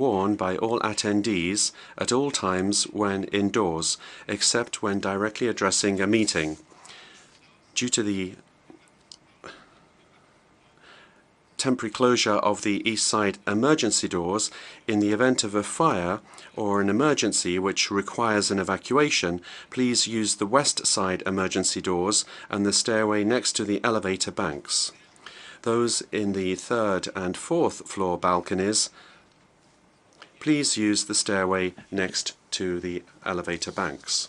worn by all attendees at all times when indoors, except when directly addressing a meeting. Due to the temporary closure of the east side emergency doors, in the event of a fire or an emergency which requires an evacuation, please use the west side emergency doors and the stairway next to the elevator banks. Those in the third and fourth floor balconies, please use the stairway next to the elevator banks.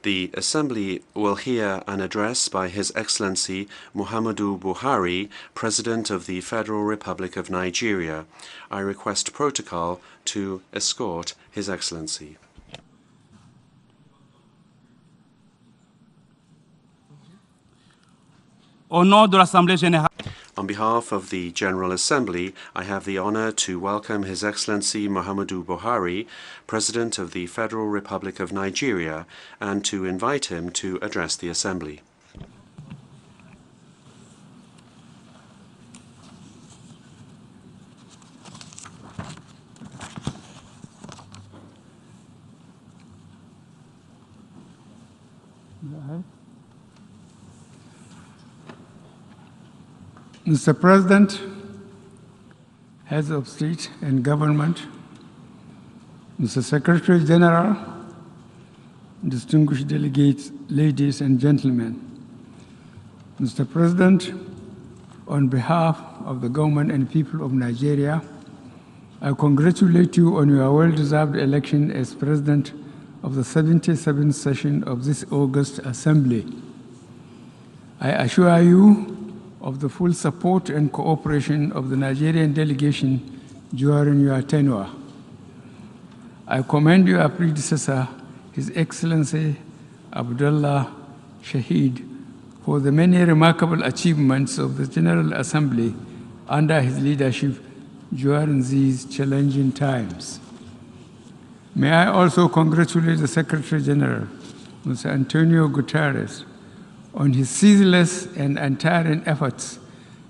The Assembly will hear an address by His Excellency Muhammadu Buhari, President of the Federal Republic of Nigeria. I request protocol to escort His Excellency. Au nom de l'Assemblée générale. On behalf of the General Assembly, I have the honor to welcome His Excellency Muhammadu Buhari, President of the Federal Republic of Nigeria, and to invite him to address the Assembly. Mr. President, Heads of State and Government, Mr. Secretary General, distinguished delegates, ladies and gentlemen. Mr. President, on behalf of the government and people of Nigeria, I congratulate you on your well-deserved election as President of the 77th session of this August Assembly. I assure you of the full support and cooperation of the Nigerian delegation during your tenure. I commend your predecessor, His Excellency Abdullah Shahid, for the many remarkable achievements of the General Assembly under his leadership during these challenging times. May I also congratulate the Secretary General, Mr. Antonio Guterres, on his ceaseless and untiring efforts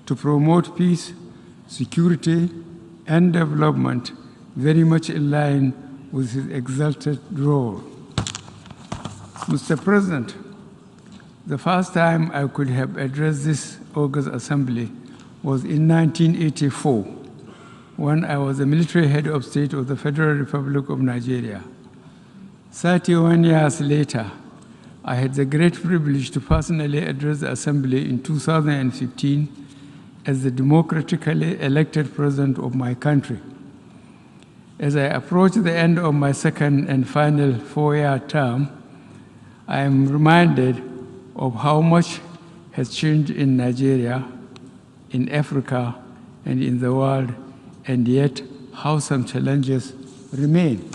to promote peace, security, and development, very much in line with his exalted role. Mr. President, the first time I could have addressed this August Assembly was in 1984, when I was the military head of state of the Federal Republic of Nigeria. 31 years later, I had the great privilege to personally address the Assembly in 2015 as the democratically elected president of my country. As I approach the end of my second and final four-year term, I am reminded of how much has changed in Nigeria, in Africa, and in the world, and yet how some challenges remain.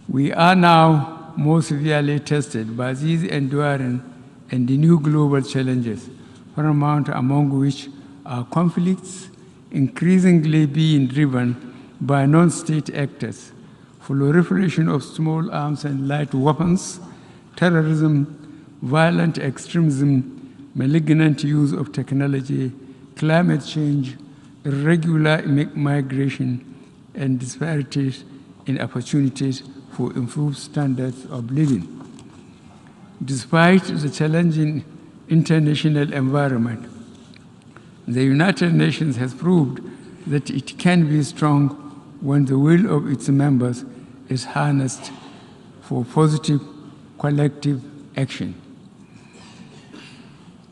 We are now more severely tested by these enduring and the new global challenges, paramount among which are conflicts increasingly being driven by non-state actors, proliferation of small arms and light weapons, terrorism, violent extremism, malignant use of technology, climate change, irregular migration, and disparities in opportunities for improved standards of living. Despite the challenging international environment, the United Nations has proved that it can be strong when the will of its members is harnessed for positive collective action.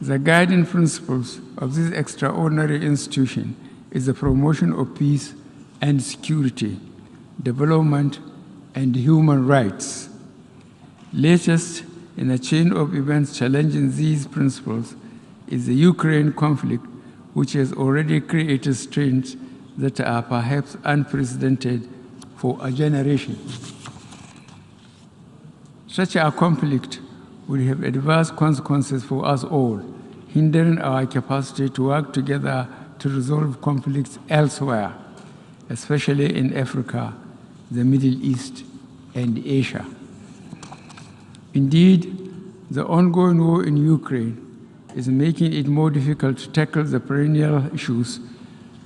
The guiding principles of this extraordinary institution is the promotion of peace and security, development, and human rights. Latest in a chain of events challenging these principles is the Ukraine conflict, which has already created strains that are perhaps unprecedented for a generation. Such a conflict will have adverse consequences for us all, hindering our capacity to work together to resolve conflicts elsewhere, especially in Africa, the Middle East, and Asia. Indeed, the ongoing war in Ukraine is making it more difficult to tackle the perennial issues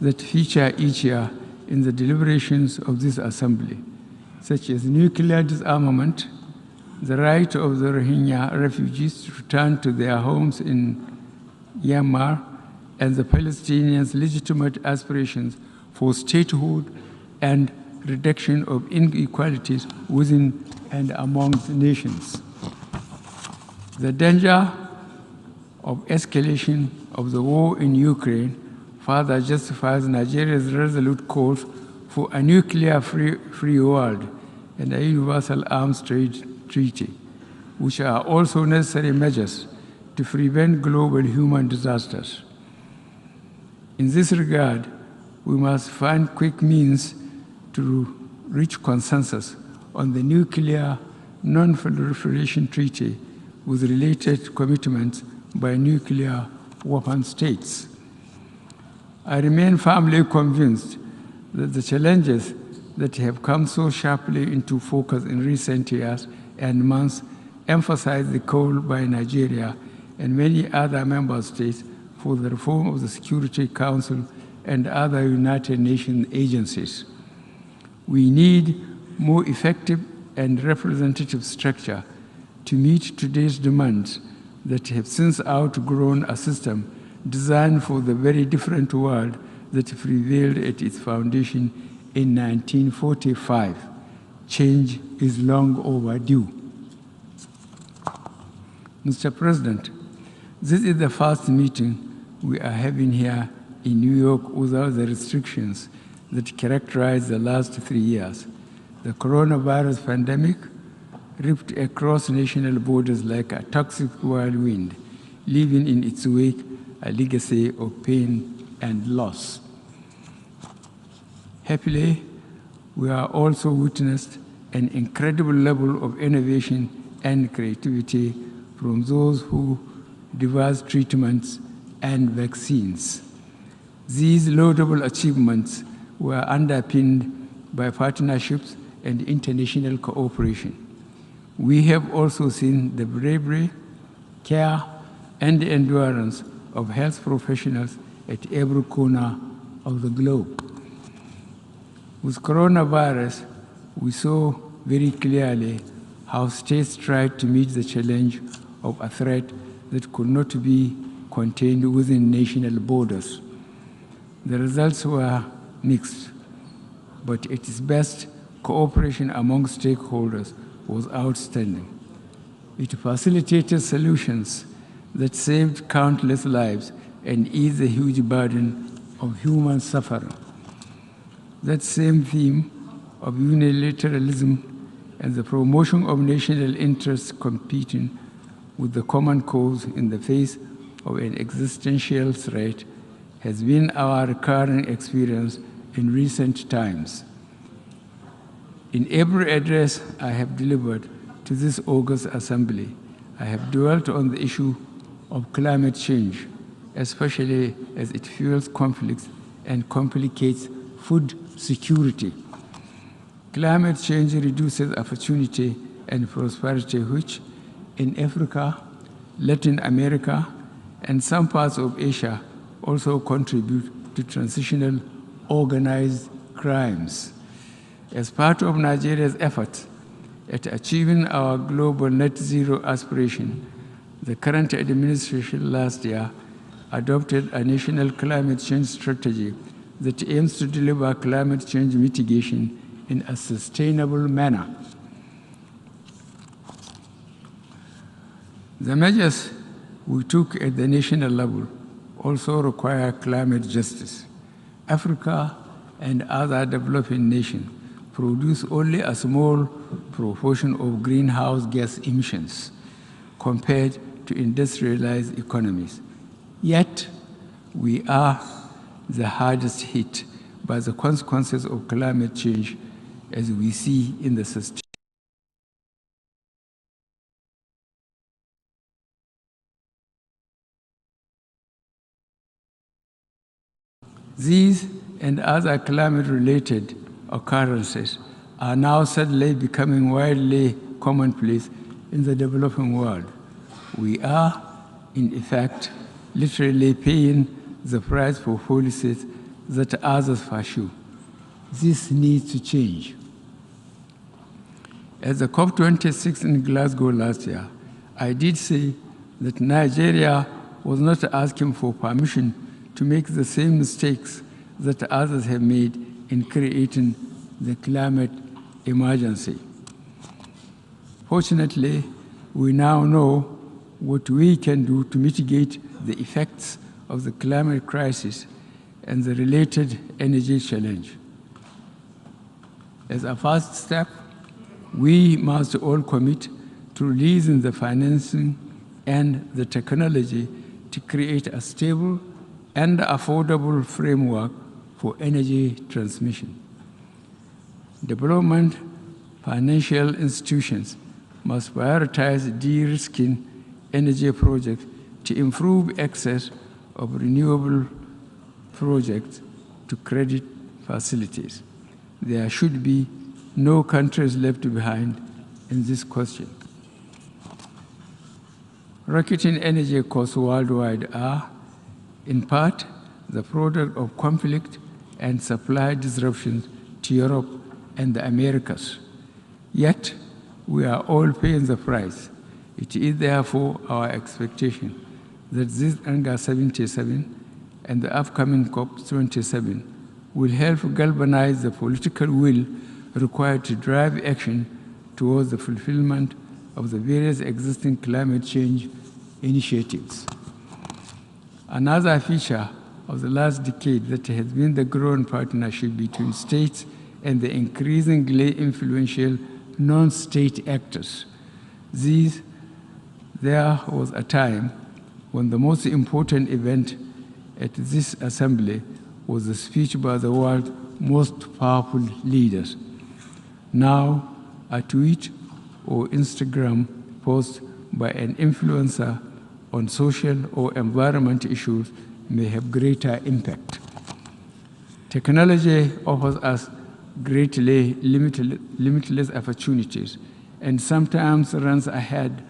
that feature each year in the deliberations of this Assembly, such as nuclear disarmament, the right of the Rohingya refugees to return to their homes in Myanmar, and the Palestinians' legitimate aspirations for statehood and reduction of inequalities within and among the nations. The danger of escalation of the war in Ukraine further justifies Nigeria's resolute calls for a nuclear-free world and a universal arms trade treaty, which are also necessary measures to prevent global human disasters. In this regard, we must find quick means to reach consensus on the nuclear non-proliferation treaty with related commitments by nuclear weapon states. I remain firmly convinced that the challenges that have come so sharply into focus in recent years and months emphasize the call by Nigeria and many other member states for the reform of the Security Council and other United Nations agencies. We need more effective and representative structure to meet today's demands that have since outgrown a system designed for the very different world that prevailed at its foundation in 1945. Change is long overdue. Mr. President, this is the first meeting we are having here in New York without the restrictions that characterized the last 3 years. The coronavirus pandemic ripped across national borders like a toxic whirlwind, leaving in its wake a legacy of pain and loss. Happily, we are also witnessed an incredible level of innovation and creativity from those who devised treatments and vaccines. These laudable achievements were underpinned by partnerships and international cooperation. We have also seen the bravery, care, and endurance of health professionals at every corner of the globe. With coronavirus, we saw very clearly how states tried to meet the challenge of a threat that could not be contained within national borders. The results were mixed, but at its best, cooperation among stakeholders was outstanding. It facilitated solutions that saved countless lives and eased the huge burden of human suffering. That same theme of unilateralism and the promotion of national interests competing with the common cause in the face of an existential threat has been our recurring experience in recent times. In every address I have delivered to this August Assembly, I have dwelt on the issue of climate change, especially as it fuels conflicts and complicates food security. Climate change reduces opportunity and prosperity, which in Africa, Latin America, and some parts of Asia also contribute to transitional organized crimes. As part of Nigeria's efforts at achieving our global net zero aspiration, the current administration last year adopted a national climate change strategy that aims to deliver climate change mitigation in a sustainable manner. The measures we took at the national level also require climate justice. Africa and other developing nations produce only a small proportion of greenhouse gas emissions compared to industrialized economies. Yet, we are the hardest hit by the consequences of climate change, as we see in the These and other climate-related occurrences are now suddenly becoming widely commonplace in the developing world. We are, in effect, literally paying the price for policies that others pursue. This needs to change. At the COP26 in Glasgow last year, I did say that Nigeria was not asking for permission to make the same mistakes that others have made in creating the climate emergency. Fortunately, we now know what we can do to mitigate the effects of the climate crisis and the related energy challenge. As a first step, we must all commit to releasing the financing and the technology to create a stable and affordable framework for energy transmission. Development financial institutions must prioritize de-risking energy projects to improve access of renewable projects to credit facilities. There should be no countries left behind in this question. Rocketing energy costs worldwide are, in part, the product of conflict and supply disruptions to Europe and the Americas. Yet, we are all paying the price. It is therefore our expectation that this UNGA 77 and the upcoming COP27 will help galvanize the political will required to drive action towards the fulfillment of the various existing climate change initiatives. Another feature of the last decade that has been the growing partnership between states and the increasingly influential non-state actors. There was a time when the most important event at this assembly was the speech by the world's most powerful leaders. Now, a tweet or Instagram post by an influencer on social or environment issues may have greater impact. Technology offers us greatly limitless opportunities and sometimes runs ahead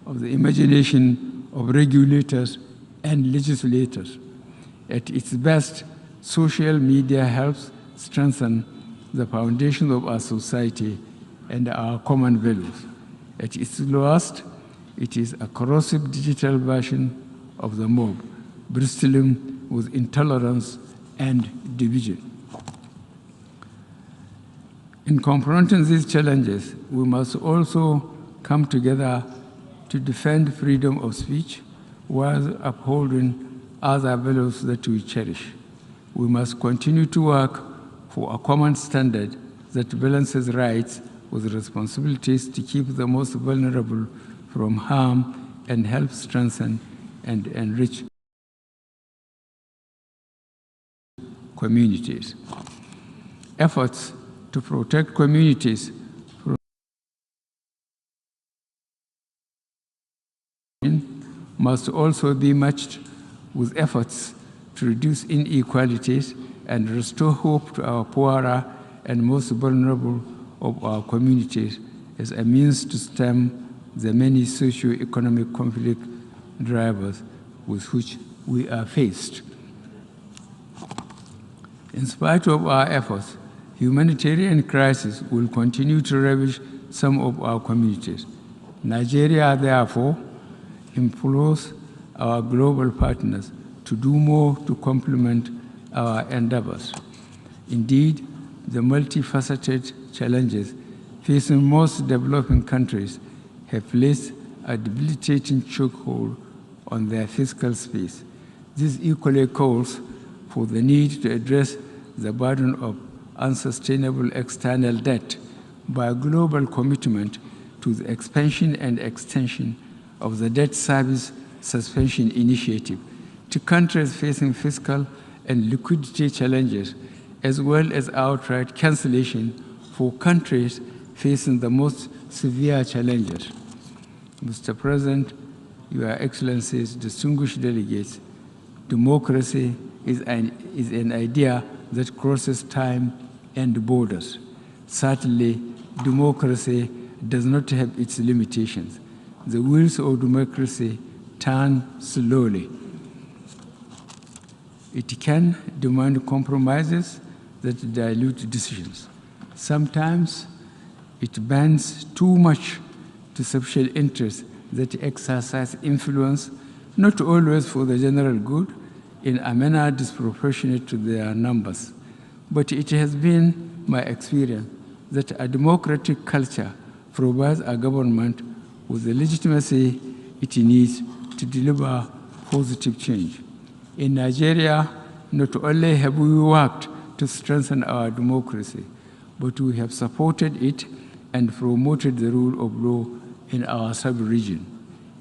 of the imagination of regulators and legislators. At its best, social media helps strengthen the foundations of our society and our common values. At its lowest, it is a corrosive digital version of the mob, bristling with intolerance and division. In confronting these challenges, we must also come together to defend freedom of speech while upholding other values that we cherish. We must continue to work for a common standard that balances rights with responsibilities to keep the most vulnerable from harm and help strengthen and enrich communities. Efforts to protect communities from must also be matched with efforts to reduce inequalities and restore hope to our poorer and most vulnerable of our communities as a means to stem the many socio-economic conflict drivers with which we are faced. In spite of our efforts, humanitarian crisis will continue to ravage some of our communities. Nigeria, therefore, implores our global partners to do more to complement our endeavors. Indeed, the multifaceted challenges facing most developing countries have placed a debilitating chokehold on their fiscal space. This equally calls for the need to address the burden of unsustainable external debt by a global commitment to the expansion and extension of the debt service suspension initiative to countries facing fiscal and liquidity challenges, as well as outright cancellation for countries facing the most severe challenges. Mr. President, Your Excellencies, distinguished delegates, democracy is an idea that crosses time and borders. Certainly, democracy does not have its limitations, the wheels of democracy turn slowly. It can demand compromises that dilute decisions. Sometimes it bends too much to special interests that exercise influence, not always for the general good, in a manner disproportionate to their numbers. But it has been my experience that a democratic culture provides a government with the legitimacy it needs to deliver positive change. In Nigeria, not only have we worked to strengthen our democracy, but we have supported it and promoted the rule of law in our sub-region.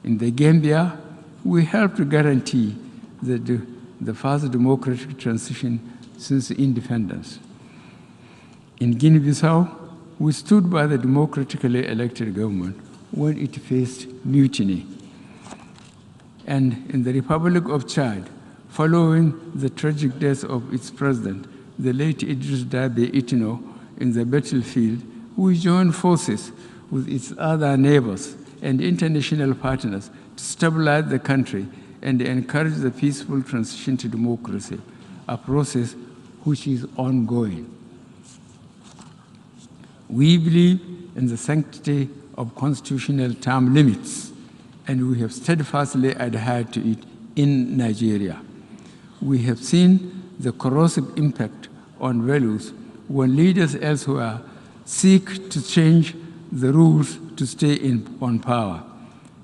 In the Gambia, we helped to guarantee the first democratic transition since independence. In Guinea-Bissau, we stood by the democratically elected government when it faced mutiny. And in the Republic of Chad, following the tragic death of its president, the late Idris Dabe Itno, in the battlefield, we joined forces with its other neighbors and international partners to stabilize the country and encourage the peaceful transition to democracy, a process which is ongoing. We believe in the sanctity of constitutional term limits, and we have steadfastly adhered to it in Nigeria. We have seen the corrosive impact on values when leaders elsewhere seek to change the rules to stay on power.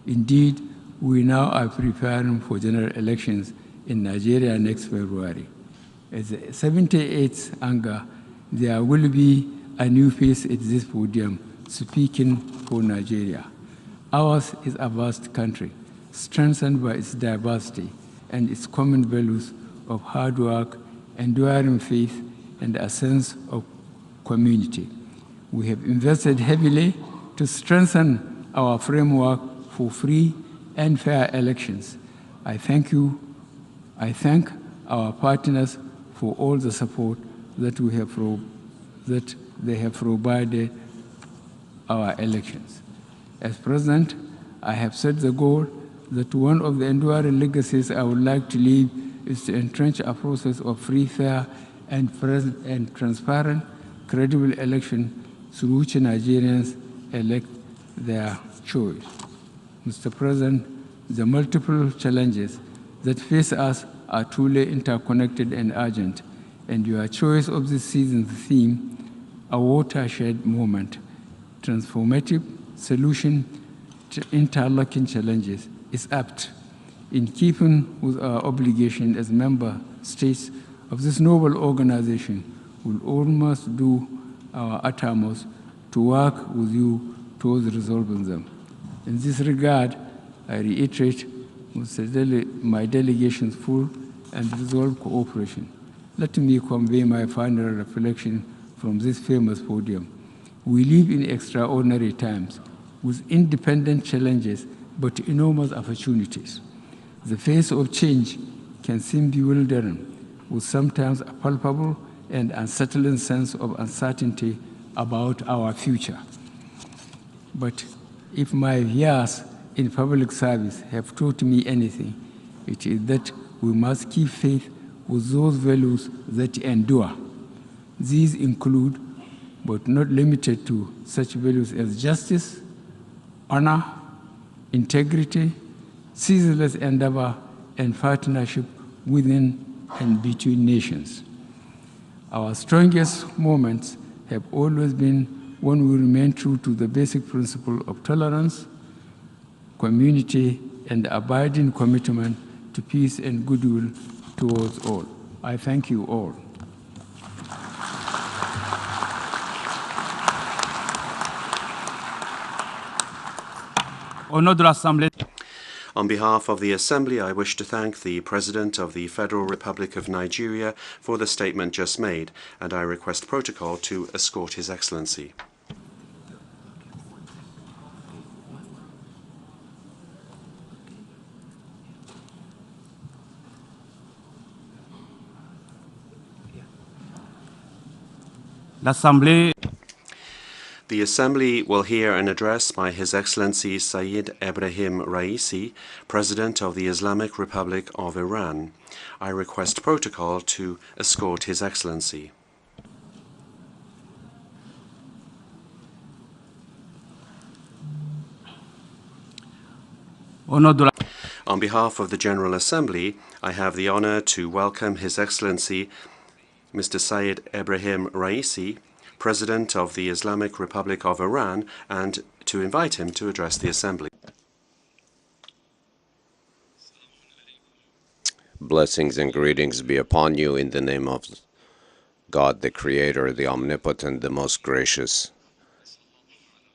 Indeed, we now are preparing for general elections in Nigeria next February. As the 78th Anga, there will be a new face at this podium speaking for Nigeria. Ours is a vast country, strengthened by its diversity and its common values of hard work, enduring faith, and a sense of community. We have invested heavily to strengthen our framework for free and fair elections. I thank our partners for all the support that they have provided our elections. As President, I have set the goal that one of the enduring legacies I would like to leave is to entrench a process of free, fair, and transparent, credible election through which Nigerians elect their choice. Mr. President, the multiple challenges that face us are truly interconnected and urgent, and your choice of this season's theme, a watershed moment, transformative solution to interlocking challenges, is apt. In keeping with our obligation as member states of this noble organization, we'll almost do our utmost to work with you towards resolving them. In this regard, I reiterate my delegation's full and resolved cooperation. Let me convey my final reflection from this famous podium. We live in extraordinary times with independent challenges but enormous opportunities. The face of change can seem bewildering, with sometimes a palpable and unsettling sense of uncertainty about our future. But if my years in public service have taught me anything, it is that we must keep faith with those values that endure. These include, but not limited to, such values as justice, honor, integrity, ceaseless endeavor, and partnership within and between nations. Our strongest moments have always been when we remain true to the basic principle of tolerance, community, and abiding commitment to peace and goodwill towards all. I thank you all. Au nom de l'Assemblée. On behalf of the Assembly, I wish to thank the President of the Federal Republic of Nigeria for the statement just made, and I request protocol to escort His Excellency. L'Assemblée. The Assembly will hear an address by His Excellency Sayyid Ebrahim Raisi, President of the Islamic Republic of Iran. I request protocol to escort His Excellency. On behalf of the General Assembly, I have the honor to welcome His Excellency Mr. Sayyid Ebrahim Raisi, President of the Islamic Republic of Iran, and to invite him to address the Assembly. Blessings and greetings be upon you in the name of God, the Creator, the Omnipotent, the Most Gracious,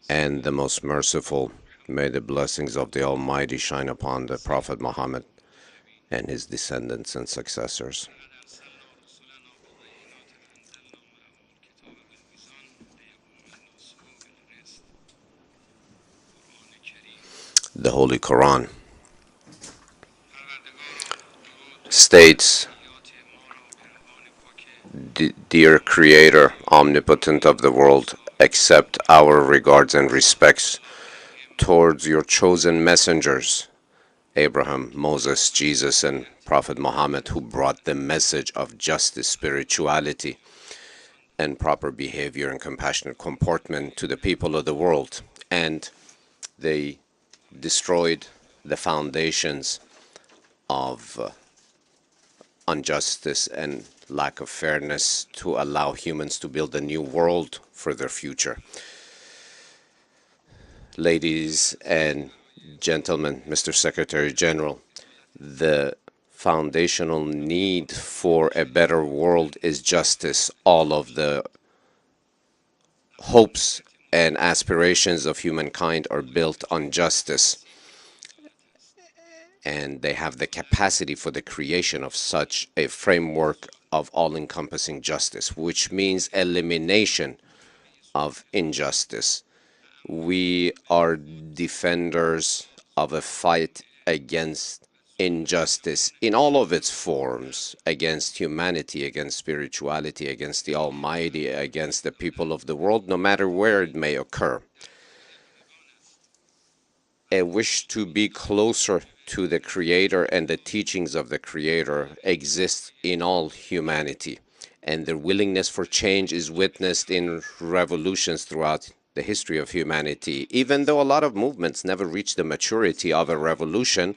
and the Most Merciful. May the blessings of the Almighty shine upon the Prophet Muhammad and his descendants and successors. The Holy Quran states, "Dear Creator, Omnipotent of the world, accept our regards and respects towards your chosen messengers, Abraham, Moses, Jesus, and Prophet Muhammad, who brought the message of justice, spirituality, and proper behavior and compassionate comportment to the people of the world, and they destroyed the foundations of injustice and lack of fairness to allow humans to build a new world for their future." Ladies and gentlemen, Mr. Secretary General, the foundational need for a better world is justice. All of the hopes and aspirations of humankind are built on justice, and they have the capacity for the creation of such a framework of all-encompassing justice, which means elimination of injustice. We are defenders of a fight against injustice in all of its forms, against humanity, against spirituality, against the Almighty, against the people of the world, no matter where it may occur. A wish to be closer to the Creator and the teachings of the Creator exists in all humanity, and their willingness for change is witnessed in revolutions throughout the history of humanity. Even though a lot of movements never reach the maturity of a revolution,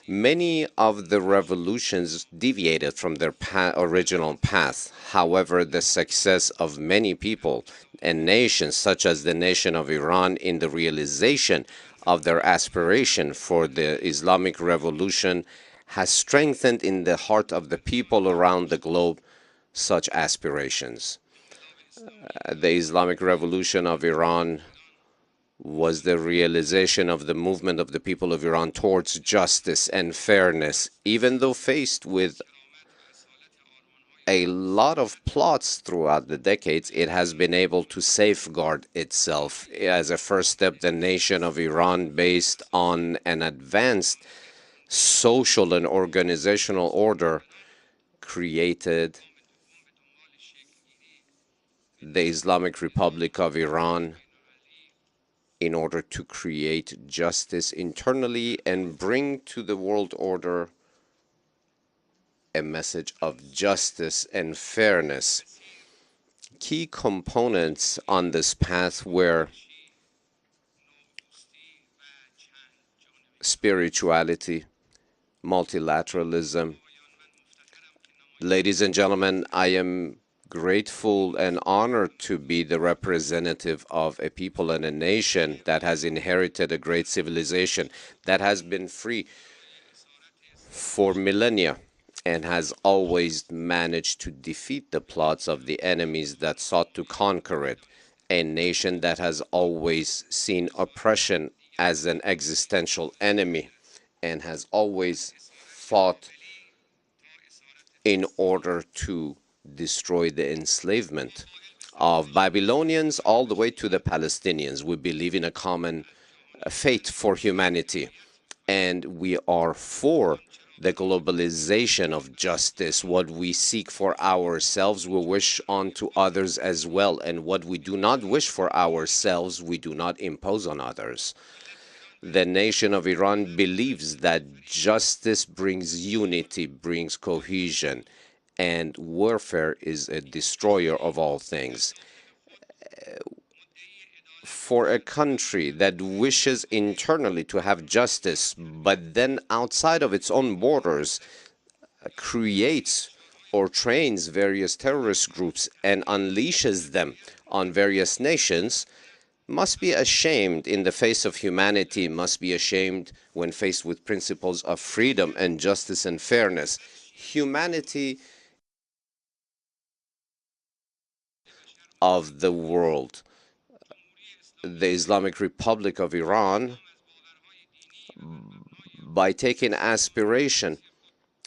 many of the revolutions deviated from their original path. However, the success of many people and nations, such as the nation of Iran, in the realization of their aspiration for the Islamic Revolution has strengthened in the heart of the people around the globe such aspirations. The Islamic Revolution of Iran was the realization of the movement of the people of Iran towards justice and fairness. Even though faced with a lot of plots throughout the decades, it has been able to safeguard itself. As a first step, the nation of Iran, based on an advanced social and organizational order, created the Islamic Republic of Iran in order to create justice internally and bring to the world order a message of justice and fairness. Key components on this path were spirituality, multilateralism. Ladies and gentlemen, I am grateful and honored to be the representative of a people and a nation that has inherited a great civilization that has been free for millennia and has always managed to defeat the plots of the enemies that sought to conquer it. A nation that has always seen oppression as an existential enemy and has always fought in order to destroy the enslavement of Babylonians all the way to the Palestinians. We believe in a common fate for humanity, and we are for the globalization of justice. What we seek for ourselves, we wish onto others as well. And what we do not wish for ourselves, we do not impose on others. The nation of Iran believes that justice brings unity, brings cohesion, and warfare is a destroyer of all things. For a country that wishes internally to have justice, but then outside of its own borders creates or trains various terrorist groups and unleashes them on various nations, must be ashamed in the face of humanity, must be ashamed when faced with principles of freedom and justice and fairness. Humanity of the world. The Islamic Republic of Iran, by taking aspiration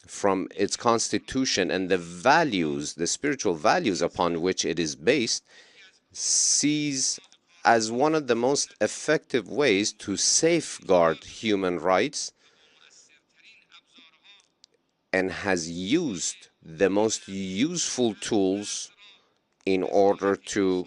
from its constitution and the values, the spiritual values upon which it is based, sees as one of the most effective ways to safeguard human rights and has used the most useful tools in order to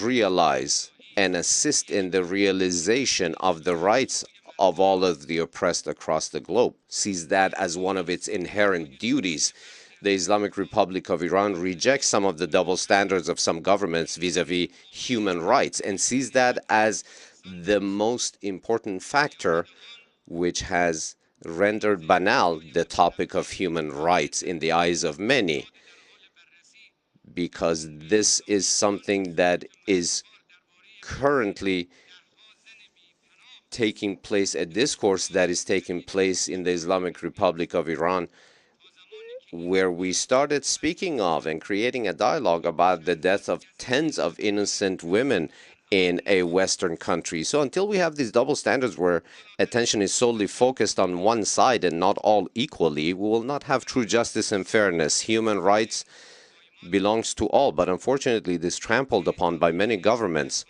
realize and assist in the realization of the rights of all of the oppressed across the globe, sees that as one of its inherent duties. The Islamic Republic of Iran rejects some of the double standards of some governments vis-a-vis human rights and sees that as the most important factor which has rendered banal the topic of human rights in the eyes of many, because this is something that is currently taking place, a discourse that is taking place in the Islamic Republic of Iran, where we started speaking of and creating a dialogue about the death of tens of innocent women in a Western country. So until we have these double standards where attention is solely focused on one side and not all equally, we will not have true justice and fairness. Human rights belongs to all, but unfortunately this is trampled upon by many governments.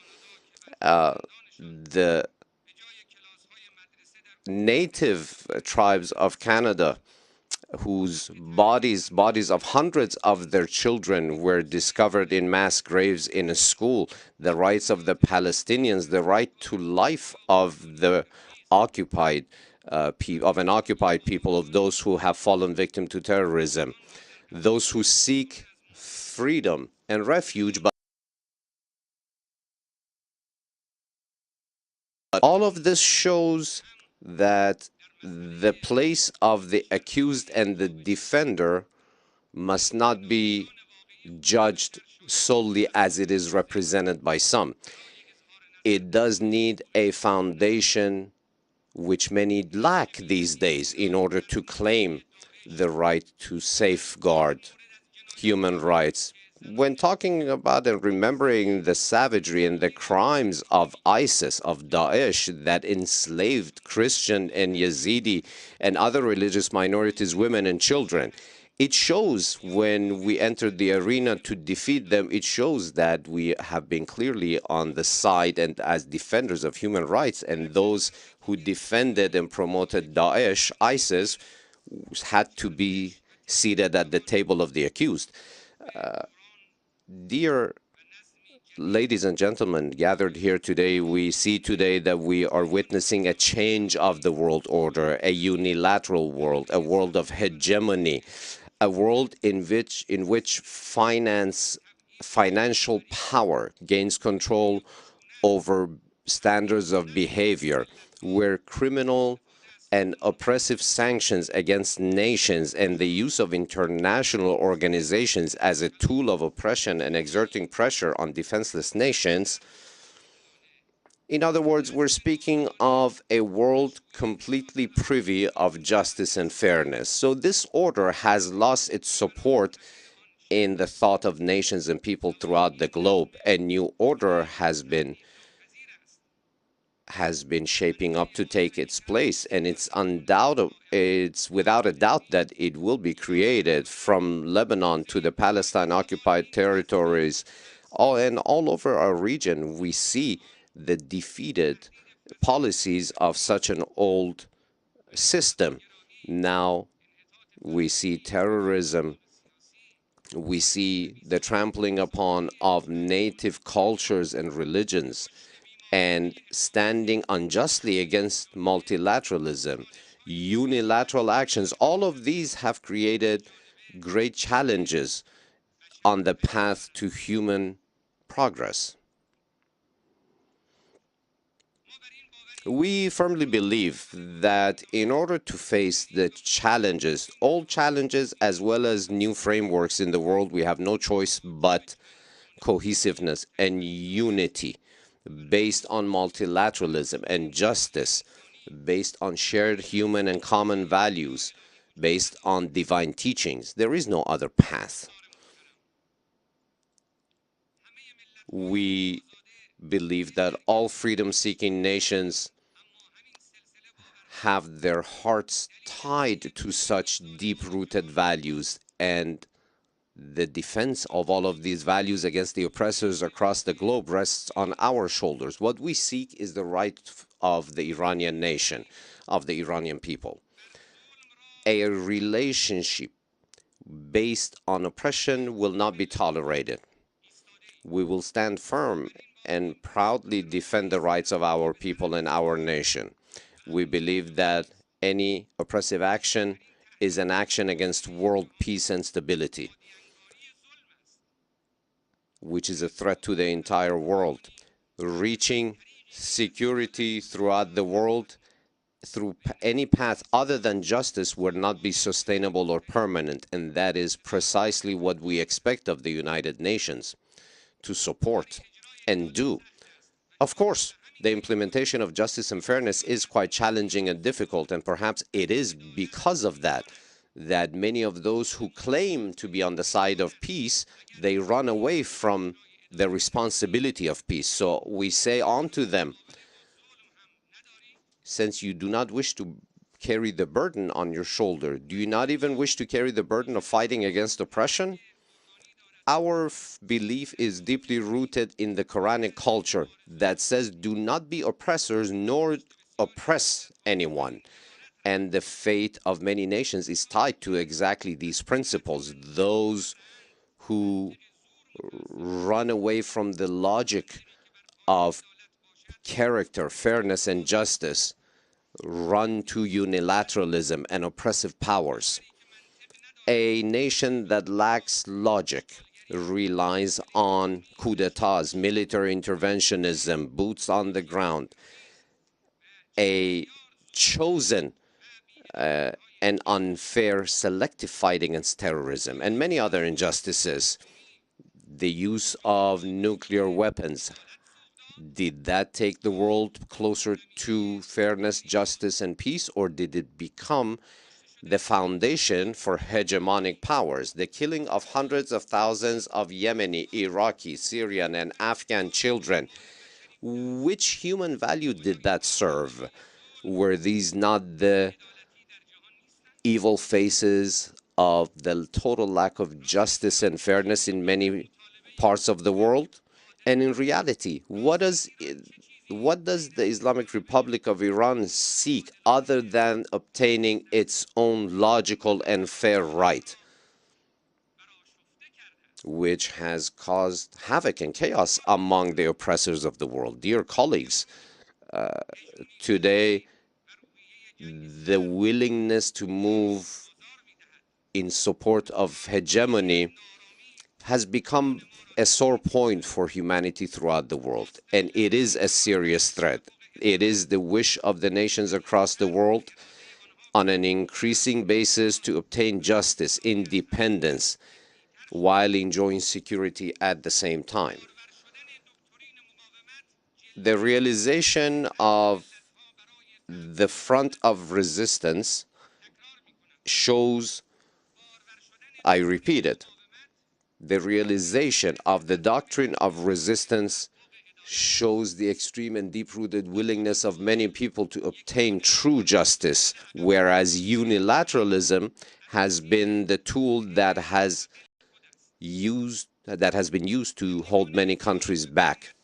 The native tribes of Canada, whose bodies of hundreds of their children were discovered in mass graves in a school, the rights of the Palestinians, the right to life of the occupied an occupied people, of those who have fallen victim to terrorism, those who seek freedom and refuge, but all of this shows that the place of the accused and the defender must not be judged solely as it is represented by some. It does need a foundation which many lack these days in order to claim the right to safeguard human rights. When talking about and remembering the savagery and the crimes of ISIS, of Daesh, that enslaved Christian and Yazidi and other religious minorities, women and children, it shows when we entered the arena to defeat them, it shows that we have been clearly on the side and as defenders of human rights, and those who defended and promoted Daesh, ISIS, had to be seated at the table of the accused. Dear ladies and gentlemen gathered here today, we see today that we are witnessing a change of the world order, a unilateral world, a world of hegemony, a world in which financial power gains control over standards of behavior, where criminal and oppressive sanctions against nations and the use of international organizations as a tool of oppression and exerting pressure on defenseless nations. In other words, we're speaking of a world completely privy of justice and fairness. So this order has lost its support in the thought of nations and people throughout the globe. A new order has been shaping up to take its place, and it's without a doubt that it will be created, from Lebanon to the Palestine occupied territories, all over our region. We see the defeated policies of such an old system. Now we see terrorism. We see the trampling upon of native cultures and religions, and standing unjustly against multilateralism, unilateral actions. All of these have created great challenges on the path to human progress. We firmly believe that in order to face the challenges, old challenges as well as new frameworks in the world, we have no choice but cohesiveness and unity based on multilateralism and justice, based on shared human and common values, based on divine teachings. There is no other path. We believe that all freedom-seeking nations have their hearts tied to such deep-rooted values, and the defense of all of these values against the oppressors across the globe rests on our shoulders. What we seek is the right of the Iranian nation, of the Iranian people. A relationship based on oppression will not be tolerated. We will stand firm and proudly defend the rights of our people and our nation. We believe that any oppressive action is an action against world peace and stability, which is a threat to the entire world. Reaching security throughout the world through any path other than justice would not be sustainable or permanent, and that is precisely what we expect of the United Nations to support and do. Of course, the implementation of justice and fairness is quite challenging and difficult, and perhaps it is because of that many of those who claim to be on the side of peace, they run away from the responsibility of peace. So we say unto them, since you do not wish to carry the burden on your shoulder, do you not even wish to carry the burden of fighting against oppression? Our belief is deeply rooted in the Quranic culture that says, do not be oppressors nor oppress anyone. And the fate of many nations is tied to exactly these principles. Those who run away from the logic of character, fairness, and justice run to unilateralism and oppressive powers. A nation that lacks logic relies on coup d'etats, military interventionism, boots on the ground, a chosen and unfair selective fight against terrorism, and many other injustices. The use of nuclear weapons, did that take the world closer to fairness, justice, and peace, or did it become the foundation for hegemonic powers? The killing of hundreds of thousands of Yemeni, Iraqi, Syrian, and Afghan children, which human value did that serve? Were these not the evil faces of the total lack of justice and fairness in many parts of the world? And in reality, what does the Islamic Republic of Iran seek other than obtaining its own logical and fair right, which has caused havoc and chaos among the oppressors of the world? Dear colleagues, today the willingness to move in support of hegemony has become a sore point for humanity throughout the world, and it is a serious threat. It is the wish of the nations across the world on an increasing basis to obtain justice, independence, while enjoying security at the same time. The realization of the front of resistance shows, I repeat it, the realization of the doctrine of resistance shows the extreme and deep-rooted willingness of many people to obtain true justice, whereas unilateralism has been the tool that has been used to hold many countries back.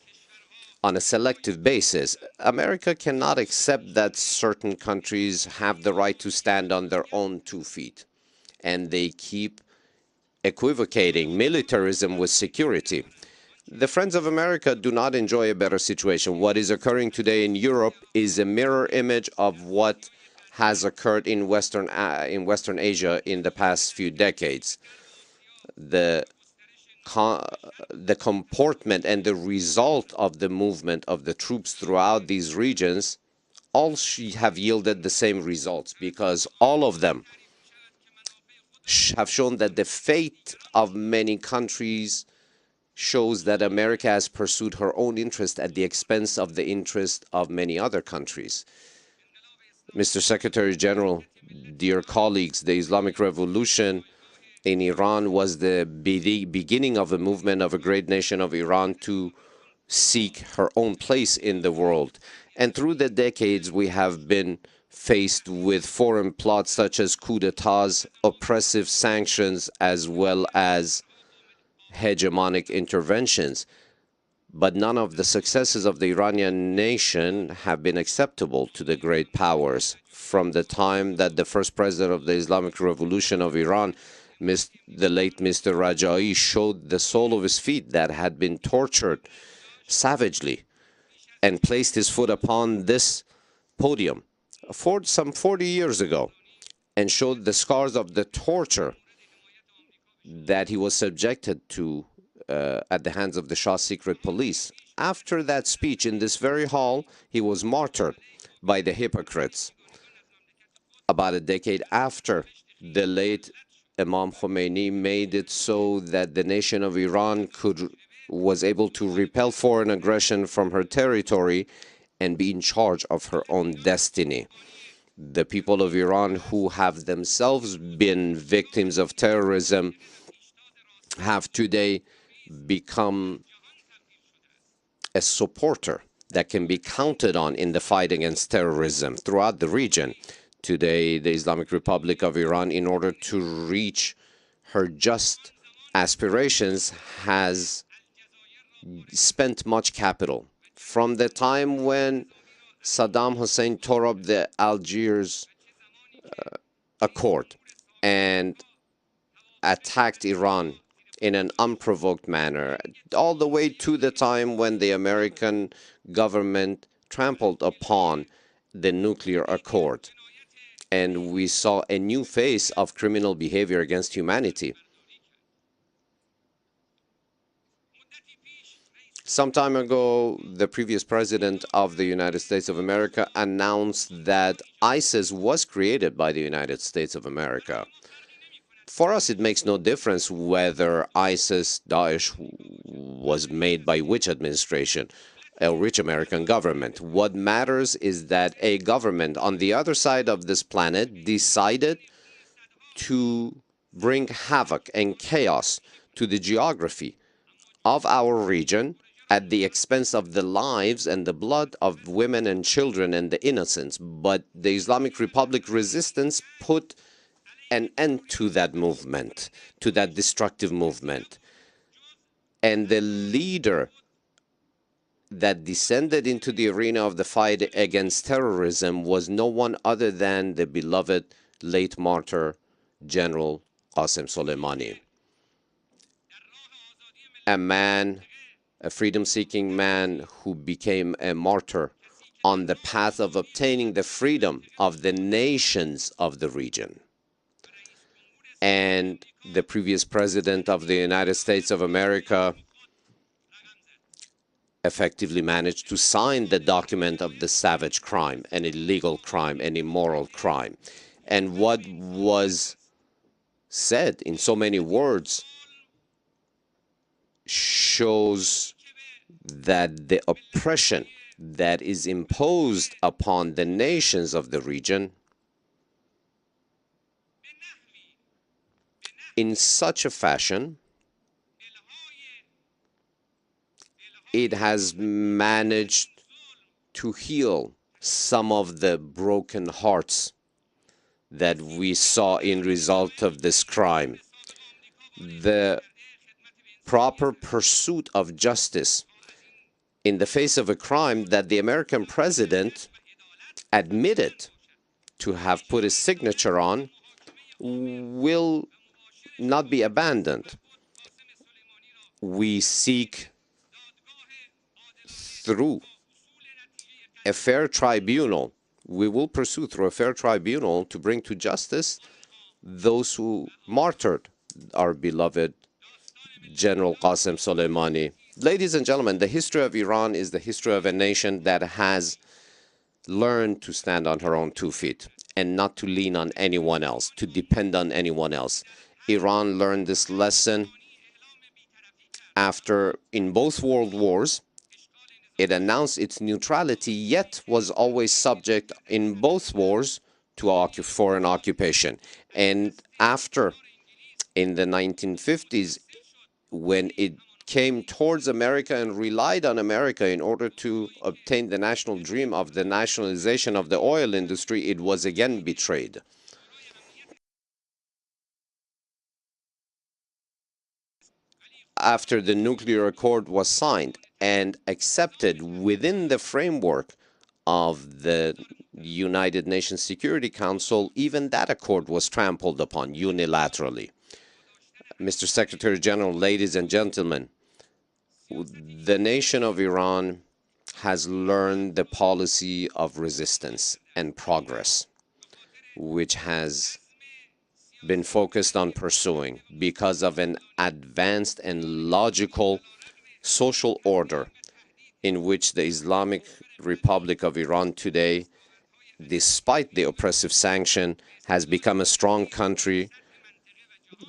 on a selective basis. America cannot accept that certain countries have the right to stand on their own 2 feet, and they keep equivocating militarism with security. The Friends of America do not enjoy a better situation. What is occurring today in Europe is a mirror image of what has occurred in Western Asia in the past few decades. The comportment and the result of the movement of the troops throughout these regions all have yielded the same results, because all of them have shown that the fate of many countries shows that America has pursued her own interest at the expense of the interest of many other countries. Mr. Secretary General, dear colleagues, the Islamic Revolution in Iran was the beginning of a movement of a great nation of Iran to seek her own place in the world. And through the decades, we have been faced with foreign plots such as coups d'etats, oppressive sanctions, as well as hegemonic interventions. But none of the successes of the Iranian nation have been acceptable to the great powers. From the time that the first president of the Islamic Revolution of Iran, the late Mr. Raja'i, showed the sole of his feet that had been tortured savagely and placed his foot upon this podium some 40 years ago and showed the scars of the torture that he was subjected to at the hands of the Shah's secret police. After that speech in this very hall, he was martyred by the hypocrites. About a decade after, the late Imam Khomeini made it so that the nation of Iran was able to repel foreign aggression from her territory and be in charge of her own destiny. The people of Iran, who have themselves been victims of terrorism, have today become a supporter that can be counted on in the fight against terrorism throughout the region. Today, the Islamic Republic of Iran, in order to reach her just aspirations, has spent much capital. From the time when Saddam Hussein tore up the Algiers Accord and attacked Iran in an unprovoked manner, all the way to the time when the American government trampled upon the nuclear accord. And we saw a new phase of criminal behavior against humanity. Some time ago, the previous president of the United States of America announced that ISIS was created by the United States of America. For us, it makes no difference whether ISIS, Daesh, was made by which administration, a rich American government. What matters is that a government on the other side of this planet decided to bring havoc and chaos to the geography of our region at the expense of the lives and the blood of women and children and the innocents. But the Islamic Republic resistance put an end to that movement, to that destructive movement. And the leader that descended into the arena of the fight against terrorism was no one other than the beloved late martyr General Qasem Soleimani. A man, a freedom-seeking man who became a martyr on the path of obtaining the freedom of the nations of the region. And the previous president of the United States of America effectively managed to sign the document of the savage crime, an illegal crime, an immoral crime. And what was said in so many words shows that the oppression that is imposed upon the nations of the region in such a fashion, it has managed to heal some of the broken hearts that we saw in result of this crime. The proper pursuit of justice in the face of a crime that the American president admitted to have put his signature on, will not be abandoned. We seek through a fair tribunal, we will pursue through a fair tribunal to bring to justice those who martyred our beloved General Qasem Soleimani. Ladies and gentlemen, the history of Iran is the history of a nation that has learned to stand on her own 2 feet and not to lean on anyone else, to depend on anyone else. Iran learned this lesson after, in both world wars, it announced its neutrality, yet was always subject in both wars to foreign occupation. And after, in the 1950s, when it came towards America and relied on America in order to obtain the national dream of the nationalization of the oil industry, it was again betrayed. After the nuclear accord was signed and accepted within the framework of the United Nations Security Council, even that accord was trampled upon unilaterally. Mr. Secretary General, ladies and gentlemen, the nation of Iran has learned the policy of resistance and progress, which has been focused on pursuing because of an advanced and logical social order in which the Islamic Republic of Iran today, despite the oppressive sanction, has become a strong country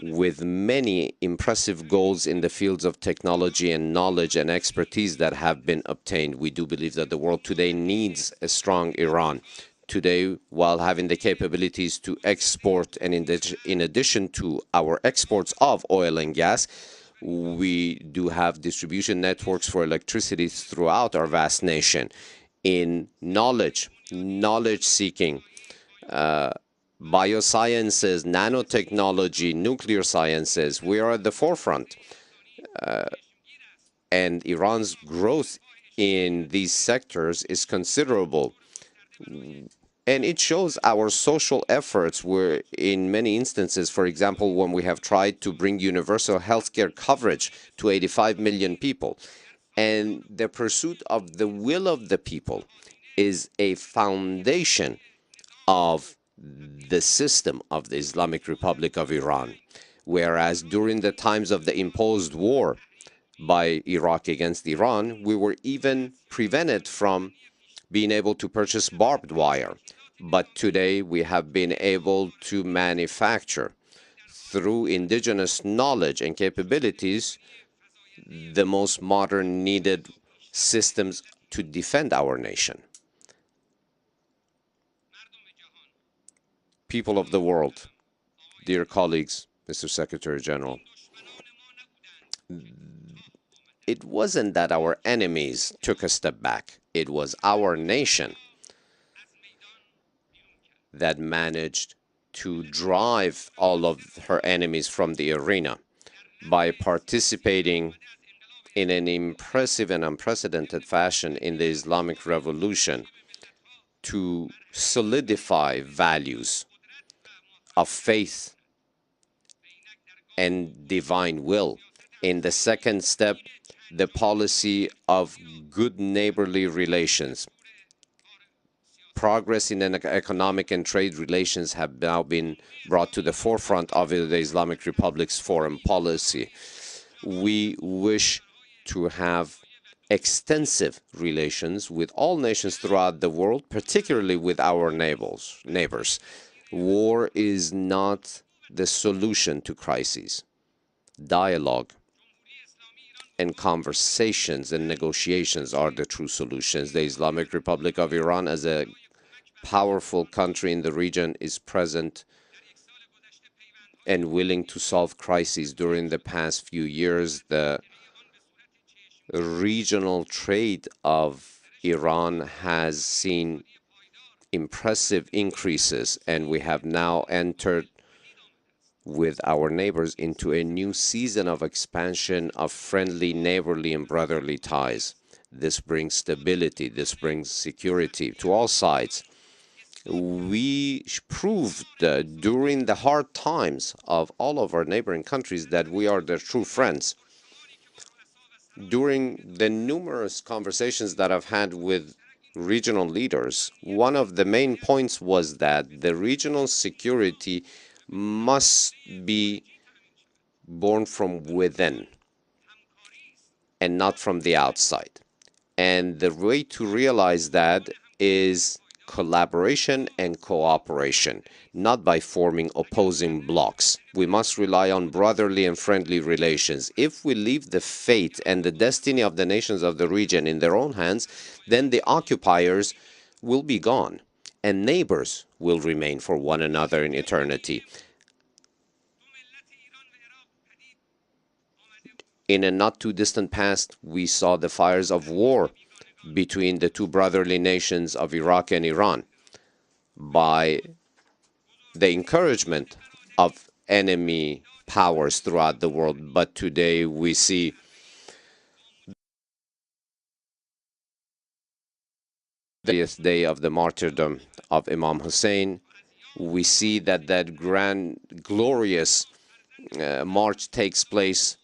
with many impressive goals in the fields of technology and knowledge and expertise that have been obtained. We do believe that the world today needs a strong Iran. Today, while having the capabilities to export, and in addition to our exports of oil and gas, we do have distribution networks for electricity throughout our vast nation. In knowledge seeking, biosciences, nanotechnology, nuclear sciences, we are at the forefront. And Iran's growth in these sectors is considerable. And it shows our social efforts where, in many instances, for example, when we have tried to bring universal healthcare coverage to 85 million people. And the pursuit of the will of the people is a foundation of the system of the Islamic Republic of Iran. Whereas during the times of the imposed war by Iraq against Iran, we were even prevented from being able to purchase barbed wire. But today we have been able to manufacture, through indigenous knowledge and capabilities, the most modern needed systems to defend our nation. People of the world, dear colleagues, Mr. Secretary General, it wasn't that our enemies took a step back. It was our nation that managed to drive all of her enemies from the arena by participating in an impressive and unprecedented fashion in the Islamic Revolution to solidify values of faith and divine will. In the second step, the policy of good neighborly relations. Progress in economic and trade relations have now been brought to the forefront of the Islamic Republic's foreign policy. We wish to have extensive relations with all nations throughout the world, particularly with our neighbors. War is not the solution to crises. Dialogue and conversations and negotiations are the true solutions. The Islamic Republic of Iran, as a powerful country in the region, is present and willing to solve crises. During the past few years, the regional trade of Iran has seen impressive increases, and we have now entered with our neighbors into a new season of expansion of friendly, neighborly, and brotherly ties. This brings stability. This brings security to all sides. We proved during the hard times of all of our neighboring countries that we are their true friends. During the numerous conversations that I've had with regional leaders, one of the main points was that the regional security must be born from within and not from the outside. And the way to realize that is collaboration and cooperation, not by forming opposing blocs. We must rely on brotherly and friendly relations. If we leave the fate and the destiny of the nations of the region in their own hands, then the occupiers will be gone, and neighbors will remain for one another in eternity. In a not too distant past, we saw the fires of war between the two brotherly nations of Iraq and Iran by the encouragement of enemy powers throughout the world. But today we see the 30th day of the martyrdom of Imam Hussein. We see that that grand, glorious march takes place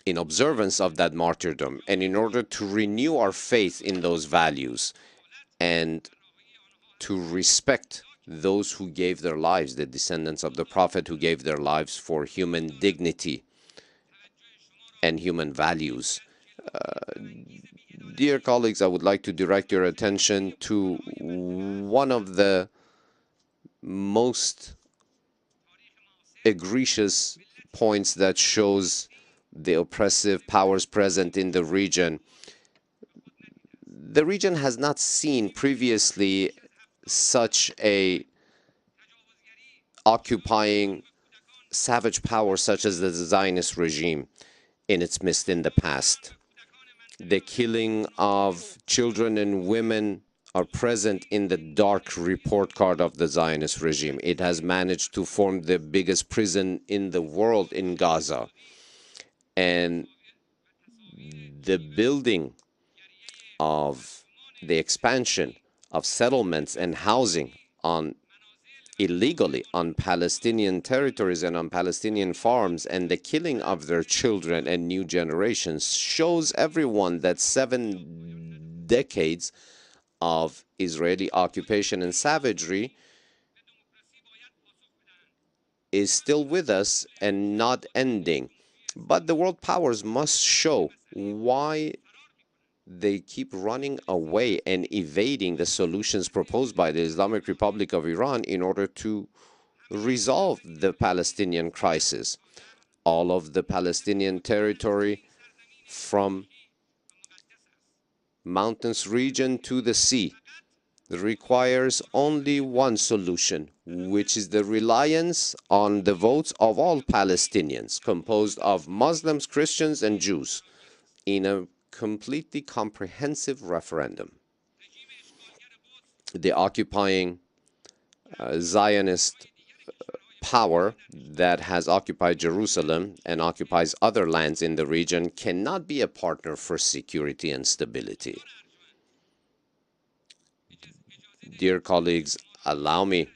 in observance of that martyrdom, and in order to renew our faith in those values and to respect those who gave their lives, the descendants of the Prophet who gave their lives for human dignity and human values. Dear colleagues, I would like to direct your attention to one of the most egregious points that shows the oppressive powers present in the region. The region has not seen previously such a occupying savage power such as the Zionist regime in its midst in the past. The killing of children and women are present in the dark report card of the Zionist regime. It has managed to form the biggest prison in the world in Gaza. And the building of the expansion of settlements and housing illegally on Palestinian territories and on Palestinian farms, and the killing of their children and new generations shows everyone that 7 decades of Israeli occupation and savagery is still with us and not ending. But the world powers must show why they keep running away and evading the solutions proposed by the Islamic Republic of Iran in order to resolve the Palestinian crisis. All of the Palestinian territory from mountainous region to the sea requires only one solution, which is the reliance on the votes of all Palestinians, composed of Muslims, Christians, and Jews, in a completely comprehensive referendum. The occupying Zionist power that has occupied Jerusalem and occupies other lands in the region cannot be a partner for security and stability. Dear colleagues, allow me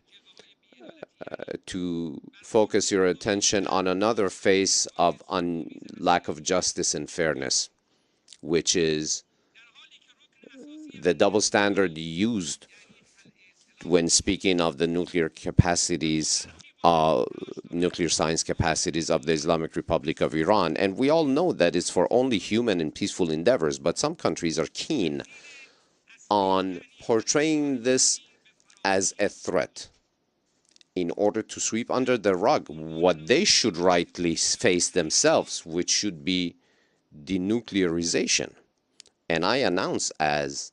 to focus your attention on another face of lack of justice and fairness, which is the double standard used when speaking of the nuclear capacities, nuclear science capacities of the Islamic Republic of Iran. And we all know that it's for only human and peaceful endeavors, but some countries are keen on portraying this as a threat in order to sweep under the rug what they should rightly face themselves, which should be denuclearization. And I announce, as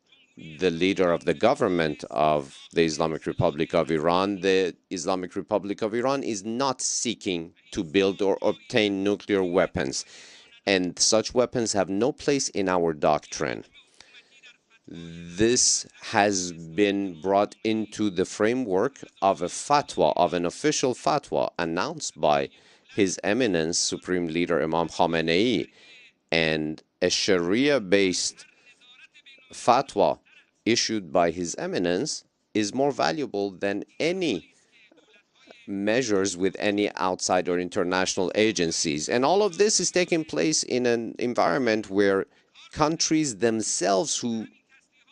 the leader of the government of the Islamic Republic of Iran, the Islamic Republic of Iran is not seeking to build or obtain nuclear weapons, and such weapons have no place in our doctrine. This has been brought into the framework of a fatwa, of an official fatwa announced by His Eminence Supreme Leader Imam Khamenei, and a Sharia-based fatwa issued by His Eminence is more valuable than any measures with any outside or international agencies. And all of this is taking place in an environment where countries themselves who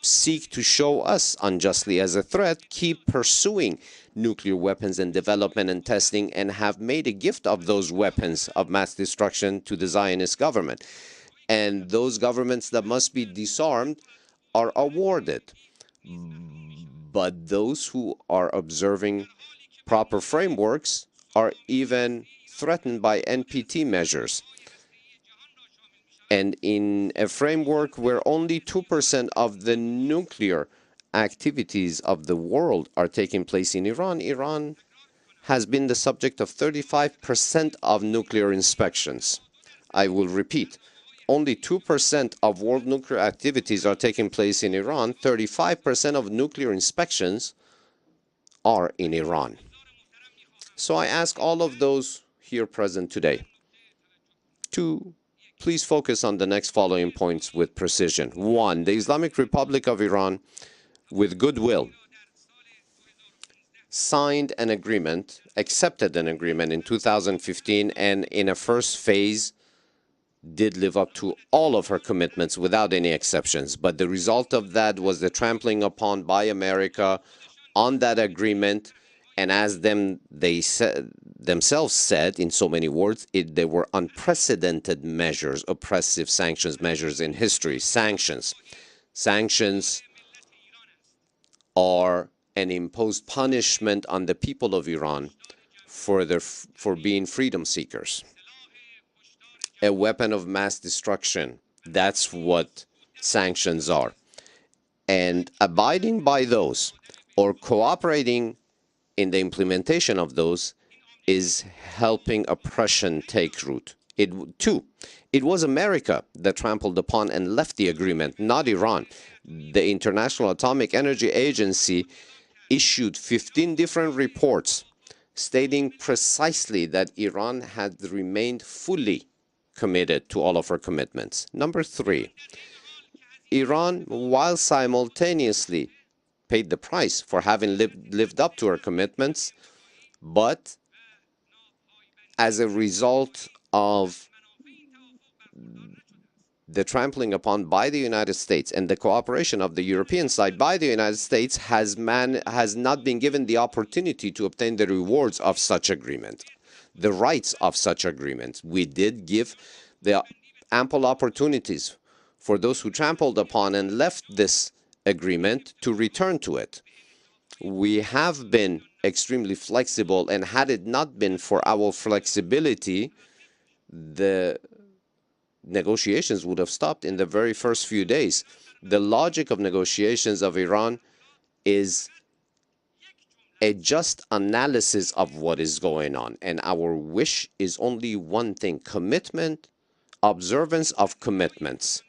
seek to show us unjustly as a threat keep pursuing nuclear weapons and development and testing, and have made a gift of those weapons of mass destruction to the Zionist government. And those governments that must be disarmed are awarded. But those who are observing proper frameworks are even threatened by NPT measures. And in a framework where only 2% of the nuclear activities of the world are taking place in Iran, Iran has been the subject of 35% of nuclear inspections. I will repeat, only 2% of world nuclear activities are taking place in Iran. 35% of nuclear inspections are in Iran. So I ask all of those here present today to please focus on the next following points with precision. 1, the Islamic Republic of Iran, with goodwill, signed an agreement, accepted an agreement in 2015, and in a first phase did live up to all of her commitments without any exceptions. But the result of that was the trampling upon by America on that agreement, and as they themselves said in so many words, they were unprecedented measures, oppressive sanctions measures in history. Sanctions are an imposed punishment on the people of Iran for being freedom seekers. A weapon of mass destruction. That's what sanctions are. And abiding by those or cooperating in the implementation of those is helping oppression take root. 2, it was America that trampled upon and left the agreement, not Iran. The International Atomic Energy Agency issued 15 different reports stating precisely that Iran had remained fully committed to all of her commitments. Number 3, Iran, while simultaneously paid the price for having lived up to her commitments, but as a result of the trampling upon by the United States and the cooperation of the European side by the United States has not been given the opportunity to obtain the rewards of such agreement, the rights of such agreements. We did give the ample opportunities for those who trampled upon and left this agreement to return to it. We have been extremely flexible, and had it not been for our flexibility, the negotiations would have stopped in the very first few days. The logic of negotiations of Iran is a just analysis of what is going on, and our wish is only one thing: commitment, observance of commitments.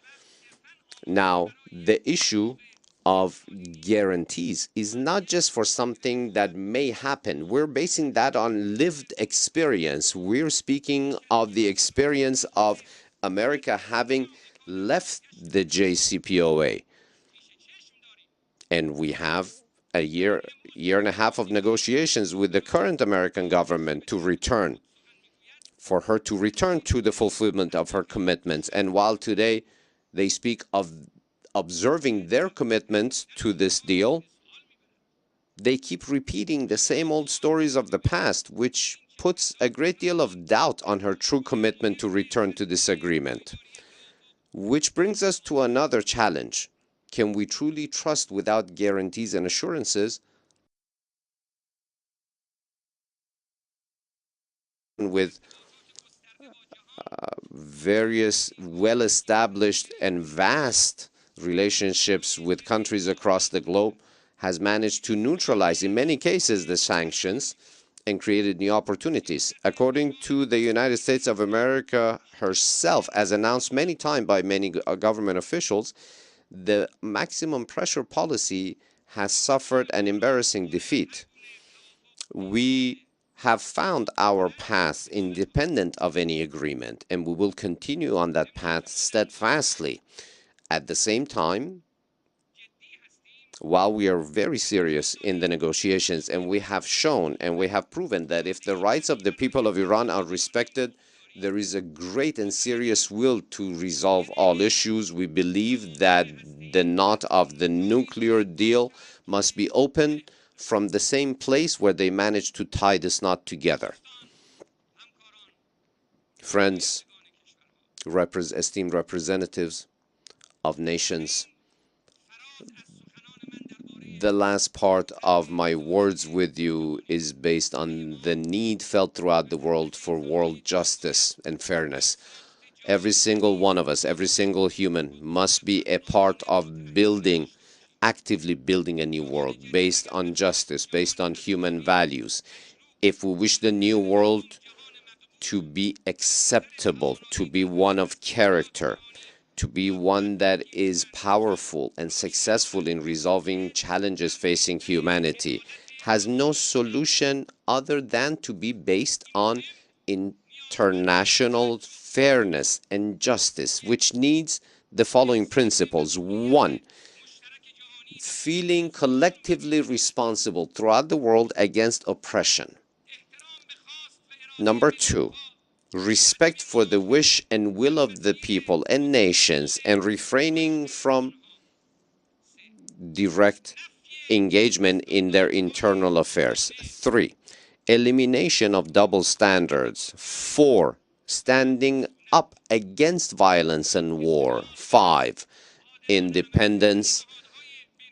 Now, the issue of guarantees is not just for something that may happen. We're basing that on lived experience. We're speaking of the experience of America having left the JCPOA. And we have a year and a half of negotiations with the current American government to return, for her to return to the fulfillment of her commitments. And while today they speak of observing their commitments to this deal, they keep repeating the same old stories of the past, which puts a great deal of doubt on her true commitment to return to this agreement. Which brings us to another challenge. Can we truly trust without guarantees and assurances with various well-established and vast relationships with countries across the globe, has managed to neutralize, in many cases, the sanctions and created new opportunities? According to the United States of America herself, as announced many times by many government officials, the maximum pressure policy has suffered an embarrassing defeat. We have found our path independent of any agreement, and we will continue on that path steadfastly. At the same time, while we are very serious in the negotiations, and we have shown and we have proven that if the rights of the people of Iran are respected, there is a great and serious will to resolve all issues. We believe that the knot of the nuclear deal must be opened from the same place where they managed to tie this knot together. Friends, esteemed representatives of nations, the last part of my words with you is based on the need felt throughout the world for world justice and fairness. Every single one of us, every single human must be a part of building, actively building a new world based on justice, based on human values. If we wish the new world to be acceptable, to be one of character, to be one that is powerful and successful in resolving challenges facing humanity, has no solution other than to be based on international fairness and justice, which needs the following principles. 1, feeling collectively responsible throughout the world against oppression. Number 2, respect for the wish and will of the people and nations, and refraining from direct engagement in their internal affairs. 3, elimination of double standards. 4, standing up against violence and war. 5, independence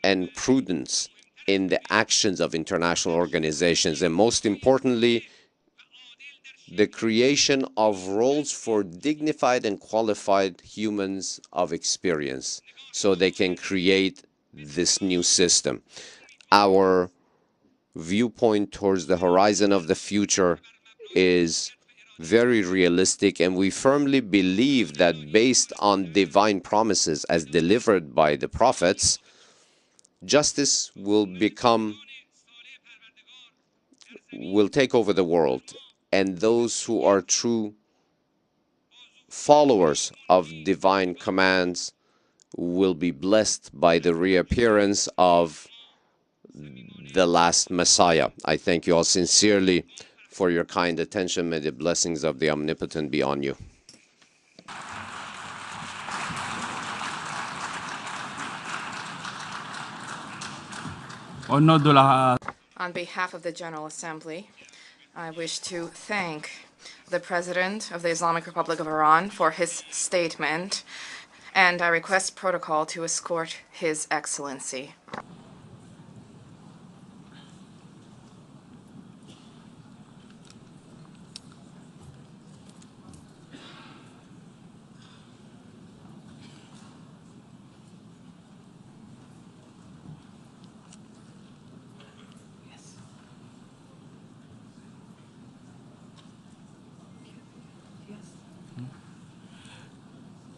and prudence in the actions of international organizations. And most importantly, the creation of roles for dignified and qualified humans of experience so they can create this new system. Our viewpoint towards the horizon of the future is very realistic, and we firmly believe that based on divine promises as delivered by the prophets, justice will take over the world. And those who are true followers of divine commands will be blessed by the reappearance of the last Messiah. I thank you all sincerely for your kind attention. May the blessings of the Omnipotent be on you. On behalf of the General Assembly, I wish to thank the President of the Islamic Republic of Iran for his statement, and I request protocol to escort His Excellency.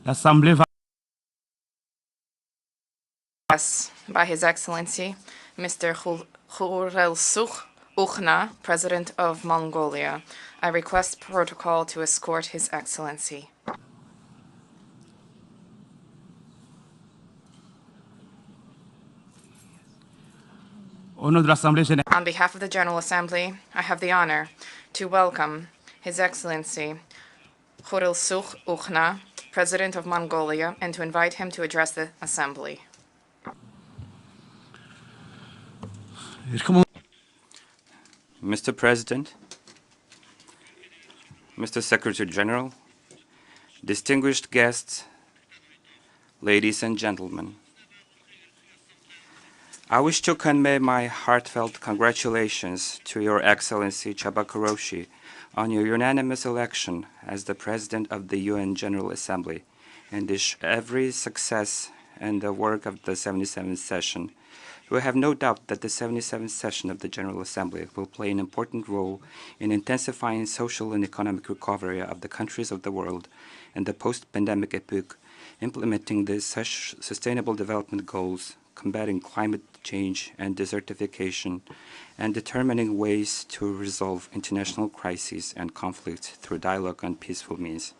L'Assemblée va By His Excellency, Mr. Khurelsukh Ukhna, President of Mongolia. I request protocol to escort His Excellency. au nom de l'Assemblée générale, On behalf of the General Assembly, I have the honor to welcome His Excellency Khurelsukh Ukhna, President of Mongolia, and to invite him to address the Assembly. Mr. President, Mr. Secretary General, distinguished guests, ladies and gentlemen, I wish to convey my heartfelt congratulations to Your Excellency Chaba Kuroshi on your unanimous election as the President of the UN General Assembly, and wish every success in the work of the 77th session. We have no doubt that the 77th session of the General Assembly will play an important role in intensifying social and economic recovery of the countries of the world in the post-pandemic epoch, implementing the sustainable development goals, combating climate change and desertification, and determining ways to resolve international crises and conflicts through dialogue and peaceful means.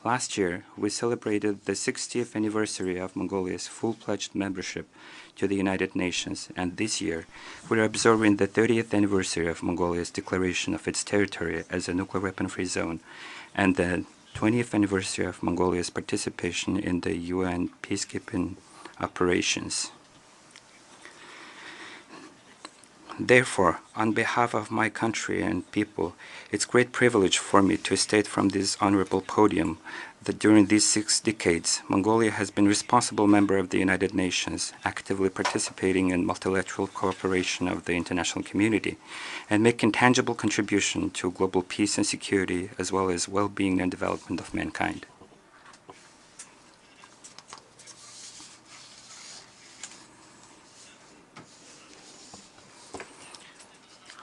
Last year, we celebrated the 60th anniversary of Mongolia's full-fledged membership to the United Nations, and this year, we are observing the 30th anniversary of Mongolia's declaration of its territory as a nuclear weapon-free zone, and the 20th anniversary of Mongolia's participation in the UN peacekeeping operations. Therefore, on behalf of my country and people, it's a great privilege for me to state from this honorable podium that during these 6 decades, Mongolia has been responsible member of the United Nations, actively participating in multilateral cooperation of the international community, and making tangible contribution to global peace and security, as well as well-being and development of mankind.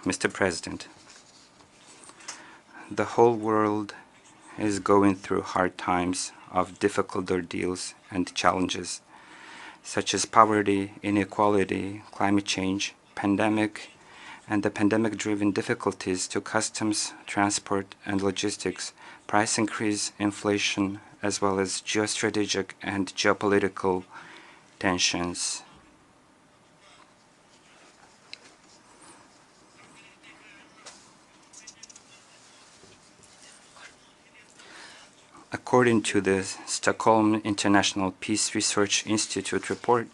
Mr. President, the whole world is going through hard times of difficult ordeals and challenges, such as poverty, inequality, climate change, pandemic, and the pandemic-driven difficulties to customs, transport, and logistics, price increase, inflation, as well as geostrategic and geopolitical tensions. According to the Stockholm International Peace Research Institute report,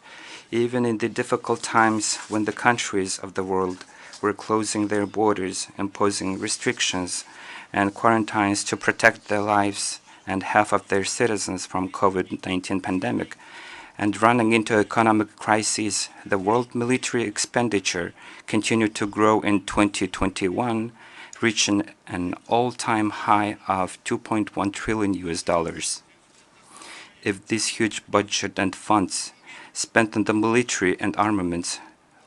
even in the difficult times when the countries of the world were closing their borders, imposing restrictions and quarantines to protect their lives and health of their citizens from COVID-19 pandemic, and running into economic crises, the world military expenditure continued to grow in 2021, reaching an all-time high of $2.1 trillion. If this huge budget and funds spent on the military and armaments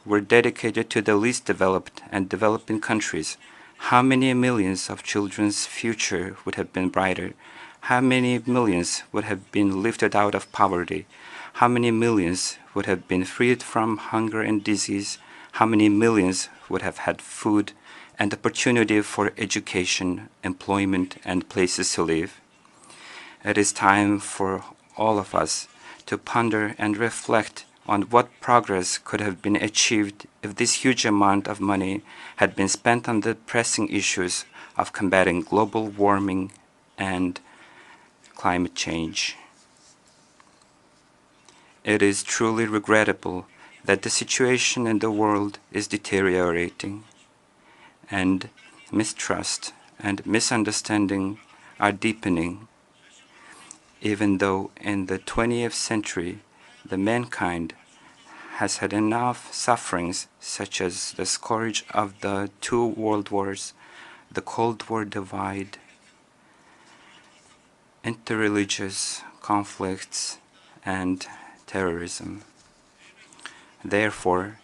were dedicated to the least developed and developing countries, how many millions of children's future would have been brighter? How many millions would have been lifted out of poverty? How many millions would have been freed from hunger and disease? How many millions would have had food and opportunity for education, employment, and places to live? It is time for all of us to ponder and reflect on what progress could have been achieved if this huge amount of money had been spent on the pressing issues of combating global warming and climate change. It is truly regrettable that the situation in the world is deteriorating, and mistrust and misunderstanding are deepening, even though in the 20th century the mankind has had enough sufferings, such as the scourge of the 2 world wars, the Cold War divide, interreligious conflicts, and terrorism. Therefore,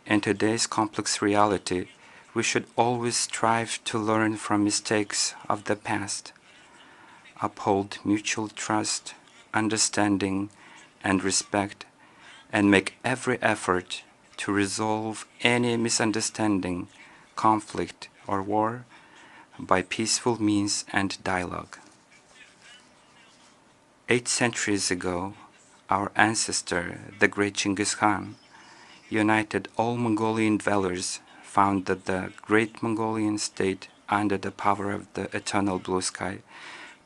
in today's complex reality, we should always strive to learn from mistakes of the past, uphold mutual trust, understanding, and respect, and make every effort to resolve any misunderstanding, conflict, or war by peaceful means and dialogue. 8 centuries ago, our ancestor, the great Genghis Khan, united all Mongolian dwellers, founded the great Mongolian state under the power of the eternal blue sky,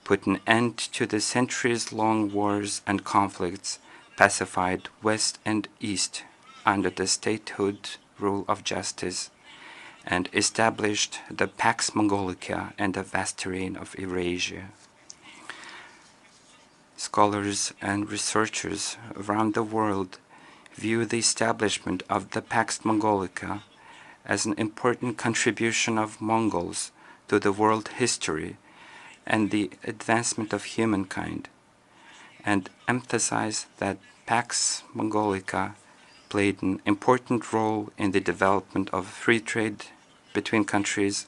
put an end to the centuries-long wars and conflicts, pacified West and East under the statehood rule of justice, and established the Pax Mongolica and the vast terrain of Eurasia. Scholars and researchers around the world view the establishment of the Pax Mongolica as an important contribution of Mongols to the world history and the advancement of humankind, and emphasize that Pax Mongolica played an important role in the development of free trade between countries,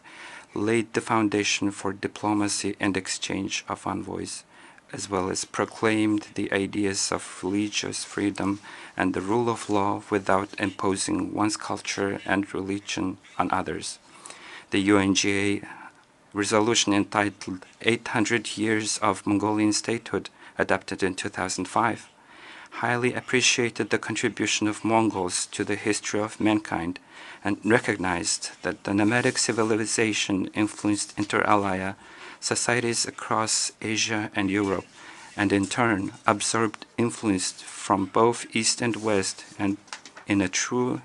laid the foundation for diplomacy and exchange of envoys, as well as proclaimed the ideas of religious freedom and the rule of law without imposing one's culture and religion on others. The UNGA resolution entitled 800 Years of Mongolian Statehood, adopted in 2005, highly appreciated the contribution of Mongols to the history of mankind and recognized that the nomadic civilization influenced inter alia societies across Asia and Europe, and in turn absorbed influence from both East and West, and in a true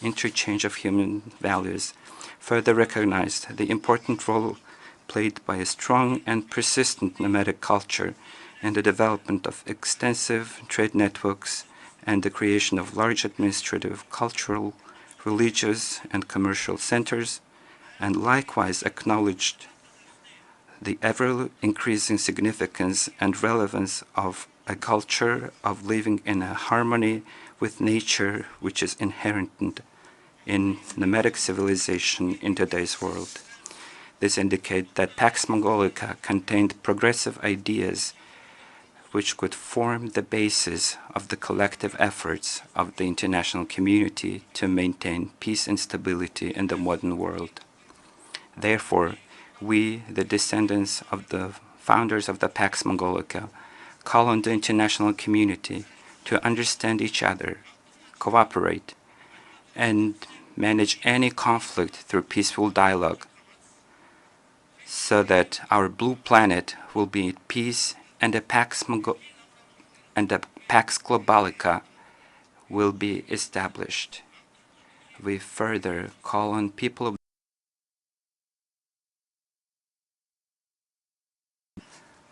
interchange of human values, further recognized the important role played by a strong and persistent nomadic culture in the development of extensive trade networks and the creation of large administrative, cultural, religious, and commercial centers, and likewise acknowledged the ever-increasing significance and relevance of a culture of living in a harmony with nature, which is inherent in nomadic civilization in today's world. This indicates that Pax Mongolica contained progressive ideas which could form the basis of the collective efforts of the international community to maintain peace and stability in the modern world. Therefore, we, the descendants of the founders of the Pax Mongolica, call on the international community to understand each other, cooperate, and manage any conflict through peaceful dialogue, so that our blue planet will be at peace and the Pax Globalica will be established. We further call on people of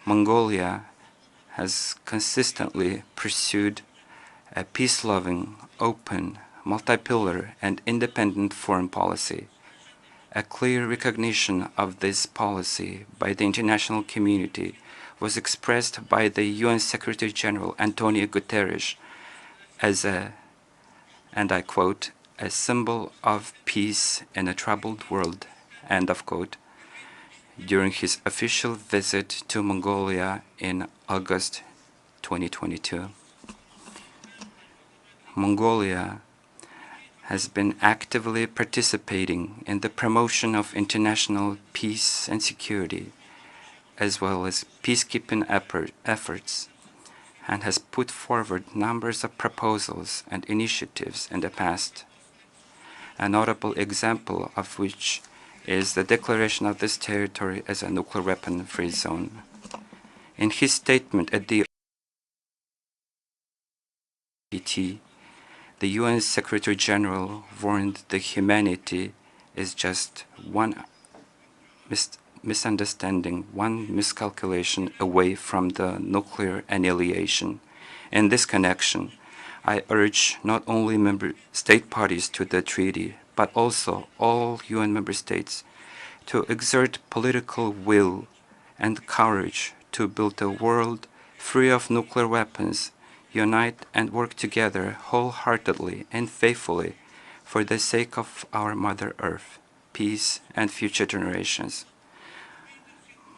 Mongolia has consistently pursued a peace-loving, open, multi-pillar, and independent foreign policy. A clear recognition of this policy by the international community was expressed by the UN Secretary General Antonio Guterres as a, and I quote, a symbol of peace in a troubled world, end of quote, during his official visit to Mongolia in August 2022. Mongolia has been actively participating in the promotion of international peace and security, as well as peacekeeping efforts, and has put forward numbers of proposals and initiatives in the past. A notable example of which is the declaration of this territory as a nuclear weapon-free zone. In his statement at the PT, the UN Secretary General warned that humanity is just one misunderstanding, one miscalculation away from the nuclear annihilation. In this connection, I urge not only member state parties to the treaty, but also all UN member states to exert political will and courage to build a world free of nuclear weapons, unite and work together wholeheartedly and faithfully for the sake of our Mother Earth, peace, and future generations.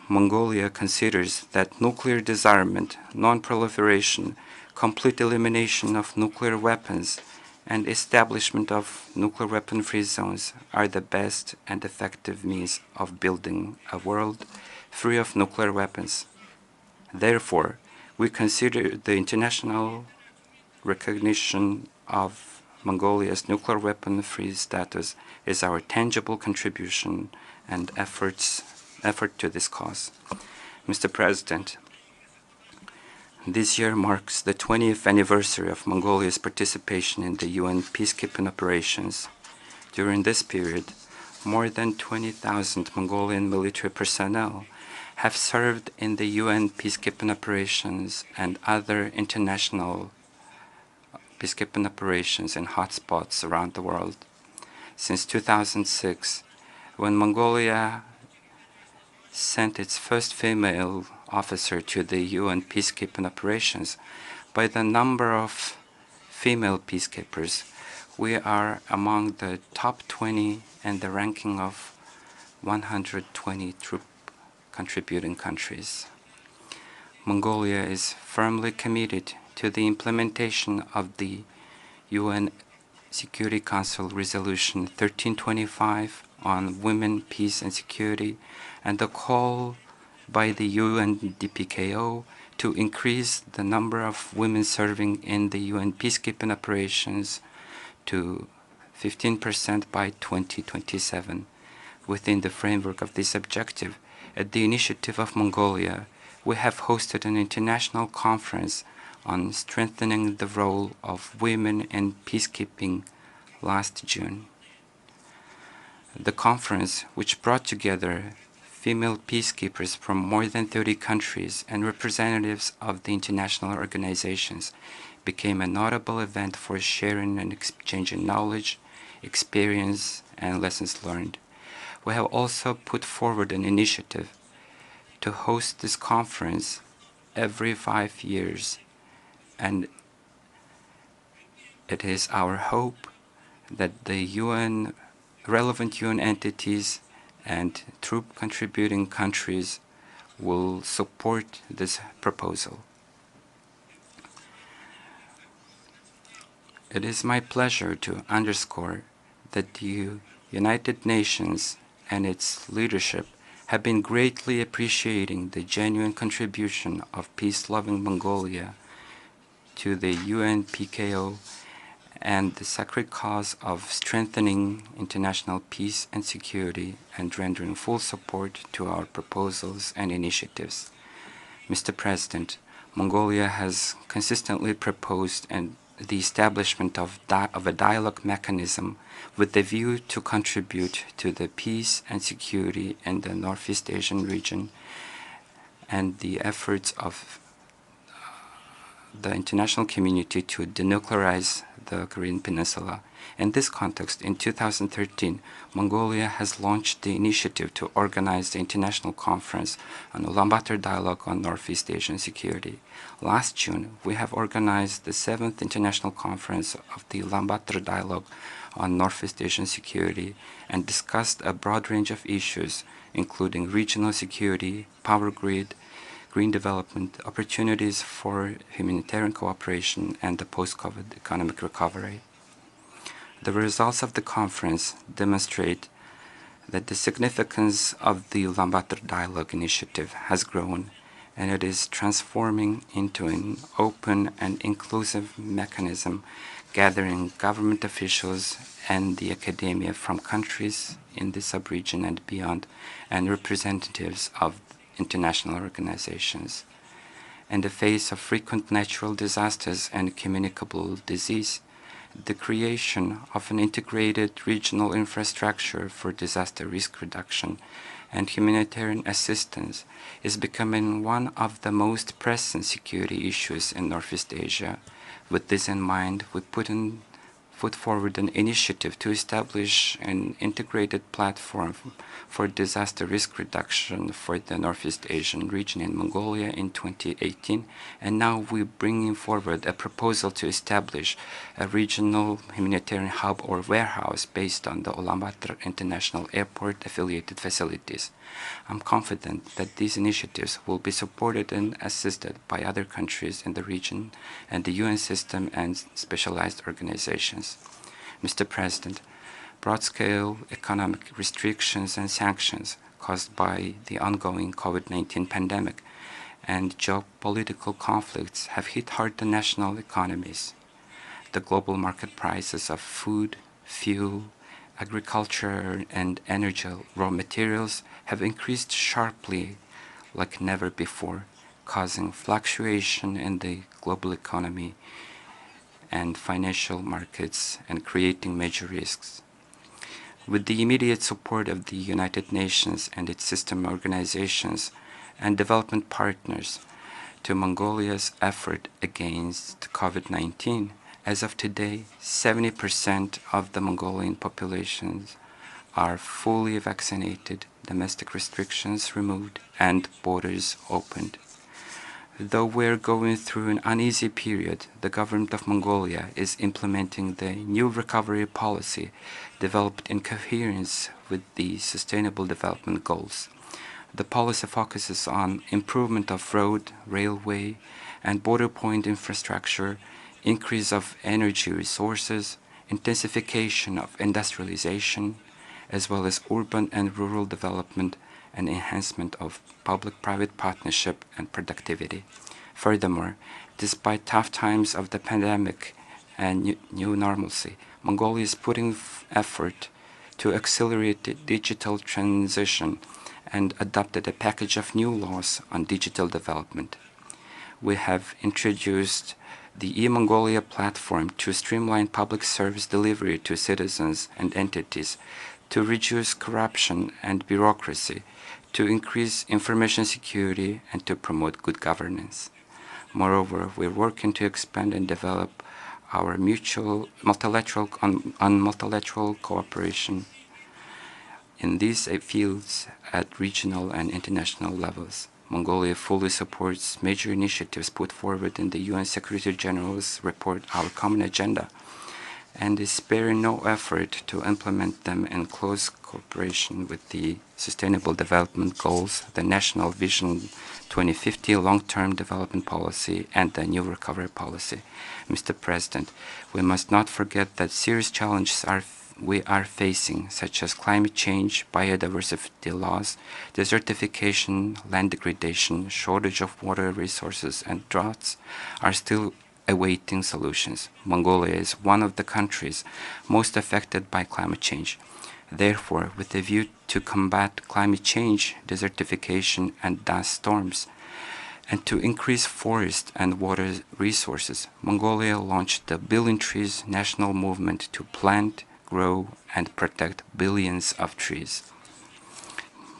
Mongolia considers that nuclear disarmament, non-proliferation, complete elimination of nuclear weapons, and establishment of nuclear weapon-free zones are the best and effective means of building a world free of nuclear weapons. Therefore, we consider the international recognition of Mongolia's nuclear weapon-free status as our tangible contribution and effort to this cause. Mr. President, this year marks the 20th anniversary of Mongolia's participation in the UN peacekeeping operations. During this period, more than 20,000 Mongolian military personnel have served in the UN peacekeeping operations and other international peacekeeping operations in hotspots around the world. Since 2006, when Mongolia sent its first female officer to the UN peacekeeping operations, by the number of female peacekeepers, we are among the top 20 in the ranking of 120 troop contributing countries. Mongolia is firmly committed to the implementation of the UN Security Council Resolution 1325 on women, peace, and security, and the call by the UNDPKO to increase the number of women serving in the UN peacekeeping operations to 15% by 2027. Within the framework of this objective, at the initiative of Mongolia, we have hosted an international conference on strengthening the role of women in peacekeeping last June. The conference, which brought together female peacekeepers from more than 30 countries and representatives of the international organizations, became a notable event for sharing and exchanging knowledge, experience, and lessons learned. We have also put forward an initiative to host this conference every 5 years, and it is our hope that the relevant UN entities and troop contributing countries will support this proposal. It is my pleasure to underscore that the United Nations and its leadership have been greatly appreciating the genuine contribution of peace-loving Mongolia to the UNPKO and the sacred cause of strengthening international peace and security and rendering full support to our proposals and initiatives. Mr. President, Mongolia has consistently proposed the establishment of a dialogue mechanism with the view to contribute to the peace and security in the Northeast Asian region and the efforts of the international community to denuclearize the Korean Peninsula. In this context, in 2013, Mongolia has launched the initiative to organize the International Conference on Ulaanbaatar Dialogue on Northeast Asian Security. Last June, we have organized the 7th International Conference of the Ulaanbaatar Dialogue on Northeast Asian Security and discussed a broad range of issues, including regional security, power grid, green development, opportunities for humanitarian cooperation, and the post-COVID economic recovery. The results of the conference demonstrate that the significance of the Ulaanbaatar Dialogue Initiative has grown, and it is transforming into an open and inclusive mechanism gathering government officials and the academia from countries in the sub-region and beyond, and representatives of international organizations. In the face of frequent natural disasters and communicable disease, the creation of an integrated regional infrastructure for disaster risk reduction and humanitarian assistance is becoming one of the most pressing security issues in Northeast Asia. With this in mind, we put forward an initiative to establish an integrated platform for disaster risk reduction for the Northeast Asian region in Mongolia in 2018, and now we're bringing forward a proposal to establish a regional humanitarian hub or warehouse based on the Ulaanbaatar International Airport affiliated facilities. I'm confident that these initiatives will be supported and assisted by other countries in the region and the UN system and specialized organizations. Mr. President, broad-scale economic restrictions and sanctions caused by the ongoing COVID-19 pandemic and geopolitical conflicts have hit hard the national economies. The global market prices of food, fuel, agriculture, and energy raw materials have increased sharply like never before, causing fluctuation in the global economy and financial markets and creating major risks. With the immediate support of the United Nations and its system organizations and development partners to Mongolia's effort against COVID-19, as of today, 70% of the Mongolian populations are fully vaccinated, domestic restrictions removed, and borders opened. Though we're going through an uneasy period, the government of Mongolia is implementing the new recovery policy developed in coherence with the Sustainable Development Goals. The policy focuses on improvement of road, railway, and border point infrastructure, increase of energy resources, intensification of industrialization, as well as urban and rural development and enhancement of public-private partnership and productivity. Furthermore, despite tough times of the pandemic and new normalcy, Mongolia is putting effort to accelerate the digital transition and adopted a package of new laws on digital development. We have introduced the e-Mongolia platform to streamline public service delivery to citizens and entities, to reduce corruption and bureaucracy, to increase information security, and to promote good governance. Moreover, we're working to expand and develop our multilateral cooperation in these fields at regional and international levels. Mongolia fully supports major initiatives put forward in the UN Secretary General's report, Our Common Agenda, and is sparing no effort to implement them in close cooperation with the Sustainable Development Goals, the National Vision 2050 Long-Term Development Policy, and the New Recovery Policy. Mr. President, we must not forget that serious challenges we are facing, such as climate change, biodiversity loss, desertification, land degradation, shortage of water resources, and droughts, are still awaiting solutions. Mongolia is one of the countries most affected by climate change. Therefore, with a view to combat climate change, desertification, and dust storms, and to increase forest and water resources, Mongolia launched the Billion Trees National Movement to plant, grow, and protect billions of trees.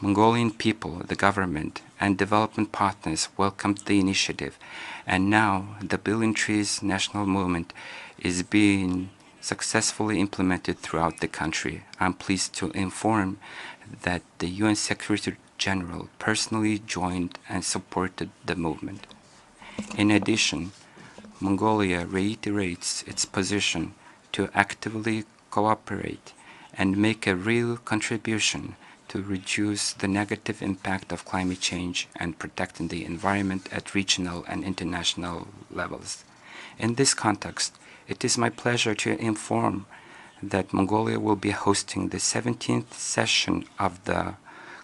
Mongolian people, the government, and development partners welcomed the initiative, and now the Billion Trees National Movement is being successfully implemented throughout the country. I'm pleased to inform that the UN Secretary General personally joined and supported the movement. In addition, Mongolia reiterates its position to actively cooperate and make a real contribution to reduce the negative impact of climate change and protecting the environment at regional and international levels. In this context, it is my pleasure to inform that Mongolia will be hosting the 17th session of the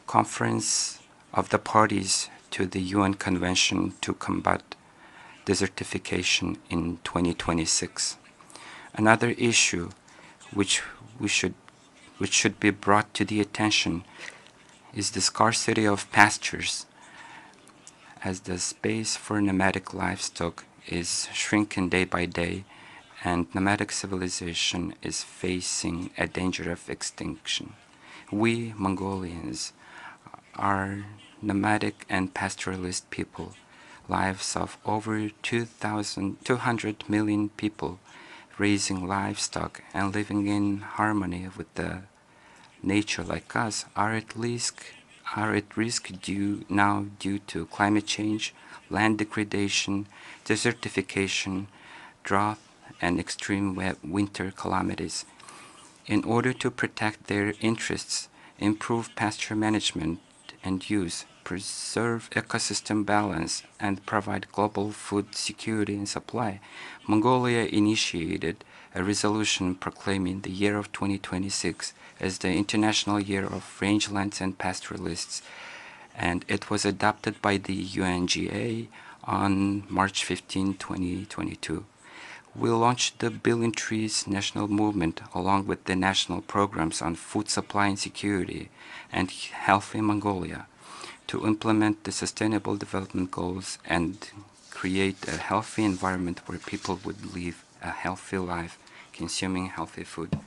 Conference of the Parties to the UN Convention to Combat Desertification in 2026. Another issue which should be brought to the attention is the scarcity of pastures, as the space for nomadic livestock is shrinking day by day, and nomadic civilization is facing a danger of extinction. We Mongolians are nomadic and pastoralist people, lives of over 200 million people, raising livestock and living in harmony with the nature like us are at risk due to climate change, land degradation, desertification, drought, and extreme winter calamities. In order to protect their interests, improve pasture management and use, preserve ecosystem balance, and provide global food security and supply, Mongolia initiated a resolution proclaiming the year of 2026 as the International Year of Rangelands and Pastoralists, and it was adopted by the UNGA on March 15, 2022. We launched the Billion Trees National Movement along with the national programs on food supply and security and health in Mongolia to implement the Sustainable Development Goals and create a healthy environment where people would live a healthy life, consuming healthy food.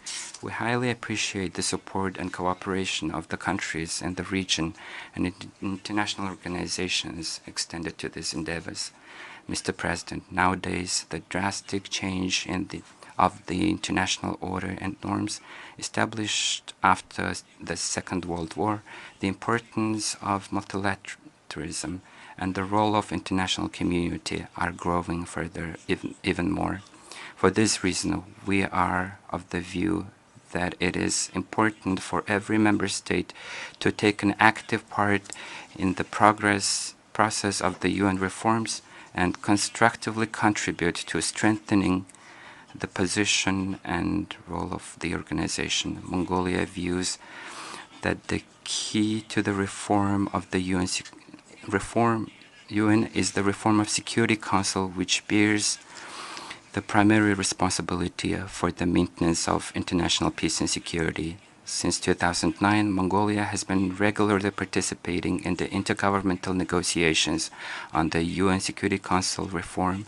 We highly appreciate the support and cooperation of the countries and the region and international organizations extended to these endeavors. Mr. President, nowadays the drastic change of the international order and norms established after the Second World War, the importance of multilateralism and the role of international community are growing further even more. For this reason, we are of the view that it is important for every member state to take an active part in the process of the UN reforms and constructively contribute to strengthening the position and role of the organization. Mongolia views that the key to the reform of the UN is the reform of Security Council, which bears the primary responsibility for the maintenance of international peace and security. Since 2009, Mongolia has been regularly participating in the intergovernmental negotiations on the UN Security Council reform,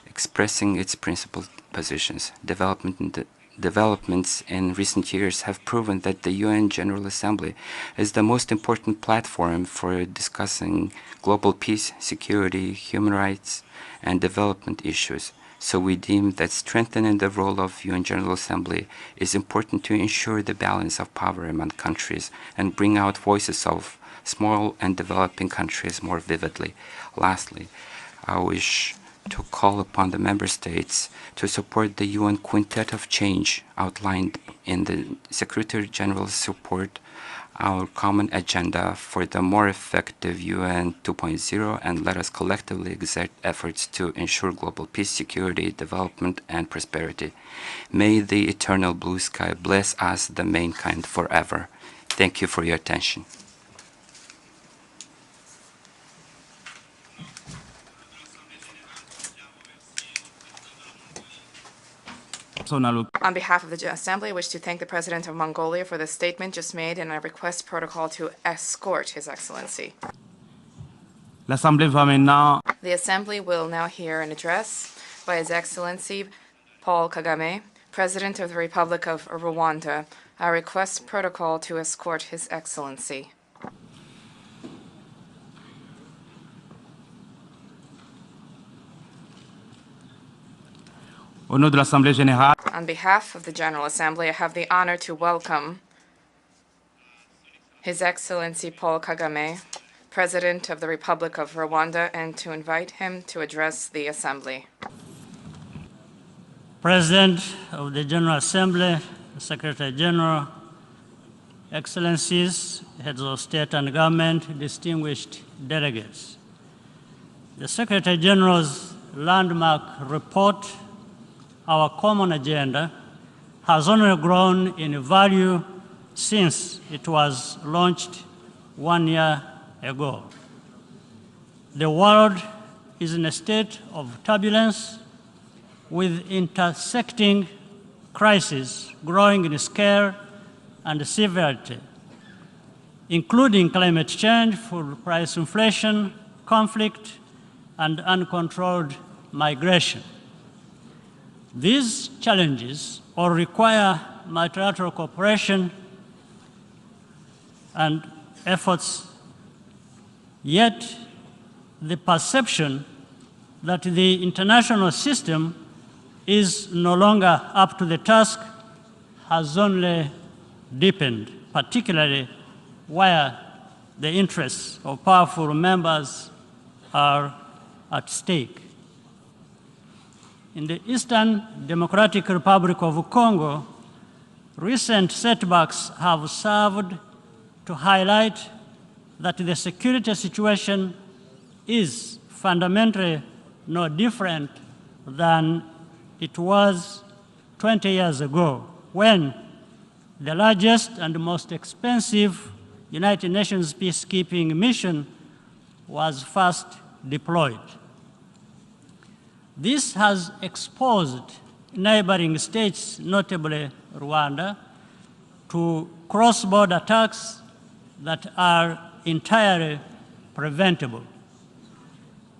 expressing its principal positions. Developments in recent years have proven that the UN General Assembly is the most important platform for discussing global peace, security, human rights, and development issues. So we deem that strengthening the role of UN General Assembly is important to ensure the balance of power among countries and bring out voices of small and developing countries more vividly. Lastly, I wish to call upon the member states to support the UN Quintet of Change outlined in the Secretary General's report, our common agenda for the more effective UN 2.0, and let us collectively exert efforts to ensure global peace, security, development, and prosperity. May the eternal blue sky bless us, the mankind, forever. Thank you for your attention. On behalf of the Assembly, I wish to thank the President of Mongolia for the statement just made, and I request protocol to escort His Excellency. The Assembly will now hear an address by His Excellency Paul Kagame, President of the Republic of Rwanda. I request protocol to escort His Excellency. Au nom de l'Assemblée générale, On behalf of the General Assembly, I have the honor to welcome His Excellency Paul Kagame, President of the Republic of Rwanda, and to invite him to address the Assembly. President of the General Assembly, Secretary General, Excellencies, Heads of State and Government, distinguished delegates. The Secretary General's landmark report, Our Common Agenda, has only grown in value since it was launched 1 year ago. The world is in a state of turbulence with intersecting crises growing in scale and severity, including climate change, food price inflation, conflict, and uncontrolled migration. These challenges all require multilateral cooperation and efforts, yet the perception that the international system is no longer up to the task has only deepened, particularly where the interests of powerful members are at stake. In the Eastern Democratic Republic of Congo, recent setbacks have served to highlight that the security situation is fundamentally no different than it was 20 years ago, when the largest and most expensive United Nations peacekeeping mission was first deployed. This has exposed neighboring states, notably Rwanda, to cross-border attacks that are entirely preventable.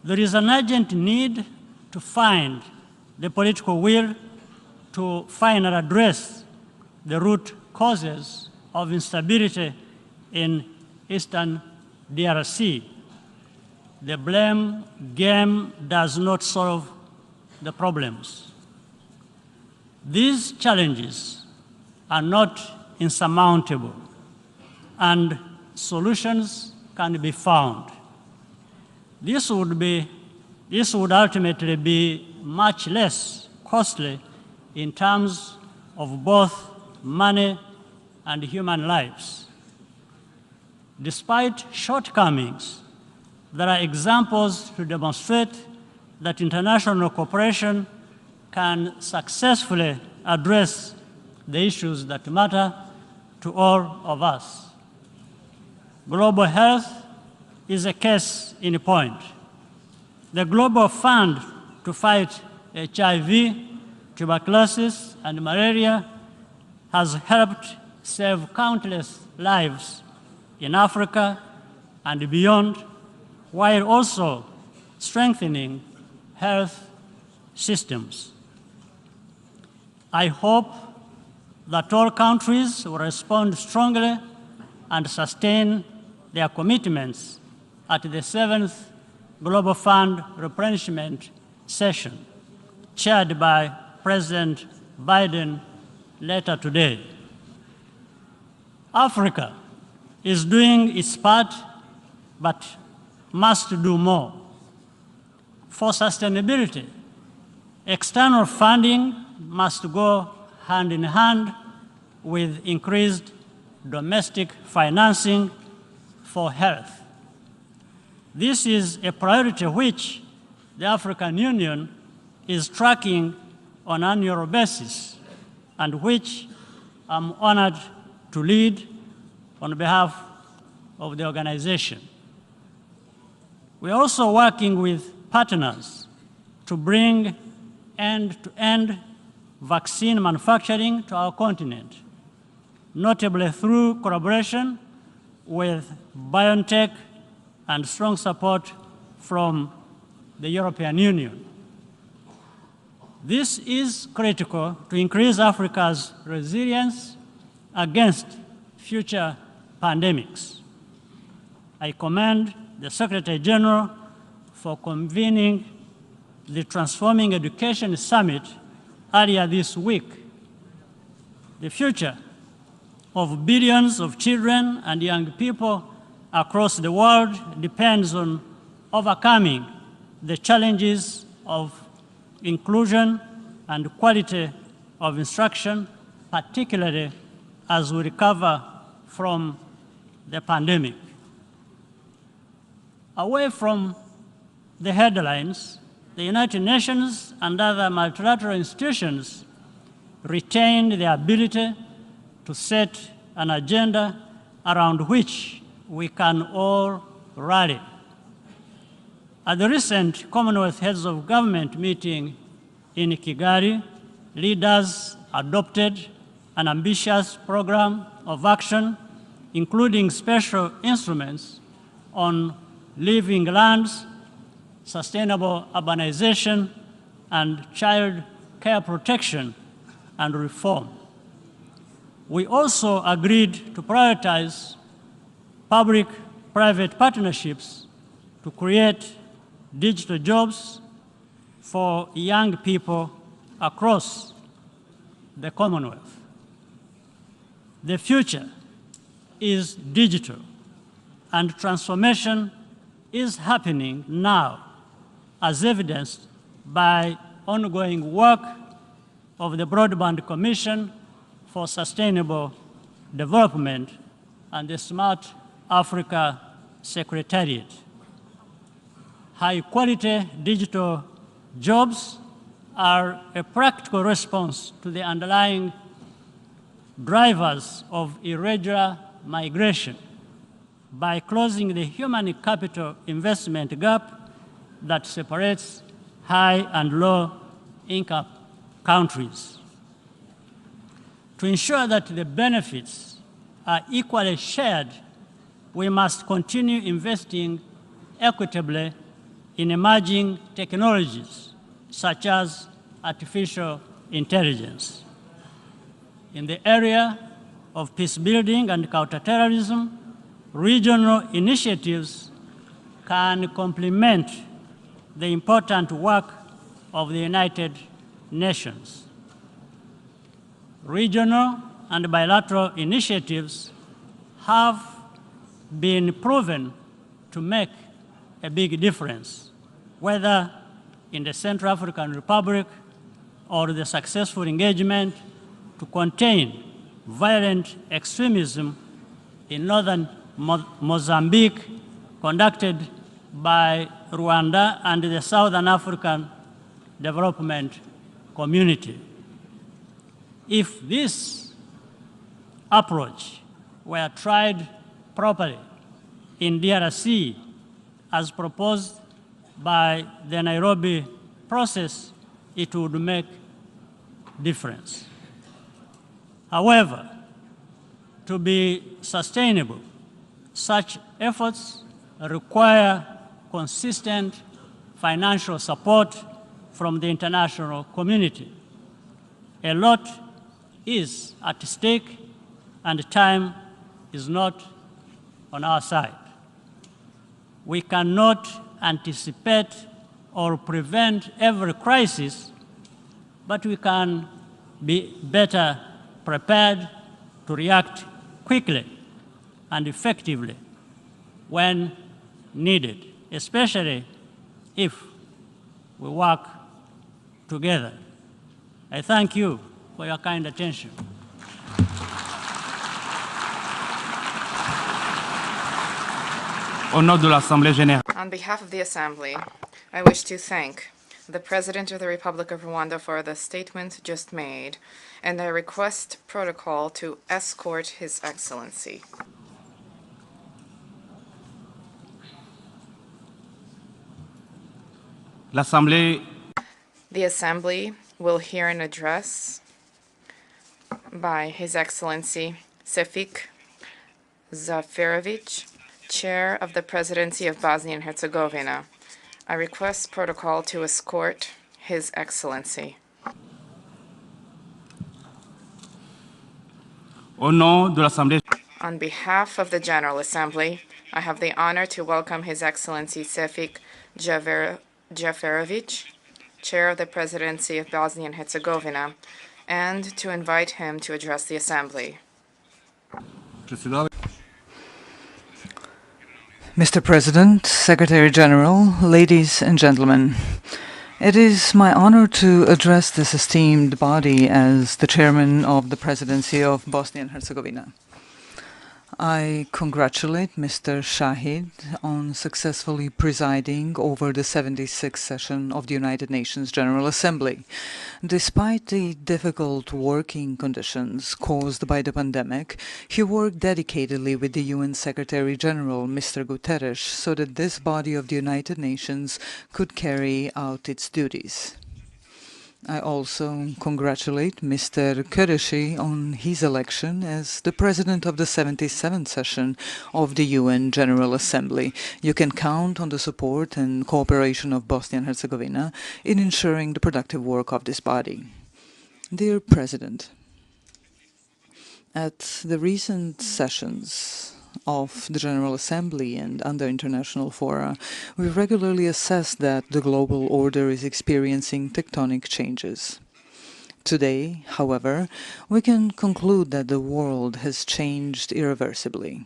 There is an urgent need to find the political will to finally address the root causes of instability in Eastern DRC. The blame game does not solve the problems. These challenges are not insurmountable, and solutions can be found. This would ultimately be much less costly in terms of both money and human lives. Despite shortcomings, there are examples to demonstrate that international cooperation can successfully address the issues that matter to all of us. Global health is a case in point. The Global Fund to fight HIV, tuberculosis, and malaria has helped save countless lives in Africa and beyond, while also strengthening health systems. I hope that all countries will respond strongly and sustain their commitments at the 7th Global Fund replenishment session, chaired by President Biden later today. Africa is doing its part, but must do more. For sustainability, external funding must go hand in hand with increased domestic financing for health. This is a priority which the African Union is tracking on an annual basis and which I'm honored to lead on behalf of the organization. We are also working with partners to bring end-to-end vaccine manufacturing to our continent, notably through collaboration with BioNTech and strong support from the European Union. This is critical to increase Africa's resilience against future pandemics. I commend the Secretary General for convening the Transforming Education Summit earlier this week. The future of billions of children and young people across the world depends on overcoming the challenges of inclusion and quality of instruction, particularly as we recover from the pandemic. Away from the headlines, the United Nations and other multilateral institutions retained the ability to set an agenda around which we can all rally. At the recent Commonwealth Heads of Government meeting in Kigali, leaders adopted an ambitious program of action, including special instruments on living lands, sustainable urbanization, and child care protection and reform. We also agreed to prioritize public-private partnerships to create digital jobs for young people across the Commonwealth. The future is digital, and transformation is happening now, as evidenced by ongoing work of the Broadband Commission for Sustainable Development and the Smart Africa Secretariat. High-quality digital jobs are a practical response to the underlying drivers of irregular migration by closing the human capital investment gap that separates high and low income countries. To ensure that the benefits are equally shared, we must continue investing equitably in emerging technologies such as artificial intelligence. In the area of peace building and counterterrorism, regional initiatives can complement the important work of the United Nations. Regional and bilateral initiatives have been proven to make a big difference, whether in the Central African Republic or the successful engagement to contain violent extremism in northern Mozambique, conducted by Rwanda and the Southern African Development Community. If this approach were tried properly in DRC as proposed by the Nairobi process, it would make difference. However, to be sustainable, such efforts require consistent financial support from the international community. A lot is at stake, and time is not on our side. We cannot anticipate or prevent every crisis, but we can be better prepared to react quickly and effectively when needed, especially if we work together. I thank you for your kind attention. Au nom de l'Assemblée générale, On behalf of the Assembly, I wish to thank the President of the Republic of Rwanda for the statement just made, and I request protocol to escort His Excellency. l'Assemblée The Assembly will hear an address by His Excellency Sefik Zaferovic, Chair of the Presidency of Bosnia and Herzegovina. I request protocol to escort His Excellency. au nom de l'Assemblée On behalf of the General Assembly, I have the honor to welcome His Excellency Sefik Zaferovic, Chair of the Presidency of Bosnia and Herzegovina, and to invite him to address the Assembly. Mr. President, Secretary General, ladies and gentlemen, it is my honor to address this esteemed body as the chairman of the Presidency of Bosnia and Herzegovina. I congratulate Mr. Shahid on successfully presiding over the 76th session of the United Nations General Assembly. Despite the difficult working conditions caused by the pandemic, he worked dedicatedly with the UN Secretary General, Mr. Guterres, so that this body of the United Nations could carry out its duties. I also congratulate Mr. Qureshi on his election as the President of the 77th session of the UN General Assembly. You can count on the support and cooperation of Bosnia and Herzegovina in ensuring the productive work of this body. Dear President, at the recent sessions of the General Assembly and under international fora, we regularly assess that the global order is experiencing tectonic changes. Today, however, we can conclude that the world has changed irreversibly.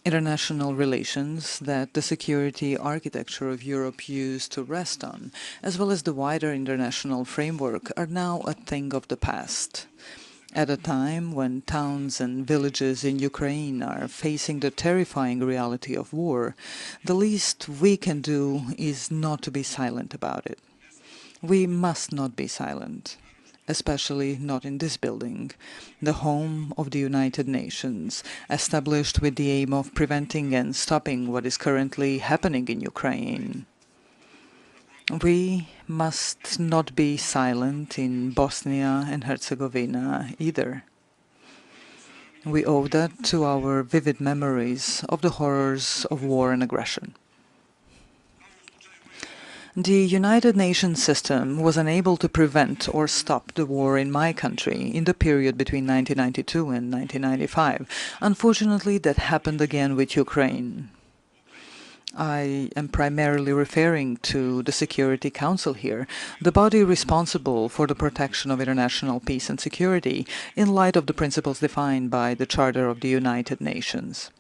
International relations that the security architecture of Europe used to rest on, as well as the wider international framework, are now a thing of the past. At a time when towns and villages in Ukraine are facing the terrifying reality of war, the least we can do is not to be silent about it. We must not be silent, especially not in this building, the home of the United Nations, established with the aim of preventing and stopping what is currently happening in Ukraine. We must not be silent in Bosnia and Herzegovina either. We owe that to our vivid memories of the horrors of war and aggression. The United Nations system was unable to prevent or stop the war in my country in the period between 1992 and 1995. Unfortunately, that happened again with Ukraine. I am primarily referring to the Security Council here, the body responsible for the protection of international peace and security in light of the principles defined by the Charter of the United Nations.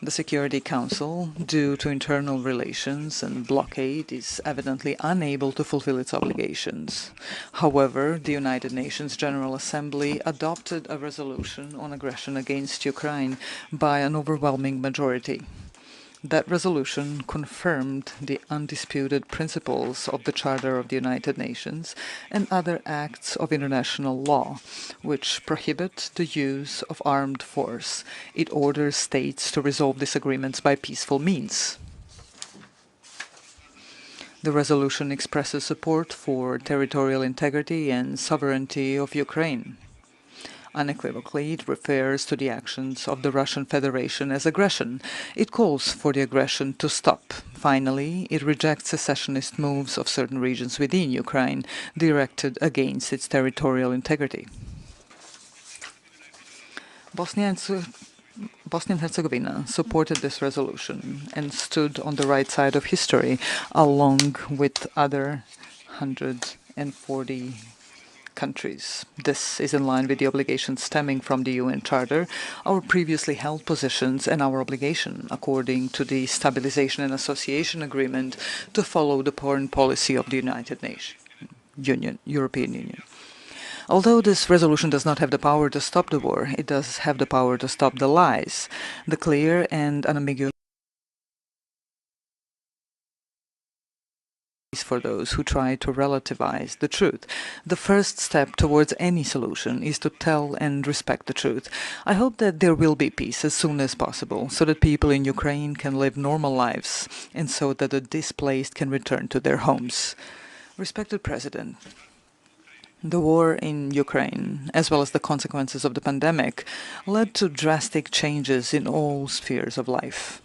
The Security Council, due to internal relations and blockade, is evidently unable to fulfill its obligations. However, the United Nations General Assembly adopted a resolution on aggression against Ukraine by an overwhelming majority. That resolution confirmed the undisputed principles of the Charter of the United Nations and other acts of international law, which prohibit the use of armed force. It orders states to resolve disagreements by peaceful means. The resolution expresses support for territorial integrity and sovereignty of Ukraine. Unequivocally, it refers to the actions of the Russian Federation as aggression. It calls for the aggression to stop. Finally, it rejects secessionist moves of certain regions within Ukraine directed against its territorial integrity. Bosnia and Herzegovina supported this resolution and stood on the right side of history, along with other 140 countries. This is in line with the obligations stemming from the UN Charter, our previously held positions, and our obligation, according to the Stabilization and Association Agreement, to follow the foreign policy of the European Union. Although this resolution does not have the power to stop the war, it does have the power to stop the lies, the clear and unambiguous for those who try to relativize the truth. The first step towards any solution is to tell and respect the truth. I hope that there will be peace as soon as possible, so that people in Ukraine can live normal lives, and so that the displaced can return to their homes. Respected President, the war in Ukraine, as well as the consequences of the pandemic, led to drastic changes in all spheres of life.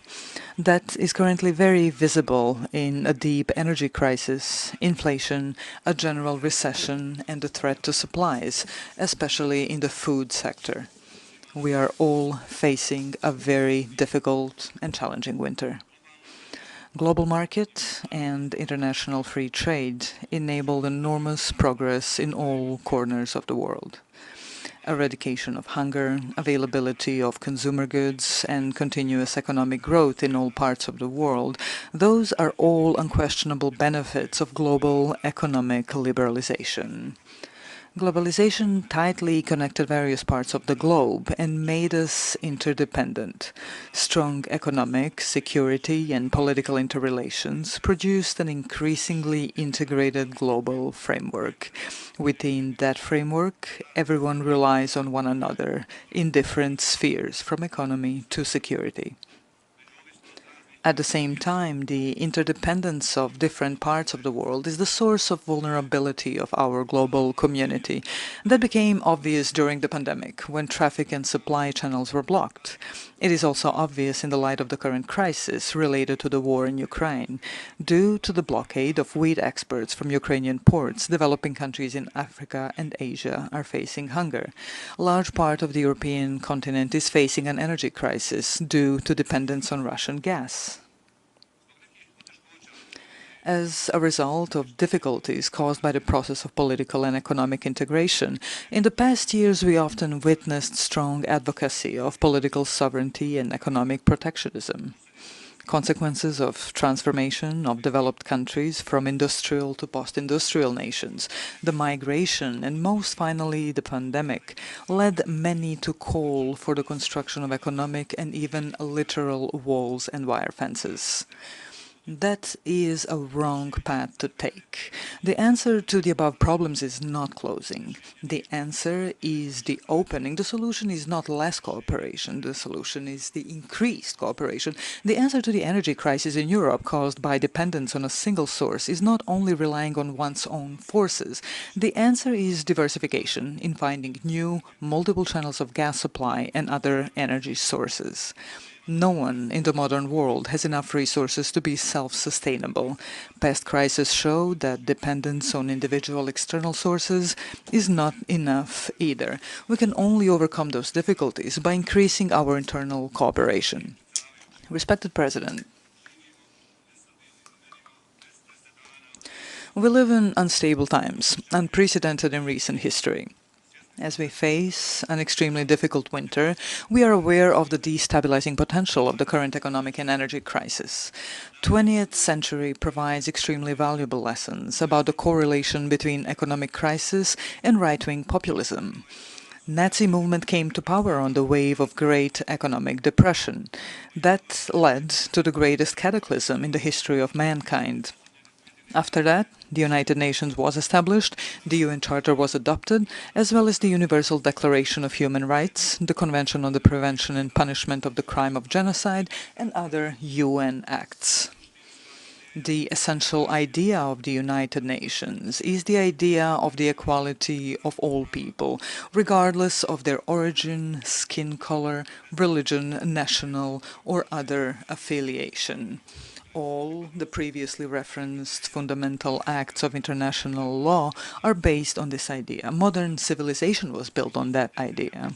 That is currently very visible in a deep energy crisis, inflation, a general recession, and the threat to supplies, especially in the food sector. We are all facing a very difficult and challenging winter. Global market and international free trade enabled enormous progress in all corners of the world. Eradication of hunger, availability of consumer goods, and continuous economic growth in all parts of the world, those are all unquestionable benefits of global economic liberalization. Globalization tightly connected various parts of the globe and made us interdependent. Strong economic, security, and political interrelations produced an increasingly integrated global framework. Within that framework, everyone relies on one another in different spheres, from economy to security. At the same time, the interdependence of different parts of the world is the source of vulnerability of our global community. That became obvious during the pandemic, when traffic and supply channels were blocked. It is also obvious in the light of the current crisis related to the war in Ukraine. Due to the blockade of wheat exports from Ukrainian ports, developing countries in Africa and Asia are facing hunger. A large part of the European continent is facing an energy crisis due to dependence on Russian gas. As a result of difficulties caused by the process of political and economic integration, in the past years we often witnessed strong advocacy of political sovereignty and economic protectionism. Consequences of transformation of developed countries from industrial to post-industrial nations, the migration, and most finally the pandemic, led many to call for the construction of economic and even literal walls and wire fences. That is a wrong path to take. The answer to the above problems is not closing. The answer is the opening. The solution is not less cooperation. The solution is the increased cooperation. The answer to the energy crisis in Europe caused by dependence on a single source is not only relying on one's own forces. The answer is diversification in finding new, multiple channels of gas supply and other energy sources. No one in the modern world has enough resources to be self-sustainable. Past crises show that dependence on individual external sources is not enough either. We can only overcome those difficulties by increasing our internal cooperation. Respected President, we live in unstable times, unprecedented in recent history. As we face an extremely difficult winter, we are aware of the destabilizing potential of the current economic and energy crisis. 20th century provides extremely valuable lessons about the correlation between economic crisis and right-wing populism. Nazi movement came to power on the wave of great economic depression. That led to the greatest cataclysm in the history of mankind. After that, the United Nations was established, the UN Charter was adopted, as well as the Universal Declaration of Human Rights, the Convention on the Prevention and Punishment of the Crime of Genocide, and other UN acts. The essential idea of the United Nations is the idea of the equality of all people, regardless of their origin, skin color, religion, national, or other affiliation. All the previously referenced fundamental acts of international law are based on this idea. Modern civilization was built on that idea.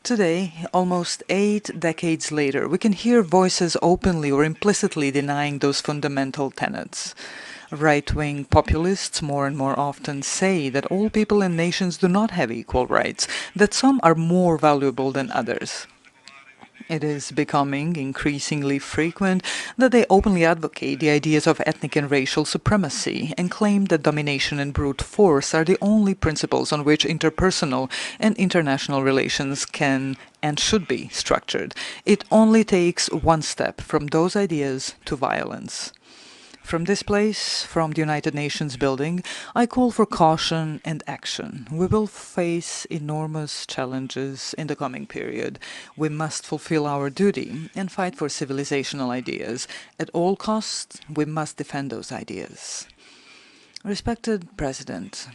Today, almost 8 decades later, we can hear voices openly or implicitly denying those fundamental tenets. Right-wing populists more and more often say that all people and nations do not have equal rights, that some are more valuable than others. It is becoming increasingly frequent that they openly advocate the ideas of ethnic and racial supremacy and claim that domination and brute force are the only principles on which interpersonal and international relations can and should be structured. It only takes one step from those ideas to violence. From this place, from the United Nations building, I call for caution and action. We will face enormous challenges in the coming period. We must fulfill our duty and fight for civilizational ideas. At all costs, we must defend those ideas. Respected President,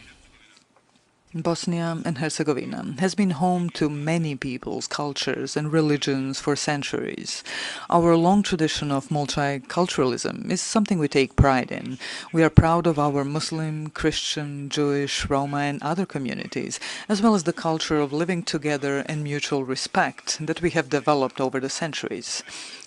Bosnia and Herzegovina has been home to many peoples, cultures, and religions for centuries. Our long tradition of multiculturalism is something we take pride in. We are proud of our Muslim, Christian, Jewish, Roma, and other communities, as well as the culture of living together and mutual respect that we have developed over the centuries.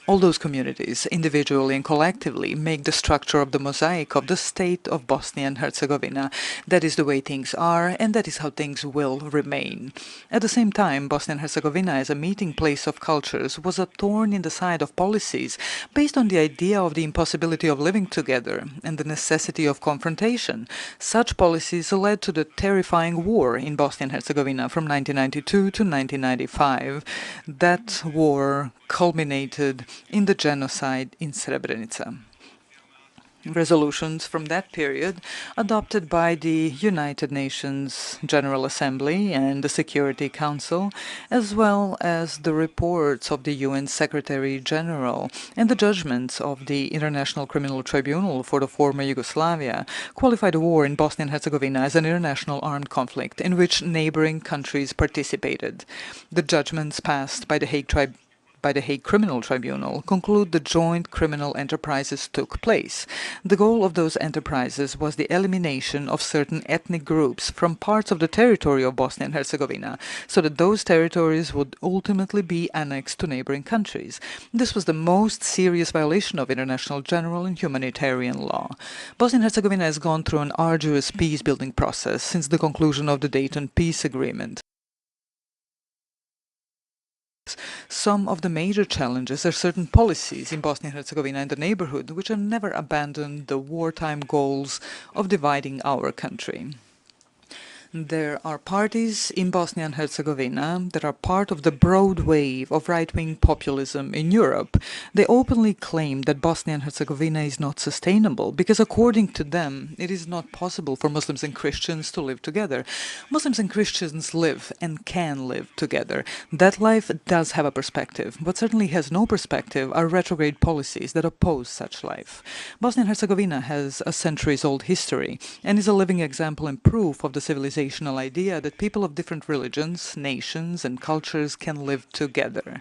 All those communities, individually and collectively, make the structure of the mosaic of the state of Bosnia and Herzegovina. That is the way things are, and that is how things will remain. At the same time, Bosnia and Herzegovina as a meeting place of cultures was a thorn in the side of policies based on the idea of the impossibility of living together and the necessity of confrontation. Such policies led to the terrifying war in Bosnia and Herzegovina from 1992 to 1995. That war culminated in the genocide in Srebrenica. Resolutions from that period, adopted by the United Nations General Assembly and the Security Council, as well as the reports of the UN Secretary General and the judgments of the International Criminal Tribunal for the former Yugoslavia, qualify the war in Bosnia and Herzegovina as an international armed conflict in which neighboring countries participated. The judgments passed by the Hague Criminal Tribunal conclude the joint criminal enterprises took place. The goal of those enterprises was the elimination of certain ethnic groups from parts of the territory of Bosnia and Herzegovina, so that those territories would ultimately be annexed to neighboring countries. This was the most serious violation of international general and humanitarian law. Bosnia and Herzegovina has gone through an arduous peace-building process since the conclusion of the Dayton Peace Agreement. Some of the major challenges are certain policies in Bosnia and Herzegovina and the neighborhood which have never abandoned the wartime goals of dividing our country. There are parties in Bosnia and Herzegovina that are part of the broad wave of right-wing populism in Europe. They openly claim that Bosnia and Herzegovina is not sustainable because, according to them, it is not possible for Muslims and Christians to live together. Muslims and Christians live and can live together. That life does have a perspective. What certainly has no perspective are retrograde policies that oppose such life. Bosnia and Herzegovina has a centuries-old history and is a living example and proof of the civilizational idea that people of different religions, nations, and cultures can live together.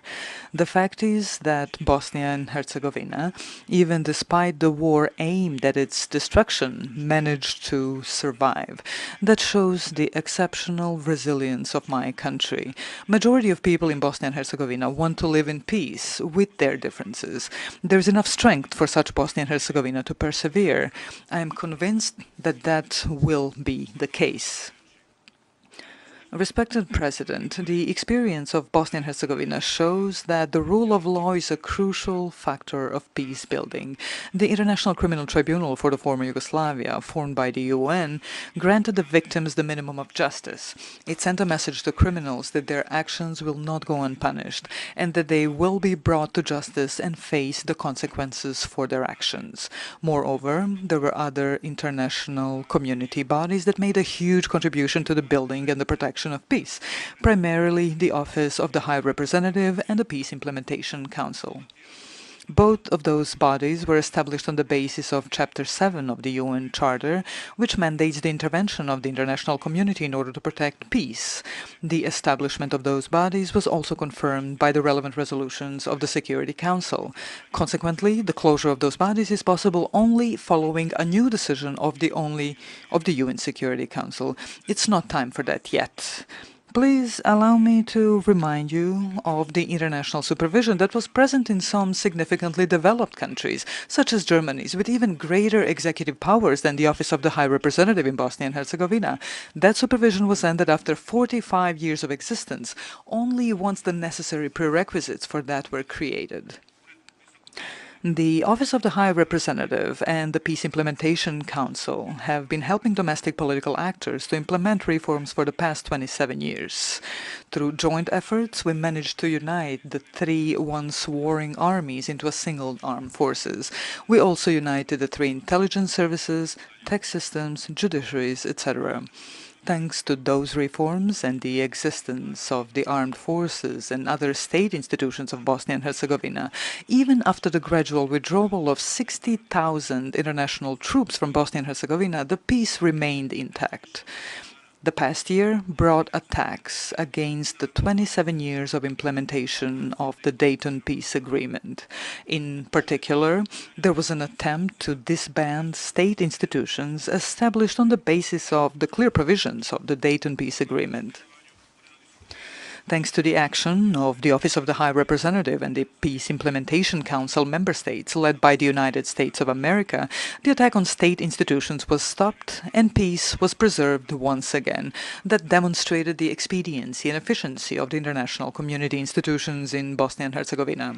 The fact is that Bosnia and Herzegovina, even despite the war aimed at its destruction, managed to survive. That shows the exceptional resilience of my country. Majority of people in Bosnia and Herzegovina want to live in peace with their differences. There's enough strength for such Bosnia and Herzegovina to persevere. I am convinced that that will be the case. Respected President, the experience of Bosnia and Herzegovina shows that the rule of law is a crucial factor of peace building. The International Criminal Tribunal for the former Yugoslavia, formed by the UN, granted the victims the minimum of justice. It sent a message to criminals that their actions will not go unpunished and that they will be brought to justice and face the consequences for their actions. Moreover, there were other international community bodies that made a huge contribution to the building and the protection of peace, primarily the Office of the High Representative and the Peace Implementation Council. Both of those bodies were established on the basis of Chapter 7 of the UN Charter, which mandates the intervention of the international community in order to protect peace. The establishment of those bodies was also confirmed by the relevant resolutions of the Security Council. Consequently, the closure of those bodies is possible only following a new decision of the UN Security Council. It's not time for that yet. Please allow me to remind you of the international supervision that was present in some significantly developed countries, such as Germany's, with even greater executive powers than the Office of the High Representative in Bosnia and Herzegovina. That supervision was ended after 45 years of existence, only once the necessary prerequisites for that were created. The Office of the High Representative and the Peace Implementation Council have been helping domestic political actors to implement reforms for the past 27 years. Through joint efforts, we managed to unite the three once warring armies into a single armed forces. We also united the three intelligence services, tech systems, judiciaries, etc. Thanks to those reforms and the existence of the armed forces and other state institutions of Bosnia and Herzegovina, even after the gradual withdrawal of 60,000 international troops from Bosnia and Herzegovina, the peace remained intact. The past year brought attacks against the 27 years of implementation of the Dayton Peace Agreement. In particular, there was an attempt to disband state institutions established on the basis of the clear provisions of the Dayton Peace Agreement. Thanks to the action of the Office of the High Representative and the Peace Implementation Council member states led by the United States of America, the attack on state institutions was stopped and peace was preserved once again. That demonstrated the expediency and efficiency of the international community institutions in Bosnia and Herzegovina.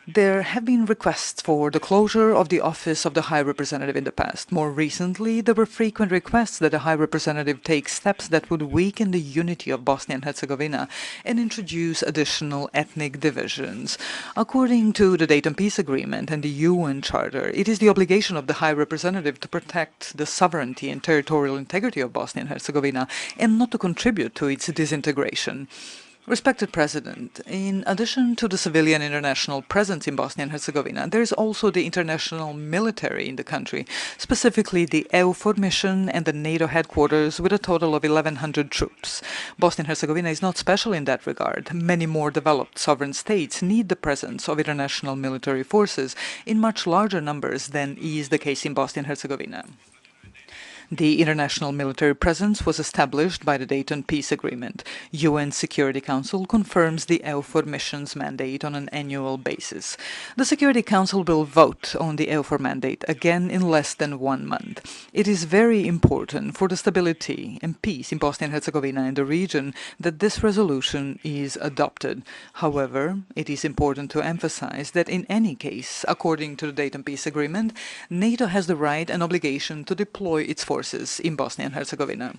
There have been requests for the closure of the Office of the High Representative in the past. More recently, there were frequent requests that the High Representative take steps that would weaken the unity of Bosnia and Herzegovina and introduce additional ethnic divisions. According to the Dayton Peace Agreement and the UN Charter, it is the obligation of the High Representative to protect the sovereignty and territorial integrity of Bosnia and Herzegovina and not to contribute to its disintegration. Respected President, in addition to the civilian international presence in Bosnia and Herzegovina, there is also the international military in the country, specifically the EUFOR mission and the NATO headquarters with a total of 1,100 troops. Bosnia and Herzegovina is not special in that regard. Many more developed sovereign states need the presence of international military forces in much larger numbers than is the case in Bosnia and Herzegovina. The international military presence was established by the Dayton Peace Agreement. UN Security Council confirms the EUFOR mission's mandate on an annual basis. The Security Council will vote on the EUFOR mandate again in less than 1 month. It is very important for the stability and peace in Bosnia and Herzegovina and the region that this resolution is adopted. However, it is important to emphasize that in any case, according to the Dayton Peace Agreement, NATO has the right and obligation to deploy its forces in Bosnia and Herzegovina.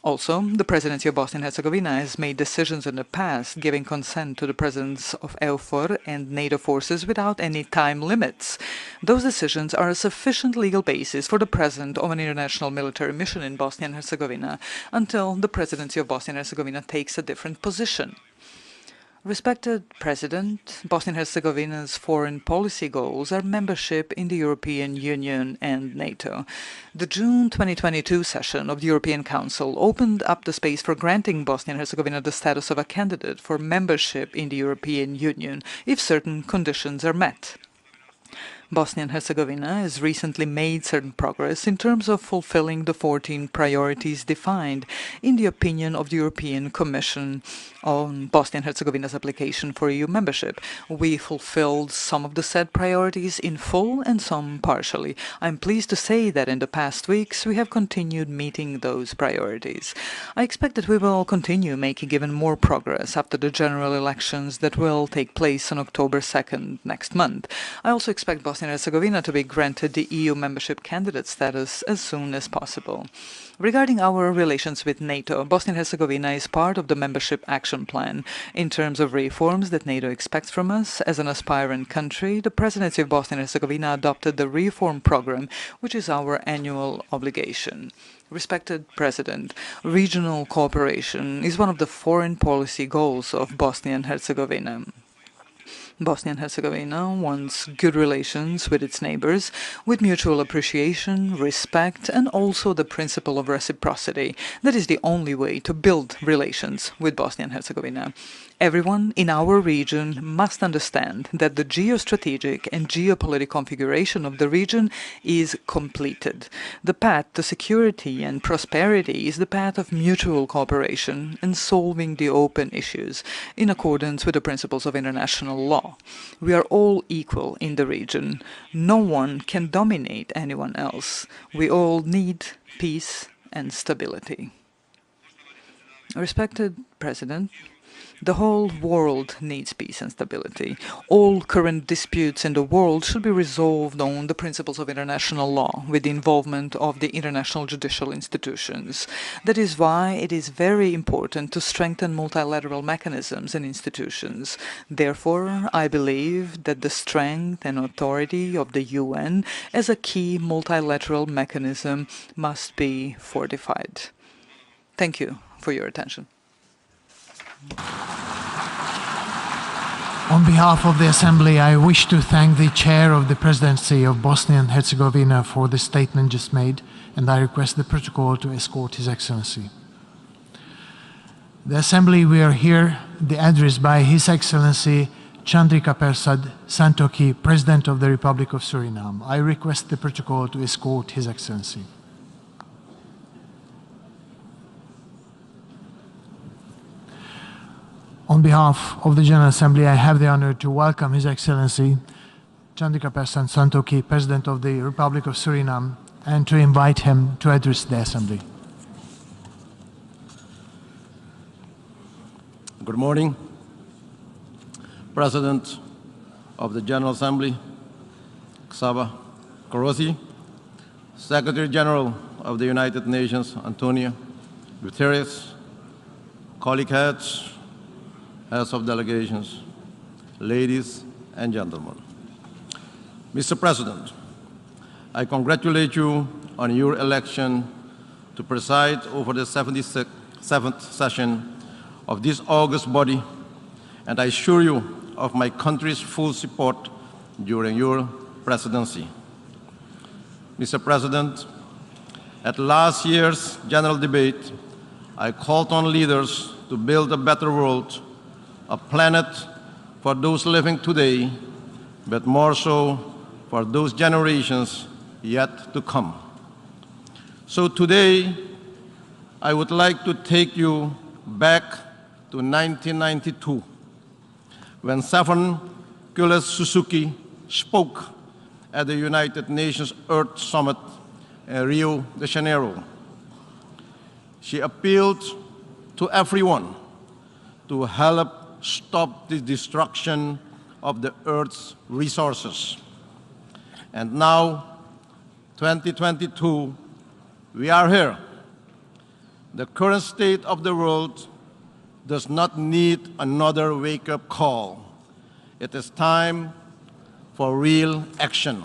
Also, the Presidency of Bosnia and Herzegovina has made decisions in the past giving consent to the presence of EUFOR and NATO forces without any time limits. Those decisions are a sufficient legal basis for the presence of an international military mission in Bosnia and Herzegovina until the Presidency of Bosnia and Herzegovina takes a different position. Respected President, Bosnia and Herzegovina's foreign policy goals are membership in the European Union and NATO. The June 2022 session of the European Council opened up the space for granting Bosnia and Herzegovina the status of a candidate for membership in the European Union if certain conditions are met. Bosnia and Herzegovina has recently made certain progress in terms of fulfilling the 14 priorities defined in the opinion of the European Commission on Bosnia and Herzegovina's application for EU membership. We fulfilled some of the said priorities in full and some partially. I'm pleased to say that in the past weeks we have continued meeting those priorities. I expect that we will continue making even more progress after the general elections that will take place on October 2nd next month. I also expect Bosnia and Herzegovina to be granted the EU membership candidate status as soon as possible. Regarding our relations with NATO, Bosnia and Herzegovina is part of the Membership Action Plan. In terms of reforms that NATO expects from us, as an aspirant country, the Presidency of Bosnia and Herzegovina adopted the reform program, which is our annual obligation. Respected President, regional cooperation is one of the foreign policy goals of Bosnia and Herzegovina. Bosnia and Herzegovina wants good relations with its neighbors, with mutual appreciation, respect, and also the principle of reciprocity. That is the only way to build relations with Bosnia and Herzegovina. Everyone in our region must understand that the geostrategic and geopolitical configuration of the region is completed. The path to security and prosperity is the path of mutual cooperation and solving the open issues in accordance with the principles of international law. We are all equal in the region. No one can dominate anyone else. We all need peace and stability. Respected President, the whole world needs peace and stability. All current disputes in the world should be resolved on the principles of international law with the involvement of the international judicial institutions. That is why it is very important to strengthen multilateral mechanisms and institutions. Therefore, I believe that the strength and authority of the UN as a key multilateral mechanism must be fortified. Thank you for your attention. On behalf of the Assembly, I wish to thank the Chair of the Presidency of Bosnia and Herzegovina for the statement just made, and I request the protocol to escort His Excellency. The Assembly, we are here, the address by His Excellency Chandrika Persad Santokhi, President of the Republic of Suriname. I request the protocol to escort His Excellency. On behalf of the General Assembly, I have the honor to welcome His Excellency Chandrika Persad Santokhi, President of the Republic of Suriname, and to invite him to address the Assembly. Good morning, President of the General Assembly, Xaba Korosi, Secretary General of the United Nations, Antonio Guterres, colleague heads of delegations, ladies and gentlemen. Mr. President, I congratulate you on your election to preside over the 77th session of this august body, and I assure you of my country's full support during your presidency. Mr. President, at last year's general debate, I called on leaders to build a better world, a planet for those living today, but more so for those generations yet to come. So today, I would like to take you back to 1992, when Stephen Suzuki spoke at the United Nations Earth Summit in Rio de Janeiro. She appealed to everyone to help stop the destruction of the Earth's resources. And now, 2022, we are here. The current state of the world does not need another wake-up call. It is time for real action.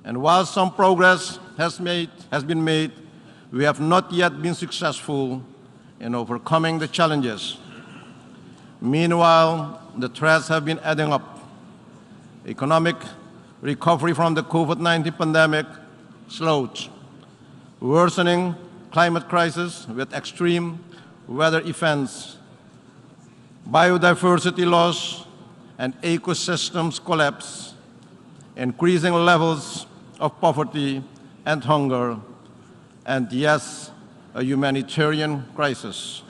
And while some progress has been made, we have not yet been successful in overcoming the challenges. Meanwhile, the threats have been adding up. Economic recovery from the COVID-19 pandemic slowed. Worsening climate crisis with extreme weather events, biodiversity loss, and ecosystems collapse. increasing levels of poverty and hunger, and yes, a humanitarian crisis.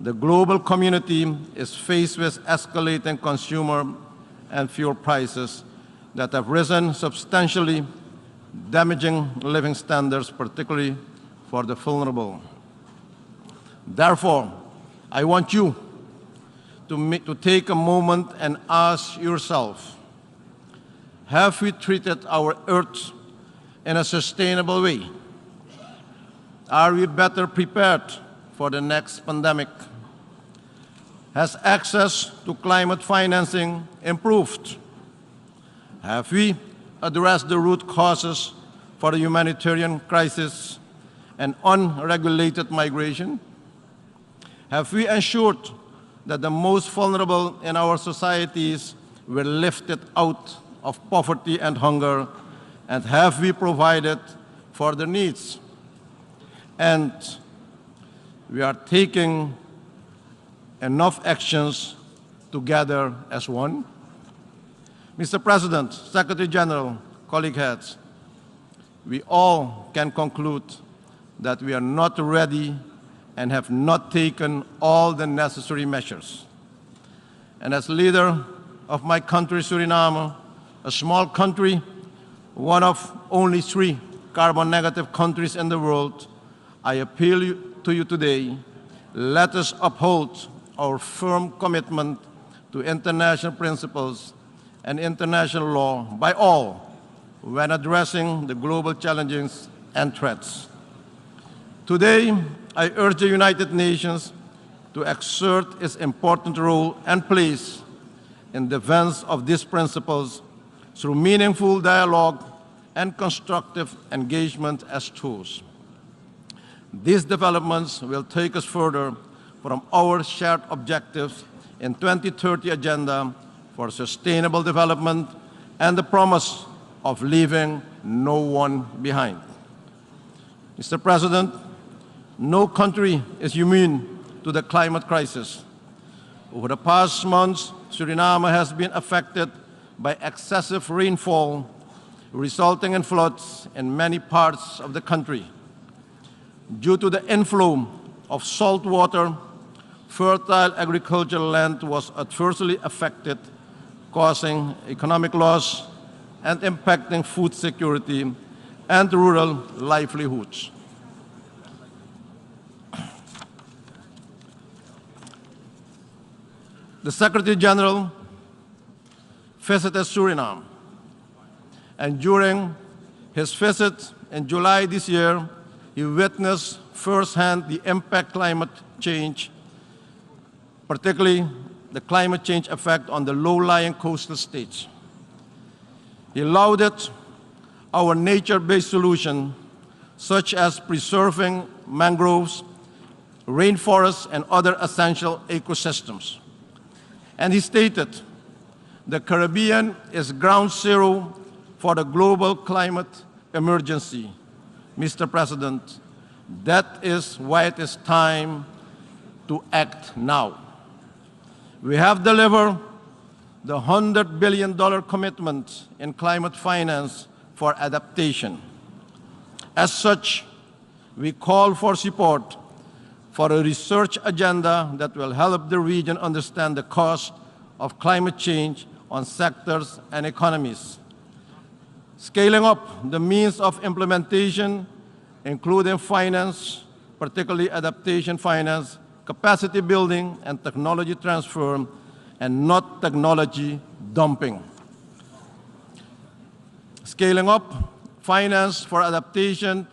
The global community is faced with escalating consumer and fuel prices that have risen substantially, damaging living standards, particularly for the vulnerable. Therefore, I want you to take a moment and ask yourself, have we treated our earth in a sustainable way? Are we better prepared for the next pandemic? Has access to climate financing improved? Have we addressed the root causes for the humanitarian crisis and unregulated migration? Have we ensured that the most vulnerable in our societies were lifted out of poverty and hunger? And have we provided for their needs? And we are taking enough actions together as one? Mr. President, Secretary General, colleague heads, we all can conclude that we are not ready and have not taken all the necessary measures. And as leader of my country, Suriname, a small country, one of only 3 carbon-negative countries in the world, I appeal to you today, let us uphold our firm commitment to international principles and international law by all when addressing the global challenges and threats. Today, I urge the United Nations to exert its important role and place in defense of these principles through meaningful dialogue and constructive engagement as tools. These developments will take us further from our shared objectives in 2030 Agenda for Sustainable Development and the promise of leaving no one behind. Mr. President, no country is immune to the climate crisis. Over the past months, Suriname has been affected by excessive rainfall, resulting in floods in many parts of the country. Due to the inflow of salt water, fertile agricultural land was adversely affected, causing economic loss and impacting food security and rural livelihoods. The Secretary General visited Suriname, and during his visit in July this year, he witnessed firsthand the impact climate change, particularly the climate change effect on the low-lying coastal states. He lauded our nature-based solution, such as preserving mangroves, rainforests, and other essential ecosystems. And he stated, the Caribbean is ground zero for the global climate emergency. Mr. President, that is why it is time to act now. We have delivered the $100 billion commitment in climate finance for adaptation. As such, we call for support for a research agenda that will help the region understand the cost of climate change on sectors and economies. Scaling up the means of implementation, including finance, particularly adaptation finance, capacity building, and technology transfer, and not technology dumping. Scaling up finance for adaptation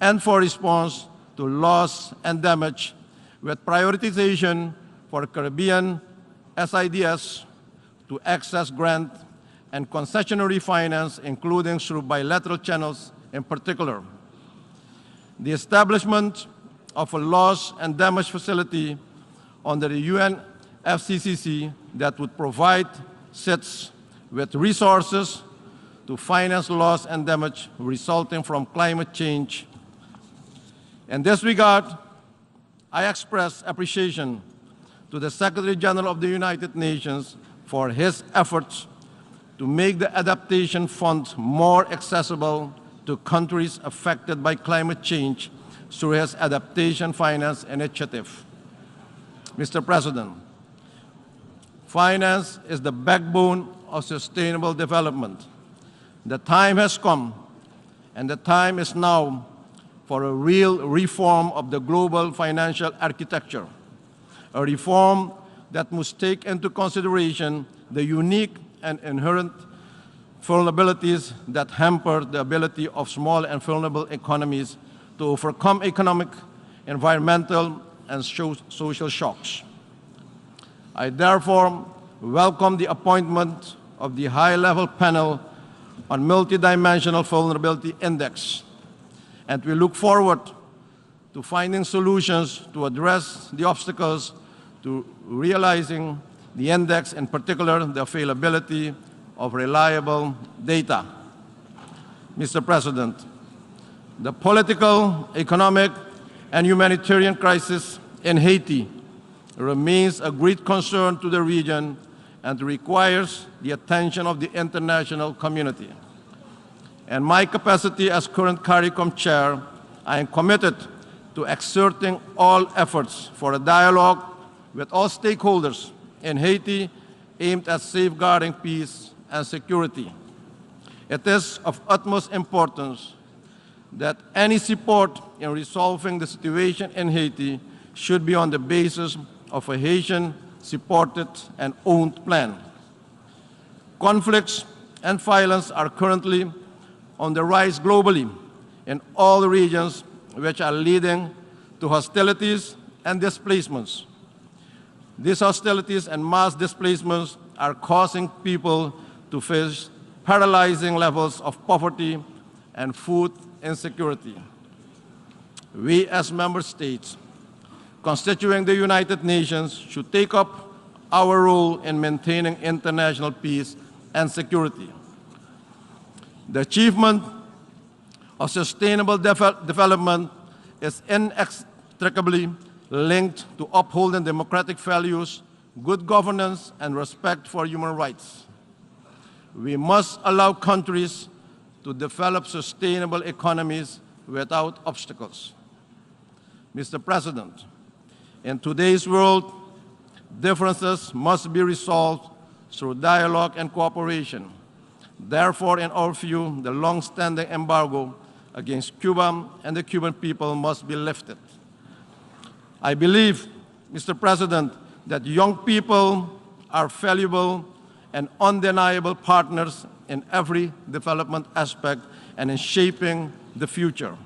and for response to loss and damage, with prioritization for Caribbean SIDS to access grant and concessionary finance, including through bilateral channels in particular. The establishment of a loss and damage facility under the UNFCCC that would provide SIDS with resources to finance loss and damage resulting from climate change. In this regard, I express appreciation to the Secretary General of the United Nations for his efforts to make the adaptation fund more accessible to countries affected by climate change through his adaptation finance initiative. Mr. President, finance is the backbone of sustainable development. The time has come, and the time is now, for a real reform of the global financial architecture, a reform that must take into consideration the unique and inherent vulnerabilities that hamper the ability of small and vulnerable economies to overcome economic, environmental, and social shocks. I therefore welcome the appointment of the high-level panel on multidimensional vulnerability index, and we look forward to finding solutions to address the obstacles to realizing the index, in particular the availability of reliable data. Mr. President, the political, economic, and humanitarian crisis in Haiti remains a great concern to the region and requires the attention of the international community. In my capacity as current CARICOM chair, I am committed to exerting all efforts for a dialogue with all stakeholders in Haiti aimed at safeguarding peace and security. It is of utmost importance that any support in resolving the situation in Haiti should be on the basis of a Haitian-supported and owned plan. Conflicts and violence are currently on the rise globally in all the regions, which are leading to hostilities and displacements. These hostilities and mass displacements are causing people to face paralyzing levels of poverty and food insecurity. We as member states constituting the United Nations should take up our role in maintaining international peace and security. The achievement of sustainable development is inextricably linked to upholding democratic values, good governance, and respect for human rights. We must allow countries to develop sustainable economies without obstacles. Mr. President, in today's world, differences must be resolved through dialogue and cooperation. Therefore, in our view, the long-standing embargo against Cuba and the Cuban people must be lifted. I believe, Mr. President, that young people are valuable and undeniable partners in every development aspect and in shaping the future.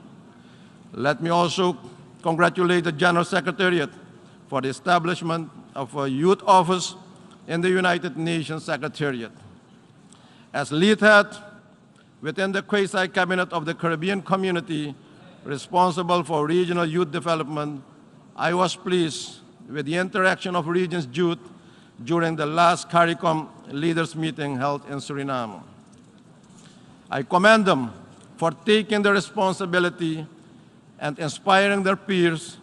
Let me also congratulate the General Secretariat for the establishment of a youth office in the United Nations Secretariat. As lead head within the quasi-cabinet of the Caribbean community responsible for regional youth development, I was pleased with the interaction of region's youth during the last CARICOM leaders meeting held in Suriname. I commend them for taking the responsibility and inspiring their peers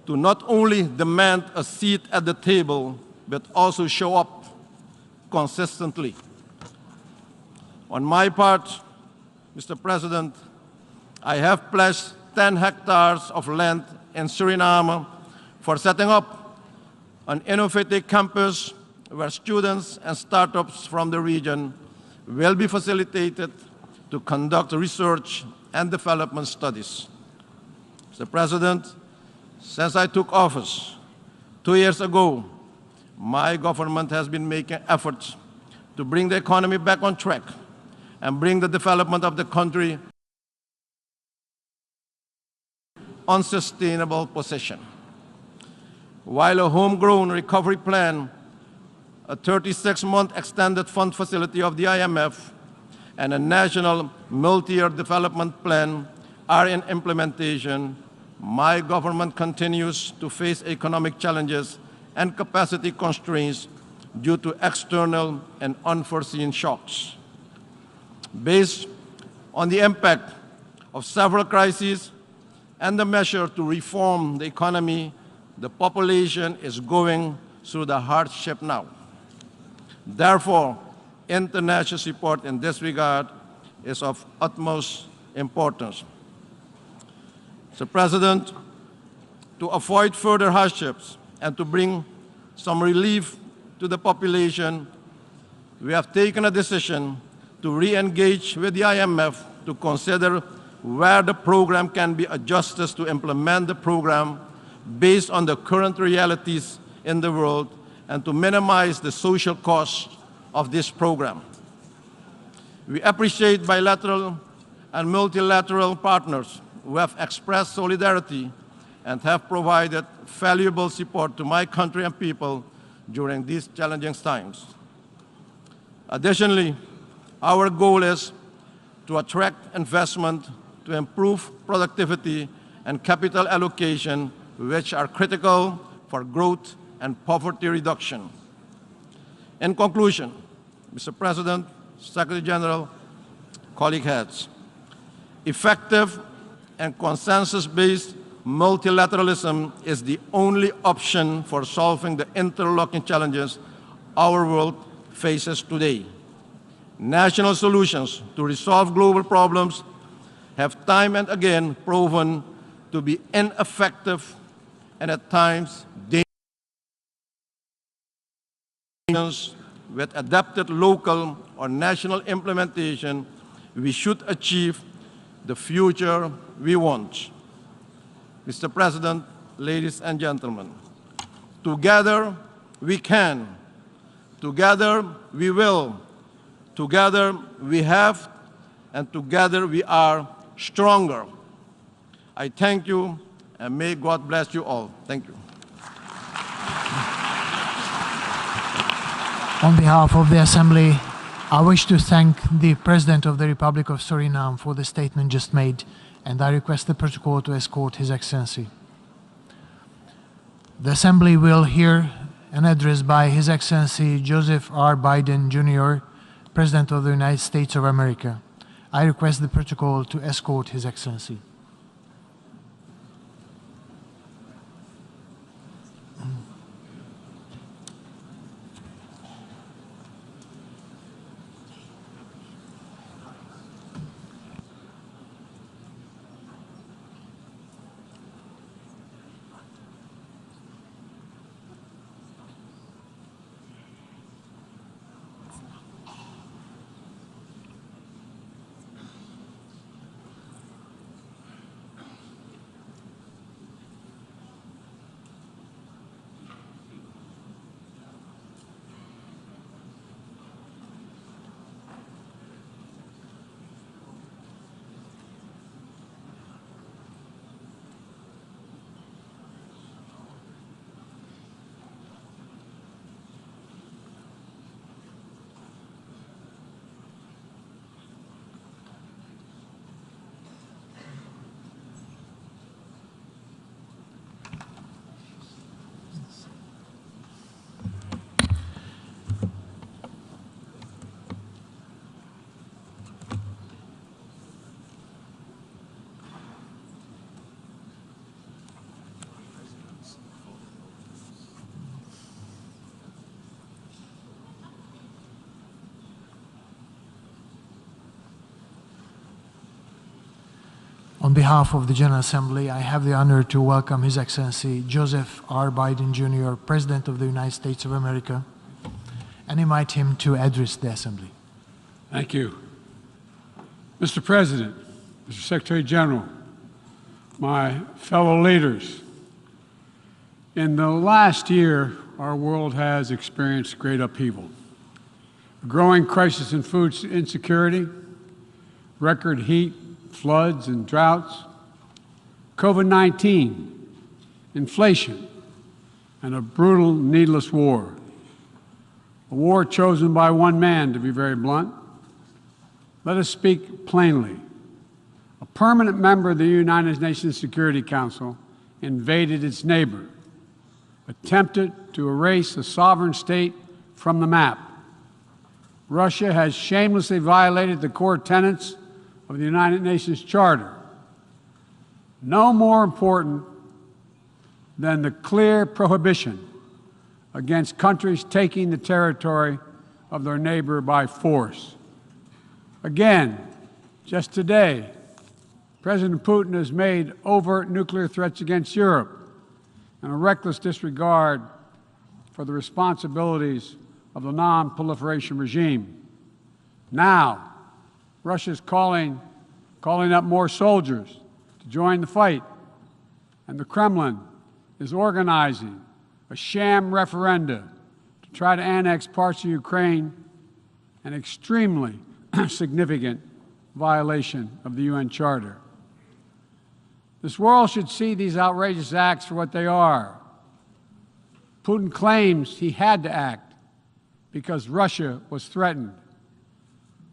to not only demand a seat at the table, but also show up consistently. On my part, Mr. President, I have pledged 10 hectares of land in Suriname for setting up an innovative campus where students and startups from the region will be facilitated to conduct research and development studies. Mr. President, since I took office 2 years ago, my government has been making efforts to bring the economy back on track and bring the development of the country on sustainable position. While a homegrown recovery plan, a 36-month extended fund facility of the IMF, and a national multi-year development plan are in implementation, my government continues to face economic challenges and capacity constraints due to external and unforeseen shocks. Based on the impact of several crises and the measure to reform the economy, the population is going through the hardship now. Therefore, international support in this regard is of utmost importance. Mr. President, to avoid further hardships and to bring some relief to the population, we have taken a decision to re-engage with the IMF to consider where the program can be adjusted to implement the program based on the current realities in the world and to minimize the social costs of this program. We appreciate bilateral and multilateral partners who have expressed solidarity and have provided valuable support to my country and people during these challenging times. Additionally, our goal is to attract investment to improve productivity and capital allocation, which are critical for growth and poverty reduction. In conclusion, Mr. President, Secretary General, colleague heads, effective and consensus-based multilateralism is the only option for solving the interlocking challenges our world faces today. National solutions to resolve global problems have time and again proven to be ineffective and at times dangerous. With adapted local or national implementation, we should achieve the future we want. Mr. President, ladies and gentlemen, together we can, together we will, together we have, and together we are stronger. I thank you, and may God bless you all. Thank you. On behalf of the Assembly, I wish to thank the President of the Republic of Suriname for the statement just made, and I request the protocol to escort His Excellency. The Assembly will hear an address by His Excellency Joseph R. Biden, Jr., President of the United States of America. I request the protocol to escort His Excellency. On behalf of the General Assembly, I have the honor to welcome His Excellency Joseph R. Biden, Jr., President of the United States of America, and invite him to address the Assembly. Thank you. Mr. President, Mr. Secretary General, my fellow leaders, in the last year, our world has experienced great upheaval. A growing crisis in food insecurity, record heat, floods and droughts, COVID-19, inflation, and a brutal, needless war. A war chosen by one man, to be very blunt. Let us speak plainly. A permanent member of the United Nations Security Council invaded its neighbor, attempted to erase a sovereign state from the map. Russia has shamelessly violated the core tenets of the United Nations Charter. No more important than the clear prohibition against countries taking the territory of their neighbor by force. Again, just today, President Putin has made overt nuclear threats against Europe and a reckless disregard for the responsibilities of the non-proliferation regime. Now, Russia's calling up more soldiers to join the fight, and the Kremlin is organizing a sham referenda to try to annex parts of Ukraine, an extremely significant violation of the UN Charter. This world should see these outrageous acts for what they are. Putin claims he had to act because Russia was threatened.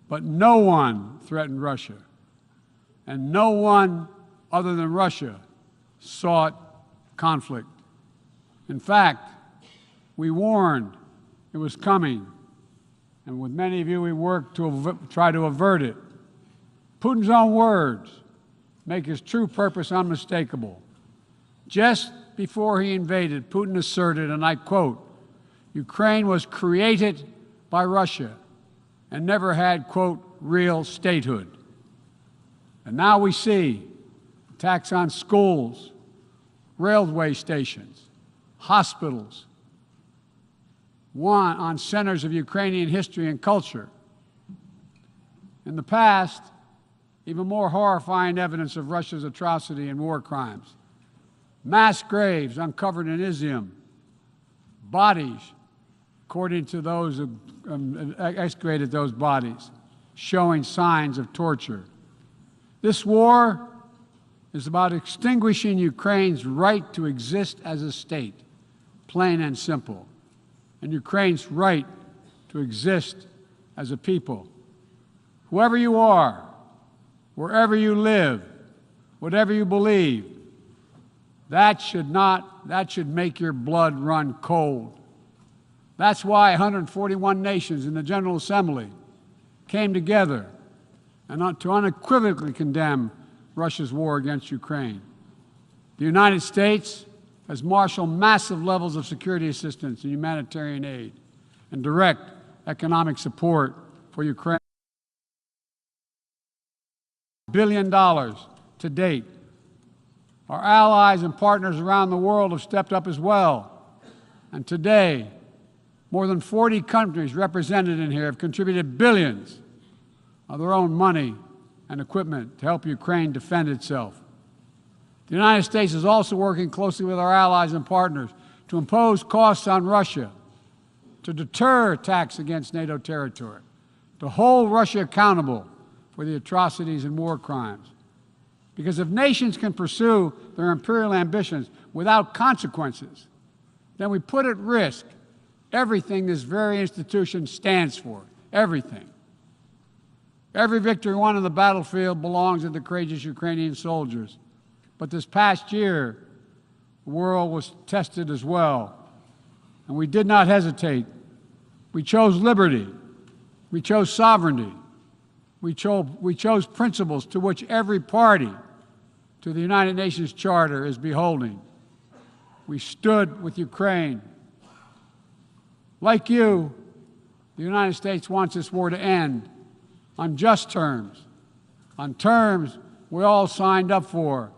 But no one threatened Russia, and no one other than Russia sought conflict. In fact, we warned it was coming, and with many of you we worked to try to avert it. Putin's own words make his true purpose unmistakable. Just before he invaded, Putin asserted, and I quote, "Ukraine was created by Russia and never had, quote, real statehood." And now we see attacks on schools, railway stations, hospitals, on centers of Ukrainian history and culture. In the past, even more horrifying evidence of Russia's atrocity and war crimes. Mass graves uncovered in Izium, bodies, according to those who excavated those bodies, showing signs of torture. This war is about extinguishing Ukraine's right to exist as a state, plain and simple, and Ukraine's right to exist as a people. Whoever you are, wherever you live, whatever you believe, that should make your blood run cold. That's why 141 nations in the General Assembly came together and to unequivocally condemn Russia's war against Ukraine. The United States has marshaled massive levels of security assistance and humanitarian aid and direct economic support for Ukraine. $1 billion to date. Our allies and partners around the world have stepped up as well. And today, more than 40 countries represented in here have contributed billions of their own money and equipment to help Ukraine defend itself. The United States is also working closely with our allies and partners to impose costs on Russia, to deter attacks against NATO territory, to hold Russia accountable for the atrocities and war crimes. Because if nations can pursue their imperial ambitions without consequences, then we put at risk everything this very institution stands for, everything. Every victory won on the battlefield belongs to the courageous Ukrainian soldiers. But this past year, the world was tested as well. And we did not hesitate. We chose liberty. We chose sovereignty. We chose principles to which every party to the United Nations Charter is beholding. We stood with Ukraine. Like you, the United States wants this war to end on just terms, on terms we all signed up for,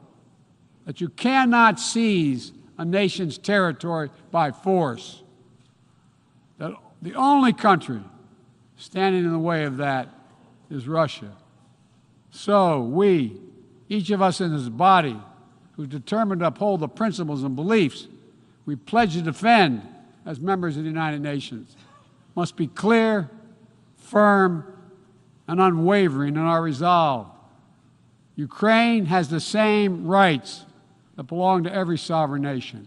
that you cannot seize a nation's territory by force. That the only country standing in the way of that is Russia. So we, each of us in this body, who's determined to uphold the principles and beliefs we pledge to defend as members of the United Nations, must be clear, firm, and unwavering in our resolve. Ukraine has the same rights that belong to every sovereign nation.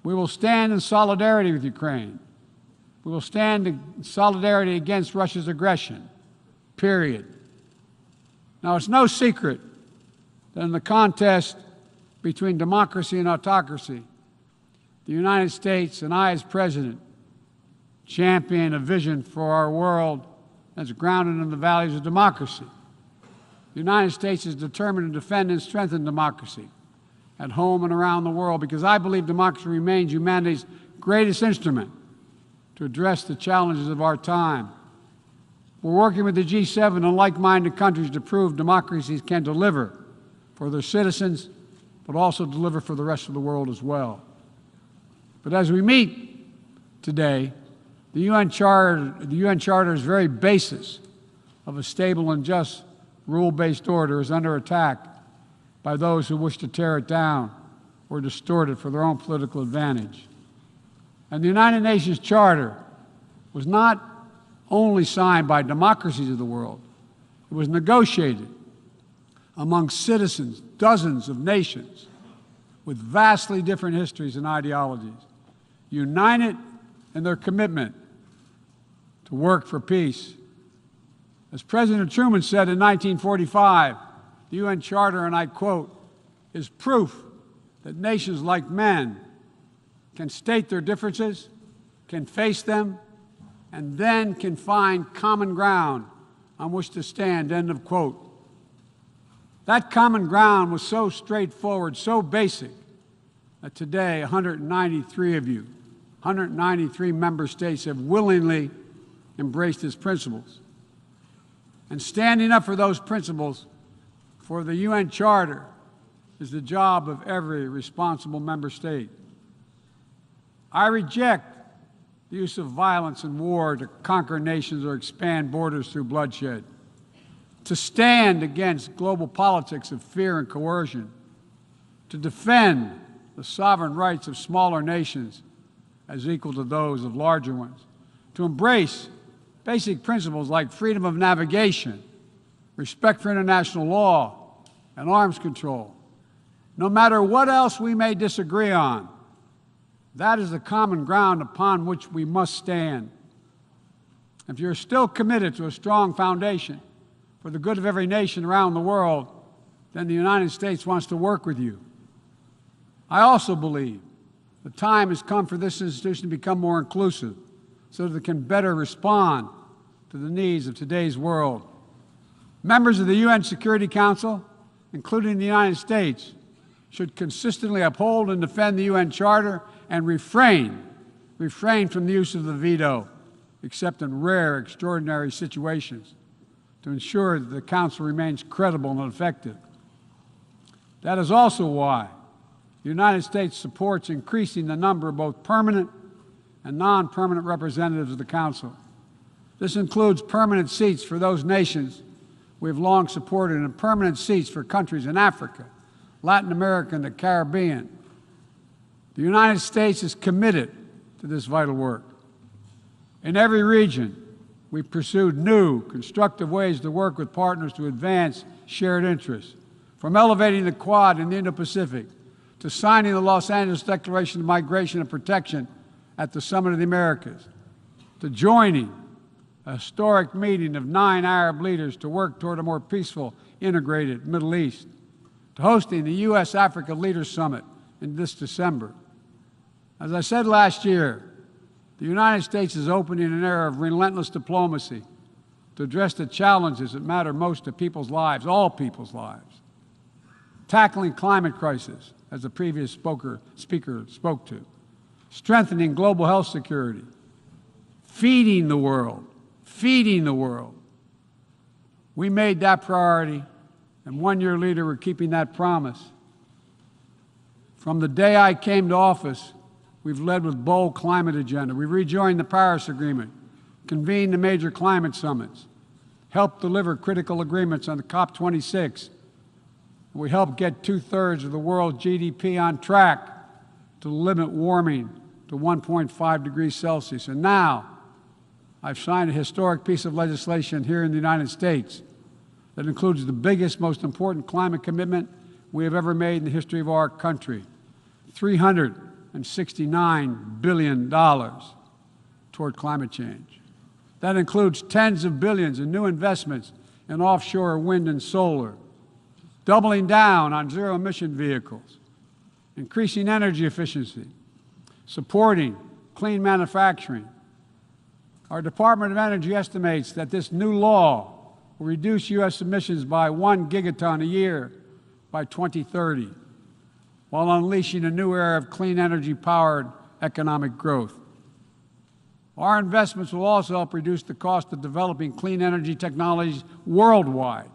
We will stand in solidarity with Ukraine. We will stand in solidarity against Russia's aggression, period. Now, it's no secret that in the contest between democracy and autocracy, the United States and I, as President, champion a vision for our world that's grounded in the values of democracy. The United States is determined to defend and strengthen democracy at home and around the world because I believe democracy remains humanity's greatest instrument to address the challenges of our time. We're working with the G7 and like-minded countries to prove democracies can deliver for their citizens, but also deliver for the rest of the world as well. But as we meet today, the UN Charter's very basis of a stable and just rule-based order is under attack by those who wish to tear it down or distort it for their own political advantage. And the United Nations Charter was not only signed by democracies of the world, it was negotiated among citizens, dozens of nations with vastly different histories and ideologies, united in their commitment to work for peace. As President Truman said in 1945, the UN Charter, and I quote, is proof that nations like men can state their differences, can face them, and then can find common ground on which to stand, end of quote. That common ground was so straightforward, so basic, that today 193 of you, 193 member states have willingly embraced its principles. And standing up for those principles, for the UN Charter, is the job of every responsible member state. I reject the use of violence and war to conquer nations or expand borders through bloodshed, to stand against global politics of fear and coercion, to defend the sovereign rights of smaller nations as equal to those of larger ones, to embrace basic principles like freedom of navigation, respect for international law, and arms control. No matter what else we may disagree on, that is the common ground upon which we must stand. If you're still committed to a strong foundation for the good of every nation around the world, then the United States wants to work with you. I also believe the time has come for this institution to become more inclusive so that it can better respond to the needs of today's world. Members of the UN Security Council, including the United States, should consistently uphold and defend the UN Charter and refrain from the use of the veto, except in rare, extraordinary situations, to ensure that the Council remains credible and effective. That is also why the United States supports increasing the number of both permanent and non-permanent representatives of the Council. This includes permanent seats for those nations we have long supported and permanent seats for countries in Africa, Latin America, and the Caribbean. The United States is committed to this vital work. In every region, we've pursued new, constructive ways to work with partners to advance shared interests, from elevating the Quad in the Indo-Pacific to signing the Los Angeles Declaration of Migration and Protection at the Summit of the Americas, to joining a historic meeting of 9 Arab leaders to work toward a more peaceful, integrated Middle East, to hosting the U.S.-Africa Leaders Summit in this December. As I said last year, the United States is opening an era of relentless diplomacy to address the challenges that matter most to people's lives, all people's lives. Tackling climate crisis, as the previous speaker spoke to, strengthening global health security, feeding the world. We made that priority, and 1 year later, we're keeping that promise. From the day I came to office, we've led with bold climate agenda. We've rejoined the Paris Agreement, convened the major climate summits, helped deliver critical agreements on the COP26. We helped get 2/3 of the world's GDP on track to limit warming to 1.5 degrees Celsius. And now, I've signed a historic piece of legislation here in the United States that includes the biggest, most important climate commitment we have ever made in the history of our country, $369 billion toward climate change. That includes tens of billions in new investments in offshore wind and solar, doubling down on zero-emission vehicles, increasing energy efficiency, supporting clean manufacturing. Our Department of Energy estimates that this new law will reduce U.S. emissions by 1 gigaton a year by 2030, while unleashing a new era of clean energy-powered economic growth. Our investments will also help reduce the cost of developing clean energy technologies worldwide,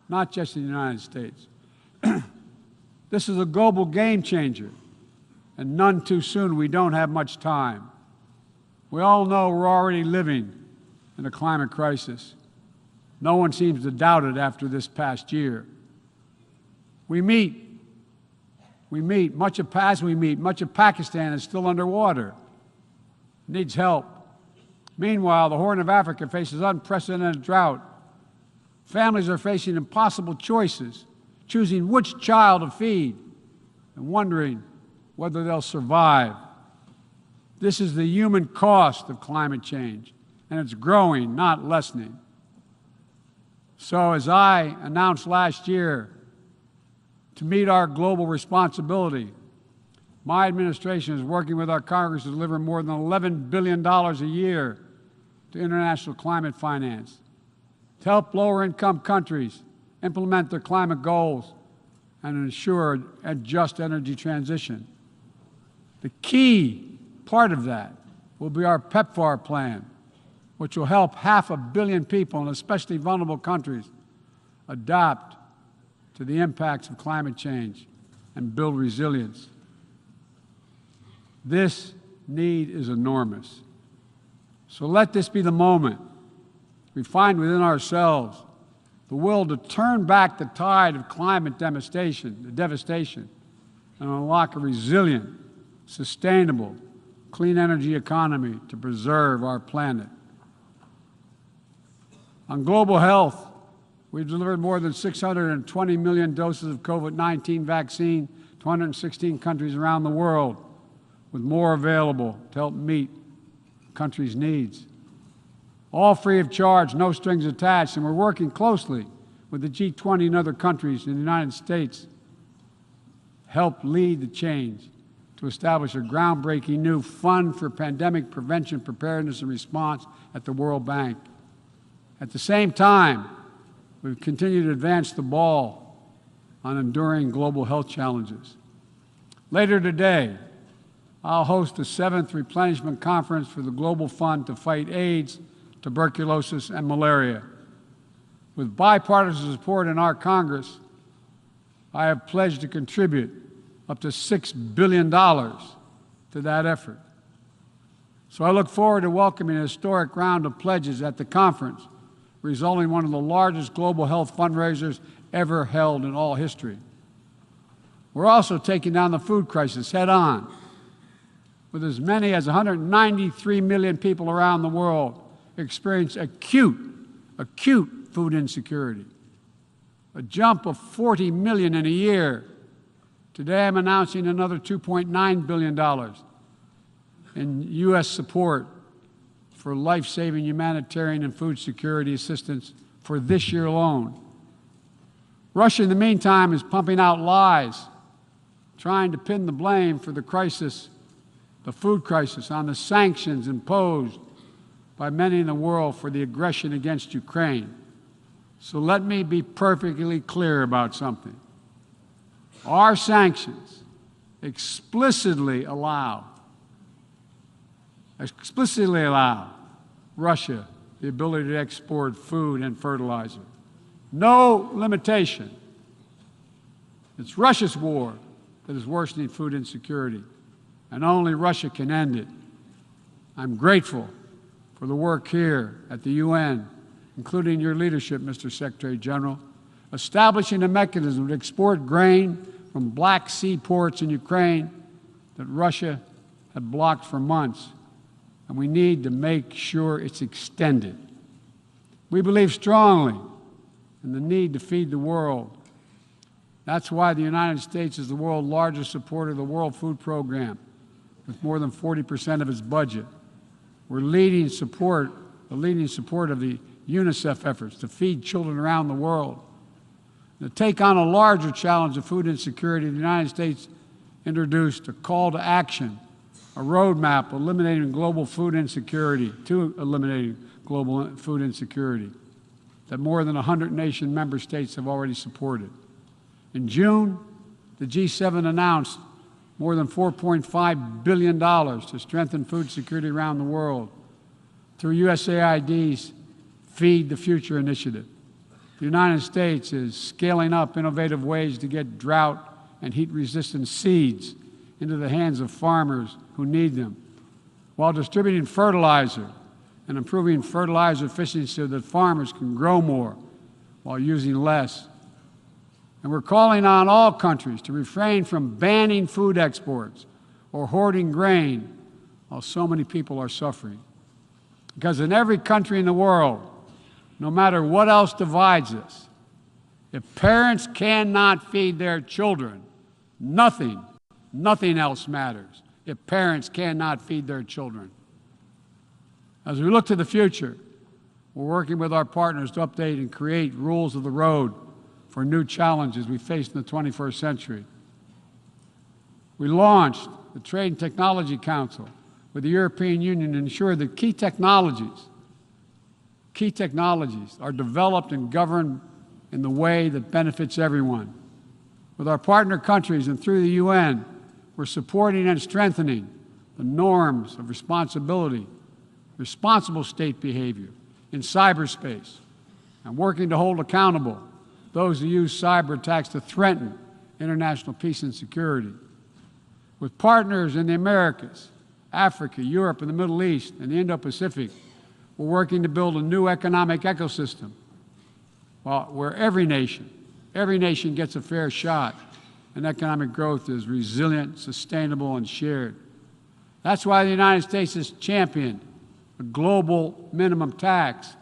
not just in the United States. This is a global game changer, and none too soon. We don't have much time. We all know we're already living in a climate crisis. No one seems to doubt it after this past year. We meet. Much of Pakistan is still underwater, needs help. Meanwhile, the Horn of Africa faces unprecedented drought. Families are facing impossible choices, choosing which child to feed and wondering whether they'll survive. This is the human cost of climate change, and it's growing, not lessening. So as I announced last year, to meet our global responsibility, my administration is working with our Congress to deliver more than $11 billion a year to international climate finance, to help lower-income countries implement their climate goals and ensure a just energy transition. The key part of that will be our PEPFAR plan, which will help 500 million people in especially vulnerable countries adapt to the impacts of climate change and build resilience. This need is enormous. So let this be the moment we find within ourselves the will to turn back the tide of climate devastation, and unlock a resilient, sustainable, clean energy economy to preserve our planet. On global health, we've delivered more than 620 million doses of COVID-19 vaccine to 116 countries around the world, with more available to help meet countries' needs. All free of charge, no strings attached, and we're working closely with the G20 and other countries in the United States help lead the change to establish a groundbreaking new fund for pandemic prevention, preparedness, and response at the World Bank. At the same time, we've continued to advance the ball on enduring global health challenges. Later today, I'll host the 7th Replenishment Conference for the Global Fund to fight AIDS, tuberculosis, and malaria. With bipartisan support in our Congress, I have pledged to contribute up to $6 billion to that effort. So I look forward to welcoming a historic round of pledges at the conference, resulting in one of the largest global health fundraisers ever held in all history. We're also taking down the food crisis head on, with as many as 193 million people around the world experience acute food insecurity, a jump of 40 million in a year. Today I'm announcing another $2.9 billion in U.S. support for life-saving humanitarian and food security assistance for this year alone. Russia, in the meantime, is pumping out lies, trying to pin the blame for the crisis, the food crisis, on the sanctions imposed by many in the world for the aggression against Ukraine. So let me be perfectly clear about something. Our sanctions explicitly allow Russia the ability to export food and fertilizer. No limitation. It's Russia's war that is worsening food insecurity, and only Russia can end it. I'm grateful for the work here at the UN, including your leadership, Mr. Secretary General, establishing a mechanism to export grain from Black Sea ports in Ukraine that Russia had blocked for months, and we need to make sure it's extended. We believe strongly in the need to feed the world. That's why the United States is the world's largest supporter of the World Food Program, with more than 40% of its budget. We're leading support of the UNICEF efforts to feed children around the world. To take on a larger challenge of food insecurity, the United States introduced a call to action, a roadmap eliminating global food insecurity, that more than 100 nation member states have already supported. In June, the G7 announced more than $4.5 billion to strengthen food security around the world, through USAID's Feed the Future initiative. The United States is scaling up innovative ways to get drought and heat-resistant seeds into the hands of farmers who need them, while distributing fertilizer and improving fertilizer efficiency so that farmers can grow more while using less. And we're calling on all countries to refrain from banning food exports or hoarding grain while so many people are suffering. Because in every country in the world, no matter what else divides us, if parents cannot feed their children, nothing else matters. If parents cannot feed their children. As we look to the future, we're working with our partners to update and create rules of the road for new challenges we face in the 21st century. We launched the Trade and Technology Council with the European Union to ensure that key technologies are developed and governed in the way that benefits everyone. With our partner countries and through the UN, we're supporting and strengthening the norms of responsibility, responsible state behavior in cyberspace, and working to hold accountable those who use cyber attacks to threaten international peace and security. With partners in the Americas, Africa, Europe, and the Middle East, and the Indo-Pacific, we're working to build a new economic ecosystem where every nation gets a fair shot, and economic growth is resilient, sustainable, and shared. That's why the United States has championed a global minimum tax,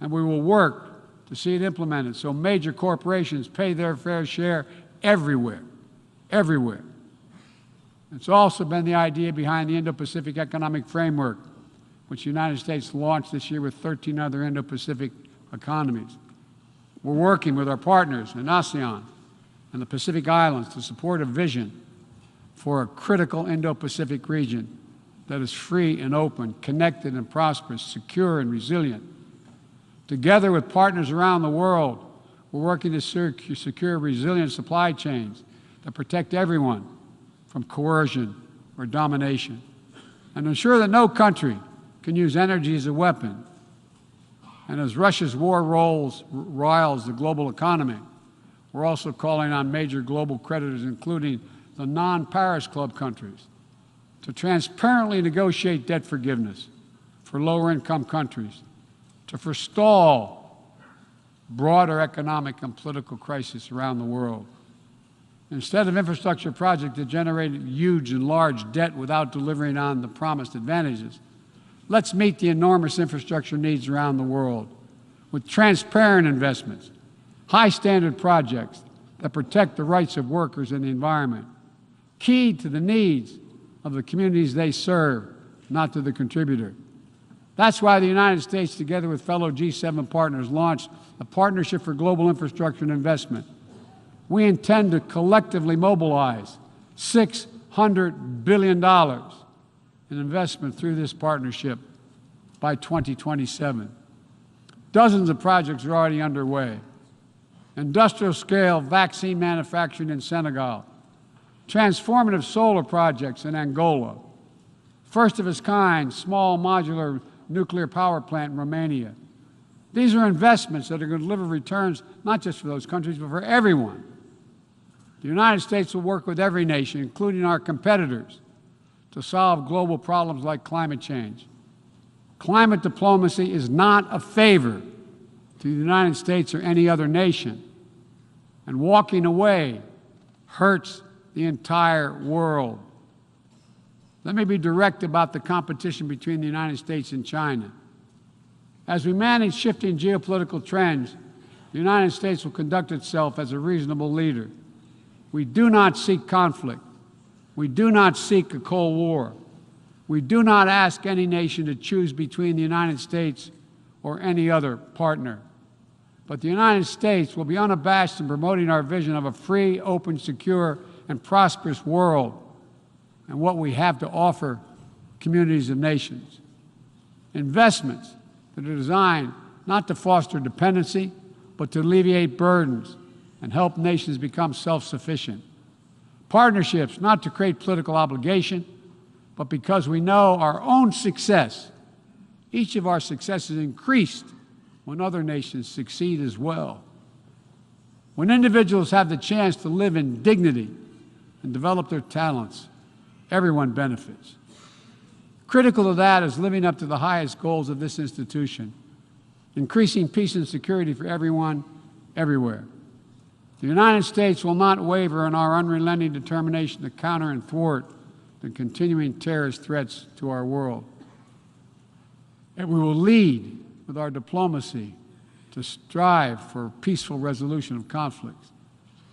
and we will work to see it implemented so major corporations pay their fair share everywhere. It's also been the idea behind the Indo-Pacific Economic Framework, which the United States launched this year with 13 other Indo-Pacific economies. We're working with our partners in ASEAN and the Pacific Islands to support a vision for a critical Indo-Pacific region that is free and open, connected and prosperous, secure and resilient. Together with partners around the world, we're working to secure resilient supply chains that protect everyone from coercion or domination, and ensure that no country can use energy as a weapon. And as Russia's war riles the global economy, we're also calling on major global creditors, including the non-Paris Club countries, to transparently negotiate debt forgiveness for lower-income countries, to forestall broader economic and political crisis around the world. Instead of infrastructure projects that generate huge and large debt without delivering on the promised advantages, let's meet the enormous infrastructure needs around the world with transparent investments, high-standard projects that protect the rights of workers and the environment, keyed to the needs of the communities they serve, not to the contributor. That's why the United States, together with fellow G7 partners, launched a Partnership for Global Infrastructure and Investment. We intend to collectively mobilize $600 billion in investment through this partnership by 2027. Dozens of projects are already underway. Industrial-scale vaccine manufacturing in Senegal, transformative solar projects in Angola, first-of-its-kind small modular nuclear power plant in Romania. These are investments that are going to deliver returns not just for those countries, but for everyone. The United States will work with every nation, including our competitors, to solve global problems like climate change. Climate diplomacy is not a favor to the United States or any other nation, and walking away hurts the entire world. Let me be direct about the competition between the United States and China. As we manage shifting geopolitical trends, the United States will conduct itself as a reasonable leader. We do not seek conflict. We do not seek a Cold War. We do not ask any nation to choose between the United States or any other partner. But the United States will be unabashed in promoting our vision of a free, open, secure, and prosperous world and what we have to offer communities of nations. Investments that are designed not to foster dependency, but to alleviate burdens and help nations become self-sufficient. Partnerships not to create political obligation, but because we know our own success Each of our successes increased when other nations succeed as well. When individuals have the chance to live in dignity and develop their talents, everyone benefits. Critical to that is living up to the highest goals of this institution, increasing peace and security for everyone, everywhere. The United States will not waver in our unrelenting determination to counter and thwart the continuing terrorist threats to our world. And we will lead with our diplomacy to strive for peaceful resolution of conflicts.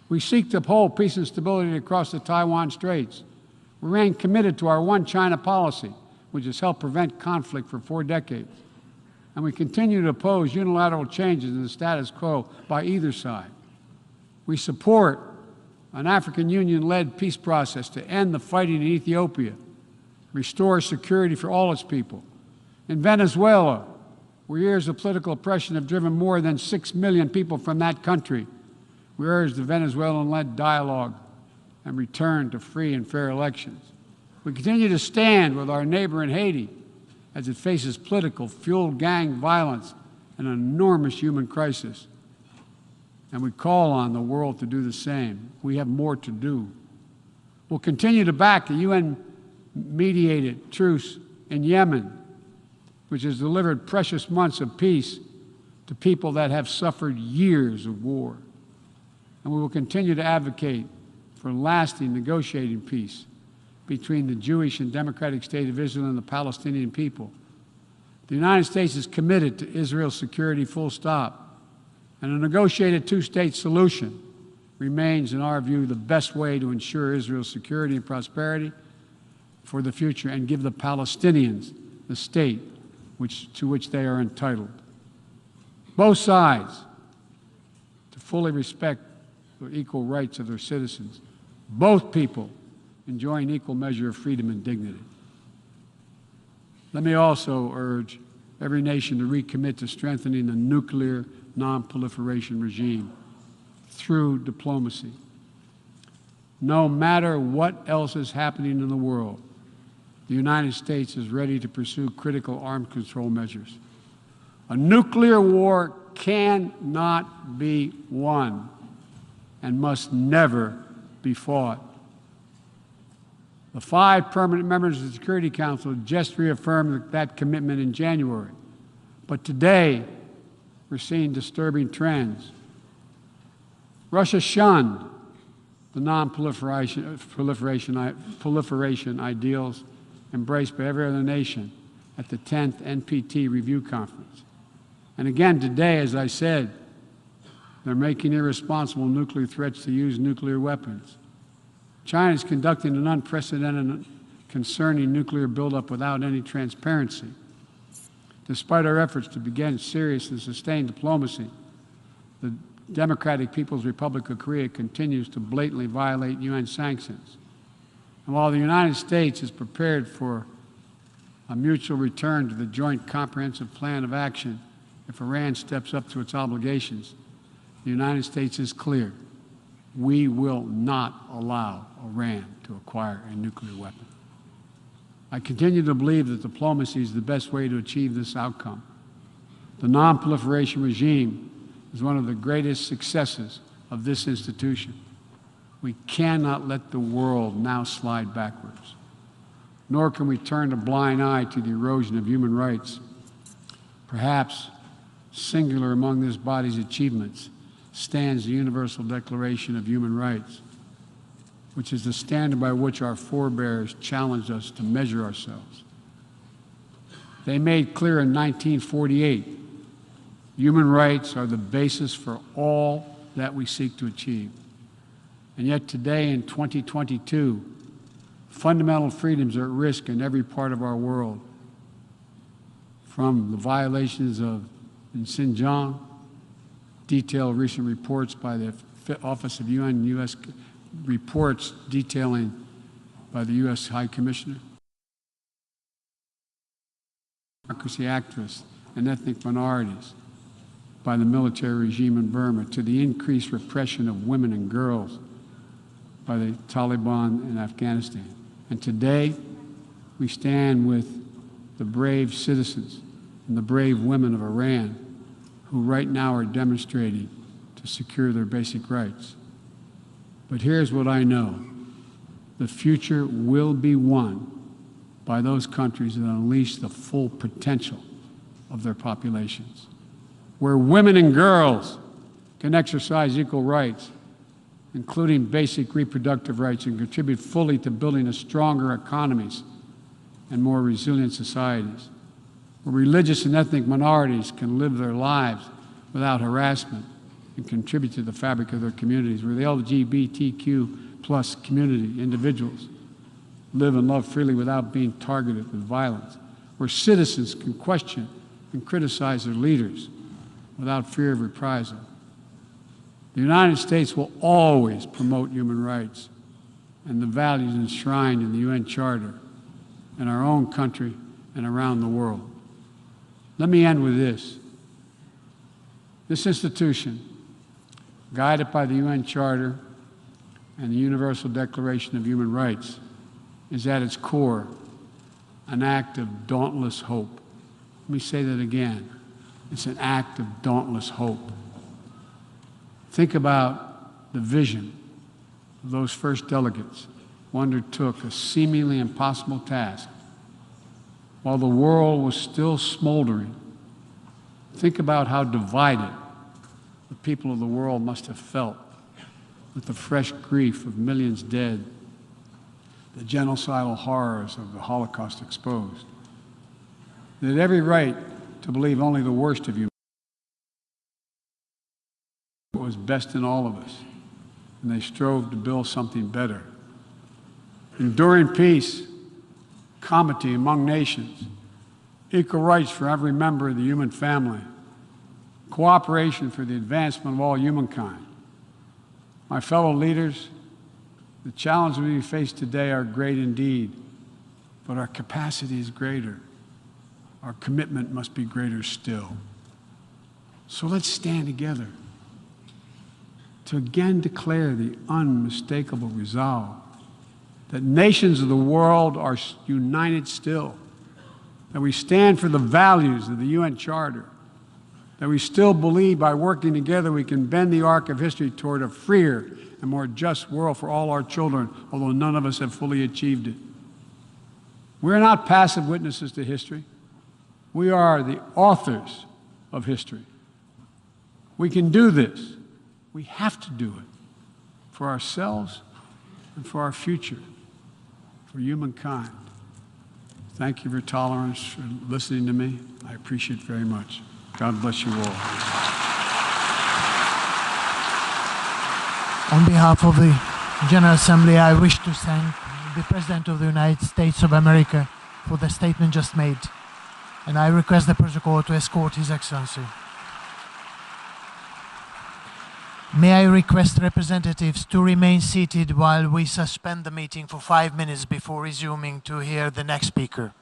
We seek to uphold peace and stability across the Taiwan Straits. We remain committed to our One China policy, which has helped prevent conflict for 4 decades. And we continue to oppose unilateral changes in the status quo by either side. We support an African Union-led peace process to end the fighting in Ethiopia, restore security for all its people. In Venezuela, where years of political oppression have driven more than 6 million people from that country, we urge the Venezuelan-led dialogue and return to free and fair elections. We continue to stand with our neighbor in Haiti as it faces political, fueled gang violence and an enormous human crisis. And we call on the world to do the same. We have more to do. We'll continue to back the UN-mediated truce in Yemen, which has delivered precious months of peace to people that have suffered years of war. And we will continue to advocate for lasting negotiating peace between the Jewish and Democratic State of Israel and the Palestinian people. The United States is committed to Israel's security, full stop. And a negotiated two-state solution remains, in our view, the best way to ensure Israel's security and prosperity for the future and give the Palestinians the state to which they are entitled. Both sides to fully respect the equal rights of their citizens. Both people enjoying equal measure of freedom and dignity. Let me also urge every nation to recommit to strengthening the nuclear non-proliferation regime through diplomacy. No matter what else is happening in the world, the United States is ready to pursue critical arms control measures. A nuclear war cannot be won and must never be fought. The 5 permanent members of the Security Council just reaffirmed that commitment in January. But today, we're seeing disturbing trends. Russia shunned the non-proliferation ideals embraced by every other nation at the 10th NPT Review Conference. And again today, as I said, they're making irresponsible nuclear threats to use nuclear weapons. China is conducting an unprecedented, concerning nuclear buildup without any transparency. Despite our efforts to begin serious and sustained diplomacy, the Democratic People's Republic of Korea continues to blatantly violate UN sanctions. And while the United States is prepared for a mutual return to the Joint Comprehensive Plan of Action if Iran steps up to its obligations, the United States is clear. We will not allow Iran to acquire a nuclear weapon. I continue to believe that diplomacy is the best way to achieve this outcome. The non-proliferation regime is one of the greatest successes of this institution. We cannot let the world now slide backwards, nor can we turn a blind eye to the erosion of human rights. Perhaps singular among this body's achievements stands the Universal Declaration of Human Rights, which is the standard by which our forebears challenged us to measure ourselves. They made clear in 1948, human rights are the basis for all that we seek to achieve. And yet today in 2022, fundamental freedoms are at risk in every part of our world, from the violations in Xinjiang, detailed recent reports by the Office of UN and U.S. reports detailing by the U.S. High Commissioner, democracy activists and ethnic minorities, by the military regime in Burma, to the increased repression of women and girls by the Taliban in Afghanistan. And today, we stand with the brave citizens and the brave women of Iran who right now are demonstrating to secure their basic rights. But here's what I know. The future will be won by those countries that unleash the full potential of their populations, where women and girls can exercise equal rights, including basic reproductive rights, and contribute fully to building a stronger economies and more resilient societies, where religious and ethnic minorities can live their lives without harassment and contribute to the fabric of their communities, where the LGBTQ plus community individuals live and love freely without being targeted with violence, where citizens can question and criticize their leaders without fear of reprisal. The United States will always promote human rights and the values enshrined in the UN Charter in our own country and around the world. Let me end with this. This institution, guided by the UN Charter and the Universal Declaration of Human Rights, is at its core an act of dauntless hope. Let me say that again. It's an act of dauntless hope. Think about the vision of those first delegates who undertook a seemingly impossible task while the world was still smoldering. Think about how divided the people of the world must have felt with the fresh grief of millions dead, the genocidal horrors of the Holocaust exposed. They had every right to believe only the worst of humanity, what was best in all of us, and they strove to build something better. Enduring peace, comity among nations, equal rights for every member of the human family, cooperation for the advancement of all humankind. My fellow leaders, the challenges we face today are great indeed, but our capacity is greater. Our commitment must be greater still. So let's stand together to again declare the unmistakable resolve that nations of the world are united still, that we stand for the values of the UN Charter, that we still believe by working together we can bend the arc of history toward a freer and more just world for all our children, although none of us have fully achieved it. We're not passive witnesses to history. We are the authors of history. We can do this. We have to do it for ourselves and for our future, for humankind. Thank you for your tolerance, for listening to me. I appreciate it very much. God bless you all. On behalf of the General Assembly, I wish to thank the President of the United States of America for the statement just made, and I request the protocol to escort His Excellency. May I request representatives to remain seated while we suspend the meeting for 5 minutes before resuming to hear the next speaker.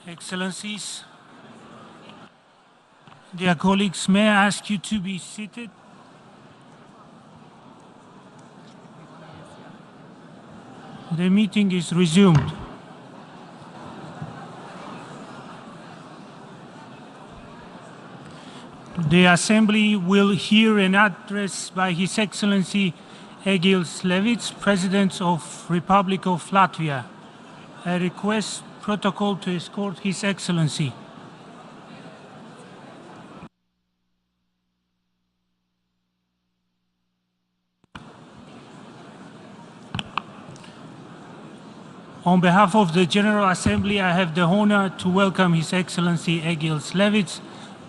Excellencies, dear colleagues, may I ask you to be seated? The meeting is resumed. The Assembly will hear an address by His Excellency Egils Levits, President of Republic of Latvia. I request protocol to escort His Excellency. On behalf of the General Assembly, I have the honor to welcome His Excellency Egils Levits,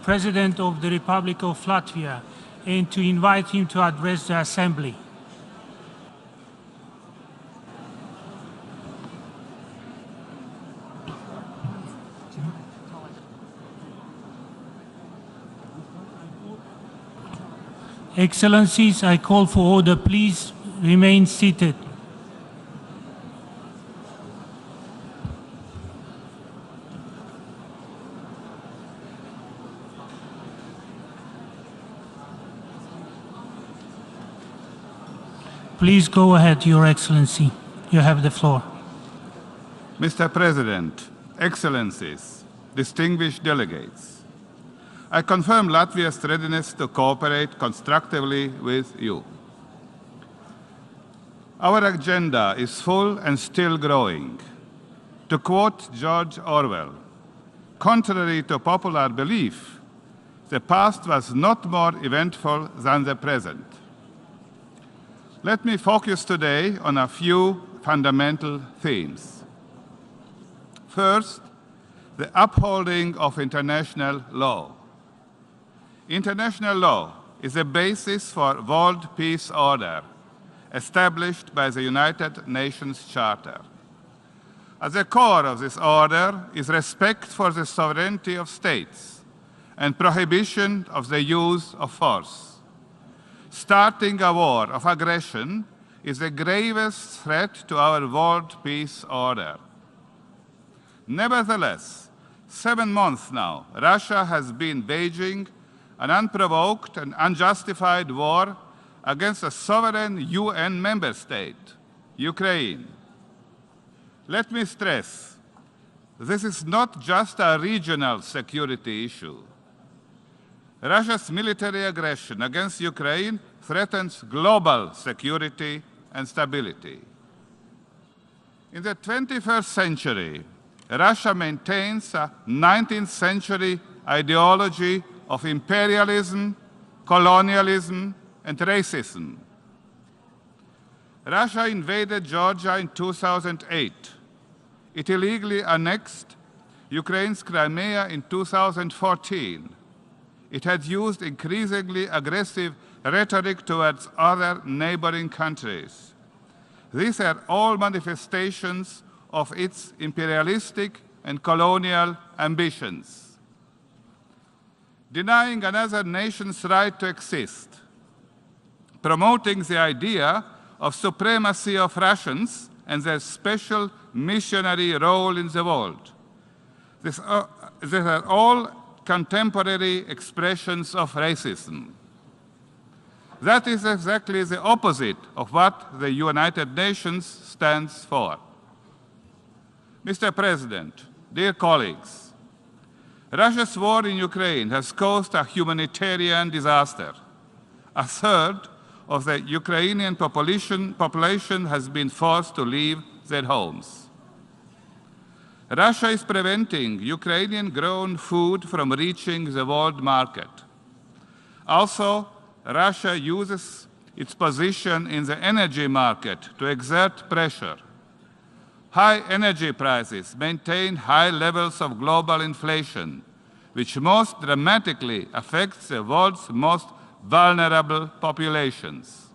President of the Republic of Latvia, and to invite him to address the Assembly. Excellencies, I call for order. Please remain seated. Please go ahead, Your Excellency. You have the floor. Mr. President, Excellencies, distinguished delegates, I confirm Latvia's readiness to cooperate constructively with you. Our agenda is full and still growing. To quote George Orwell, contrary to popular belief, the past was not more eventful than the present. Let me focus today on a few fundamental themes. First, the upholding of international law. International law is the basis for world peace order established by the United Nations Charter. At the core of this order is respect for the sovereignty of states and prohibition of the use of force. Starting a war of aggression is the gravest threat to our world peace order. Nevertheless, 7 months now, Russia has been waging an unprovoked and unjustified war against a sovereign UN member state, Ukraine. Let me stress, this is not just a regional security issue. Russia's military aggression against Ukraine threatens global security and stability. In the 21st century, Russia maintains a 19th century ideology of imperialism, colonialism, and racism. Russia invaded Georgia in 2008. It illegally annexed Ukraine's Crimea in 2014. It had used increasingly aggressive rhetoric towards other neighboring countries. These are all manifestations of its imperialistic and colonial ambitions. Denying another nation's right to exist, promoting the idea of supremacy of Russians and their special missionary role in the world. These are all contemporary expressions of racism. That is exactly the opposite of what the United Nations stands for. Mr. President, dear colleagues, Russia's war in Ukraine has caused a humanitarian disaster. A third of the Ukrainian population has been forced to leave their homes. Russia is preventing Ukrainian-grown food from reaching the world market. Also, Russia uses its position in the energy market to exert pressure. High energy prices maintain high levels of global inflation, which most dramatically affects the world's most vulnerable populations.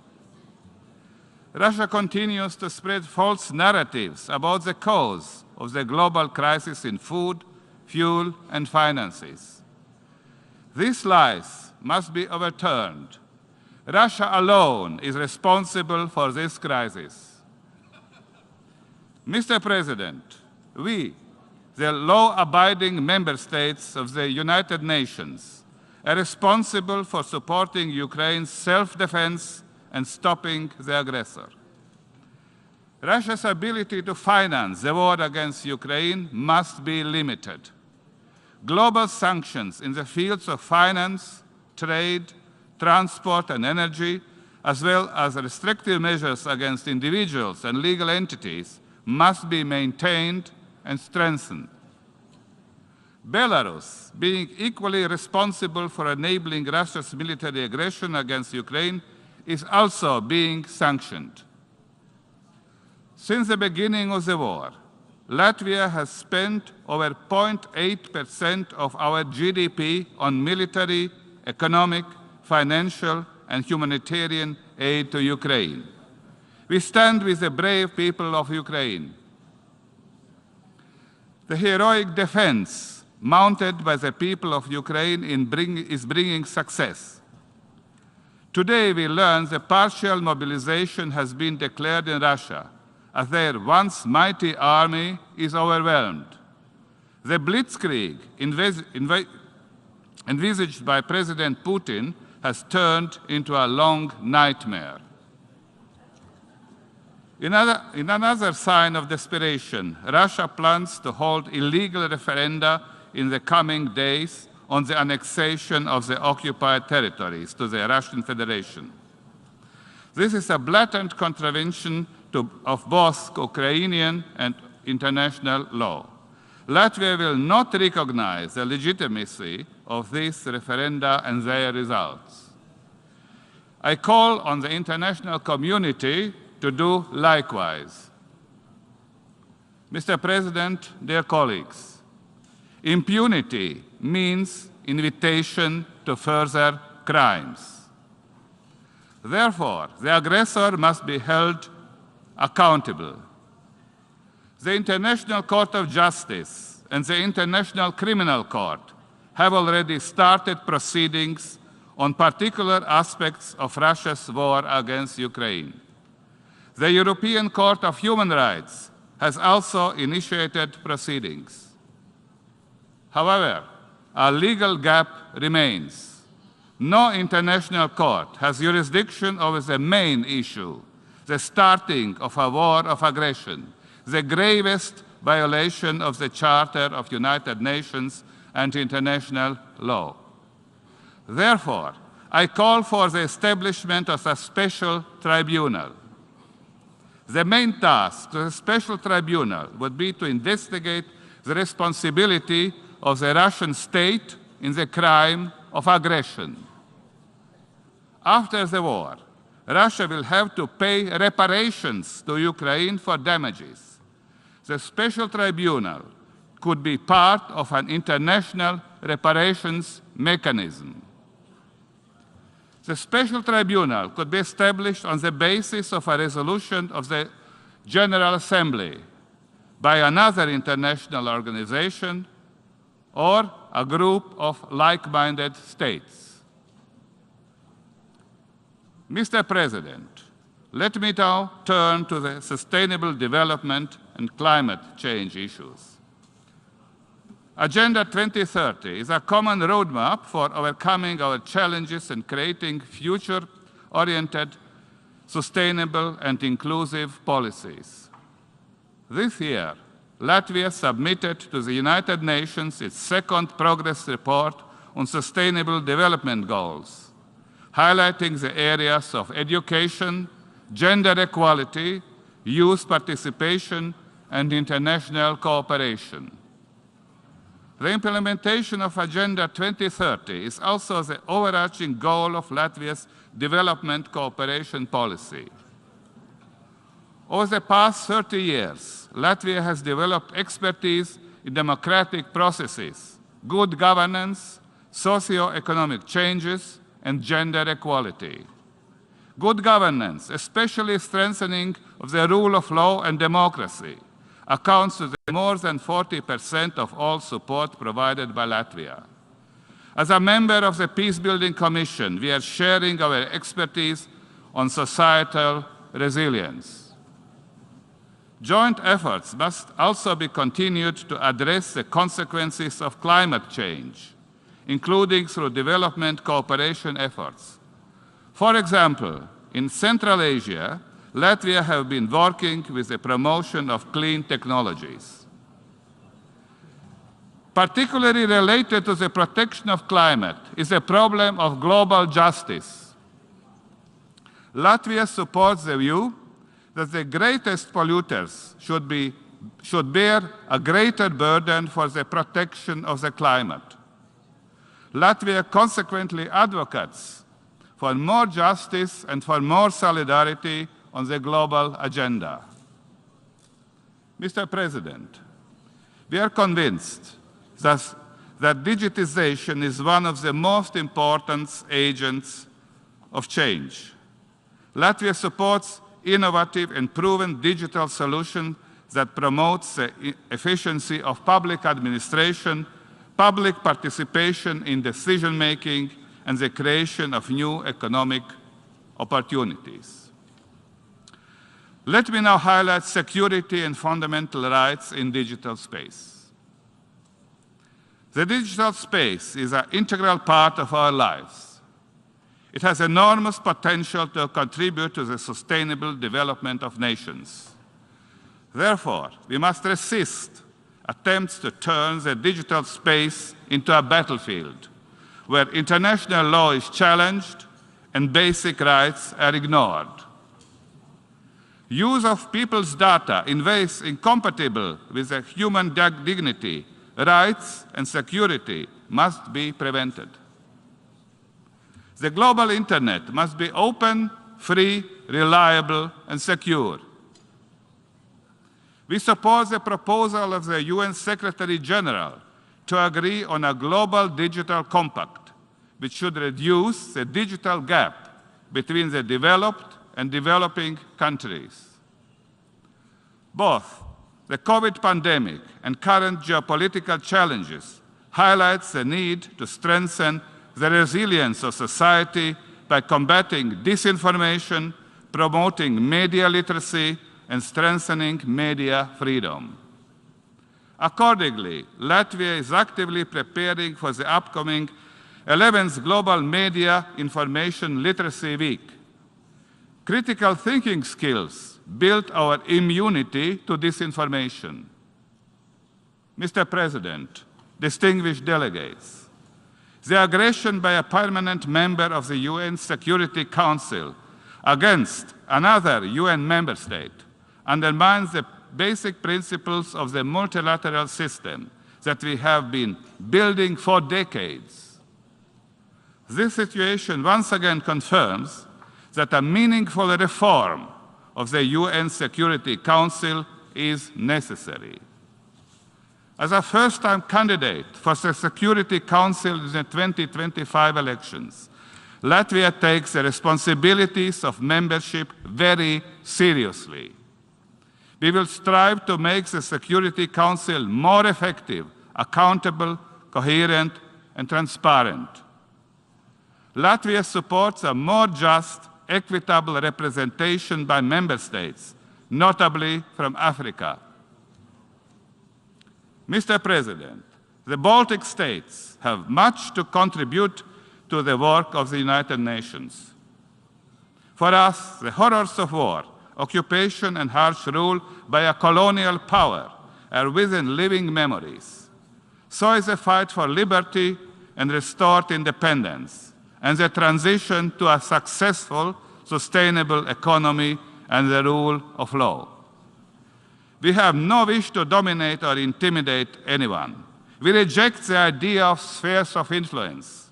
Russia continues to spread false narratives about the cause of the global crisis in food, fuel, and finances. These lies must be overturned. Russia alone is responsible for this crisis. Mr. President, we, the law-abiding member states of the United Nations are responsible for supporting Ukraine's self-defense and stopping the aggressor. Russia's ability to finance the war against Ukraine must be limited. Global sanctions in the fields of finance, trade, transport, and energy, as well as restrictive measures against individuals and legal entities, must be maintained and strengthened. Belarus, being equally responsible for enabling Russia's military aggression against Ukraine, is also being sanctioned. Since the beginning of the war, Latvia has spent over 0.8% of our GDP on military, economic, financial, and humanitarian aid to Ukraine. We stand with the brave people of Ukraine. The heroic defense mounted by the people of Ukraine is bringing success. Today we learn the partial mobilization has been declared in Russia, as their once mighty army is overwhelmed. The blitzkrieg envisaged by President Putin has turned into a long nightmare. In another sign of desperation, Russia plans to hold illegal referenda in the coming days on the annexation of the occupied territories to the Russian Federation. This is a blatant contravention of both Ukrainian and international law. Latvia will not recognize the legitimacy of these referenda and their results. I call on the international community to do likewise. Mr. President, dear colleagues, impunity means invitation to further crimes. Therefore, the aggressor must be held accountable. The International Court of Justice and the International Criminal Court have already started proceedings on particular aspects of Russia's war against Ukraine. The European Court of Human Rights has also initiated proceedings. However, a legal gap remains. No international court has jurisdiction over the main issue, the starting of a war of aggression, the gravest violation of the Charter of United Nations and international law. Therefore, I call for the establishment of a special tribunal. The main task of the special tribunal would be to investigate the responsibility of the Russian state in the crime of aggression. After the war, Russia will have to pay reparations to Ukraine for damages. The special tribunal could be part of an international reparations mechanism. The special tribunal could be established on the basis of a resolution of the General Assembly by another international organization or a group of like-minded states. Mr. President, let me now turn to the sustainable development and climate change issues. Agenda 2030 is a common roadmap for overcoming our challenges and creating future-oriented, sustainable, and inclusive policies. This year, Latvia submitted to the United Nations its second progress report on sustainable development goals, highlighting the areas of education, gender equality, youth participation, and international cooperation. The implementation of Agenda 2030 is also the overarching goal of Latvia's development cooperation policy. Over the past 30 years, Latvia has developed expertise in democratic processes, good governance, socio-economic changes, and gender equality. Good governance, especially strengthening of the rule of law and democracy, accounts for more than 40% of all support provided by Latvia. As a member of the Peacebuilding Commission, we are sharing our expertise on societal resilience. Joint efforts must also be continued to address the consequences of climate change, including through development cooperation efforts. For example, in Central Asia, Latvia has been working with the promotion of clean technologies. Particularly related to the protection of climate is the problem of global justice. Latvia supports the view that the greatest polluters should bear a greater burden for the protection of the climate. Latvia consequently advocates for more justice and for more solidarity on the global agenda. Mr. President, we are convinced that digitization is one of the most important agents of change. Latvia supports innovative and proven digital solutions that promotes the efficiency of public administration, public participation in decision-making, and the creation of new economic opportunities. Let me now highlight security and fundamental rights in digital space. The digital space is an integral part of our lives. It has enormous potential to contribute to the sustainable development of nations. Therefore, we must resist attempts to turn the digital space into a battlefield where international law is challenged and basic rights are ignored. Use of people's data in ways incompatible with their human dignity, rights, and security must be prevented. The global internet must be open, free, reliable, and secure. We support the proposal of the UN Secretary General to agree on a global digital compact, which should reduce the digital gap between the developed and developing countries. Both the COVID pandemic and current geopolitical challenges highlights the need to strengthen the resilience of society by combating disinformation, promoting media literacy, and strengthening media freedom. Accordingly, Latvia is actively preparing for the upcoming 11th Global Media Information Literacy Week. Critical thinking skills build our immunity to disinformation. Mr. President, distinguished delegates, the aggression by a permanent member of the UN Security Council against another UN member state undermines the basic principles of the multilateral system that we have been building for decades. This situation once again confirms that a meaningful reform of the UN Security Council is necessary. As a first-time candidate for the Security Council in the 2025 elections, Latvia takes the responsibilities of membership very seriously. We will strive to make the Security Council more effective, accountable, coherent, and transparent. Latvia supports a more just, equitable representation by member states, notably from Africa. Mr. President, the Baltic states have much to contribute to the work of the United Nations. For us, the horrors of war, occupation, and harsh rule by a colonial power are within living memories. So is the fight for liberty and restored independence, and the transition to a successful, sustainable economy and the rule of law. We have no wish to dominate or intimidate anyone. We reject the idea of spheres of influence.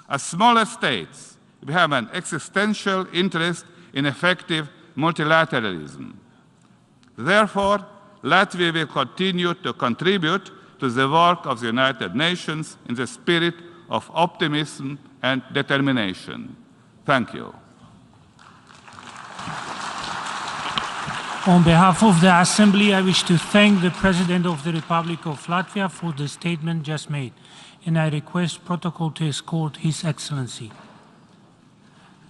As smaller states, we have an existential interest in effective multilateralism. Therefore, Latvia will continue to contribute to the work of the United Nations in the spirit of optimism and determination. Thank you. On behalf of the Assembly, I wish to thank the President of the Republic of Latvia for the statement just made, and I request protocol to escort His Excellency.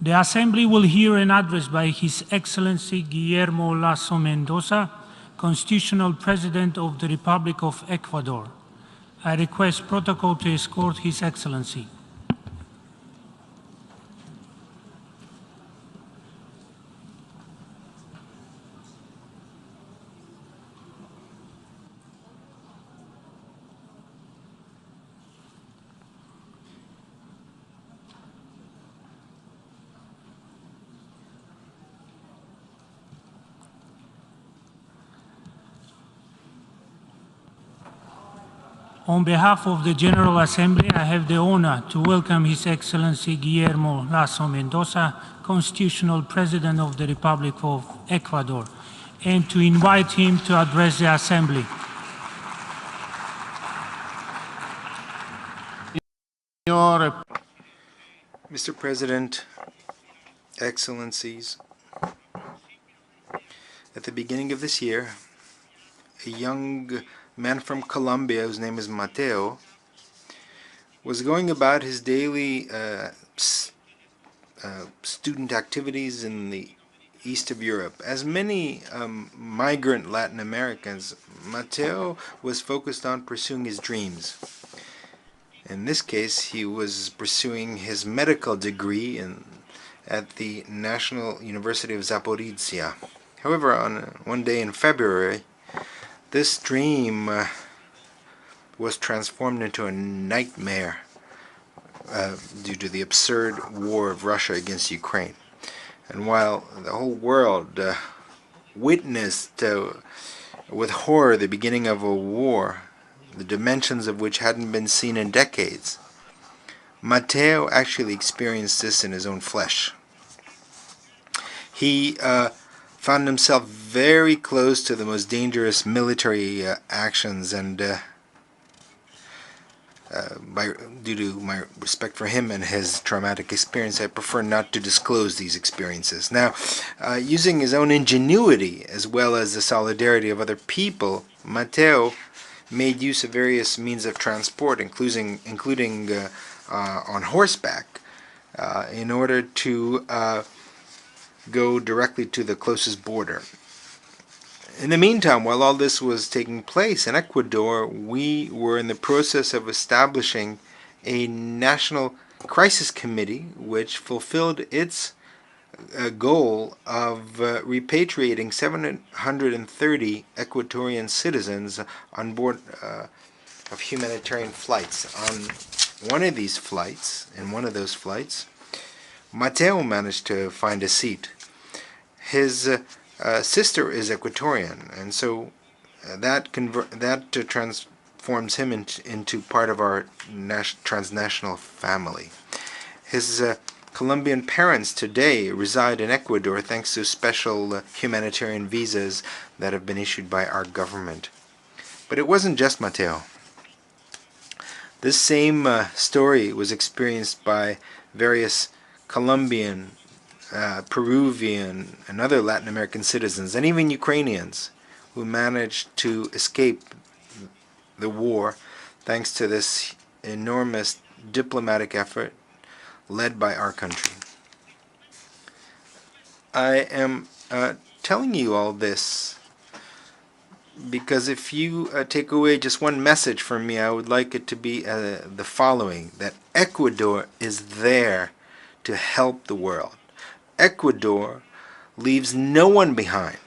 The Assembly will hear an address by His Excellency Guillermo Lasso Mendoza, Constitutional President of the Republic of Ecuador. I request protocol to escort His Excellency. On behalf of the General Assembly, I have the honor to welcome His Excellency Guillermo Lasso Mendoza, Constitutional President of the Republic of Ecuador, and to invite him to address the Assembly. Mr. President, Excellencies, at the beginning of this year, a young man from Colombia, whose name is Mateo, was going about his daily student activities in the east of Europe. As many migrant Latin Americans, Mateo was focused on pursuing his dreams. In this case, he was pursuing his medical degree at the National University of Zaporizhia. However, on one day in February, this dream was transformed into a nightmare due to the absurd war of Russia against Ukraine. And while the whole world witnessed with horror the beginning of a war, the dimensions of which hadn't been seen in decades, Mateo actually experienced this in his own flesh. He found himself very close to the most dangerous military actions, and due to my respect for him and his traumatic experience, I prefer not to disclose these experiences. Now, using his own ingenuity as well as the solidarity of other people, Mateo made use of various means of transport, including on horseback, in order to go directly to the closest border. In the meantime, while all this was taking place in Ecuador, we were in the process of establishing a national crisis committee which fulfilled its goal of repatriating 730 Ecuadorian citizens on board of humanitarian flights. On one of these flights, Mateo managed to find a seat. His sister is Ecuadorian, and so that transforms him into part of our transnational family. His Colombian parents today reside in Ecuador thanks to special humanitarian visas that have been issued by our government. But it wasn't just Mateo. This same story was experienced by various Colombian, Peruvian, and other Latin American citizens, and even Ukrainians, who managed to escape the war thanks to this enormous diplomatic effort led by our country. I am telling you all this because if you take away just one message from me, I would like it to be the following: that Ecuador is there to help the world. Ecuador leaves no one behind.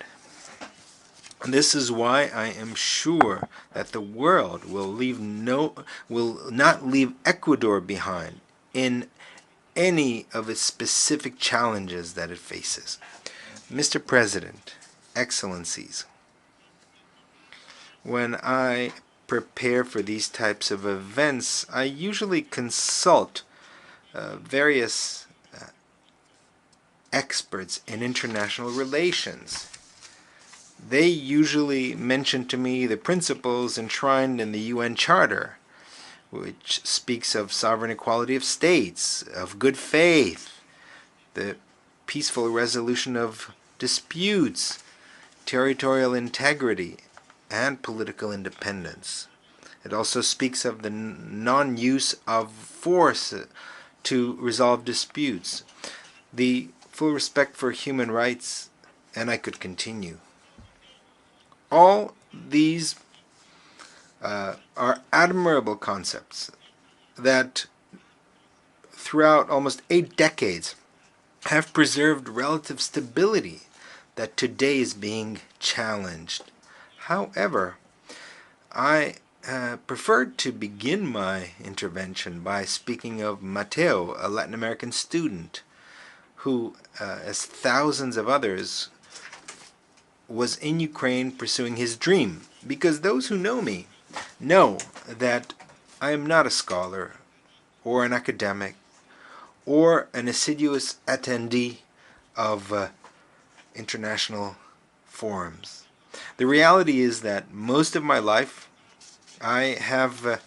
And this is why I am sure that the world will not leave Ecuador behind in any of its specific challenges that it faces. Mr. President, Excellencies, when I prepare for these types of events, I usually consult various experts in international relations. They usually mention to me the principles enshrined in the UN Charter, which speaks of sovereign equality of states, of good faith, the peaceful resolution of disputes, territorial integrity, and political independence. It also speaks of the non-use of force to resolve disputes, the full respect for human rights, and I could continue. All these are admirable concepts that throughout almost 8 decades have preserved relative stability that today is being challenged. However, I preferred to begin my intervention by speaking of Mateo, a Latin American student who, as thousands of others, was in Ukraine pursuing his dream. Because those who know me know that I am not a scholar or an academic or an assiduous attendee of international forums. The reality is that most of my life I have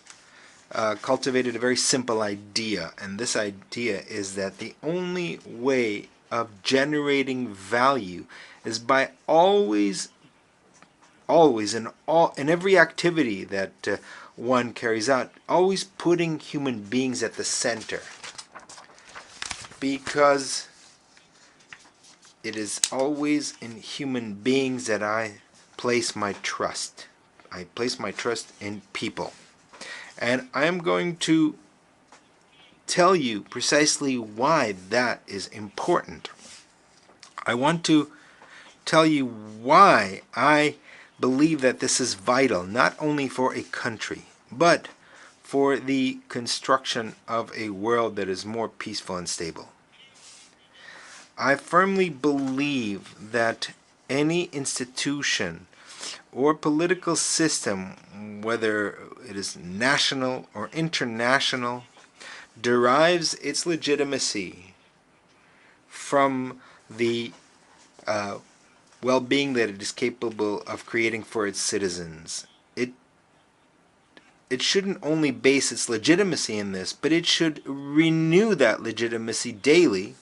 cultivated a very simple idea, and this idea is that the only way of generating value is by always in every activity that one carries out, always putting human beings at the center, because it is always in human beings that I place my trust. I place my trust in people. And I am going to tell you precisely why that is important. I want to tell you why I believe that this is vital, not only for a country, but for the construction of a world that is more peaceful and stable. I firmly believe that any institution or political system, whether it is national or international, derives its legitimacy from the well-being that it is capable of creating for its citizens. It shouldn't only base its legitimacy in this, but it should renew that legitimacy daily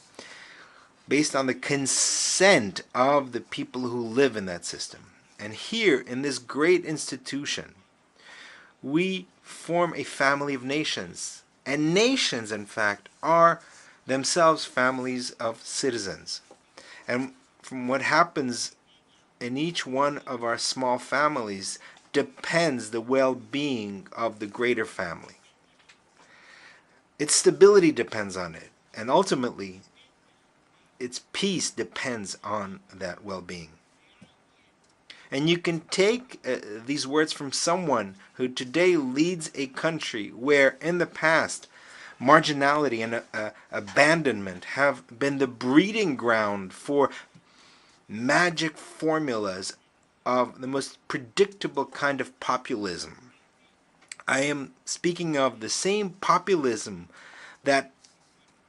based on the consent of the people who live in that system. And here, in this great institution, we form a family of nations. And nations, in fact, are themselves families of citizens. And from what happens in each one of our small families depends the well-being of the greater family. Its stability depends on it. And ultimately, its peace depends on that well-being. And you can take these words from someone who today leads a country where in the past marginality and abandonment have been the breeding ground for magic formulas of the most predictable kind of populism. I am speaking of the same populism that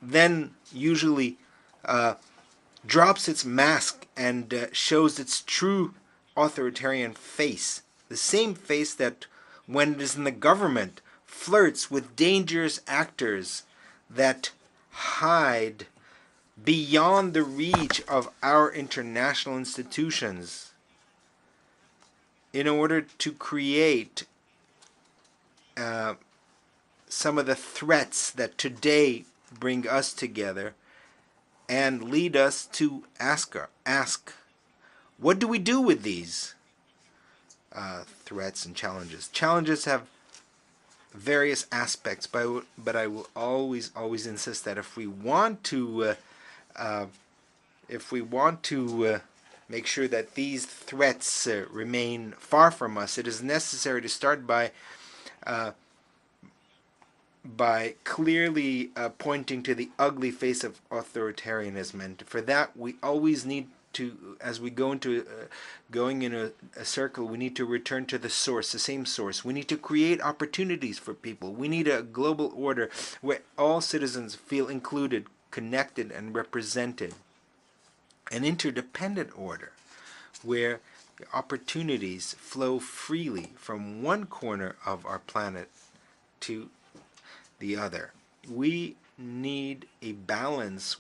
then usually drops its mask and shows its true authoritarian face. The same face that, when it is in the government, flirts with dangerous actors that hide beyond the reach of our international institutions in order to create some of the threats that today bring us together and lead us to ask, what do we do with these threats and challenges? Challenges have various aspects, but I will always insist that if we want to make sure that these threats remain far from us, it is necessary to start by clearly pointing to the ugly face of authoritarianism. And for that, we always need to, as we go into going in a circle, we need to return to the source, the same source. We need to create opportunities for people. We need a global order where all citizens feel included, connected, and represented. An interdependent order where opportunities flow freely from one corner of our planet to the other. We need a balance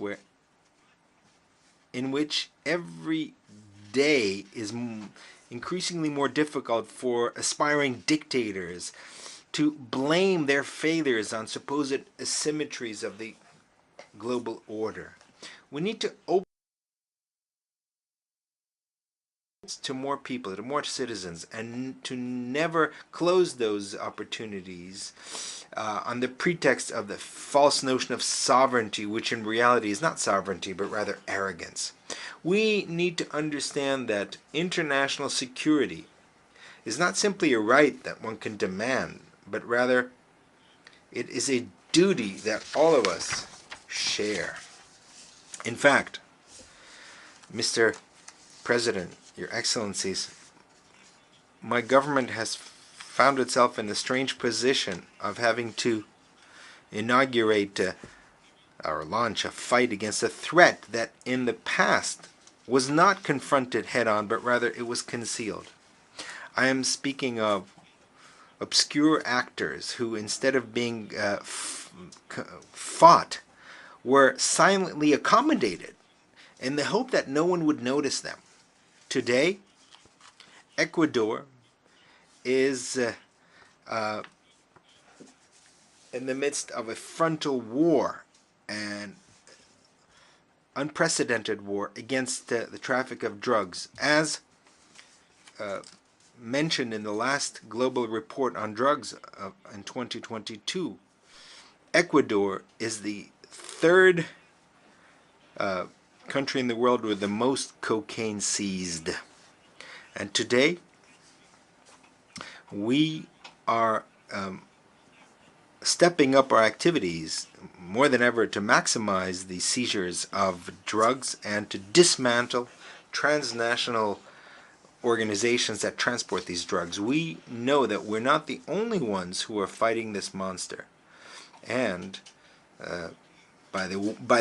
in which every day is increasingly more difficult for aspiring dictators to blame their failures on supposed asymmetries of the global order. We need to open to more people, to more citizens, and to never close those opportunities on the pretext of the false notion of sovereignty, which in reality is not sovereignty, but rather arrogance. We need to understand that international security is not simply a right that one can demand, but rather it is a duty that all of us share. In fact, Mr. President, Your Excellencies, my government has found itself in the strange position of having to inaugurate or launch a fight against a threat that in the past was not confronted head-on, but rather it was concealed. I am speaking of obscure actors who, instead of being fought, were silently accommodated in the hope that no one would notice them. Today, Ecuador is in the midst of a frontal war, an unprecedented war against the traffic of drugs. As mentioned in the last global report on drugs in 2022, Ecuador is the third country in the world with the most cocaine seized. And today, we are stepping up our activities more than ever to maximize the seizures of drugs and to dismantle transnational organizations that transport these drugs. We know that we're not the only ones who are fighting this monster. And by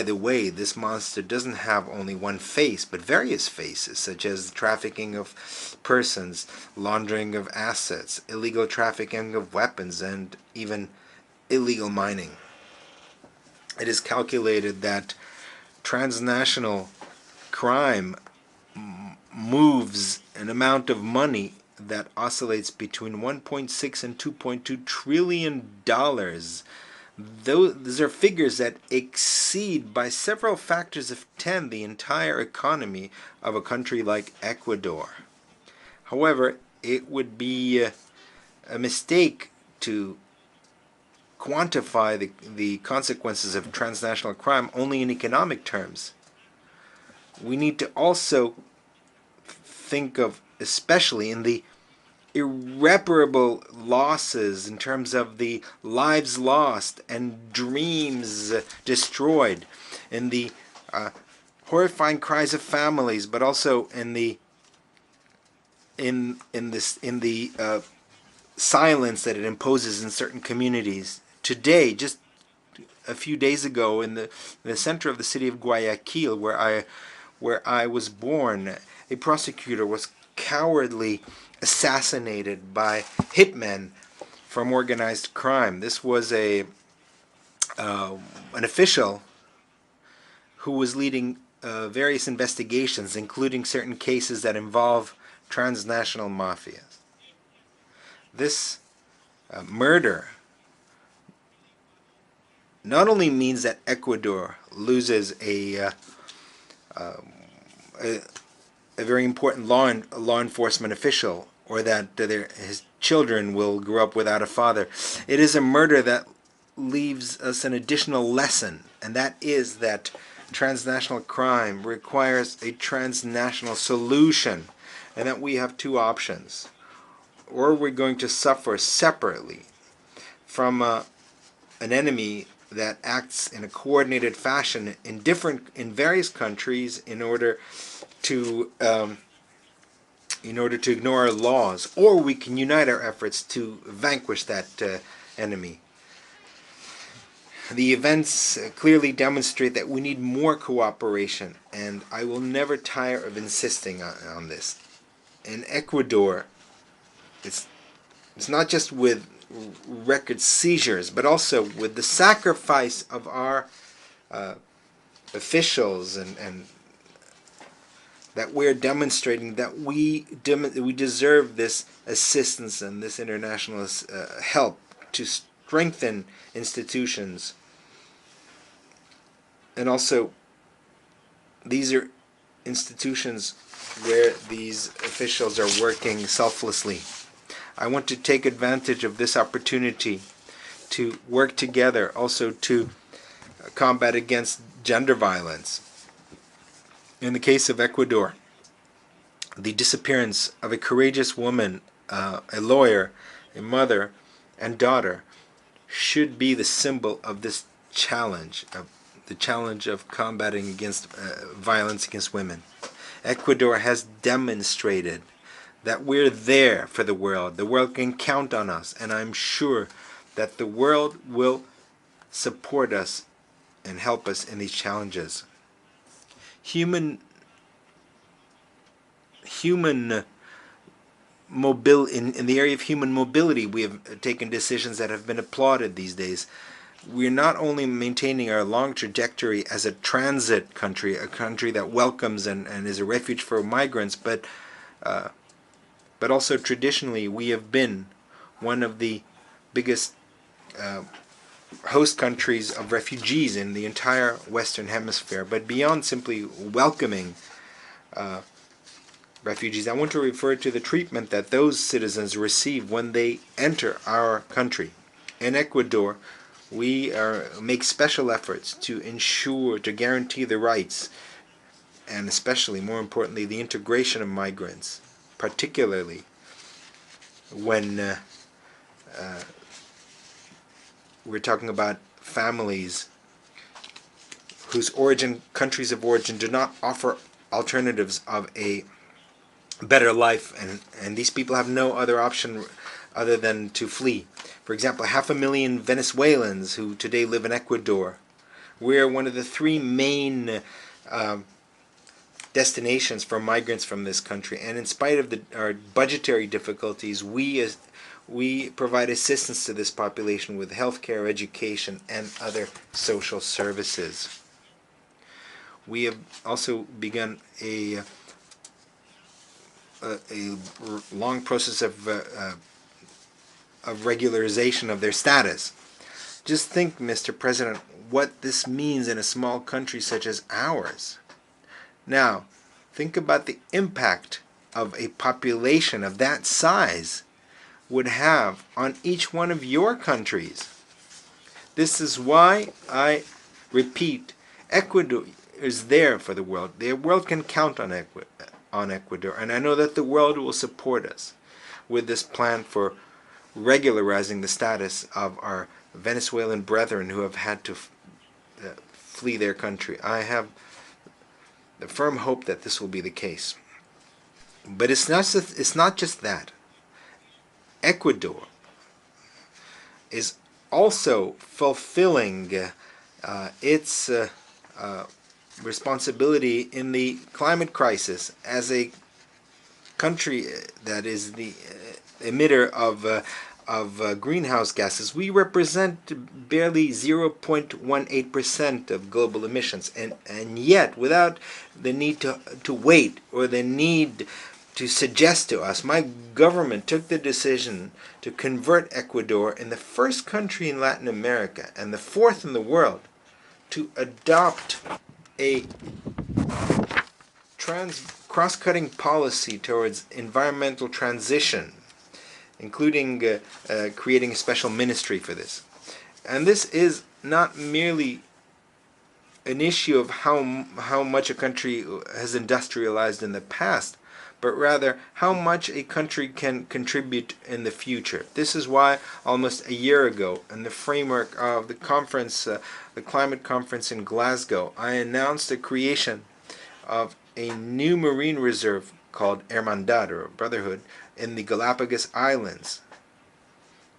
the way, this monster doesn't have only one face, but various faces, such as trafficking of persons, laundering of assets, illegal trafficking of weapons, and even illegal mining. It is calculated that transnational crime moves an amount of money that oscillates between 1.6 and 2.2 trillion dollars. Those are figures that exceed by several factors of 10 the entire economy of a country like Ecuador. However, it would be a mistake to quantify the consequences of transnational crime only in economic terms. We need to also think of, especially in the irreparable losses in terms of the lives lost and dreams destroyed, in the horrifying cries of families, but also in the silence that it imposes in certain communities. Today, just a few days ago, in the center of the city of Guayaquil, where I was born, a prosecutor was cowardly assassinated by hitmen from organized crime. This was an official who was leading various investigations, including certain cases that involve transnational mafias. This murder not only means that Ecuador loses a very important law enforcement official, or that his children will grow up without a father. It is a murder that leaves us an additional lesson, and that is that transnational crime requires a transnational solution, and that we have two options. Or we're going to suffer separately from an enemy that acts in a coordinated fashion in various countries in order to ignore our laws, or we can unite our efforts to vanquish that enemy. The events clearly demonstrate that we need more cooperation, and I will never tire of insisting on this. In Ecuador, it's not just with record seizures, but also with the sacrifice of our officials, and that we're demonstrating that we deserve this assistance and this international help to strengthen institutions. And also, these are institutions where these officials are working selflessly. I want to take advantage of this opportunity to work together also to combat against gender violence. In the case of Ecuador, the disappearance of a courageous woman, a lawyer, a mother, and daughter should be the symbol of this challenge, of the challenge of combating against violence against women. Ecuador has demonstrated that we're there for the world. The world can count on us, and I'm sure that the world will support us and help us in these challenges. In the area of human mobility, we have taken decisions that have been applauded these days. We're not only maintaining our long trajectory as a transit country, a country that welcomes and is a refuge for migrants, but also traditionally we have been one of the biggest host countries of refugees in the entire Western Hemisphere. But beyond simply welcoming refugees, I want to refer to the treatment that those citizens receive when they enter our country. In Ecuador, we make special efforts to ensure, to guarantee the rights, and especially, more importantly, the integration of migrants, particularly when we're talking about families whose countries of origin do not offer alternatives of a better life, and these people have no other option other than to flee. For example, 500,000 Venezuelans who today live in Ecuador. We're one of the three main destinations for migrants from this country, and in spite of our budgetary difficulties, we provide assistance to this population with healthcare, education, and other social services. We have also begun a long process of regularization of their status. Just think, Mr. President, what this means in a small country such as ours. Now, think about the impact of a population of that size would have on each one of your countries. This is why I repeat, Ecuador is there for the world. The world can count on Ecuador, and I know that the world will support us with this plan for regularizing the status of our Venezuelan brethren who have had to flee their country. I have the firm hope that this will be the case. But it's not just that. Ecuador is also fulfilling its responsibility in the climate crisis as a country that is the emitter of greenhouse gases. We represent barely 0.18% of global emissions, and yet, without the need to wait or the need to suggest to us, my government took the decision to convert Ecuador in the first country in Latin America and the fourth in the world to adopt a cross-cutting policy towards environmental transition, including creating a special ministry for this. And this is not merely an issue of how much a country has industrialized in the past, but rather how much a country can contribute in the future. This is why almost a year ago, in the framework of the conference, the climate conference in Glasgow, I announced the creation of a new marine reserve called Hermandad, or Brotherhood, in the Galapagos Islands,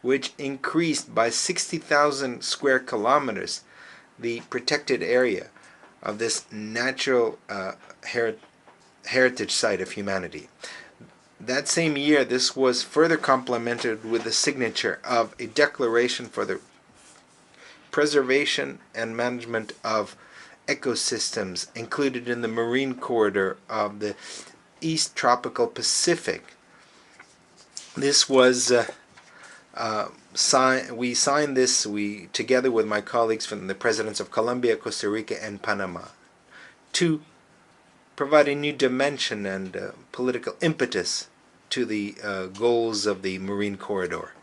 which increased by 60,000 square kilometers the protected area of this natural heritage site of humanity. That same year, this was further complemented with the signature of a declaration for the preservation and management of ecosystems included in the marine corridor of the East Tropical Pacific. This was we signed this together with my colleagues from the presidents of Colombia, Costa Rica, and Panama, two provide a new dimension and political impetus to the goals of the Marine Corridor.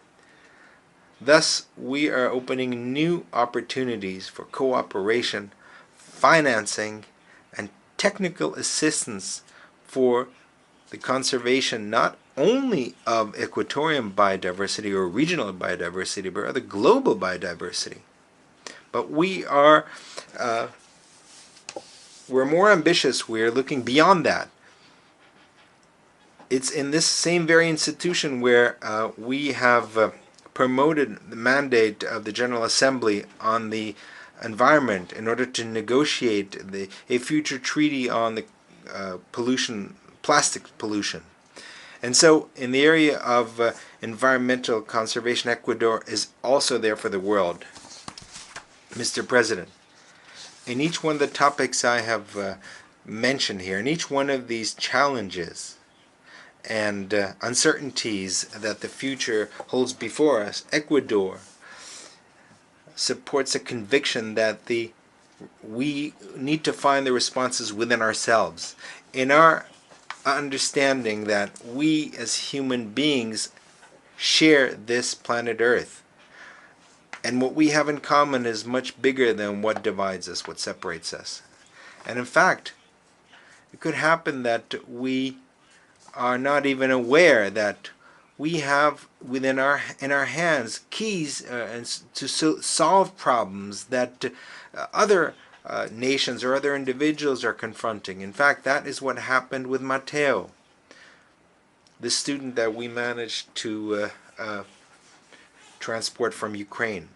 Thus, we are opening new opportunities for cooperation, financing, and technical assistance for the conservation not only of equatorial biodiversity or regional biodiversity, but rather global biodiversity. But we're more ambitious. We're looking beyond that. It's in this same very institution where we have promoted the mandate of the General Assembly on the environment in order to negotiate a future treaty on the plastic pollution. And so in the area of environmental conservation, Ecuador is also there for the world. Mr. President, in each one of the topics I have mentioned here, in each one of these challenges and uncertainties that the future holds before us, Ecuador supports a conviction that we need to find the responses within ourselves. In our understanding that we as human beings share this planet Earth. And what we have in common is much bigger than what divides us, what separates us. And in fact, it could happen that we are not even aware that we have in our hands keys to solve problems that other nations or other individuals are confronting. In fact, that is what happened with Mateo, the student that we managed to transport from Ukraine.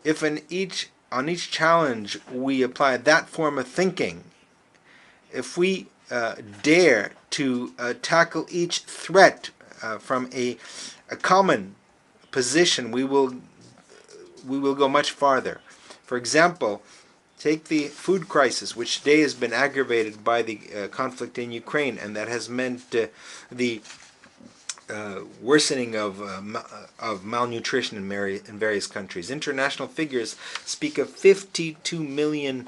If on each challenge we apply that form of thinking, if we dare to tackle each threat from a common position, we will go much farther. For example, take the food crisis, which today has been aggravated by the conflict in Ukraine, and that has meant the worsening of malnutrition in various countries. International figures speak of 52 million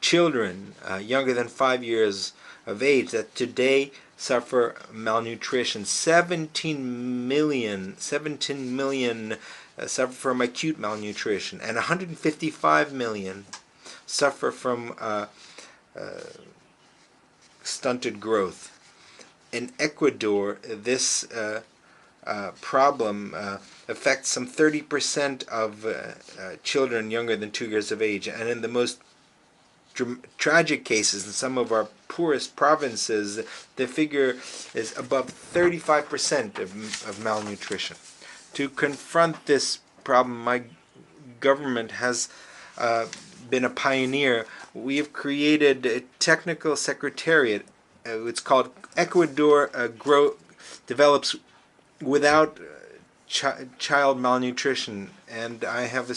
children younger than 5 years of age that today suffer malnutrition. 17 million suffer from acute malnutrition, and 155 million suffer from stunted growth. In Ecuador, this problem affects some 30% of children younger than 2 years of age, and in the most tragic cases, in some of our poorest provinces, the figure is above 35% of malnutrition. To confront this problem, my government has been a pioneer. We have created a technical secretariat. It's called Ecuador Develops Without Child Malnutrition, and I have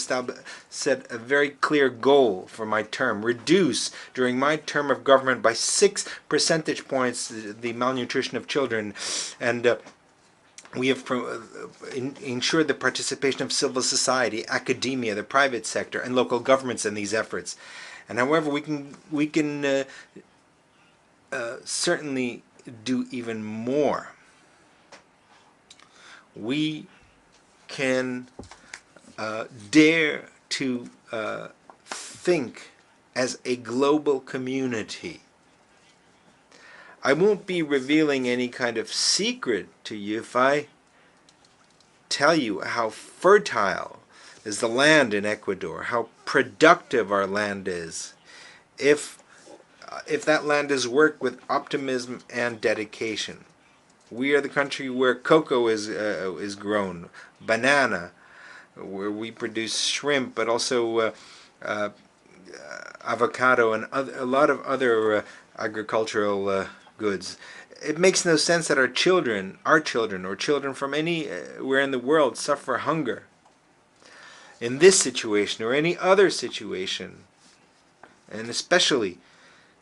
set a very clear goal for my term: reduce during my term of government by 6 percentage points the malnutrition of children, and we have ensured the participation of civil society, academia, the private sector, and local governments in these efforts. And however, we can certainly do even more. We can dare to think as a global community. I won't be revealing any kind of secret to you if I tell you how fertile is the land in Ecuador, how productive our land is, if that land is worked with optimism and dedication. We are the country where cocoa is grown, banana, where we produce shrimp, but also avocado and a lot of other agricultural goods. It makes no sense that our children, or children from anywhere in the world, suffer hunger. In this situation or any other situation, and especially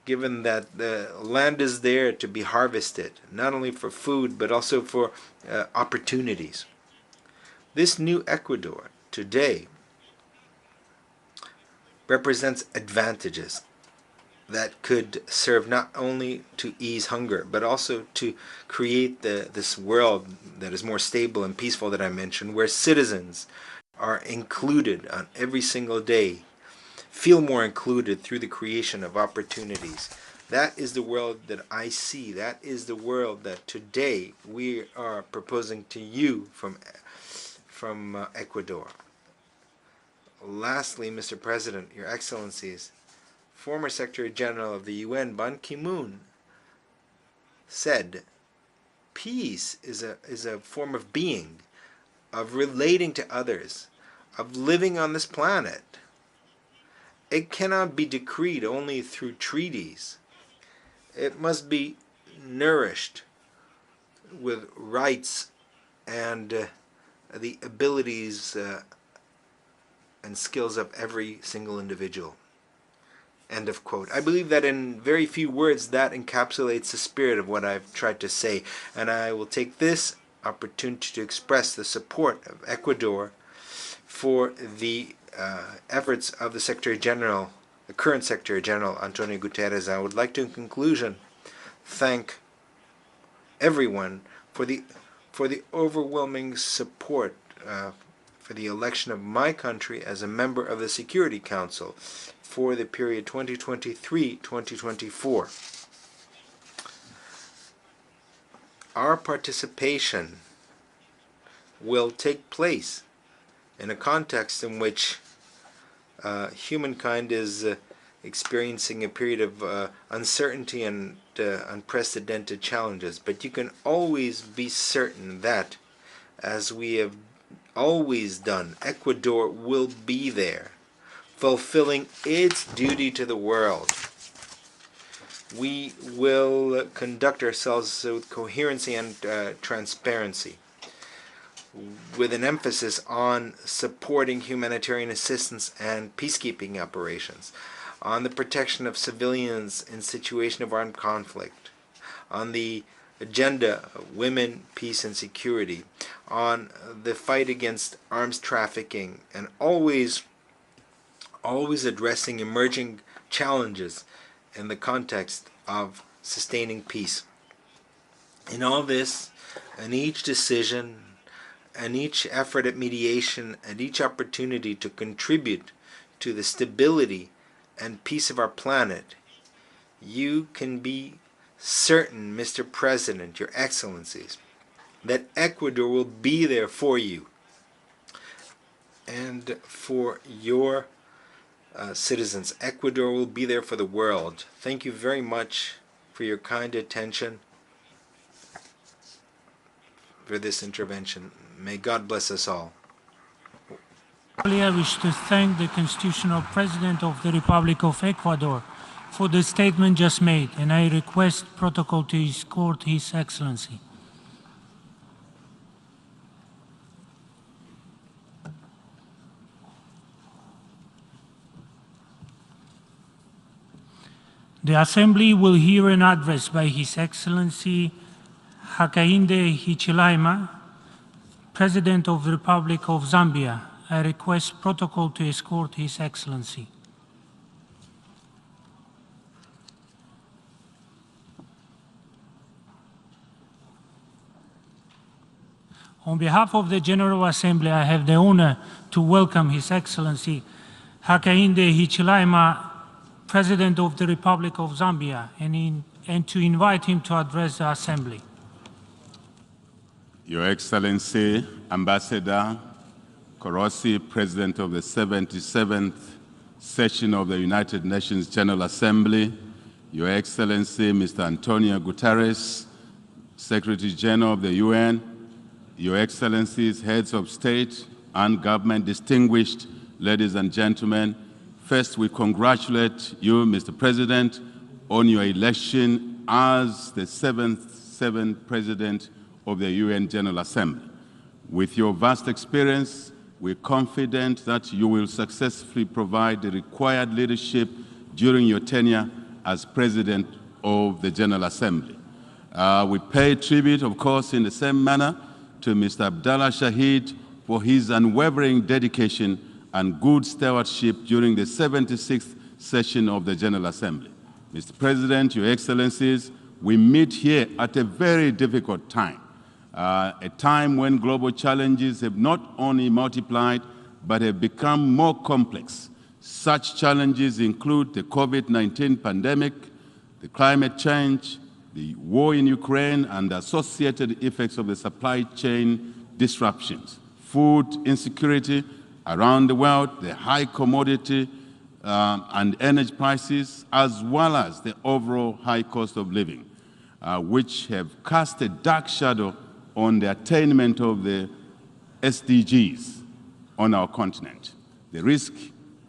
given that the land is there to be harvested, not only for food, but also for opportunities. This new Ecuador today represents advantages that could serve not only to ease hunger, but also to create this world that is more stable and peaceful that I mentioned, where citizens are included on every single day, feel more included through the creation of opportunities. That is the world that I see. That is the world that today we are proposing to you from Ecuador. Lastly, Mr. President, Your Excellencies, former Secretary General of the UN, Ban Ki-moon, said, peace is a form of being, of relating to others, of living on this planet. It cannot be decreed only through treaties. It must be nourished with rights and the abilities and skills of every single individual. End of quote. I believe that in very few words that encapsulates the spirit of what I've tried to say, and I will take this opportunity to express the support of Ecuador for the efforts of the Secretary General, the current Secretary General, Antonio Guterres. I would like to, in conclusion, thank everyone for the overwhelming support for the election of my country as a member of the Security Council for the period 2023-2024. Our participation will take place in a context in which humankind is experiencing a period of uncertainty and unprecedented challenges. But you can always be certain that, as we have always done, Ecuador will be there, fulfilling its duty to the world. We will conduct ourselves with coherency and transparency, with an emphasis on supporting humanitarian assistance and peacekeeping operations, on the protection of civilians in situation of armed conflict, on the agenda of women, peace, and security, on the fight against arms trafficking, and always addressing emerging challenges in the context of sustaining peace. In all this, and each decision, and each effort at mediation, and each opportunity to contribute to the stability and peace of our planet, you can be certain, Mr. President, Your Excellencies, that Ecuador will be there for you and for your citizens. Ecuador will be there for the world. Thank you very much for your kind attention for this intervention. May God bless us all. I wish to thank the Constitutional President of the Republic of Ecuador for the statement just made, and I request protocol to escort His Excellency. The Assembly will hear an address by His Excellency Hakainde Hichilema, President of the Republic of Zambia. I request protocol to escort His Excellency. On behalf of the General Assembly, I have the honor to welcome His Excellency Hakainde Hichilema, President of the Republic of Zambia, and to invite him to address the Assembly. Your Excellency, Ambassador Korosi, President of the 77th Session of the United Nations General Assembly, Your Excellency, Mr. Antonio Guterres, Secretary General of the UN, Your Excellencies, Heads of State and Government, distinguished ladies and gentlemen, first, we congratulate you, Mr. President, on your election as the seventh President of the UN General Assembly. With your vast experience, we're confident that you will successfully provide the required leadership during your tenure as President of the General Assembly. We pay tribute, of course, in the same manner to Mr. Abdallah Shahid for his unwavering dedication and good stewardship during the 76th session of the General Assembly. Mr. President, Your Excellencies, we meet here at a very difficult time, a time when global challenges have not only multiplied, but have become more complex. Such challenges include the COVID-19 pandemic, the climate change, the war in Ukraine, and the associated effects of the supply chain disruptions, food insecurity around the world, the high commodity and energy prices, as well as the overall high cost of living, which have cast a dark shadow on the attainment of the SDGs on our continent. The risk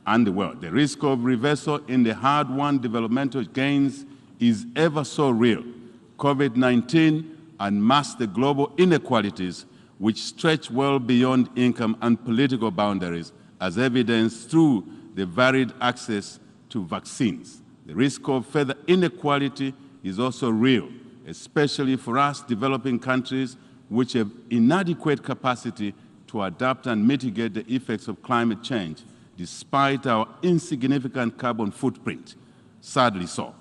and the world. The risk of reversal in the hard-won developmental gains is ever so real. COVID-19 unmasks the global inequalities which stretch well beyond income and political boundaries, as evidenced through the varied access to vaccines. The risk of further inequality is also real, especially for us developing countries which have inadequate capacity to adapt and mitigate the effects of climate change, despite our insignificant carbon footprint. Sadly so.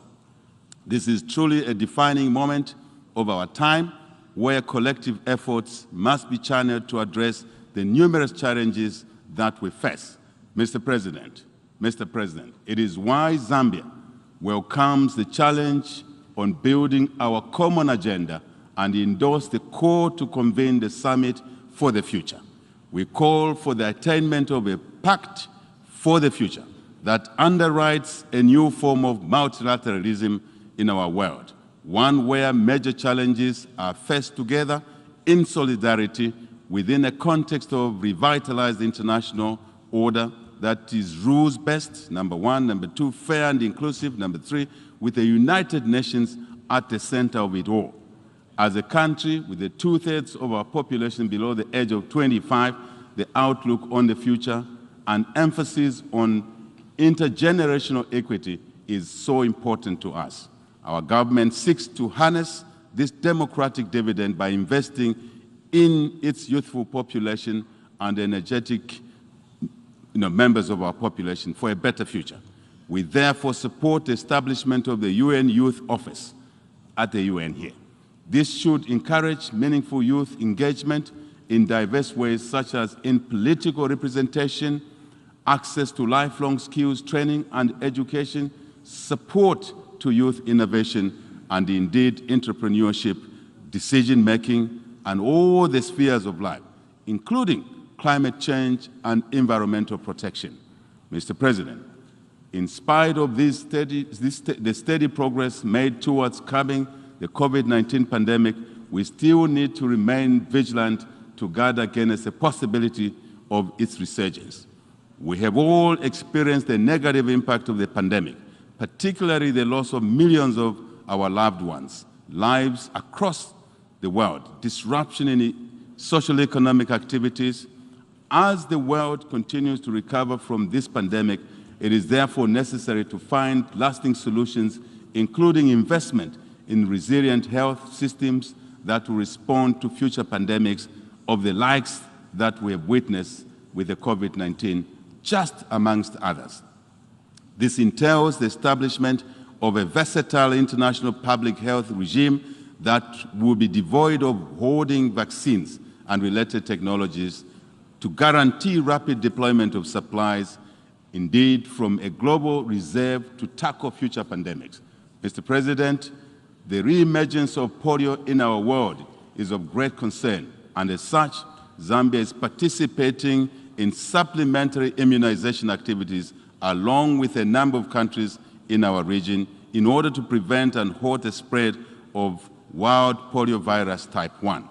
This is truly a defining moment of our time, where collective efforts must be channeled to address the numerous challenges that we face. Mr. President, it is why Zambia welcomes the challenge on building our common agenda and endorsed the call to convene the summit for the future. We call for the attainment of a pact for the future that underwrites a new form of multilateralism in our world, one where major challenges are faced together in solidarity within a context of revitalized international order that is rules-based, number one, number two, fair and inclusive, number three, with the United Nations at the center of it all. As a country with the 2/3 of our population below the age of 25, the outlook on the future and emphasis on intergenerational equity is so important to us. Our government seeks to harness this democratic dividend by investing in its youthful population and energetic members of our population for a better future. We therefore support the establishment of the UN Youth Office at the UN here. This should encourage meaningful youth engagement in diverse ways, such as in political representation, access to lifelong skills training and education, support to youth innovation, and indeed entrepreneurship, decision-making, and all the spheres of life, including climate change and environmental protection. Mr. President, in spite of the steady progress made towards curbing the COVID-19 pandemic, we still need to remain vigilant to guard against the possibility of its resurgence. We have all experienced the negative impact of the pandemic, particularly the loss of millions of our loved ones, lives across the world, disruption in social-economic activities. As the world continues to recover from this pandemic, it is therefore necessary to find lasting solutions, including investment in resilient health systems that will respond to future pandemics of the likes that we have witnessed with the COVID-19, just amongst others. This entails the establishment of a versatile international public health regime that will be devoid of hoarding vaccines and related technologies to guarantee rapid deployment of supplies, indeed from a global reserve to tackle future pandemics. Mr. President, the reemergence of polio in our world is of great concern, and as such, Zambia is participating in supplementary immunization activities along with a number of countries in our region in order to prevent and halt the spread of wild poliovirus type 1.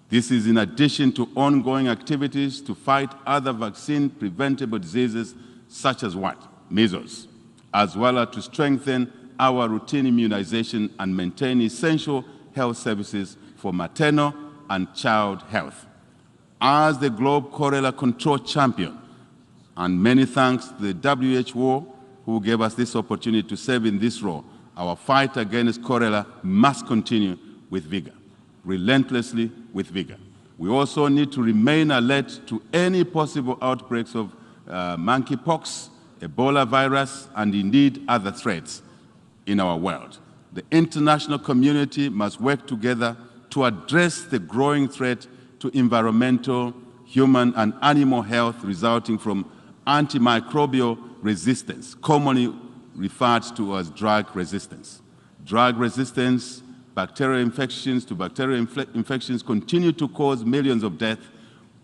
This is in addition to ongoing activities to fight other vaccine-preventable diseases such as what? Measles, as well as to strengthen our routine immunization and maintain essential health services for maternal and child health. As the Globe Cholera Control Champion, and many thanks to the WHO who gave us this opportunity to serve in this role, our fight against cholera must continue with vigor, relentlessly with vigor. We also need to remain alert to any possible outbreaks of monkeypox, Ebola virus, and indeed other threats. in our world. The international community must work together to address the growing threat to environmental, human, and animal health resulting from antimicrobial resistance, commonly referred to as drug resistance. Drug resistance, bacterial infections to bacterial infections continue to cause millions of deaths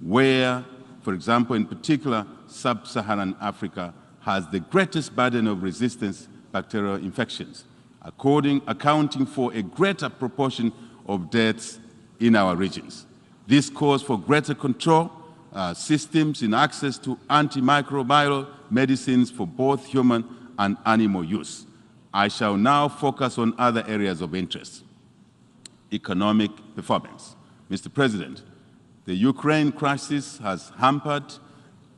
where, for example, in particular, sub-Saharan Africa has the greatest burden of resistance bacterial infections, accounting for a greater proportion of deaths in our regions. This calls for greater control systems in access to antimicrobial medicines for both human and animal use. I shall now focus on other areas of interest. Economic performance. Mr. President, the Ukraine crisis has hampered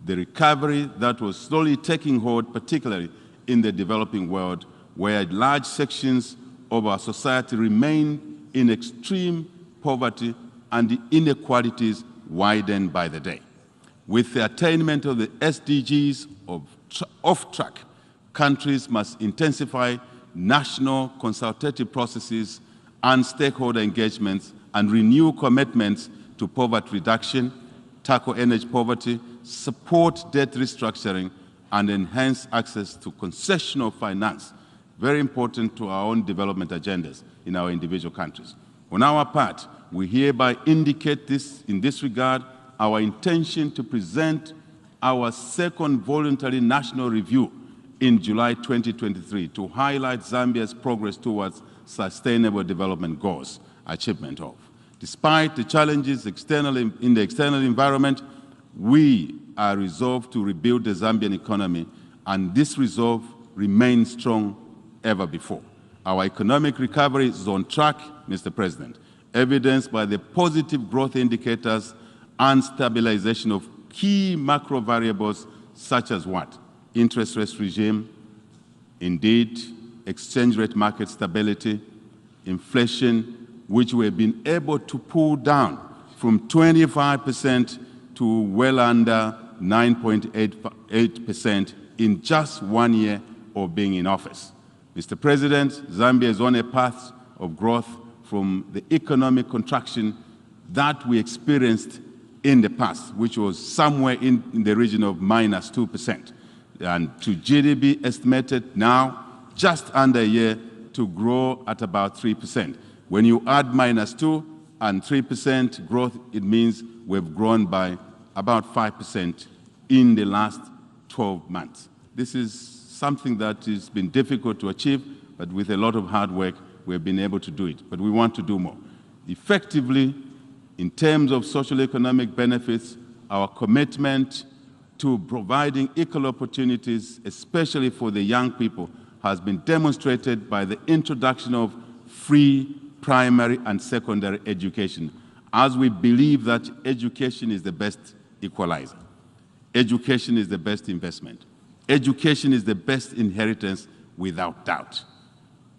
the recovery that was slowly taking hold, particularly in the developing world, where large sections of our society remain in extreme poverty and the inequalities widen by the day. With the attainment of the SDGs off track, countries must intensify national consultative processes and stakeholder engagements and renew commitments to poverty reduction, tackle energy poverty, support debt restructuring, and enhance access to concessional finance, very important to our own development agendas in our individual countries. On our part, we hereby indicate this, in this regard, our intention to present our second voluntary national review in July 2023 to highlight Zambia's progress towards sustainable development goals, achievement of. Despite the challenges in the external environment, we are resolved to rebuild the Zambian economy, and this resolve remains strong ever before. Our economic recovery is on track, Mr. President, evidenced by the positive growth indicators and stabilization of key macro variables such as what? Interest rate regime, indeed, exchange rate market stability, inflation, which we have been able to pull down from 25% to well under 9.8% in just 1 year of being in office. Mr. President, Zambia is on a path of growth from the economic contraction that we experienced in the past, which was somewhere in the region of -2%, and to GDP estimated now just under a year to grow at about 3%. When you add -2 and 3% growth, it means we've grown by about 5% in the last 12 months. This is something that has been difficult to achieve, but with a lot of hard work, we've been able to do it. But we want to do more. Effectively, in terms of social economic benefits, our commitment to providing equal opportunities, especially for the young people, has been demonstrated by the introduction of free primary and secondary education, as we believe that education is the best equalizer. Education is the best investment. Education is the best inheritance without doubt.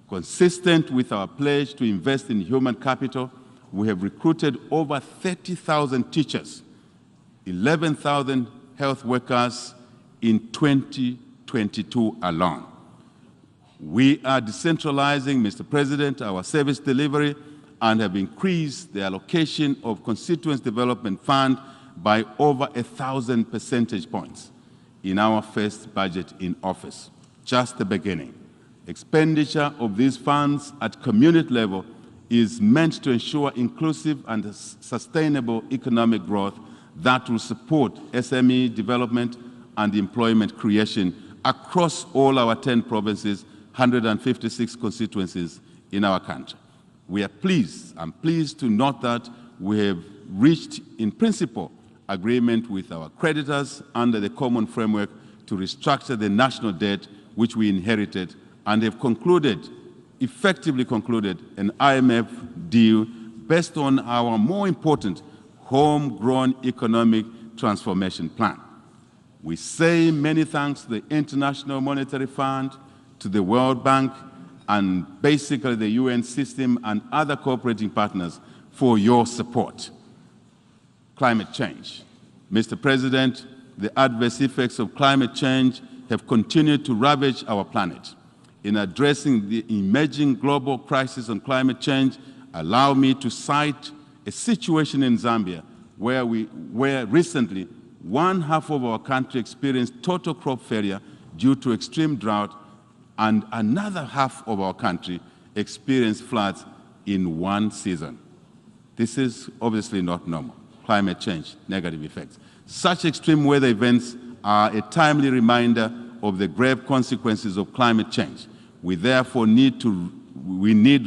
Consistent with our pledge to invest in human capital, we have recruited over 30,000 teachers, 11,000 health workers in 2022 alone. We are decentralizing, Mr. President, our service delivery and have increased the allocation of Constituency Development Fund by over 1,000 percentage points in our first budget in office, just the beginning. Expenditure of these funds at community level is meant to ensure inclusive and sustainable economic growth that will support SME development and employment creation across all our 10 provinces, 156 constituencies in our country. I'm pleased to note that we have reached, in principle, agreement with our creditors under the common framework to restructure the national debt which we inherited, and have effectively concluded an IMF deal based on our more important homegrown economic transformation plan. We say many thanks to the International Monetary Fund, to the World Bank, and basically the UN system and other cooperating partners for your support. Climate change. Mr. President, the adverse effects of climate change have continued to ravage our planet. In addressing the emerging global crisis on climate change, allow me to cite a situation in Zambia where recently one half of our country experienced total crop failure due to extreme drought, and another half of our country experienced floods in one season. This is obviously not normal. Climate change, negative effects. Such extreme weather events are a timely reminder of the grave consequences of climate change. We therefore need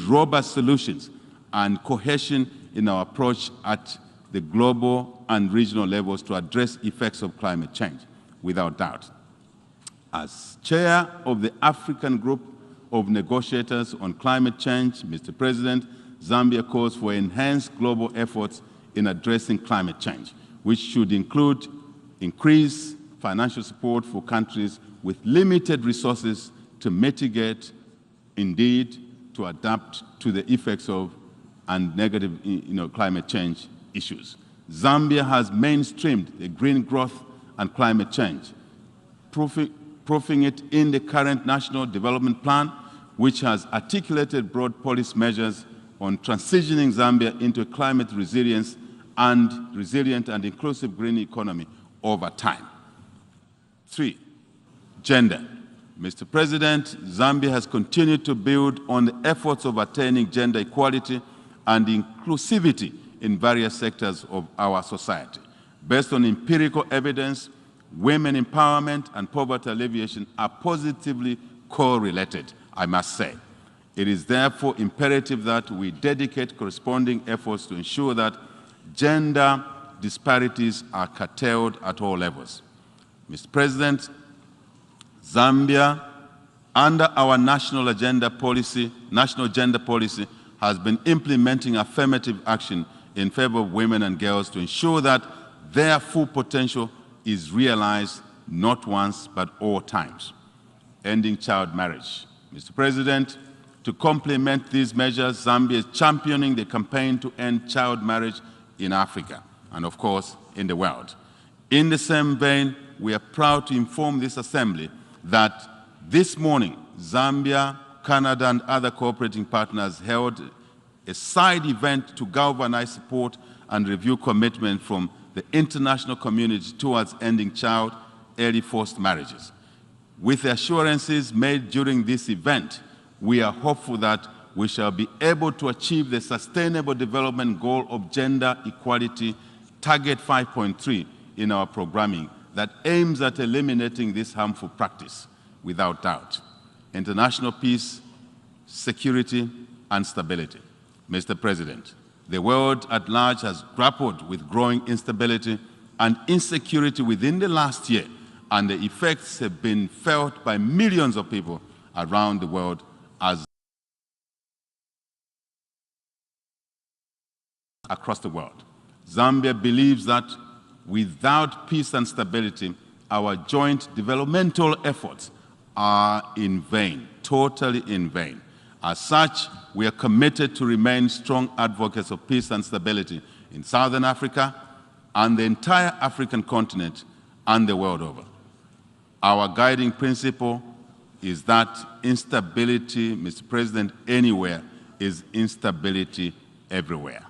robust solutions and cohesion in our approach at the global and regional levels to address effects of climate change, without doubt. As chair of the African Group of Negotiators on Climate Change, Mr. President, Zambia calls for enhanced global efforts in addressing climate change, which should include increased financial support for countries with limited resources to mitigate, indeed, to adapt to the effects of and negative climate change issues. Zambia has mainstreamed the green growth and climate change, proofing it in the current National Development Plan, which has articulated broad policy measures on transitioning Zambia into a climate resilient and inclusive green economy over time. 3, gender. Mr. President, Zambia has continued to build on the efforts of attaining gender equality and inclusivity in various sectors of our society. Based on empirical evidence, women empowerment and poverty alleviation are positively correlated, I must say. It is therefore imperative that we dedicate corresponding efforts to ensure that gender disparities are curtailed at all levels. Mr. President, Zambia, under our national gender policy, has been implementing affirmative action in favor of women and girls to ensure that their full potential is realized not once but all times. Ending child marriage. Mr. President, to complement these measures, Zambia is championing the campaign to end child marriage in Africa and, of course, in the world. In the same vein, we are proud to inform this Assembly that this morning, Zambia, Canada, and other cooperating partners held a side event to galvanize support and review commitment from the international community towards ending child early forced marriages. With the assurances made during this event, we are hopeful that we shall be able to achieve the Sustainable Development Goal of Gender Equality, Target 5.3 in our programming that aims at eliminating this harmful practice, without doubt. International peace, security, and stability. Mr. President, the world at large has grappled with growing instability and insecurity within the last year, and the effects have been felt by millions of people around the world across the world. Zambia believes that without peace and stability, our joint developmental efforts are in vain, totally in vain. As such, we are committed to remain strong advocates of peace and stability in Southern Africa and the entire African continent and the world over. Our guiding principle is that instability, Mr. President, anywhere is instability everywhere.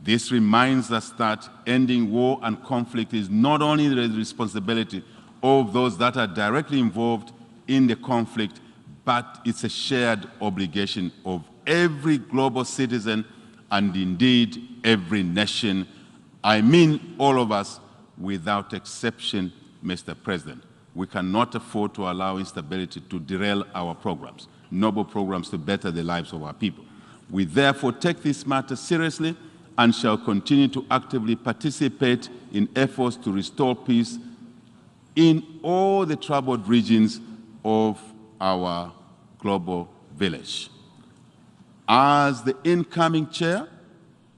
This reminds us that ending war and conflict is not only the responsibility of those that are directly involved in the conflict, but it's a shared obligation of every global citizen and indeed every nation. I mean all of us without exception, Mr. President. We cannot afford to allow instability to derail our programs, noble programs to better the lives of our people. We therefore take this matter seriously and shall continue to actively participate in efforts to restore peace in all the troubled regions of our global village. As the incoming chair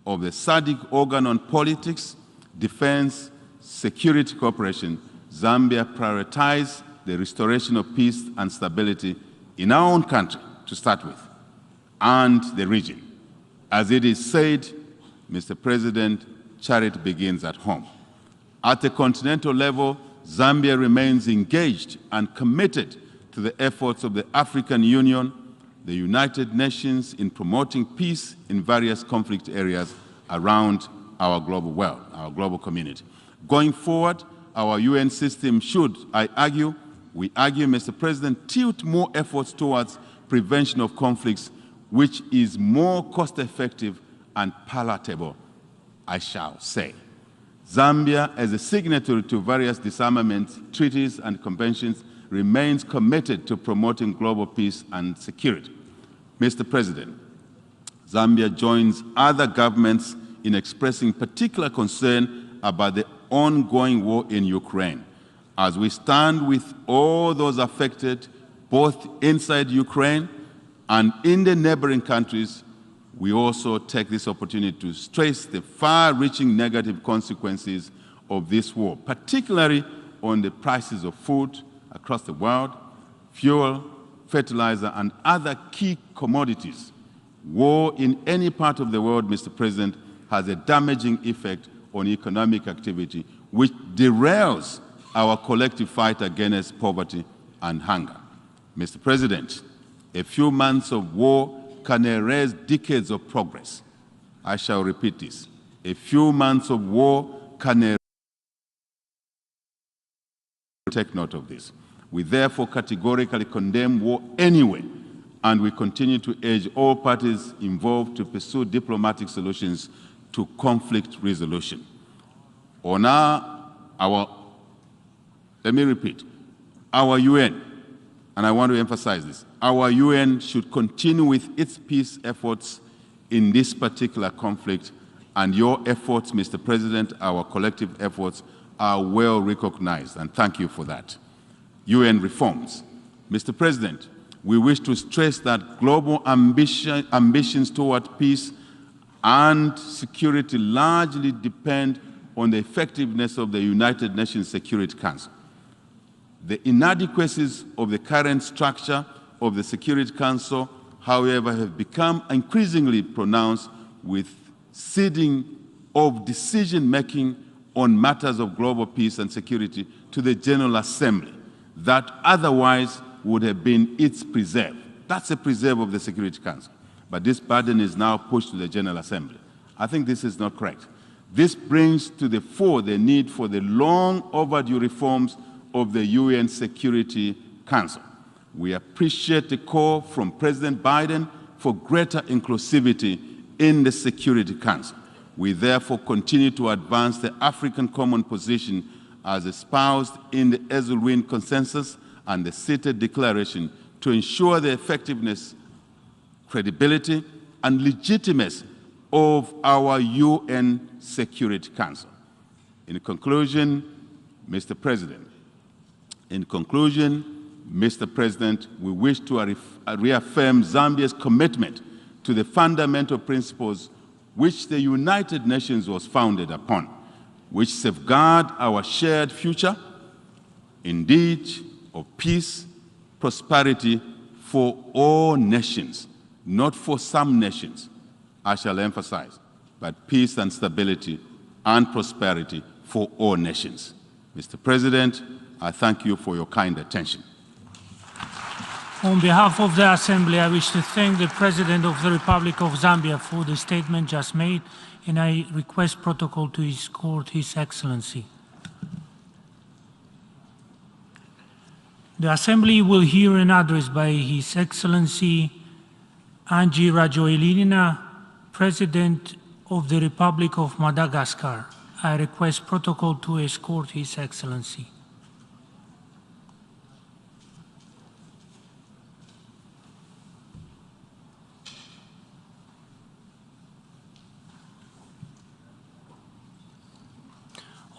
of the SADC organ on politics, defense, security cooperation, Zambia prioritized the restoration of peace and stability in our own country, to start with, and the region. As it is said, Mr. President, charity begins at home. At the continental level, Zambia remains engaged and committed to the efforts of the African Union, the United Nations in promoting peace in various conflict areas around our global world, our global community. Going forward, our UN system should, we argue, Mr. President, tilt more efforts towards prevention of conflicts, which is more cost-effective and palatable, I shall say. Zambia, as a signatory to various disarmament treaties and conventions, remains committed to promoting global peace and security. Mr. President, Zambia joins other governments in expressing particular concern about the ongoing war in Ukraine. As we stand with all those affected, both inside Ukraine and in the neighboring countries, we also take this opportunity to stress the far-reaching negative consequences of this war, particularly on the prices of food across the world, fuel, fertilizer, and other key commodities. War in any part of the world, Mr. President, has a damaging effect on economic activity, which derails our collective fight against poverty and hunger. Mr. President, a few months of war can erase decades of progress. I shall repeat this. A few months of war can erase. Take note of this. We therefore categorically condemn war anyway, and we continue to urge all parties involved to pursue diplomatic solutions to conflict resolution. Let me repeat, our UN, and I want to emphasize this, our UN should continue with its peace efforts in this particular conflict, and your efforts, Mr. President, our collective efforts, are well recognized, and thank you for that. UN reforms. Mr. President, we wish to stress that global ambitions toward peace and security largely depend on the effectiveness of the United Nations Security Council. The inadequacies of the current structure of the Security Council, however, have become increasingly pronounced with ceding of decision-making on matters of global peace and security to the General Assembly that otherwise would have been its preserve. That's a preserve of the Security Council. But this burden is now pushed to the General Assembly. I think this is not correct. This brings to the fore the need for the long overdue reforms of the UN Security Council. We appreciate the call from President Biden for greater inclusivity in the Security Council. We therefore continue to advance the African common position as espoused in the Ezelwyn Consensus and the CITES Declaration to ensure the effectiveness, credibility, and legitimacy of our UN Security Council. In conclusion, Mr. President, we wish to reaffirm Zambia's commitment to the fundamental principles which the United Nations was founded upon, which safeguard our shared future, indeed, of peace, prosperity for all nations, not for some nations, I shall emphasize, but peace and stability and prosperity for all nations. Mr. President, I thank you for your kind attention. On behalf of the Assembly, I wish to thank the President of the Republic of Zambia for the statement just made, and I request protocol to escort His Excellency. The Assembly will hear an address by His Excellency Angie Rajoelina, President of the Republic of Madagascar. I request protocol to escort His Excellency.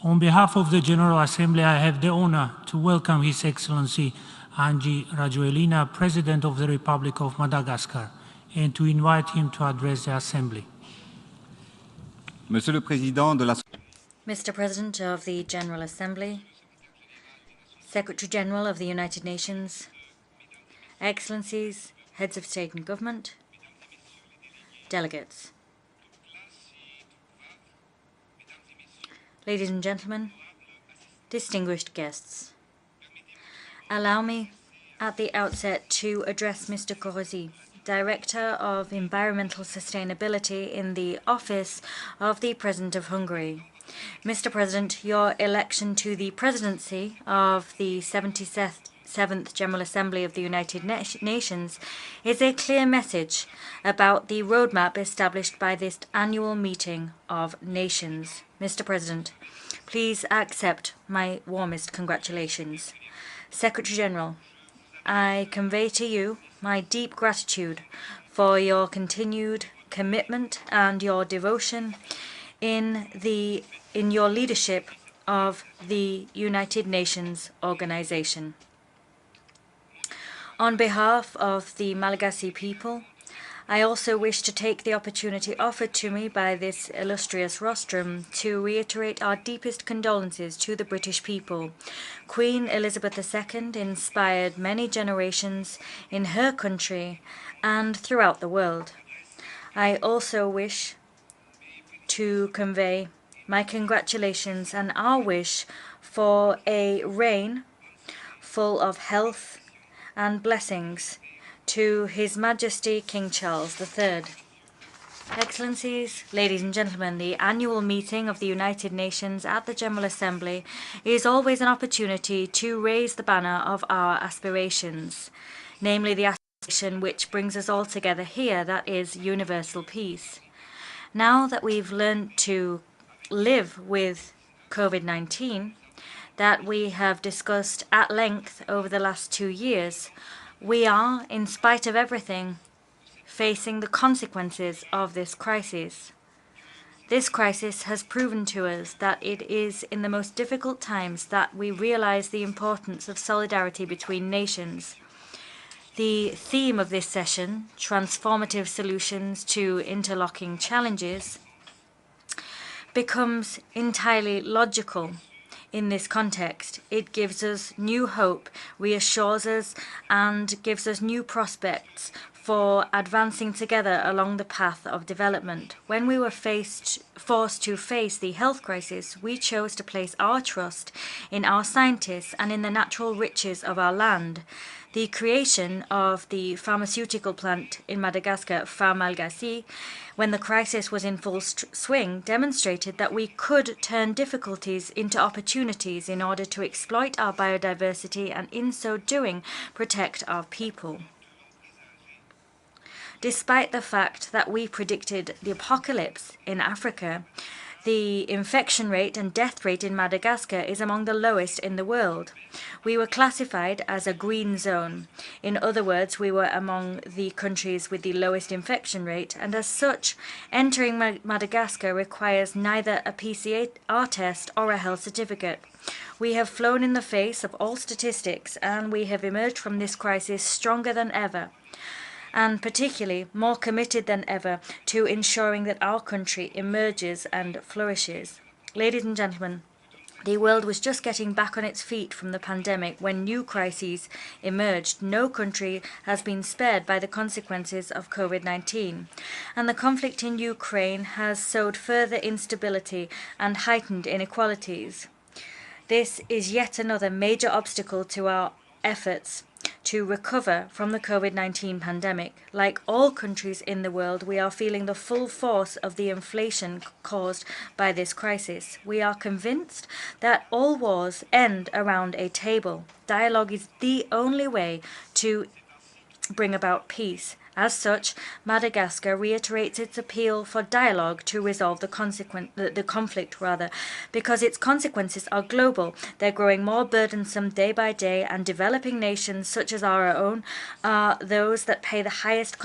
On behalf of the General Assembly, I have the honor to welcome His Excellency Angie Rajoelina, President of the Republic of Madagascar, and to invite him to address the Assembly. Monsieur le Président de la... Mr. President of the General Assembly, Secretary General of the United Nations, Excellencies, Heads of State and Government, delegates, ladies and gentlemen, distinguished guests, allow me at the outset to address Mr. Korosi, Director of Environmental Sustainability in the Office of the President of Hungary. Mr. President, your election to the presidency of the 77th General Assembly of the United Nations is a clear message about the roadmap established by this annual meeting of nations. Mr. President, please accept my warmest congratulations. Secretary General, I convey to you my deep gratitude for your continued commitment and your devotion in your leadership of the United Nations organization. On behalf of the Malagasy people, I also wish to take the opportunity offered to me by this illustrious rostrum to reiterate our deepest condolences to the British people. Queen Elizabeth II inspired many generations in her country and throughout the world. I also wish to convey my congratulations and our wish for a reign full of health and blessings to His Majesty King Charles III. Excellencies, ladies and gentlemen, the annual meeting of the United Nations at the General Assembly is always an opportunity to raise the banner of our aspirations, namely the aspiration which brings us all together here, that is universal peace. Now that we've learned to live with COVID-19, that we have discussed at length over the last 2 years, we are, in spite of everything, facing the consequences of this crisis. This crisis has proven to us that it is in the most difficult times that we realize the importance of solidarity between nations. The theme of this session, Transformative Solutions to Interlocking Challenges, becomes entirely logical. In this context, it gives us new hope, reassures us, and gives us new prospects for advancing together along the path of development. When we were forced to face the health crisis, we chose to place our trust in our scientists and in the natural riches of our land. The creation of the pharmaceutical plant in Madagascar, Pharmalgacy, when the crisis was in full swing, demonstrated that we could turn difficulties into opportunities in order to exploit our biodiversity and in so doing protect our people. Despite the fact that we predicted the apocalypse in Africa, the infection rate and death rate in Madagascar is among the lowest in the world. We were classified as a green zone. In other words, we were among the countries with the lowest infection rate, and as such, entering Madagascar requires neither a PCR test or a health certificate. We have flown in the face of all statistics, and we have emerged from this crisis stronger than ever, and particularly more committed than ever to ensuring that our country emerges and flourishes. Ladies and gentlemen, the world was just getting back on its feet from the pandemic when new crises emerged. No country has been spared by the consequences of COVID-19, and the conflict in Ukraine has sowed further instability and heightened inequalities. This is yet another major obstacle to our efforts to recover from the COVID-19 pandemic. Like all countries in the world, we are feeling the full force of the inflation caused by this crisis. We are convinced that all wars end around a table. Dialogue is the only way to bring about peace. As such, Madagascar reiterates its appeal for dialogue to resolve the conflict, because its consequences are global. They're growing more burdensome day by day, and developing nations such as our own are those that pay the highest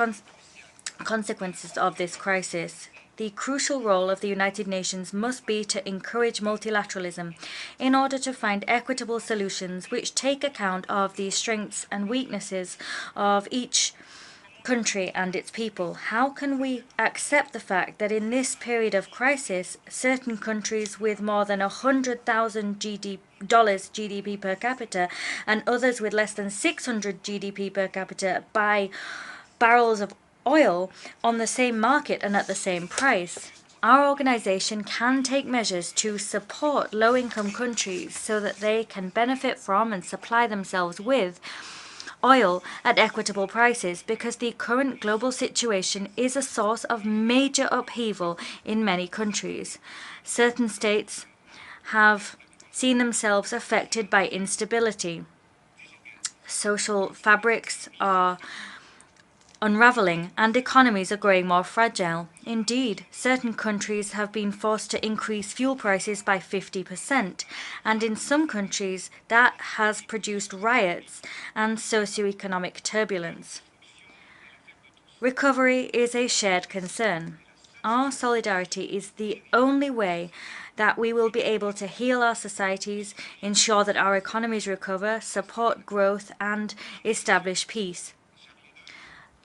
consequences of this crisis. The crucial role of the United Nations must be to encourage multilateralism in order to find equitable solutions which take account of the strengths and weaknesses of each country and its people. How can we accept the fact that in this period of crisis, certain countries with more than $100,000 GDP per capita and others with less than $600 GDP per capita buy barrels of oil on the same market and at the same price? Our organization can take measures to support low-income countries so that they can benefit from and supply themselves with oil at equitable prices because the current global situation is a source of major upheaval in many countries. Certain states have seen themselves affected by instability. Social fabrics are unraveling and economies are growing more fragile. Indeed, certain countries have been forced to increase fuel prices by 50%, and in some countries that has produced riots and socioeconomic turbulence. Recovery is a shared concern. Our solidarity is the only way that we will be able to heal our societies, ensure that our economies recover, support growth, and establish peace.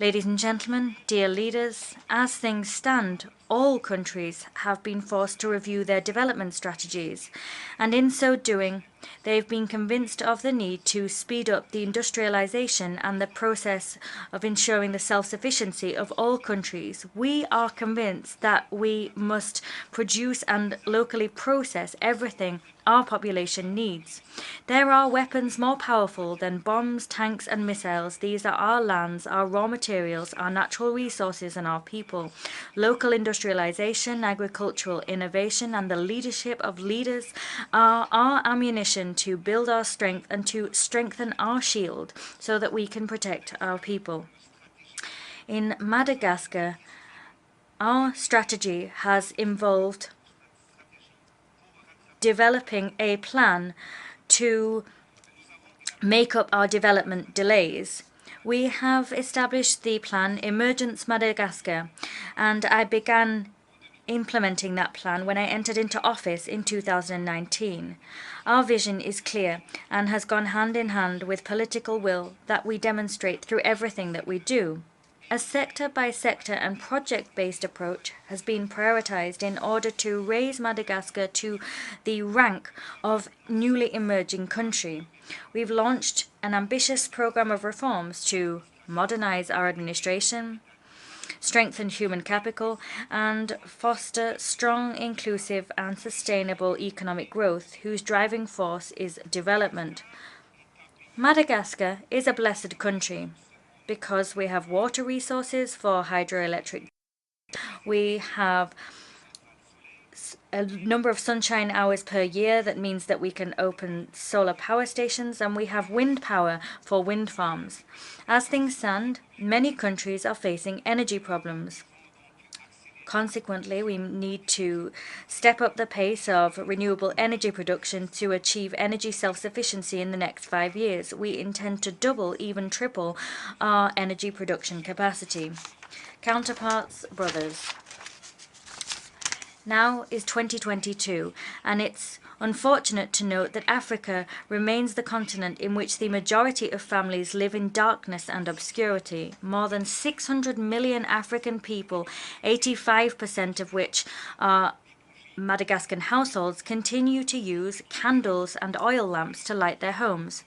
Ladies and gentlemen, dear leaders, as things stand, all countries have been forced to review their development strategies, and in so doing, they've been convinced of the need to speed up the industrialization and the process of ensuring the self-sufficiency of all countries. We are convinced that we must produce and locally process everything our population needs. There are weapons more powerful than bombs, tanks, and missiles. These are our lands, our raw materials, our natural resources, and our people. Local industrialization, agricultural innovation, and the leadership of leaders are our ammunition to build our strength and to strengthen our shield so that we can protect our people. In Madagascar, our strategy has involved developing a plan to make up our development delays. We have established the plan Emergence Madagascar, and I began implementing that plan when I entered into office in 2019. Our vision is clear and has gone hand in hand with political will that we demonstrate through everything that we do. A sector-by-sector and project-based approach has been prioritized in order to raise Madagascar to the rank of newly emerging country. We've launched an ambitious program of reforms to modernize our administration, strengthen human capital, and foster strong, inclusive, and sustainable economic growth whose driving force is development. Madagascar is a blessed country because we have water resources for hydroelectric. We have a number of sunshine hours per year that means that we can open solar power stations, and we have wind power for wind farms. As things stand, many countries are facing energy problems. Consequently, we need to step up the pace of renewable energy production to achieve energy self-sufficiency in the next 5 years. We intend to double, even triple, our energy production capacity. Counterparts, brothers. Now is 2022, and it's unfortunate to note that Africa remains the continent in which the majority of families live in darkness and obscurity. More than 600 million African people, 85% of which are Madagascan households, continue to use candles and oil lamps to light their homes.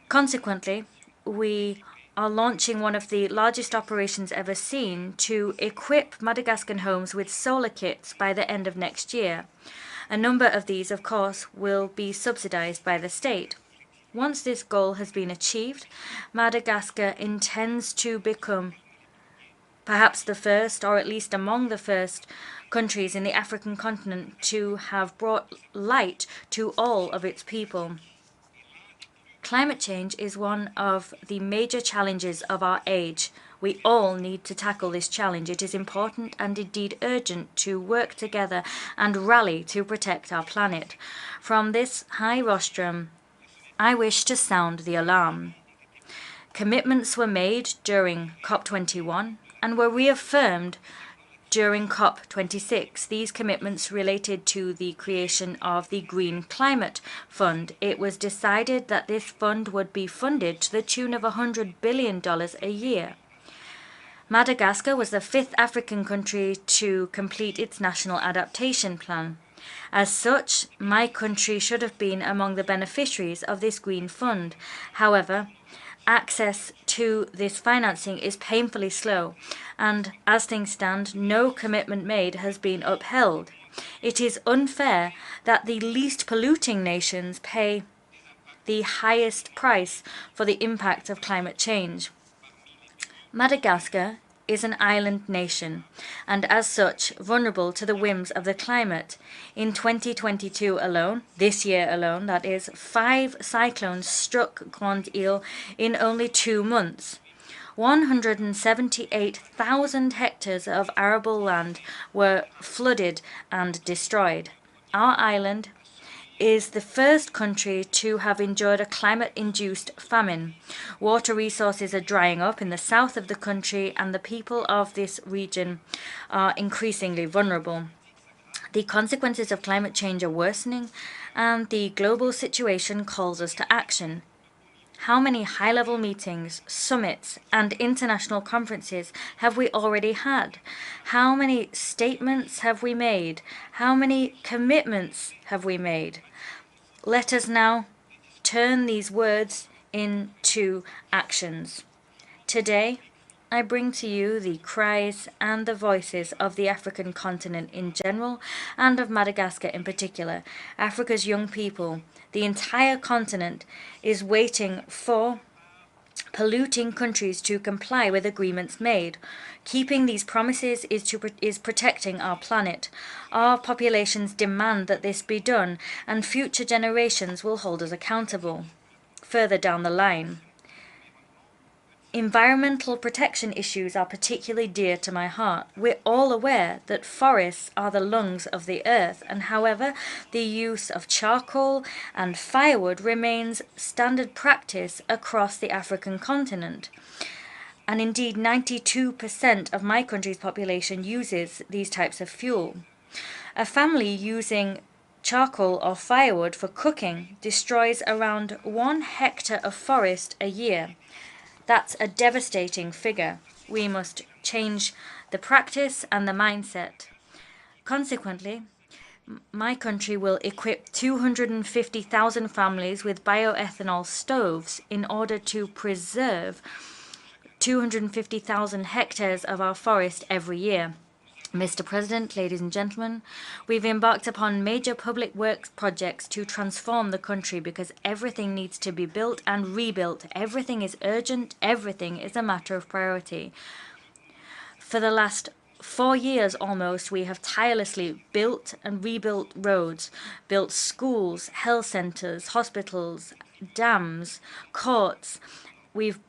Consequently, we are launching one of the largest operations ever seen to equip Madagascan homes with solar kits by the end of next year. A number of these, of course, will be subsidized by the state. Once this goal has been achieved, Madagascar intends to become perhaps the first, or at least among the first, countries in the African continent to have brought light to all of its people. Climate change is one of the major challenges of our age. We all need to tackle this challenge. It is important and indeed urgent to work together and rally to protect our planet. From this high rostrum, I wish to sound the alarm. Commitments were made during COP21 and were reaffirmed during COP26. These commitments related to the creation of the Green Climate Fund. It was decided that this fund would be funded to the tune of $100 billion a year. Madagascar was the 5th African country to complete its national adaptation plan. As such, my country should have been among the beneficiaries of this Green Fund. However, access to this financing is painfully slow, and as things stand, no commitment made has been upheld. It is unfair that the least polluting nations pay the highest price for the impact of climate change. Madagascar is an island nation, and as such, vulnerable to the whims of the climate. In 2022 alone, this year alone, that is, 5 cyclones struck Grande Île in only 2 months. 178,000 hectares of arable land were flooded and destroyed. Our island is the first country to have endured a climate-induced famine. Water resources are drying up in the south of the country, and the people of this region are increasingly vulnerable. The consequences of climate change are worsening, and the global situation calls us to action. How many high-level meetings, summits, and international conferences have we already had? How many statements have we made? How many commitments have we made? Let us now turn these words into actions. Today, I bring to you the cries and the voices of the African continent in general and of Madagascar in particular. Africa's young people, the entire continent, is waiting for polluting countries to comply with agreements made. Keeping these promises is protecting our planet. Our populations demand that this be done, and future generations will hold us accountable. Further down the line, environmental protection issues are particularly dear to my heart. We're all aware that forests are the lungs of the earth, and however, the use of charcoal and firewood remains standard practice across the African continent. And indeed, 92% of my country's population uses these types of fuel. A family using charcoal or firewood for cooking destroys around 1 hectare of forest a year. That's a devastating figure. We must change the practice and the mindset. Consequently, my country will equip 250,000 families with bioethanol stoves in order to preserve 250,000 hectares of our forest every year. Mr. President, ladies and gentlemen, we've embarked upon major public works projects to transform the country because everything needs to be built and rebuilt. Everything is urgent. Everything is a matter of priority. For the last 4 years almost, we have tirelessly built and rebuilt roads, built schools, health centers, hospitals, dams, courts. We've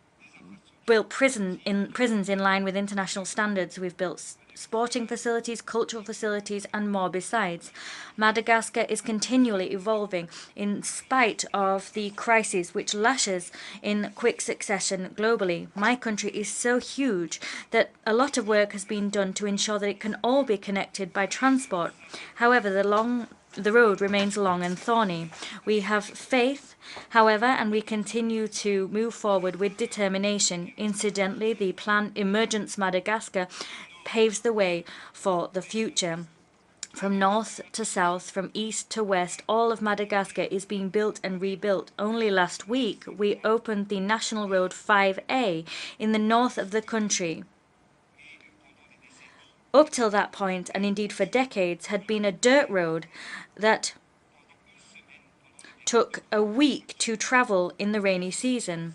built prisons in line with international standards. We've built sporting facilities, cultural facilities, and more besides. Madagascar is continually evolving in spite of the crisis which lashes in quick succession globally. My country is so huge that a lot of work has been done to ensure that it can all be connected by transport. However, the road remains long and thorny. We have faith, however, and we continue to move forward with determination. Incidentally, the plan Emergence Madagascar paves the way for the future. From north to south, from east to west, all of Madagascar is being built and rebuilt. Only last week, we opened the National Road 5A in the north of the country. Up till that point, and indeed for decades, had been a dirt road that took a week to travel in the rainy season.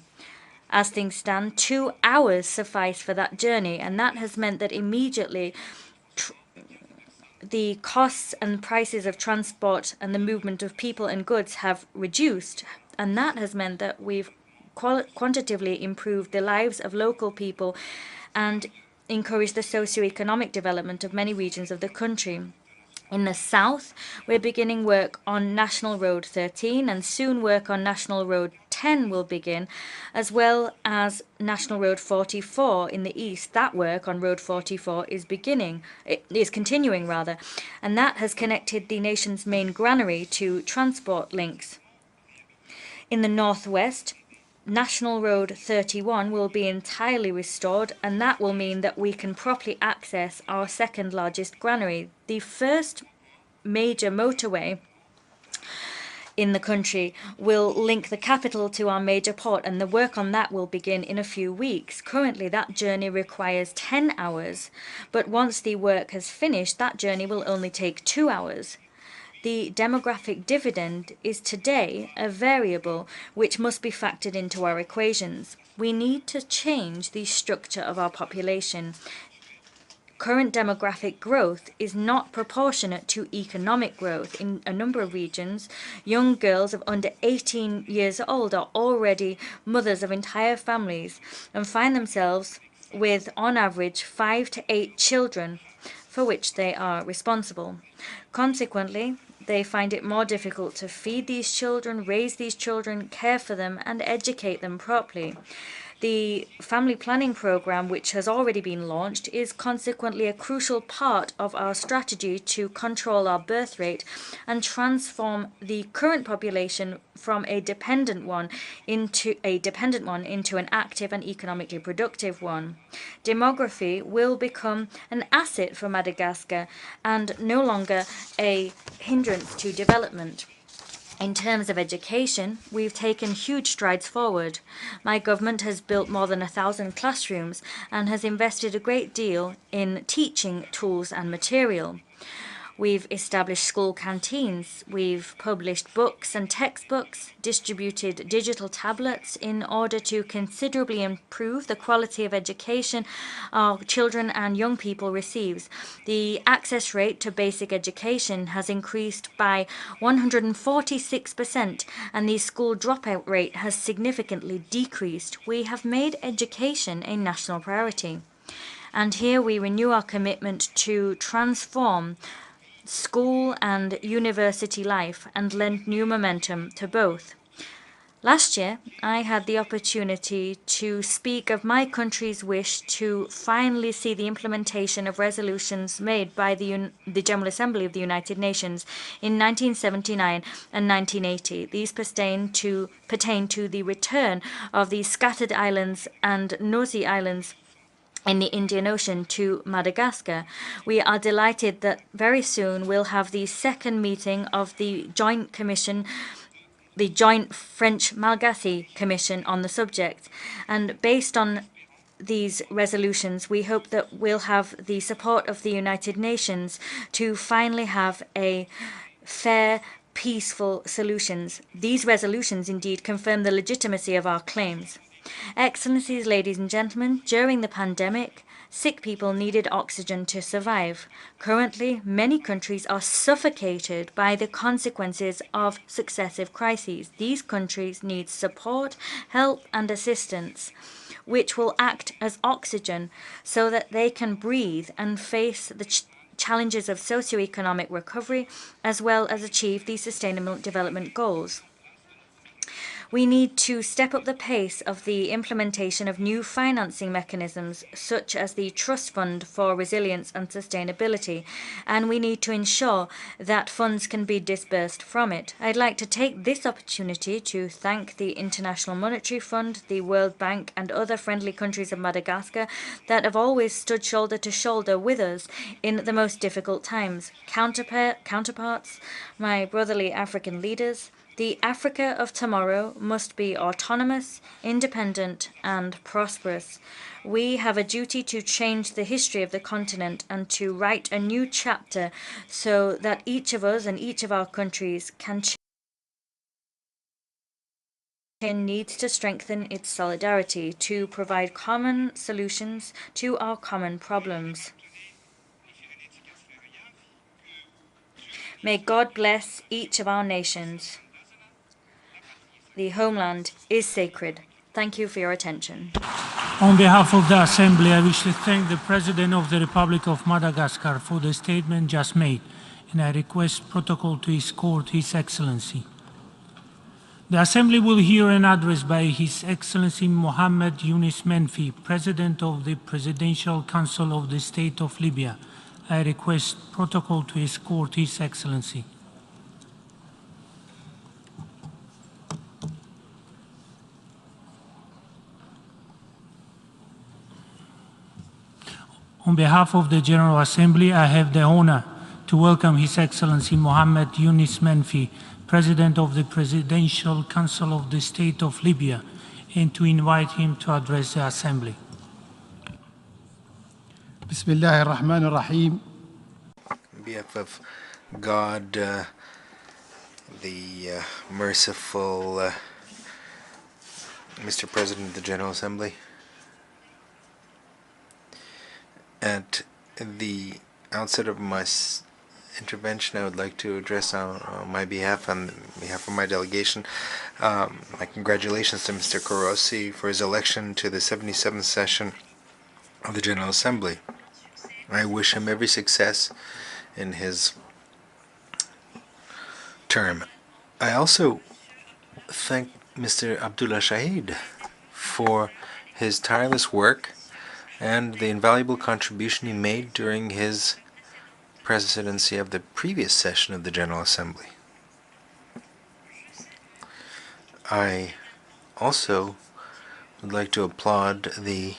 As things stand, 2 hours suffice for that journey, and that has meant that immediately the costs and prices of transport and the movement of people and goods have reduced, and that has meant that we've quantitatively improved the lives of local people and encouraged the socio-economic development of many regions of the country. In the south, we're beginning work on National Road 13, and soon work on National Road 10 will begin, as well as National Road 44 in the east. That work on Road 44 is continuing, and that has connected the nation's main granary to transport links. In the northwest, National Road 31 will be entirely restored, and that will mean that we can properly access our second largest granary. The first major motorway in the country will link the capital to our major port, and the work on that will begin in a few weeks. Currently, that journey requires 10 hours, but once the work has finished, that journey will only take 2 hours. The demographic dividend is today a variable which must be factored into our equations. We need to change the structure of our population. Current demographic growth is not proportionate to economic growth. In a number of regions, young girls of under 18 years old are already mothers of entire families and find themselves with, on average, 5 to 8 children for which they are responsible. Consequently, they find it more difficult to feed these children, raise these children, care for them, and educate them properly. The family planning program, which has already been launched, is consequently a crucial part of our strategy to control our birth rate and transform the current population from a dependent one into an active and economically productive one. Demography will become an asset for Madagascar and no longer a hindrance to development. In terms of education, we've taken huge strides forward. My government has built more than 1,000 classrooms and has invested a great deal in teaching tools and material. We've established school canteens, we've published books and textbooks, distributed digital tablets in order to considerably improve the quality of education our children and young people receive. The access rate to basic education has increased by 146%, and the school dropout rate has significantly decreased. We have made education a national priority. And here we renew our commitment to transform school and university life and lend new momentum to both. Last year, I had the opportunity to speak of my country's wish to finally see the implementation of resolutions made by the General Assembly of the United Nations in 1979 and 1980. These pertain to the return of the scattered islands and Nosy Islands in the Indian Ocean to Madagascar. We are delighted that very soon we'll have the second meeting of the Joint Commission, the Joint French-Malagasy Commission on the subject. And based on these resolutions, we hope that we'll have the support of the United Nations to finally have a fair, peaceful solutions. These resolutions indeed confirm the legitimacy of our claims. Excellencies, ladies and gentlemen, during the pandemic, sick people needed oxygen to survive. Currently, many countries are suffocated by the consequences of successive crises. These countries need support, help, and assistance, which will act as oxygen so that they can breathe and face the challenges of socioeconomic recovery, as well as achieve the Sustainable Development Goals. We need to step up the pace of the implementation of new financing mechanisms, such as the Trust Fund for Resilience and Sustainability, and we need to ensure that funds can be disbursed from it. I'd like to take this opportunity to thank the International Monetary Fund, the World Bank, and other friendly countries of Madagascar that have always stood shoulder to shoulder with us in the most difficult times. Counterparts, my brotherly African leaders, the Africa of tomorrow must be autonomous, independent, and prosperous. We have a duty to change the history of the continent and to write a new chapter so that each of us and each of our countries can change. Needs to strengthen its solidarity to provide common solutions to our common problems. May God bless each of our nations. The homeland is sacred. Thank you for your attention. On behalf of the Assembly, I wish to thank the President of the Republic of Madagascar for the statement just made, and I request protocol to escort His Excellency. The Assembly will hear an address by His Excellency Mohammed Yunus Menfi, President of the Presidential Council of the State of Libya. I request protocol to escort His Excellency. On behalf of the General Assembly, I have the honor to welcome His Excellency Mohammed Yunus Menfi, President of the Presidential Council of the State of Libya, and to invite him to address the Assembly. Bismillah ar-Rahman ar-Rahim. On behalf of God, the merciful Mr. President of the General Assembly. At the outset of my intervention, I would like to address on my behalf, on behalf of my delegation, my congratulations to Mr. Korosi for his election to the 77th session of the General Assembly. I wish him every success in his term. I also thank Mr. Abdullah Shahid for his tireless work and the invaluable contribution he made during his presidency of the previous session of the General Assembly. I also would like to applaud the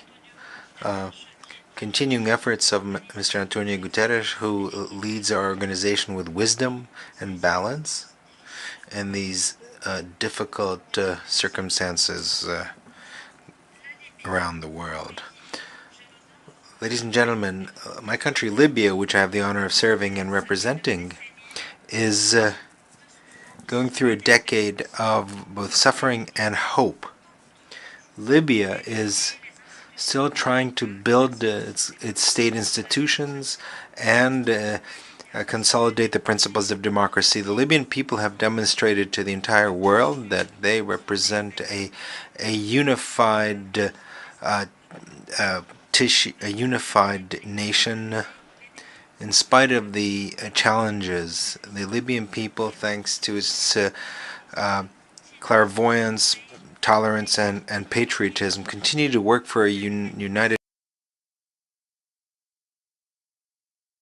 continuing efforts of Mr. Antonio Guterres, who leads our organization with wisdom and balance in these difficult circumstances around the world. Ladies and gentlemen, my country, Libya, which I have the honor of serving and representing, is going through a decade of both suffering and hope. Libya is still trying to build its state institutions and consolidate the principles of democracy. The Libyan people have demonstrated to the entire world that they represent a unified a unified nation. In spite of the challenges, the Libyan people, thanks to its clairvoyance, tolerance, and patriotism, continue to work for a united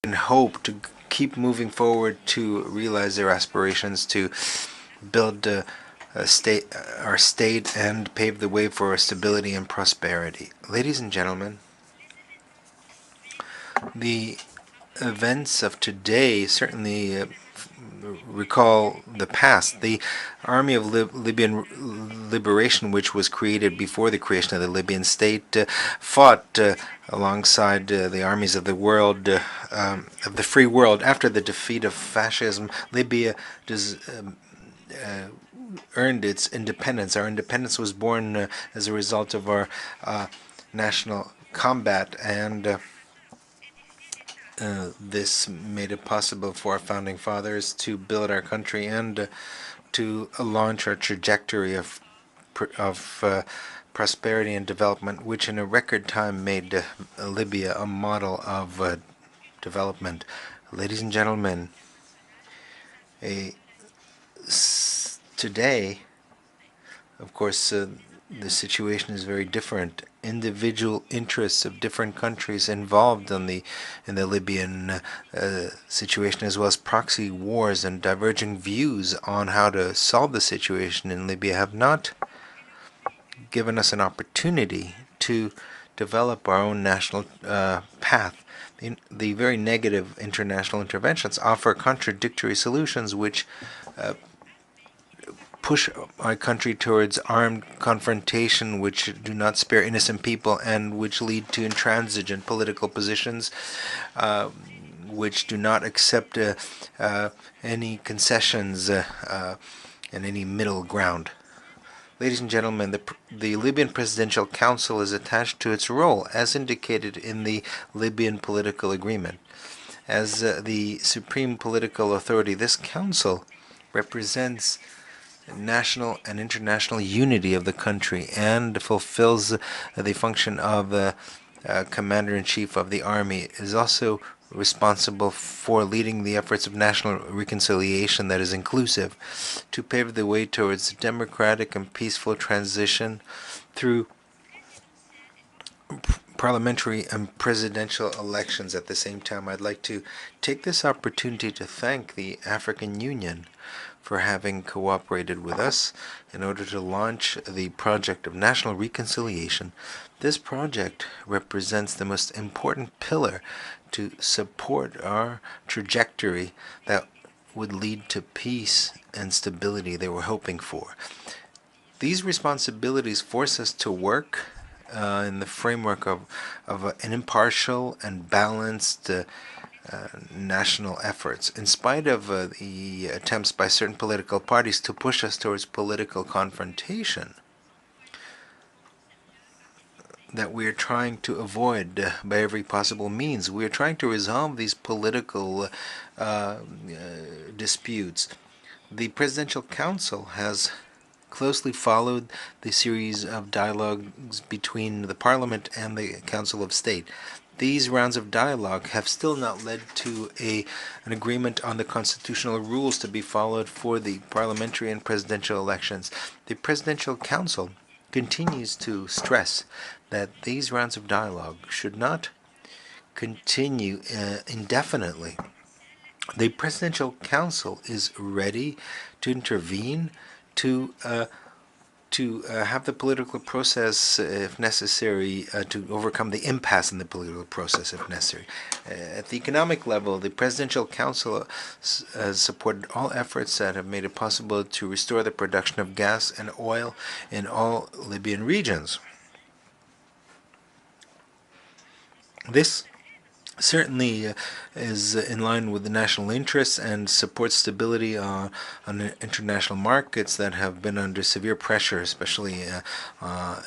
and hope to keep moving forward to realize their aspirations to build our state and pave the way for stability and prosperity. Ladies and gentlemen, the events of today certainly recall the past. The Army of Libyan Liberation, which was created before the creation of the Libyan state, fought alongside the armies of the world, of the free world. After the defeat of fascism, Libya earned its independence. Our independence was born as a result of our national combat, and this made it possible for our founding fathers to build our country and to launch our trajectory of prosperity and development, which in a record time made Libya a model of development. Ladies and gentlemen, today, of course, the situation is very different. Individual interests of different countries involved in the Libyan situation, as well as proxy wars and diverging views on how to solve the situation in Libya, have not given us an opportunity to develop our own national path. The very negative international interventions offer contradictory solutions which push our country towards armed confrontation, which do not spare innocent people and which lead to intransigent political positions, which do not accept any concessions and any middle ground. Ladies and gentlemen, the Libyan Presidential Council is attached to its role, as indicated in the Libyan political agreement. As the supreme political authority, this council represents national and international unity of the country and fulfills the function of commander-in-chief of the army. It is also responsible for leading the efforts of national reconciliation that is inclusive to pave the way towards democratic and peaceful transition through parliamentary and presidential elections. At the same time, I'd like to take this opportunity to thank the African Union for having cooperated with us in order to launch the project of national reconciliation. This project represents the most important pillar to support our trajectory that would lead to peace and stability they were hoping for. These responsibilities force us to work in the framework of an impartial and balanced national efforts, in spite of the attempts by certain political parties to push us towards political confrontation that we are trying to avoid by every possible means. We are trying to resolve these political disputes. The Presidential Council has closely followed the series of dialogues between the Parliament and the Council of State. These rounds of dialogue have still not led to an agreement on the constitutional rules to be followed for the parliamentary and presidential elections. The Presidential Council continues to stress that these rounds of dialogue should not continue indefinitely. The Presidential Council is ready to intervene, to have the political process, if necessary, to overcome the impasse in the political process, if necessary. At the economic level, the Presidential Council has supported all efforts that have made it possible to restore the production of gas and oil in all Libyan regions. This certainly is in line with the national interests and supports stability on international markets that have been under severe pressure, especially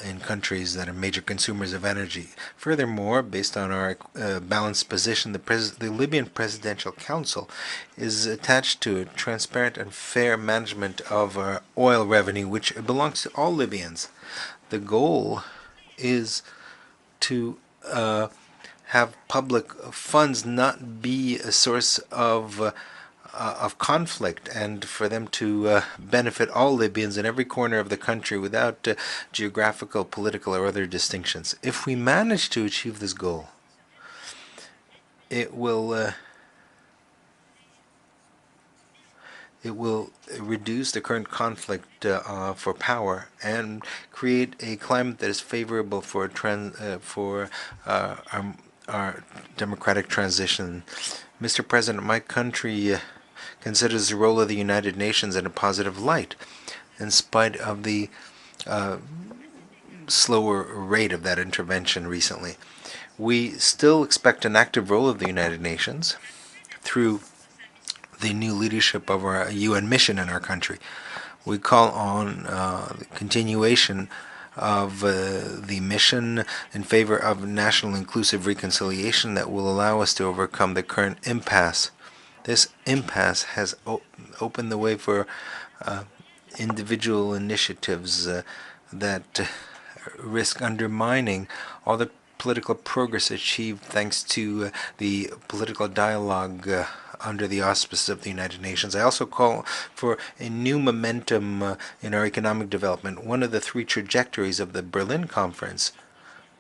in countries that are major consumers of energy. Furthermore, based on our balanced position, the Libyan Presidential Council is attached to a transparent and fair management of our oil revenue, which belongs to all Libyans. The goal is to have public funds not be a source of conflict, and for them to benefit all Libyans in every corner of the country without geographical, political, or other distinctions. If we manage to achieve this goal, it will reduce the current conflict for power and create a climate that is favorable for our democratic transition. Mr. President, my country considers the role of the United Nations in a positive light, in spite of the slower rate of that intervention recently. We still expect an active role of the United Nations through the new leadership of our UN mission in our country. We call on the continuation of the mission in favor of national inclusive reconciliation that will allow us to overcome the current impasse. This impasse has opened the way for individual initiatives that risk undermining all the political progress achieved thanks to the political dialogue under the auspices of the United Nations. I also call for a new momentum in our economic development. One of the three trajectories of the Berlin Conference,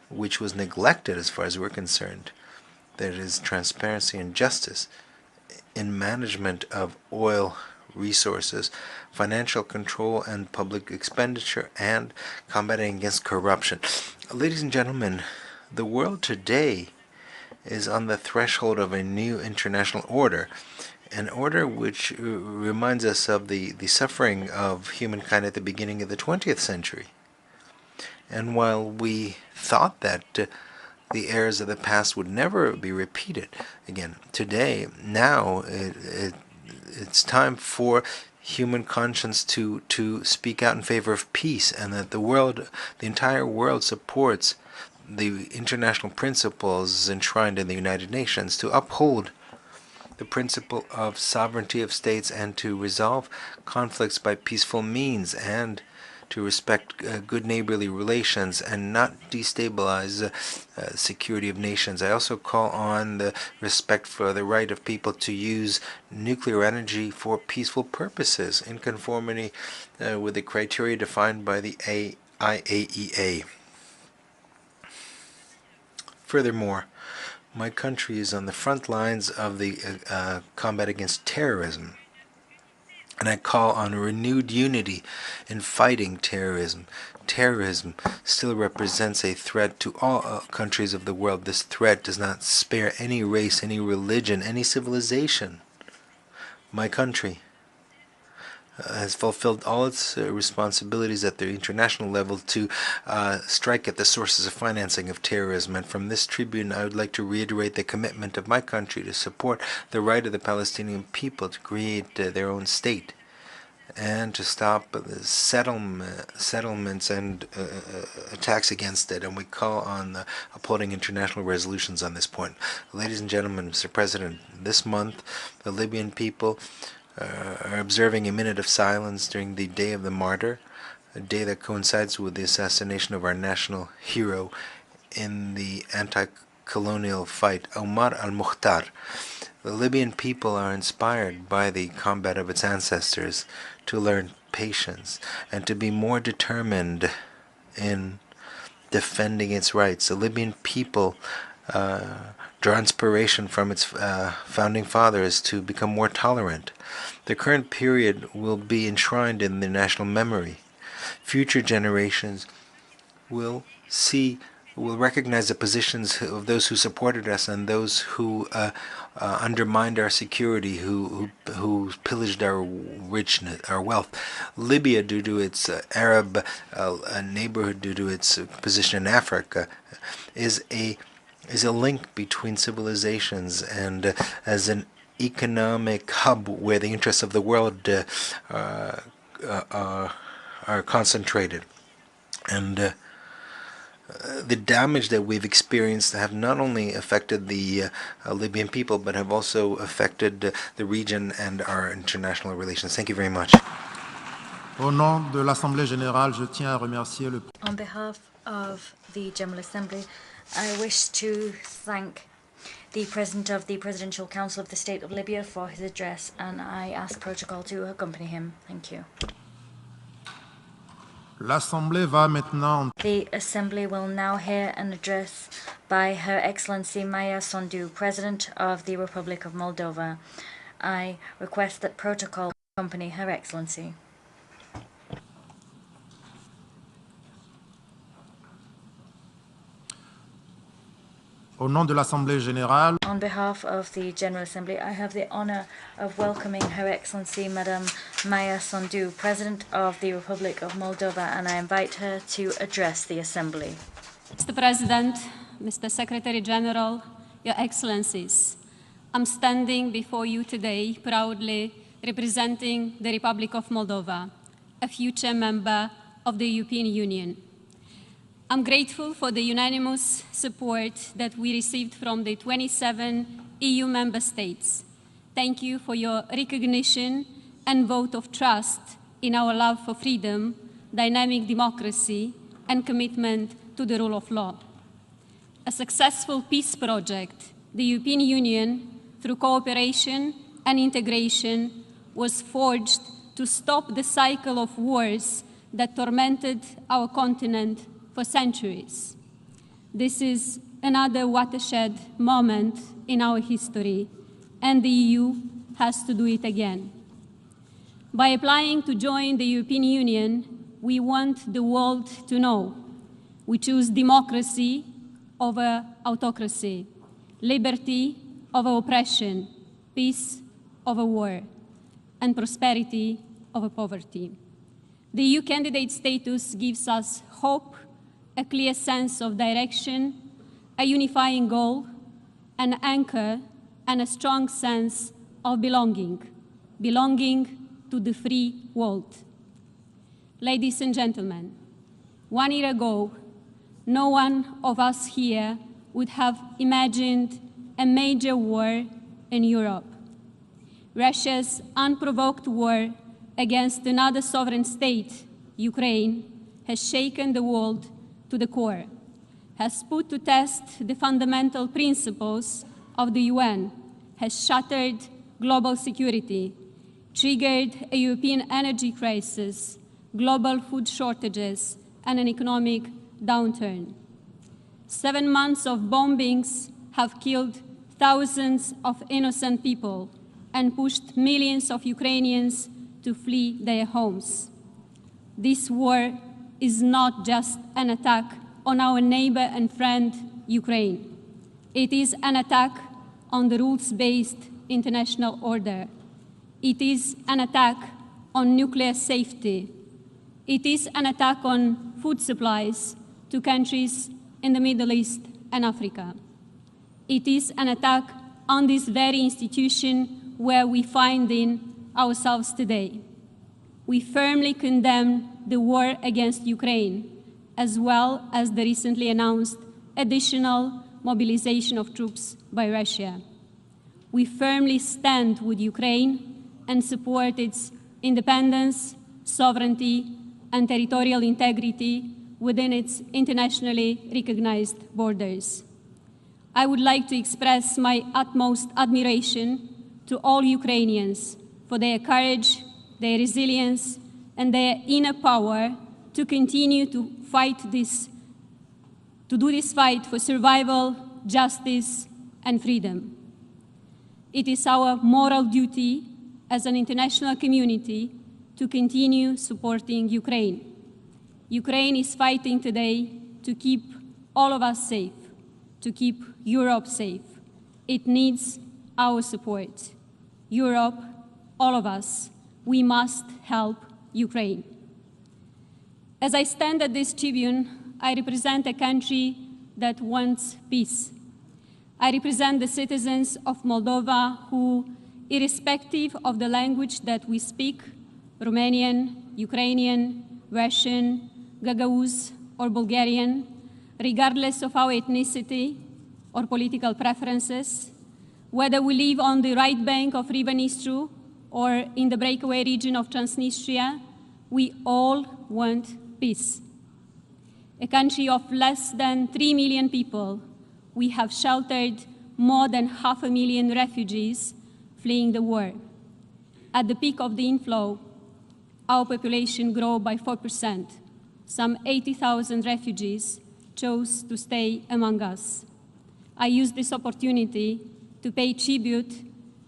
which was neglected as far as we're concerned, that is transparency and justice in management of oil resources, financial control and public expenditure, and combating against corruption. Ladies and gentlemen, the world today is on the threshold of a new international order, an order which reminds us of the suffering of humankind at the beginning of the 20th century. And while we thought that the errors of the past would never be repeated again, today, now, it's time for human conscience to speak out in favor of peace, and that the entire world supports the international principles enshrined in the United Nations to uphold the principle of sovereignty of states and to resolve conflicts by peaceful means and to respect good neighborly relations and not destabilize security of nations. I also call on the respect for the right of people to use nuclear energy for peaceful purposes in conformity with the criteria defined by the IAEA. Furthermore, my country is on the front lines of the combat against terrorism, and I call on renewed unity in fighting terrorism. Terrorism still represents a threat to all countries of the world. This threat does not spare any race, any religion, any civilization. My country has fulfilled all its responsibilities at the international level to strike at the sources of financing of terrorism. And from this tribune, I would like to reiterate the commitment of my country to support the right of the Palestinian people to create their own state and to stop the settlements and attacks against it. And we call on upholding international resolutions on this point. Ladies and gentlemen, Mr. President, this month, the Libyan people are observing a minute of silence during the Day of the Martyr, a day that coincides with the assassination of our national hero in the anti-colonial fight, Omar al-Mukhtar. The Libyan people are inspired by the combat of its ancestors to learn patience and to be more determined in defending its rights. The Libyan people draw inspiration from its founding fathers to become more tolerant. The current period will be enshrined in the national memory. Future generations will recognize the positions of those who supported us and those who undermined our security, who pillaged our richness, our wealth. Libya, due to its Arab neighborhood, due to its position in Africa, is a link between civilizations and as an economic hub where the interests of the world are concentrated. And the damage that we've experienced have not only affected the Libyan people, but have also affected the region and our international relations. Thank you very much. Au nom de l'Assemblée générale, je tiens à remercier le... On behalf of the General Assembly, I wish to thank the President of the Presidential Council of the State of Libya for his address, and I ask protocol to accompany him. Thank you. L'Assemblée va maintenant... The Assembly will now hear an address by Her Excellency Maya Sandu, President of the Republic of Moldova. I request that protocol accompany Her Excellency. Au nom de l'Assemblée générale, on behalf of the General Assembly, I have the honor of welcoming Her Excellency Madame Maya Sandu, President of the Republic of Moldova, and I invite her to address the Assembly. Mr. President, Mr. Secretary General, Your Excellencies, I'm standing before you today proudly representing the Republic of Moldova, a future member of the European Union. I'm grateful for the unanimous support that we received from the 27 EU member states. Thank you for your recognition and vote of trust in our love for freedom, dynamic democracy, and commitment to the rule of law. A successful peace project, the European Union, through cooperation and integration, was forged to stop the cycle of wars that tormented our continent for centuries. This is another watershed moment in our history, and the EU has to do it again. By applying to join the European Union, we want the world to know we choose democracy over autocracy, liberty over oppression, peace over war, and prosperity over poverty. The EU candidate status gives us hope, a clear sense of direction, a unifying goal, an anchor, and a strong sense of belonging to the free world. Ladies and gentlemen, 1 year ago, no one of us here would have imagined a major war in Europe. Russia's unprovoked war against another sovereign state, Ukraine, has shaken the world to the core, has put to test the fundamental principles of the UN, has shattered global security, triggered a European energy crisis, global food shortages, and an economic downturn. 7 months of bombings have killed thousands of innocent people and pushed millions of Ukrainians to flee their homes. This war is not just an attack on our neighbor and friend, Ukraine. It is an attack on the rules-based international order. It is an attack on nuclear safety. It is an attack on food supplies to countries in the Middle East and Africa. It is an attack on this very institution where we find ourselves today. We firmly condemn the war against Ukraine, as well as the recently announced additional mobilization of troops by Russia. We firmly stand with Ukraine and support its independence, sovereignty, and territorial integrity within its internationally recognized borders. I would like to express my utmost admiration to all Ukrainians for their courage, their resilience, and their inner power to continue to do this fight for survival, justice, and freedom. It is our moral duty as an international community to continue supporting Ukraine. Ukraine is fighting today to keep all of us safe, to keep Europe safe. It needs our support. Europe, all of us, we must help Ukraine. As I stand at this tribune, I represent a country that wants peace. I represent the citizens of Moldova who, irrespective of the language that we speak, Romanian, Ukrainian, Russian, Gagauz, or Bulgarian, regardless of our ethnicity or political preferences, whether we live on the right bank of River Nistru or in the breakaway region of Transnistria, we all want peace. A country of less than 3 million people, we have sheltered more than 500,000 refugees fleeing the war. At the peak of the inflow, our population grew by 4%. Some 80,000 refugees chose to stay among us. I use this opportunity to pay tribute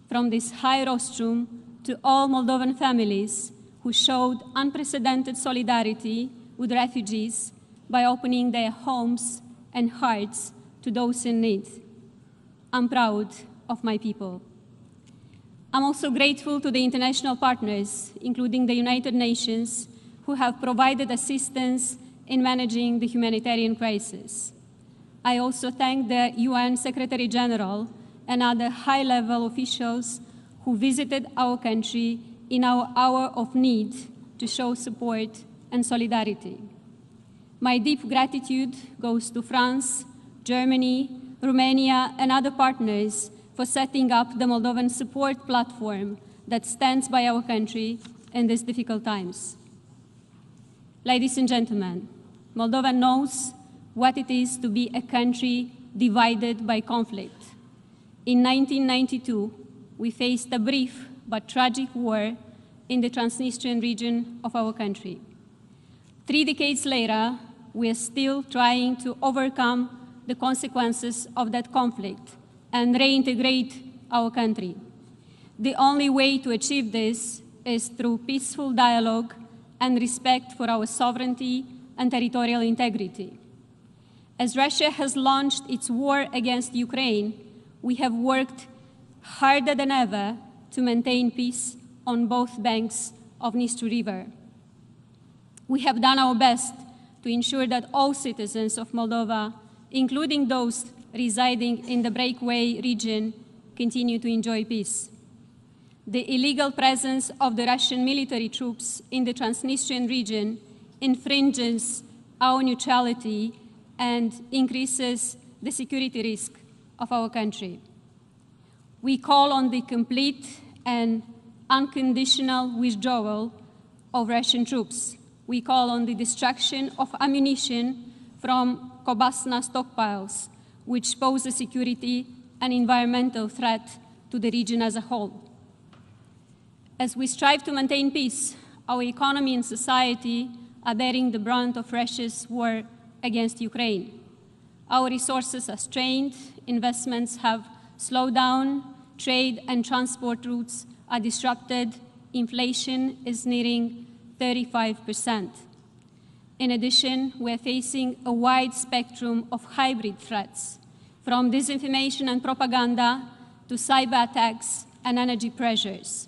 from this high rostrum to all Moldovan families who showed unprecedented solidarity with refugees by opening their homes and hearts to those in need. I'm proud of my people. I'm also grateful to the international partners, including the United Nations, who have provided assistance in managing the humanitarian crisis. I also thank the UN Secretary General and other high-level officials who visited our country in our hour of need to show support and solidarity. My deep gratitude goes to France, Germany, Romania, and other partners for setting up the Moldovan support platform that stands by our country in these difficult times. Ladies and gentlemen, Moldova knows what it is to be a country divided by conflict. In 1992, we faced a brief but tragic war in the Transnistrian region of our country. 3 decades later, we are still trying to overcome the consequences of that conflict and reintegrate our country. The only way to achieve this is through peaceful dialogue and respect for our sovereignty and territorial integrity. As Russia has launched its war against Ukraine, we have worked harder than ever to maintain peace on both banks of Dnistru River. We have done our best to ensure that all citizens of Moldova, including those residing in the breakaway region, continue to enjoy peace. The illegal presence of the Russian military troops in the Transnistrian region infringes our neutrality and increases the security risk of our country. We call on the complete and unconditional withdrawal of Russian troops. We call on the destruction of ammunition from Kobasna stockpiles, which pose a security and environmental threat to the region as a whole. As we strive to maintain peace, our economy and society are bearing the brunt of Russia's war against Ukraine. Our resources are strained, investments have slowed down, trade and transport routes are disrupted, inflation is nearing 35%. In addition, we are facing a wide spectrum of hybrid threats, from disinformation and propaganda to cyber attacks and energy pressures.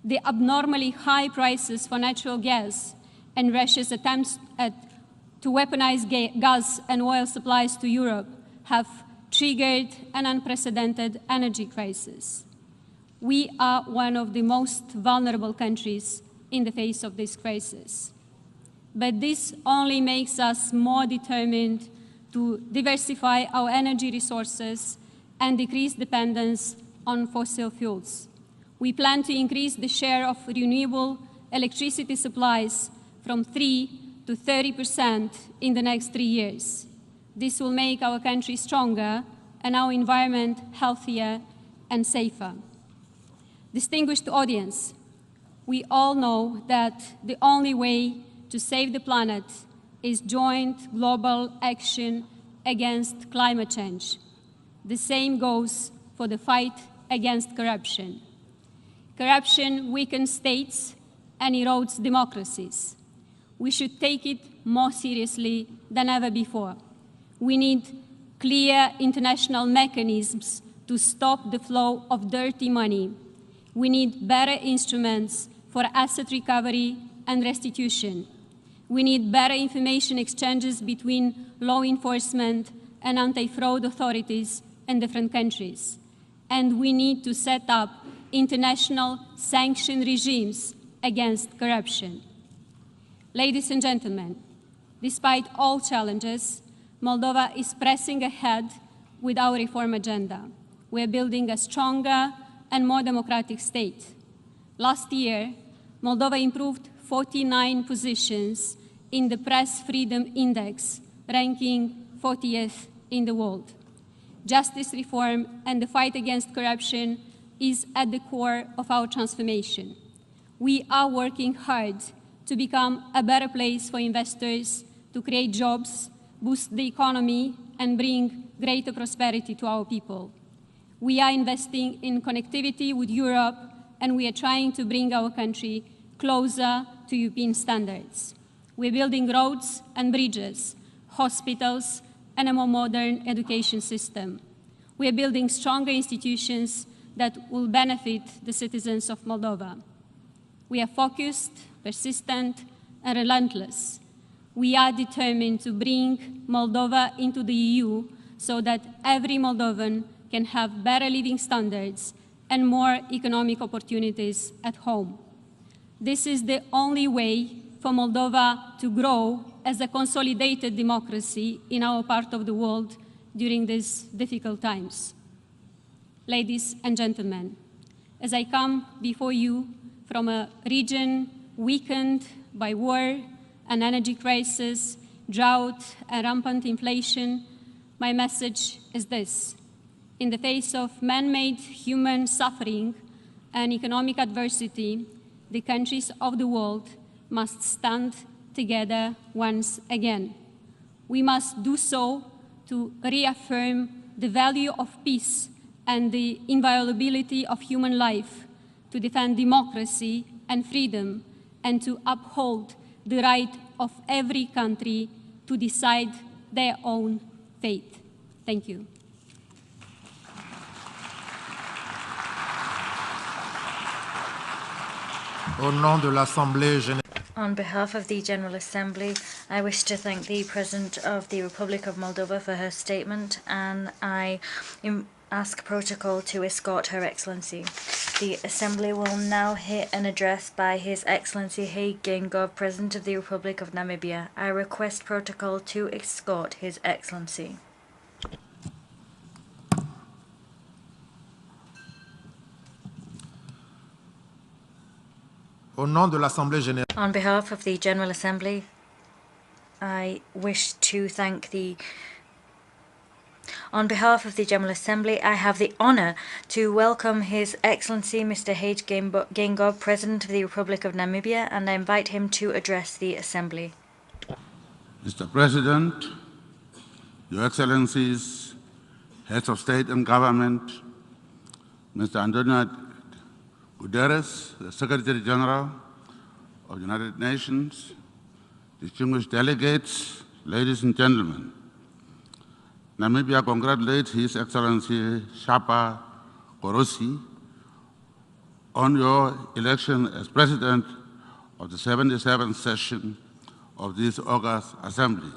The abnormally high prices for natural gas and Russia's attempts to weaponize gas and oil supplies to Europe have triggered an unprecedented energy crisis. We are one of the most vulnerable countries in the face of this crisis. But this only makes us more determined to diversify our energy resources and decrease dependence on fossil fuels. We plan to increase the share of renewable electricity supplies from 3 to 30% in the next 3 years. This will make our country stronger and our environment healthier and safer. Distinguished audience, we all know that the only way to save the planet is joint global action against climate change. The same goes for the fight against corruption. Corruption weakens states and erodes democracies. We should take it more seriously than ever before. We need clear international mechanisms to stop the flow of dirty money. We need better instruments for asset recovery and restitution. We need better information exchanges between law enforcement and anti-fraud authorities in different countries. And we need to set up international sanction regimes against corruption. Ladies and gentlemen, despite all challenges, Moldova is pressing ahead with our reform agenda. We are building a stronger and more democratic state. Last year, Moldova improved 49 positions in the Press Freedom Index, ranking 40th in the world. Justice reform and the fight against corruption is at the core of our transformation. We are working hard to become a better place for investors, to create jobs, boost the economy, and bring greater prosperity to our people. We are investing in connectivity with Europe, and we are trying to bring our country closer to European standards. We're building roads and bridges, hospitals, and a more modern education system. We are building stronger institutions that will benefit the citizens of Moldova. We are focused, persistent, and relentless. We are determined to bring Moldova into the EU so that every Moldovan can have better living standards and more economic opportunities at home. This is the only way for Moldova to grow as a consolidated democracy in our part of the world during these difficult times. Ladies and gentlemen, as I come before you from a region weakened by war and energy crisis, drought, and rampant inflation, my message is this. In the face of man-made human suffering and economic adversity, the countries of the world must stand together once again. We must do so to reaffirm the value of peace and the inviolability of human life, to defend democracy and freedom, and to uphold the right of every country to decide their own fate. Thank you. Au nom de l'Assemblée générale. On behalf of the General Assembly, I wish to thank the President of the Republic of Moldova for her statement, and I ask protocol to escort Her Excellency. The Assembly will now hear an address by His Excellency係以報導, President of the Republic of Namibia. I request protocol to escort His Excellency. Au nom de l'Assemblée générale. On behalf of the General Assembly, I wish to thank the... On behalf of the General Assembly, I have the honor to welcome His Excellency Mr.係以報導, President of the Republic of Namibia, and I invite him to address the Assembly. Mr. President, Your Excellencies, Heads of State and Government, Mr. Antonio Guterres, the Secretary General of the United Nations, distinguished delegates, ladies and gentlemen, Namibia congratulates His Excellency Shapa Korosi on your election as President of the 77th session of this August Assembly.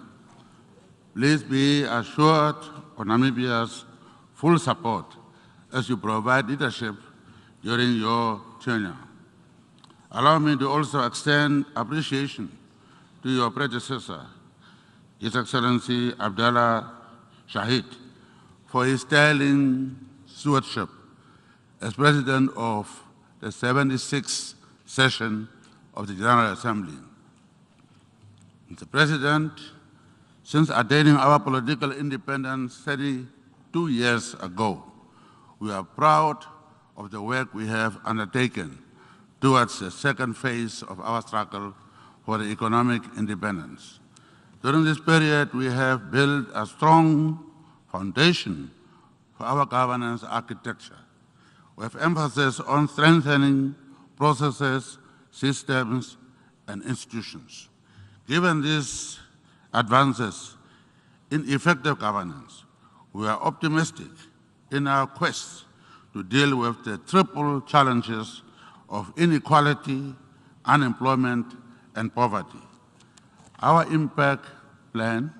Please be assured of Namibia's full support as you provide leadership during your tenure. Allow me to also extend appreciation to your predecessor, His Excellency Abdallah Shahid, for his sterling stewardship as President of the 76th session of the General Assembly. Mr. President, since attaining our political independence 32 years ago, we are proud of the work we have undertaken towards the second phase of our struggle for economic independence. During this period, we have built a strong foundation for our governance architecture, with emphasis on strengthening processes, systems, and institutions. Given these advances in effective governance, we are optimistic in our quest to deal with the triple challenges of inequality, unemployment, and poverty. Our impact plan,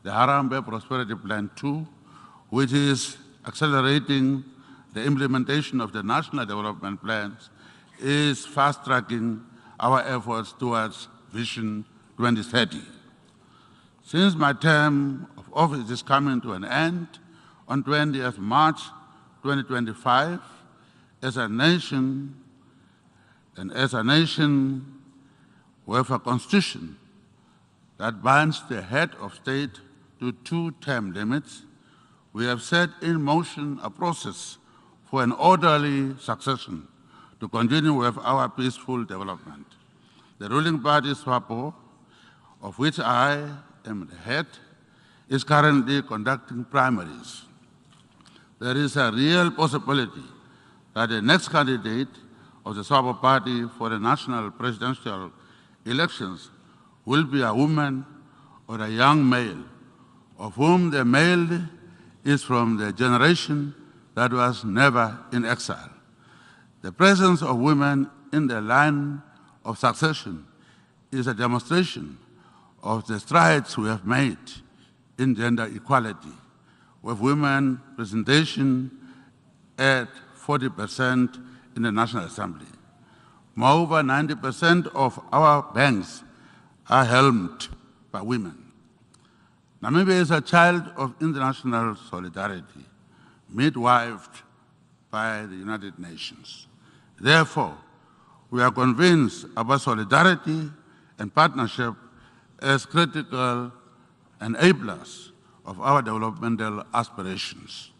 the Harambee Prosperity Plan 2, which is accelerating the implementation of the national development plans, is fast-tracking our efforts towards Vision 2030. Since my term of office is coming to an end on 20th March 2025, as a nation with a constitution that binds the head of state to 2-term limits, we have set in motion a process for an orderly succession to continue with our peaceful development. The ruling party, SWAPO, of which I am the head, is currently conducting primaries. There is a real possibility that the next candidate of the SWAPO party for the national presidential elections will be a woman or a young male, of whom the male is from the generation that was never in exile. The presence of women in the line of succession is a demonstration of the strides we have made in gender equality, with women representation at 40% in the National Assembly. Moreover, 90% of our banks are helmed by women. Namibia is a child of international solidarity, midwifed by the United Nations. Therefore, we are convinced about solidarity and partnership as critical enablers of our developmental aspirations.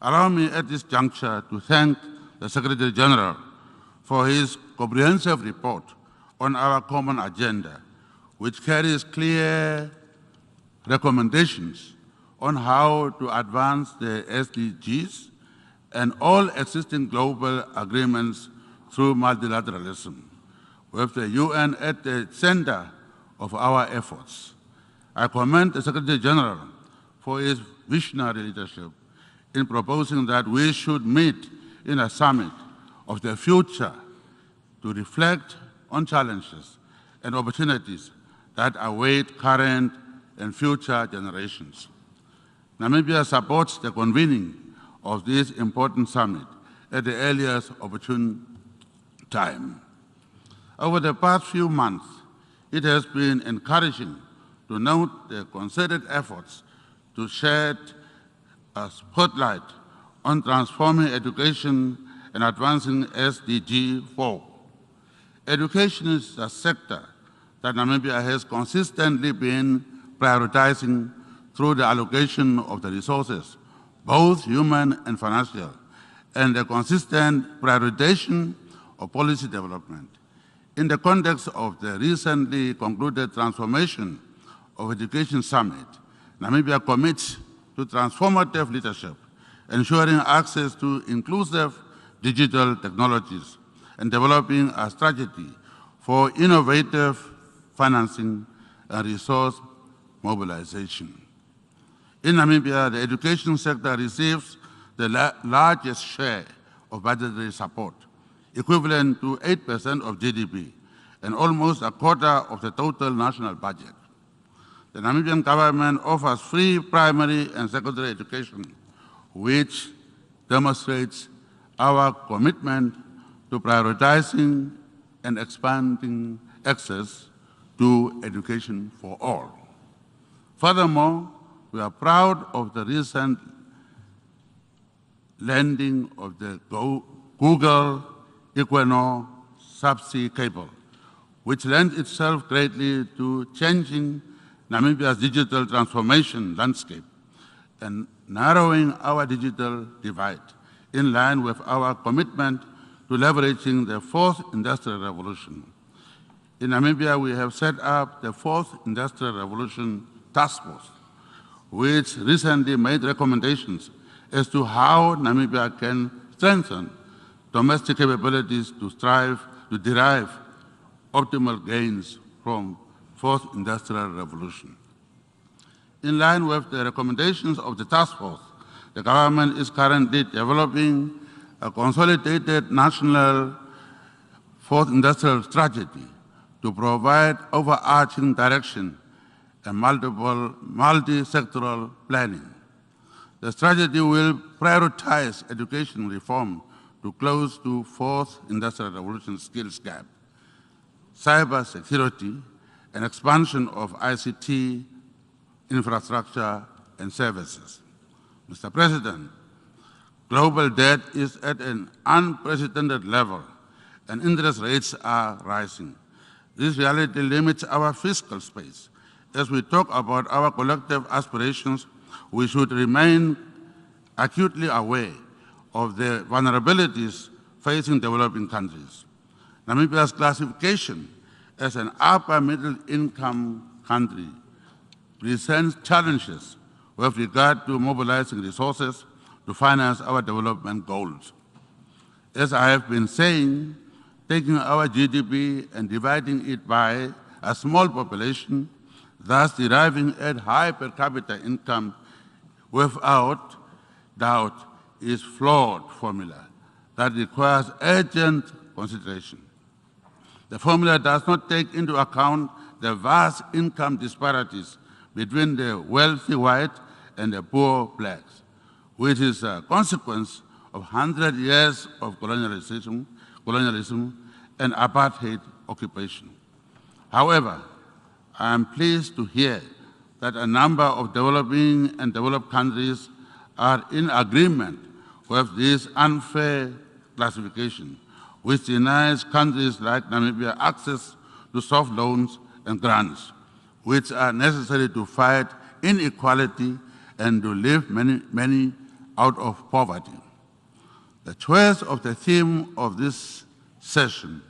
Allow me at this juncture to thank the Secretary General for his comprehensive report on our common agenda, which carries clear recommendations on how to advance the SDGs and all existing global agreements through multilateralism, with the UN at the center of our efforts. I commend the Secretary General for his visionary leadership in proposing that we should meet in a summit of the future to reflect on challenges and opportunities that await current and future generations. Namibia supports the convening of this important summit at the earliest opportune time. Over the past few months, it has been encouraging to note the concerted efforts to shed a spotlight on transforming education and advancing SDG 4. Education is a sector that Namibia has consistently been prioritizing through the allocation of the resources, both human and financial, and the consistent prioritization of policy development. In the context of the recently concluded Transformation of Education Summit, Namibia commits to transformative leadership, ensuring access to inclusive digital technologies, and developing a strategy for innovative financing and resource mobilization. In Namibia, the education sector receives the largest share of budgetary support, equivalent to 8% of GDP, and almost a quarter of the total national budget. The Namibian government offers free primary and secondary education, which demonstrates our commitment to prioritizing and expanding access to education for all. Furthermore, we are proud of the recent landing of the Google Equinor subsea cable, which lends itself greatly to changing Namibia's digital transformation landscape and narrowing our digital divide, in line with our commitment to leveraging the fourth industrial revolution. In Namibia, we have set up the fourth industrial revolution task force, which recently made recommendations as to how Namibia can strengthen domestic capabilities to strive to derive optimal gains from fourth industrial revolution. In line with the recommendations of the task force, the government is currently developing a consolidated national fourth industrial strategy to provide overarching direction and multi-sectoral planning. The strategy will prioritize education reform to close the fourth industrial revolution skills gap, cyber security, and expansion of ICT infrastructure and services. Mr. President, global debt is at an unprecedented level and interest rates are rising. This reality limits our fiscal space. As we talk about our collective aspirations, we should remain acutely aware of the vulnerabilities facing developing countries. Namibia's classification as an upper middle income country presents challenges with regard to mobilizing resources to finance our development goals. As I have been saying, taking our GDP and dividing it by a small population, thus deriving at high per capita income without doubt is flawed formula that requires urgent consideration. The formula does not take into account the vast income disparities between the wealthy white and the poor blacks, which is a consequence of 100 years of colonialism and apartheid occupation. However, I am pleased to hear that a number of developing and developed countries are in agreement with this unfair classification, which denies countries like Namibia access to soft loans and grants, which are necessary to fight inequality and to lift many out of poverty. The choice of the theme of this session,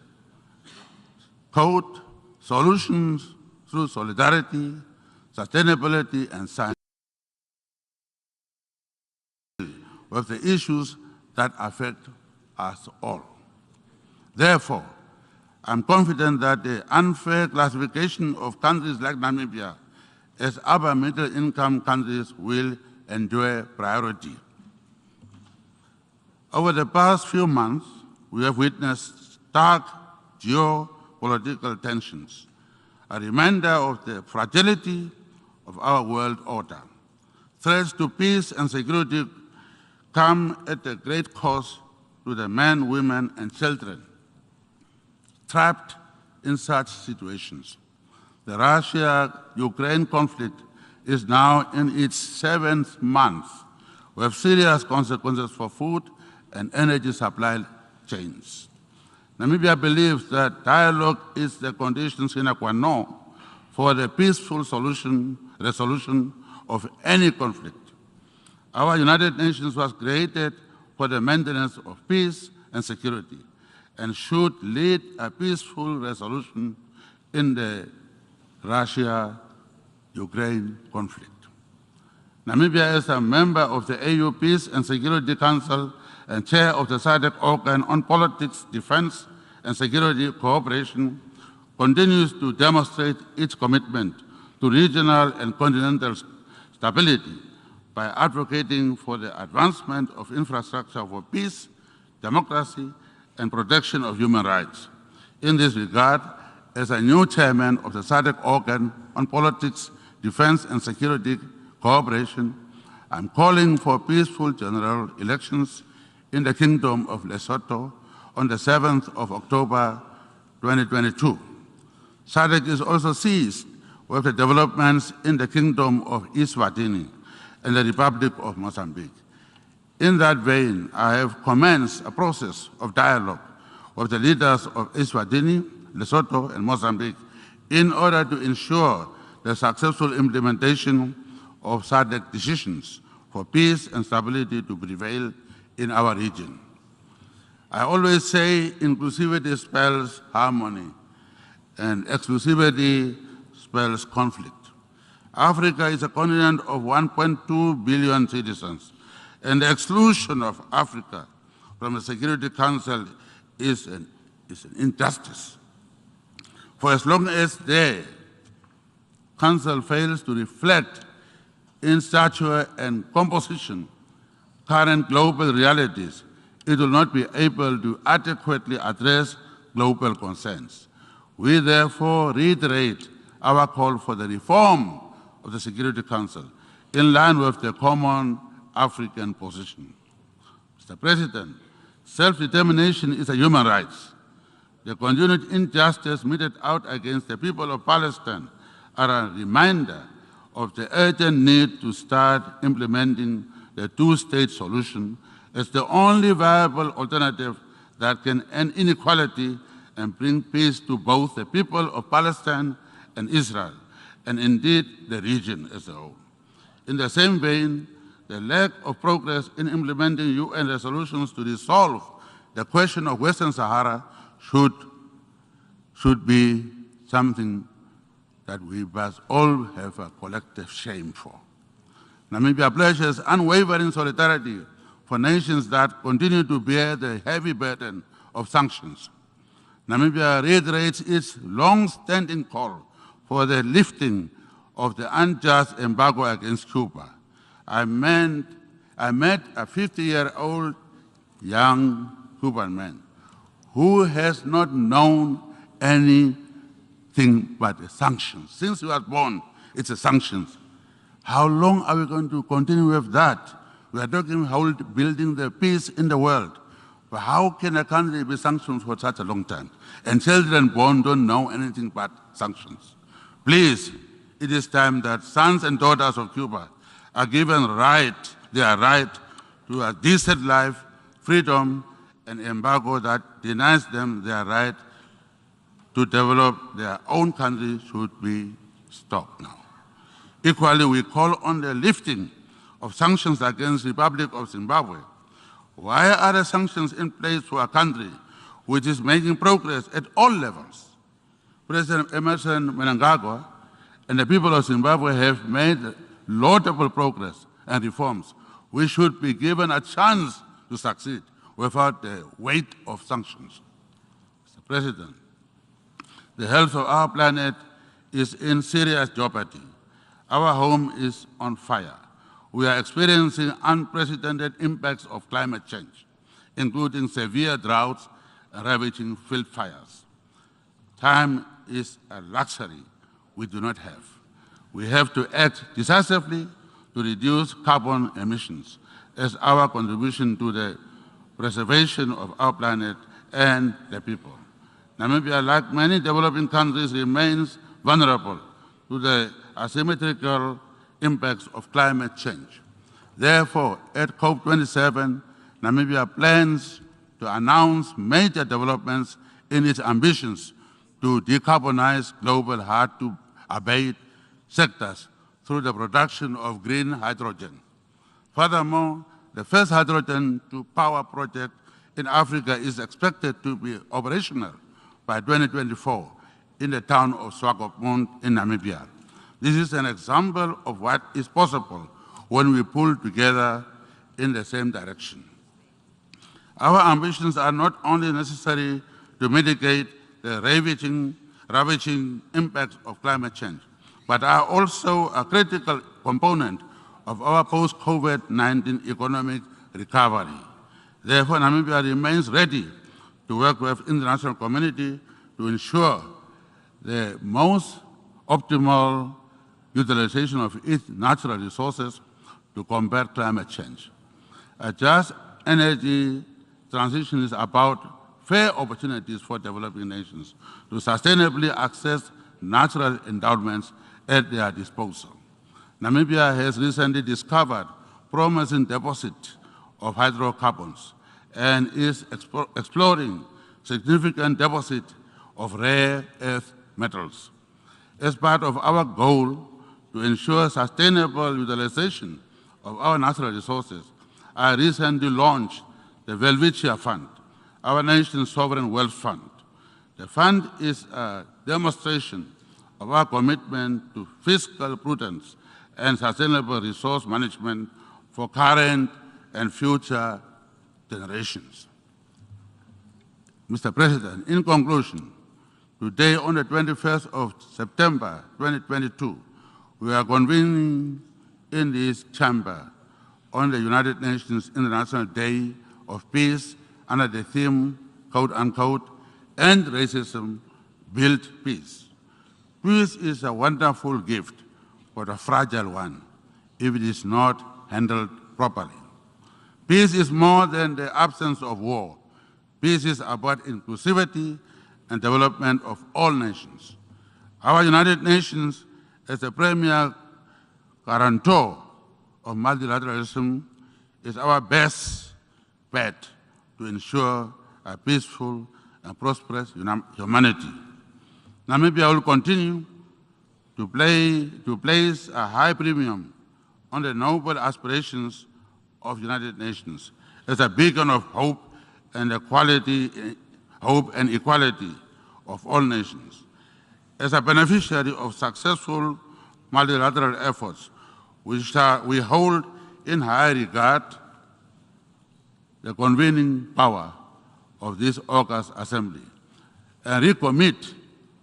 quote, solutions through solidarity, sustainability, and science, with the issues that affect us all. Therefore, I'm confident that the unfair classification of countries like Namibia as upper middle income countries will enjoy priority. Over the past few months, we have witnessed stark geopolitical tensions, a reminder of the fragility of our world order. Threats to peace and security come at a great cost to the men, women, and children trapped in such situations. The Russia-Ukraine conflict is now in its 7th month, with serious consequences for food and energy supply chains. Namibia believes that dialogue is the condition sine qua non for the peaceful resolution of any conflict. Our United Nations was created for the maintenance of peace and security and should lead a peaceful resolution in the Russia-Ukraine conflict. Namibia is a member of the AU Peace and Security Council and chair of the SADC organ on politics, defense, and security cooperation, continues to demonstrate its commitment to regional and continental stability by advocating for the advancement of infrastructure for peace, democracy, and protection of human rights. In this regard, as a new chairman of the SADC organ on politics, defense, and security cooperation, I'm calling for peaceful general elections in the Kingdom of Lesotho on the 7th of October 2022. SADC is also seized with the developments in the Kingdom of Eswatini and the Republic of Mozambique. In that vein, I have commenced a process of dialogue with the leaders of Eswatini, Lesotho, and Mozambique in order to ensure the successful implementation of SADC decisions for peace and stability to prevail in our region. I always say inclusivity spells harmony and exclusivity spells conflict. Africa is a continent of 1.2 billion citizens, and the exclusion of Africa from the Security Council is an injustice. For as long as the Council fails to reflect in stature and composition current global realities, it will not be able to adequately address global concerns. We therefore reiterate our call for the reform of the Security Council in line with the common African position. Mr. President, self-determination is a human right. The continued injustice meted out against the people of Palestine are a reminder of the urgent need to start implementing the two-state solution as the only viable alternative that can end inequality and bring peace to both the people of Palestine and Israel, and indeed the region as a whole. In the same vein, the lack of progress in implementing UN resolutions to resolve the question of Western Sahara should be something that we must all have a collective shame for. Namibia pledges unwavering solidarity for nations that continue to bear the heavy burden of sanctions. Namibia reiterates its long-standing call for the lifting of the unjust embargo against Cuba. I met a 50-year-old young Cuban man who has not known anything but the sanctions. Since he was born, it's the sanctions. How long are we going to continue with that? We are talking about building the peace in the world. But how can a country be sanctioned for such a long time? And children born don't know anything but sanctions. Please, it is time that sons and daughters of Cuba are given their right to a decent life, freedom, and embargo that denies them their right to develop their own country should be stopped now. Equally, we call on the lifting of sanctions against the Republic of Zimbabwe. Why are the sanctions in place for a country which is making progress at all levels? President Emerson Mnangagwa and the people of Zimbabwe have made laudable progress and reforms. We should be given a chance to succeed without the weight of sanctions. Mr. President, the health of our planet is in serious jeopardy. Our home is on fire. We are experiencing unprecedented impacts of climate change, including severe droughts and ravaging field fires. Time is a luxury we do not have. We have to act decisively to reduce carbon emissions as our contribution to the preservation of our planet and the people. Namibia, like many developing countries, remains vulnerable to the asymmetrical impacts of climate change. Therefore, at COP27, Namibia plans to announce major developments in its ambitions to decarbonize global hard-to-abate sectors through the production of green hydrogen. Furthermore, the first hydrogen-to-power project in Africa is expected to be operational by 2024 in the town of Swakopmund in Namibia. This is an example of what is possible when we pull together in the same direction. Our ambitions are not only necessary to mitigate the ravaging impacts of climate change, but are also a critical component of our post-COVID-19 economic recovery. Therefore, Namibia remains ready to work with the international community to ensure the most optimal utilization of its natural resources to combat climate change. A just energy transition is about fair opportunities for developing nations to sustainably access natural endowments at their disposal. Namibia has recently discovered promising deposits of hydrocarbons and is exploring significant deposits of rare earth metals. As part of our goal to ensure sustainable utilization of our natural resources, I recently launched the Welwitschia Fund, our nation's sovereign wealth fund. The fund is a demonstration of our commitment to fiscal prudence and sustainable resource management for current and future generations. Mr. President, in conclusion, today on the 21st of September 2022, we are convening in this chamber on the United Nations International Day of Peace under the theme, quote unquote, "End Racism, Build Peace." Peace is a wonderful gift, but a fragile one if it is not handled properly. Peace is more than the absence of war. Peace is about inclusivity and development of all nations. Our United Nations, as the premier guarantor of multilateralism, is our best bet to ensure a peaceful and prosperous humanity. Namibia will continue to place a high premium on the noble aspirations of the United Nations as a beacon of hope and equality of all nations. As a beneficiary of successful multilateral efforts, we hold in high regard the convening power of this august assembly and recommit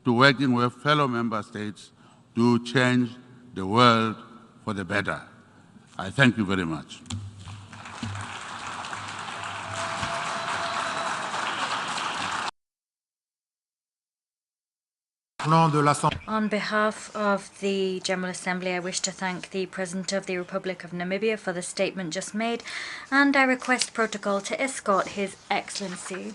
to working with fellow member states to change the world for the better. I thank you very much. On behalf of the General Assembly, I wish to thank the President of the Republic of Namibia for the statement just made, and I request protocol to escort His Excellency.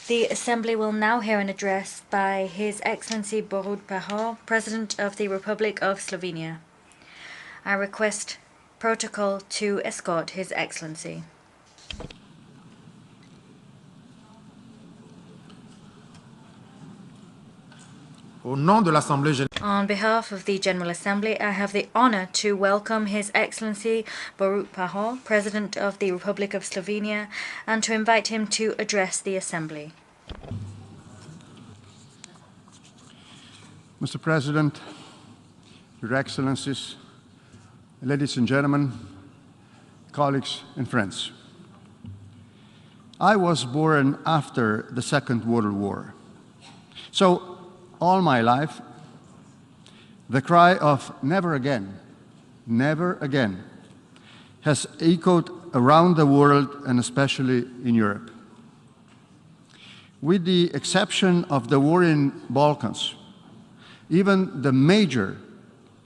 The Assembly will now hear an address by His Excellency Borut Pahor, President of the Republic of Slovenia. I request protocol to escort His Excellency. On behalf of the General Assembly, I have the honor to welcome His Excellency Borut Pahor, President of the Republic of Slovenia, and to invite him to address the Assembly. Mr. President, Your Excellencies, ladies and gentlemen, colleagues and friends. I was born after the Second World War. So, all my life, the cry of never again has echoed around the world and especially in Europe. With the exception of the war in Balkans, even the major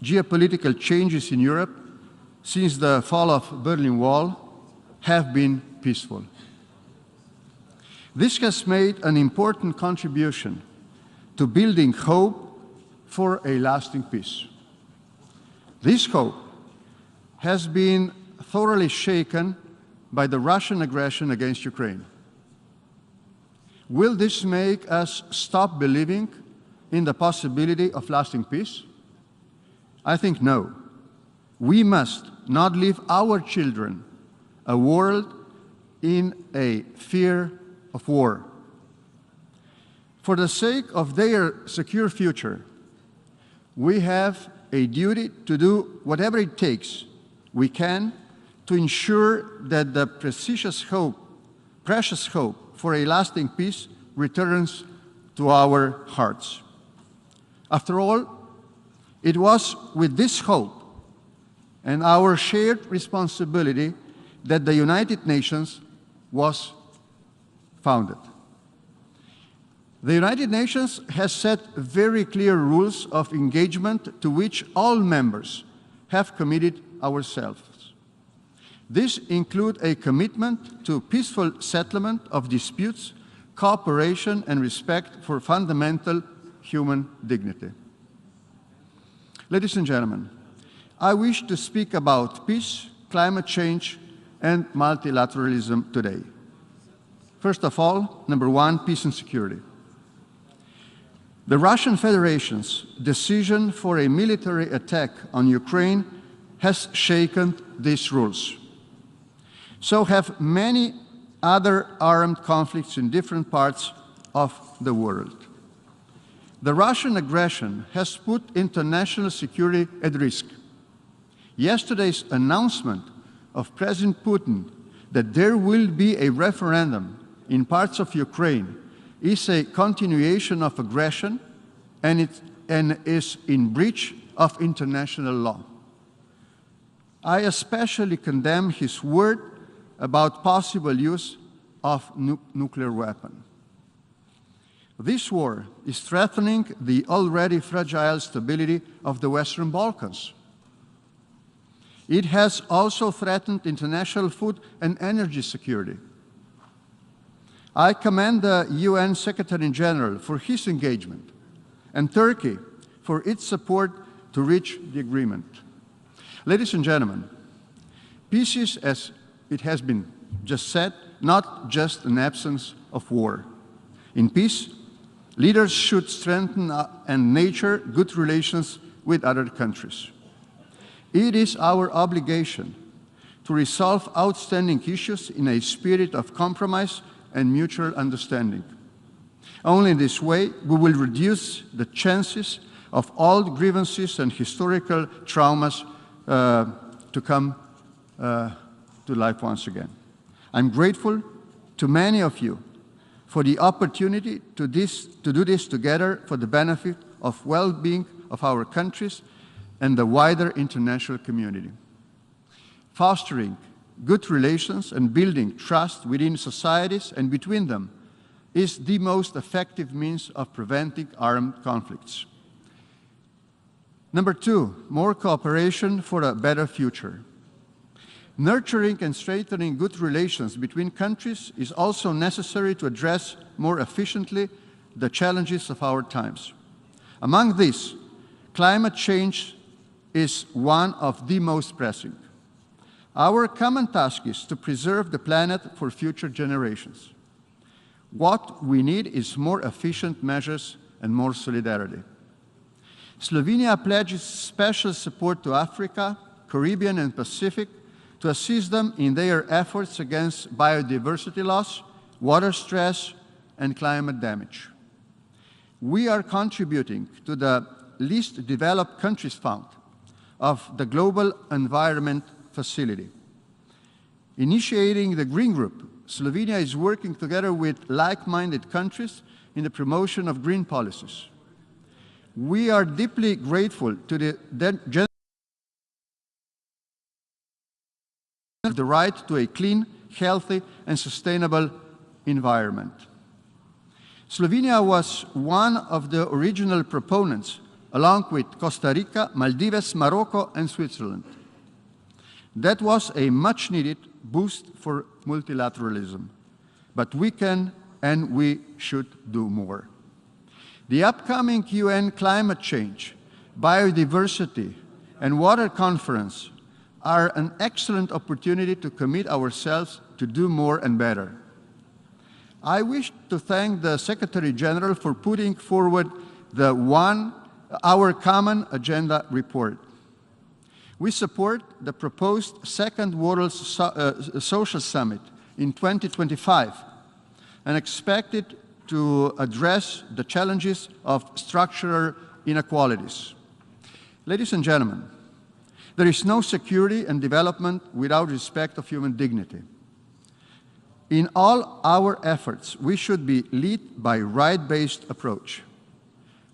geopolitical changes in Europe since the fall of Berlin Wall have been peaceful. This has made an important contribution to building hope for a lasting peace. This hope has been thoroughly shaken by the Russian aggression against Ukraine. Will this make us stop believing in the possibility of lasting peace? I think no. We must not leave our children a world in a fear of war. For the sake of their secure future, we have a duty to do whatever it takes we can to ensure that the precious hope for a lasting peace returns to our hearts. After all, it was with this hope and our shared responsibility that the United Nations was founded. The United Nations has set very clear rules of engagement to which all members have committed ourselves. These include a commitment to peaceful settlement of disputes, cooperation, and respect for fundamental human dignity. Ladies and gentlemen, I wish to speak about peace, climate change, and multilateralism today. First of all, number one, peace and security. The Russian Federation's decision for a military attack on Ukraine has shaken these rules. So have many other armed conflicts in different parts of the world. The Russian aggression has put international security at risk. Yesterday's announcement of President Putin that there will be a referendum in parts of Ukraine is a continuation of aggression and is in breach of international law. I especially condemn his word about possible use of nuclear weapon. This war is threatening the already fragile stability of the Western Balkans. It has also threatened international food and energy security. I commend the UN Secretary-General for his engagement and Turkey for its support to reach the agreement. Ladies and gentlemen, peace is, as it has been just said, not just an absence of war. In peace, leaders should strengthen and nurture good relations with other countries. It is our obligation to resolve outstanding issues in a spirit of compromise and mutual understanding. Only in this way we will reduce the chances of old grievances and historical traumas to come to life once again. I'm grateful to many of you for the opportunity to do this together for the benefit of well-being of our countries and the wider international community. Fostering good relations and building trust within societies and between them is the most effective means of preventing armed conflicts. Number two, more cooperation for a better future. Nurturing and strengthening good relations between countries is also necessary to address more efficiently the challenges of our times. Among these, climate change is one of the most pressing. Our common task is to preserve the planet for future generations. What we need is more efficient measures and more solidarity. Slovenia pledges special support to Africa, Caribbean, and Pacific to assist them in their efforts against biodiversity loss, water stress, and climate damage. We are contributing to the least developed countries fund of the Global Environment Facility. Initiating the Green Group, Slovenia is working together with like-minded countries in the promotion of green policies. We are deeply grateful to the right to a clean, healthy, and sustainable environment. Slovenia was one of the original proponents, along with Costa Rica, Maldives, Morocco, and Switzerland. That was a much-needed boost for multilateralism, but we can and we should do more. The upcoming UN Climate Change, Biodiversity, and Water Conference are an excellent opportunity to commit ourselves to do more and better. I wish to thank the Secretary General for putting forward our Common Agenda report. We support the proposed Second World Social Summit in 2025 and expect it to address the challenges of structural inequalities. Ladies and gentlemen, there is no security and development without respect of human dignity. In all our efforts, we should be led by a right-based approach.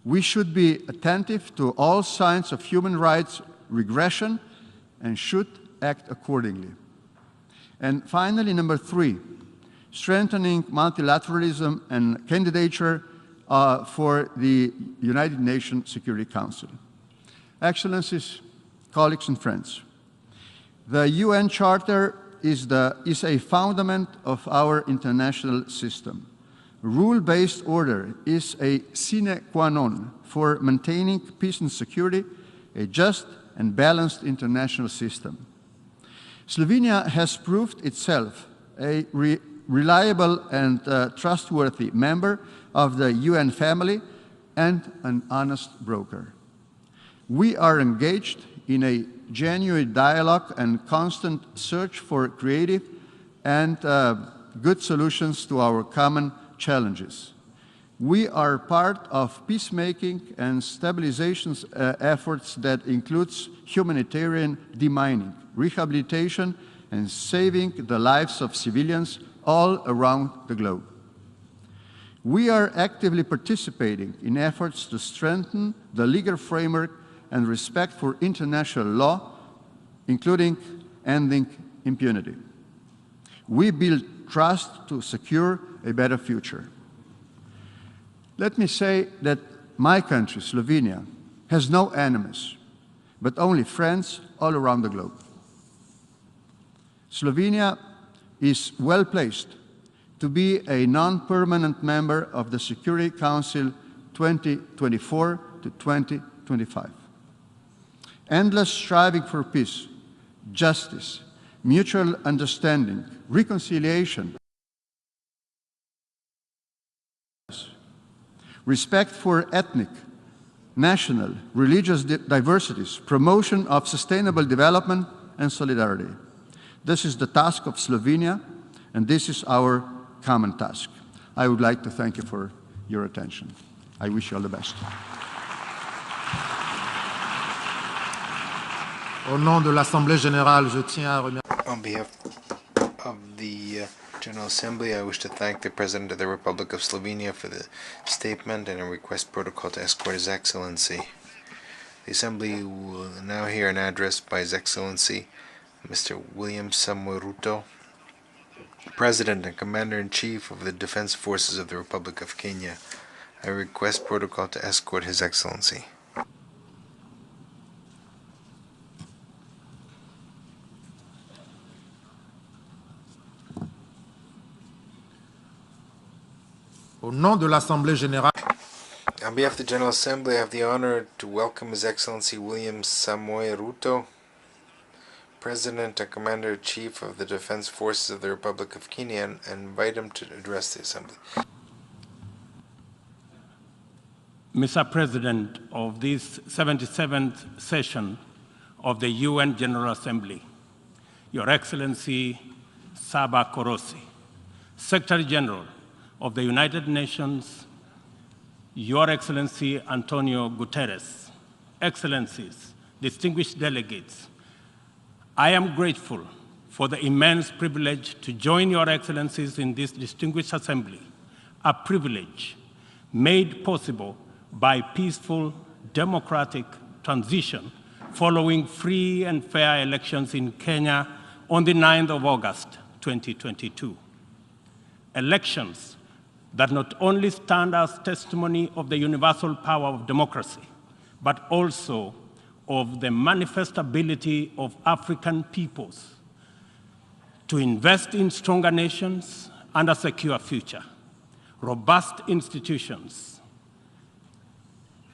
We should be attentive to all signs of human rights regression and should act accordingly. And finally, number three, strengthening multilateralism and candidature for the United Nations Security Council. Excellencies, colleagues and friends, the UN Charter is a fundament of our international system. Rule-based order is a sine qua non for maintaining peace and security, a just and balanced international system. Slovenia has proved itself a reliable and trustworthy member of the UN family and an honest broker. We are engaged in a genuine dialogue and constant search for creative and good solutions to our common challenges. We are part of peacemaking and stabilization efforts that includes humanitarian demining, rehabilitation, and saving the lives of civilians all around the globe. We are actively participating in efforts to strengthen the legal framework and respect for international law, including ending impunity. We build trust to secure a better future. Let me say that my country, Slovenia, has no enemies, but only friends all around the globe. Slovenia is well placed to be a non-permanent member of the Security Council 2024 to 2025. Endless striving for peace, justice, mutual understanding, reconciliation, respect for ethnic, national, religious diversities, promotion of sustainable development and solidarity. This is the task of Slovenia, and this is our common task. I would like to thank you for your attention. I wish you all the best. Au nom de l'Assemblée générale, je tiens à remercier. On behalf of the General Assembly, I wish to thank the President of the Republic of Slovenia for the statement and a request protocol to escort His Excellency. The Assembly will now hear an address by His Excellency, Mr. William Samoei Ruto, President and Commander-in-Chief of the Defense Forces of the Republic of Kenya. I request protocol to escort His Excellency. Au nom de l'Assemblée générale, on behalf of the General Assembly, I have the honor to welcome His Excellency William Samoei Ruto, President and Commander-in-Chief of the Defense Forces of the Republic of Kenya, and invite him to address the Assembly. Mr. President of this 77th session of the UN General Assembly, Your Excellency Saba Korosi, Secretary General of the United Nations, Your Excellency Antonio Guterres, Excellencies, distinguished delegates, I am grateful for the immense privilege to join Your Excellencies in this distinguished assembly, a privilege made possible by peaceful, democratic transition following free and fair elections in Kenya on the 9th of August, 2022. Elections that not only stand as testimony of the universal power of democracy, but also of the manifest ability of African peoples to invest in stronger nations and a secure future, robust institutions,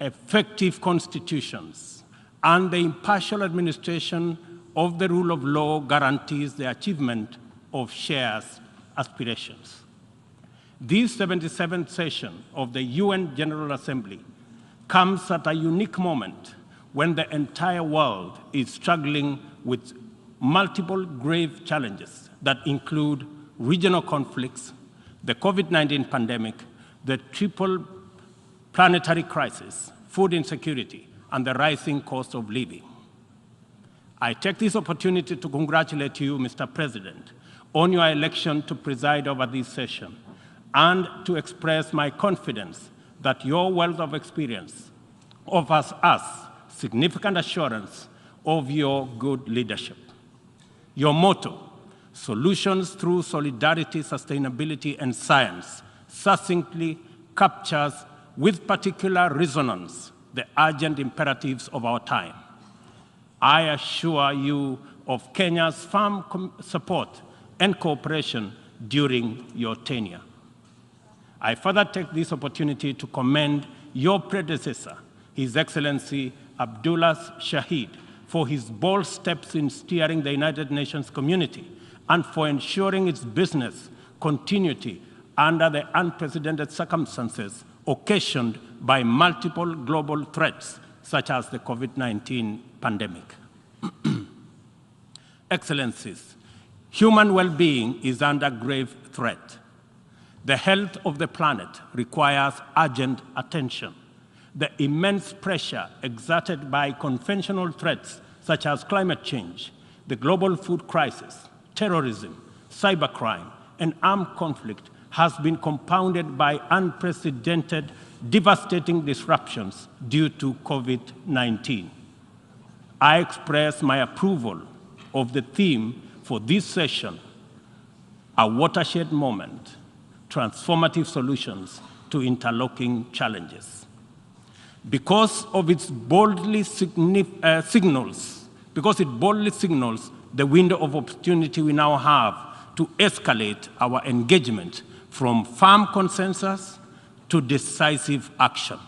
effective constitutions, and the impartial administration of the rule of law guarantees the achievement of shared aspirations. This 77th session of the UN General Assembly comes at a unique moment when the entire world is struggling with multiple grave challenges that include regional conflicts, the COVID-19 pandemic, the triple planetary crisis, food insecurity, and the rising cost of living. I take this opportunity to congratulate you, Mr. President, on your election to preside over this session, and to express my confidence that your wealth of experience offers us significant assurance of your good leadership. Your motto, solutions through solidarity, sustainability, and science, succinctly captures with particular resonance the urgent imperatives of our time. I assure you of Kenya's firm support and cooperation during your tenure. I further take this opportunity to commend your predecessor, His Excellency Abdullah Shahid, for his bold steps in steering the United Nations community and for ensuring its business continuity under the unprecedented circumstances occasioned by multiple global threats, such as the COVID-19 pandemic. Excellencies, human well-being is under grave threat. The health of the planet requires urgent attention. The immense pressure exerted by conventional threats such as climate change, the global food crisis, terrorism, cybercrime, and armed conflict has been compounded by unprecedented, devastating disruptions due to COVID-19. I express my approval of the theme for this session, a watershed moment, transformative solutions to interlocking challenges. Because it boldly signals the window of opportunity we now have to escalate our engagement from firm consensus to decisive action.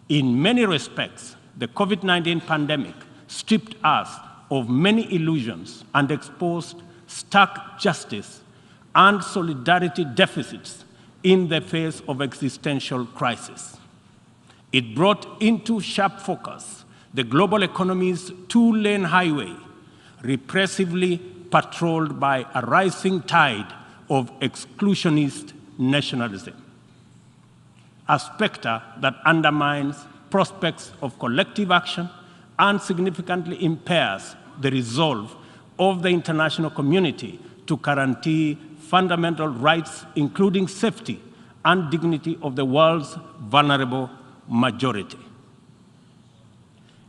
In many respects, the COVID-19 pandemic stripped us of many illusions and exposed stark justice and solidarity deficits in the face of existential crisis. It brought into sharp focus the global economy's two-lane highway, repressively patrolled by a rising tide of exclusionist nationalism, a specter that undermines prospects of collective action and significantly impairs the resolve of the international community to guarantee fundamental rights, including safety and dignity of the world's vulnerable majority.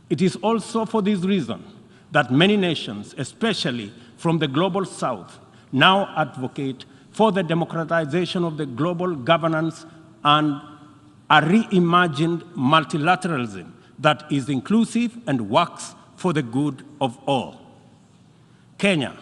It is also for this reason that many nations, especially from the global south, now advocate for the democratization of the global governance and a reimagined multilateralism that is inclusive and works for the good of all. Kenya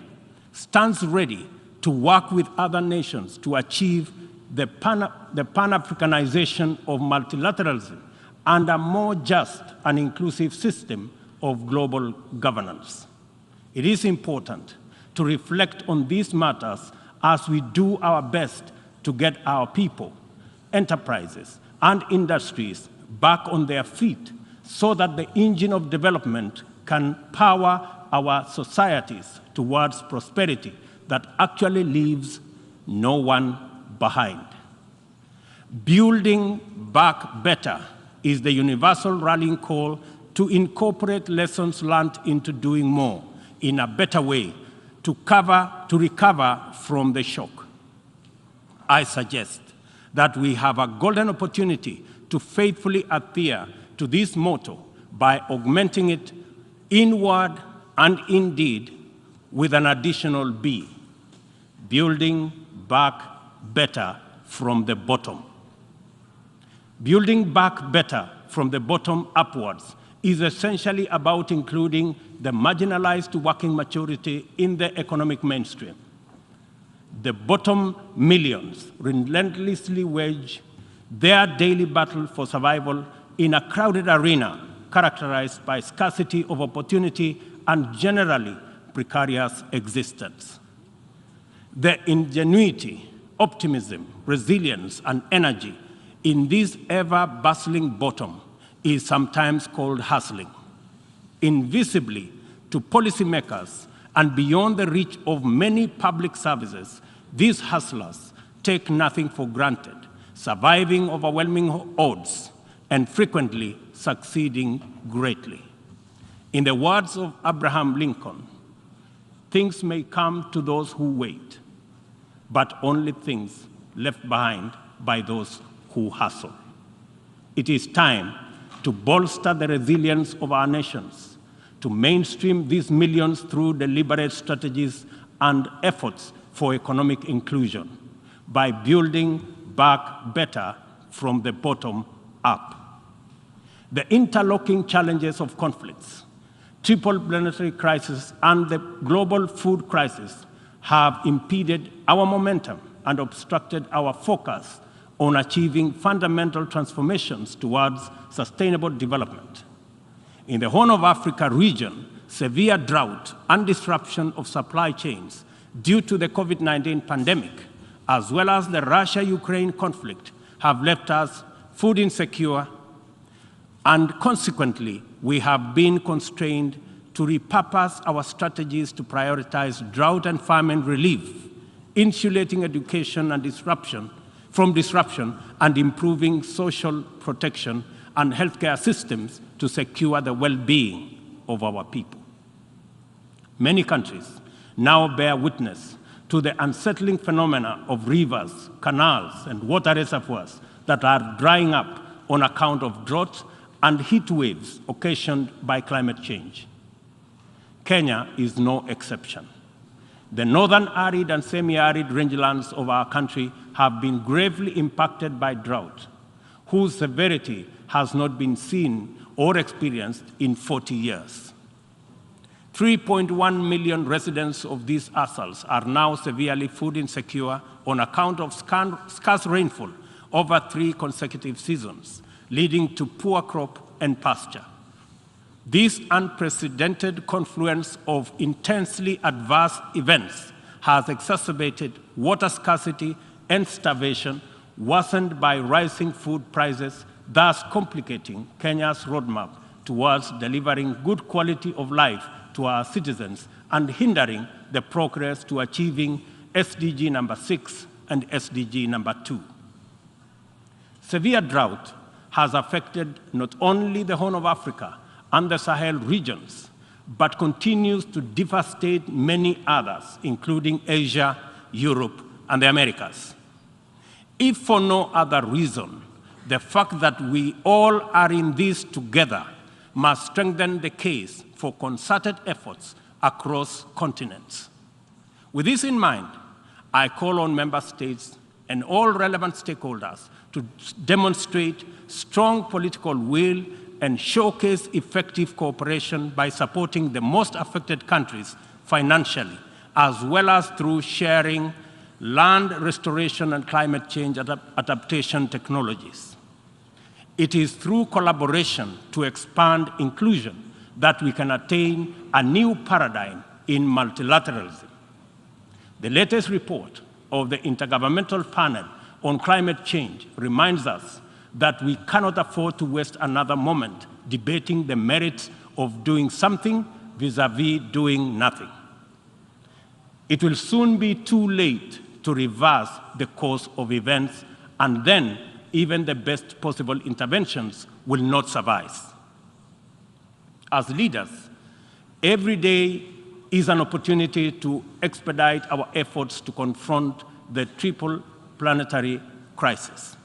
stands ready to work with other nations to achieve the Pan-Africanization of multilateralism and a more just and inclusive system of global governance. It is important to reflect on these matters as we do our best to get our people, enterprises, and industries back on their feet so that the engine of development can power our societies towards prosperity that actually leaves no one behind. Building back better is the universal rallying call to incorporate lessons learned into doing more in a better way to recover from the shock. I suggest that we have a golden opportunity to faithfully adhere to this motto by augmenting it in word and in deed with an additional B, building back better from the bottom. Building back better from the bottom upwards is essentially about including the marginalized working majority in the economic mainstream. The bottom millions relentlessly wage their daily battle for survival in a crowded arena characterized by scarcity of opportunity and generally precarious existence. The ingenuity, optimism, resilience, and energy in this ever-bustling bottom is sometimes called hustling. Invisibly to policymakers and beyond the reach of many public services, these hustlers take nothing for granted, surviving overwhelming odds and frequently succeeding greatly. In the words of Abraham Lincoln, things may come to those who wait, but only things left behind by those who hustle. It is time to bolster the resilience of our nations, to mainstream these millions through deliberate strategies and efforts for economic inclusion by building back better from the bottom up. The interlocking challenges of conflicts, triple planetary crisis, and the global food crisis have impeded our momentum and obstructed our focus on achieving fundamental transformations towards sustainable development. In the Horn of Africa region, severe drought and disruption of supply chains due to the COVID-19 pandemic, as well as the Russia-Ukraine conflict, have left us food insecure, and consequently, we have been constrained to repurpose our strategies to prioritize drought and famine relief, insulating education and from disruption, and improving social protection and healthcare systems to secure the well-being of our people. Many countries now bear witness to the unsettling phenomena of rivers, canals, and water reservoirs that are drying up on account of drought and heat waves occasioned by climate change. Kenya is no exception. The northern arid and semi-arid rangelands of our country have been gravely impacted by drought, whose severity has not been seen or experienced in 40 years. 3.1 million residents of these atolls are now severely food insecure on account of scarce rainfall over 3 consecutive seasons, leading to poor crop and pasture. This unprecedented confluence of intensely adverse events has exacerbated water scarcity and starvation, worsened by rising food prices, thus complicating Kenya's roadmap towards delivering good quality of life to our citizens and hindering the progress to achieving SDG number 6 and SDG number 2. Severe drought has affected not only the Horn of Africa and the Sahel regions, but continues to devastate many others, including Asia, Europe, and the Americas. If for no other reason, the fact that we all are in this together must strengthen the case for concerted efforts across continents. With this in mind, I call on member states and all relevant stakeholders to demonstrate strong political will and showcase effective cooperation by supporting the most affected countries financially, as well as through sharing land restoration and climate change adaptation technologies. It is through collaboration to expand inclusion that we can attain a new paradigm in multilateralism. The latest report of the Intergovernmental Panel on Climate Change reminds us that we cannot afford to waste another moment debating the merits of doing something vis-à-vis doing nothing. It will soon be too late to reverse the course of events, and then even the best possible interventions will not suffice. As leaders, every day is an opportunity to expedite our efforts to confront the triple planetary crisis.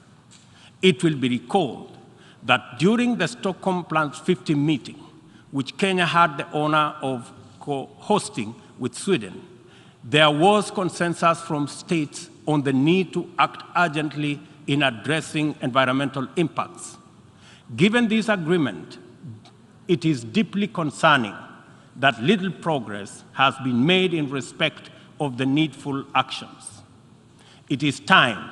It will be recalled that during the Stockholm Plus 50 meeting, which Kenya had the honor of co-hosting with Sweden, there was consensus from states on the need to act urgently in addressing environmental impacts. Given this agreement, it is deeply concerning that little progress has been made in respect of the needful actions. It is time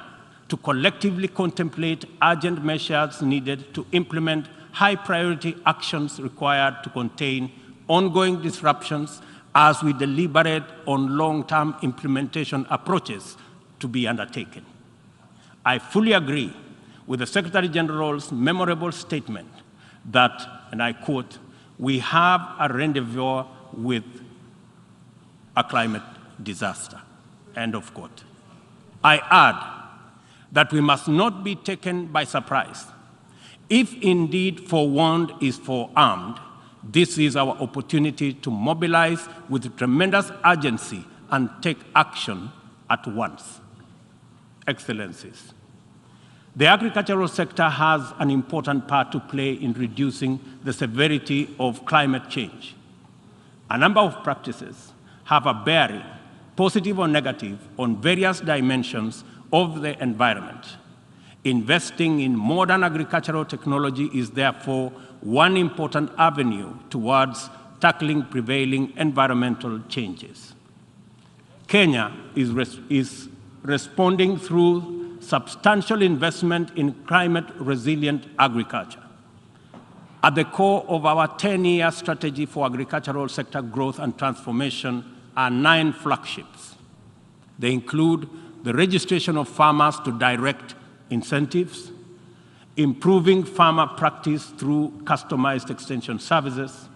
to collectively contemplate urgent measures needed to implement high-priority actions required to contain ongoing disruptions as we deliberate on long-term implementation approaches to be undertaken. I fully agree with the Secretary General's memorable statement that, and I quote, "We have a rendezvous with a climate disaster," end of quote. I add that we must not be taken by surprise. If indeed forewarned is forearmed, this is our opportunity to mobilize with tremendous urgency and take action at once. Excellencies, the agricultural sector has an important part to play in reducing the severity of climate change. A number of practices have a bearing, positive or negative, on various dimensions of the environment. Investing in modern agricultural technology is therefore one important avenue towards tackling prevailing environmental changes. Kenya is responding through substantial investment in climate-resilient agriculture. At the core of our 10-year strategy for agricultural sector growth and transformation are 9 flagships. They include the registration of farmers to direct incentives, improving farmer practice through customized extension services,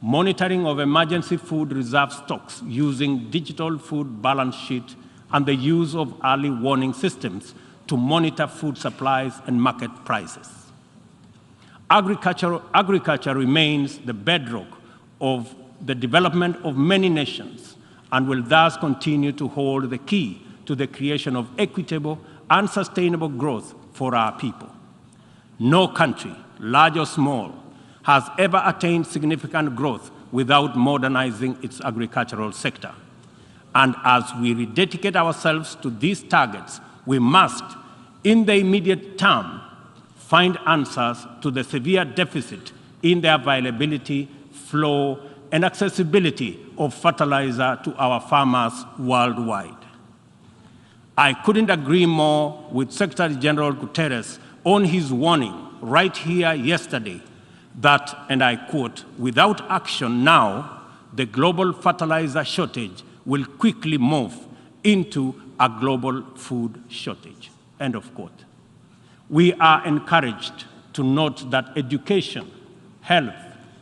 monitoring of emergency food reserve stocks using digital food balance sheet, and the use of early warning systems to monitor food supplies and market prices. Agriculture remains the bedrock of the development of many nations and will thus continue to hold the key to the creation of equitable and sustainable growth for our people. No country, large or small, has ever attained significant growth without modernizing its agricultural sector. And as we rededicate ourselves to these targets, we must, in the immediate term, find answers to the severe deficit in the availability, flow, and accessibility of fertilizer to our farmers worldwide. I couldn't agree more with Secretary General Guterres on his warning right here yesterday that, and I quote, "Without action now, the global fertilizer shortage will quickly move into a global food shortage," end of quote. We are encouraged to note that education, health,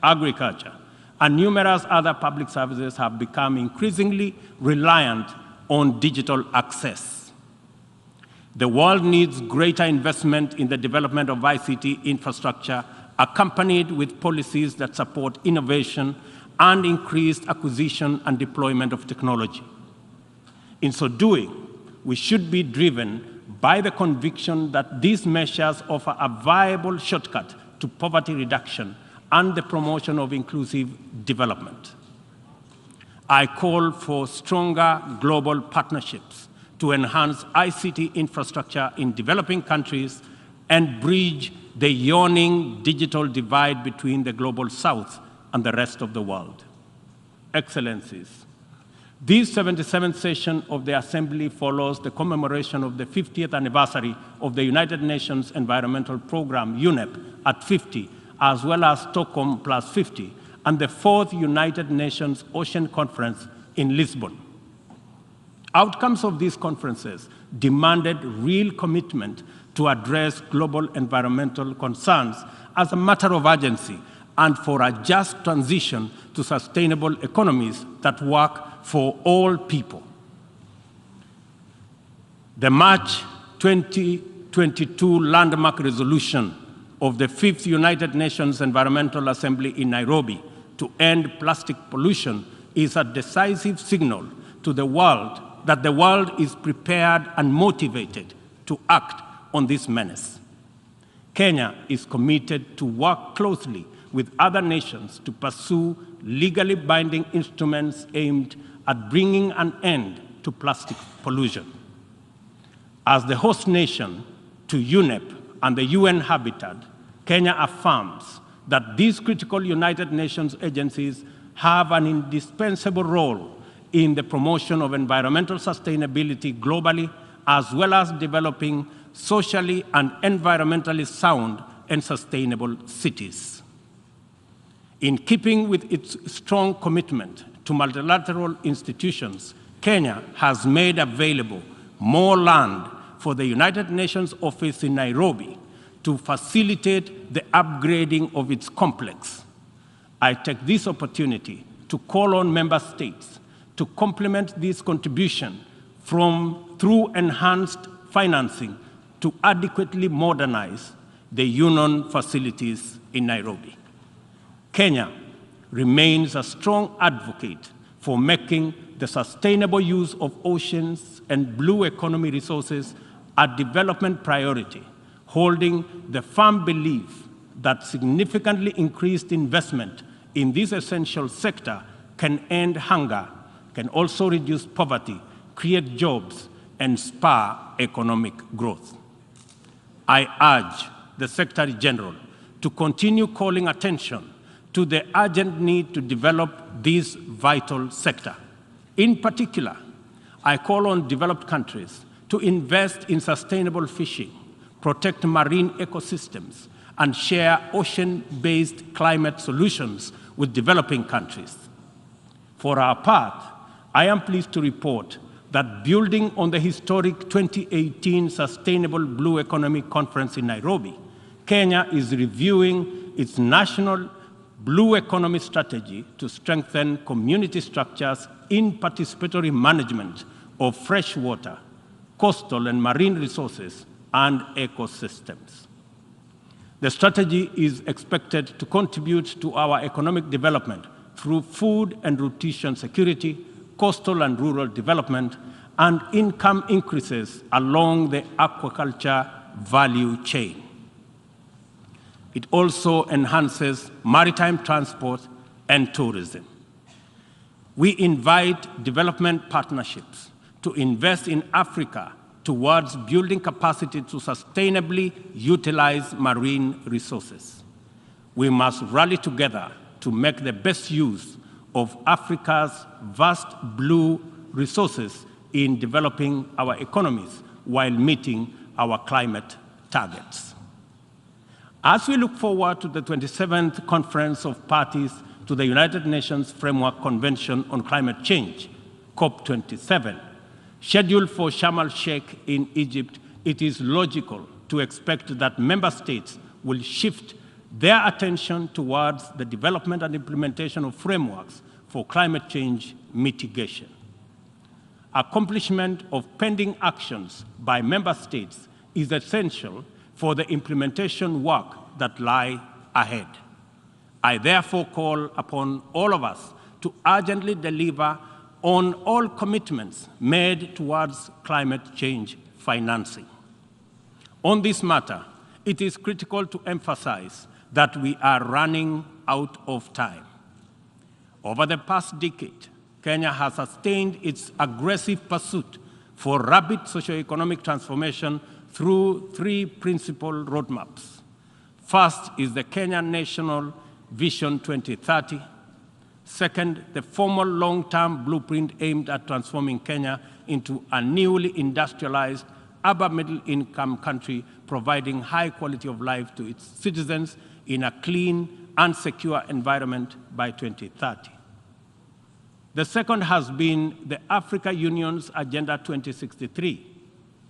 agriculture, and numerous other public services have become increasingly reliant on digital access. The world needs greater investment in the development of ICT infrastructure, accompanied with policies that support innovation and increased acquisition and deployment of technology. In so doing, we should be driven by the conviction that these measures offer a viable shortcut to poverty reduction and the promotion of inclusive development. I call for stronger global partnerships to enhance ICT infrastructure in developing countries and bridge the yawning digital divide between the global south and the rest of the world. Excellencies, this 77th session of the Assembly follows the commemoration of the 50th anniversary of the United Nations Environmental Programme, UNEP, at 50, as well as Stockholm plus 50, and the 4th United Nations Ocean Conference in Lisbon. Outcomes of these conferences demanded real commitment to address global environmental concerns as a matter of urgency and for a just transition to sustainable economies that work for all people. The March 2022 landmark resolution of the 5th United Nations Environmental Assembly in Nairobi to end plastic pollution is a decisive signal to the world that the world is prepared and motivated to act on this menace. Kenya is committed to work closely with other nations to pursue legally binding instruments aimed at bringing an end to plastic pollution. As the host nation to UNEP and the UN Habitat, Kenya affirms that these critical United Nations agencies have an indispensable role in the promotion of environmental sustainability globally, as well as developing socially and environmentally sound and sustainable cities. In keeping with its strong commitment to multilateral institutions, Kenya has made available more land for the United Nations office in Nairobi to facilitate the upgrading of its complex. I take this opportunity to call on member states to complement this contribution through enhanced financing to adequately modernize the UN facilities in Nairobi. Kenya remains a strong advocate for making the sustainable use of oceans and blue economy resources a development priority, holding the firm belief that significantly increased investment in this essential sector can end hunger, can also reduce poverty, create jobs, and spur economic growth. I urge the Secretary General to continue calling attention to the urgent need to develop this vital sector. In particular, I call on developed countries to invest in sustainable fishing, protect marine ecosystems, and share ocean-based climate solutions with developing countries. For our part, I am pleased to report that building on the historic 2018 Sustainable Blue Economy Conference in Nairobi, Kenya is reviewing its national blue economy strategy to strengthen community structures in participatory management of freshwater, coastal and marine resources and ecosystems. The strategy is expected to contribute to our economic development through food and nutrition security, coastal and rural development, and income increases along the aquaculture value chain. It also enhances maritime transport and tourism. We invite development partnerships to invest in Africa towards building capacity to sustainably utilize marine resources. We must rally together to make the best use of Africa's vast blue resources in developing our economies while meeting our climate targets. As we look forward to the 27th Conference of Parties to the United Nations Framework Convention on Climate Change, COP27, scheduled for Sharm el-Sheikh in Egypt, it is logical to expect that member states will shift their attention towards the development and implementation of frameworks for climate change mitigation. Accomplishment of pending actions by member states is essential for the implementation work that lie ahead. I therefore call upon all of us to urgently deliver on all commitments made towards climate change financing. On this matter, it is critical to emphasize that we are running out of time. Over the past decade, Kenya has sustained its aggressive pursuit for rapid socioeconomic transformation through three principal roadmaps. First is the Kenya National Vision 2030. Second, the formal long-term blueprint aimed at transforming Kenya into a newly industrialized, upper middle-income country, providing high quality of life to its citizens in a clean and secure environment by 2030. The second has been the Africa Union's Agenda 2063,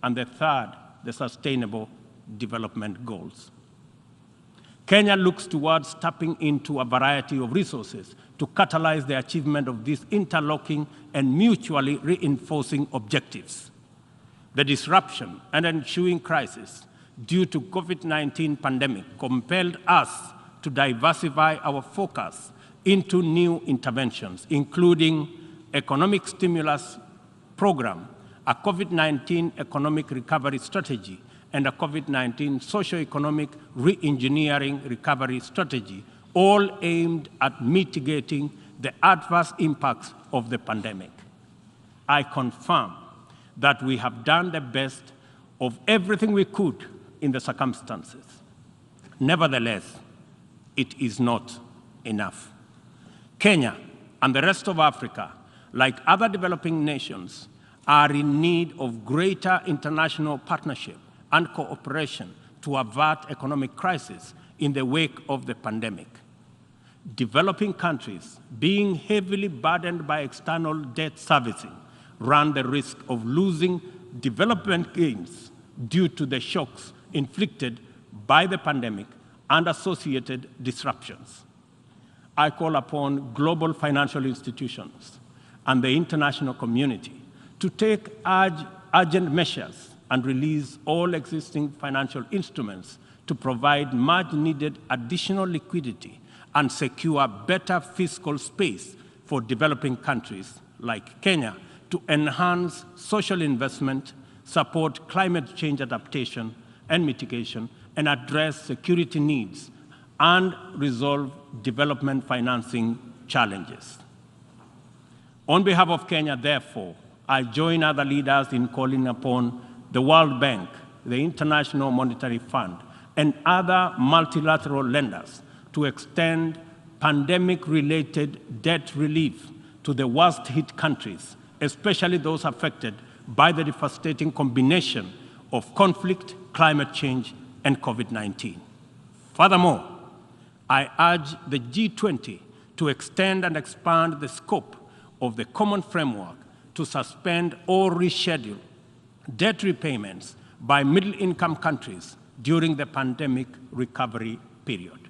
and the third, the Sustainable Development Goals. Kenya looks towards tapping into a variety of resources to catalyze the achievement of these interlocking and mutually reinforcing objectives. The disruption and ensuing crisis due to COVID-19 pandemic compelled us to diversify our focus into new interventions, including economic stimulus program, a COVID-19 economic recovery strategy, and a COVID-19 socio-economic re-engineering recovery strategy, all aimed at mitigating the adverse impacts of the pandemic. I confirm that we have done the best of everything we could in the circumstances. Nevertheless, it is not enough. Kenya and the rest of Africa, like other developing nations, are in need of greater international partnership and cooperation to avert economic crisis in the wake of the pandemic. Developing countries, being heavily burdened by external debt servicing, run the risk of losing development gains due to the shocks inflicted by the pandemic and associated disruptions. I call upon global financial institutions and the international community to take urgent measures and release all existing financial instruments to provide much-needed additional liquidity and secure better fiscal space for developing countries like Kenya to enhance social investment, support climate change adaptation and mitigation, and address security needs and resolve development financing challenges. On behalf of Kenya, therefore, I join other leaders in calling upon the World Bank, the International Monetary Fund, and other multilateral lenders to extend pandemic-related debt relief to the worst-hit countries, especially those affected by the devastating combination of conflict, climate change, and COVID-19. Furthermore, I urge the G20 to extend and expand the scope of the common framework to suspend or reschedule debt repayments by middle-income countries during the pandemic recovery period.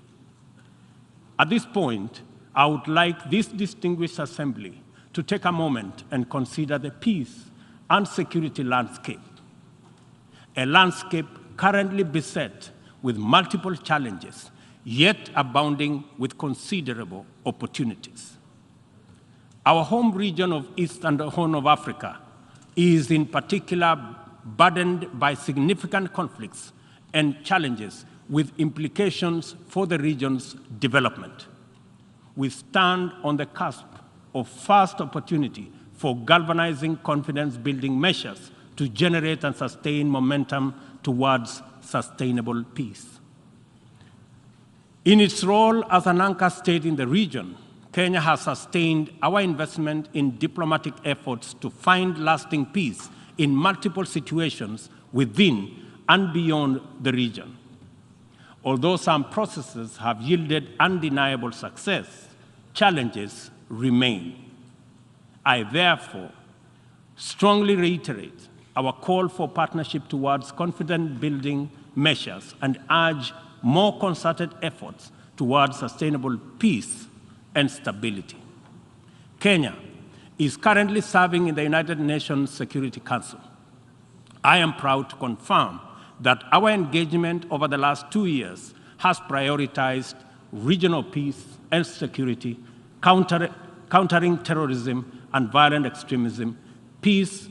At this point, I would like this distinguished assembly to take a moment and consider the peace and security landscape, a landscape currently beset with multiple challenges, yet abounding with considerable opportunities. Our home region of East and Horn of Africa is in particular burdened by significant conflicts and challenges with implications for the region's development. We stand on the cusp of first opportunity for galvanizing confidence-building measures to generate and sustain momentum towards sustainable peace. In its role as an anchor state in the region, Kenya has sustained our investment in diplomatic efforts to find lasting peace in multiple situations within and beyond the region. Although some processes have yielded undeniable success, challenges remain. I therefore strongly reiterate our call for partnership towards confidence-building measures and urge more concerted efforts towards sustainable peace and stability. Kenya is currently serving in the United Nations Security Council. I am proud to confirm that our engagement over the last 2 years has prioritized regional peace and security, countering terrorism and violent extremism, peace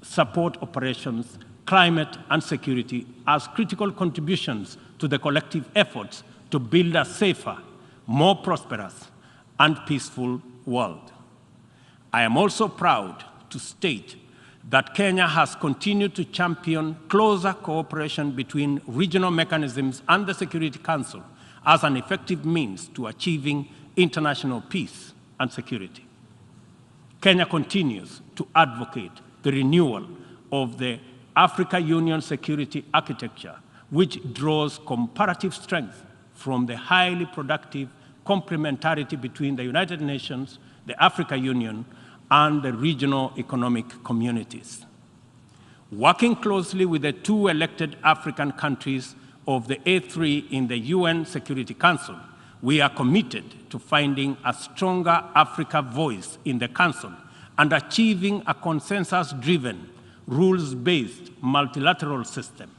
support operations, climate and security as critical contributions to the collective efforts to build a safer, more prosperous, and peaceful world. I am also proud to state that Kenya has continued to champion closer cooperation between regional mechanisms and the Security Council as an effective means to achieving international peace and security. Kenya continues to advocate the renewal of the Africa Union security architecture, which draws comparative strength from the highly productive complementarity between the United Nations, the Africa Union, and the regional economic communities. Working closely with the 2 elected African countries of the A3 in the UN Security Council, we are committed to finding a stronger Africa voice in the Council and achieving a consensus-driven, rules-based multilateral system.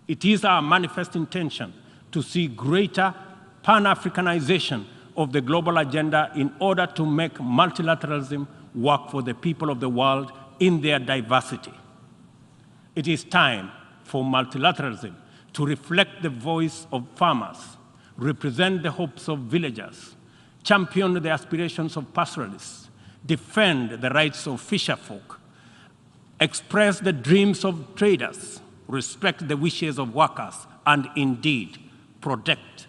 It is our manifest intention to see greater Pan-Africanization of the global agenda in order to make multilateralism work for the people of the world in their diversity. It is time for multilateralism to reflect the voice of farmers, represent the hopes of villagers, champion the aspirations of pastoralists, defend the rights of fisherfolk, express the dreams of traders, respect the wishes of workers, and indeed protect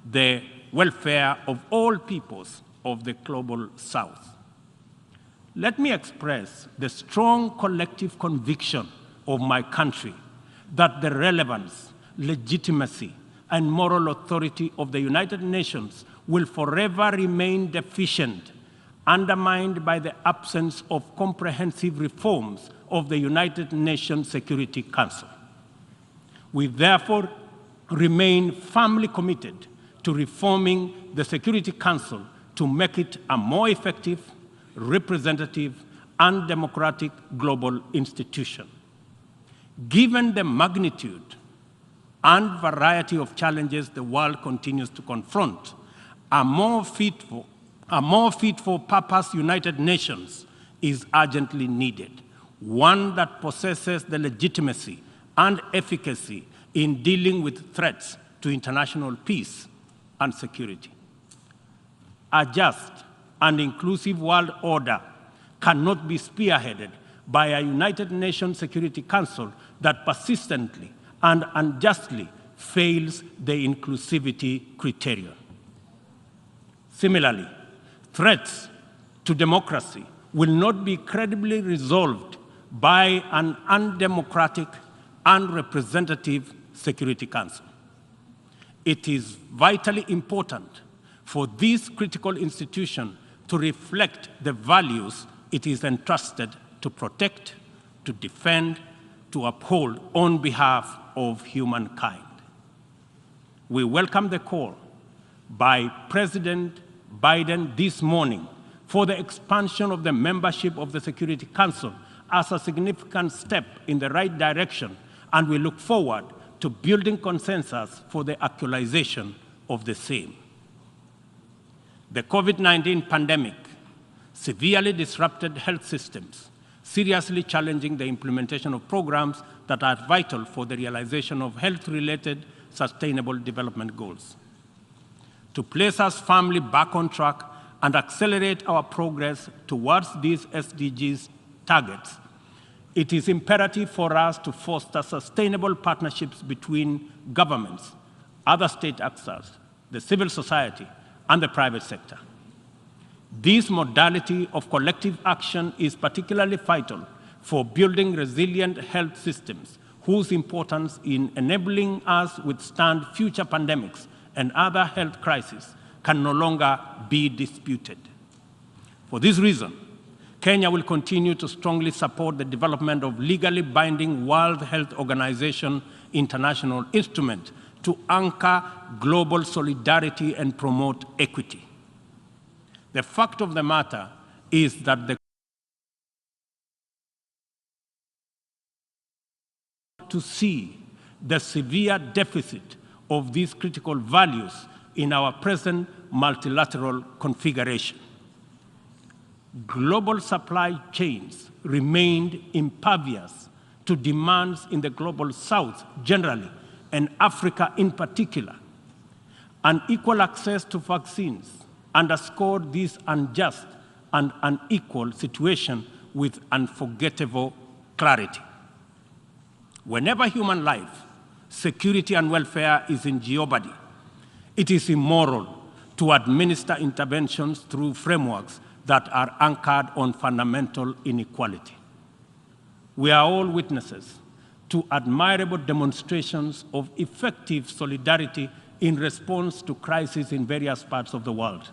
the welfare of all peoples of the global South. Let me express the strong collective conviction of my country that the relevance, legitimacy, and moral authority of the United Nations will forever remain deficient, undermined by the absence of comprehensive reforms of the United Nations Security Council. We therefore remain firmly committed to reforming the Security Council to make it a more effective, representative, and democratic global institution. Given the magnitude and variety of challenges the world continues to confront, a more fit for purpose United Nations is urgently needed, one that possesses the legitimacy and efficacy in dealing with threats to international peace and security. A just and inclusive world order cannot be spearheaded by a United Nations Security Council that persistently and unjustly fails the inclusivity criterion. Similarly, threats to democracy will not be credibly resolved by an undemocratic, unrepresentative Security Council. It is vitally important for this critical institution to reflect the values it is entrusted to protect, to defend, to uphold on behalf of humankind. We welcome the call by President Biden this morning for the expansion of the membership of the Security Council as a significant step in the right direction, and we look forward to building consensus for the actualization of the same. The COVID-19 pandemic severely disrupted health systems, seriously challenging the implementation of programs that are vital for the realization of health-related sustainable development goals. To place us firmly back on track and accelerate our progress towards these SDGs targets, it is imperative for us to foster sustainable partnerships between governments, other state actors, the civil society, and the private sector. This modality of collective action is particularly vital for building resilient health systems whose importance in enabling us withstand future pandemics and other health crises can no longer be disputed. For this reason, Kenya will continue to strongly support the development of legally binding World Health Organization international instrument to anchor global solidarity and promote equity. The fact of the matter is that to see the severe deficit of these critical values in our present multilateral configuration. Global supply chains remained impervious to demands in the global South generally, and Africa in particular. Unequal access to vaccines underscored this unjust and unequal situation with unforgettable clarity. Whenever human life, security, and welfare is in jeopardy, it is immoral to administer interventions through frameworks that are anchored on fundamental inequality. We are all witnesses to admirable demonstrations of effective solidarity in response to crises in various parts of the world.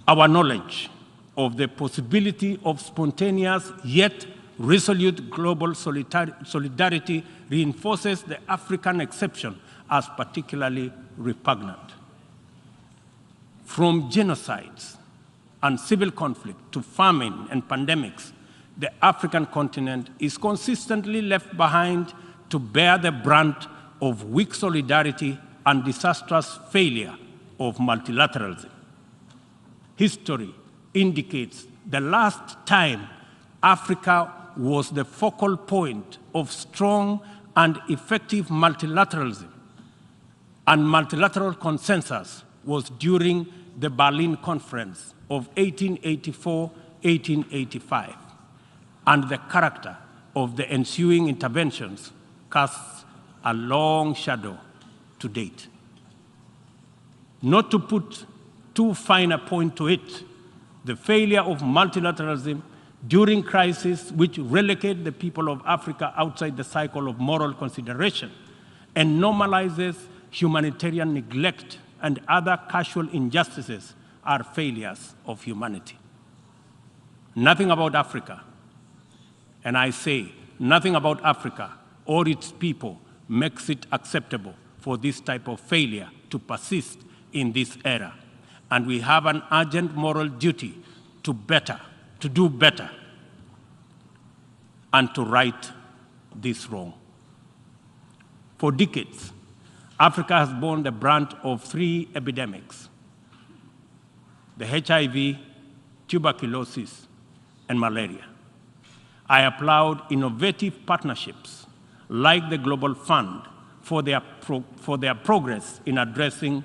Our knowledge of the possibility of spontaneous yet resolute global solidarity reinforces the African exception as particularly repugnant. From genocides and civil conflict to famine and pandemics, the African continent is consistently left behind to bear the brunt of weak solidarity and disastrous failure of multilateralism. History indicates the last time Africa was the focal point of strong and effective multilateralism and multilateral consensus was during the Berlin Conference of 1884-1885, and the character of the ensuing interventions casts a long shadow to date. Not to put too fine a point to it, the failure of multilateralism during crises which relegate the people of Africa outside the cycle of moral consideration and normalizes humanitarian neglect and other casual injustices are failures of humanity. Nothing about Africa, and I say nothing about Africa or its people makes it acceptable for this type of failure to persist in this era. And we have an urgent moral duty to do better, and to right this wrong. For decades, Africa has borne the brunt of three epidemics: the HIV, tuberculosis, and malaria. I applaud innovative partnerships like the Global Fund for their progress in addressing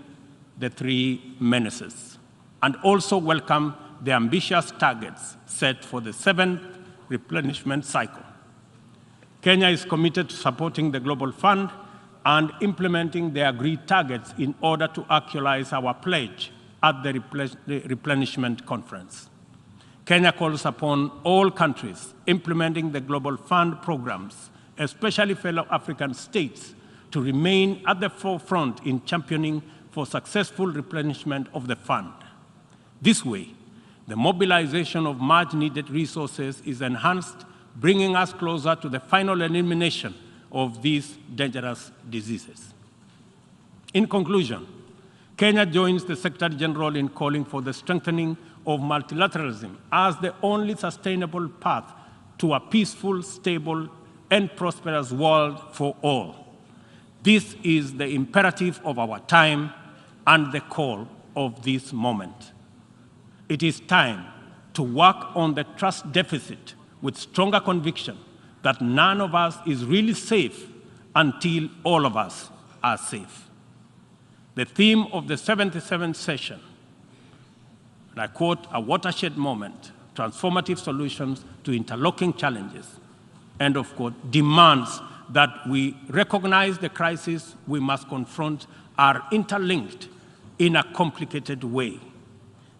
the three menaces, and also welcome the ambitious targets set for the 7th replenishment cycle. Kenya is committed to supporting the Global Fund and implementing the agreed targets in order to actualize our pledge at the replenishment conference. Kenya calls upon all countries implementing the Global Fund programs, especially fellow African states, to remain at the forefront in championing for successful replenishment of the fund. This way, the mobilization of much-needed resources is enhanced, bringing us closer to the final elimination of these dangerous diseases. In conclusion, Kenya joins the Secretary General in calling for the strengthening of multilateralism as the only sustainable path to a peaceful, stable, and prosperous world for all. This is the imperative of our time and the call of this moment. It is time to work on the trust deficit with stronger conviction that none of us is really safe until all of us are safe. The theme of the 77th session, and I quote, "a watershed moment, transformative solutions to interlocking challenges," end of quote, demands that we recognize the crises we must confront are interlinked in a complicated way.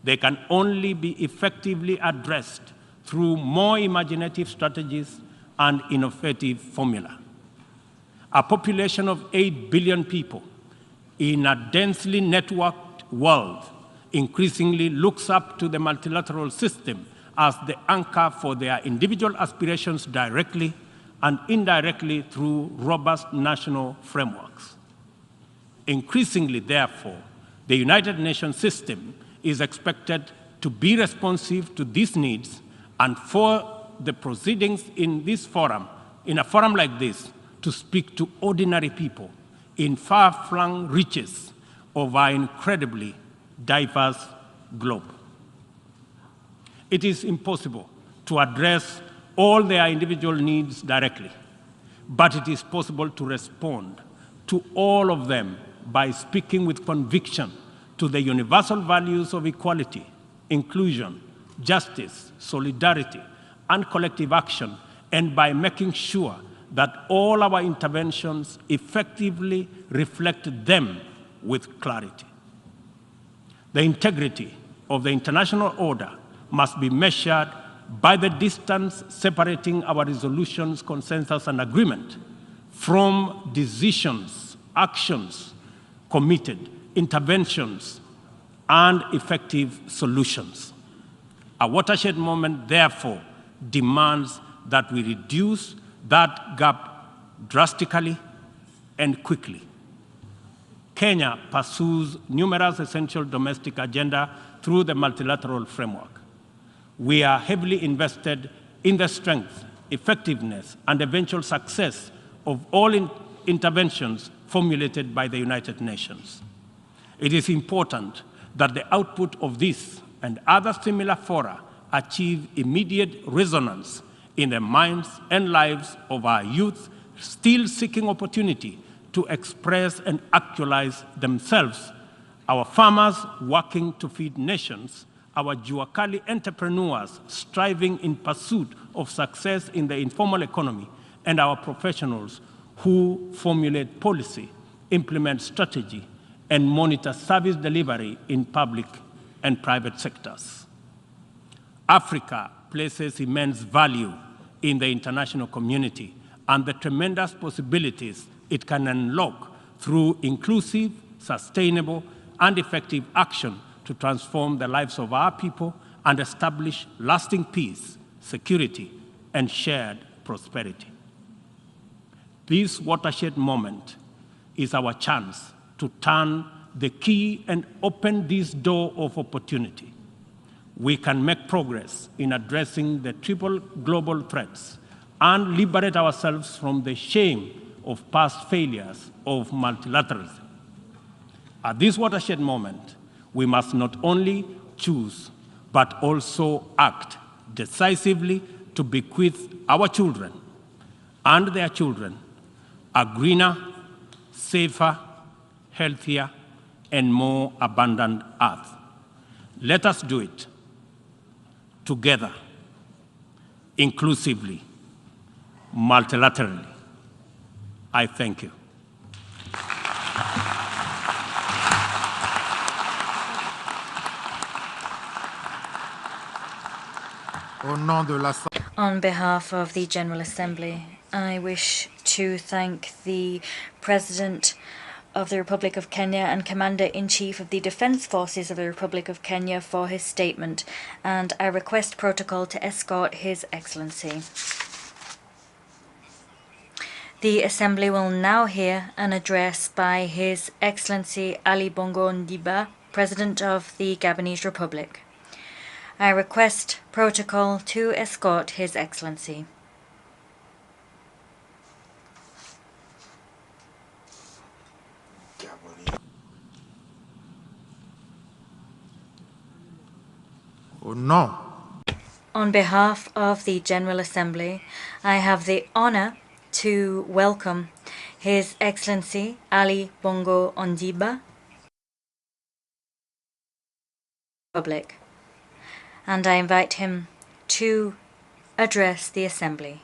They can only be effectively addressed through more imaginative strategies and innovative formula. A population of 8 billion people in a densely networked world increasingly looks up to the multilateral system as the anchor for their individual aspirations directly and indirectly through robust national frameworks. Increasingly, therefore, the United Nations system is expected to be responsive to these needs, and for the proceedings in this forum, in a forum like this, to speak to ordinary people in far-flung reaches of our incredibly diverse globe. It is impossible to address all their individual needs directly, but it is possible to respond to all of them by speaking with conviction to the universal values of equality, inclusion, justice, solidarity, and collective action, and by making sure that all our interventions effectively reflect them with clarity. The integrity of the international order must be measured by the distance separating our resolutions, consensus, and agreement from decisions, actions, committed interventions, and effective solutions. A watershed moment, therefore, demands that we reduce that gap drastically and quickly. Kenya pursues numerous essential domestic agenda through the multilateral framework. We are heavily invested in the strength, effectiveness, and eventual success of all interventions formulated by the United Nations. It is important that the output of this and other similar fora achieve immediate resonance in the minds and lives of our youth still seeking opportunity to express and actualize themselves, our farmers working to feed nations, our Juakali entrepreneurs striving in pursuit of success in the informal economy, and our professionals who formulate policy, implement strategy, and monitor service delivery in public and private sectors. Africa places immense value in the international community and the tremendous possibilities it can unlock through inclusive, sustainable, and effective action to transform the lives of our people and establish lasting peace, security, and shared prosperity. This watershed moment is our chance to turn the key and open this door of opportunity. We can make progress in addressing the triple global threats and liberate ourselves from the shame of past failures of multilateralism. At this watershed moment, we must not only choose, but also act decisively to bequeath our children and their children a greener, safer, healthier, and more abundant earth. Let us do it together. inclusively, multilaterally. I thank you. On behalf of the General Assembly, I wish to thank the President of the Republic of Kenya and Commander-in-Chief of the Defense Forces of the Republic of Kenya for his statement, and I request protocol to escort His Excellency. The Assembly will now hear an address by His Excellency Ali Bongo Ondimba, President of the Gabonese Republic. I request protocol to escort His Excellency. On behalf of the General Assembly, I have the honor to welcome His Excellency Ali Bongo Ondimba, Republic, and I invite him to address the Assembly.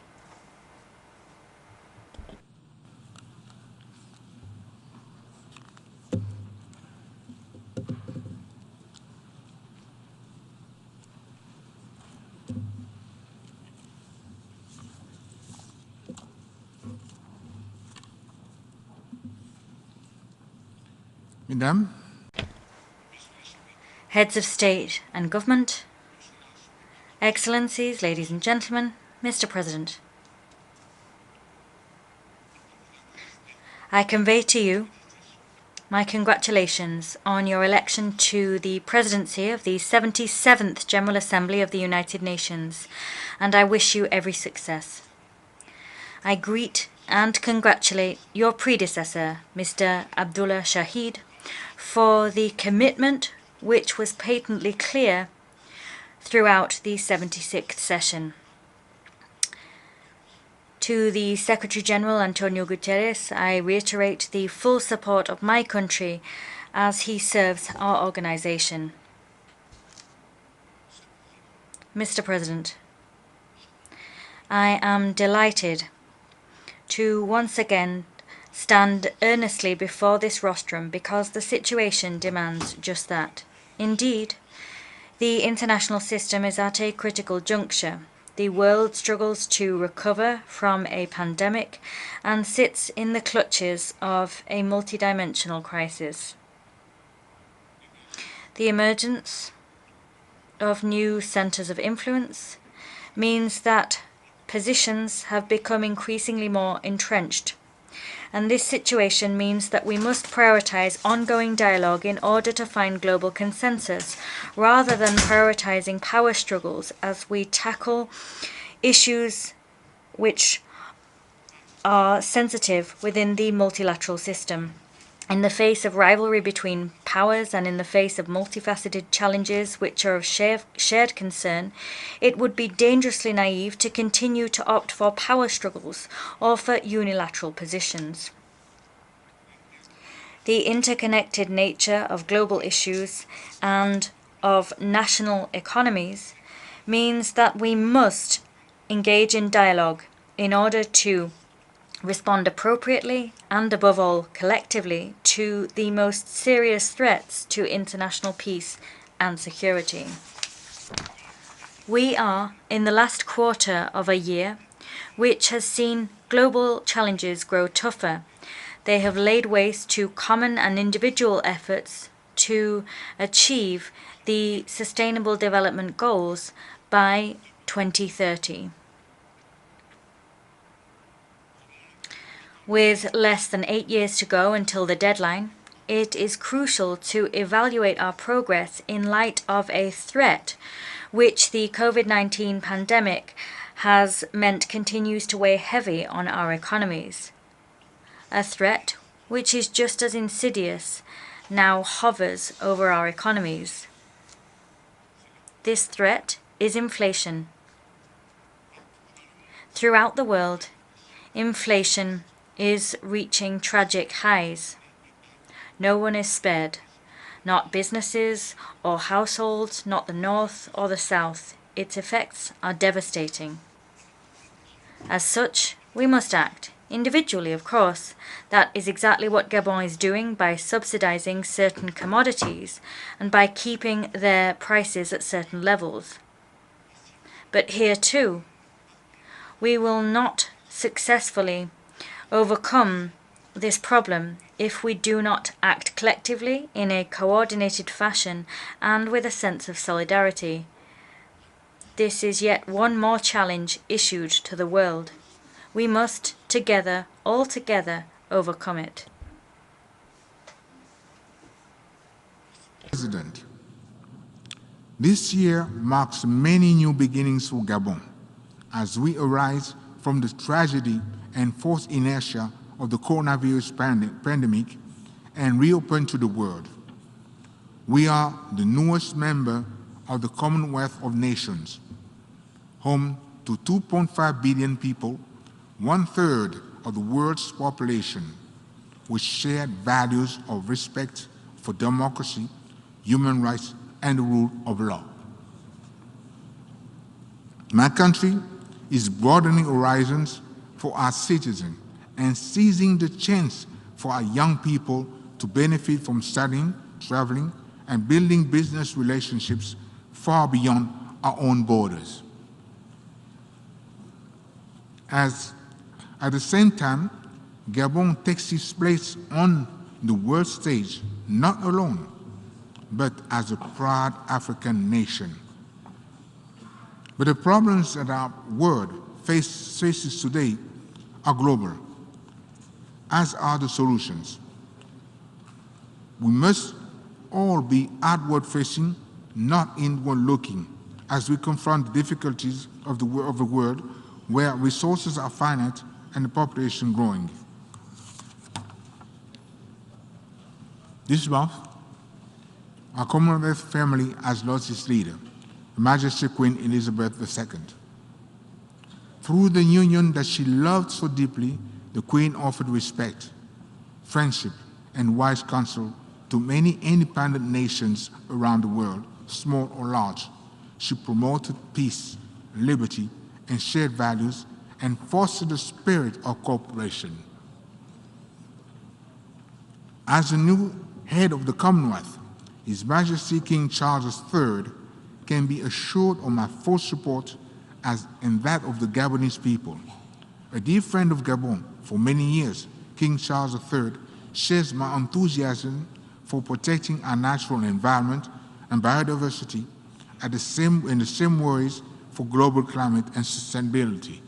Mesdames, Heads of State and Government, Excellencies, ladies and gentlemen, Mr. President, I convey to you my congratulations on your election to the presidency of the 77th General Assembly of the United Nations, and I wish you every success. I greet and congratulate your predecessor, Mr. Abdullah Shahid, for the commitment which was patently clear throughout the 76th session. To the Secretary-General Antonio Guterres, I reiterate the full support of my country as he serves our organization. Mr. President, I am delighted to once again stand earnestly before this rostrum because the situation demands just that. Indeed, the international system is at a critical juncture. The world struggles to recover from a pandemic and sits in the clutches of a multidimensional crisis. The emergence of new centers of influence means that positions have become increasingly more entrenched. And this situation means that we must prioritize ongoing dialogue in order to find global consensus, rather than prioritizing power struggles as we tackle issues which are sensitive within the multilateral system. In the face of rivalry between powers and in the face of multifaceted challenges which are of shared concern, it would be dangerously naive to continue to opt for power struggles or for unilateral positions. The interconnected nature of global issues and of national economies means that we must engage in dialogue in order to respond appropriately and, above all, collectively to the most serious threats to international peace and security. We are in the last quarter of a year which has seen global challenges grow tougher. They have laid waste to common and individual efforts to achieve the Sustainable Development Goals by 2030. With less than 8 years to go until the deadline, it is crucial to evaluate our progress in light of a threat which the COVID-19 pandemic has meant continues to weigh heavy on our economies. A threat which is just as insidious now hovers over our economies. This threat is inflation. Throughout the world, inflation is reaching tragic highs. No one is spared, not businesses or households, not the North or the South. Its effects are devastating. As such, we must act, individually of course. That is exactly what Gabon is doing by subsidizing certain commodities and by keeping their prices at certain levels. But here too, we will not successfully overcome this problem if we do not act collectively in a coordinated fashion and with a sense of solidarity. This is yet one more challenge issued to the world. We must, together, all together, overcome it. President, this year marks many new beginnings for Gabon as we arise from the tragedy and forced inertia of the coronavirus pandemic and reopen to the world. We are the newest member of the Commonwealth of Nations, home to 2.5 billion people, 1/3 of the world's population, with shared values of respect for democracy, human rights, and the rule of law. My country is broadening horizons for our citizens and seizing the chance for our young people to benefit from studying, traveling, and building business relationships far beyond our own borders. At the same time, Gabon takes its place on the world stage, not alone, but as a proud African nation. But the problems that our world faces today are global, as are the solutions. We must all be outward-facing, not inward-looking, as we confront the difficulties of the world where resources are finite and the population growing. This month, our Commonwealth family has lost its leader, Her Majesty Queen Elizabeth II. Through the union that she loved so deeply, the Queen offered respect, friendship, and wise counsel to many independent nations around the world, small or large. She promoted peace, liberty, and shared values, and fostered the spirit of cooperation. As the new head of the Commonwealth, His Majesty King Charles III can be assured of my full support and that of the Gabonese people. A dear friend of Gabon for many years, King Charles III shares my enthusiasm for protecting our natural environment and biodiversity in the same ways for global climate and sustainability.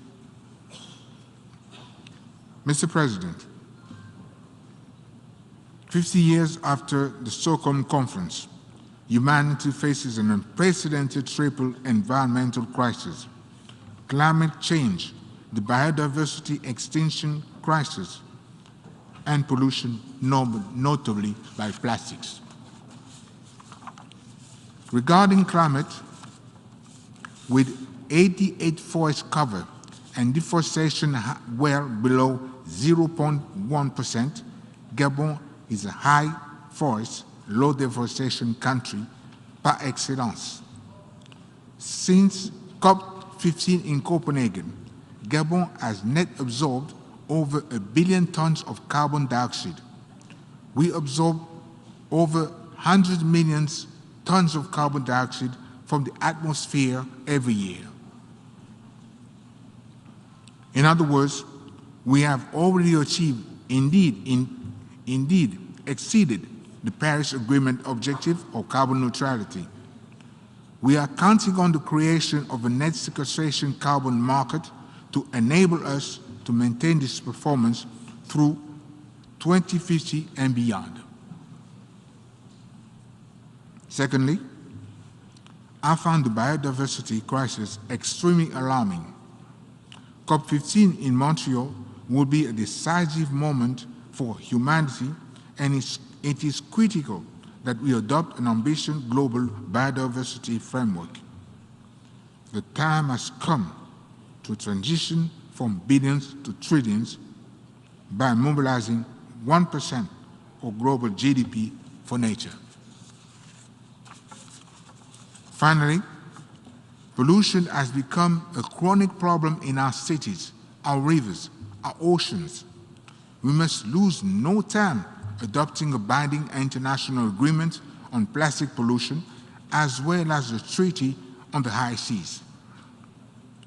Mr. President, 50 years after the Stockholm Conference, humanity faces an unprecedented triple environmental crisis: climate change, the biodiversity extinction crisis, and pollution, notably by plastics. Regarding climate, with 88 forest cover and deforestation well below 0.1%, Gabon is a high forest, low deforestation country par excellence. Since COP15 in Copenhagen, Gabon has net absorbed over 1 billion tons of carbon dioxide. We absorb over 100 million tons of carbon dioxide from the atmosphere every year. In other words, we have already achieved, indeed exceeded the Paris Agreement objective of carbon neutrality. We are counting on the creation of a net sequestration carbon market to enable us to maintain this performance through 2050 and beyond. Secondly, I found the biodiversity crisis extremely alarming. COP15 in Montreal will be a decisive moment for humanity, and it is critical that we adopt an ambitious global biodiversity framework. The time has come to transition from billions to trillions by mobilizing 1% of global GDP for nature. Finally, pollution has become a chronic problem in our cities our rivers, our oceans. We must lose no time adopting a binding international agreement on plastic pollution, as well as the Treaty on the High Seas.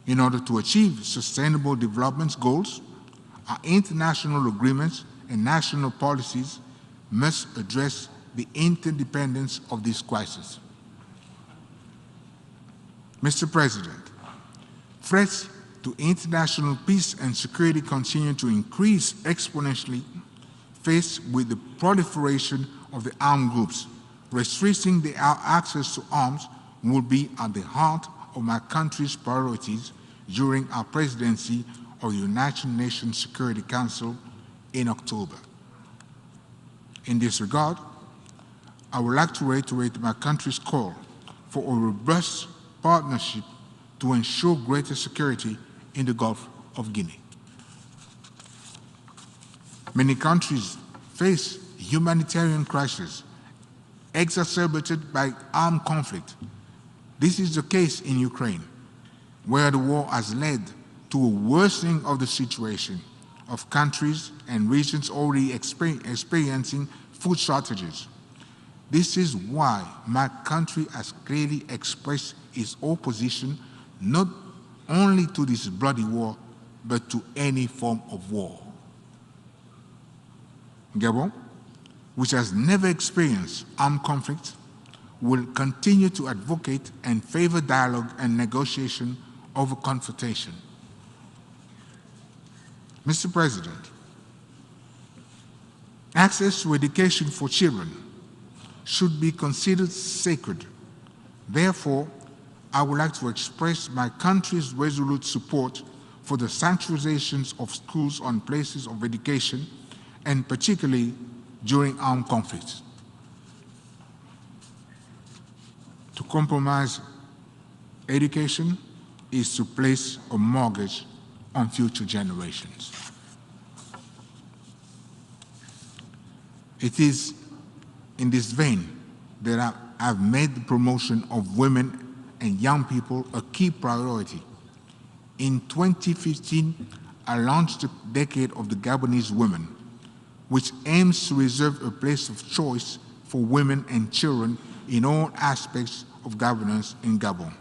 In order to achieve sustainable development goals, our international agreements and national policies must address the interdependence of this crisis. Mr. President, threats to international peace and security continue to increase exponentially faced with the proliferation of the armed groups. Restricting their access to arms will be at the heart of my country's priorities during our presidency of the United Nations Security Council in October. In this regard, I would like to reiterate my country's call for a robust partnership to ensure greater security in the Gulf of Guinea. Many countries face humanitarian crises exacerbated by armed conflict. This is the case in Ukraine, where the war has led to a worsening of the situation of countries and regions already experiencing food shortages. This is why my country has clearly expressed its opposition not only to this bloody war, but to any form of war. Gabon, which has never experienced armed conflict, will continue to advocate and favor dialogue and negotiation over confrontation. Mr. President, access to education for children should be considered sacred. Therefore, I would like to express my country's resolute support for the sanctuarizations of schools on places of education, and particularly during armed conflicts. To compromise education is to place a mortgage on future generations. It is in this vein that I've made the promotion of women and young people a key priority. In 2015, I launched the Decade of the Gabonese Women, which aims to reserve a place of choice for women and children in all aspects of governance in Gabon.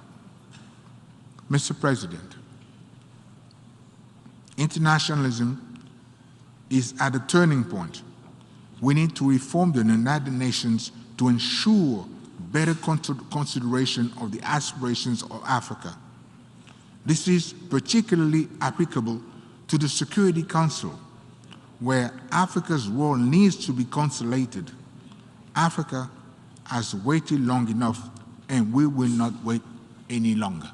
Mr. President, internationalism is at a turning point. We need to reform the United Nations to ensure better consideration of the aspirations of Africa. This is particularly applicable to the Security Council, where Africa's role needs to be consolidated. Africa has waited long enough, and we will not wait any longer.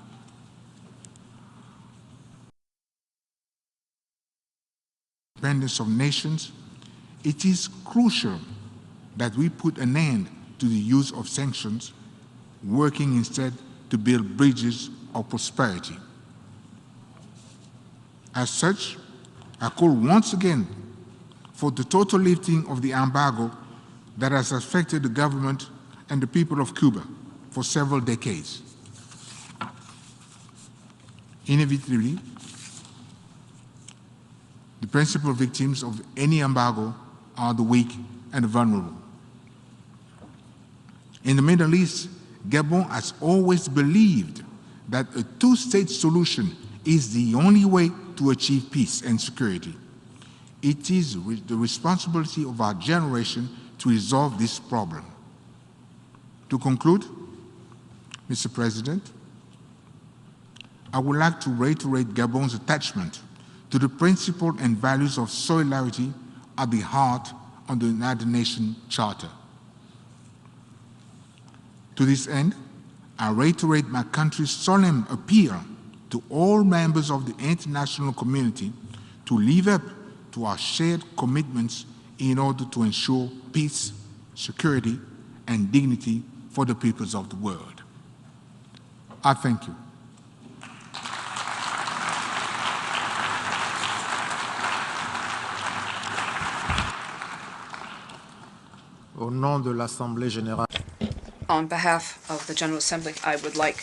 Independence of nations, it is crucial that we put an end to the use of sanctions, working instead to build bridges of prosperity. As such, I call once again for the total lifting of the embargo that has affected the government and the people of Cuba for several decades. Inevitably, the principal victims of any embargo are the weak and the vulnerable. In the Middle East, Gabon has always believed that a two-state solution is the only way to achieve peace and security. It is the responsibility of our generation to resolve this problem. To conclude, Mr. President, I would like to reiterate Gabon's attachment to the principle and values of solidarity at the heart of the United Nations Charter. To this end, I reiterate my country's solemn appeal to all members of the international community to live up to our shared commitments in order to ensure peace, security, and dignity for the peoples of the world. I thank you. Au nom de l'Assemblée générale. On behalf of the General Assembly, I would like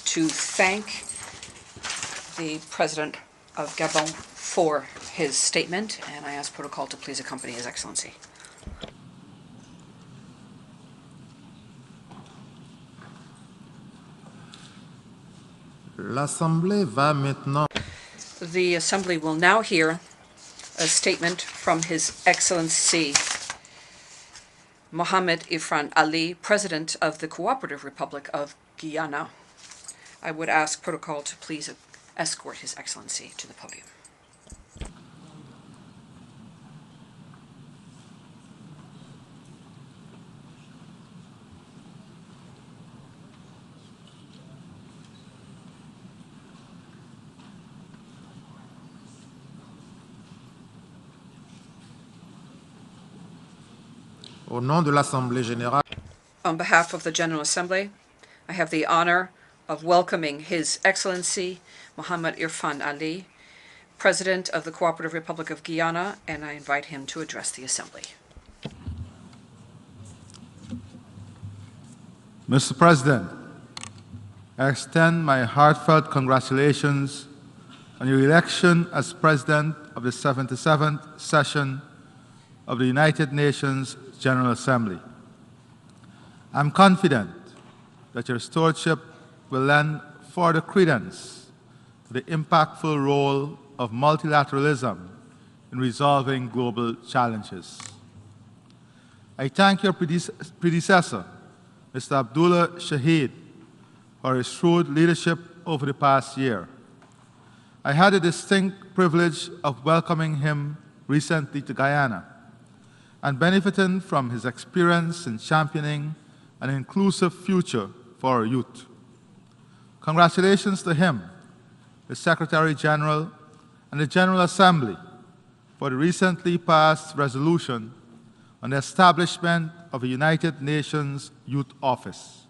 to thank the President of Gabon for his statement, and I ask protocol to please accompany His Excellency. L'Assemblée va maintenant. The Assembly will now hear a statement from His Excellency Mohamed Ifran Ali, President of the Cooperative Republic of Guyana. I would ask protocol to please escort His Excellency to the podium. Au nom de l'Assemblée générale. On behalf of the General Assembly, I have the honor of welcoming His Excellency Mohamed Irfan Ali, President of the Cooperative Republic of Guyana, and I invite him to address the Assembly. Mr. President, I extend my heartfelt congratulations on your election as President of the 77th session of the United Nations General Assembly. I'm confident that your stewardship will lend further credence to the impactful role of multilateralism in resolving global challenges. I thank your predecessor, Mr. Abdullah Shahid, for his shrewd leadership over the past year. I had the distinct privilege of welcoming him recently to Guyana and benefiting from his experience in championing an inclusive future for our youth. Congratulations to him, the Secretary General, and the General Assembly for the recently passed resolution on the establishment of a United Nations Youth Office.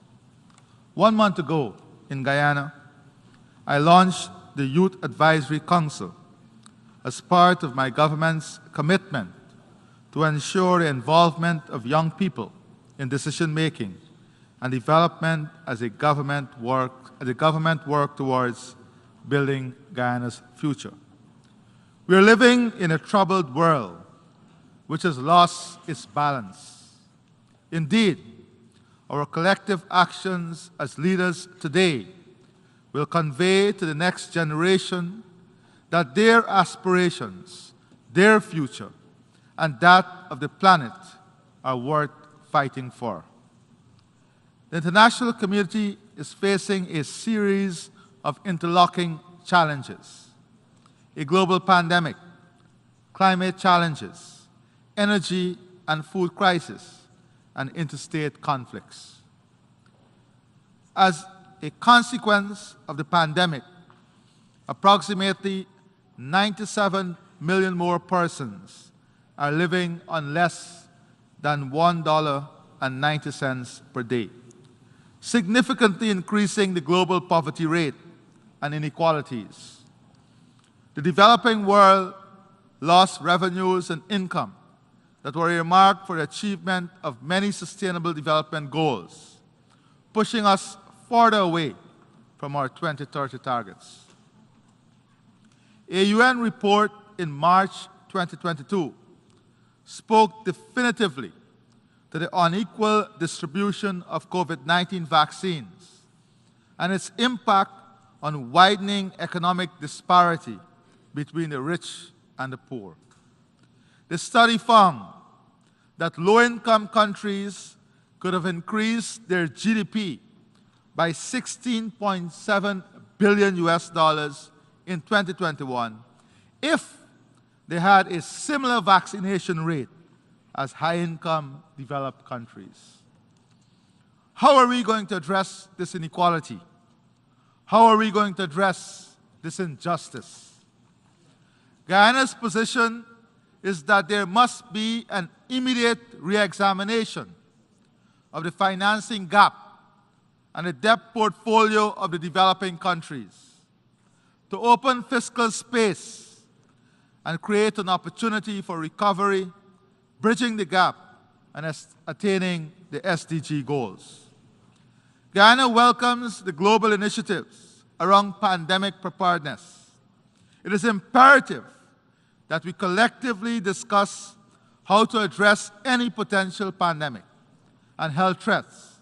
1 month ago in Guyana, I launched the Youth Advisory Council as part of my government's commitment to ensure the involvement of young people in decision-making and development as the government work towards building Guyana's future. We are living in a troubled world which has lost its balance. Indeed, our collective actions as leaders today will convey to the next generation that their aspirations, their future, and that of the planet are worth fighting for. The international community is facing a series of interlocking challenges: a global pandemic, climate challenges, energy and food crisis, and interstate conflicts. As a consequence of the pandemic, approximately 97 million more persons are living on less than $1.90 per day, significantly increasing the global poverty rate and inequalities. The developing world lost revenues and income that were earmarked for the achievement of many sustainable development goals, pushing us further away from our 2030 targets. A UN report in March 2022 spoke definitively to the unequal distribution of COVID-19 vaccines and its impact on widening economic disparity between the rich and the poor. The study found that low-income countries could have increased their GDP by $16.7 billion in 2021 if they had a similar vaccination rate as high-income developed countries. How are we going to address this inequality? How are we going to address this injustice? Guyana's position is that there must be an immediate re-examination of the financing gap and the debt portfolio of the developing countries to open fiscal space and create an opportunity for recovery, bridging the gap, and attaining the SDG goals. Guyana welcomes the global initiatives around pandemic preparedness, It is imperative that we collectively discuss how to address any potential pandemic and health threats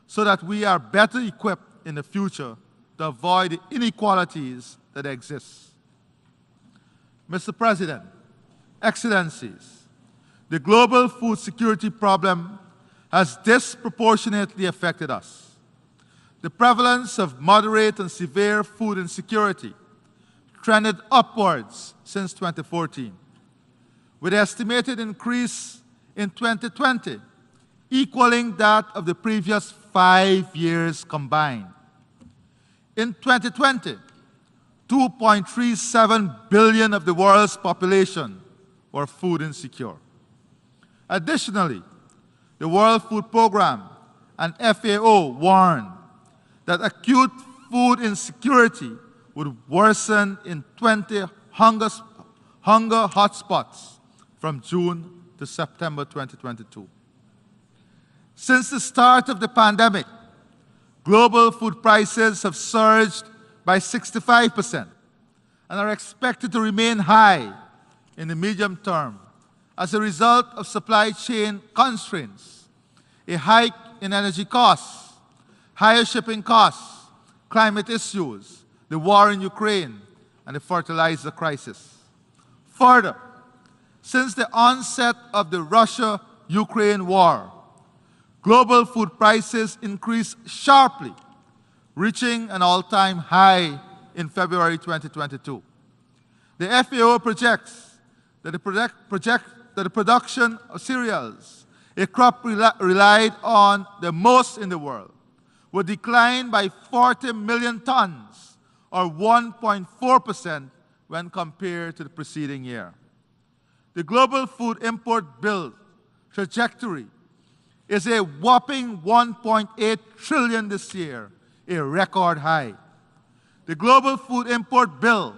so that we are better equipped in the future to avoid the inequalities that exist. Mr. President, Excellencies, the global food security problem has disproportionately affected us. The prevalence of moderate and severe food insecurity trended upwards since 2014, with estimated increase in 2020 equaling that of the previous 5 years combined. In 2020, 2.37 billion of the world's population were food insecure. Additionally, the World Food Programme and FAO warned that acute food insecurity would worsen in 20 hunger hotspots from June to September 2022. Since the start of the pandemic, global food prices have surged by 65% and are expected to remain high in the medium term as a result of supply chain constraints, a hike in energy costs, higher shipping costs, climate issues, the war in Ukraine, and the fertilizer crisis. Further, since the onset of the Russia-Ukraine war, global food prices increased sharply, reaching an all-time high in February 2022. The FAO projects that the production of cereals, a crop relied on the most in the world, would decline by 40 million tons, or 1.4% when compared to the preceding year. The global food import bill trajectory is a whopping 1.8 trillion this year, a record high. The global food import bill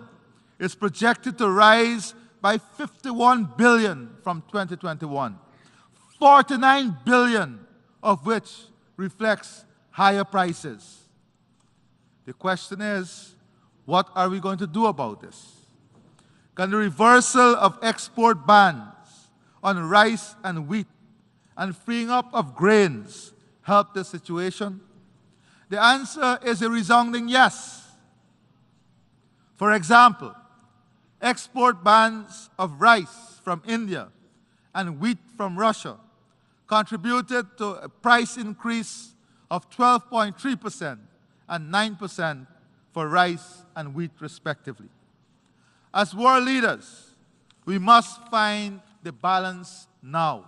is projected to rise by 51 billion from 2021, 49 billion of which reflects higher prices. The question is, what are we going to do about this? Can the reversal of export bans on rice and wheat and freeing up of grains help the situation? The answer is a resounding yes. For example, export bans of rice from India and wheat from Russia contributed to a price increase of 12.3% and 9% for rice and wheat respectively. As world leaders, we must find the balance now.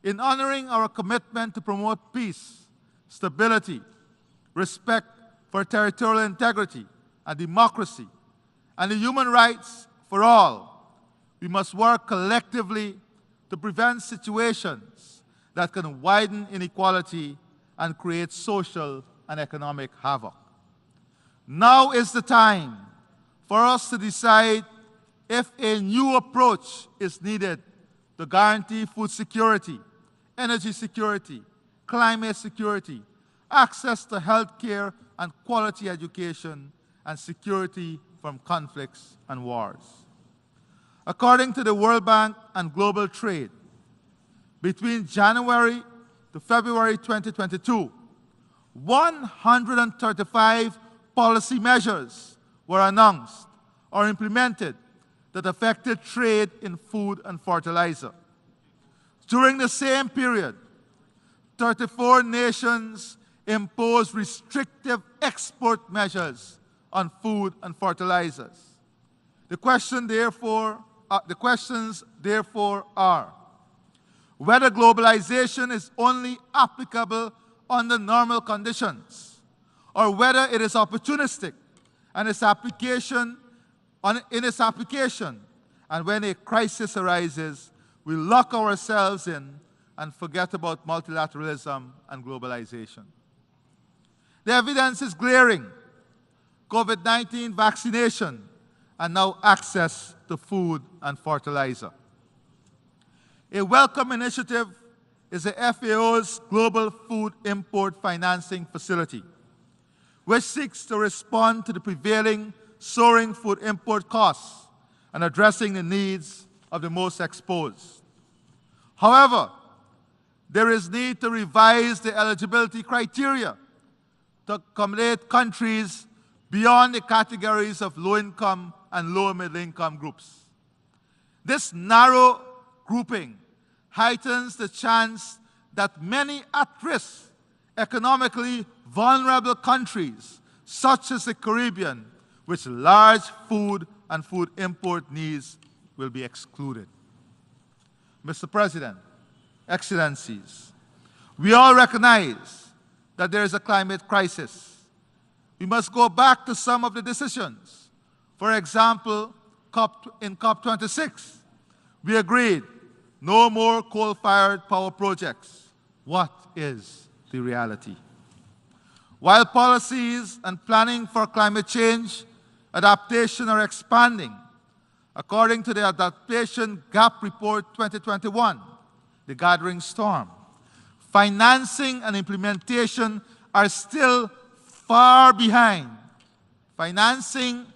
In honoring our commitment to promote peace, stability, respect for territorial integrity and democracy, and the human rights for all, we must work collectively to prevent situations that can widen inequality and create social and economic havoc. Now is the time for us to decide if a new approach is needed to guarantee food security, energy security, climate security, access to health care and quality education, and security from conflicts and wars. According to the World Bank and Global Trade, between January to February 2022, 135 policy measures were announced or implemented that affected trade in food and fertilizer. During the same period, 34 nations imposed restrictive export measures on food and fertilizers. The questions therefore are whether globalization is only applicable under normal conditions, or whether it is opportunistic and its application, and when a crisis arises, we lock ourselves in and forget about multilateralism and globalization. The evidence is glaring. COVID-19 vaccination and now access to food and fertilizer. A welcome initiative is the FAO's Global Food Import Financing Facility, which seeks to respond to the prevailing soaring food import costs and addressing the needs of the most exposed. However, there is need to revise the eligibility criteria to accommodate countries beyond the categories of low-income and low-middle-income groups. This narrow grouping heightens the chance that many at-risk, economically vulnerable countries, such as the Caribbean, with large food and food import needs, will be excluded. Mr. President, Excellencies, we all recognize that there is a climate crisis. We must go back to some of the decisions. For example, in COP26, we agreed no more coal-fired power projects. What is the reality? While policies and planning for climate change adaptation are expanding, according to the Adaptation Gap Report 2021, the Gathering Storm, financing and implementation are still far behind. Financing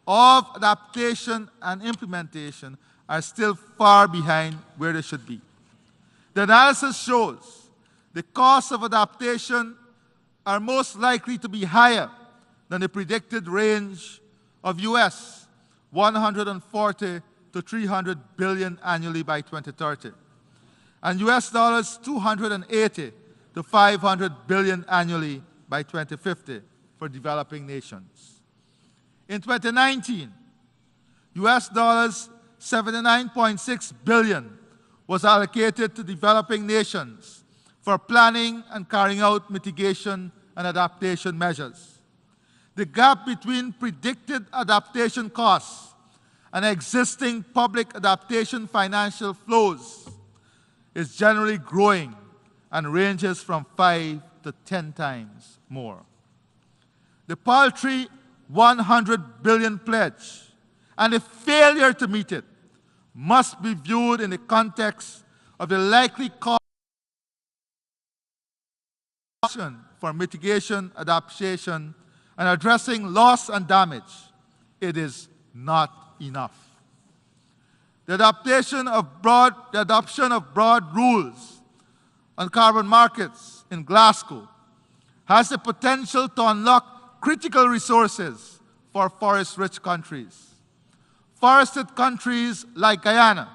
of adaptation and implementation are still far behind where they should be. The analysis shows the costs of adaptation are most likely to be higher than the predicted range of US 140 to 300 billion annually by 2030, and US dollars 280 to 500 billion annually by 2050 for developing nations. In 2019, US dollars 79.6 billion was allocated to developing nations for planning and carrying out mitigation and adaptation measures. The gap between predicted adaptation costs and existing public adaptation financial flows is generally growing and ranges from 5 to 10 times more. The paltry 100 billion pledge and the failure to meet it must be viewed in the context of the likely cost for mitigation, adaptation, and addressing loss and damage. It is not enough. The adoption of broad rules on carbon markets in Glasgow has the potential to unlock critical resources for forest-rich countries. Forested countries like Guyana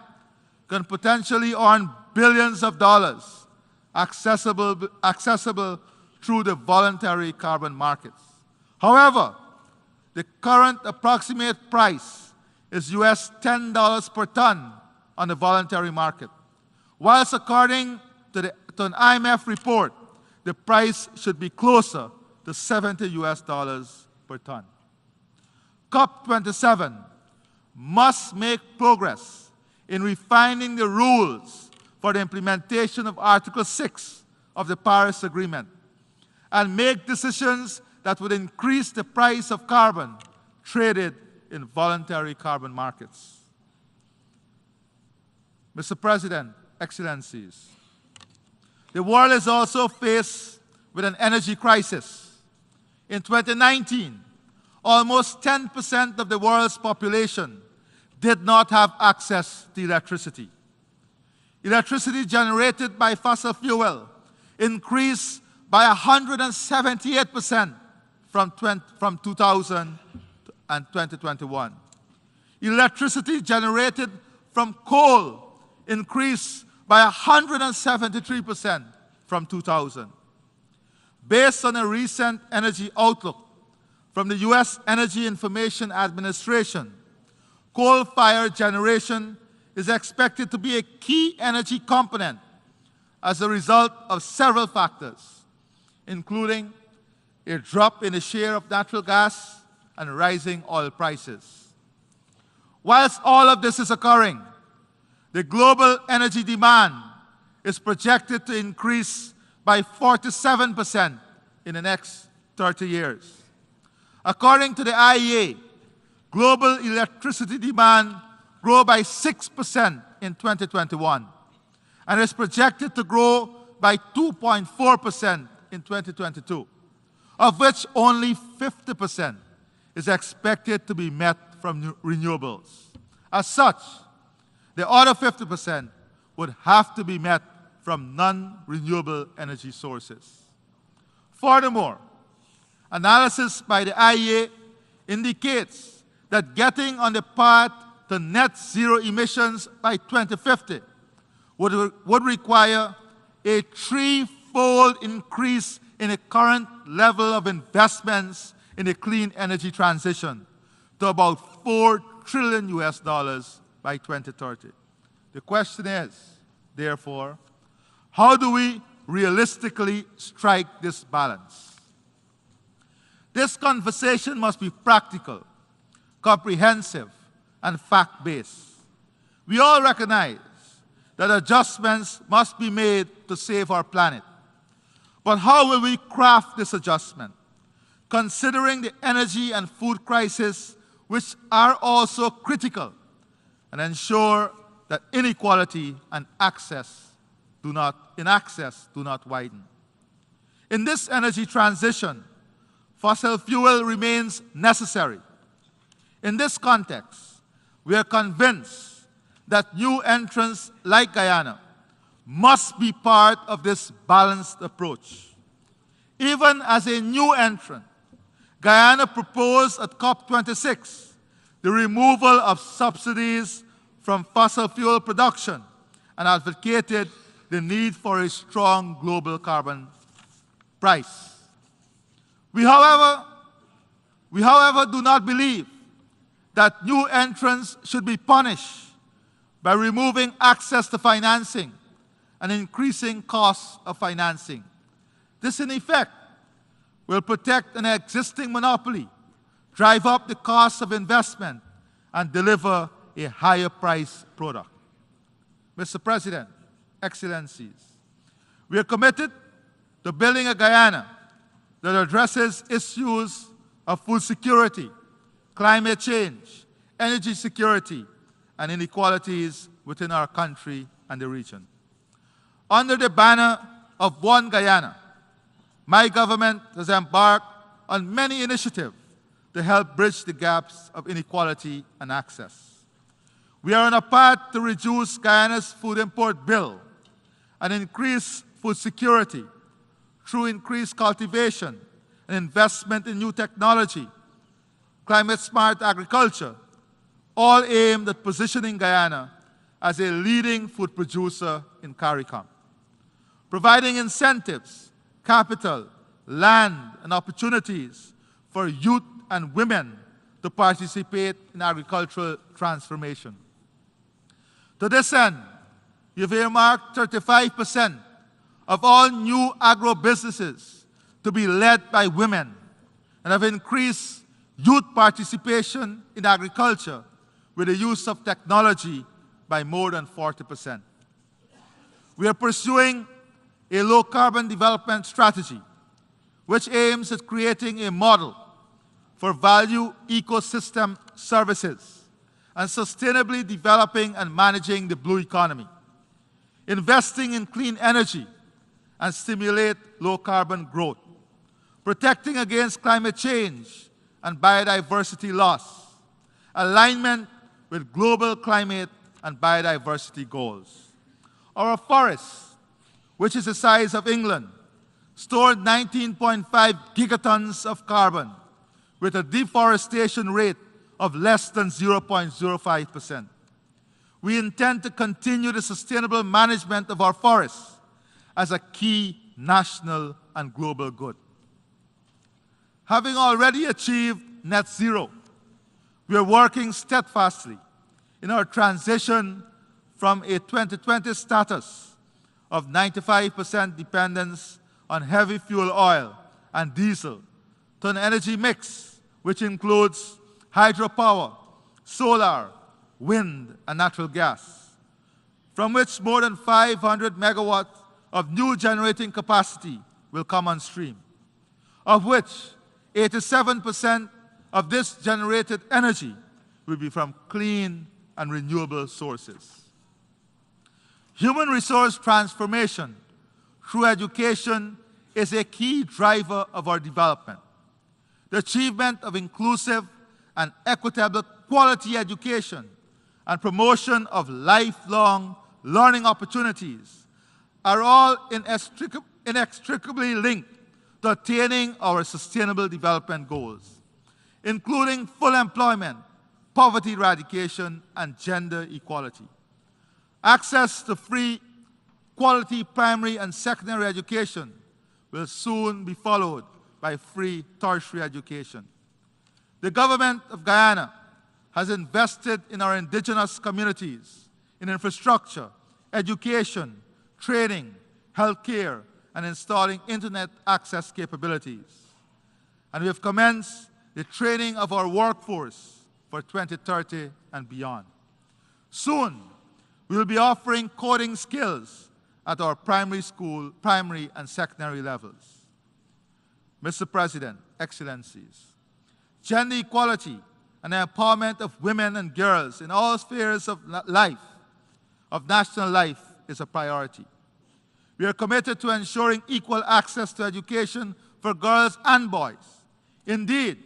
can potentially earn billions of dollars accessible through the voluntary carbon markets. However, the current approximate price is US $10 per ton on the voluntary market, whilst according to an IMF report, the price should be closer to $70 US per ton. COP27 must make progress in refining the rules for the implementation of Article 6 of the Paris Agreement and make decisions that would increase the price of carbon traded in voluntary carbon markets. Mr. President, Excellencies, the world is also faced with an energy crisis. In 2019, almost 10% of the world's population did not have access to electricity. Electricity generated by fossil fuel increased by 178% from 2000 and 2021. Electricity generated from coal increased by 173% from 2000. Based on a recent energy outlook from the US Energy Information Administration, coal-fired generation is expected to be a key energy component as a result of several factors, including a drop in the share of natural gas and rising oil prices. Whilst all of this is occurring, the global energy demand is projected to increase by 47% in the next 30 years. According to the IEA, global electricity demand grew by 6% in 2021 and is projected to grow by 2.4% in 2022, of which only 50% is expected to be met from renewables. As such, the other 50% would have to be met from non-renewable energy sources. Furthermore, analysis by the IEA indicates that getting on the path to net zero emissions by 2050 would require a threefold increase in the current level of investments in the clean energy transition to about $4 trillion by 2030. The question is, therefore, how do we realistically strike this balance? This conversation must be practical, comprehensive, and fact-based. We all recognize that adjustments must be made to save our planet. But how will we craft this adjustment, considering the energy and food crisis, which are also critical, and ensure that inequality and access do not widen? In this energy transition, fossil fuel remains necessary. In this context, we are convinced that new entrants like Guyana must be part of this balanced approach. Even as a new entrant, Guyana proposed at COP26 the removal of subsidies from fossil fuel production and advocated the need for a strong global carbon price. We, however, do not believe that new entrants should be punished by removing access to financing and increasing costs of financing. This, in effect, will protect an existing monopoly, drive up the cost of investment, and deliver a higher price product. Mr. President, Excellencies, we are committed to building a Guyana that addresses issues of food security, climate change, energy security, and inequalities within our country and the region. Under the banner of One Guyana, my government has embarked on many initiatives to help bridge the gaps of inequality and access. We are on a path to reduce Guyana's food import bill and increase food security through increased cultivation and investment in new technology, climate-smart agriculture, all aimed at positioning Guyana as a leading food producer in CARICOM. Providing incentives, capital, land, and opportunities for youth and women to participate in agricultural transformation. To this end, you've earmarked 35% of all new agro-businesses to be led by women and have increased youth participation in agriculture with the use of technology by more than 40%. We are pursuing a low-carbon development strategy which aims at creating a model for value ecosystem services and sustainably developing and managing the blue economy, investing in clean energy and stimulate low-carbon growth, protecting against climate change and biodiversity loss, alignment with global climate and biodiversity goals. Our forests, which is the size of England, stored 19.5 gigatons of carbon with a deforestation rate of less than 0.05%. We intend to continue the sustainable management of our forests as a key national and global good. Having already achieved net zero, we are working steadfastly in our transition from a 2020 status of 95% dependence on heavy fuel oil and diesel to an energy mix which includes hydropower, solar, wind, and natural gas, from which more than 500 megawatts of new generating capacity will come on stream, of which 87% of this generated energy will be from clean and renewable sources. Human resource transformation through education is a key driver of our development. the achievement of inclusive and equitable quality education, and promotion of lifelong learning opportunities are all inextricably linked to attaining our Sustainable Development Goals, including full employment, poverty eradication, and gender equality. Access to free, quality primary and secondary education will soon be followed by free tertiary education. The government of Guyana has invested in our indigenous communities, in infrastructure, education, training, healthcare, and installing internet access capabilities. And we have commenced the training of our workforce for 2030 and beyond. Soon, we will be offering coding skills at our primary school, primary and secondary levels. Mr. President, Excellencies, gender equality and the empowerment of women and girls in all spheres of life, of national life, is a priority. We are committed to ensuring equal access to education for girls and boys. Indeed,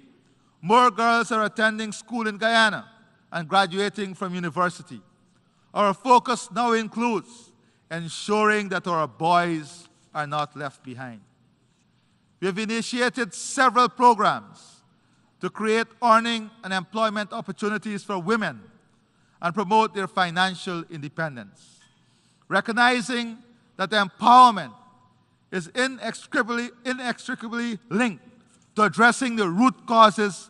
more girls are attending school in Guyana and graduating from university. Our focus now includes ensuring that our boys are not left behind. We have initiated several programs to create earning and employment opportunities for women and promote their financial independence. Recognizing that empowerment is inextricably linked to addressing the root causes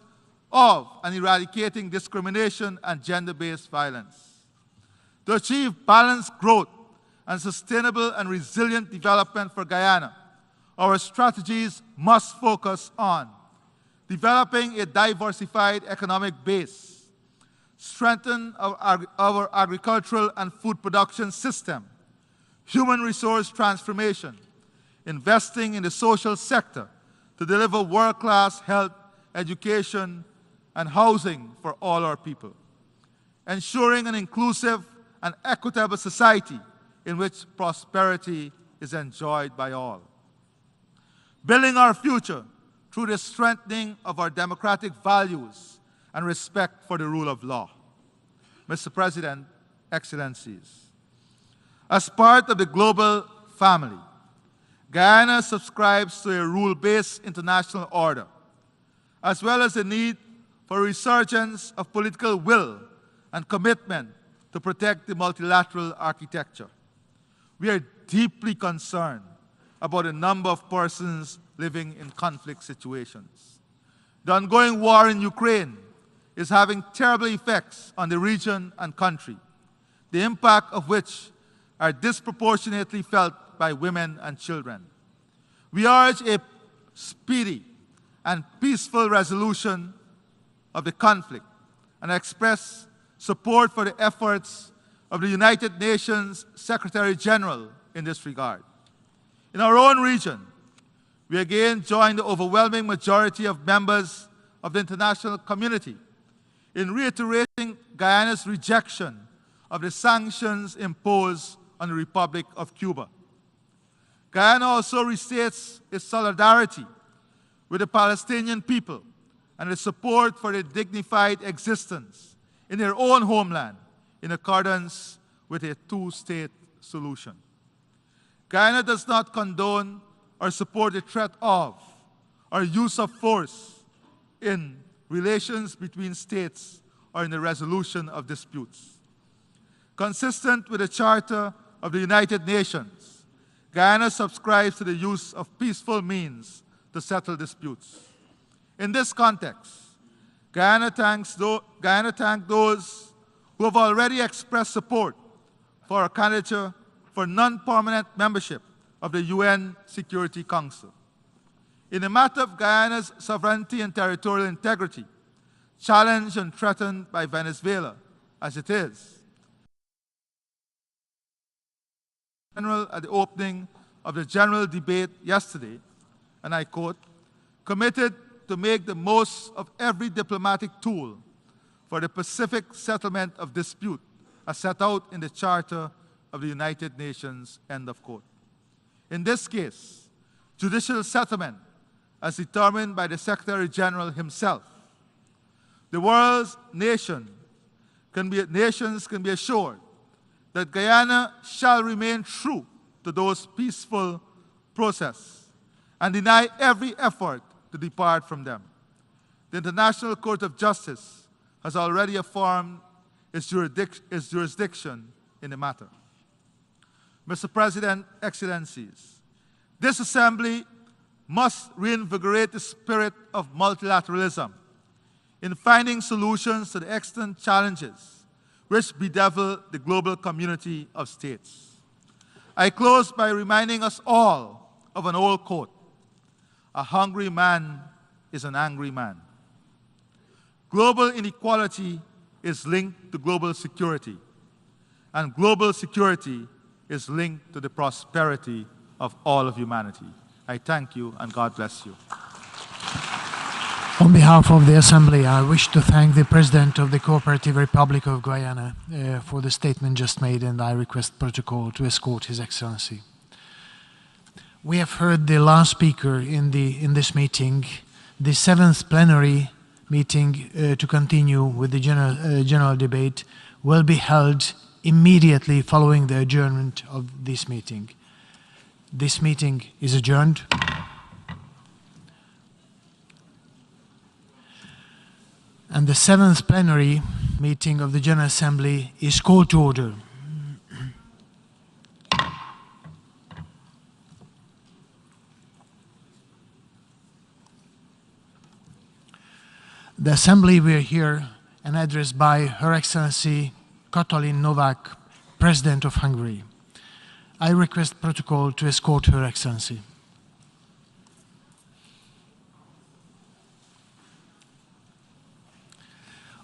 of and eradicating discrimination and gender-based violence. To achieve balanced growth and sustainable and resilient development for Guyana, our strategies must focus on developing a diversified economic base, strengthen our agricultural and food production system, human resource transformation, investing in the social sector to deliver world-class health, education, and housing for all our people, ensuring an inclusive and equitable society in which prosperity is enjoyed by all, building our future through the strengthening of our democratic values and respect for the rule of law. Mr. President, Excellencies, as part of the global family, Guyana subscribes to a rule-based international order, as well as the need for a resurgence of political will and commitment to protect the multilateral architecture. We are deeply concerned about the number of persons living in conflict situations. The ongoing war in Ukraine is having terrible effects on the region and country, the impact of which are disproportionately felt by women and children. We urge a speedy and peaceful resolution of the conflict and express support for the efforts of the United Nations Secretary General in this regard. In our own region, we again join the overwhelming majority of members of the international community in reiterating Guyana's rejection of the sanctions imposed on the Republic of Cuba. Guyana also restates its solidarity with the Palestinian people and its support for their dignified existence in their own homeland in accordance with a two-state solution. Guyana does not condone or support the threat of or use of force in relations between states or in the resolution of disputes. Consistent with the Charter of the United Nations, Guyana subscribes to the use of peaceful means to settle disputes. In this context, Guyana thanks those who have already expressed support for a candidature for non-permanent membership of the UN Security Council. In the matter of Guyana's sovereignty and territorial integrity, challenged and threatened by Venezuela, as it is, at the opening of the general debate yesterday, and I quote, committed to make the most of every diplomatic tool for the pacific settlement of dispute as set out in the Charter of the United Nations, end of quote. In this case, judicial settlement as determined by the Secretary General himself. The world's nations can be assured that Guyana shall remain true to those peaceful processes and deny every effort to depart from them. The International Court of Justice has already affirmed its jurisdiction in the matter. Mr. President, Excellencies, this Assembly must reinvigorate the spirit of multilateralism in finding solutions to the extant challenges which bedevil the global community of states. I close by reminding us all of an old quote: "A hungry man is an angry man." Global inequality is linked to global security, and global security is linked to the prosperity of all of humanity. I thank you, and God bless you. On behalf of the Assembly, I wish to thank the President of the Cooperative Republic of Guyana for the statement just made, and I request protocol to escort His Excellency. We have heard the last speaker in this meeting. The 7th plenary meeting to continue with the general debate will be held immediately following the adjournment of this meeting. This meeting is adjourned. And the 7th plenary meeting of the General Assembly is called to order. The Assembly will hear an address by Her Excellency Katalin Novák, President of Hungary. I request protocol to escort Her Excellency.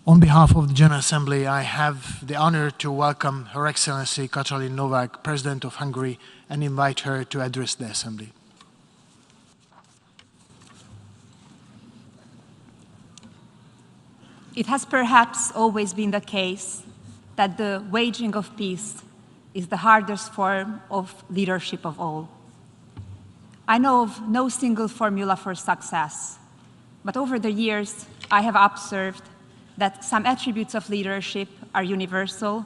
On behalf of the General Assembly, I have the honor to welcome Her Excellency Katalin Novák, President of Hungary, and invite her to address the Assembly. It has perhaps always been the case that the waging of peace is the hardest form of leadership of all. I know of no single formula for success, but over the years, I have observed that some attributes of leadership are universal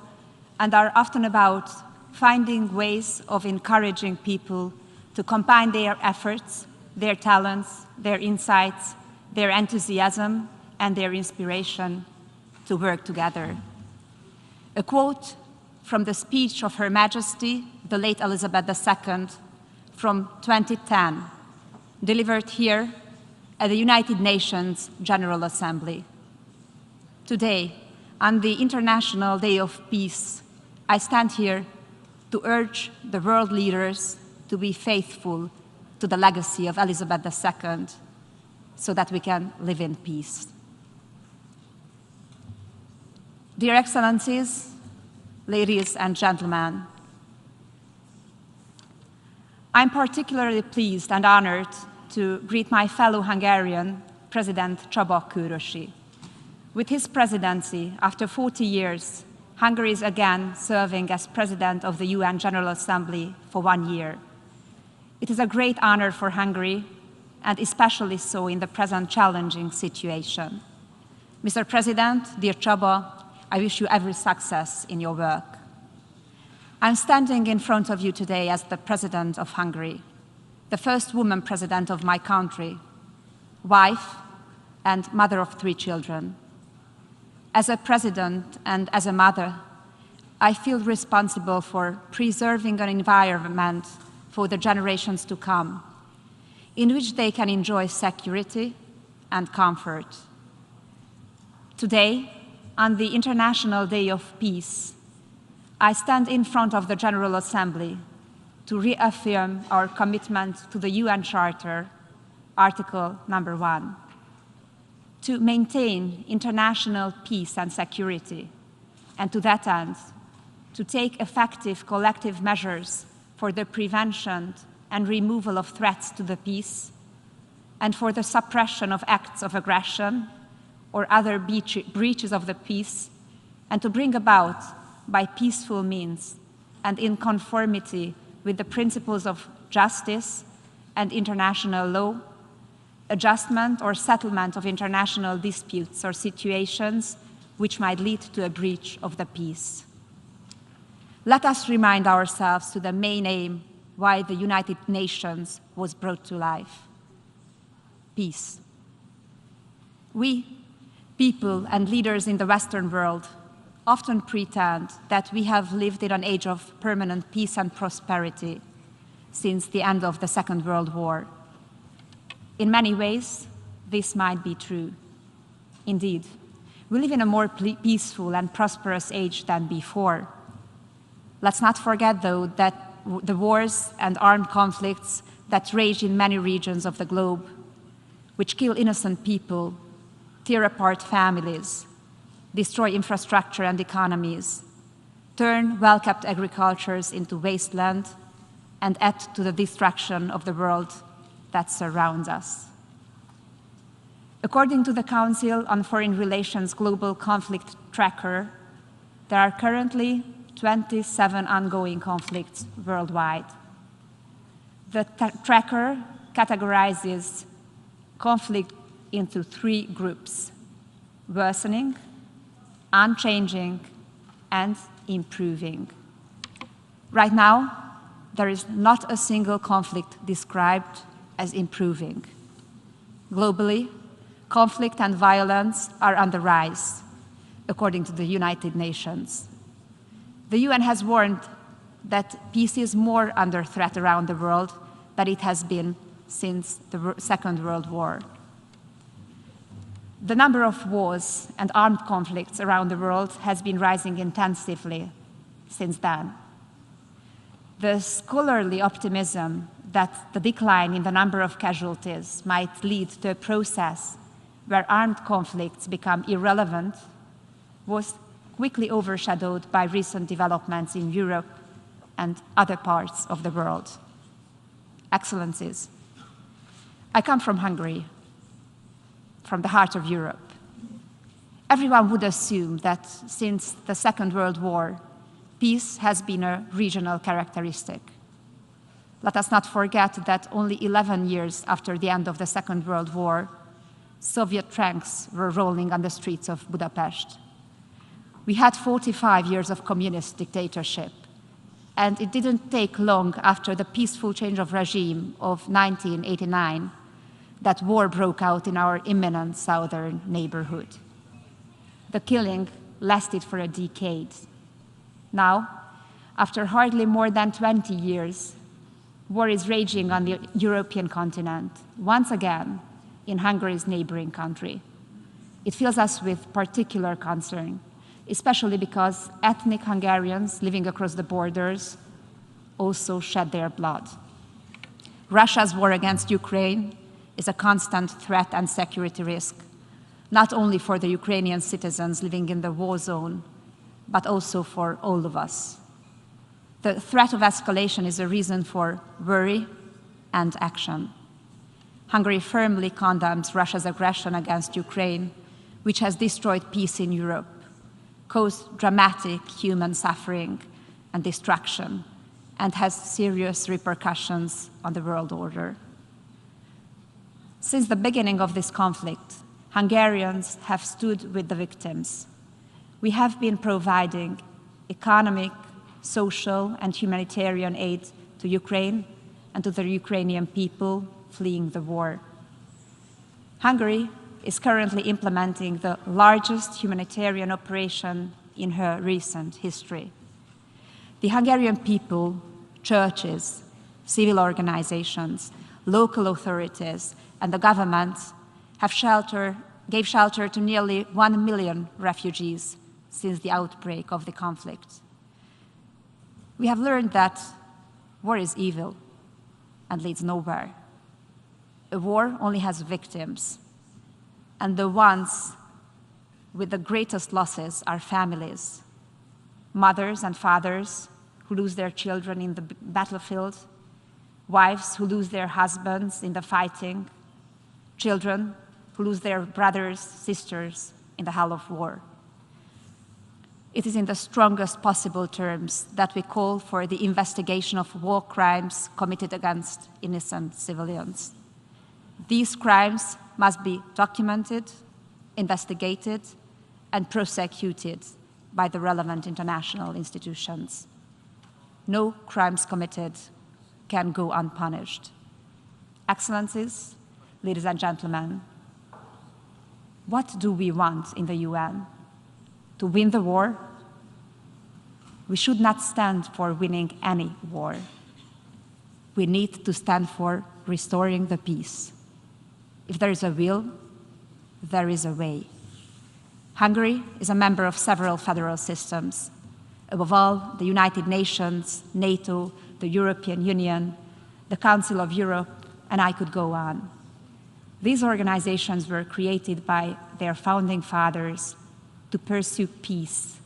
and are often about finding ways of encouraging people to combine their efforts, their talents, their insights, their enthusiasm, and their inspiration to work together. A quote from the speech of Her Majesty, the late Elizabeth II, from 2010, delivered here at the United Nations General Assembly. Today, on the International Day of Peace, I stand here to urge the world leaders to be faithful to the legacy of Elizabeth II so that we can live in peace. Dear Excellencies, ladies and gentlemen, I'm particularly pleased and honored to greet my fellow Hungarian, President Csaba Kőrösi. With his presidency, after 40 years, Hungary is again serving as President of the UN General Assembly for 1 year. It is a great honor for Hungary, and especially so in the present challenging situation. Mr. President, dear Csaba, I wish you every success in your work. I'm standing in front of you today as the President of Hungary, the first woman President of my country, wife and mother of 3 children. As a President and as a mother, I feel responsible for preserving an environment for the generations to come, in which they can enjoy security and comfort. Today, on the International Day of Peace, I stand in front of the General Assembly to reaffirm our commitment to the UN Charter, Article number 1, to maintain international peace and security, and to that end, to take effective collective measures for the prevention and removal of threats to the peace, and for the suppression of acts of aggression or other breaches of the peace, and to bring about, by peaceful means and in conformity with the principles of justice and international law, adjustment or settlement of international disputes or situations which might lead to a breach of the peace. Let us remind ourselves to the main aim why the United Nations was brought to life: peace. We, people and leaders in the Western world, often pretend that we have lived in an age of permanent peace and prosperity since the end of the Second World War. In many ways, this might be true. Indeed, we live in a more peaceful and prosperous age than before. Let's not forget, though, that the wars and armed conflicts that rage in many regions of the globe, which kill innocent people, tear apart families, destroy infrastructure and economies, turn well-kept agricultures into wasteland, and add to the destruction of the world that surrounds us. According to the Council on Foreign Relations Global Conflict Tracker, there are currently 27 ongoing conflicts worldwide. The tracker categorizes conflict into 3 groups: worsening, unchanging, and improving. Right now, there is not a single conflict described as improving. Globally, conflict and violence are on the rise, according to the United Nations. The UN has warned that peace is more under threat around the world than it has been since the Second World War. The number of wars and armed conflicts around the world has been rising intensively since then. The scholarly optimism that the decline in the number of casualties might lead to a process where armed conflicts become irrelevant was quickly overshadowed by recent developments in Europe and other parts of the world. Excellencies, I come from Hungary, from the heart of Europe. Everyone would assume that since the Second World War, peace has been a regional characteristic. Let us not forget that only 11 years after the end of the Second World War, Soviet tanks were rolling on the streets of Budapest. We had 45 years of communist dictatorship, and it didn't take long after the peaceful change of regime of 1989 that war broke out in our imminent southern neighborhood. The killing lasted for a decade. Now, after hardly more than 20 years, war is raging on the European continent, once again in Hungary's neighboring country. It fills us with particular concern, especially because ethnic Hungarians living across the borders also shed their blood. Russia's war against Ukraine is a constant threat and security risk, not only for the Ukrainian citizens living in the war zone, but also for all of us. The threat of escalation is a reason for worry and action. Hungary firmly condemns Russia's aggression against Ukraine, which has destroyed peace in Europe, caused dramatic human suffering and destruction, and has serious repercussions on the world order. Since the beginning of this conflict, Hungarians have stood with the victims. We have been providing economic, social, and humanitarian aid to Ukraine and to the Ukrainian people fleeing the war. Hungary is currently implementing the largest humanitarian operation in her recent history. The Hungarian people, churches, civil organizations, local authorities, and the government gave shelter to nearly 1 million refugees since the outbreak of the conflict. We have learned that war is evil and leads nowhere. A war only has victims, and the ones with the greatest losses are families, mothers and fathers who lose their children in the battlefield, wives who lose their husbands in the fighting, children who lose their brothers, sisters in the hell of war. It is in the strongest possible terms that we call for the investigation of war crimes committed against innocent civilians. These crimes must be documented, investigated, and prosecuted by the relevant international institutions. No crimes committed can go unpunished. Excellencies, ladies and gentlemen, what do we want in the UN? To win the war? We should not stand for winning any war. We need to stand for restoring the peace. If there is a will, there is a way. Hungary is a member of several federal systems. Above all, the United Nations, NATO, the European Union, the Council of Europe, and I could go on. These organizations were created by their founding fathers to pursue peace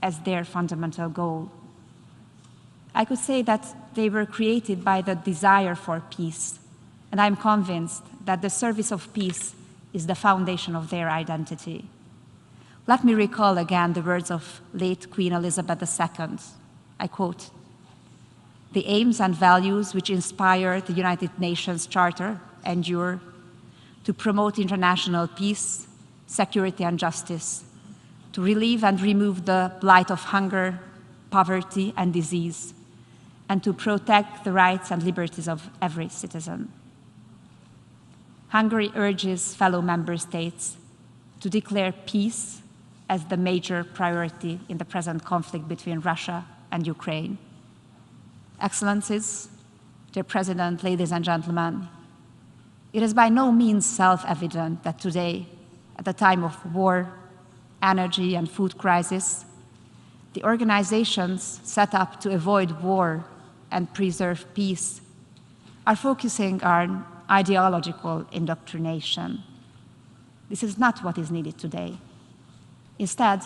as their fundamental goal. I could say that they were created by the desire for peace, and I'm convinced that the service of peace is the foundation of their identity. Let me recall again the words of late Queen Elizabeth II. I quote, "The aims and values which inspire the United Nations Charter endure to promote international peace, security, and justice, to relieve and remove the blight of hunger, poverty, and disease, and to protect the rights and liberties of every citizen." Hungary urges fellow member states to declare peace as the major priority in the present conflict between Russia and Ukraine. Excellencies, dear President, ladies and gentlemen, it is by no means self-evident that today, at the time of war, energy, and food crisis, the organizations set up to avoid war and preserve peace are focusing on ideological indoctrination. This is not what is needed today. Instead,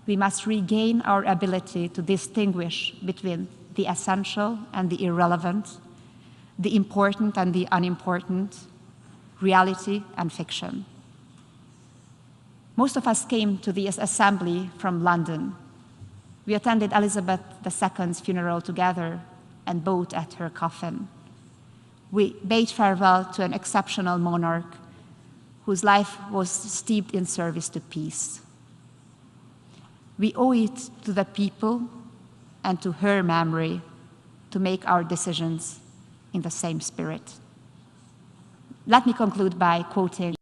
we must regain our ability to distinguish between the essential and the irrelevant, the important and the unimportant, reality and fiction. Most of us came to the assembly from London. We attended Elizabeth II's funeral together and bowed at her coffin. We bade farewell to an exceptional monarch whose life was steeped in service to peace. We owe it to the people and to her memory to make our decisions in the same spirit. Let me conclude by quoting,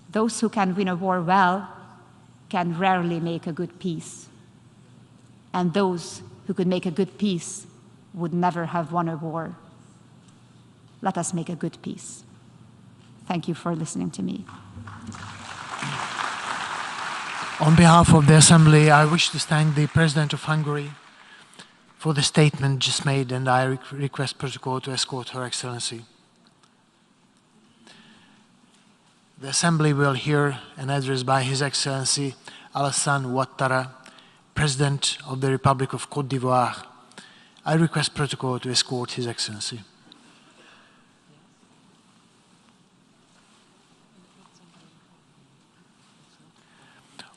"Those who can win a war well can rarely make a good peace. And those who could make a good peace would never have won a war. Let us make a good peace." Thank you for listening to me. On behalf of the Assembly, I wish to thank the President of Hungary for the statement just made, and I request protocol to escort Her Excellency. The Assembly will hear an address by His Excellency Alassane Ouattara, President of the Republic of Côte d'Ivoire. I request protocol to escort His Excellency.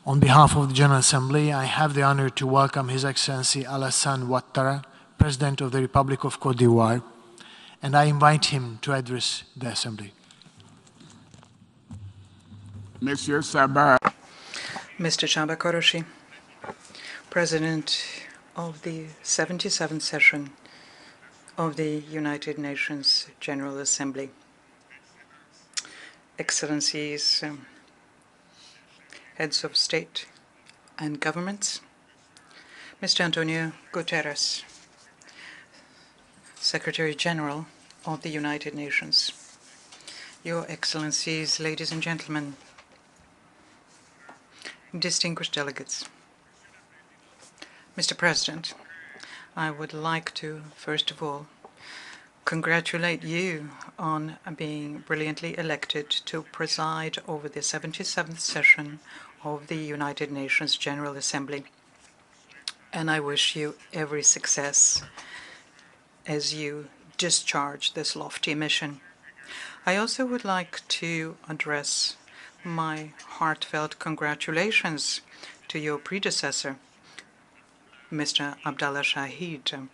On behalf of the General Assembly, I have the honor to welcome His Excellency Alassane Ouattara, President of the Republic of Côte d'Ivoire, and I invite him to address the Assembly. Monsieur Sabah. Mr. Csaba Kőrösi, President of the 77th session of the United Nations General Assembly, Excellencies, Heads of State and Governments, Mr. Antonio Guterres, Secretary General of the United Nations, Your Excellencies, ladies and gentlemen, distinguished delegates. Mr. President, I would like to, first of all, congratulate you on being brilliantly elected to preside over the 77th session of the United Nations General Assembly. And I wish you every success as you discharge this lofty mission. I also would like to address my heartfelt congratulations to your predecessor, Mr. Abdallah Shahid.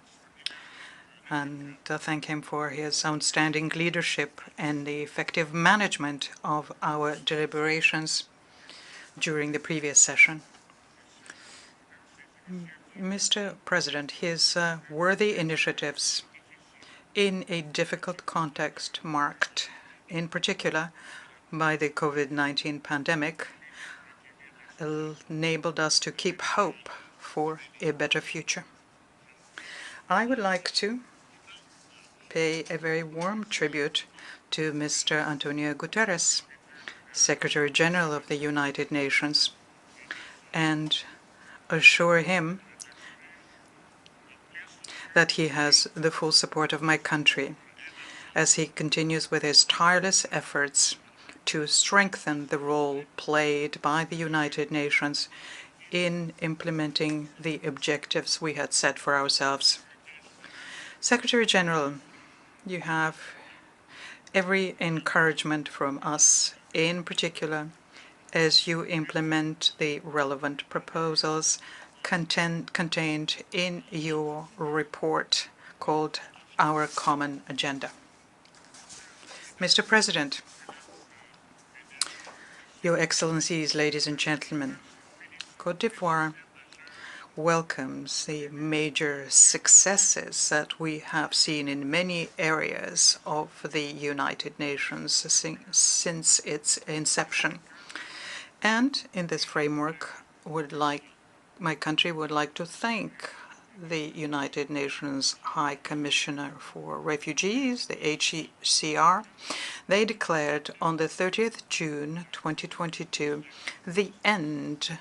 and thank him for his outstanding leadership and the effective management of our deliberations during the previous session. Mr. President, his worthy initiatives in a difficult context marked, in particular, by the COVID-19 pandemic, enabled us to keep hope for a better future. I would like to pay a very warm tribute to Mr. Antonio Guterres, Secretary General of the United Nations, and assure him that he has the full support of my country as he continues with his tireless efforts to strengthen the role played by the United Nations in implementing the objectives we had set for ourselves. Secretary General, you have every encouragement from us, in particular, as you implement the relevant proposals contained in your report called Our Common Agenda. Mr. President, Your Excellencies, ladies and gentlemen, Côte d'Ivoire welcomes the major successes that we have seen in many areas of the United Nations since its inception. And in this framework, my country would like to thank the United Nations High Commissioner for Refugees, the HCR. They declared on the 30th June 2022 the end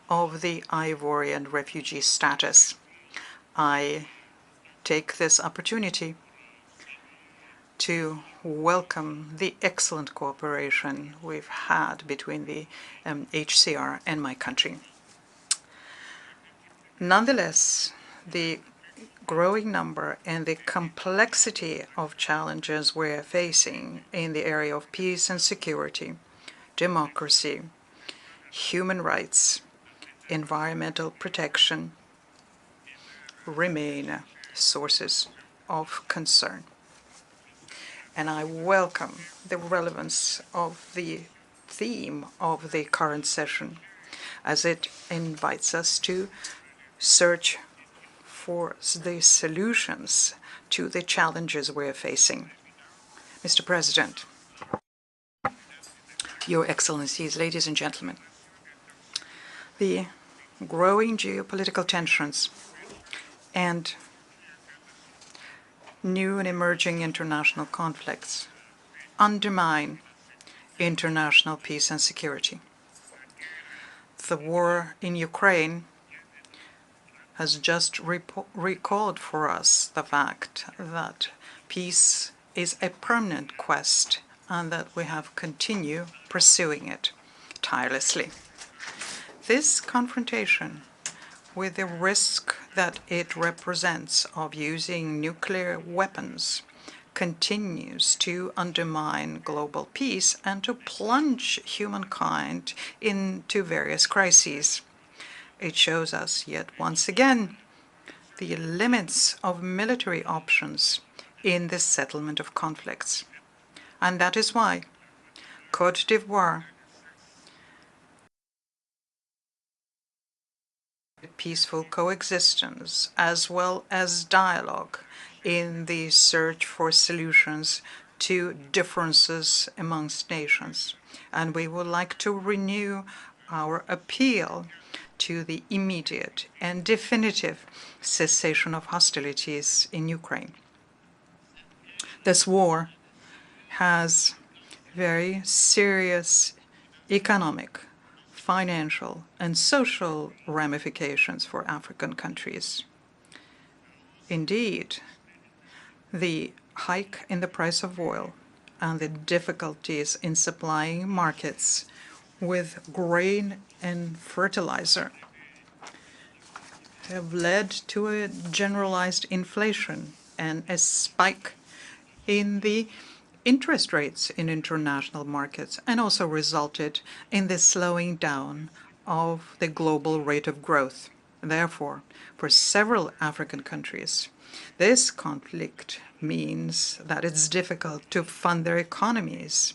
of the Ivorian refugee status. I take this opportunity to welcome the excellent cooperation we've had between the HCR and my country. Nonetheless, the growing number and the complexity of challenges we're facing in the area of peace and security, democracy, human rights, environmental protection remain sources of concern. And I welcome the relevance of the theme of the current session, as it invites us to search for the solutions to the challenges we're facing. Mr. President, Your Excellencies, ladies and gentlemen, the growing geopolitical tensions and new and emerging international conflicts undermine international peace and security. The war in Ukraine has just recalled for us the fact that peace is a permanent quest and that we have to continue pursuing it tirelessly. This confrontation, with the risk that it represents of using nuclear weapons, continues to undermine global peace and to plunge humankind into various crises. It shows us yet once again the limits of military options in the settlement of conflicts. And that is why Côte d'Ivoire peaceful coexistence as well as dialogue in the search for solutions to differences amongst nations. And we would like to renew our appeal to the immediate and definitive cessation of hostilities in Ukraine. This war has very serious economic, financial, and social ramifications for African countries. Indeed, the hike in the price of oil and the difficulties in supplying markets with grain and fertilizer have led to a generalized inflation and a spike in the interest rates in international markets, and also resulted in the slowing down of the global rate of growth. Therefore, for several African countries, This conflict means that it's difficult to fund their economies.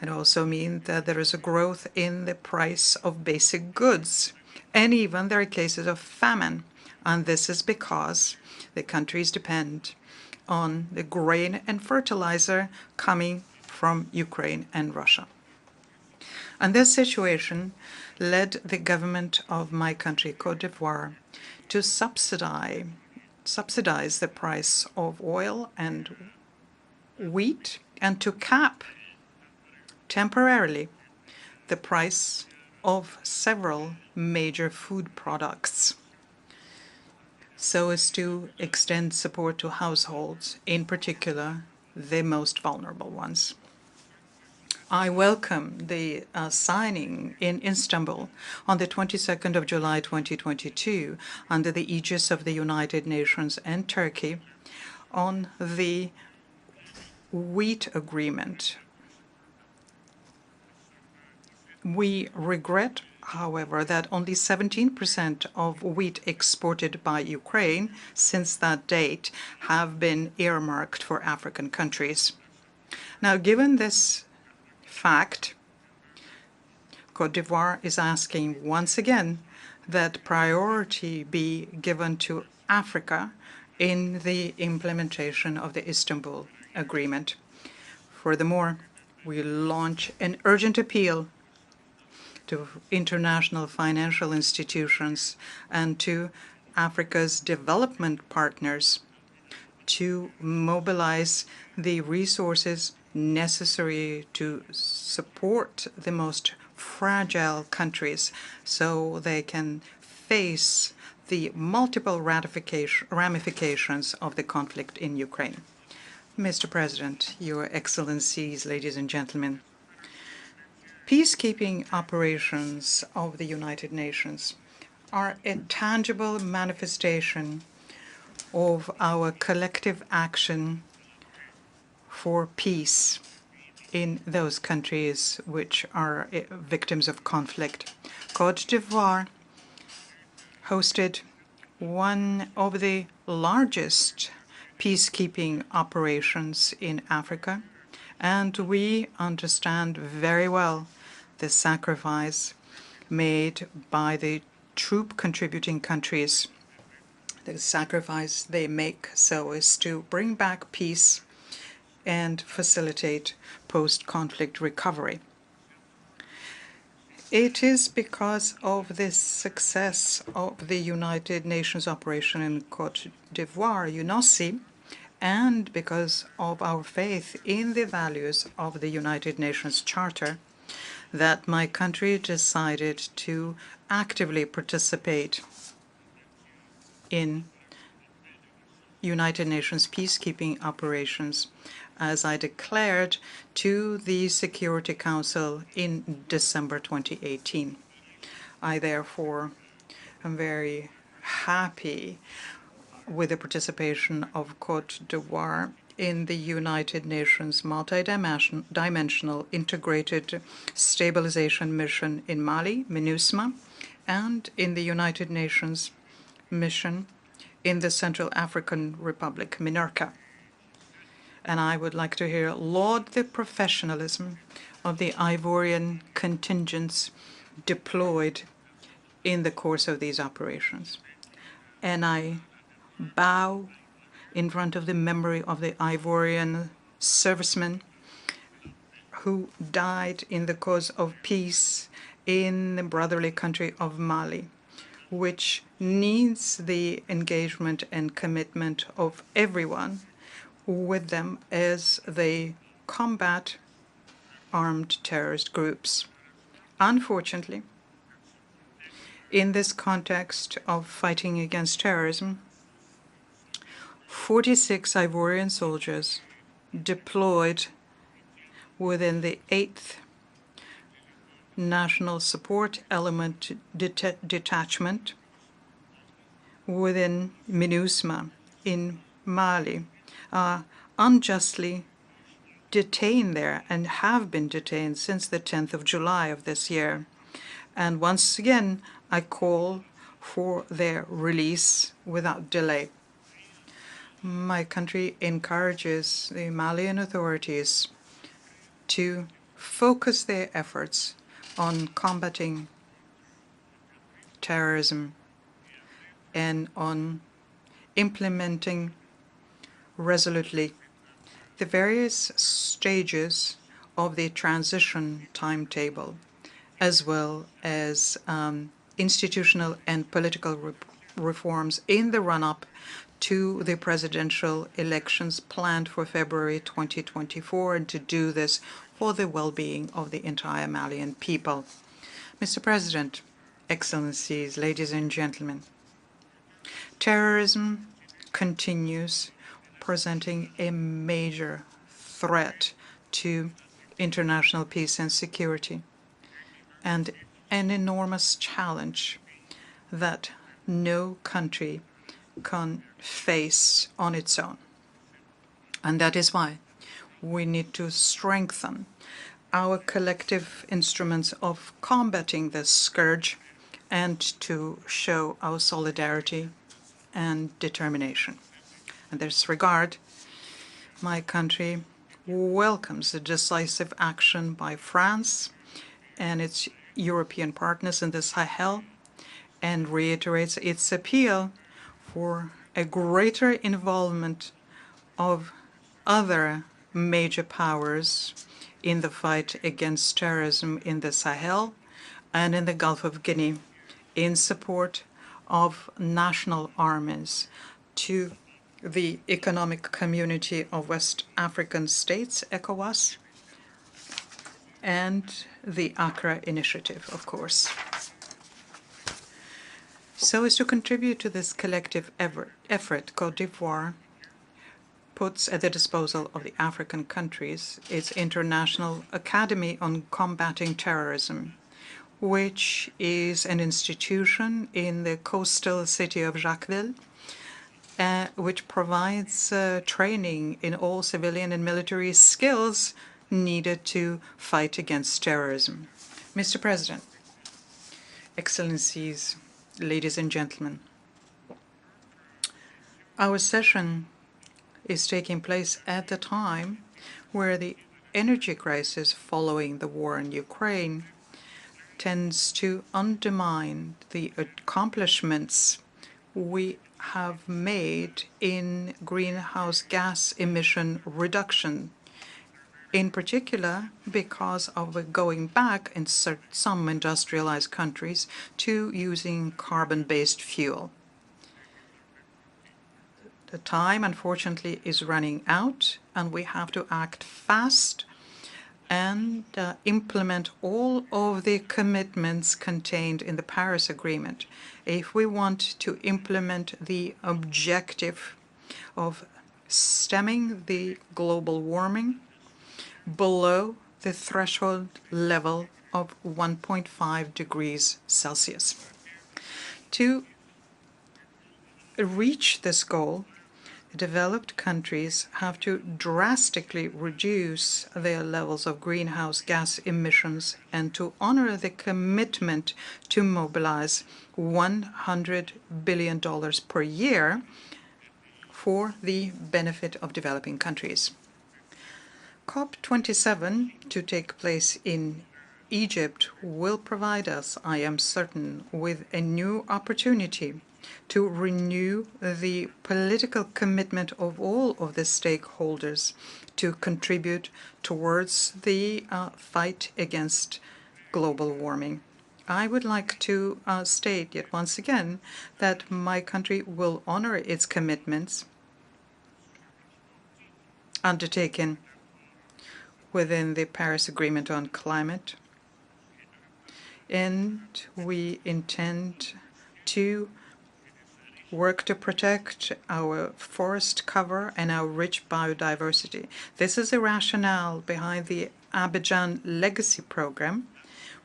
It also means that there is a growth in the price of basic goods, and even there are cases of famine. And this is because the countries depend on the grain and fertilizer coming from Ukraine and Russia. And this situation led the government of my country, Côte d'Ivoire, to subsidize the price of oil and wheat and to cap temporarily the price of several major food products so as to extend support to households, in particular the most vulnerable ones. I welcome the signing in Istanbul on the 22nd of July 2022 under the aegis of the United Nations and Turkey on the wheat agreement. We regret, however, that only 17% of wheat exported by Ukraine since that date have been earmarked for African countries. Now, given this fact, Côte d'Ivoire is asking once again that priority be given to Africa in the implementation of the Istanbul Agreement. Furthermore, we launch an urgent appeal to international financial institutions and to Africa's development partners to mobilize the resources necessary to support the most fragile countries so they can face the multiple ramifications of the conflict in Ukraine. Mr. President, Your Excellencies, ladies and gentlemen, peacekeeping operations of the United Nations are a tangible manifestation of our collective action for peace in those countries which are victims of conflict. Côte d'Ivoire hosted one of the largest peacekeeping operations in Africa, and we understand very well the sacrifice made by the troop contributing countries, the sacrifice they make so as to bring back peace and facilitate post-conflict recovery. It is because of this success of the United Nations operation in Côte d'Ivoire, UNOSI, and because of our faith in the values of the United Nations Charter, that my country decided to actively participate in United Nations peacekeeping operations, as I declared to the Security Council in December 2018. I therefore am very happy with the participation of Côte d'Ivoire in the United Nations multidimensional integrated stabilization mission in Mali, MINUSMA, and in the United Nations mission in the Central African Republic, MINURCA. And I would like to laud the professionalism of the Ivorian contingents deployed in the course of these operations. And I bow in front of the memory of the Ivorian servicemen who died in the cause of peace in the brotherly country of Mali, which needs the engagement and commitment of everyone with them as they combat armed terrorist groups. Unfortunately, in this context of fighting against terrorism, 46 Ivorian soldiers deployed within the 8th National Support Element Detachment within MINUSMA in Mali are unjustly detained there and have been detained since the 10th of July of this year. And once again, I call for their release without delay. My country encourages the Malian authorities to focus their efforts on combating terrorism and on implementing resolutely the various stages of the transition timetable, as well as institutional and political reforms in the run-up to the presidential elections planned for February 2024, and to do this for the well-being of the entire Malian people. Mr. President, Excellencies, ladies and gentlemen, terrorism continues presenting a major threat to international peace and security, and an enormous challenge that no country can face on its own. And that is why we need to strengthen our collective instruments of combating this scourge and to show our solidarity and determination. In this regard, my country welcomes the decisive action by France and its European partners in the Sahel, and reiterates its appeal for a greater involvement of other major powers in the fight against terrorism in the Sahel and in the Gulf of Guinea, in support of national armies, to the Economic Community of West African States, ECOWAS, and the Accra Initiative, of course. So as to contribute to this collective effort, Côte d'Ivoire puts at the disposal of the African countries its International Academy on Combating Terrorism, which is an institution in the coastal city of Jacquesville, which provides training in all civilian and military skills needed to fight against terrorism. Mr. President, Excellencies, ladies and gentlemen, our session is taking place at the time where the energy crisis following the war in Ukraine tends to undermine the accomplishments we have made in greenhouse gas emission reduction, in particular because of going back in some industrialized countries to using carbon-based fuel. The time, unfortunately, is running out, and we have to act fast and implement all of the commitments contained in the Paris Agreement if we want to implement the objective of stemming the global warming below the threshold level of 1.5 degrees Celsius. To reach this goal, developed countries have to drastically reduce their levels of greenhouse gas emissions and to honor the commitment to mobilize $100 billion per year for the benefit of developing countries. COP27, to take place in Egypt, will provide us, I am certain, with a new opportunity to renew the political commitment of all of the stakeholders to contribute towards the fight against global warming. I would like to state yet once again that my country will honor its commitments undertaken within the Paris Agreement on Climate, and we intend to work to protect our forest cover and our rich biodiversity. This is the rationale behind the Abidjan Legacy Program,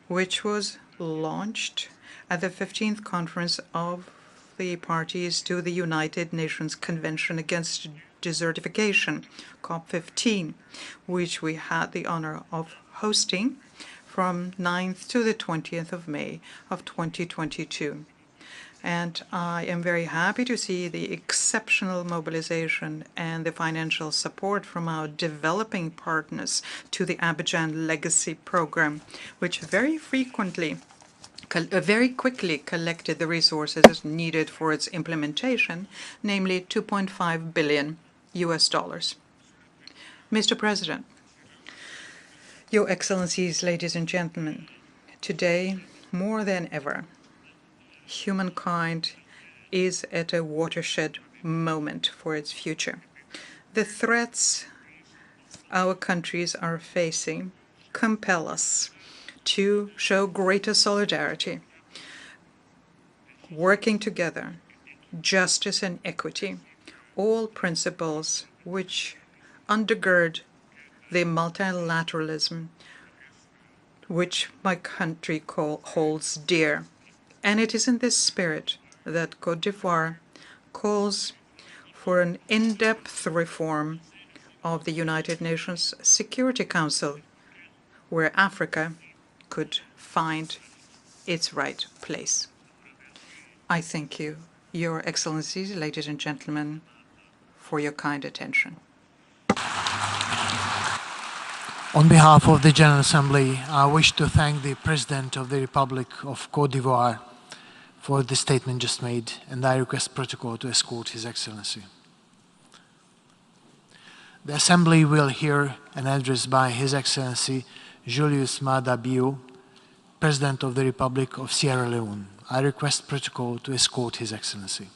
which was launched at the 15th Conference of the Parties to the United Nations Convention Against Desertification, COP15, which we had the honor of hosting from 9th to the 20th of May of 2022. And I am very happy to see the exceptional mobilization and the financial support from our developing partners to the Abidjan Legacy Program, which very quickly collected the resources needed for its implementation, namely $2.5 billion. Mr. President, Your Excellencies, ladies and gentlemen, today, more than ever, humankind is at a watershed moment for its future. The threats our countries are facing compel us to show greater solidarity, working together, justice and equity, all principles which undergird the multilateralism which my country holds dear. And it is in this spirit that Côte d'Ivoire calls for an in-depth reform of the United Nations Security Council, where Africa could find its right place. I thank you, Your Excellencies, ladies and gentlemen, for your kind attention. On behalf of the General Assembly, I wish to thank the President of the Republic of Côte d'Ivoire for the statement just made, and I request protocol to escort His Excellency. The Assembly will hear an address by His Excellency Julius Maada Bio, President of the Republic of Sierra Leone. I request protocol to escort His Excellency.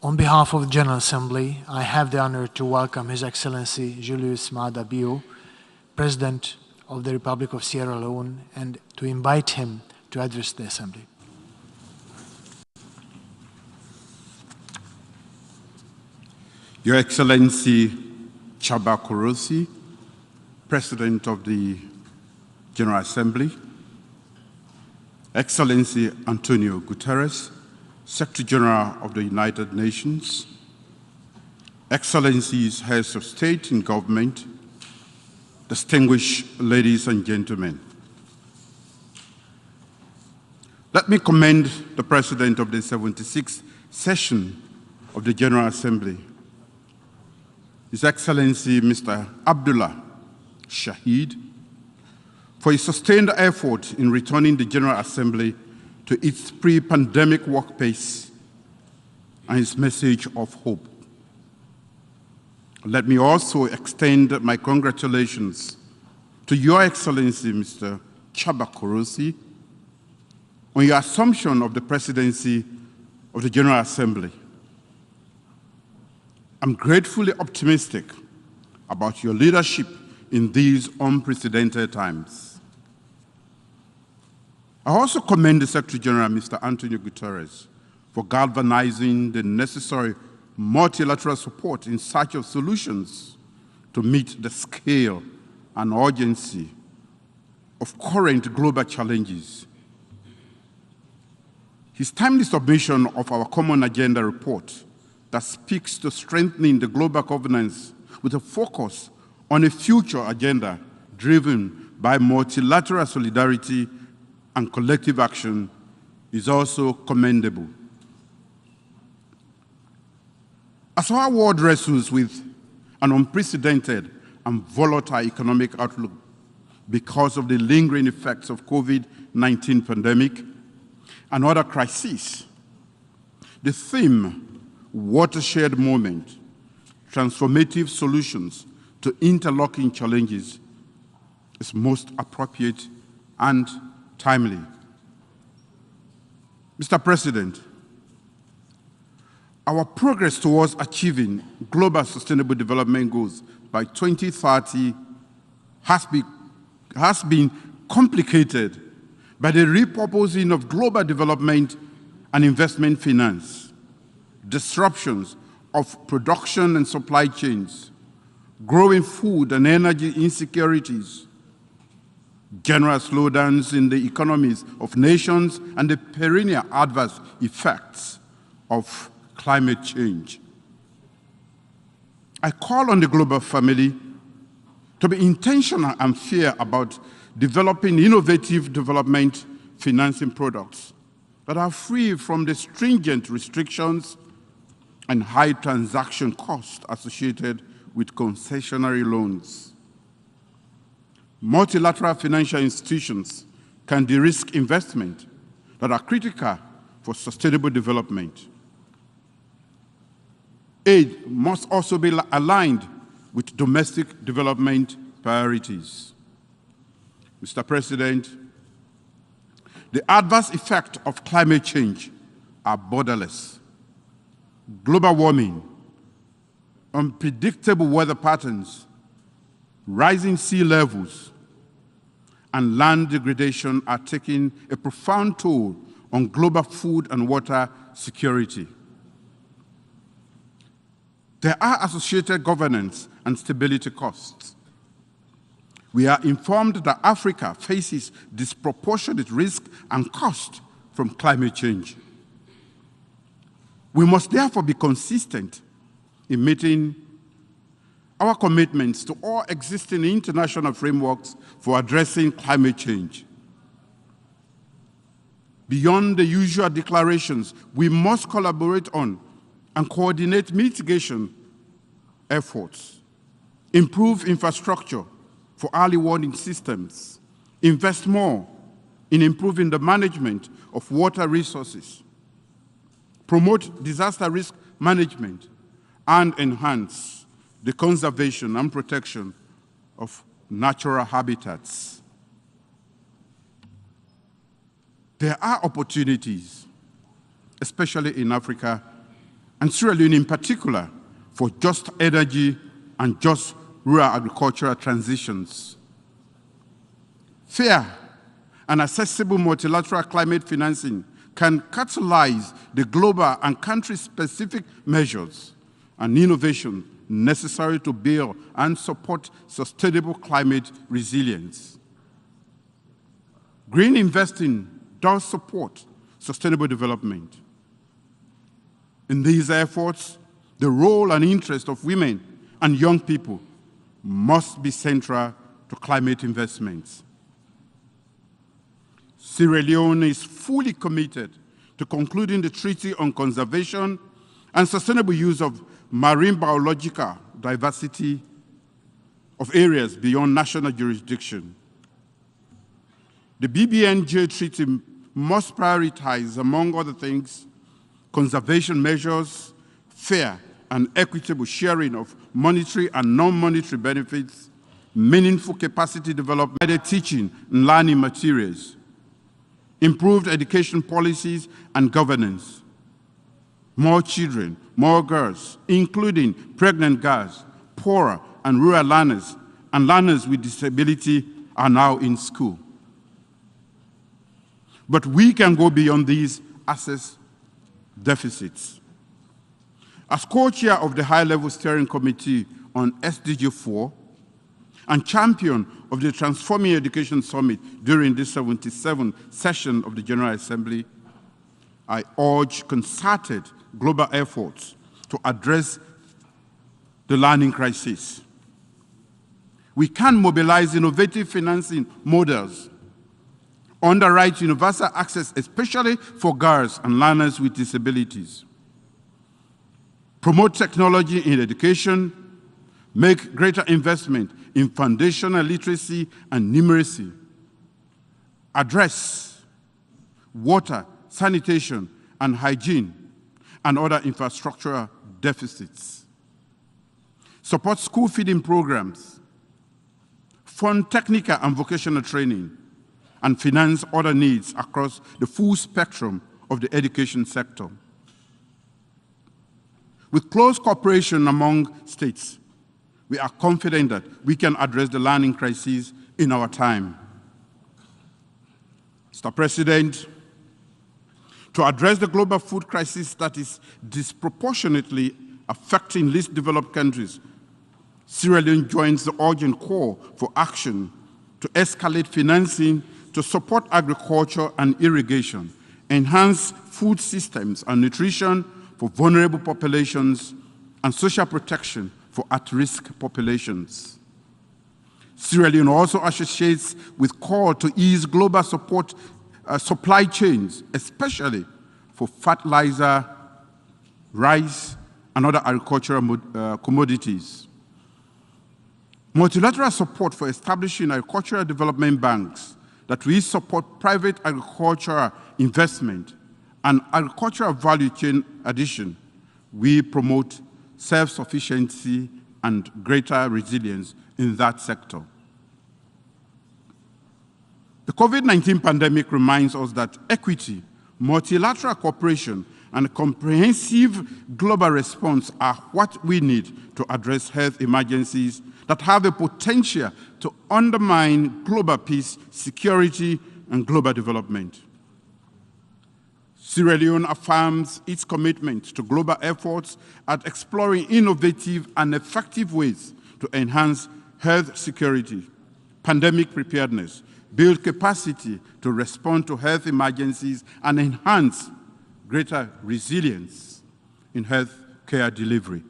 On behalf of the General Assembly, I have the honor to welcome His Excellency Julius Maada Bio, President of the Republic of Sierra Leone, and to invite him to address the Assembly. Your Excellency Chaba Korosi, President of the General Assembly, Excellency Antonio Guterres, Secretary General of the United Nations, Excellencies, Heads of State and Government, distinguished ladies and gentlemen. Let me commend the President of the 76th session of the General Assembly, His Excellency Mr. Abdullah Shahid, for his sustained effort in returning the General Assembly to its pre-pandemic work pace and his message of hope. Let me also extend my congratulations to Your Excellency, Mr. Chaba Korosi, on your assumption of the presidency of the General Assembly. I'm gratefully optimistic about your leadership in these unprecedented times. I also commend the Secretary General, Mr. Antonio Guterres, for galvanizing the necessary multilateral support in search of solutions to meet the scale and urgency of current global challenges. His timely submission of our Common Agenda report that speaks to strengthening the global governance with a focus on a future agenda driven by multilateral solidarity and collective action is also commendable. As our world wrestles with an unprecedented and volatile economic outlook because of the lingering effects of COVID-19 pandemic and other crises, the theme, watershed moment, transformative solutions to interlocking challenges, is most appropriate and timely. Mr. President, our progress towards achieving global sustainable development goals by 2030 has been complicated by the repurposing of global development and investment finance, disruptions of production and supply chains, growing food and energy insecurities, general slowdowns in the economies of nations, and the perennial adverse effects of climate change. I call on the global family to be intentional and fair about developing innovative development financing products that are free from the stringent restrictions and high transaction costs associated with concessionary loans. Multilateral financial institutions can de-risk investment that are critical for sustainable development. Aid must also be aligned with domestic development priorities. Mr. President, the adverse effects of climate change are borderless. Global warming, unpredictable weather patterns, rising sea levels, and land degradation are taking a profound toll on global food and water security. There are associated governance and stability costs. We are informed that Africa faces disproportionate risk and cost from climate change. We must therefore be consistent in meeting our commitments to all existing international frameworks for addressing climate change. Beyond the usual declarations, we must collaborate on and coordinate mitigation efforts, improve infrastructure for early warning systems, invest more in improving the management of water resources, promote disaster risk management, and enhance the conservation and protection of natural habitats. There are opportunities, especially in Africa, and Sierra Leone in particular, for just energy and just rural agricultural transitions. Fair and accessible multilateral climate financing can catalyze the global and country-specific measures and innovation necessary to build and support sustainable climate resilience. Green investing does support sustainable development. In these efforts, the role and interest of women and young people must be central to climate investments. Sierra Leone is fully committed to concluding the Treaty on Conservation and Sustainable Use of Marine Biological Diversity of areas beyond national jurisdiction. The BBNJ Treaty must prioritize, among other things, conservation measures, fair and equitable sharing of monetary and non-monetary benefits, meaningful capacity development, teaching and learning materials, improved education policies and governance, more children, more girls, including pregnant girls, poorer and rural learners, and learners with disability are now in school. But we can go beyond these access deficits. As co-chair of the High-Level Steering Committee on SDG 4 and champion of the Transforming Education Summit during this 77th session of the General Assembly, I urge concerted global efforts to address the learning crisis. We can mobilize innovative financing models, underwrite universal access, especially for girls and learners with disabilities, promote technology in education, make greater investment in foundational literacy and numeracy, address water, sanitation, and hygiene, and other infrastructural deficits, support school feeding programs, fund technical and vocational training, and finance other needs across the full spectrum of the education sector. With close cooperation among states, we are confident that we can address the learning crisis in our time. Mr. President, to address the global food crisis that is disproportionately affecting least developed countries, Sierra Leone joins the urgent call for action to escalate financing to support agriculture and irrigation, enhance food systems and nutrition for vulnerable populations, and social protection for at-risk populations. Sierra Leone also associates with call to ease global support supply chains, especially for fertilizer, rice, and other agricultural commodities. Multilateral support for establishing agricultural development banks that will support private agricultural investment and agricultural value chain addition. We promote self-sufficiency and greater resilience in that sector. The COVID-19 pandemic reminds us that equity, multilateral cooperation, and a comprehensive global response are what we need to address health emergencies that have the potential to undermine global peace, security, and global development. Sierra Leone affirms its commitment to global efforts at exploring innovative and effective ways to enhance health security, pandemic preparedness, build capacity to respond to health emergencies, and enhance greater resilience in health care delivery.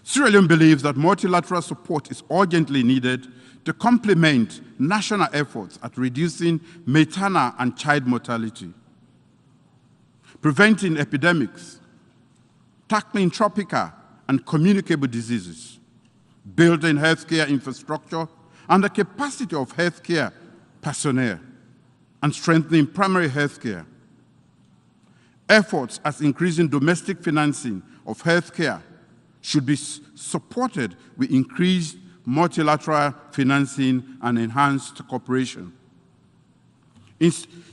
Sierra Leone believes that multilateral support is urgently needed to complement national efforts at reducing maternal and child mortality, preventing epidemics, tackling tropical and communicable diseases, building healthcare infrastructure and the capacity of healthcare personnel, and strengthening primary healthcare. Efforts at increasing domestic financing of healthcare should be supported with increased multilateral financing and enhanced cooperation.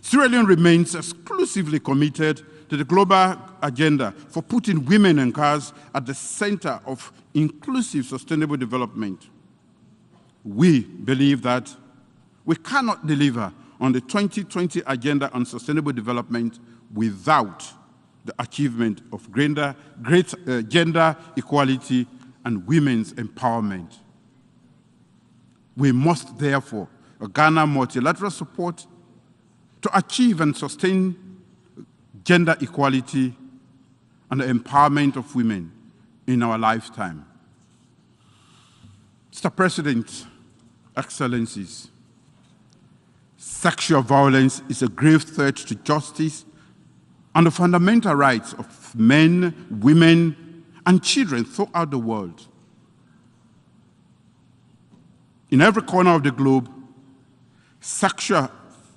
Sierra Leone remains exclusively committed to the global agenda for putting women and girls at the center of inclusive sustainable development. We believe that we cannot deliver on the 2020 Agenda on Sustainable Development without the achievement of greater gender equality and women's empowerment. We must therefore garner multilateral support to achieve and sustain gender equality and the empowerment of women in our lifetime. Mr. President, Excellencies, sexual violence is a grave threat to justice and the fundamental rights of men, women, and children throughout the world. In every corner of the globe, sexual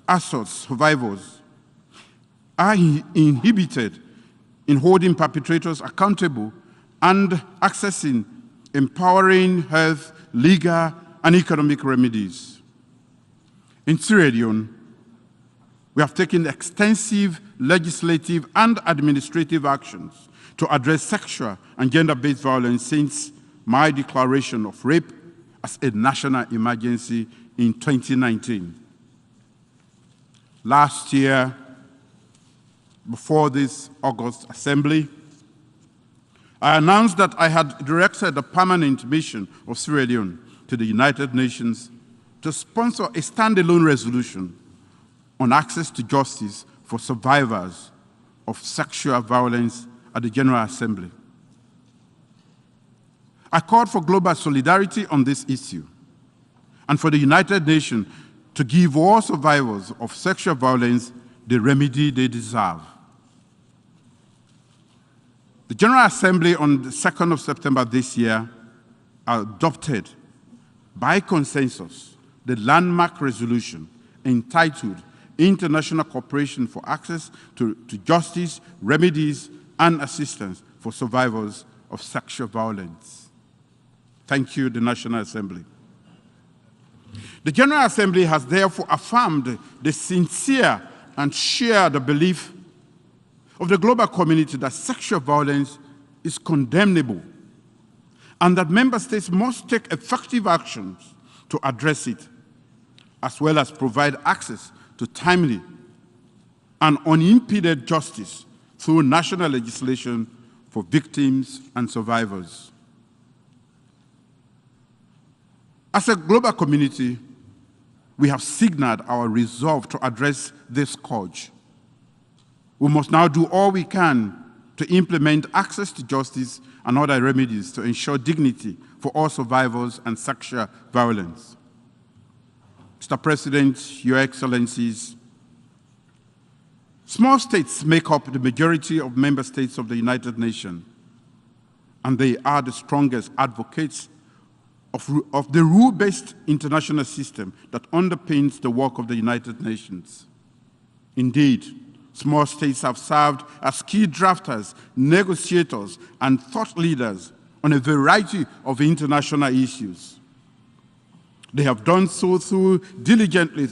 assault survivors are inhibited in holding perpetrators accountable and accessing empowering health, legal, and economic remedies. In Sierra Leone, we have taken extensive legislative and administrative actions to address sexual and gender-based violence since my declaration of rape as a national emergency in 2019. Last year, before this August Assembly, I announced that I had directed the permanent mission of Sierra Leone to the United Nations to sponsor a standalone resolution on access to justice for survivors of sexual violence at the General Assembly. I called for global solidarity on this issue and for the United Nations to give all survivors of sexual violence the remedy they deserve. The General Assembly on the 2nd of September this year adopted by consensus the landmark resolution entitled International Cooperation for Access to Justice, Remedies, and Assistance for Survivors of Sexual Violence. Thank you, the National Assembly. The General Assembly has therefore affirmed the sincere and shared the belief of the global community that sexual violence is condemnable and that member states must take effective actions to address it, as well as provide access to timely and unimpeded justice through national legislation for victims and survivors. As a global community, we have signaled our resolve to address this scourge. We must now do all we can to implement access to justice and other remedies to ensure dignity for all survivors and sexual violence. Mr. President, Your Excellencies, small states make up the majority of member states of the United Nations, and they are the strongest advocates of the rule-based international system that underpins the work of the United Nations. Indeed, small states have served as key drafters, negotiators, and thought leaders on a variety of international issues. They have done so diligently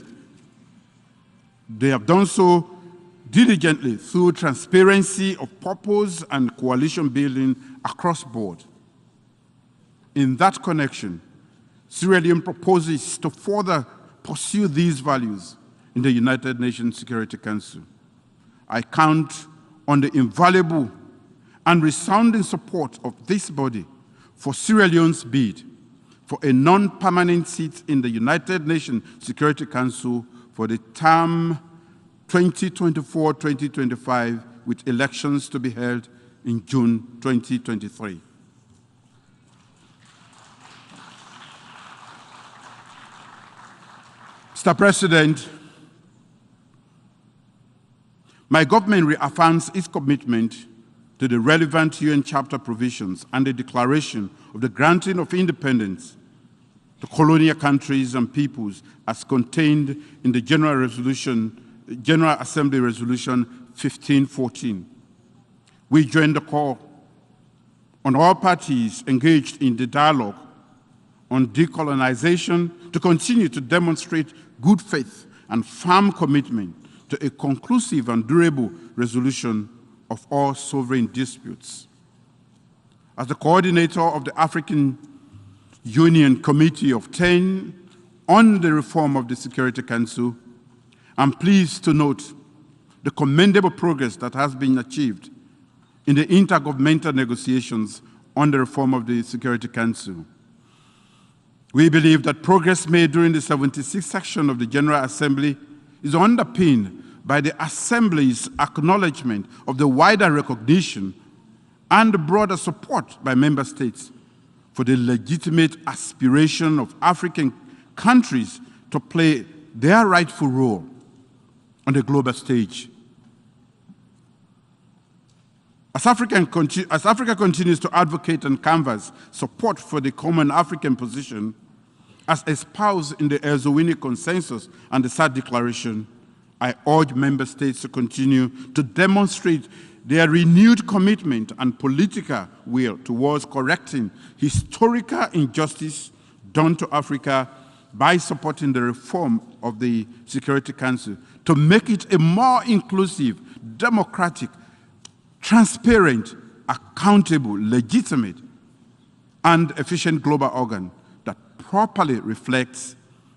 through transparency of purpose and coalition building across board. In that connection, Sierra Leone proposes to further pursue these values in the United Nations Security Council. I count on the invaluable and resounding support of this body for Sierra Leone's bid for a non-permanent seat in the United Nations Security Council for the term 2024-2025, with elections to be held in June 2023. Mr. President, my government reaffirms its commitment to the relevant UN chapter provisions and the declaration of the granting of independence to colonial countries and peoples as contained in the General Assembly Resolution 1514. We join the call on all parties engaged in the dialogue on decolonization to continue to demonstrate good faith and firm commitment to a conclusive and durable resolution of all sovereign disputes. As the coordinator of the African Union Committee of 10 on the reform of the Security Council, I'm pleased to note the commendable progress that has been achieved in the intergovernmental negotiations on the reform of the Security Council. We believe that progress made during the 76th section of the General Assembly is underpinned by the Assembly's acknowledgement of the wider recognition and the broader support by member states for the legitimate aspiration of African countries to play their rightful role on the global stage. As Africa continues to advocate and canvass support for the common African position, as espoused in the Erzowini Consensus and the SAD Declaration, I urge member states to continue to demonstrate their renewed commitment and political will towards correcting historical injustice done to Africa by supporting the reform of the Security Council to make it a more inclusive, democratic, transparent, accountable, legitimate, and efficient global organ that properly reflects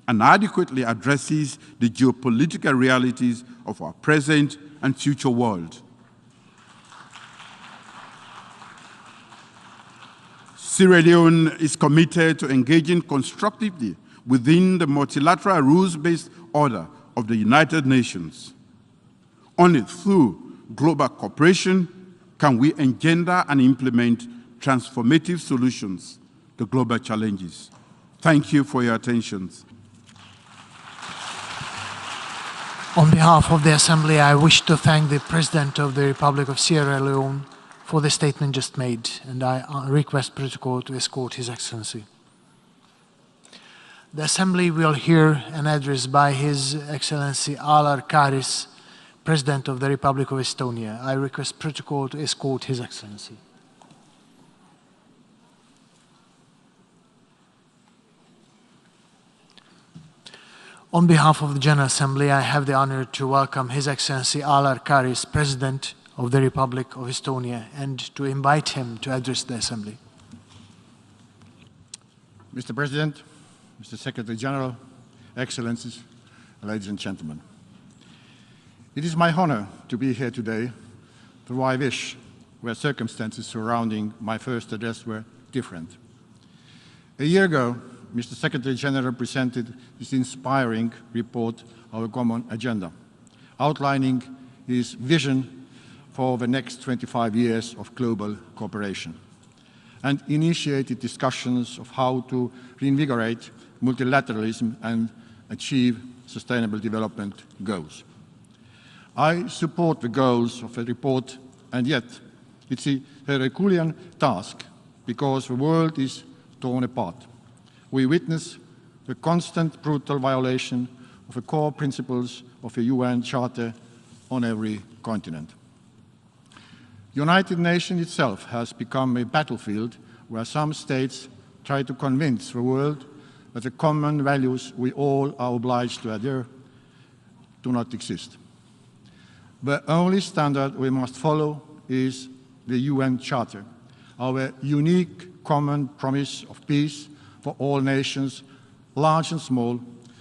and adequately addresses the geopolitical realities of our present and future world. Sierra Leone is committed to engaging constructively within the multilateral rules-based order of the United Nations. Only through global cooperation can we engender and implement transformative solutions to global challenges. Thank you for your attention. On behalf of the Assembly, I wish to thank the President of the Republic of Sierra Leone for the statement just made, and I request protocol to escort His Excellency. The Assembly will hear an address by His Excellency Alar Karis, President of the Republic of Estonia. I request protocol to escort His Excellency. On behalf of the General Assembly, I have the honor to welcome His Excellency Alar Karis, President of the Republic of Estonia, and to invite him to address the Assembly. Mr. President, Mr. Secretary General, Excellencies, ladies and gentlemen. It is my honor to be here today, though I wish where circumstances surrounding my first address were different. A year ago, Mr. Secretary General presented this inspiring report, Our Common Agenda, outlining his vision for the next 25 years of global cooperation, and initiated discussions of how to reinvigorate multilateralism and achieve sustainable development goals. I support the goals of the report, and yet it's a Herculean task because the world is torn apart. We witness the constant brutal violation of the core principles of the UN Charter on every continent. The United Nations itself has become a battlefield where some states try to convince the world that the common values we all are obliged to adhere do not exist. The only standard we must follow is the UN Charter, our unique common promise of peace for all nations, large and small,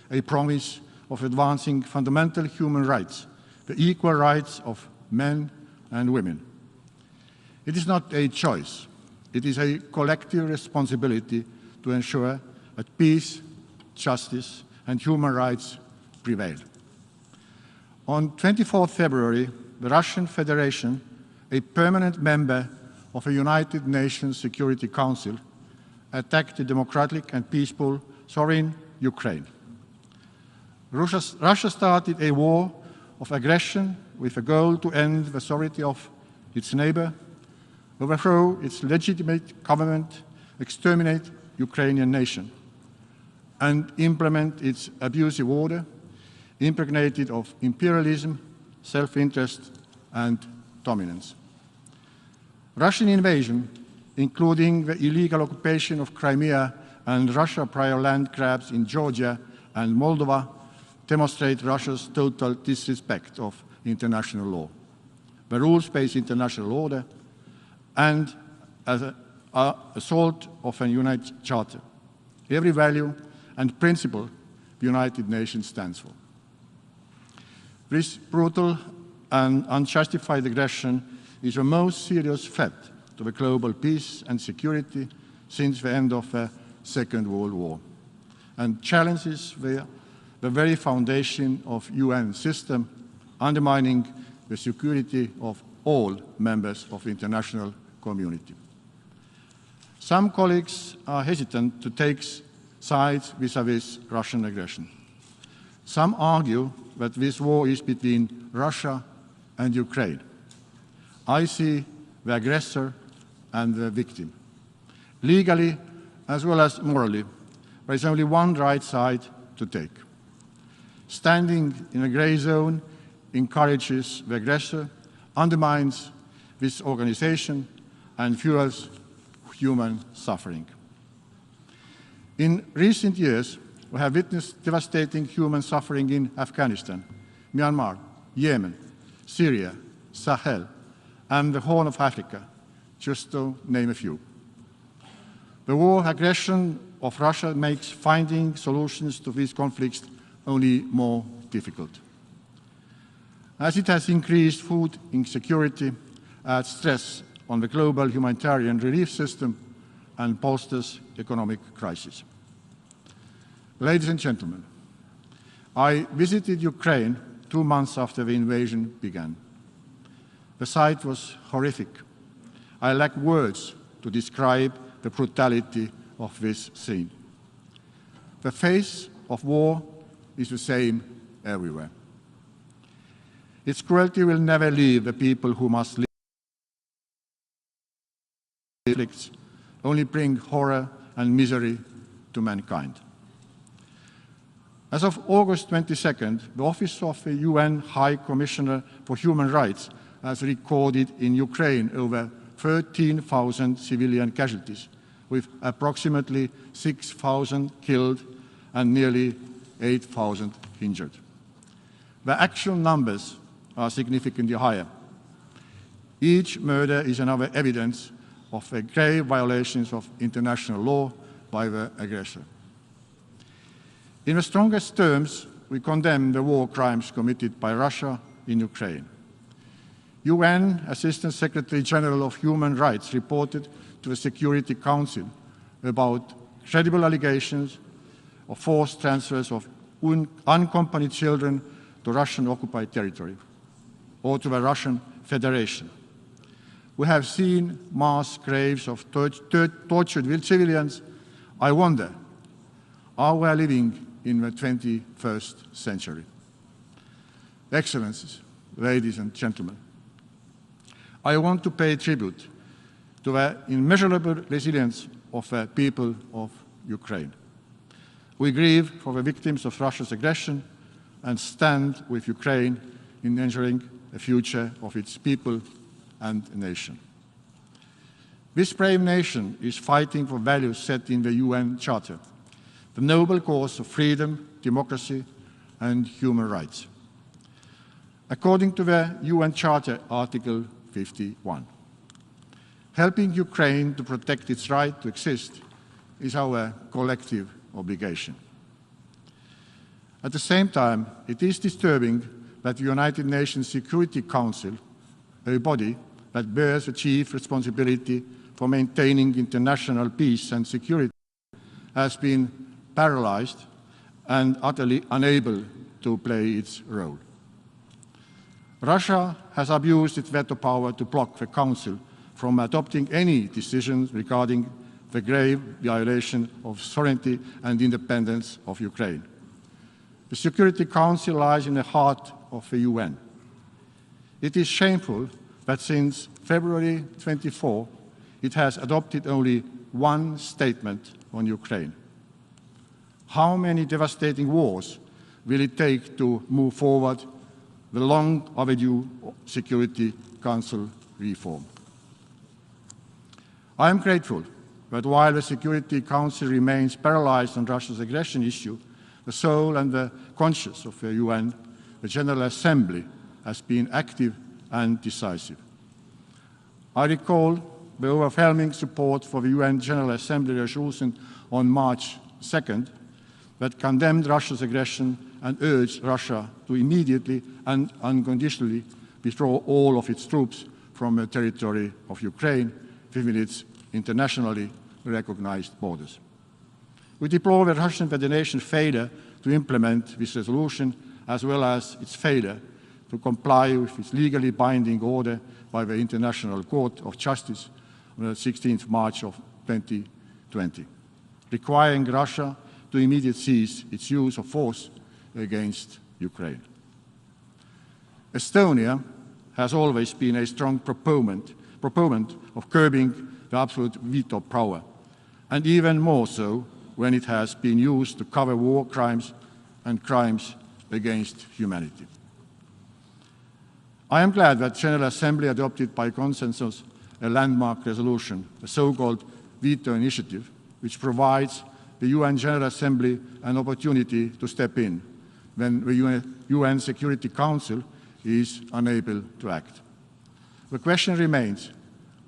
a promise of advancing fundamental human rights, the equal rights of men and women. It is not a choice. It is a collective responsibility to ensure that peace, justice, and human rights prevail. On 24 February, the Russian Federation, a permanent member of the United Nations Security Council, attacked the democratic and peaceful sovereign Ukraine. Russia started a war of aggression with a goal to end the sovereignty of its neighbor, overthrow its legitimate government, exterminate Ukrainian nation, and implement its abusive order, impregnated of imperialism, self-interest, and dominance. Russian invasion, including the illegal occupation of Crimea and Russia's prior land grabs in Georgia and Moldova, demonstrate Russia's total disrespect of international law, the rules-based international order, and as an assault of a United Charter, every value and principle the United Nations stands for. This brutal and unjustified aggression is the most serious threat to the global peace and security since the end of the Second World War, and challenges the very foundation of UN system, undermining the security of all members of the international community. Some colleagues are hesitant to take sides vis-à-vis Russian aggression. Some argue that this war is between Russia and Ukraine. I see the aggressor and the victim. Legally, as well as morally, there is only one right side to take. Standing in a gray zone encourages the aggressor, undermines this organization, and fuels human suffering. In recent years, we have witnessed devastating human suffering in Afghanistan, Myanmar, Yemen, Syria, Sahel, and the Horn of Africa, just to name a few. The war aggression of Russia makes finding solutions to these conflicts only more difficult, as it has increased food insecurity, adds stress on the global humanitarian relief system, and bolsters economic crisis. Ladies and gentlemen, I visited Ukraine 2 months after the invasion began. The sight was horrific. I lack words to describe the brutality of this scene. The face of war is the same everywhere. Its cruelty will never leave the people who must live. Conflicts only bring horror and misery to mankind. As of August 22nd, the Office of the UN High Commissioner for Human Rights has recorded in Ukraine over 13,000 civilian casualties, with approximately 6,000 killed and nearly 8,000 injured. The actual numbers are significantly higher. Each murder is another evidence of the grave violations of international law by the aggressor. In the strongest terms, we condemn the war crimes committed by Russia in Ukraine. UN Assistant Secretary General of Human Rights reported to the Security Council about credible allegations of forced transfers of unaccompanied children to Russian-occupied territory or to the Russian Federation. We have seen mass graves of tortured civilians. I wonder, are we living in the 21st century? Excellencies, ladies and gentlemen, I want to pay tribute to the immeasurable resilience of the people of Ukraine. We grieve for the victims of Russia's aggression and stand with Ukraine in ensuring the future of its people and nation. This brave nation is fighting for values set in the UN Charter, the noble cause of freedom, democracy, and human rights. According to the UN Charter, Article 51, helping Ukraine to protect its right to exist is our collective obligation. At the same time, it is disturbing that the United Nations Security Council, a body that bears the chief responsibility for maintaining international peace and security, has been paralyzed and utterly unable to play its role. Russia has abused its veto power to block the Council from adopting any decisions regarding the grave violation of sovereignty and independence of Ukraine. The Security Council lies in the heart of the UN. It is shameful that since February 24, it has adopted only one statement on Ukraine. How many devastating wars will it take to move forward the long overdue Security Council reform? I am grateful that while the Security Council remains paralyzed on Russia's aggression issue, the soul and the conscience of the UN, the General Assembly, has been active and decisive. I recall the overwhelming support for the UN General Assembly resolution on March 2nd that condemned Russia's aggression and urged Russia to immediately and unconditionally withdraw all of its troops from the territory of Ukraine within its internationally recognized borders. We deplore the Russian Federation's failure to implement this resolution, as well as its failure to comply with its legally binding order by the International Court of Justice on the 16th March of 2020, requiring Russia to immediately cease its use of force against Ukraine. Estonia has always been a strong proponent of curbing the absolute veto power, and even more so when it has been used to cover war crimes and crimes against humanity. I am glad that the General Assembly adopted by consensus a landmark resolution, the so-called veto initiative, which provides the UN General Assembly an opportunity to step in when the UN Security Council is unable to act. The question remains,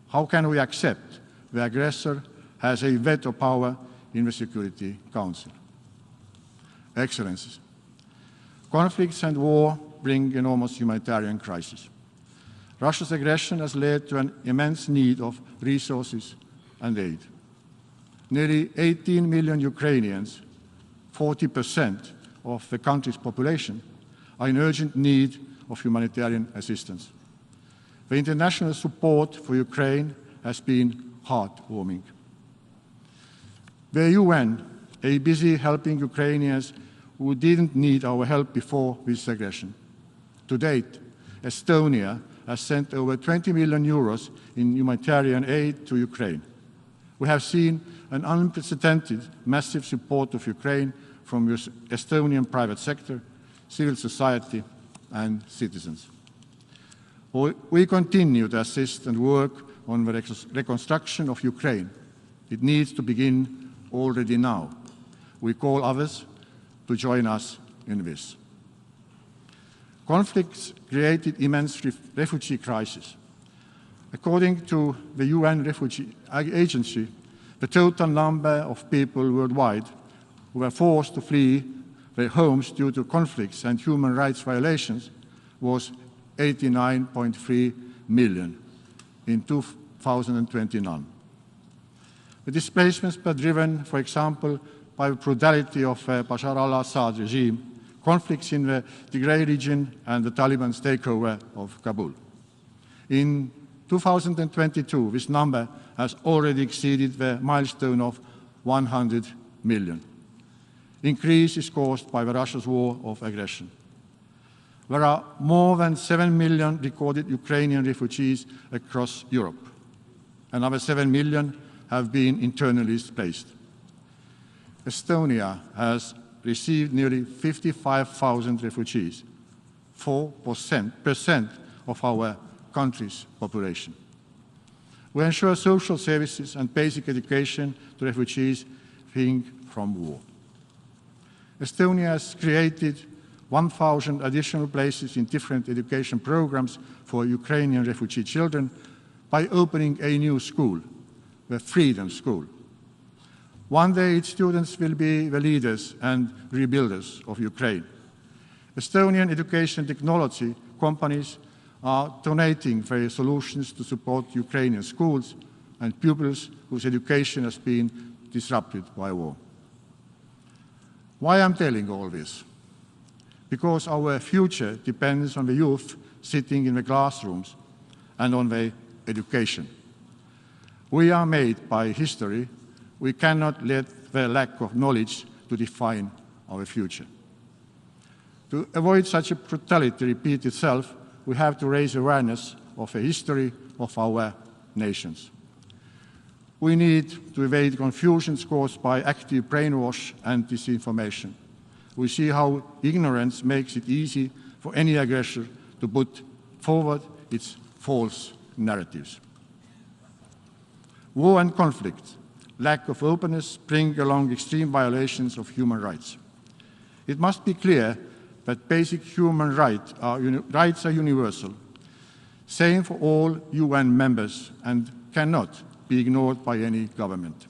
how can we accept the aggressor has a veto power in the Security Council? Excellencies, conflicts and war bring enormous humanitarian crisis. Russia's aggression has led to an immense need of resources and aid. Nearly 18 million Ukrainians, 40% of the country's population, are in urgent need of humanitarian assistance. The international support for Ukraine has been heartwarming. The UN is busy helping Ukrainians who didn't need our help before this aggression. To date, Estonia has sent over 20 million euros in humanitarian aid to Ukraine. We have seen an unprecedented massive support of Ukraine from the Estonian private sector, civil society, and citizens. We continue to assist and work on the reconstruction of Ukraine. It needs to begin already now. We call others to join us in this. Conflicts created immense refugee crisis. According to the UN Refugee Agency, the total number of people worldwide who were forced to flee their homes due to conflicts and human rights violations was 89.3 million in 2021. The displacements were driven, for example, by the brutality of Bashar al-Assad regime, conflicts in the Tigray region, and the Taliban's takeover of Kabul. In 2022, this number has already exceeded the milestone of 100 million. The increase is caused by Russia's war of aggression. There are more than 7 million recorded Ukrainian refugees across Europe. Another 7 million have been internally displaced. Estonia has received nearly 55,000 refugees, 4% of our country's population. We ensure social services and basic education to refugees fleeing from war. Estonia has created 1,000 additional places in different education programs for Ukrainian refugee children by opening a new school, the Freedom School. One day its students will be the leaders and rebuilders of Ukraine. Estonian education technology companies are donating their solutions to support Ukrainian schools and pupils whose education has been disrupted by war. Why I'm telling all this? Because our future depends on the youth sitting in the classrooms and on their education. We are made by history. We cannot let the lack of knowledge to define our future. To avoid such a brutality repeat itself, we have to raise awareness of the history of our nations. We need to evade confusions caused by active brainwash and disinformation. We see how ignorance makes it easy for any aggressor to put forward its false narratives. War and conflict, lack of openness bring along extreme violations of human rights. It must be clear that basic human rights are universal, same for all UN members, and cannot be ignored by any government.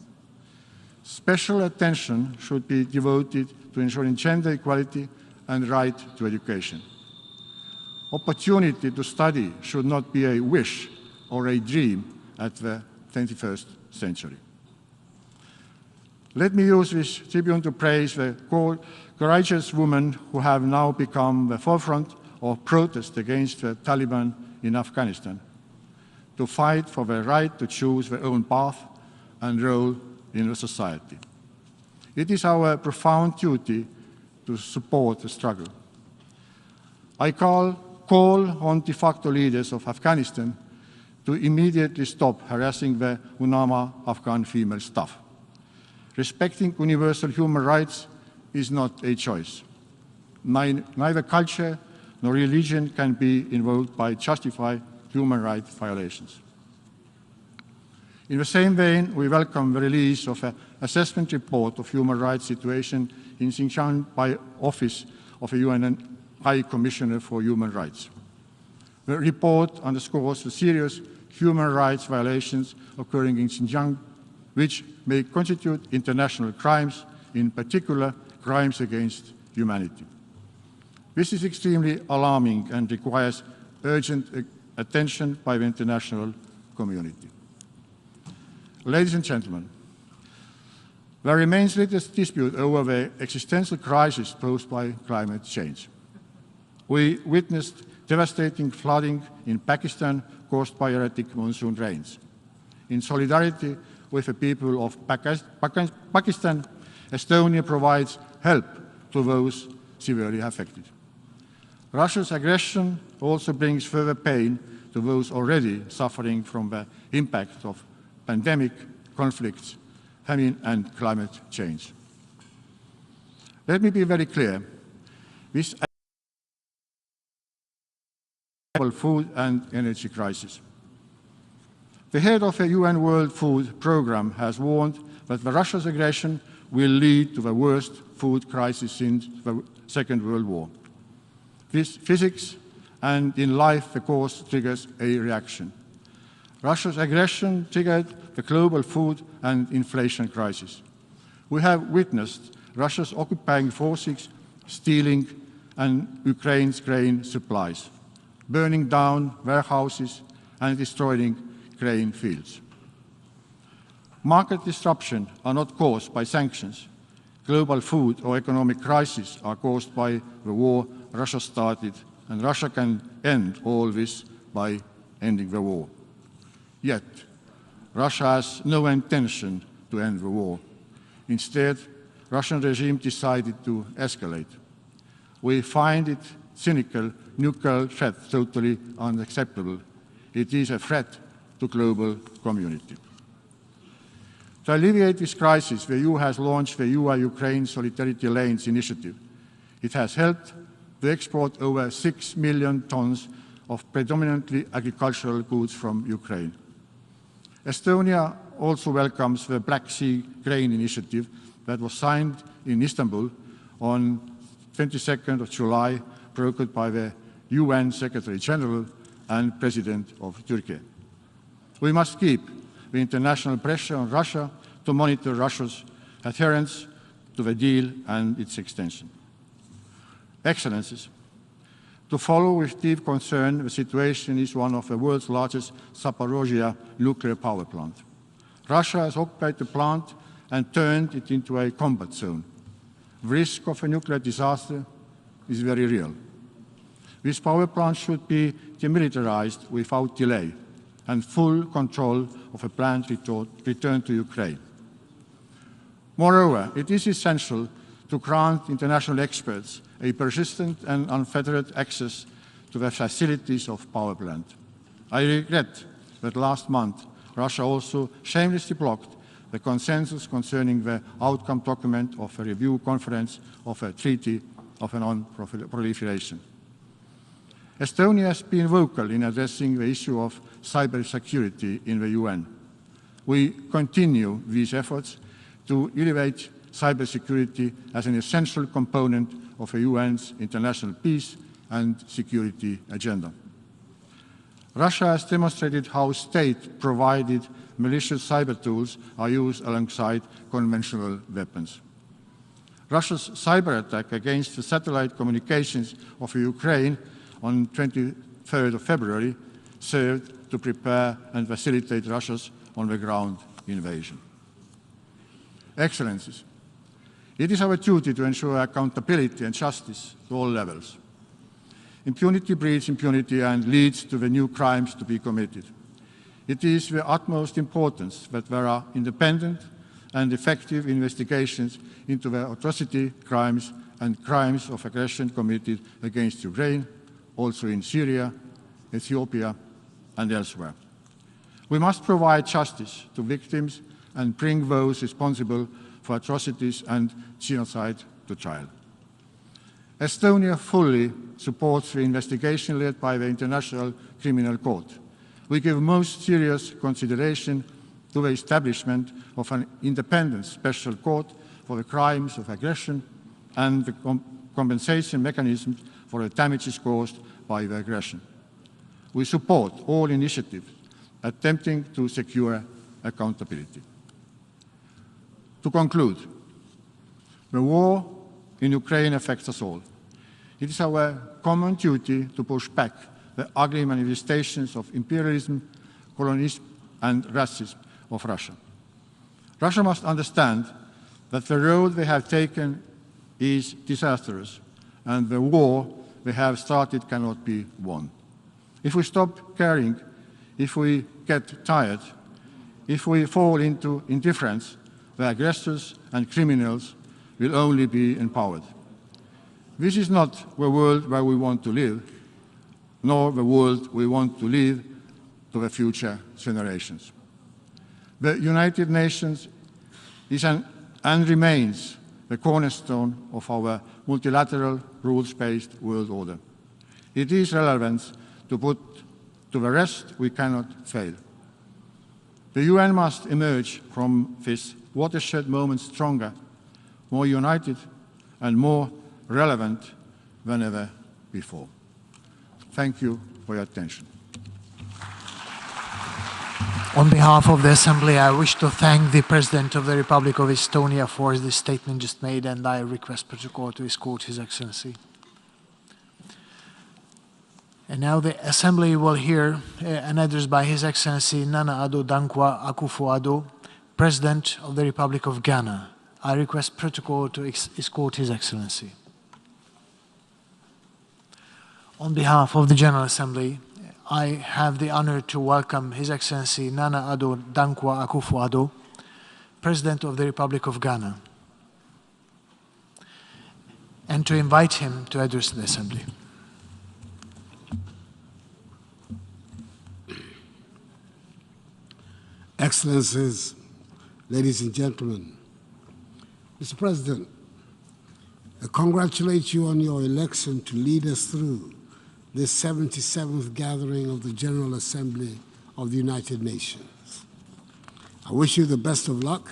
Special attention should be devoted to ensuring gender equality and right to education. Opportunity to study should not be a wish or a dream at the 21st century. Let me use this tribune to praise the courageous women who have now become the forefront of protest against the Taliban in Afghanistan, to fight for the right to choose their own path and role in the society. It is our profound duty to support the struggle. I call on de facto leaders of Afghanistan to immediately stop harassing the UNAMA Afghan female staff. Respecting universal human rights is not a choice. Neither culture nor religion can be invoked by justify human rights violations. In the same vein, we welcome the release of an assessment report of human rights situation in Xinjiang by Office of the UN High Commissioner for Human Rights. The report underscores the serious human rights violations occurring in Xinjiang, which may constitute international crimes, in particular crimes against humanity. This is extremely alarming and requires urgent attention by the international community. Ladies and gentlemen, there remains little dispute over the existential crisis posed by climate change. We witnessed devastating flooding in Pakistan caused by erratic monsoon rains. In solidarity with the people of Pakistan, Estonia provides help to those severely affected. Russia's aggression also brings further pain to those already suffering from the impact of pandemic, conflicts, famine, and climate change. Let me be very clear. This global food and energy crisis. The head of the UN World Food Programme has warned that Russia's aggression will lead to the worst food crisis since the Second World War. This physics and in life the cause triggers a reaction. Russia's aggression triggered the global food and inflation crisis. We have witnessed Russia's occupying forces stealing Ukraine's grain supplies, burning down warehouses and destroying grain fields. Market disruptions are not caused by sanctions. Global food or economic crises are caused by the war Russia started, and Russia can end all this by ending the war. Yet, Russia has no intention to end the war. Instead, Russian regime decided to escalate. We find it cynical nuclear threat totally unacceptable. It is a threat to global community. To alleviate this crisis, the EU has launched the EU-Ukraine Solidarity Lanes initiative. It has helped to export over 6 million tons of predominantly agricultural goods from Ukraine. Estonia also welcomes the Black Sea Grain Initiative that was signed in Istanbul on 22nd of July, brokered by the UN Secretary General and President of Turkey. We must keep the international pressure on Russia to monitor Russia's adherence to the deal and its extension. Excellencies, to follow with deep concern the situation is one of the world's largest Zaporizhzhia nuclear power plant. Russia has occupied the plant and turned it into a combat zone. The risk of a nuclear disaster is very real. This power plant should be demilitarized without delay and full control of a planned return to Ukraine. Moreover, it is essential to grant international experts a persistent and unfettered access to the facilities of power plant. I regret that last month Russia also shamelessly blocked the consensus concerning the outcome document of a review conference of a treaty of non-proliferation. Estonia has been vocal in addressing the issue of cybersecurity in the UN. We continue these efforts to elevate cybersecurity as an essential component of the UN's international peace and security agenda. Russia has demonstrated how state-provided malicious cyber tools are used alongside conventional weapons. Russia's cyber attack against the satellite communications of Ukraine on 23rd of February served to prepare and facilitate Russia's on-the-ground invasion. Excellencies, it is our duty to ensure accountability and justice to all levels. Impunity breeds impunity and leads to the new crimes to be committed. It is the utmost importance that there are independent and effective investigations into the atrocity crimes and crimes of aggression committed against Ukraine, also in Syria, Ethiopia, and elsewhere. We must provide justice to victims and bring those responsible for atrocities and genocide to trial. Estonia fully supports the investigation led by the International Criminal Court. We give most serious consideration to the establishment of an independent special court for the crimes of aggression and the compensation mechanisms for the damages caused by the aggression. We support all initiatives attempting to secure accountability. To conclude, the war in Ukraine affects us all. It is our common duty to push back the ugly manifestations of imperialism, colonialism, and racism of Russia. Russia must understand that the road they have taken is disastrous, and the war they have started cannot be won. If we stop caring, if we get tired, if we fall into indifference, the aggressors and criminals will only be empowered. This is not the world where we want to live, nor the world we want to leave to the future generations. The United Nations is and remains the cornerstone of our multilateral, rules-based world order. It is relevant to put to the rest we cannot fail. The UN must emerge from this watershed moment stronger, more united, and more relevant than ever before. Thank you for your attention. On behalf of the Assembly, I wish to thank the President of the Republic of Estonia for the statement just made, and I request protocol to escort His Excellency. And now the Assembly will hear an address by His Excellency Nana Addo Dankwa Akufo-Addo, President of the Republic of Ghana. I request protocol to escort His Excellency. On behalf of the General Assembly, I have the honor to welcome His Excellency Nana Addo Dankwa Akufo-Addo, President of the Republic of Ghana, and to invite him to address the Assembly. Excellencies, ladies and gentlemen, Mr. President, I congratulate you on your election to lead us through this 77th gathering of the General Assembly of the United Nations. I wish you the best of luck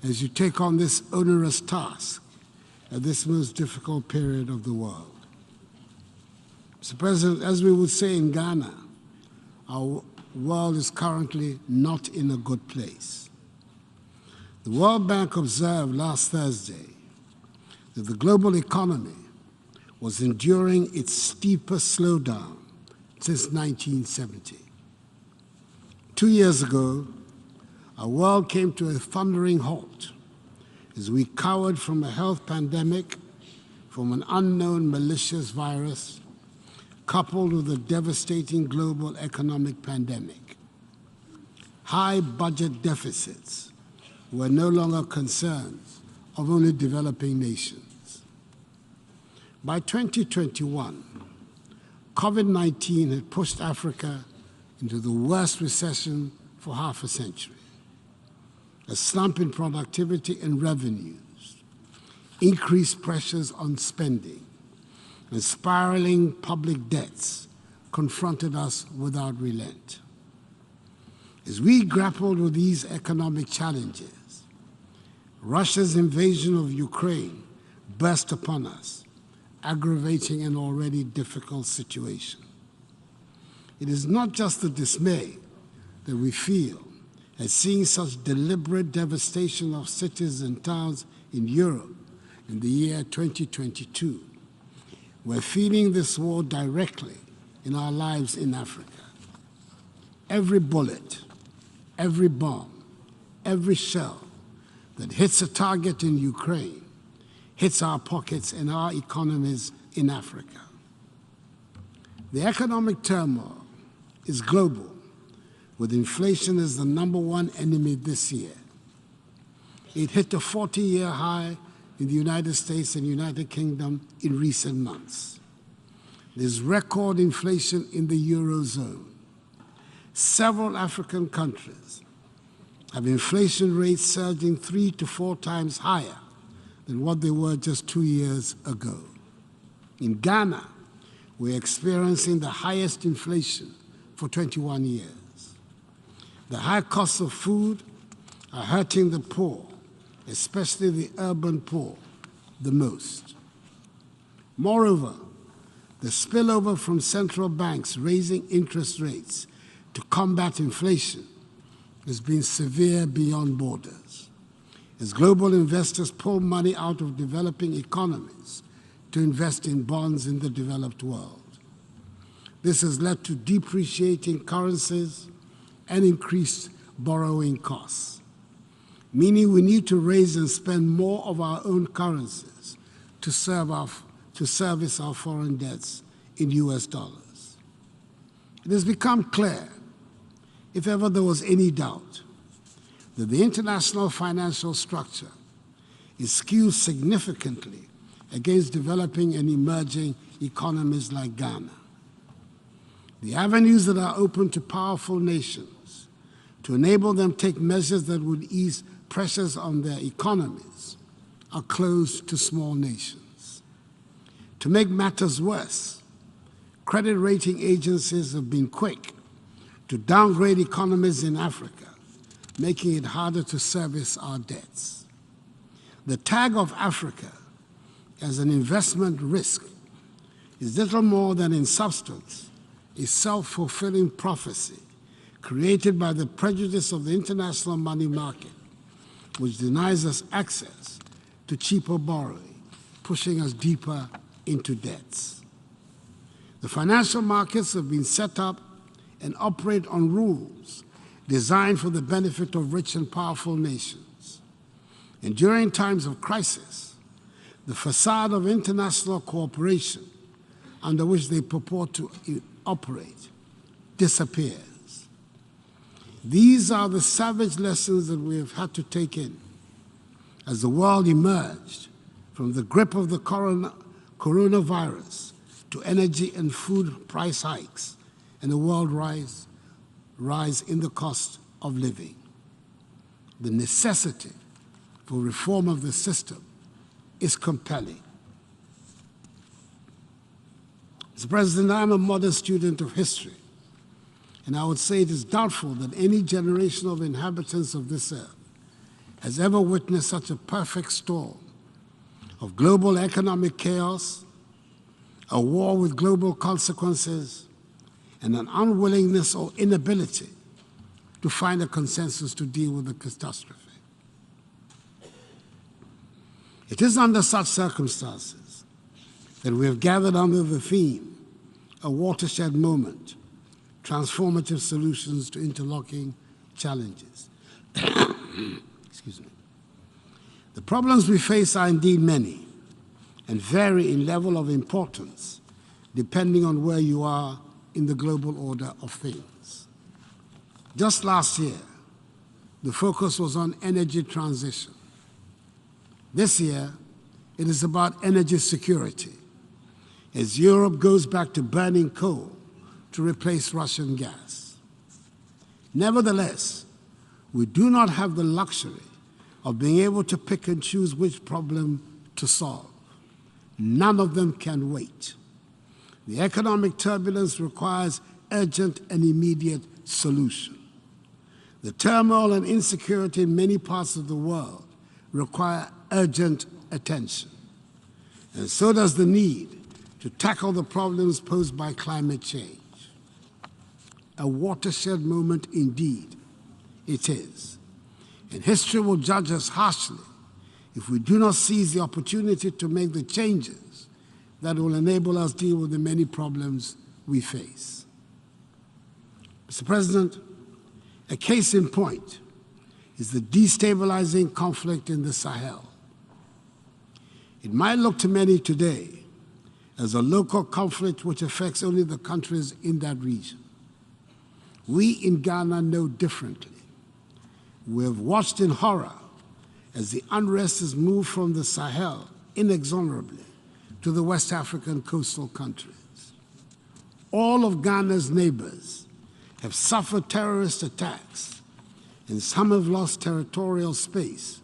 as you take on this onerous task at this most difficult period of the world. Mr. President, as we would say in Ghana, our world is currently not in a good place. The World Bank observed last Thursday that the global economy was enduring its steepest slowdown since 1970. 2 years ago, our world came to a thundering halt as we cowered from a health pandemic, from an unknown malicious virus, coupled with a devastating global economic pandemic. High budget deficits were no longer concerns of only developing nations. By 2021, COVID-19 had pushed Africa into the worst recession for half a century. A slump in productivity and revenues, increased pressures on spending, and spiraling public debts confronted us without relent. As we grappled with these economic challenges, Russia's invasion of Ukraine burst upon us, aggravating an already difficult situation. It is not just the dismay that we feel at seeing such deliberate devastation of cities and towns in Europe in the year 2022. We're feeling this war directly in our lives in Africa. Every bullet, every bomb, every shell that hits a target in Ukraine hits our pockets and our economies in Africa. The economic turmoil is global, with inflation as the #1 enemy this year. It hit a 40-year high in the United States and United Kingdom in recent months. There's record inflation in the Eurozone. Several African countries have inflation rates surging 3 to 4 times higher than what they were just 2 years ago. In Ghana, we're experiencing the highest inflation for 21 years. The high costs of food are hurting the poor, especially the urban poor, the most. Moreover, the spillover from central banks raising interest rates to combat inflation has been severe beyond borders, as global investors pull money out of developing economies to invest in bonds in the developed world. This has led to depreciating currencies and increased borrowing costs, meaning we need to raise and spend more of our own currencies to service our foreign debts in US dollars. It has become clear, if ever there was any doubt, that the international financial structure is skewed significantly against developing and emerging economies like Ghana. The avenues that are open to powerful nations to enable them to take measures that would ease pressures on their economies are closed to small nations. To make matters worse, credit rating agencies have been quick to downgrade economies in Africa, making it harder to service our debts. The tag of Africa as an investment risk is little more than, in substance, a self-fulfilling prophecy created by the prejudice of the international money market, which denies us access to cheaper borrowing, pushing us deeper into debts. The financial markets have been set up and operate on rules designed for the benefit of rich and powerful nations. And during times of crisis, the facade of international cooperation under which they purport to operate disappears. These are the savage lessons that we have had to take in as the world emerged from the grip of the coronavirus to energy and food price hikes and a world rise in the cost of living. The necessity for reform of the system is compelling. Mr. President, I'm a modest student of history, and I would say it is doubtful that any generation of inhabitants of this earth has ever witnessed such a perfect storm of global economic chaos, a war with global consequences, and an unwillingness or inability to find a consensus to deal with the catastrophe. It is under such circumstances that we have gathered under the theme, a watershed moment, transformative solutions to interlocking challenges. Excuse me. The problems we face are indeed many and vary in level of importance depending on where you are in the global order of things. Just last year, the focus was on energy transition. This year, it is about energy security, as Europe goes back to burning coal to replace Russian gas. Nevertheless, we do not have the luxury of being able to pick and choose which problem to solve. None of them can wait. The economic turbulence requires urgent and immediate solution. The turmoil and insecurity in many parts of the world require urgent attention. And so does the need to tackle the problems posed by climate change. A watershed moment indeed it is. And history will judge us harshly if we do not seize the opportunity to make the changes that will enable us to deal with the many problems we face. Mr. President, a case in point is the destabilizing conflict in the Sahel. It might look to many today as a local conflict which affects only the countries in that region. We in Ghana know differently. We have watched in horror as the unrest has moved from the Sahel inexorably to the West African coastal countries. All of Ghana's neighbors have suffered terrorist attacks, and some have lost territorial space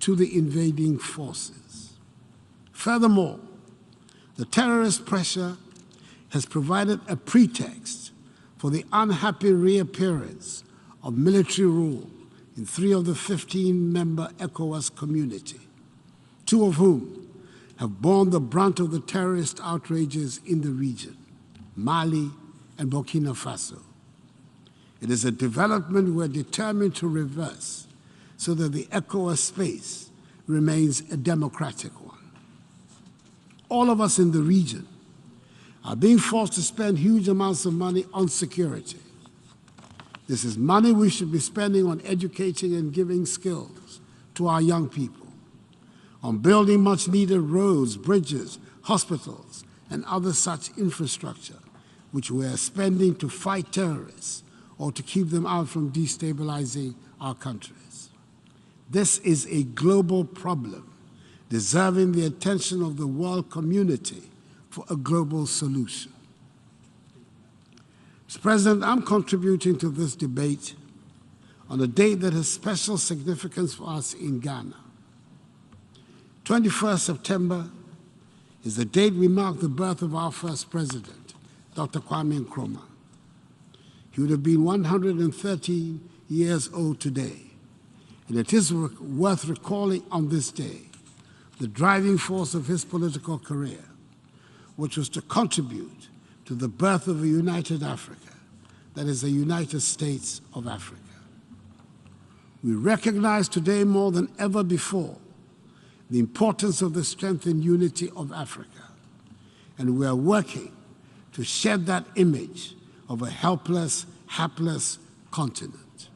to the invading forces. Furthermore, the terrorist pressure has provided a pretext for the unhappy reappearance of military rule in 3 of the 15-member ECOWAS community, 2 of whom have borne the brunt of the terrorist outrages in the region, Mali and Burkina Faso. It is a development we're determined to reverse so that the ECOWAS space remains a democratic one. All of us in the region are being forced to spend huge amounts of money on security. This is money we should be spending on educating and giving skills to our young people, on building much-needed roads, bridges, hospitals, and other such infrastructure, which we are spending to fight terrorists or to keep them out from destabilizing our countries. This is a global problem, deserving the attention of the world community for a global solution. Mr. President, I'm contributing to this debate on a date that has special significance for us in Ghana. 21st September is the date we mark the birth of our first president, Dr. Kwame Nkrumah. He would have been 113 years old today, and it is worth recalling on this day the driving force of his political career, which was to contribute to the birth of a united Africa, that is, the United States of Africa. We recognize today more than ever before the importance of the strength and unity of Africa, and we are working to shed that image of a helpless, hapless continent.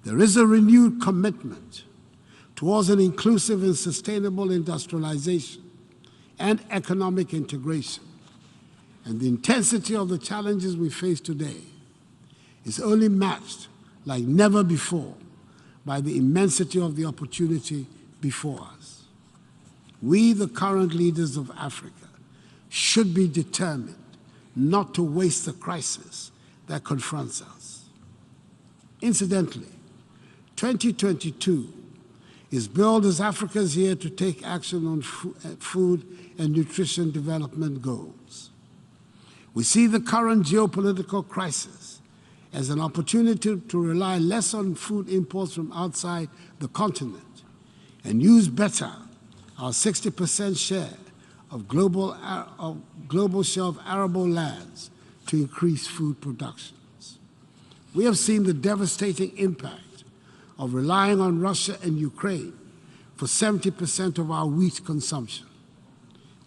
There is a renewed commitment towards an inclusive and sustainable industrialization and economic integration, And the intensity of the challenges we face today is only matched like never before by the immensity of the opportunity before us. We, the current leaders of Africa, should be determined not to waste the crisis that confronts us. Incidentally, 2022 is billed as Africa's year to take action on food and nutrition development goals. We see the current geopolitical crisis as an opportunity to rely less on food imports from outside the continent and use better our 60% share of global share of arable lands to increase food productions. We have seen the devastating impact of relying on Russia and Ukraine for 70% of our wheat consumption.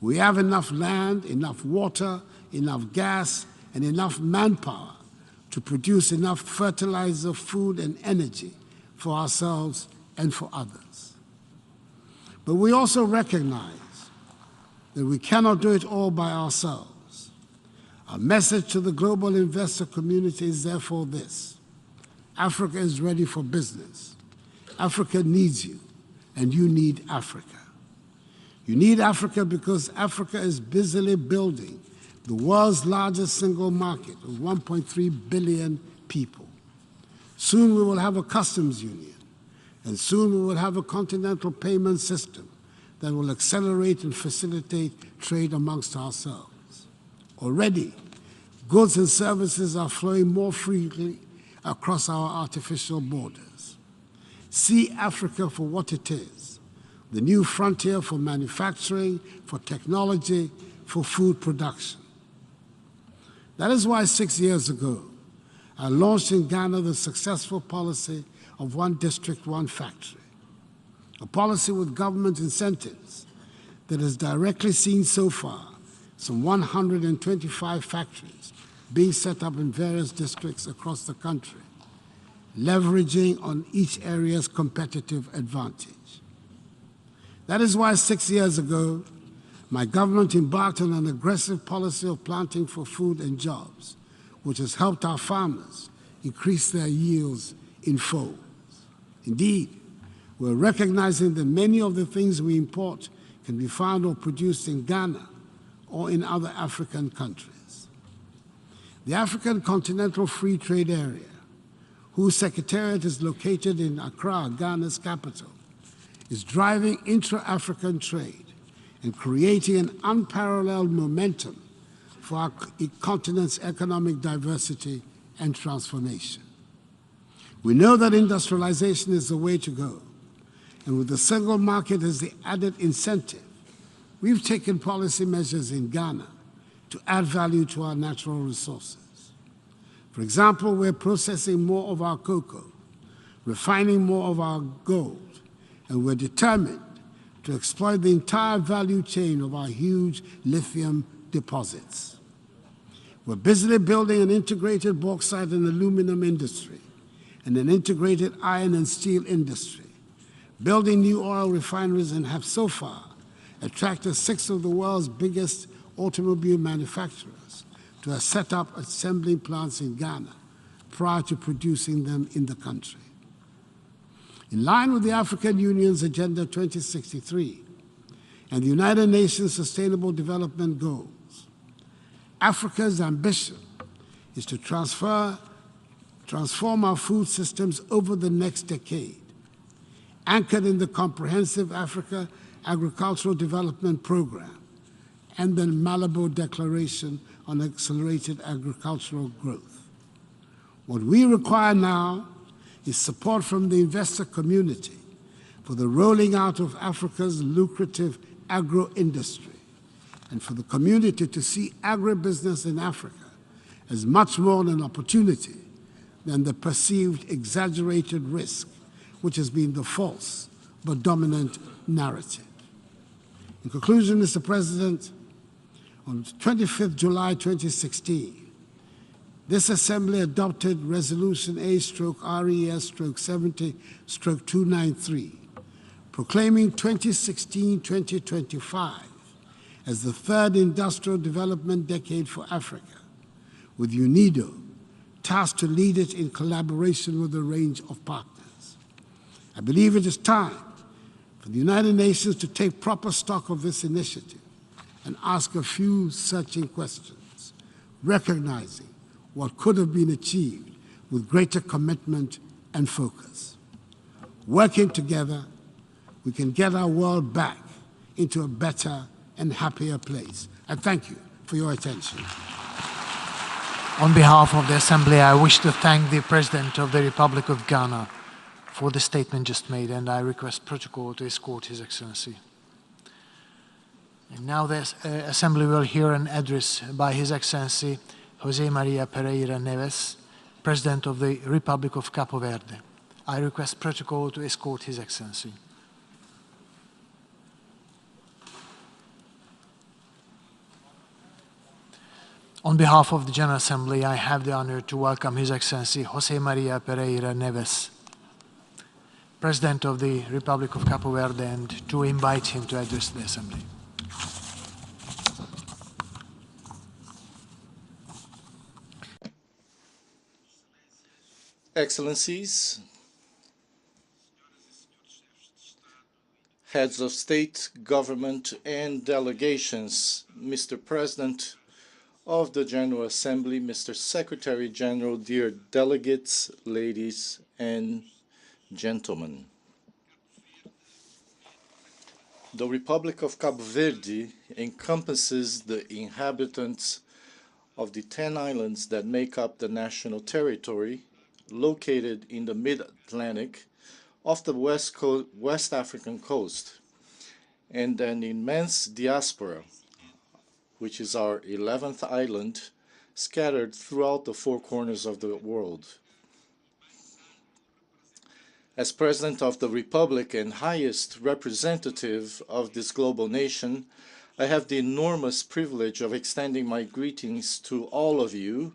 We have enough land, enough water, enough gas, and enough manpower to produce enough fertilizer, food, and energy for ourselves and for others. But we also recognize that we cannot do it all by ourselves. Our message to the global investor community is therefore this: Africa is ready for business. Africa needs you, and you need Africa. You need Africa because Africa is busily building the world's largest single market of 1.3 billion people. Soon we will have a customs union, and soon we will have a continental payment system that will accelerate and facilitate trade amongst ourselves. Already, goods and services are flowing more freely across our artificial borders. See Africa for what it is: the new frontier for manufacturing, for technology, for food production. That is why 6 years ago, I launched in Ghana the successful policy of one district, one factory, a policy with government incentives that has directly seen so far some 125 factories being set up in various districts across the country, leveraging on each area's competitive advantage. That is why 6 years ago, my government embarked on an aggressive policy of planting for food and jobs, which has helped our farmers increase their yields in folds. Indeed, we're recognizing that many of the things we import can be found or produced in Ghana or in other African countries. The African Continental Free Trade Area, whose secretariat is located in Accra, Ghana's capital, is driving intra-African trade and creating an unparalleled momentum for our continent's economic diversity and transformation. We know that industrialization is the way to go, and with the single market as the added incentive, we've taken policy measures in Ghana to add value to our natural resources. For example, we're processing more of our cocoa, refining more of our gold, and we're determined to exploit the entire value chain of our huge lithium deposits. We're busily building an integrated bauxite and aluminum industry and an integrated iron and steel industry, building new oil refineries, and have so far attracted 6 of the world's biggest automobile manufacturers to have set up assembling plants in Ghana prior to producing them in the country. In line with the African Union's Agenda 2063 and the United Nations Sustainable Development Goals, Africa's ambition is to transform our food systems over the next decade, anchored in the Comprehensive Africa Agricultural Development Program and the Malabo Declaration on Accelerated Agricultural Growth. What we require now is support from the investor community for the rolling out of Africa's lucrative agro-industry, and for the community to see agribusiness in Africa as much more an opportunity than the perceived exaggerated risk, which has been the false but dominant narrative. In conclusion, Mr. President, on 25th July 2016, this Assembly adopted Resolution A/RES/70/293, proclaiming 2016-2025 as the third industrial development decade for Africa, with UNIDO tasked to lead it in collaboration with a range of partners. I believe it is time for the United Nations to take proper stock of this initiative and ask a few searching questions, recognizing what could have been achieved with greater commitment and focus. Working together, we can get our world back into a better and happier place. I thank you for your attention. On behalf of the Assembly, I wish to thank the President of the Republic of Ghana for the statement just made, and I request protocol to escort His Excellency. And now the Assembly will hear an address by His Excellency Jose Maria Pereira Neves, President of the Republic of Cabo Verde. I request protocol to escort His Excellency. On behalf of the General Assembly, I have the honor to welcome His Excellency Jose Maria Pereira Neves, President of the Republic of Cabo Verde, and to invite him to address the Assembly. Excellencies, heads of state, government, and delegations, Mr. President of the General Assembly, Mr. Secretary General, dear delegates, ladies and gentlemen. The Republic of Cabo Verde encompasses the inhabitants of the 10 islands that make up the national territory located in the mid-Atlantic off the West African coast, and an immense diaspora, which is our 11th island, scattered throughout the four corners of the world. As President of the Republic and highest representative of this global nation, I have the enormous privilege of extending my greetings to all of you,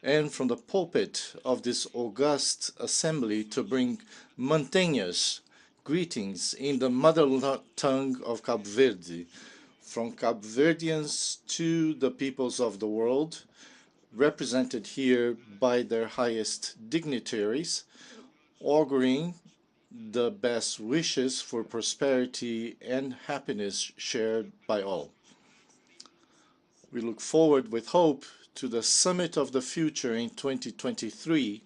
and from the pulpit of this august assembly to bring mountainous greetings in the mother tongue of Cabo Verde, from Cabo Verdeans to the peoples of the world, represented here by their highest dignitaries, auguring the best wishes for prosperity and happiness shared by all. We look forward with hope to the Summit of the Future in 2023,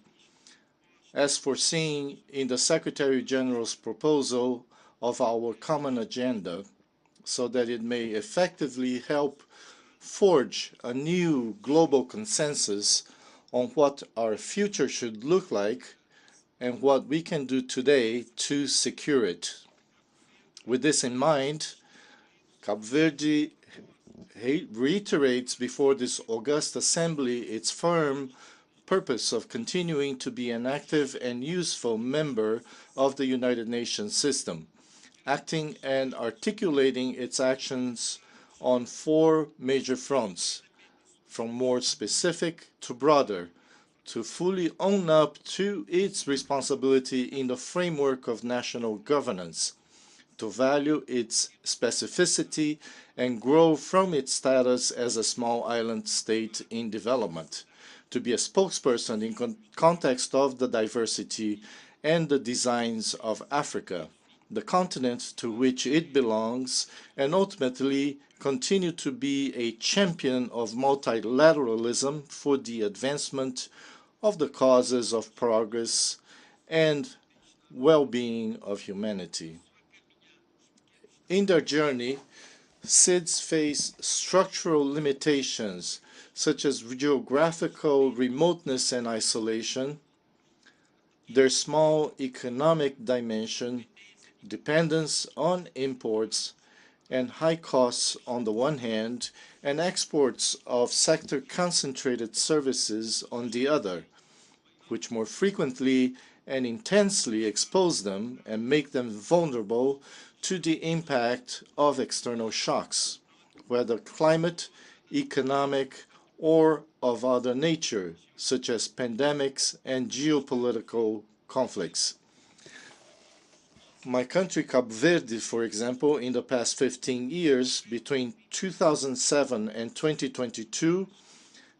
as foreseen in the Secretary General's proposal of our common agenda, so that it may effectively help forge a new global consensus on what our future should look like and what we can do today to secure it. With this in mind, Cabo Verde reiterates before this august assembly its firm purpose of continuing to be an active and useful member of the United Nations system, acting and articulating its actions on four major fronts, from more specific to broader, to fully own up to its responsibility in the framework of national governance, to value its specificity and grow from its status as a small island state in development, to be a spokesperson in context of the diversity and the designs of Africa, the continent to which it belongs, and ultimately continue to be a champion of multilateralism for the advancement of the causes of progress and well-being of humanity. In their journey, SIDS face structural limitations such as geographical remoteness and isolation, their small economic dimension, dependence on imports, and high costs on the one hand, and exports of sector-concentrated services on the other, which more frequently and intensely expose them and make them vulnerable to the impact of external shocks, whether climate, economic, or of other nature, such as pandemics and geopolitical conflicts. My country, Cabo Verde, for example, in the past 15 years, between 2007 and 2022,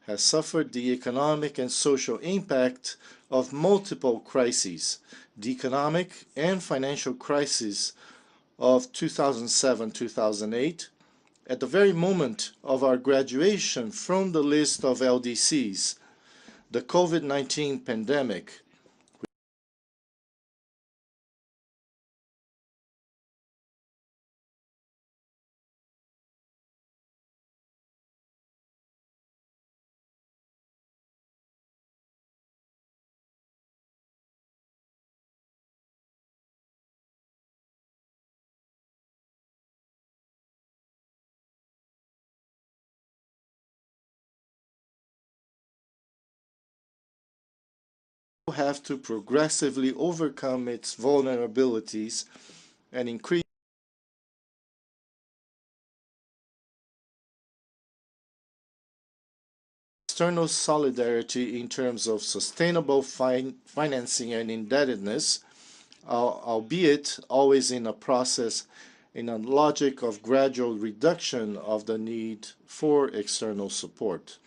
has suffered the economic and social impact of multiple crises. The economic and financial crisis of 2007-2008, at the very moment of our graduation from the list of LDCs, the COVID-19 pandemic, have to progressively overcome its vulnerabilities and increase external solidarity in terms of sustainable financing and indebtedness, albeit always in a process in a logic of gradual reduction of the need for external support.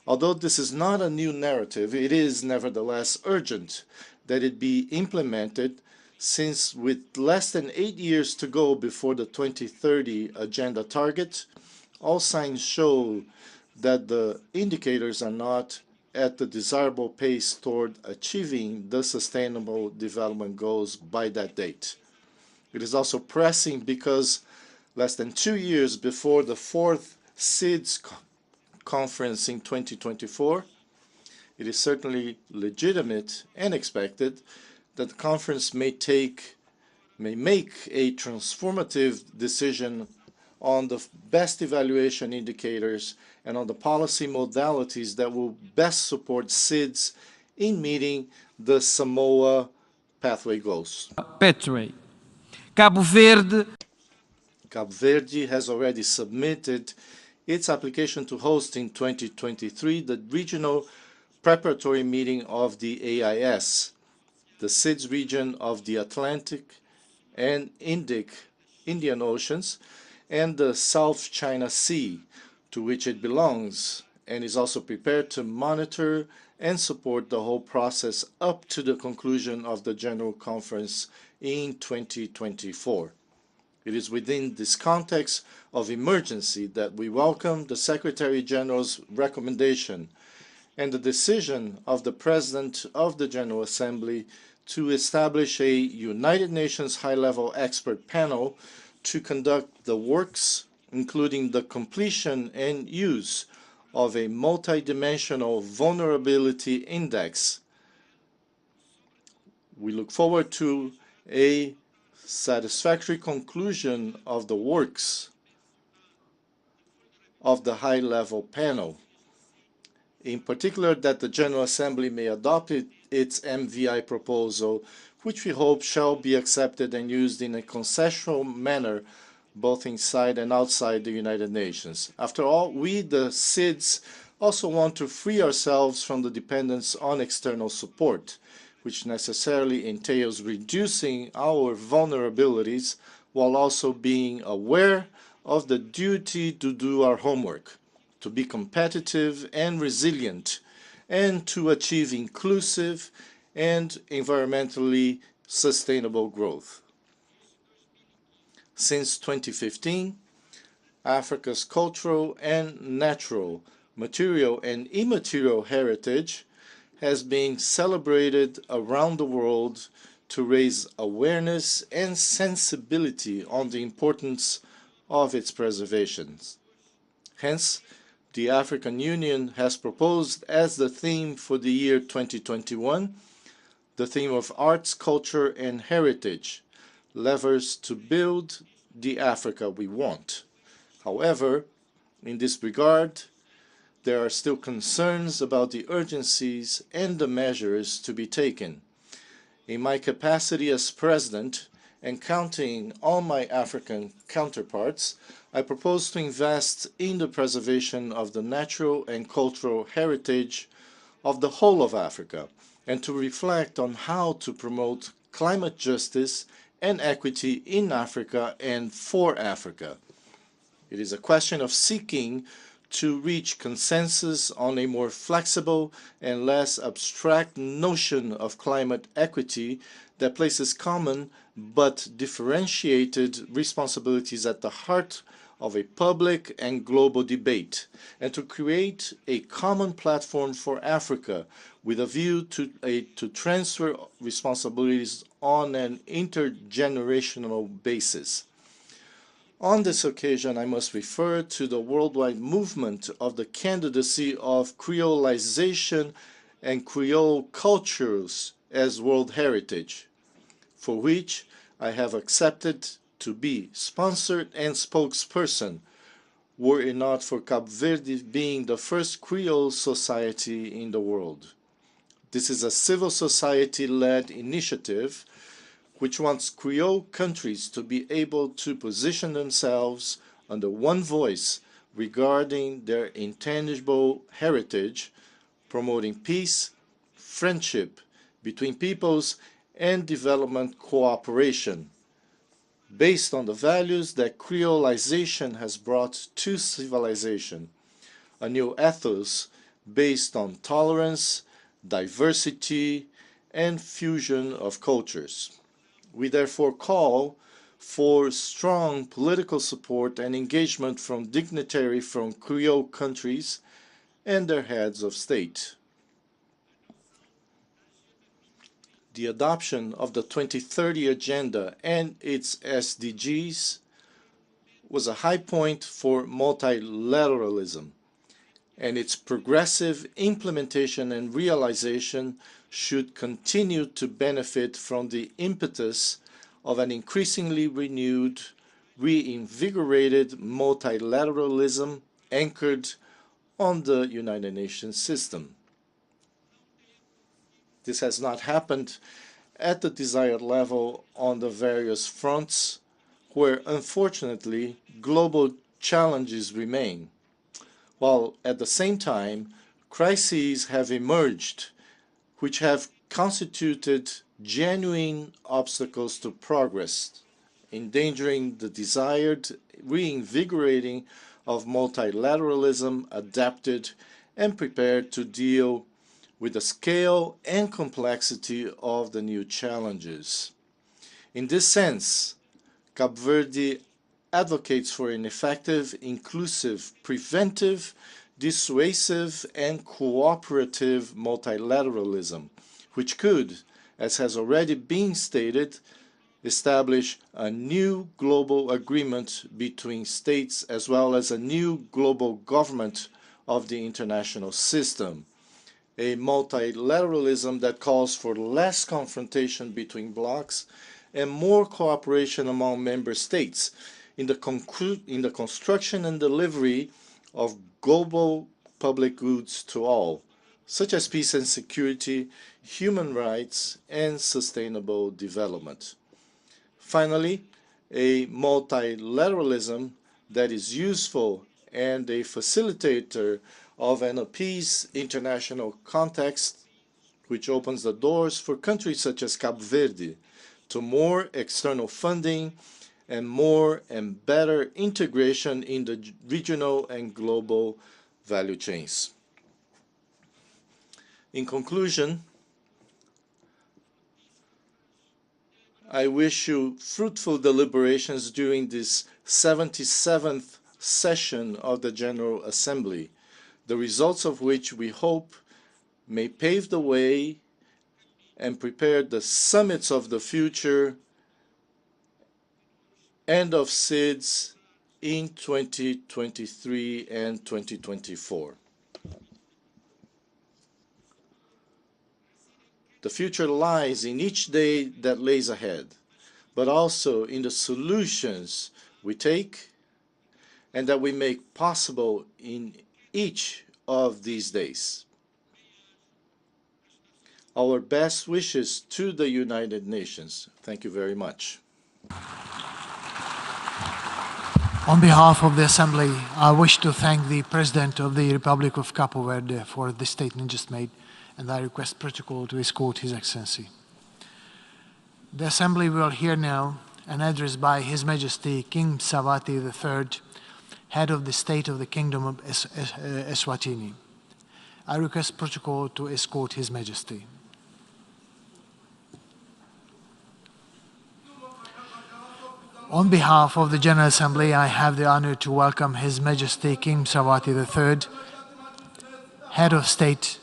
Although this is not a new narrative, it is nevertheless urgent that it be implemented, since with less than 8 years to go before the 2030 agenda target, all signs show that the indicators are not at the desirable pace toward achieving the Sustainable Development Goals by that date. It is also pressing because less than 2 years before the 4th SIDS conference in 2024, it is certainly legitimate and expected that the conference may make a transformative decision on the best evaluation indicators and on the policy modalities that will best support SIDS in meeting the Samoa pathway goals. Cabo Verde has already submitted its application to host in 2023 the regional preparatory meeting of the AIS, the SIDS region of the Atlantic and Indian Oceans, and the South China Sea, to which it belongs, and is also prepared to monitor and support the whole process up to the conclusion of the General Conference in 2024. It is within this context of emergency that we welcome the Secretary General's recommendation and the decision of the President of the General Assembly to establish a United Nations high-level expert panel to conduct the works, including the completion and use of a multidimensional vulnerability index. We look forward to a satisfactory conclusion of the works of the high-level panel. In particular, that the General Assembly may adopt its MVI proposal, which we hope shall be accepted and used in a consensual manner both inside and outside the United Nations. After all, we, the SIDS, also want to free ourselves from the dependence on external support, which necessarily entails reducing our vulnerabilities while also being aware of the duty to do our homework, to be competitive and resilient, and to achieve inclusive and environmentally sustainable growth. Since 2015, Africa's cultural and natural, material and immaterial heritage has been celebrated around the world to raise awareness and sensibility on the importance of its preservation. Hence, the African Union has proposed as the theme for the year 2021, the theme of arts, culture, and heritage, levers to build the Africa we want. However, in this regard, there are still concerns about the urgencies and the measures to be taken. In my capacity as President, and counting on my African counterparts, I propose to invest in the preservation of the natural and cultural heritage of the whole of Africa, and to reflect on how to promote climate justice and equity in Africa and for Africa. It is a question of seeking to reach consensus on a more flexible and less abstract notion of climate equity that places common but differentiated responsibilities at the heart of a public and global debate, and to create a common platform for Africa with a view to transfer responsibilities on an intergenerational basis. On this occasion, I must refer to the worldwide movement of the candidacy of Creolization and Creole cultures as World Heritage, for which I have accepted to be sponsored and spokesperson, were it not for Cabo Verde being the first Creole society in the world. This is a civil society-led initiative which wants Creole countries to be able to position themselves under one voice regarding their intangible heritage, promoting peace, friendship between peoples, and development cooperation, based on the values that Creolization has brought to civilization, a new ethos based on tolerance, diversity, and fusion of cultures. We therefore call for strong political support and engagement from dignitaries from Creole countries and their heads of state. The adoption of the 2030 Agenda and its SDGs was a high point for multilateralism, and its progressive implementation and realization should continue to benefit from the impetus of an increasingly renewed, reinvigorated multilateralism anchored on the United Nations system. This has not happened at the desired level on the various fronts where, unfortunately, global challenges remain, while at the same time, crises have emerged which have constituted genuine obstacles to progress, endangering the desired reinvigorating of multilateralism adapted and prepared to deal with the scale and complexity of the new challenges. In this sense, Cabo Verde advocates for an effective, inclusive, preventive, dissuasive, and cooperative multilateralism, which could, as has already been stated, establish a new global agreement between states as well as a new global government of the international system, a multilateralism that calls for less confrontation between blocs and more cooperation among member states in the construction and delivery of global public goods to all, such as peace and security, human rights, and sustainable development. Finally, a multilateralism that is useful and a facilitator of an appeased international context, which opens the doors for countries such as Cabo Verde to more external funding and more and better integration in the regional and global value chains. In conclusion, I wish you fruitful deliberations during this 77th session of the General Assembly, the results of which we hope may pave the way and prepare the summits of the future and of SIDS in 2023 and 2024. The future lies in each day that lays ahead, but also in the solutions we take and that we make possible in each of these days. Our best wishes to the United Nations. Thank you very much. On behalf of the Assembly, I wish to thank the President of the Republic of Cabo Verde for the statement just made, and I request protocol to escort His Excellency. The Assembly will hear now an address by His Majesty King Mswati III, Head of the State of the Kingdom of Eswatini. I request protocol to escort His Majesty. On behalf of the General Assembly, I have the honor to welcome His Majesty King Mswati III, Head of State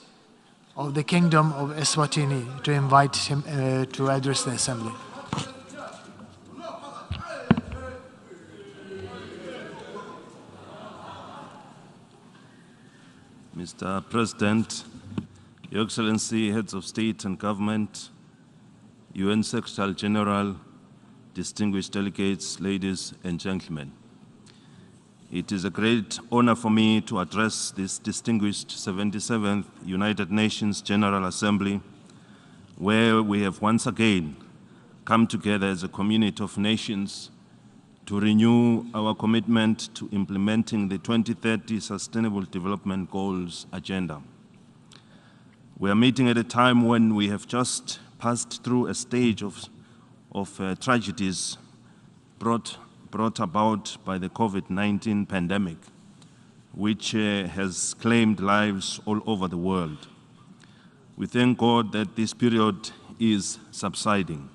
of the Kingdom of Eswatini, to invite him to address the Assembly. Mr. President, Your Excellency, Heads of State and Government, UN Secretary General, distinguished delegates, ladies and gentlemen. It is a great honor for me to address this distinguished 77th United Nations General Assembly, where we have once again come together as a community of nations to renew our commitment to implementing the 2030 Sustainable Development Goals agenda. We are meeting at a time when we have just passed through a stage of tragedies brought about by the COVID-19 pandemic, which has claimed lives all over the world. We thank God that this period is subsiding.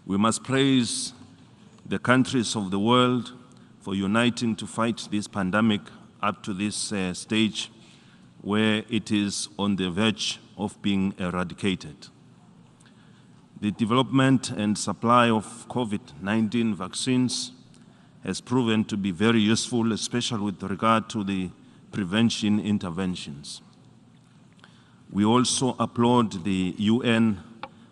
We must praise the countries of the world for uniting to fight this pandemic up to this stage where it is on the verge of being eradicated. The development and supply of COVID-19 vaccines has proven to be very useful, especially with regard to the prevention interventions. We also applaud the UN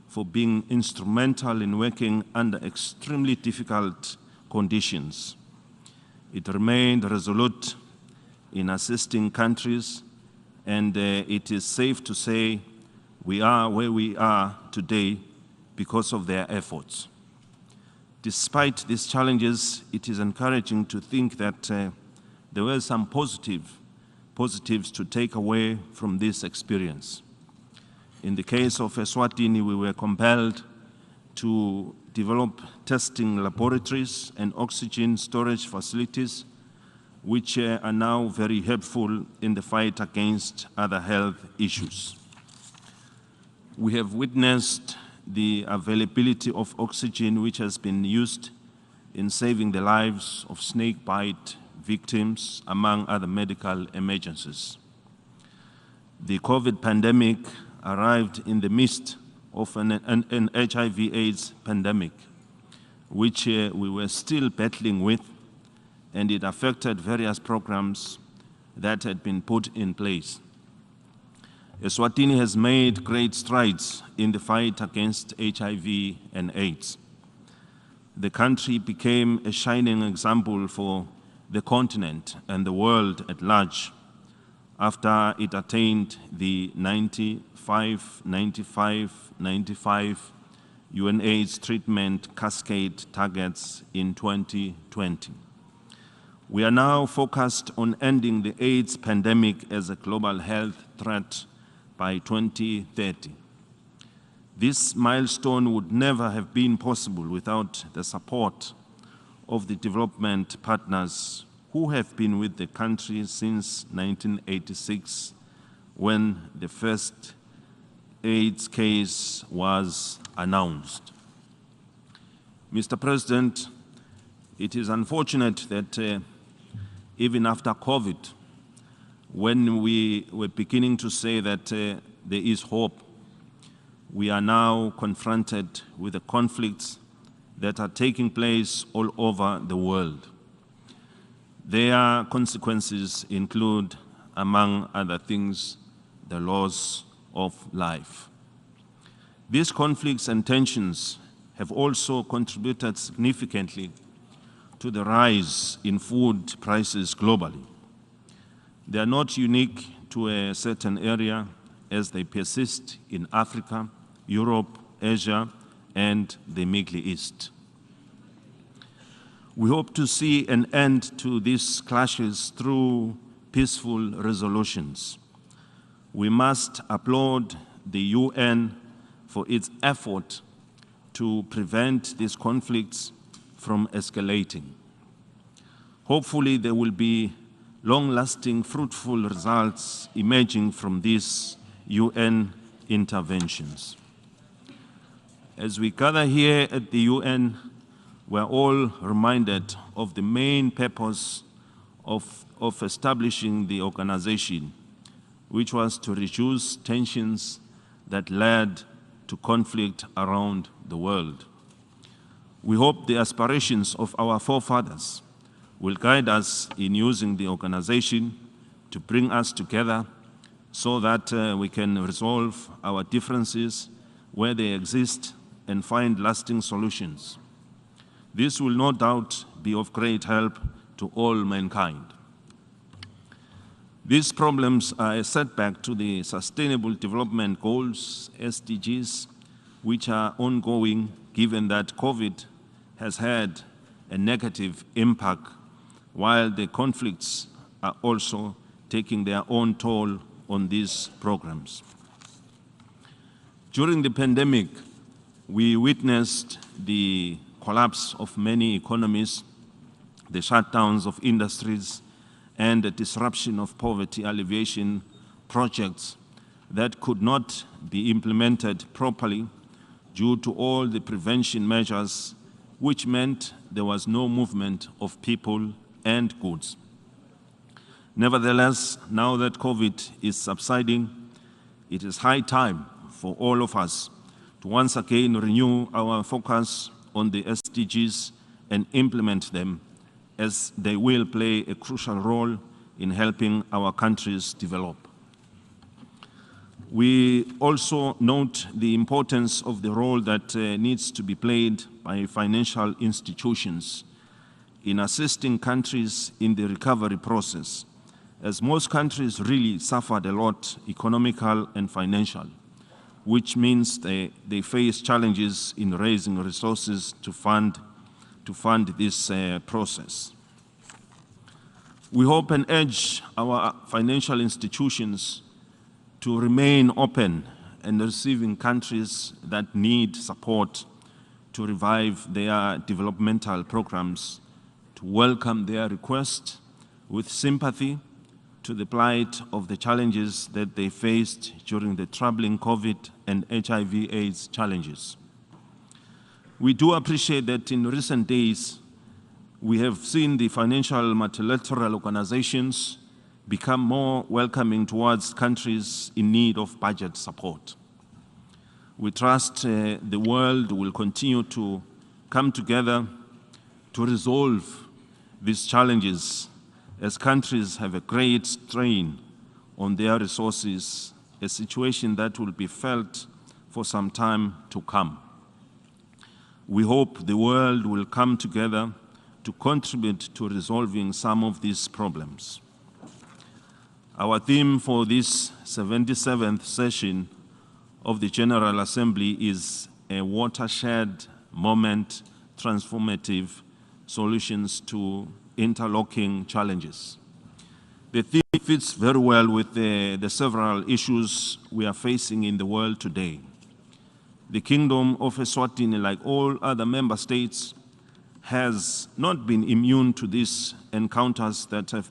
for being instrumental in working under extremely difficult conditions. It remained resolute in assisting countries, and it is safe to say we are where we are today because of their efforts. Despite these challenges, it is encouraging to think that there were some positives to take away from this experience. In the case of Eswatini, we were compelled to develop testing laboratories and oxygen storage facilities, which are now very helpful in the fight against other health issues. We have witnessed the availability of oxygen, which has been used in saving the lives of snake bite victims, among other medical emergencies. The COVID pandemic arrived in the midst of an HIV/AIDS pandemic, which we were still battling with, and it affected various programs that had been put in place. Eswatini has made great strides in the fight against HIV and AIDS. The country became a shining example for the continent and the world at large after it attained the 95 UNAIDS treatment cascade targets in 2020. We are now focused on ending the AIDS pandemic as a global health threat by 2030. This milestone would never have been possible without the support of the development partners who have been with the country since 1986, when the first AIDS case was announced. Mr. President, it is unfortunate that even after COVID, when we were beginning to say that there is hope, we are now confronted with the conflicts that are taking place all over the world. Their consequences include, among other things, the loss of life. These conflicts and tensions have also contributed significantly to the rise in food prices globally. They are not unique to a certain area, as they persist in Africa, Europe, Asia, and the Middle East. We hope to see an end to these clashes through peaceful resolutions. We must applaud the UN for its effort to prevent these conflicts from escalating. Hopefully, there will be long-lasting, fruitful results emerging from these UN interventions. As we gather here at the UN, we're all reminded of the main purpose of establishing the organization, which was to reduce tensions that led to conflict around the world. We hope the aspirations of our forefathers will guide us in using the organization to bring us together so that we can resolve our differences where they exist and find lasting solutions. This will no doubt be of great help to all mankind. These problems are a setback to the Sustainable Development Goals, SDGs, which are ongoing given that COVID has had a negative impact, while the conflicts are also taking their own toll on these programs. During the pandemic, we witnessed the collapse of many economies, the shutdowns of industries, and the disruption of poverty alleviation projects that could not be implemented properly due to all the prevention measures, which meant there was no movement of people and goods. Nevertheless, now that COVID is subsiding, it is high time for all of us to once again renew our focus on the SDGs and implement them, as they will play a crucial role in helping our countries develop. We also note the importance of the role that needs to be played by financial institutions in assisting countries in the recovery process, as most countries really suffered a lot, economical and financial, which means they face challenges in raising resources to fund this process. We hope and urge our financial institutions to remain open and receiving countries that need support to revive their developmental programs, to welcome their request with sympathy to the plight of the challenges that they faced during the troubling COVID and HIV/AIDS challenges. We do appreciate that in recent days, we have seen the financial multilateral organizations become more welcoming towards countries in need of budget support. We trust the world will continue to come together to resolve these challenges, as countries have a great strain on their resources, a situation that will be felt for some time to come. We hope the world will come together to contribute to resolving some of these problems. Our theme for this 77th session of the General Assembly is a watershed moment, transformative solutions to interlocking challenges. The theme fits very well with the several issues we are facing in the world today. The Kingdom of Eswatini, like all other member states, has not been immune to these encounters that have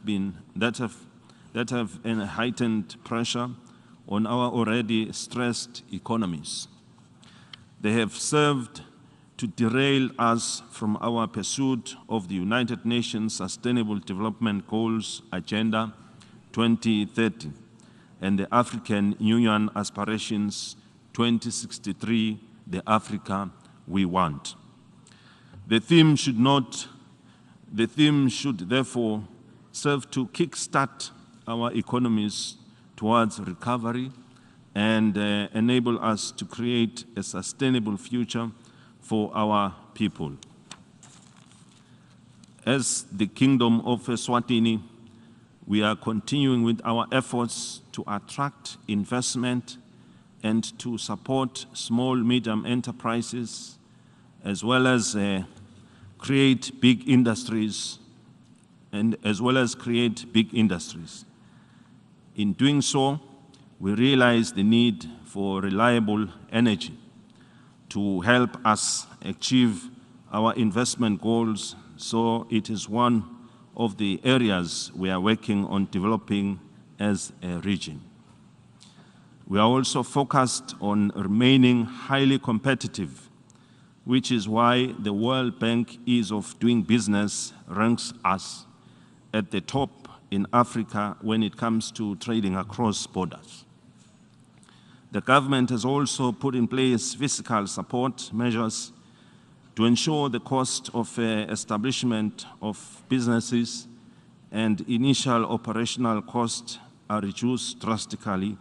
a heightened pressure on our already stressed economies. They have served to derail us from our pursuit of the United Nations Sustainable Development Goals Agenda 2030 and the African Union Aspirations 2063, the Africa we want. The theme should therefore serve to kickstart our economies towards recovery and enable us to create a sustainable future for our people. As the Kingdom of Eswatini, we are continuing with our efforts to attract investment and to support small, medium enterprises, as well as create big industries, In doing so, we realize the need for reliable energy. to help us achieve our investment goals, so it is one of the areas we are working on developing as a region. We are also focused on remaining highly competitive, which is why the World Bank Ease of Doing Business ranks us at the top in Africa when it comes to trading across borders. The government has also put in place fiscal support measures to ensure the cost of establishment of businesses and initial operational costs are reduced drastically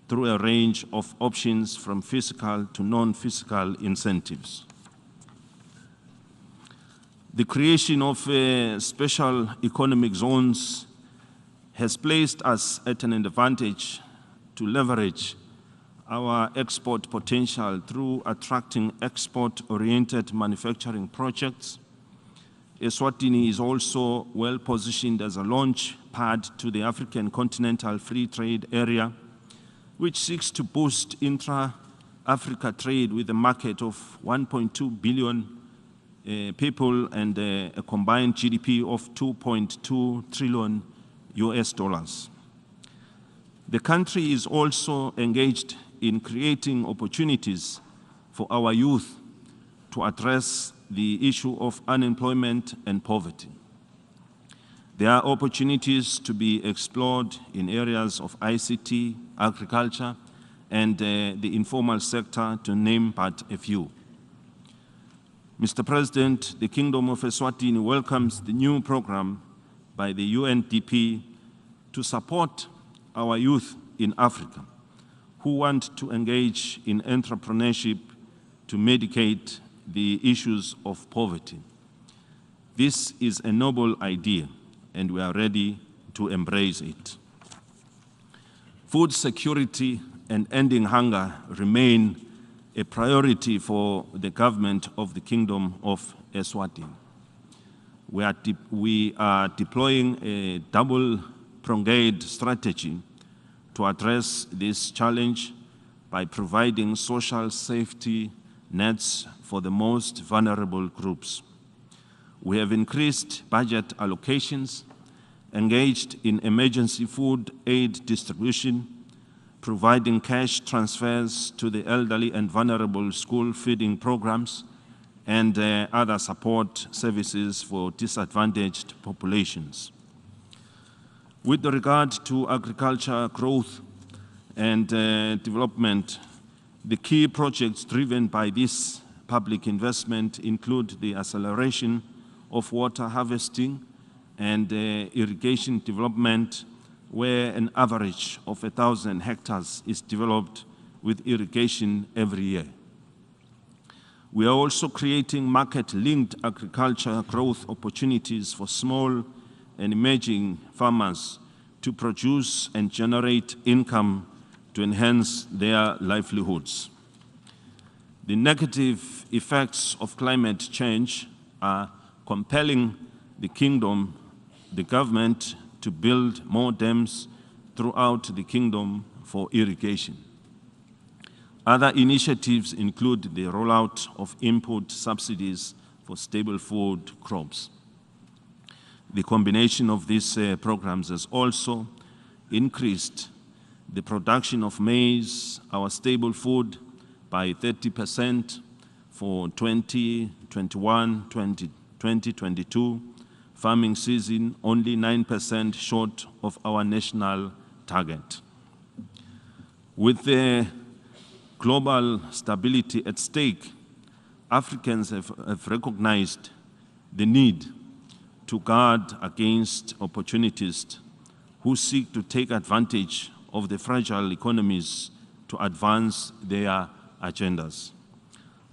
through a range of options from fiscal to non-fiscal incentives. The creation of special economic zones has placed us at an advantage to leverage our export potential through attracting export-oriented manufacturing projects. Eswatini is also well positioned as a launch pad to the African Continental Free Trade Area, which seeks to boost intra-Africa trade with a market of 1.2 billion people and a combined GDP of 2.2 trillion US dollars. The country is also engaged in creating opportunities for our youth to address the issue of unemployment and poverty. There are opportunities to be explored in areas of ICT, agriculture, and the informal sector, to name but a few. Mr. President, the Kingdom of Eswatini welcomes the new program by the UNDP to support our youth in Africa who want to engage in entrepreneurship to mitigate the issues of poverty. This is a noble idea, and we are ready to embrace it. Food security and ending hunger remain a priority for the government of the Kingdom of Eswatini. We are deploying a double-pronged strategy to address this challenge by providing social safety nets for the most vulnerable groups. We have increased budget allocations, engaged in emergency food aid distribution, providing cash transfers to the elderly and vulnerable school feeding programs, and other support services for disadvantaged populations. With regard to agriculture growth and development, the key projects driven by this public investment include the acceleration of water harvesting and irrigation development, where an average of 1,000 hectares is developed with irrigation every year. We are also creating market-linked agriculture growth opportunities for small and emerging farmers to produce and generate income to enhance their livelihoods. The negative effects of climate change are compelling the kingdom, the government, to build more dams throughout the kingdom for irrigation. Other initiatives include the rollout of input subsidies for staple food crops. The combination of these programs has also increased the production of maize, our staple food, by 30% for 2021-2022 farming season, only 9% short of our national target. With the global stability at stake, Africans have recognized the need to guard against opportunists who seek to take advantage of the fragile economies to advance their agendas.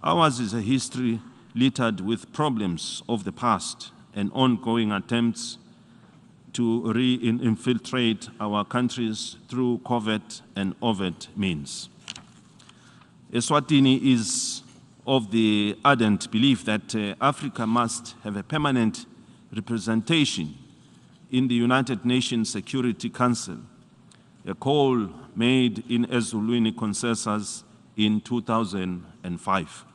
Ours is a history littered with problems of the past and ongoing attempts to infiltrate our countries through covert and overt means. Eswatini is of the ardent belief that Africa must have a permanent representation in the United Nations Security Council, a call made in Ezulwini consensus in 2005.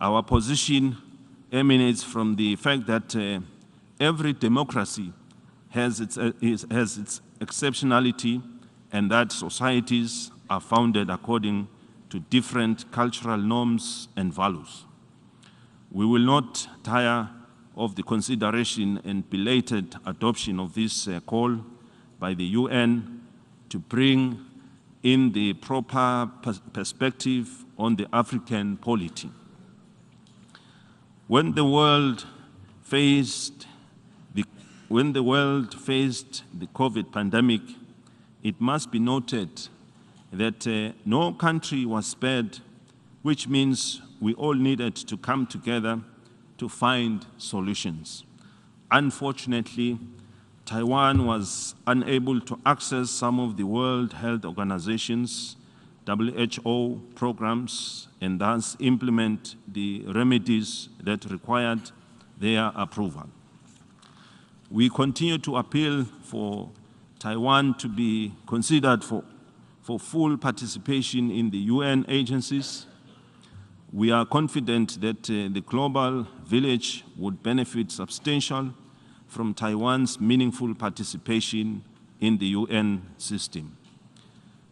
Our position emanates from the fact that every democracy has its exceptionality, and that societies are founded according to different cultural norms and values. We will not tire of the consideration and belated adoption of this call by the UN to bring in the proper perspective on the African polity. When the world faced the COVID pandemic, it must be noted that no country was spared, which means we all needed to come together to find solutions. Unfortunately, Taiwan was unable to access some of the World Health Organization's WHO programs and thus implement the remedies that required their approval. We continue to appeal for Taiwan to be considered for full participation in the UN agencies. We are confident that the global village would benefit substantially from Taiwan's meaningful participation in the UN system.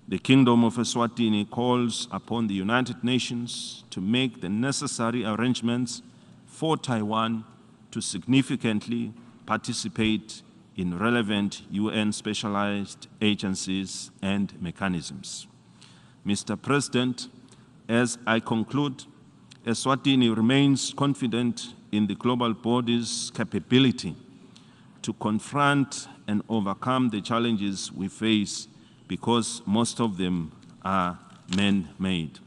The Kingdom of Eswatini calls upon the United Nations to make the necessary arrangements for Taiwan to significantly participate in relevant UN specialized agencies and mechanisms. Mr. President, as I conclude, Eswatini remains confident in the global body's capability to confront and overcome the challenges we face, because most of them are man-made.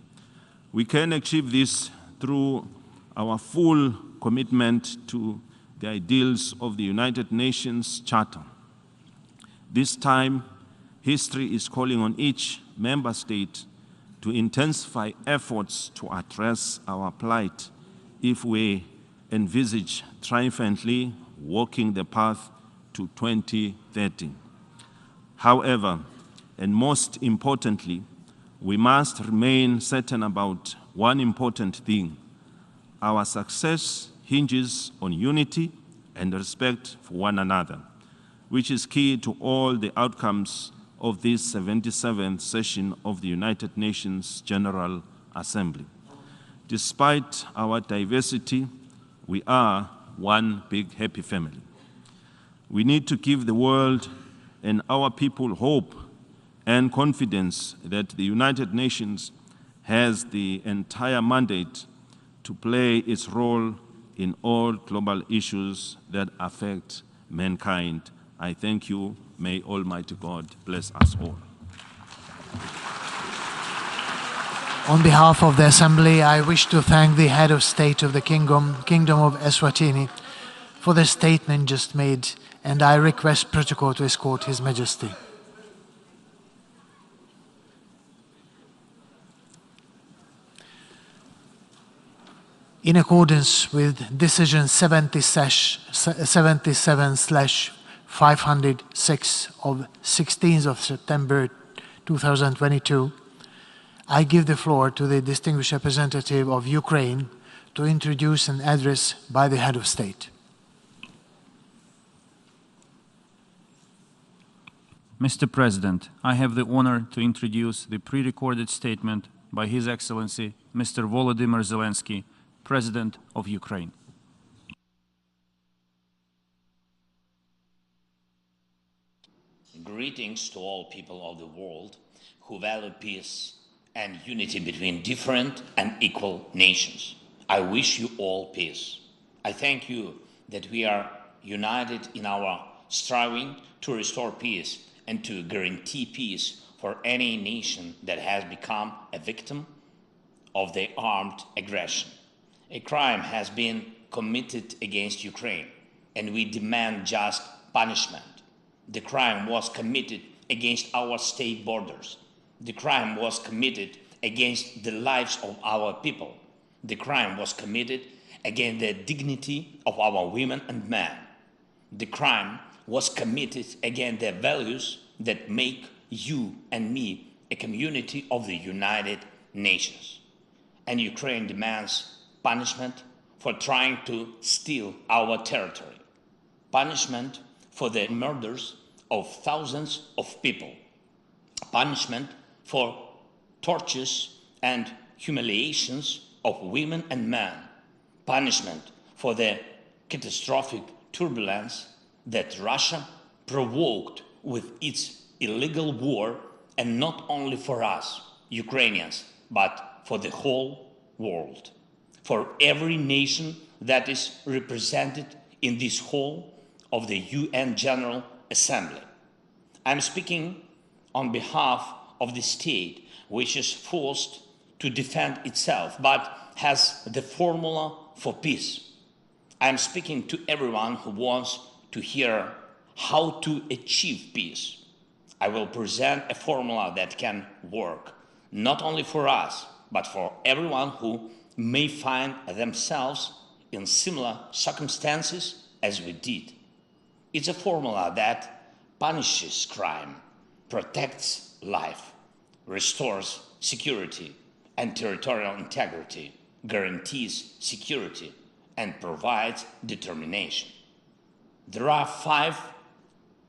We can achieve this through our full commitment to the ideals of the United Nations Charter. This time, history is calling on each member state to intensify efforts to address our plight if we envisage triumphantly walking the path to 2030. However, and most importantly, we must remain certain about one important thing. Our success hinges on unity and respect for one another, which is key to all the outcomes of this 77th session of the United Nations General Assembly. Despite our diversity, we are one big happy family. We need to give the world and our people hope and confidence that the United Nations has the entire mandate to play its role in all global issues that affect mankind. I thank you. May Almighty God bless us all. On behalf of the Assembly, I wish to thank the Head of State of the Kingdom of Eswatini, for the statement just made, and I request protocol to escort His Majesty. In accordance with Decision 77/506 of 16th of September 2022, I give the floor to the distinguished representative of Ukraine to introduce an address by the Head of State. Mr. President, I have the honor to introduce the pre-recorded statement by His Excellency Mr. Volodymyr Zelensky, President of Ukraine. Greetings to all people of the world who value peace and unity between different and equal nations. I wish you all peace. I thank you that we are united in our striving to restore peace and to guarantee peace for any nation that has become a victim of the armed aggression. A crime has been committed against Ukraine, and we demand just punishment. The crime was committed against our state borders. The crime was committed against the lives of our people. The crime was committed against the dignity of our women and men. The crime was committed against the values that make you and me a community of the United Nations. And Ukraine demands punishment for trying to steal our territory, punishment for the murders of thousands of people, punishment for tortures and humiliations of women and men, punishment for the catastrophic turbulence that Russia provoked with its illegal war, and not only for us, Ukrainians, but for the whole world, for every nation that is represented in this hall of the UN General Assembly. I'm speaking on behalf of the state which is forced to defend itself, but has the formula for peace. I'm speaking to everyone who wants to hear how to achieve peace. I will present a formula that can work, not only for us, but for everyone who may find themselves in similar circumstances as we did. It's a formula that punishes crime, protects life, restores security and territorial integrity, guarantees security, and provides determination. There are 5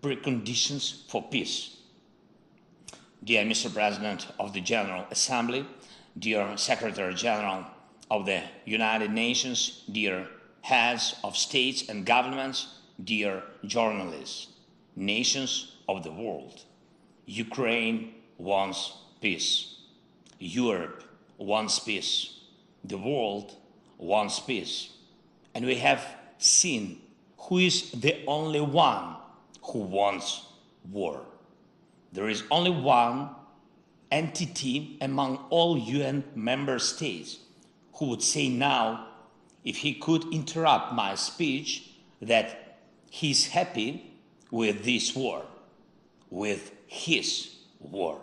preconditions for peace. Dear Mr. President of the General Assembly, dear Secretary General of the United Nations, dear heads of states and governments, dear journalists, nations of the world, Ukraine wants peace. Europe wants peace. The world wants peace. And we have seen who is the only one who wants war. There is only one entity among all UN member states who would say now, if he could interrupt my speech, that he's happy with this war, with his war.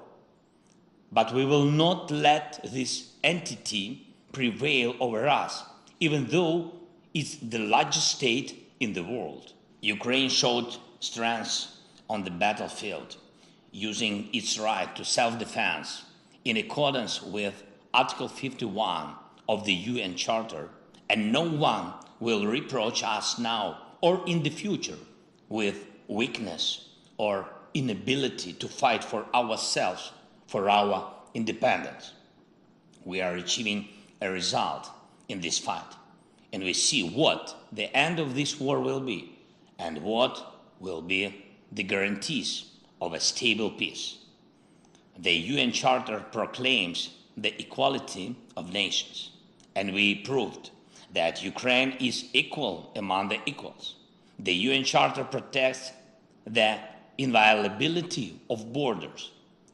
But we will not let this entity prevail over us, even though it's the largest state in the world. Ukraine showed strength on the battlefield, using its right to self-defense in accordance with Article 51 of the UN Charter, and no one will reproach us now or in the future with weakness or inability to fight for ourselves, for our independence. We are achieving a result in this fight, and we see what the end of this war will be and what will be the guarantees of a stable peace. The UN Charter proclaims the equality of nations, and we proved that Ukraine is equal among the equals. The UN Charter protects the inviolability of borders,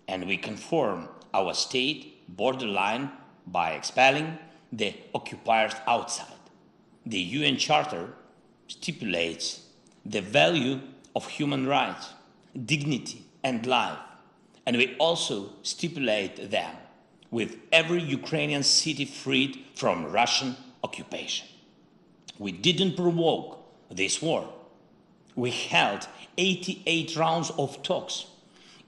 and we confirm our state borderline by expelling the occupiers outside. The UN Charter stipulates the value of human rights, dignity, and life, and we also stipulate them with every Ukrainian city freed from Russian occupation. We didn't provoke this war. We held 88 rounds of talks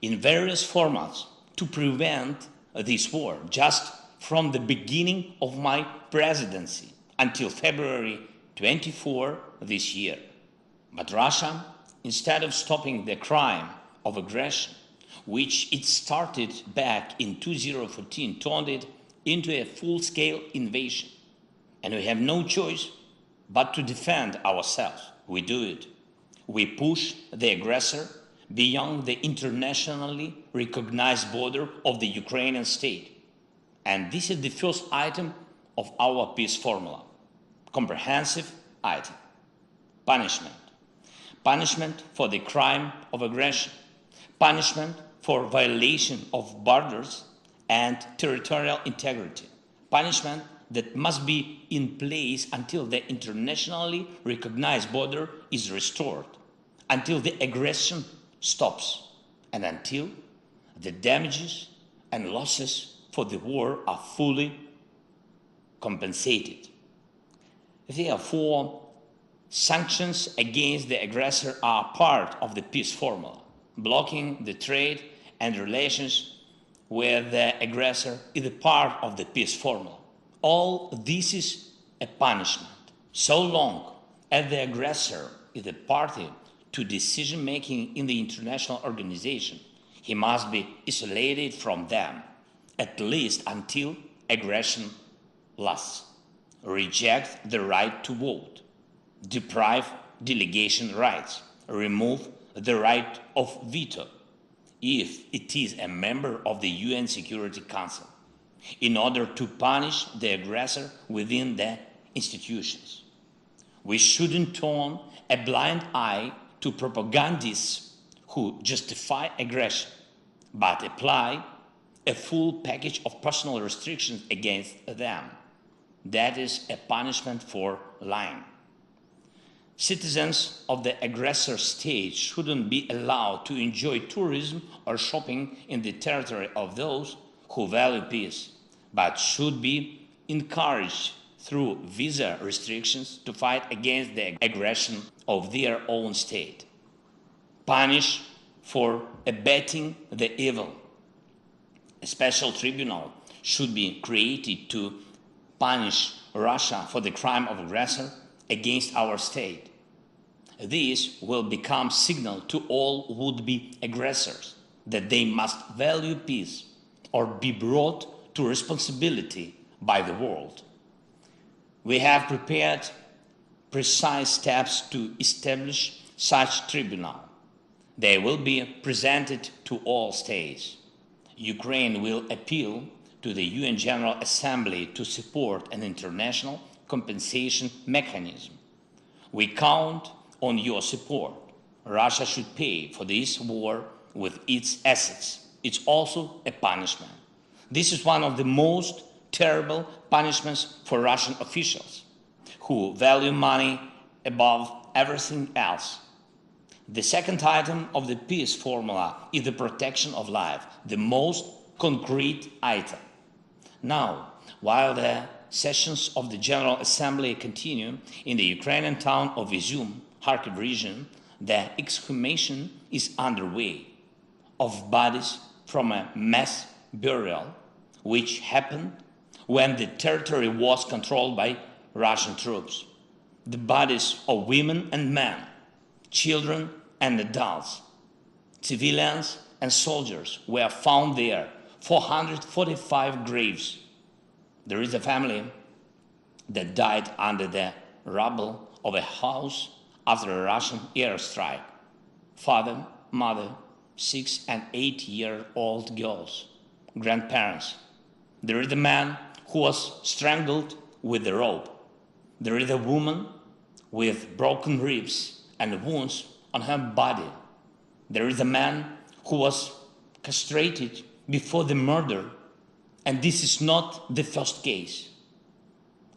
in various formats to prevent this war, just from the beginning of my presidency until February 24 this year. But Russia, instead of stopping the crime of aggression, which it started back in 2014, turned it into a full-scale invasion. And we have no choice but to defend ourselves. We do it. We push the aggressor beyond the internationally recognized border of the Ukrainian state. And this is the first item of our peace formula. Comprehensive item. Punishment. Punishment for the crime of aggression. Punishment for violation of borders and territorial integrity. Punishment that must be in place until the internationally recognized border is restored, until the aggression stops, and until the damages and losses for the war are fully compensated. Therefore, sanctions against the aggressor are part of the peace formula. Blocking the trade and relations with the aggressor is a part of the peace formula. All this is a punishment. So long as the aggressor is a party to decision-making in the international organization, he must be isolated from them, at least until aggression lasts. Reject the right to vote, deprive delegation rights, remove the right of veto if it is a member of the UN Security Council, in order to punish the aggressor within the institutions. We shouldn't turn a blind eye to propagandists who justify aggression, but apply a full package of personal restrictions against them. That is a punishment for lying. Citizens of the aggressor state shouldn't be allowed to enjoy tourism or shopping in the territory of those who value peace, but should be encouraged through visa restrictions to fight against the aggression of their own state. Punish for abetting the evil. A special tribunal should be created to punish Russia for the crime of aggressor against our state. This will become signal to all would-be aggressors that they must value peace or be brought to responsibility by the world. We have prepared precise steps to establish such tribunal. They will be presented to all states. Ukraine will appeal to the UN General Assembly to support an international compensation mechanism. We count on your support. Russia should pay for this war with its assets. It's also a punishment. This is one of the most terrible punishments for Russian officials who value money above everything else. The second item of the peace formula is the protection of life, the most concrete item. Now, while the sessions of the General Assembly continue in the Ukrainian town of Izum, Kharkiv region, the exhumation is underway of bodies from a mass burial which happened when the territory was controlled by Russian troops. The bodies of women and men, children and adults, civilians and soldiers were found there, 445 graves. There is a family that died under the rubble of a house after a Russian airstrike. Father, mother, 6- and 8-year-old girls, grandparents. There is a man who was strangled with a rope. There is a woman with broken ribs and wounds on her body. There is a man who was castrated before the murder, and this is not the first case.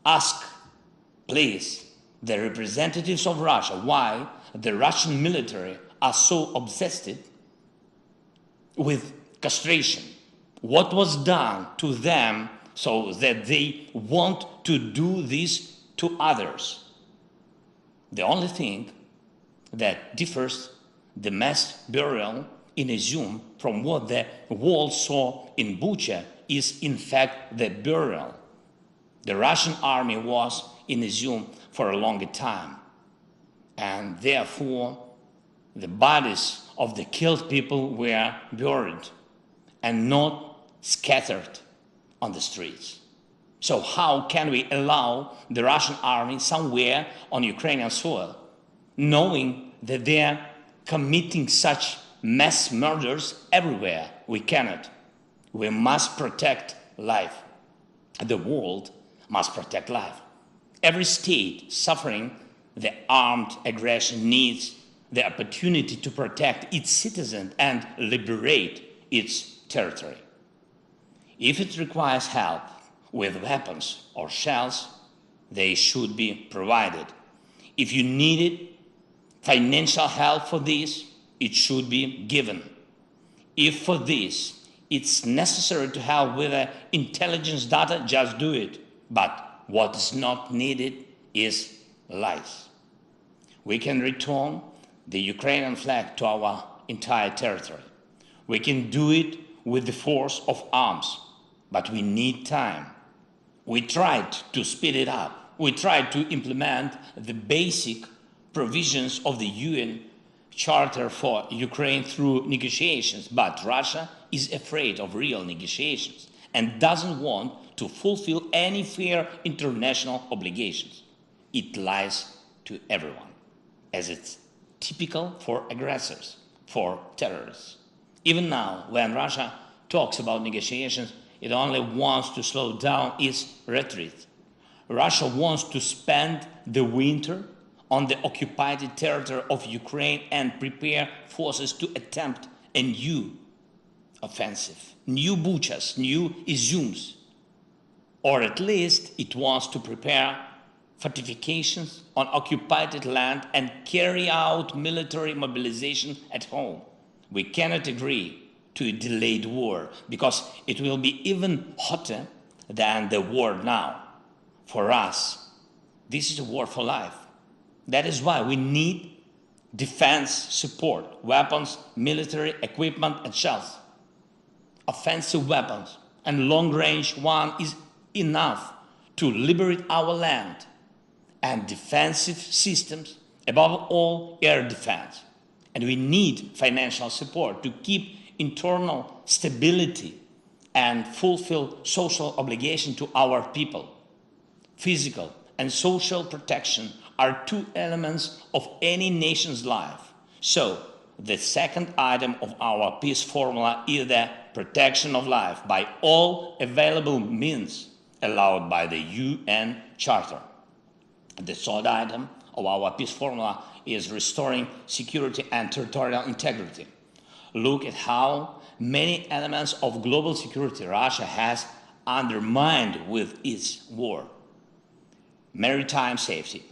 Ask, please, the representatives of Russia why the Russian military are so obsessed with castration. What was done to them so that they want to do this to others? The only thing that differs the mass burial in Izum from what the world saw in Bucha is in fact the burial. The Russian army was in Izum for a longer time, and therefore the bodies of the killed people were buried and not scattered on the streets. So how can we allow the Russian army somewhere on Ukrainian soil, knowing that they are committing such mass murders everywhere? We cannot. We must protect life. The world must protect life. Every state suffering the armed aggression needs the opportunity to protect its citizens and liberate its territory. If it requires help with weapons or shells, they should be provided. If you needed financial help for this, it should be given. If for this it's necessary to help with intelligence data, just do it. But what is not needed is lies. We can return the Ukrainian flag to our entire territory. We can do it with the force of arms, but we need time. We tried to speed it up, we tried to implement the basic provisions of the UN Charter for Ukraine through negotiations, but Russia is afraid of real negotiations and doesn't want to fulfill any fair international obligations. It lies to everyone, as it's typical for aggressors, for terrorists. Even now, when Russia talks about negotiations, it only wants to slow down its retreat. Russia wants to spend the winter on the occupied territory of Ukraine and prepare forces to attempt a new offensive, new Buchas, new Izums, or at least it wants to prepare fortifications on occupied land and carry out military mobilization at home. We cannot agree to a delayed war because it will be even hotter than the war now. For us, this is a war for life. That is why we need defense support, weapons, military equipment, and shells. Offensive weapons and long-range one is enough to liberate our land, and defensive systems, above all air defense. And we need financial support to keep internal stability and fulfill social obligation to our people. Physical and social protection are two elements of any nation's life. So, the second item of our peace formula is the protection of life by all available means allowed by the UN Charter. The third item of our peace formula is restoring security and territorial integrity. Look at how many elements of global security Russia has undermined with its war. Maritime safety,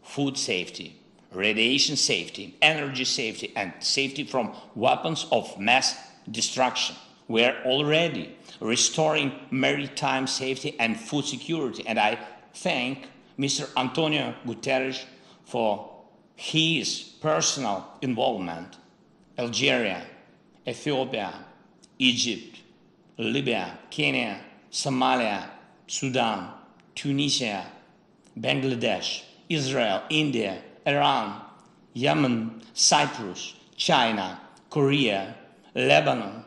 food safety, radiation safety, energy safety, and safety from weapons of mass destruction. We are already restoring maritime safety and food security, and I thank Mr. Antonio Guterres for his personal involvement. Algeria, Ethiopia, Egypt, Libya, Kenya, Somalia, Sudan, Tunisia, Bangladesh, Israel, India, Iran, Yemen, Cyprus, China, Korea, Lebanon,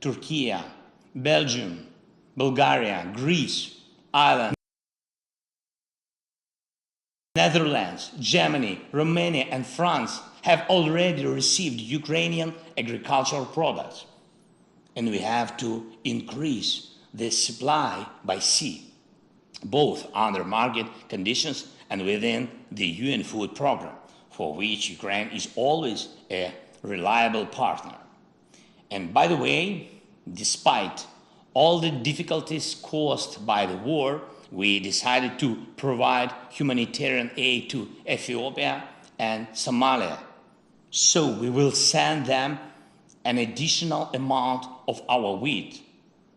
Turkey, Belgium, Bulgaria, Greece, Ireland, Netherlands, Germany, Romania, and France have already received Ukrainian agricultural products, and we have to increase the supply by sea, both under market conditions and within the UN food program, for which Ukraine is always a reliable partner. And by the way, despite all the difficulties caused by the war, we decided to provide humanitarian aid to Ethiopia and Somalia. So we will send them an additional amount of our wheat,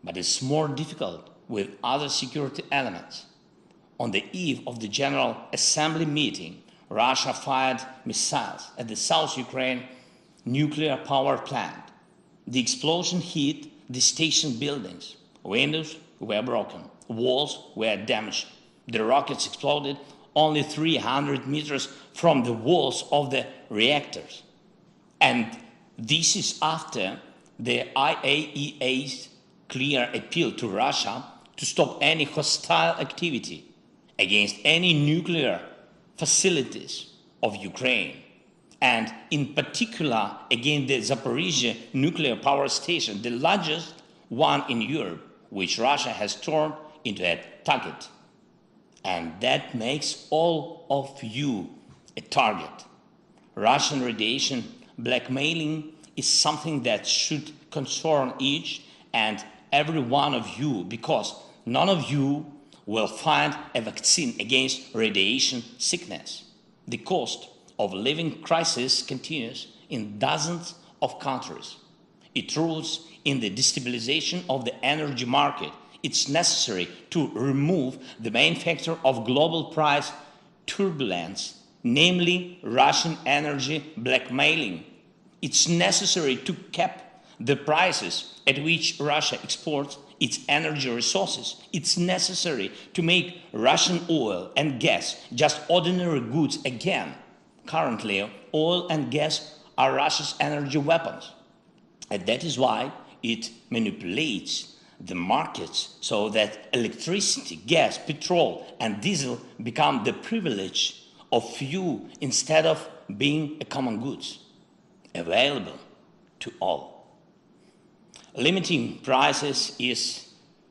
but it's more difficult with other security elements. On the eve of the General Assembly meeting, Russia fired missiles at the South Ukraine nuclear power plant. The explosion hit the station buildings. Windows were broken. Walls were damaged. The rockets exploded only 300 meters from the walls of the reactors. And this is after the IAEA's clear appeal to Russia to stop any hostile activity against any nuclear facilities of Ukraine, and in particular against the Zaporizhzhia nuclear power station, the largest one in Europe, which Russia has turned into a target. And that makes all of you a target. Russian radiation blackmailing is something that should concern each and every one of you, because none of you will find a vaccine against radiation sickness. The cost of living crisis continues in dozens of countries. It roots in the destabilization of the energy market. It's necessary to remove the main factor of global price turbulence, namely Russian energy blackmailing. It's necessary to cap the prices at which Russia exports its energy resources, it's necessary to make Russian oil and gas just ordinary goods again. Currently, oil and gas are Russia's energy weapons. And that is why it manipulates the markets so that electricity, gas, petrol, and diesel become the privilege of few instead of being a common goods available to all. Limiting prices is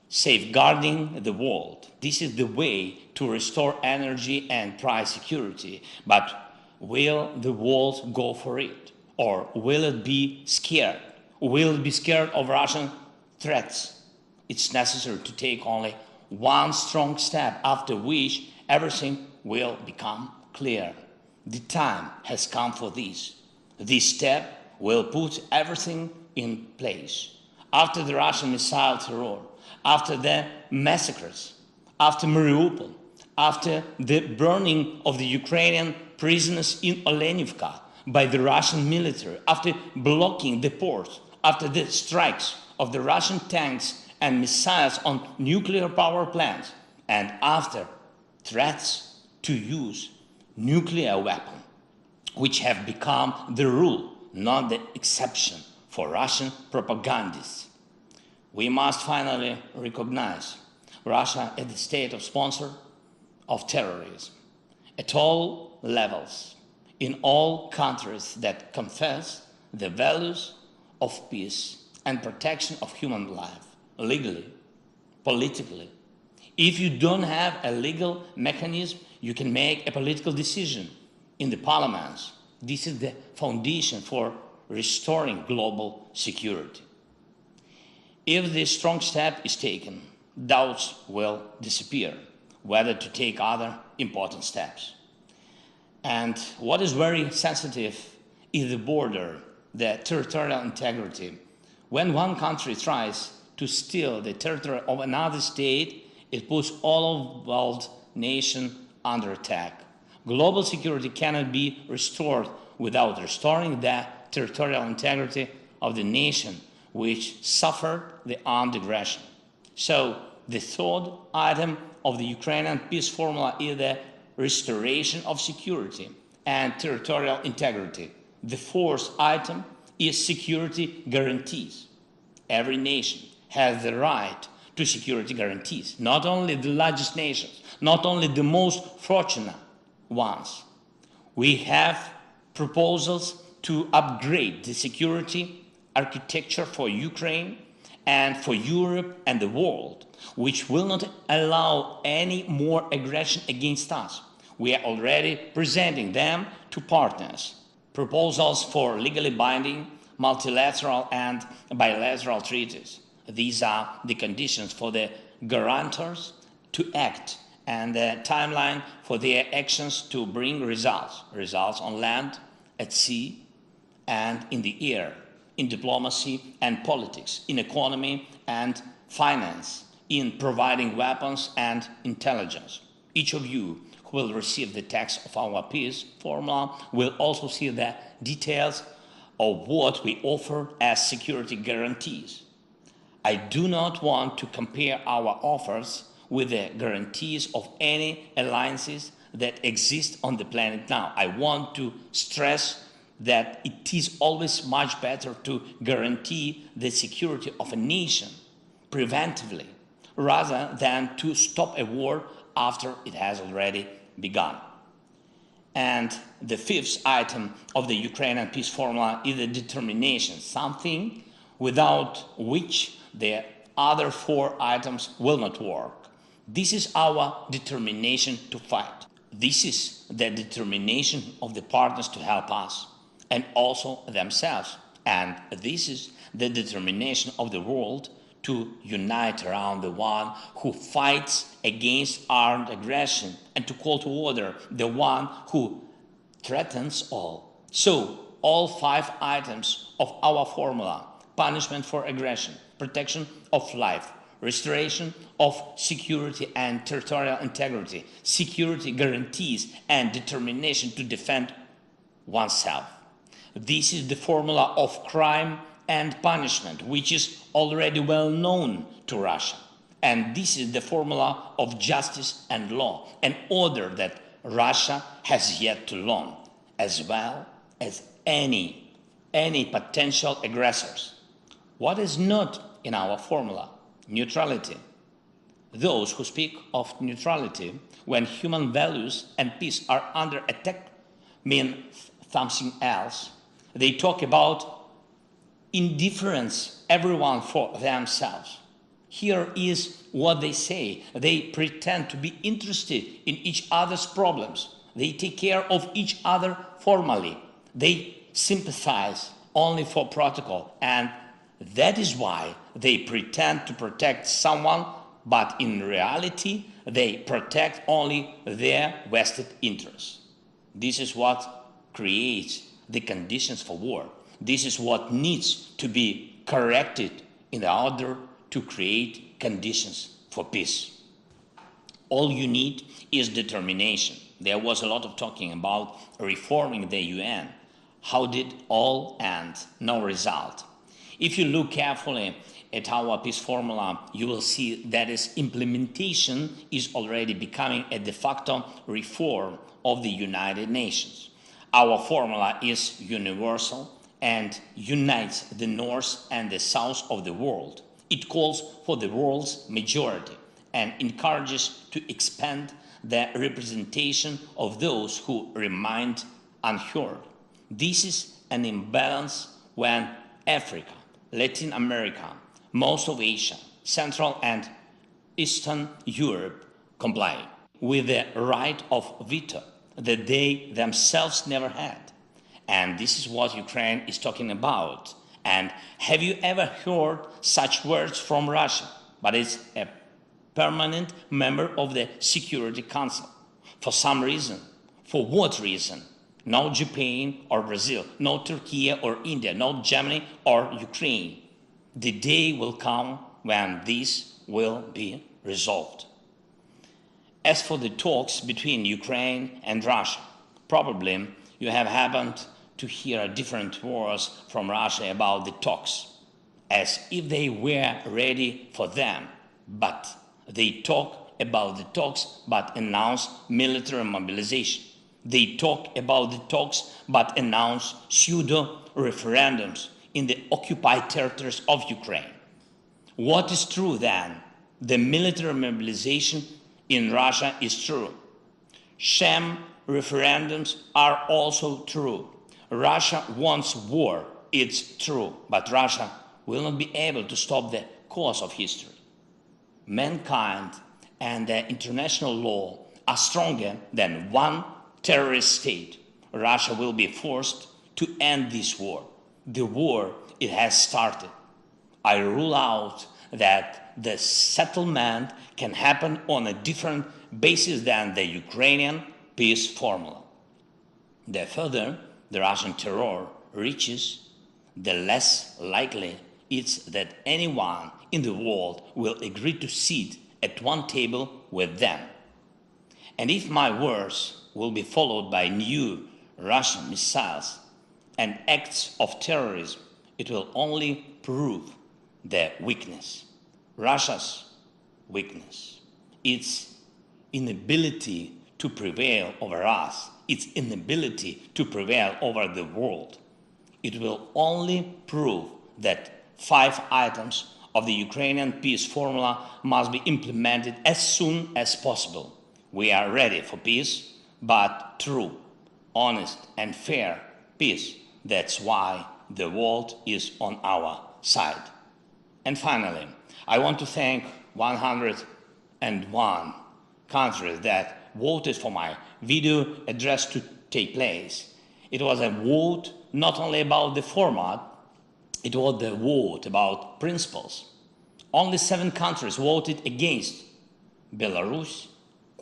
safeguarding the world. This is the way to restore energy and price security. But will the world go for it? Or will it be scared? Will it be scared of Russian threats? It's necessary to take only one strong step, after which everything will become clear. The time has come for this. This step will put everything in place. After the Russian missile terror, after the massacres, after Mariupol, after the burning of the Ukrainian prisoners in Olenivka by the Russian military, after blocking the ports, after the strikes of the Russian tanks and missiles on nuclear power plants, and after threats to use nuclear weapons, which have become the rule, not the exception for Russian propagandists. We must finally recognize Russia as the state of sponsor of terrorism at all levels, in all countries that confess the values of peace and protection of human life, legally, politically. If you don't have a legal mechanism, you can make a political decision in the parliaments. This is the foundation for restoring global security. If this strong step is taken, doubts will disappear whether to take other important steps. And what is very sensitive is the border, the territorial integrity. When one country tries to steal the territory of another state, it puts all of the world nation under attack. Global security cannot be restored without restoring the territorial integrity of the nation which suffered the armed aggression. So the third item of the Ukrainian peace formula is the restoration of security and territorial integrity. The fourth item is security guarantees. Every nation has the right to security guarantees, not only the largest nations, not only the most fortunate ones. We have proposals to upgrade the security architecture for Ukraine and for Europe and the world, which will not allow any more aggression against us. We are already presenting them to partners. Proposals for legally binding multilateral and bilateral treaties. These are the conditions for the guarantors to act and the timeline for their actions to bring results. Results on land, at sea, and in the air, in diplomacy and politics, in economy and finance, in providing weapons and intelligence. Each of you who will receive the text of our peace formula will also see the details of what we offer as security guarantees. I do not want to compare our offers with the guarantees of any alliances that exist on the planet now. I want to stress that it is always much better to guarantee the security of a nation preventively rather than to stop a war after it has already begun. And the fifth item of the Ukrainian peace formula is the determination, something without which the other four items will not work. This is our determination to fight. This is the determination of the partners to help us and also themselves. And this is the determination of the world to unite around the one who fights against armed aggression and to call to order the one who threatens all. So all five items of our formula, punishment for aggression, protection of life, restoration of security and territorial integrity, security guarantees, and determination to defend oneself. This is the formula of crime and punishment, which is already well known to Russia. And this is the formula of justice and law, an order that Russia has yet to learn, as well as any potential aggressors. What is not in our formula? Neutrality. Those who speak of neutrality when human values and peace are under attack mean something else. They talk about indifference, everyone for themselves. Here is what they say. They pretend to be interested in each other's problems. They take care of each other formally. They sympathize only for protocol, and that is why they pretend to protect someone, but in reality, they protect only their vested interests. This is what creates the conditions for war. This is what needs to be corrected in order to create conditions for peace. All you need is determination. There was a lot of talking about reforming the UN. How did all end? No result. If you look carefully at our peace formula, you will see that its implementation is already becoming a de facto reform of the United Nations. Our formula is universal and unites the North and the South of the world. It calls for the world's majority and encourages to expand the representation of those who remained unheard. This is an imbalance when Africa, Latin America, most of Asia, Central and Eastern Europe comply with the right of veto that they themselves never had. And this is what Ukraine is talking about. And have you ever heard such words from Russia? But it's a permanent member of the Security Council. For some reason. For what reason? No Japan or Brazil, no Turkey or India, no Germany or Ukraine. The day will come when this will be resolved. As for the talks between Ukraine and Russia, probably you have happened to hear different words from Russia about the talks, as if they were ready for them. But they talk about the talks but announce military mobilization. They talk about the talks but announce pseudo-referendums in the occupied territories of Ukraine. What is true then? The military mobilization in Russia is true. Sham referendums are also true. Russia wants war, it's true, but Russia will not be able to stop the course of history. Mankind and the international law are stronger than one terrorist state. Russia will be forced to end this war. The war it has started. I rule out that the settlement can happen on a different basis than the Ukrainian peace formula. The further the Russian terror reaches, the less likely it's that anyone in the world will agree to sit at one table with them. And if my words will be followed by new Russian missiles and acts of terrorism, it will only prove their weakness. Russia's weakness, its inability to prevail over us, its inability to prevail over the world. It will only prove that 5 items of the Ukrainian peace formula must be implemented as soon as possible. We are ready for peace, but true, honest, and fair peace. That's why the world is on our side. And finally, I want to thank 101 countries that voted for my video address to take place. It was a vote not only about the format, it was the vote about principles. Only 7 countries voted against: Belarus,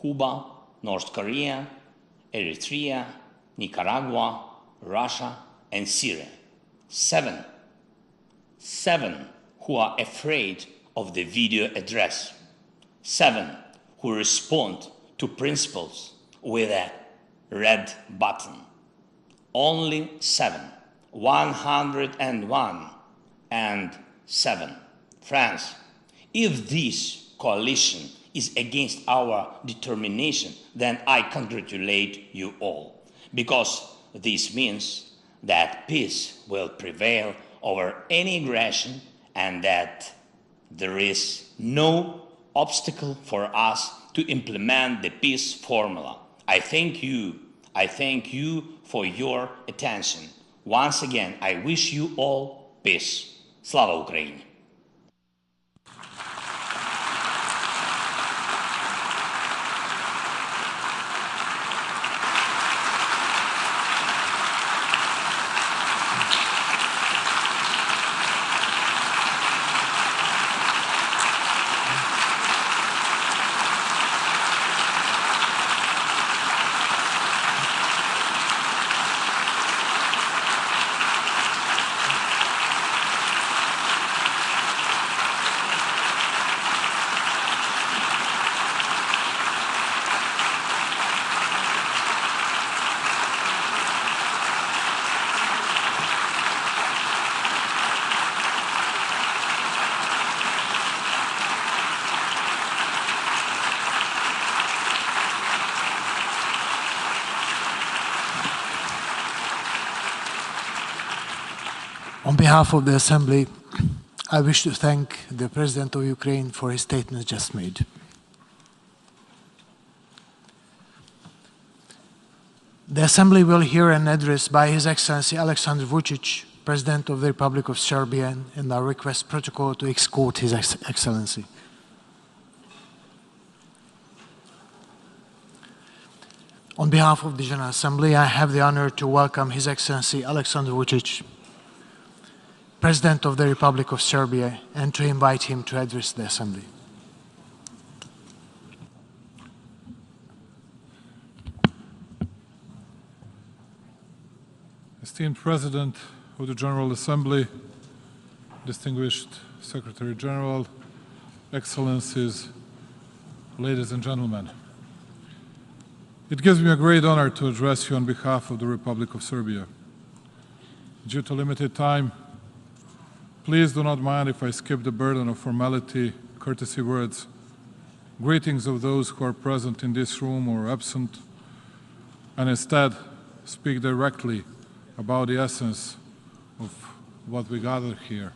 Cuba, North Korea, Eritrea, Nicaragua, Russia, and Syria. 7 who are afraid of the video address. 7 who respond to principles with a red button. Only 7. 101 and 7, France. If this coalition is against our determination, then I congratulate you all, because this means that peace will prevail over any aggression and that there is no obstacle for us to implement the peace formula. I thank you for your attention. Once again, I wish you all peace. Slava Ukraini! On behalf of the Assembly, I wish to thank the President of Ukraine for his statement just made. The Assembly will hear an address by His Excellency Alexander Vučić, President of the Republic of Serbia, and I request protocol to escort His Excellency. On behalf of the General Assembly, I have the honor to welcome His Excellency Alexander Vučić, President of the Republic of Serbia, and to invite him to address the Assembly. Esteemed President of the General Assembly, distinguished Secretary General, Excellencies, ladies and gentlemen. It gives me a great honor to address you on behalf of the Republic of Serbia. Due to limited time, please do not mind if I skip the burden of formality, courtesy words, greetings of those who are present in this room or absent, and instead speak directly about the essence of what we gather here.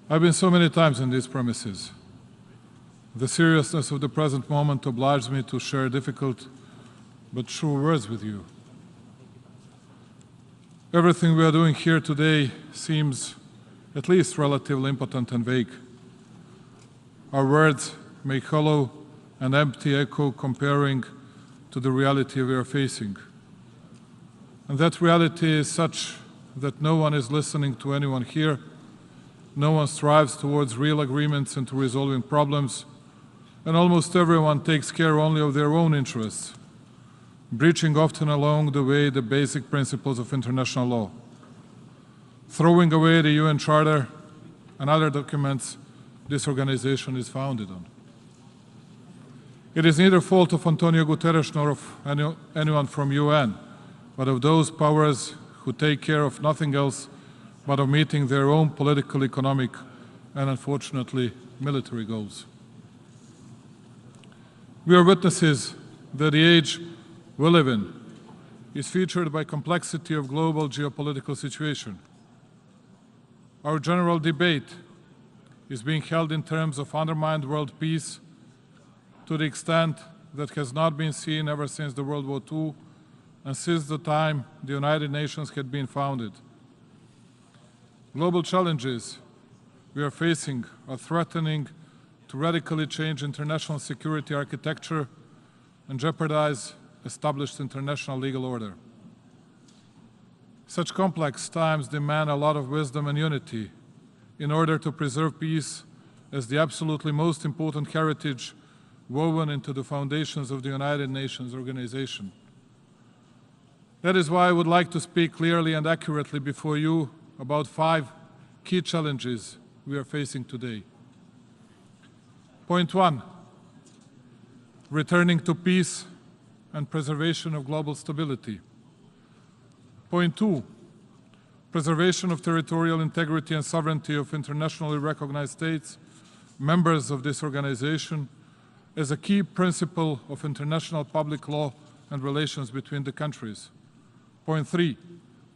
I've been so many times in these premises. The seriousness of the present moment obliges me to share difficult but true words with you. Everything we are doing here today seems at least relatively impotent and vague. Our words make hollow and empty echo comparing to the reality we are facing. And that reality is such that no one is listening to anyone here, no one strives towards real agreements and to resolving problems, and almost everyone takes care only of their own interests, breaching often along the way the basic principles of international law, throwing away the UN Charter and other documents this organization is founded on. It is neither fault of Antonio Guterres nor of anyone from UN, but of those powers who take care of nothing else but of meeting their own political, economic, and unfortunately, military goals. We are witnesses that the age we live in is featured by complexity of global geopolitical situation. Our general debate is being held in terms of undermined world peace to the extent that has not been seen ever since the World War II and since the time the United Nations had been founded. Global challenges we are facing are threatening to radically change international security architecture and jeopardize established international legal order. Such complex times demand a lot of wisdom and unity in order to preserve peace as the absolutely most important heritage woven into the foundations of the United Nations organization. That is why I would like to speak clearly and accurately before you about 5 key challenges we are facing today. Point 1, returning to peace and preservation of global stability. Point 2, preservation of territorial integrity and sovereignty of internationally recognized states, members of this organization, as a key principle of international public law and relations between the countries. Point 3,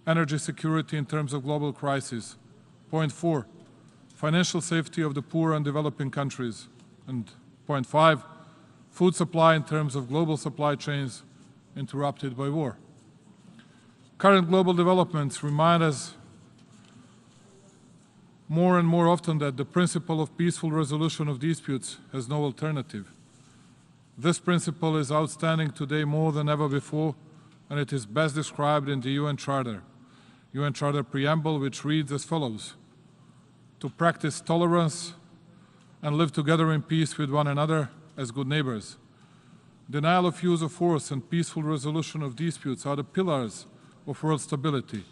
energy security in terms of global crisis. Point 4, financial safety of the poor and developing countries. And point 5, food supply in terms of global supply chains interrupted by war. Current global developments remind us more and more often that the principle of peaceful resolution of disputes has no alternative. This principle is outstanding today more than ever before, and it is best described in the UN Charter. UN Charter preamble, which reads as follows: to practice tolerance and live together in peace with one another as good neighbors. Denial of use of force and peaceful resolution of disputes are the pillars of world stability,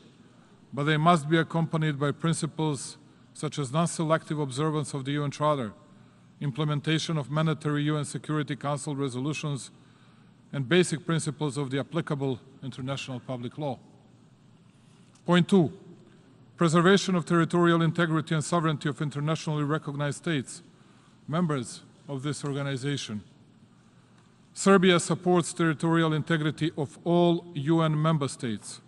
but they must be accompanied by principles such as non-selective observance of the UN Charter, implementation of mandatory UN Security Council resolutions, and basic principles of the applicable international public law. Point 2, preservation of territorial integrity and sovereignty of internationally recognized states, members of this organization. Serbia supports territorial integrity of all UN member states,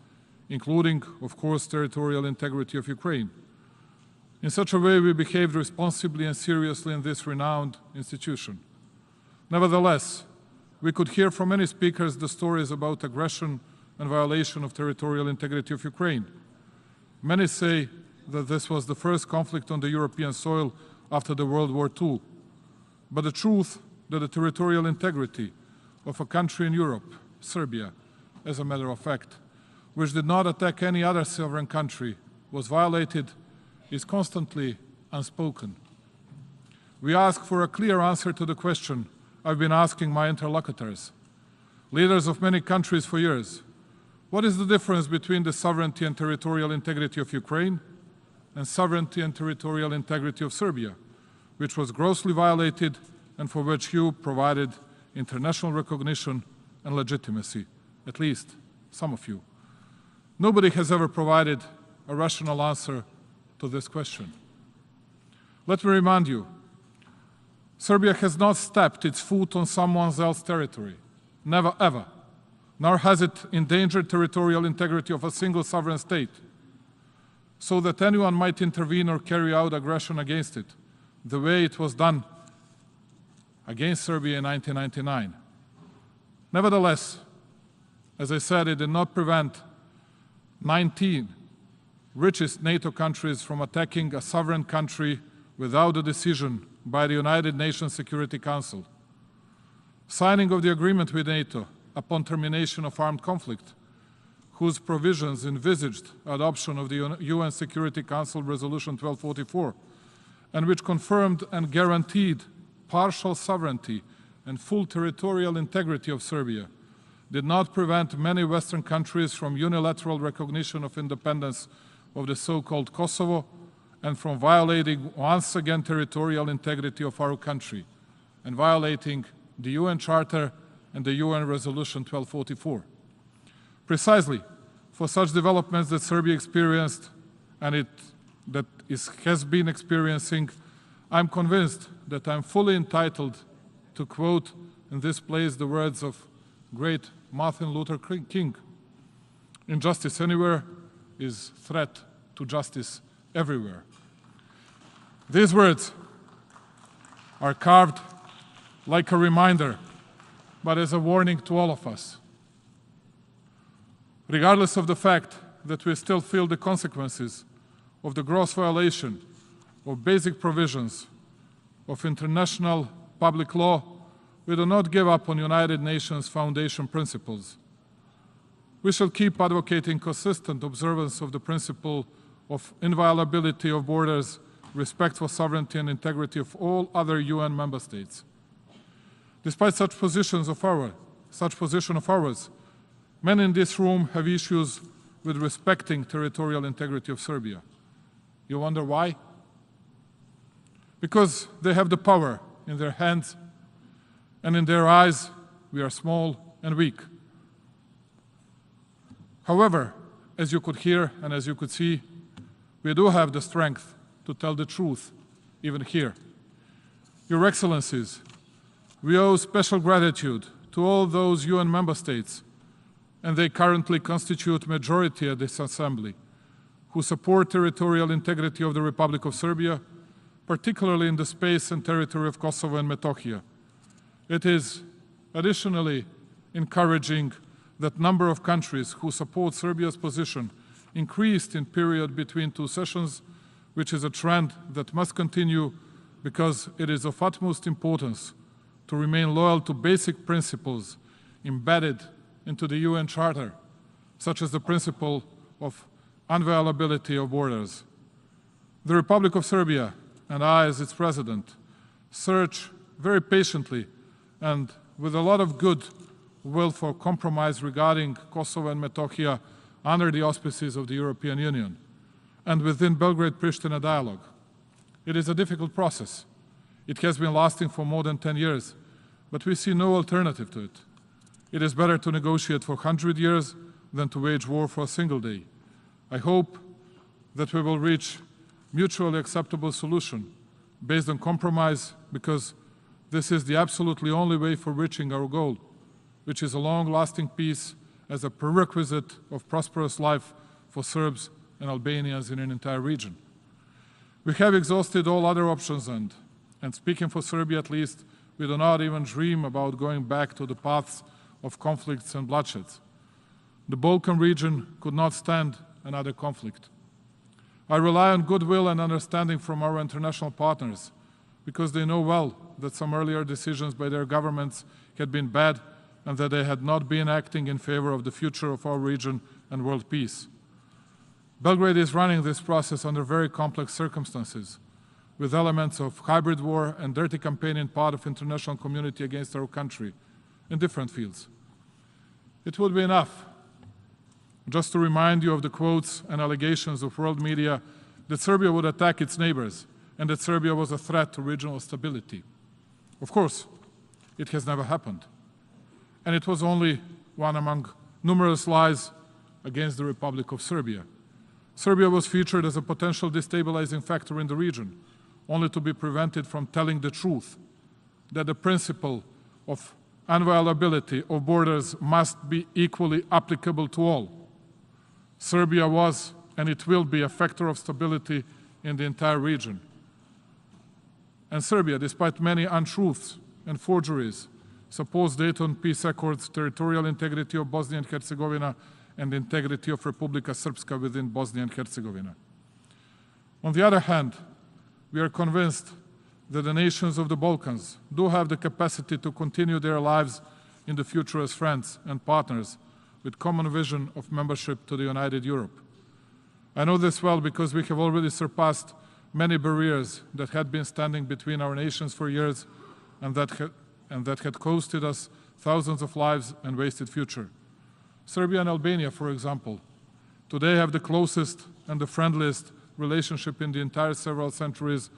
including, of course, territorial integrity of Ukraine. In such a way, we behaved responsibly and seriously in this renowned institution. Nevertheless, we could hear from many speakers the stories about aggression and violation of territorial integrity of Ukraine. Many say that this was the first conflict on the European soil after the World War II. But the truth that the territorial integrity of a country in Europe, Serbia, as a matter of fact, which did not attack any other sovereign country, was violated, is constantly unspoken. We ask for a clear answer to the question I've been asking my interlocutors, leaders of many countries for years. What is the difference between the sovereignty and territorial integrity of Ukraine and sovereignty and territorial integrity of Serbia, which was grossly violated and for which you provided international recognition and legitimacy, at least some of you? Nobody has ever provided a rational answer to this question. Let me remind you, Serbia has not stepped its foot on someone else's territory, never ever, nor has it endangered territorial integrity of a single sovereign state, so that anyone might intervene or carry out aggression against it, the way it was done against Serbia in 1999. Nevertheless, as I said, it did not prevent 19 richest NATO countries from attacking a sovereign country without a decision by the United Nations Security Council. Signing of the agreement with NATO upon termination of armed conflict, whose provisions envisaged adoption of the UN Security Council Resolution 1244, and which confirmed and guaranteed partial sovereignty and full territorial integrity of Serbia, did not prevent many Western countries from unilateral recognition of independence of the so-called Kosovo and from violating once again territorial integrity of our country and violating the UN Charter and the UN Resolution 1244. Precisely for such developments that Serbia experienced and has been experiencing, I'm convinced that I'm fully entitled to quote in this place the words of great Martin Luther King: "Injustice anywhere is threat to justice everywhere." These words are carved like a reminder, but as a warning to all of us. Regardless of the fact that we still feel the consequences of the gross violation of basic provisions of international public law, we do not give up on United Nations Foundation principles. We shall keep advocating consistent observance of the principle of inviolability of borders, respect for sovereignty and integrity of all other UN member states. Despite such position of ours, many in this room have issues with respecting territorial integrity of Serbia. You wonder why? Because they have the power in their hands, and in their eyes, we are small and weak. However, as you could hear and as you could see, we do have the strength to tell the truth, even here. Your Excellencies, we owe special gratitude to all those UN member states, and they currently constitute majority at this Assembly, who support territorial integrity of the Republic of Serbia, particularly in the space and territory of Kosovo and Metohija. It is additionally encouraging that number of countries who support Serbia's position increased in period between two sessions, which is a trend that must continue because it is of utmost importance to remain loyal to basic principles embedded into the UN Charter, such as the principle of inviolability of borders. The Republic of Serbia and I, as its president, search very patiently and with a lot of good will for compromise regarding Kosovo and Metohija under the auspices of the European Union and within Belgrade-Pristina dialogue. It is a difficult process. It has been lasting for more than 10 years, but we see no alternative to it. It is better to negotiate for 100 years than to wage war for a single day. I hope that we will reach mutually acceptable solution based on compromise, because this is the absolutely only way for reaching our goal, which is a long-lasting peace as a prerequisite of prosperous life for Serbs and Albanians in an entire region. We have exhausted all other options, and speaking for Serbia at least, we do not even dream about going back to the paths of conflicts and bloodshed. The Balkan region could not stand another conflict. I rely on goodwill and understanding from our international partners, because they know well that some earlier decisions by their governments had been bad and that they had not been acting in favor of the future of our region and world peace. Belgrade is running this process under very complex circumstances, with elements of hybrid war and dirty campaigning part of international community against our country in different fields. It would be enough just to remind you of the quotes and allegations of world media that Serbia would attack its neighbors and that Serbia was a threat to regional stability. Of course, it has never happened. And it was only one among numerous lies against the Republic of Serbia. Serbia was featured as a potential destabilizing factor in the region, only to be prevented from telling the truth, that the principle of inviolability of borders must be equally applicable to all. Serbia was, and it will be, a factor of stability in the entire region. And Serbia, despite many untruths and forgeries, supports Dayton Peace Accords, territorial integrity of Bosnia and Herzegovina, and the integrity of Republika Srpska within Bosnia and Herzegovina. On the other hand, we are convinced that the nations of the Balkans do have the capacity to continue their lives in the future as friends and partners with common vision of membership to the United Europe. I know this well because we have already surpassed many barriers that had been standing between our nations for years and that had costed us thousands of lives and wasted future. Serbia and Albania, for example, today have the closest and the friendliest relationship in the entire several centuries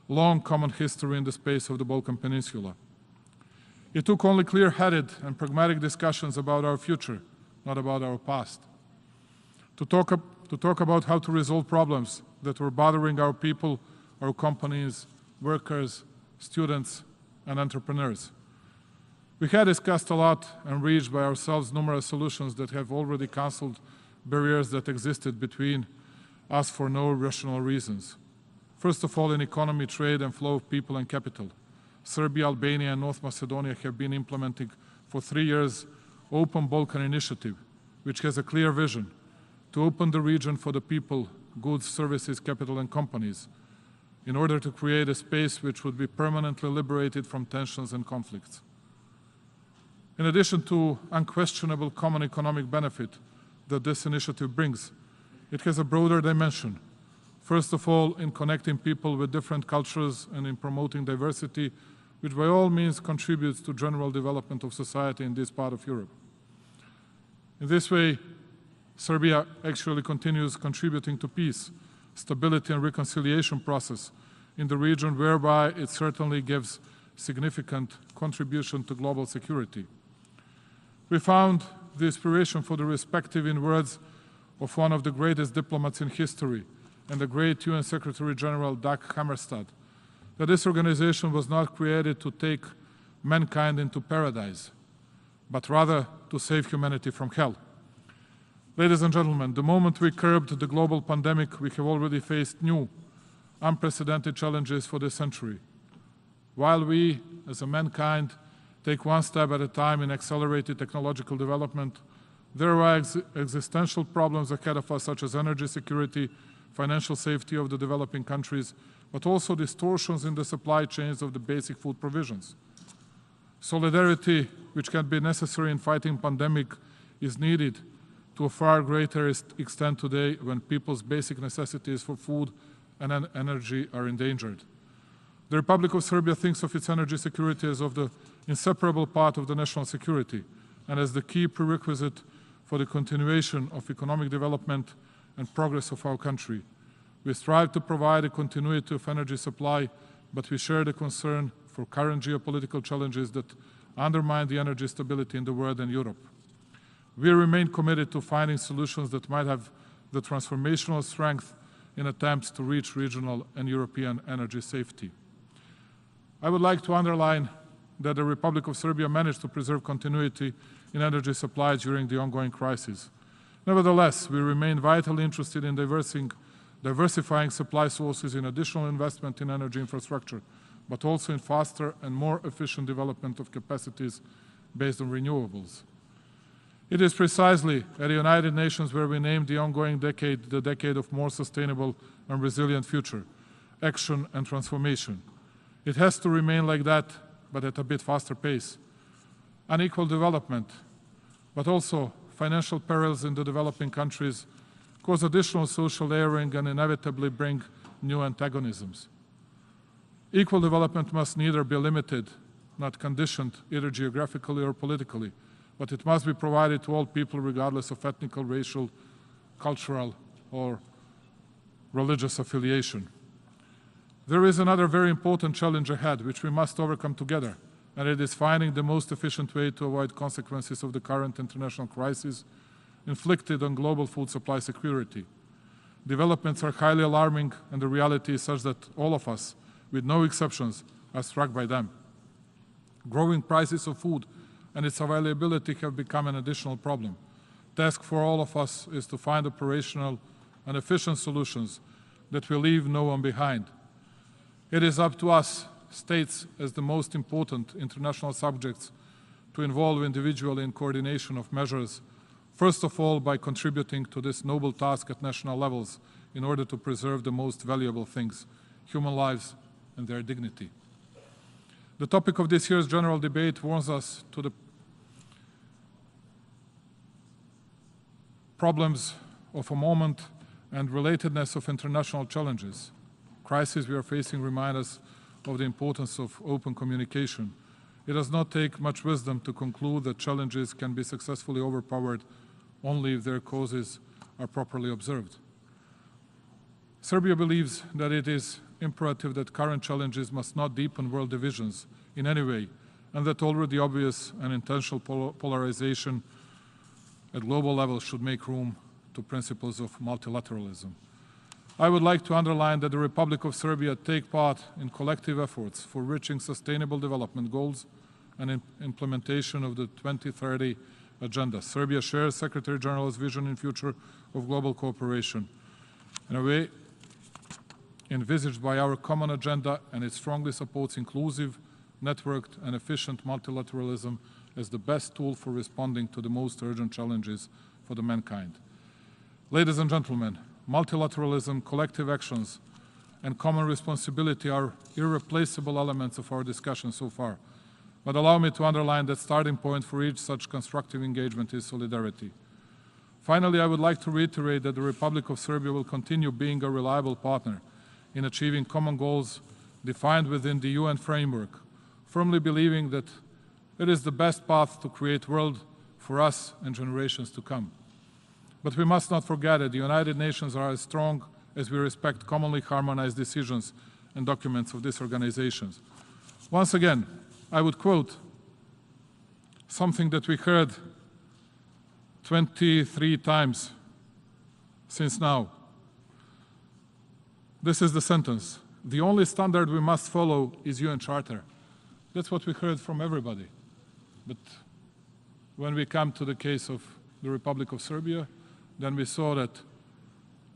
long common history in the space of the Balkan Peninsula. It took only clear-headed and pragmatic discussions about our future, not about our past, to talk about how to resolve problems that were bothering our people, our companies, workers, students, and entrepreneurs. We had discussed a lot and reached by ourselves numerous solutions that have already canceled barriers that existed between us for no rational reasons. First of all, in economy, trade, and flow of people and capital. Serbia, Albania, and North Macedonia have been implementing for 3 years Open Balkan Initiative, which has a clear vision to open the region for the people, goods, services, capital, and companies in order to create a space which would be permanently liberated from tensions and conflicts. In addition to unquestionable common economic benefit that this initiative brings, it has a broader dimension. First of all, in connecting people with different cultures and in promoting diversity, which by all means contributes to general development of society in this part of Europe. In this way, Serbia actually continues contributing to peace, stability, and reconciliation process in the region, whereby it certainly gives significant contribution to global security. We found the inspiration for the respective in words of one of the greatest diplomats in history and the great UN Secretary General Dag Hammarskjöld, that this organization was not created to take mankind into paradise, but rather to save humanity from hell. Ladies and gentlemen, the moment we curbed the global pandemic, we have already faced new, unprecedented challenges for this century. While we, as a mankind, take one step at a time in accelerated technological development, there are existential problems ahead of us, such as energy security, financial safety of the developing countries, but also distortions in the supply chains of the basic food provisions. Solidarity, which can be necessary in fighting pandemic, is needed to a far greater extent today when people's basic necessities for food and energy are endangered. The Republic of Serbia thinks of its energy security as of the inseparable part of the national security and as the key prerequisite for the continuation of economic development and progress of our country. We strive to provide a continuity of energy supply, but we share the concern for current geopolitical challenges that undermine the energy stability in the world and Europe. We remain committed to finding solutions that might have the transformational strength in attempts to reach regional and European energy safety. I would like to underline that the Republic of Serbia managed to preserve continuity in energy supply during the ongoing crisis. Nevertheless, we remain vitally interested in diversifying supply sources in additional investment in energy infrastructure, but also in faster and more efficient development of capacities based on renewables. It is precisely at the United Nations where we named the ongoing decade the decade of more sustainable and resilient future, action and transformation. It has to remain like that, but at a bit faster pace. Unequal development, but also financial perils in the developing countries cause additional social layering and inevitably bring new antagonisms. Equal development must neither be limited, not conditioned either geographically or politically, but it must be provided to all people regardless of ethnic, racial, cultural, or religious affiliation. There is another very important challenge ahead, which we must overcome together, and it is finding the most efficient way to avoid consequences of the current international crisis inflicted on global food supply security. Developments are highly alarming, and the reality is such that all of us, with no exceptions, are struck by them. Growing prices of food and its availability have become an additional problem. The task for all of us is to find operational and efficient solutions that will leave no one behind. It is up to us, states, as the most important international subjects, to involve individually in coordination of measures, first of all by contributing to this noble task at national levels in order to preserve the most valuable things, human lives and their dignity. The topic of this year's general debate warns us to the problems of a moment and relatedness of international challenges. Crises we are facing remind us of the importance of open communication. It does not take much wisdom to conclude that challenges can be successfully overpowered only if their causes are properly observed. Serbia believes that it is imperative that current challenges must not deepen world divisions in any way, and that already obvious and intentional polarization at global level should make room to principles of multilateralism. I would like to underline that the Republic of Serbia take part in collective efforts for reaching sustainable development goals and implementation of the 2030 agenda. Serbia shares Secretary General's vision in future of global cooperation in a way envisaged by our common agenda, and it strongly supports inclusive, networked and efficient multilateralism as the best tool for responding to the most urgent challenges for the mankind. Ladies and gentlemen, multilateralism, collective actions, and common responsibility are irreplaceable elements of our discussion so far. But allow me to underline that starting point for each such constructive engagement is solidarity. Finally, I would like to reiterate that the Republic of Serbia will continue being a reliable partner in achieving common goals defined within the UN framework, firmly believing that it is the best path to create a world for us and generations to come. But we must not forget that the United Nations are as strong as we respect commonly harmonized decisions and documents of these organizations. Once again, I would quote something that we heard 23 times since now. This is the sentence. The only standard we must follow is UN Charter. That's what we heard from everybody. But when we come to the case of the Republic of Serbia, then we saw that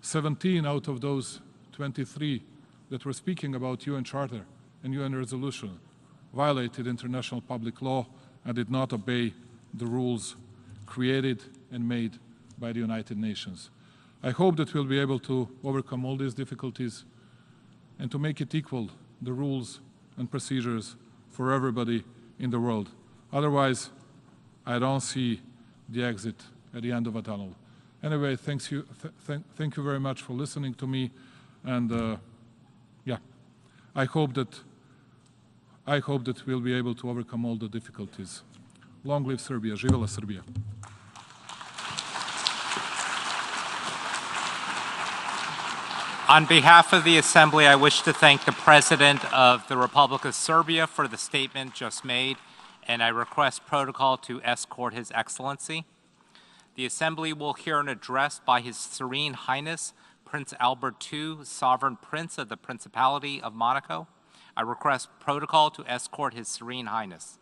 17 out of those 23 that were speaking about UN Charter and UN resolution violated international public law and did not obey the rules created and made by the United Nations. I hope that we'll be able to overcome all these difficulties and to make it equal, the rules and procedures for everybody in the world. Otherwise, I don't see the exit at the end of a tunnel. Anyway, thank you very much for listening to me, and yeah, I hope that we'll be able to overcome all the difficulties. Long live Serbia! Živela Srbija! On behalf of the Assembly, I wish to thank the President of the Republic of Serbia for the statement just made, and I request protocol to escort His Excellency. The Assembly will hear an address by His Serene Highness, Prince Albert II, Sovereign Prince of the Principality of Monaco. I request protocol to escort His Serene Highness.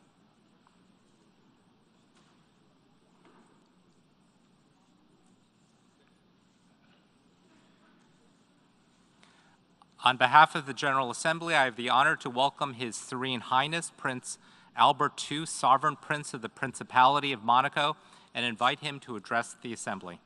On behalf of the General Assembly, I have the honor to welcome His Serene Highness, Prince Albert II, Sovereign Prince of the Principality of Monaco, and invite him to address the Assembly.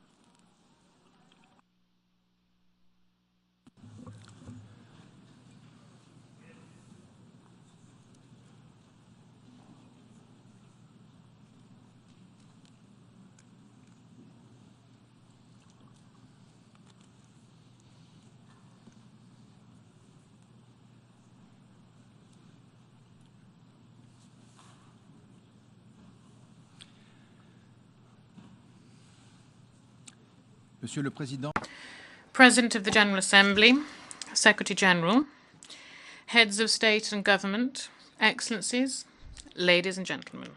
Monsieur le Président. President of the General Assembly, Secretary General, heads of state and government, excellencies, ladies and gentlemen.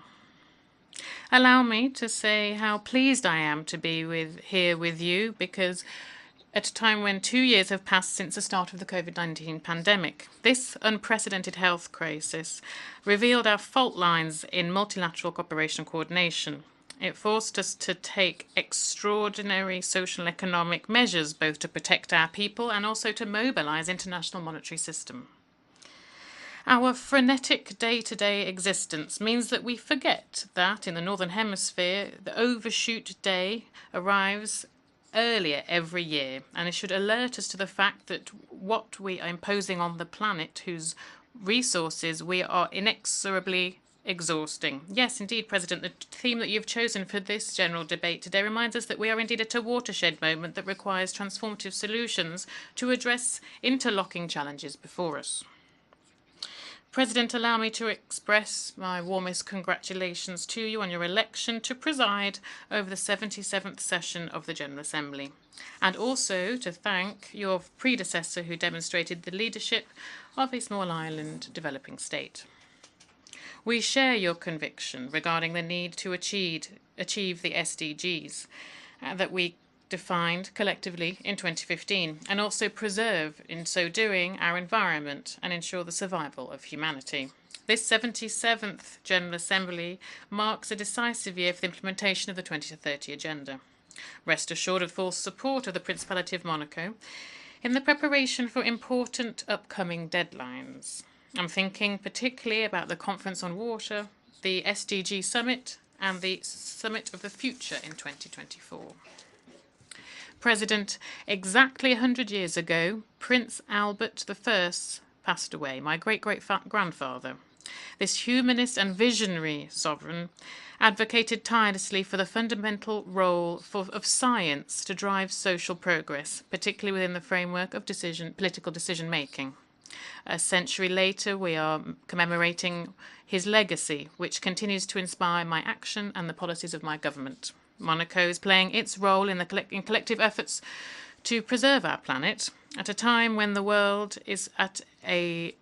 Allow me to say how pleased I am to be here with you, because at a time when 2 years have passed since the start of the COVID-19 pandemic, this unprecedented health crisis revealed our fault lines in multilateral cooperation and coordination. It forced us to take extraordinary social and economic measures, both to protect our people and also to mobilize international monetary system. Our frenetic day-to-day existence means that we forget that in the Northern Hemisphere, the overshoot day arrives earlier every year, and it should alert us to the fact that what we are imposing on the planet, whose resources we are inexorably exhausting. Yes, indeed, President, the theme that you've chosen for this general debate today reminds us that we are indeed at a watershed moment that requires transformative solutions to address interlocking challenges before us. President, allow me to express my warmest congratulations to you on your election to preside over the 77th session of the General Assembly, and also to thank your predecessor who demonstrated the leadership of a small island developing state. We share your conviction regarding the need to achieve the SDGs that we defined collectively in 2015, and also preserve, in so doing, our environment and ensure the survival of humanity. This 77th General Assembly marks a decisive year for the implementation of the 2030 Agenda. Rest assured of full support of the Principality of Monaco in the preparation for important upcoming deadlines. I'm thinking particularly about the Conference on Water, the SDG Summit, and the Summit of the Future in 2024. President, exactly 100 years ago, Prince Albert I passed away, my great-great-grandfather. This humanist and visionary sovereign advocated tirelessly for the fundamental role of science to drive social progress, particularly within the framework of political decision-making. A century later, we are commemorating his legacy, which continues to inspire my action and the policies of my government. Monaco is playing its role in collective efforts to preserve our planet at a time when the world is at a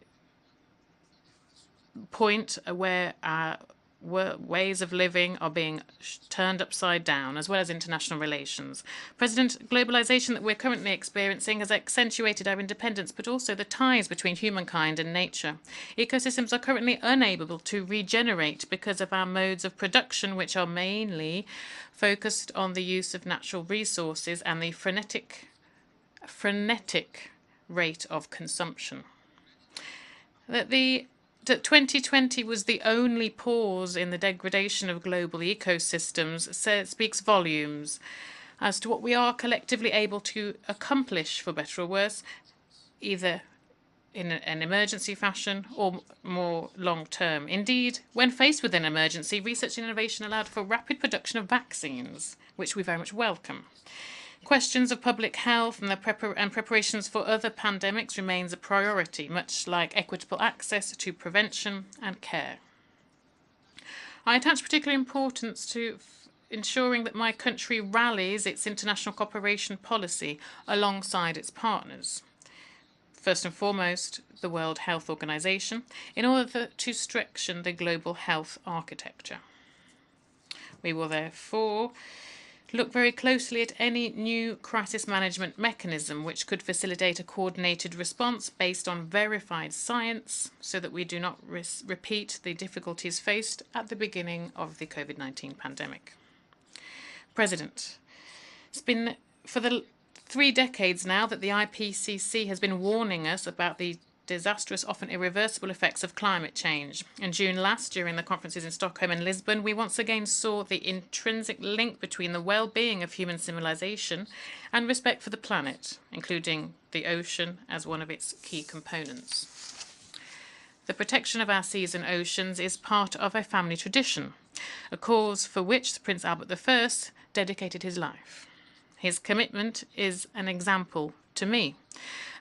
point where ways of living are being turned upside down, as well as international relations. President, globalization that we're currently experiencing has accentuated our independence, but also the ties between humankind and nature. Ecosystems are currently unable to regenerate because of our modes of production, which are mainly focused on the use of natural resources and the frenetic rate of consumption. That 2020 was the only pause in the degradation of global ecosystems speaks volumes as to what we are collectively able to accomplish, for better or worse, either in an emergency fashion or more long-term. Indeed, when faced with an emergency, research and innovation allowed for rapid production of vaccines, which we very much welcome. Questions of public health and preparations for other pandemics remains a priority, much like equitable access to prevention and care. I attach particular importance to ensuring that my country rallies its international cooperation policy alongside its partners. First and foremost, the World Health Organization, in order to strengthen the global health architecture. We will therefore look very closely at any new crisis management mechanism which could facilitate a coordinated response based on verified science so that we do not repeat the difficulties faced at the beginning of the COVID-19 pandemic. President, it's been for the 3 decades now that the IPCC has been warning us about the disastrous, often irreversible effects of climate change. In June last, during the conferences in Stockholm and Lisbon, we once again saw the intrinsic link between the well-being of human civilization and respect for the planet, including the ocean as one of its key components. The protection of our seas and oceans is part of a family tradition, a cause for which Prince Albert I dedicated his life. His commitment is an example to me,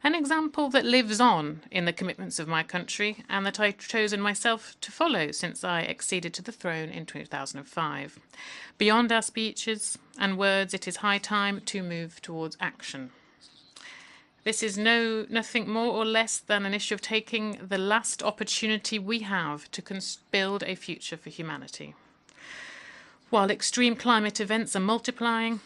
an example that lives on in the commitments of my country and that I've chosen myself to follow since I acceded to the throne in 2005. Beyond our speeches and words, it is high time to move towards action. This is nothing more or less than an issue of taking the last opportunity we have to build a future for humanity. While extreme climate events are multiplying,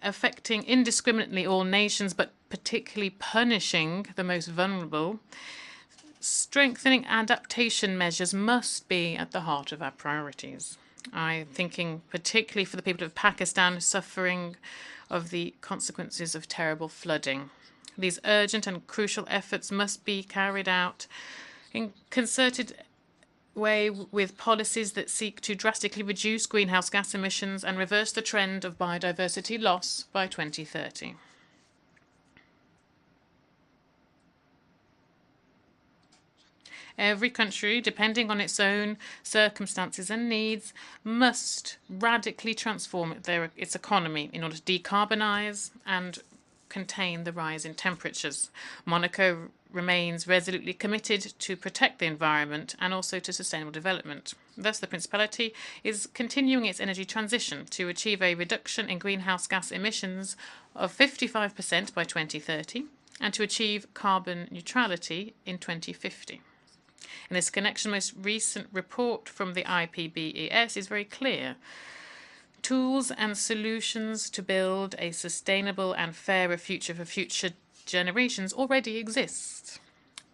affecting indiscriminately all nations, but particularly punishing the most vulnerable, strengthening adaptation measures must be at the heart of our priorities. I'm thinking particularly for the people of Pakistan suffering of the consequences of terrible flooding. These urgent and crucial efforts must be carried out in concerted way with policies that seek to drastically reduce greenhouse gas emissions and reverse the trend of biodiversity loss by 2030. Every country, depending on its own circumstances and needs, must radically transform its economy in order to decarbonize and contain the rise in temperatures. Monaco remains resolutely committed to protect the environment and also to sustainable development. Thus, the Principality is continuing its energy transition to achieve a reduction in greenhouse gas emissions of 55% by 2030 and to achieve carbon neutrality in 2050. In this connection, the most recent report from the IPBES is very clear. Tools and solutions to build a sustainable and fairer future for future generations already exist.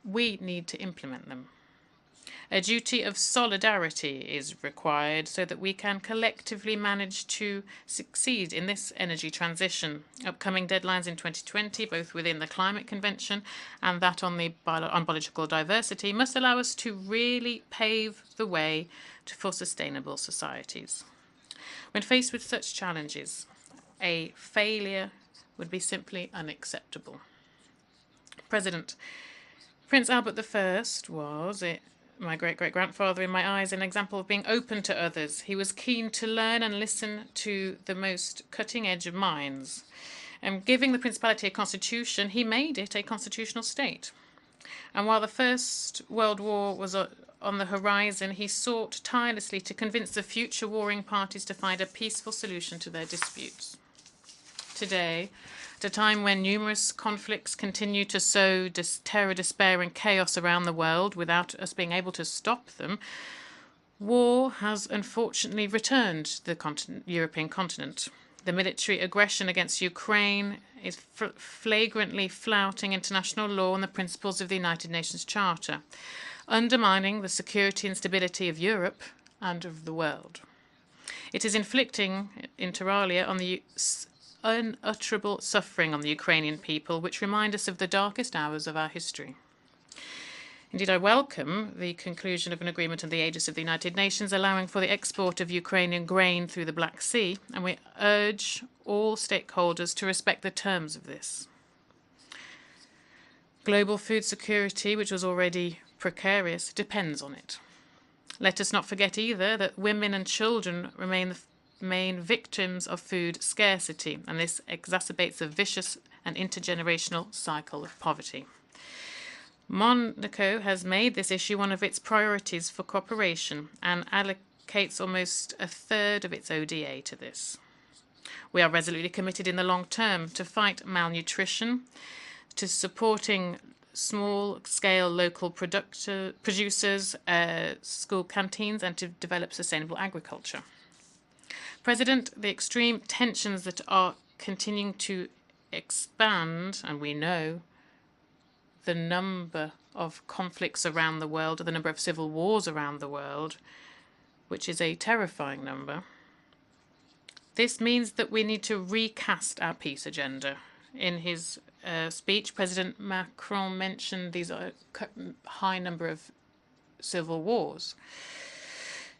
We need to implement them. A duty of solidarity is required so that we can collectively manage to succeed in this energy transition. Upcoming deadlines in 2020, both within the Climate Convention and that on biological diversity, must allow us to really pave the way for sustainable societies. When faced with such challenges, a failure would be simply unacceptable. President, Prince Albert I was, my great-great-grandfather, in my eyes, an example of being open to others. He was keen to learn and listen to the most cutting-edge of minds. And giving the Principality a constitution, he made it a constitutional state. And while the First World War was on the horizon, he sought tirelessly to convince the future warring parties to find a peaceful solution to their disputes. Today, at a time when numerous conflicts continue to sow terror, despair, and chaos around the world without us being able to stop them, War has unfortunately returned to the European continent. The military aggression against Ukraine is flagrantly flouting international law and the principles of the United Nations Charter, undermining the security and stability of Europe and of the world. It is inflicting, inter alia, on the unutterable suffering on the Ukrainian people, which remind us of the darkest hours of our history. Indeed, I welcome the conclusion of an agreement on the aegis of the United Nations allowing for the export of Ukrainian grain through the Black Sea, and we urge all stakeholders to respect the terms of this. Global food security, which was already precarious, depends on it. Let us not forget either that women and children remain the main victims of food scarcity, and this exacerbates a vicious and intergenerational cycle of poverty. Monaco has made this issue one of its priorities for cooperation and allocates almost a third of its ODA to this. We are resolutely committed in the long term to fight malnutrition, to supporting small-scale local producers, school canteens, and to develop sustainable agriculture. President, the extreme tensions that are continuing to expand, and we know the number of conflicts around the world, the number of civil wars around the world, which is a terrifying number. This means that we need to recast our peace agenda. In his speech, President Macron mentioned these high number of civil wars.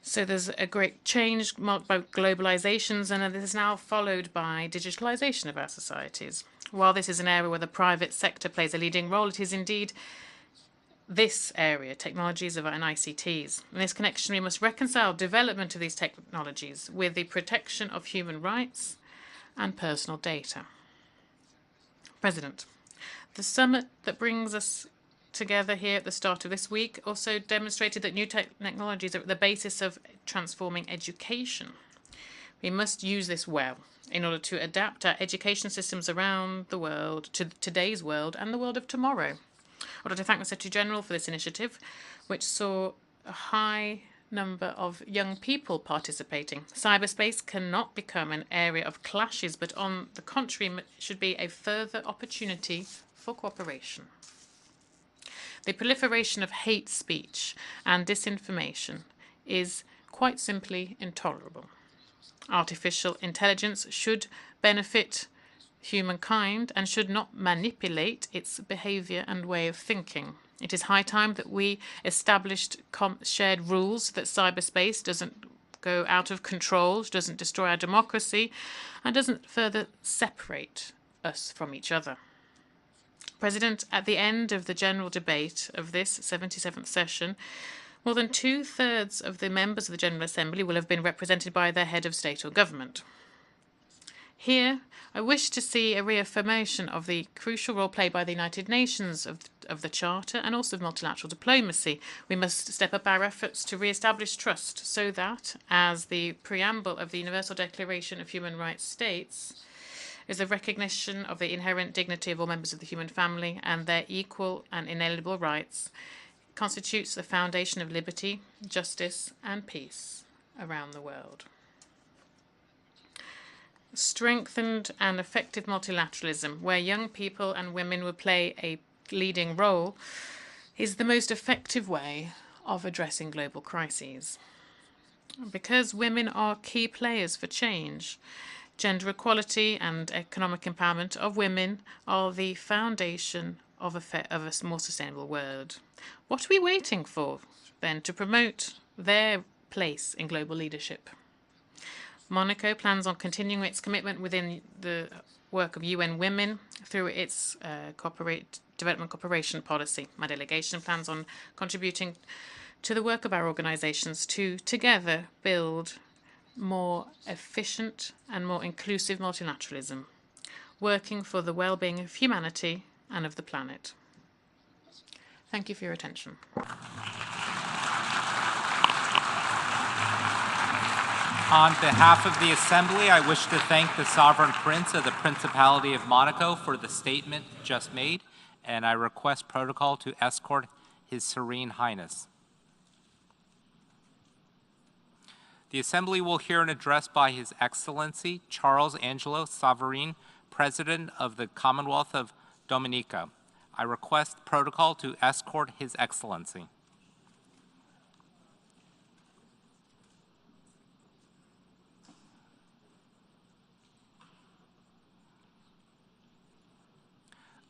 So there's a great change marked by globalizations, and this is now followed by digitalization of our societies. While this is an area where the private sector plays a leading role, it is indeed this area, technologies and ICTs. In this connection, we must reconcile development of these technologies with the protection of human rights and personal data. President, the summit that brings us together here at the start of this week also demonstrated that new technologies are at the basis of transforming education. We must use this well in order to adapt our education systems around the world to today's world and the world of tomorrow. I would like to thank the Secretary General for this initiative, which saw a high number of young people participating. Cyberspace cannot become an area of clashes, but on the contrary, should be a further opportunity for cooperation. The proliferation of hate speech and disinformation is quite simply intolerable. Artificial intelligence should benefit humankind and should not manipulate its behavior and way of thinking. It is high time that we established shared rules so that cyberspace doesn't go out of control, doesn't destroy our democracy, and doesn't further separate us from each other. President, at the end of the general debate of this 77th session, more than 2/3 of the members of the General Assembly will have been represented by their head of state or government. Here, I wish to see a reaffirmation of the crucial role played by the United Nations of the Charter and also of multilateral diplomacy. We must step up our efforts to re-establish trust so that, as the preamble of the Universal Declaration of Human Rights states, is a recognition of the inherent dignity of all members of the human family and their equal and inalienable rights constitutes the foundation of liberty, justice, and peace around the world. Strengthened and effective multilateralism, where young people and women will play a leading role, is the most effective way of addressing global crises. Because women are key players for change, gender equality and economic empowerment of women are the foundation of a more sustainable world. What are we waiting for, then, to promote their place in global leadership? Monaco plans on continuing its commitment within the work of UN Women through its development cooperation policy. My delegation plans on contributing to the work of our organizations to together build more efficient and more inclusive multilateralism, working for the well-being of humanity and of the planet. Thank you for your attention. On behalf of the Assembly, I wish to thank the Sovereign Prince of the Principality of Monaco for the statement just made, and I request protocol to escort His Serene Highness. The Assembly will hear an address by His Excellency Charles Angelo Savarin, President of the Commonwealth of Dominica. I request protocol to escort His Excellency.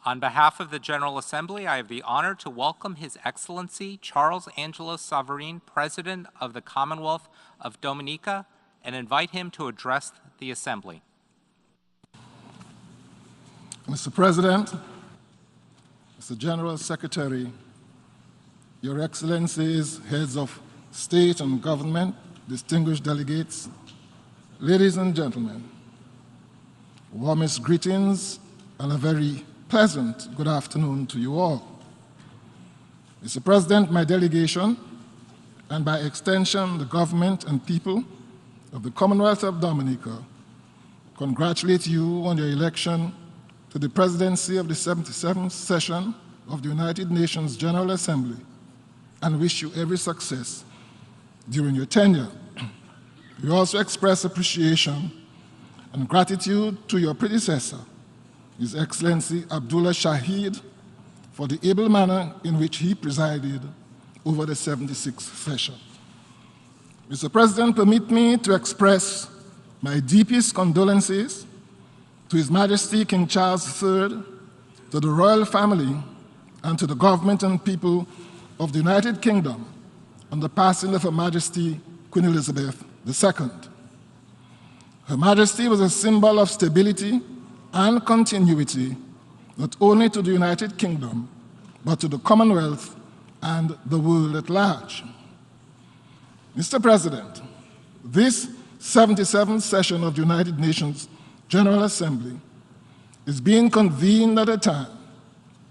On behalf of the General Assembly, I have the honor to welcome His Excellency Charles Angelo Savarin, President of the Commonwealth of Dominica, and invite him to address the Assembly. Mr. President, Mr. General Secretary, Your Excellencies, Heads of State and Government, distinguished delegates, ladies and gentlemen, warmest greetings and a very pleasant good afternoon to you all. Mr. President, my delegation, and by extension the government and people of the Commonwealth of Dominica, congratulate you on your election to the presidency of the 77th session of the United Nations General Assembly and wish you every success during your tenure. We also express appreciation and gratitude to your predecessor, His Excellency Abdullah Shahid, for the able manner in which he presided over the 76th session. Mr. President, permit me to express my deepest condolences to His Majesty King Charles III, to the royal family, and to the government and people of the United Kingdom on the passing of Her Majesty Queen Elizabeth II. Her Majesty was a symbol of stability and continuity, not only to the United Kingdom, but to the Commonwealth and the world at large. Mr. President, this 77th session of the United Nations General Assembly is being convened at a time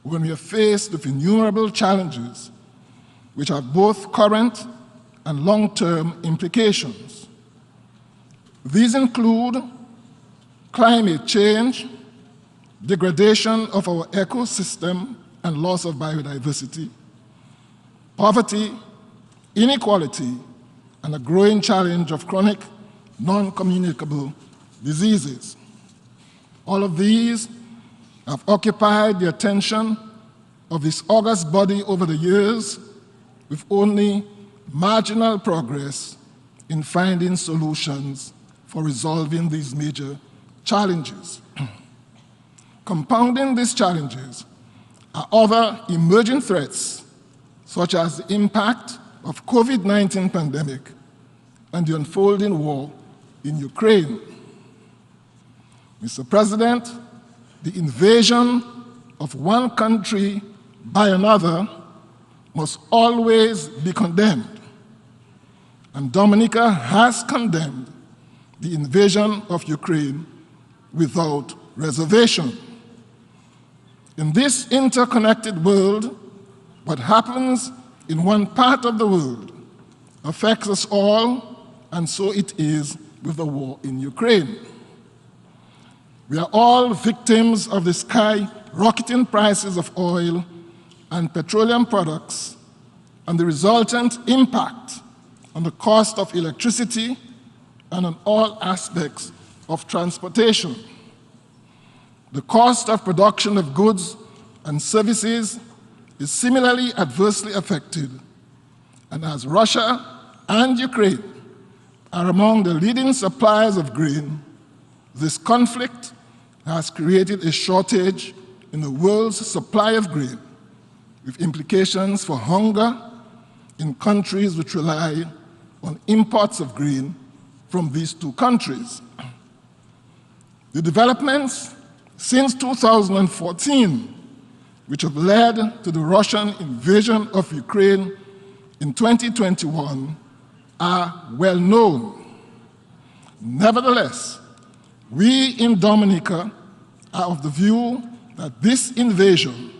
when we are faced with innumerable challenges which have both current and long-term implications. These include climate change, degradation of our ecosystem and loss of biodiversity, poverty, inequality, and a growing challenge of chronic, non-communicable diseases. All of these have occupied the attention of this august body over the years, with only marginal progress in finding solutions for resolving these major challenges. Compounding these challenges are other emerging threats, such as the impact of COVID-19 pandemic and the unfolding war in Ukraine. Mr. President, the invasion of one country by another must always be condemned, and Dominica has condemned the invasion of Ukraine without reservation. In this interconnected world, what happens in one part of the world affects us all, and so it is with the war in Ukraine. We are all victims of the skyrocketing prices of oil and petroleum products and the resultant impact on the cost of electricity and on all aspects of transportation. The cost of production of goods and services is similarly adversely affected, and as Russia and Ukraine are among the leading suppliers of grain, this conflict has created a shortage in the world's supply of grain, with implications for hunger in countries which rely on imports of grain from these two countries. The developments since 2014, which have led to the Russian invasion of Ukraine in 2021, are well known. Nevertheless, we in Dominica are of the view that this invasion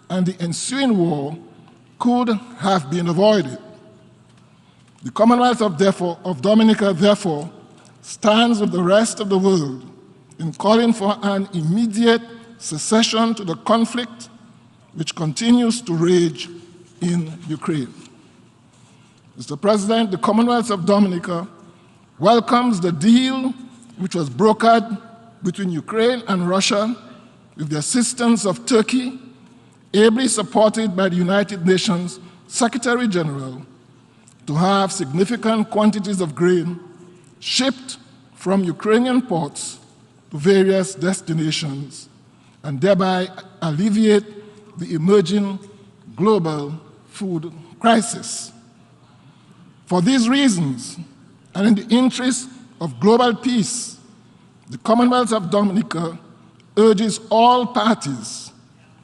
and the ensuing war could have been avoided. The Commonwealth of Dominica, therefore, stands with the rest of the world in calling for an immediate cessation to the conflict which continues to rage in Ukraine. Mr. President, the Commonwealth of Dominica welcomes the deal which was brokered between Ukraine and Russia with the assistance of Turkey, ably supported by the United Nations Secretary General, to have significant quantities of grain shipped from Ukrainian ports to various destinations and thereby alleviate the emerging global food crisis. For these reasons, and in the interest of global peace, the Commonwealth of Dominica urges all parties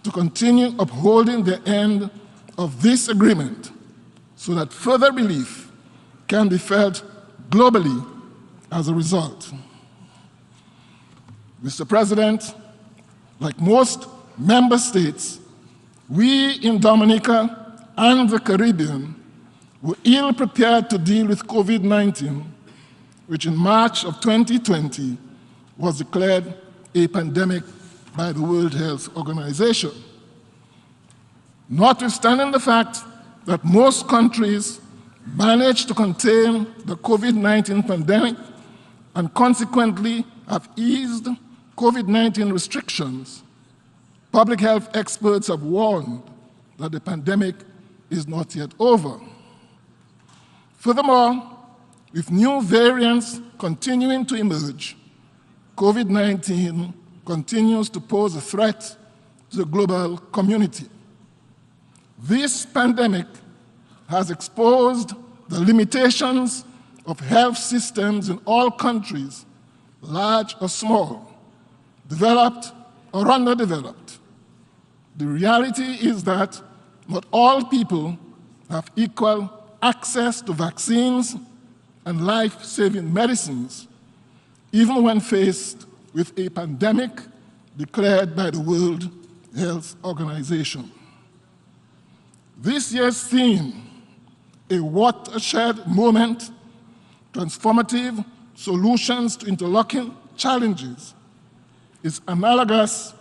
to continue upholding the end of this agreement so that further relief can be felt globally as a result. Mr. President, like most member states, we in Dominica and the Caribbean were ill prepared to deal with COVID-19, which in March of 2020 was declared a pandemic by the World Health Organization. Notwithstanding the fact that most countries managed to contain the COVID-19 pandemic and consequently have eased COVID-19 restrictions, public health experts have warned that the pandemic is not yet over. Furthermore, with new variants continuing to emerge, COVID-19 continues to pose a threat to the global community. This pandemic has exposed the limitations of health systems in all countries, large or small, developed or underdeveloped. The reality is that not all people have equal access to vaccines and life-saving medicines, even when faced with a pandemic declared by the World Health Organization. This year's theme, a watershed moment, transformative solutions to interlocking challenges, is analogous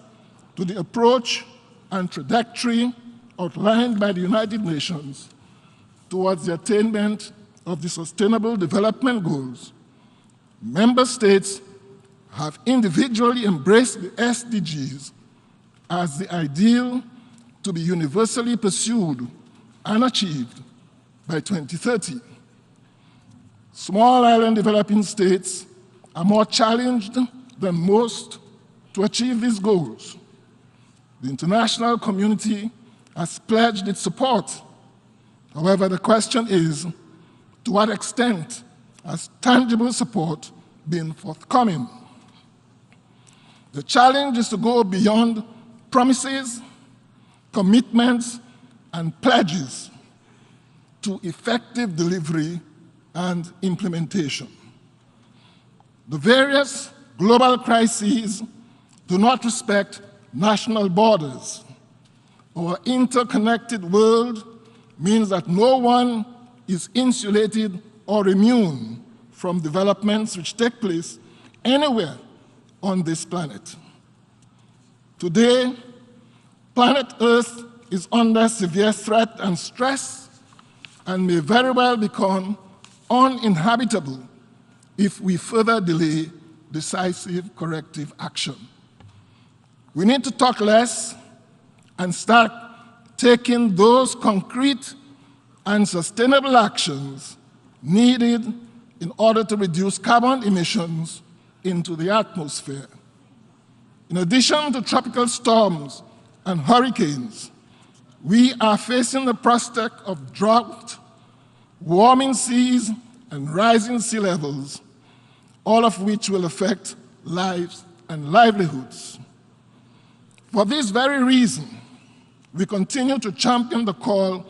to the approach and trajectory outlined by the United Nations towards the attainment of the Sustainable Development Goals. Member states have individually embraced the SDGs as the ideal to be universally pursued and achieved by 2030. Small island developing states are more challenged than most to achieve these goals. The international community has pledged its support. However, the question is, to what extent has tangible support been forthcoming? The challenge is to go beyond promises, commitments, and pledges to effective delivery and implementation. The various global crises do not respect national borders. Our interconnected world means that no one is insulated or immune from developments which take place anywhere on this planet. Today, planet Earth is under severe threat and stress and may very well become uninhabitable if we further delay decisive corrective action. We need to talk less and start taking those concrete and sustainable actions needed in order to reduce carbon emissions into the atmosphere. In addition to tropical storms and hurricanes, we are facing the prospect of drought, warming seas, and rising sea levels, all of which will affect lives and livelihoods. For this very reason, we continue to champion the call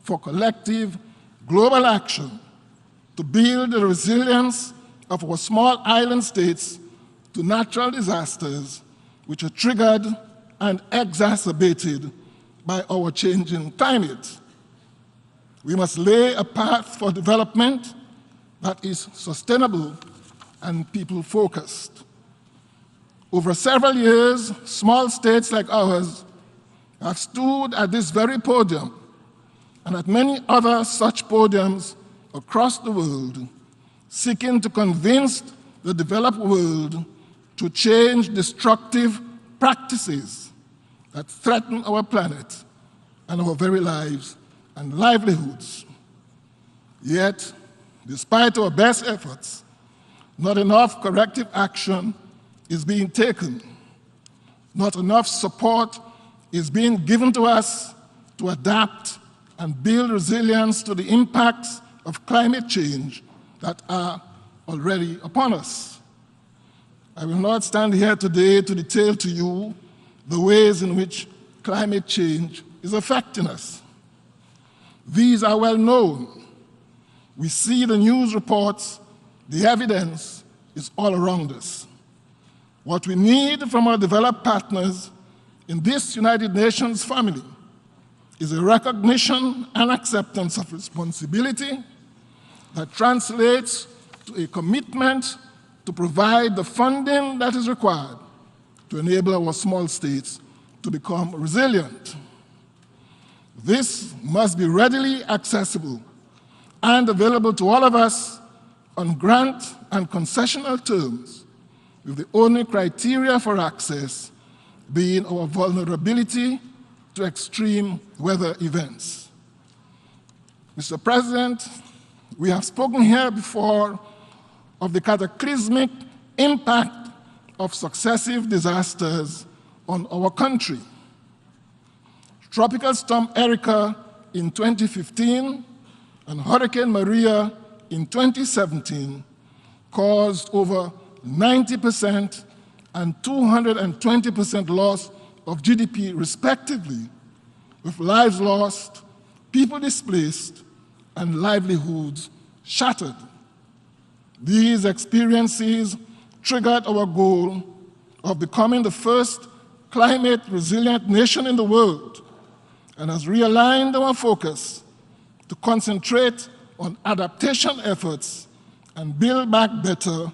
for collective global action to build the resilience of our small island states to natural disasters which are triggered and exacerbated by our changing climate. We must lay a path for development that is sustainable and people-focused. Over several years, small states like ours have stood at this very podium and at many other such podiums across the world seeking to convince the developed world to change destructive practices that threaten our planet and our very lives and livelihoods. Yet, despite our best efforts, not enough corrective action is being taken. Not enough support is being given to us to adapt and build resilience to the impacts of climate change that are already upon us. I will not stand here today to detail to you the ways in which climate change is affecting us. These are well known. We see the news reports, the evidence is all around us. What we need from our developed partners in this United Nations family is a recognition and acceptance of responsibility that translates to a commitment to provide the funding that is required to enable our small states to become resilient. This must be readily accessible and available to all of us on grant and concessional terms, with the only criteria for access being our vulnerability to extreme weather events. Mr. President, we have spoken here before of the cataclysmic impact of successive disasters on our country. Tropical Storm Erica in 2015 and Hurricane Maria in 2017 caused over 90% and 220% loss of GDP, respectively, with lives lost, people displaced, and livelihoods shattered. These experiences triggered our goal of becoming the first climate-resilient nation in the world and has realigned our focus to concentrate on adaptation efforts and build back better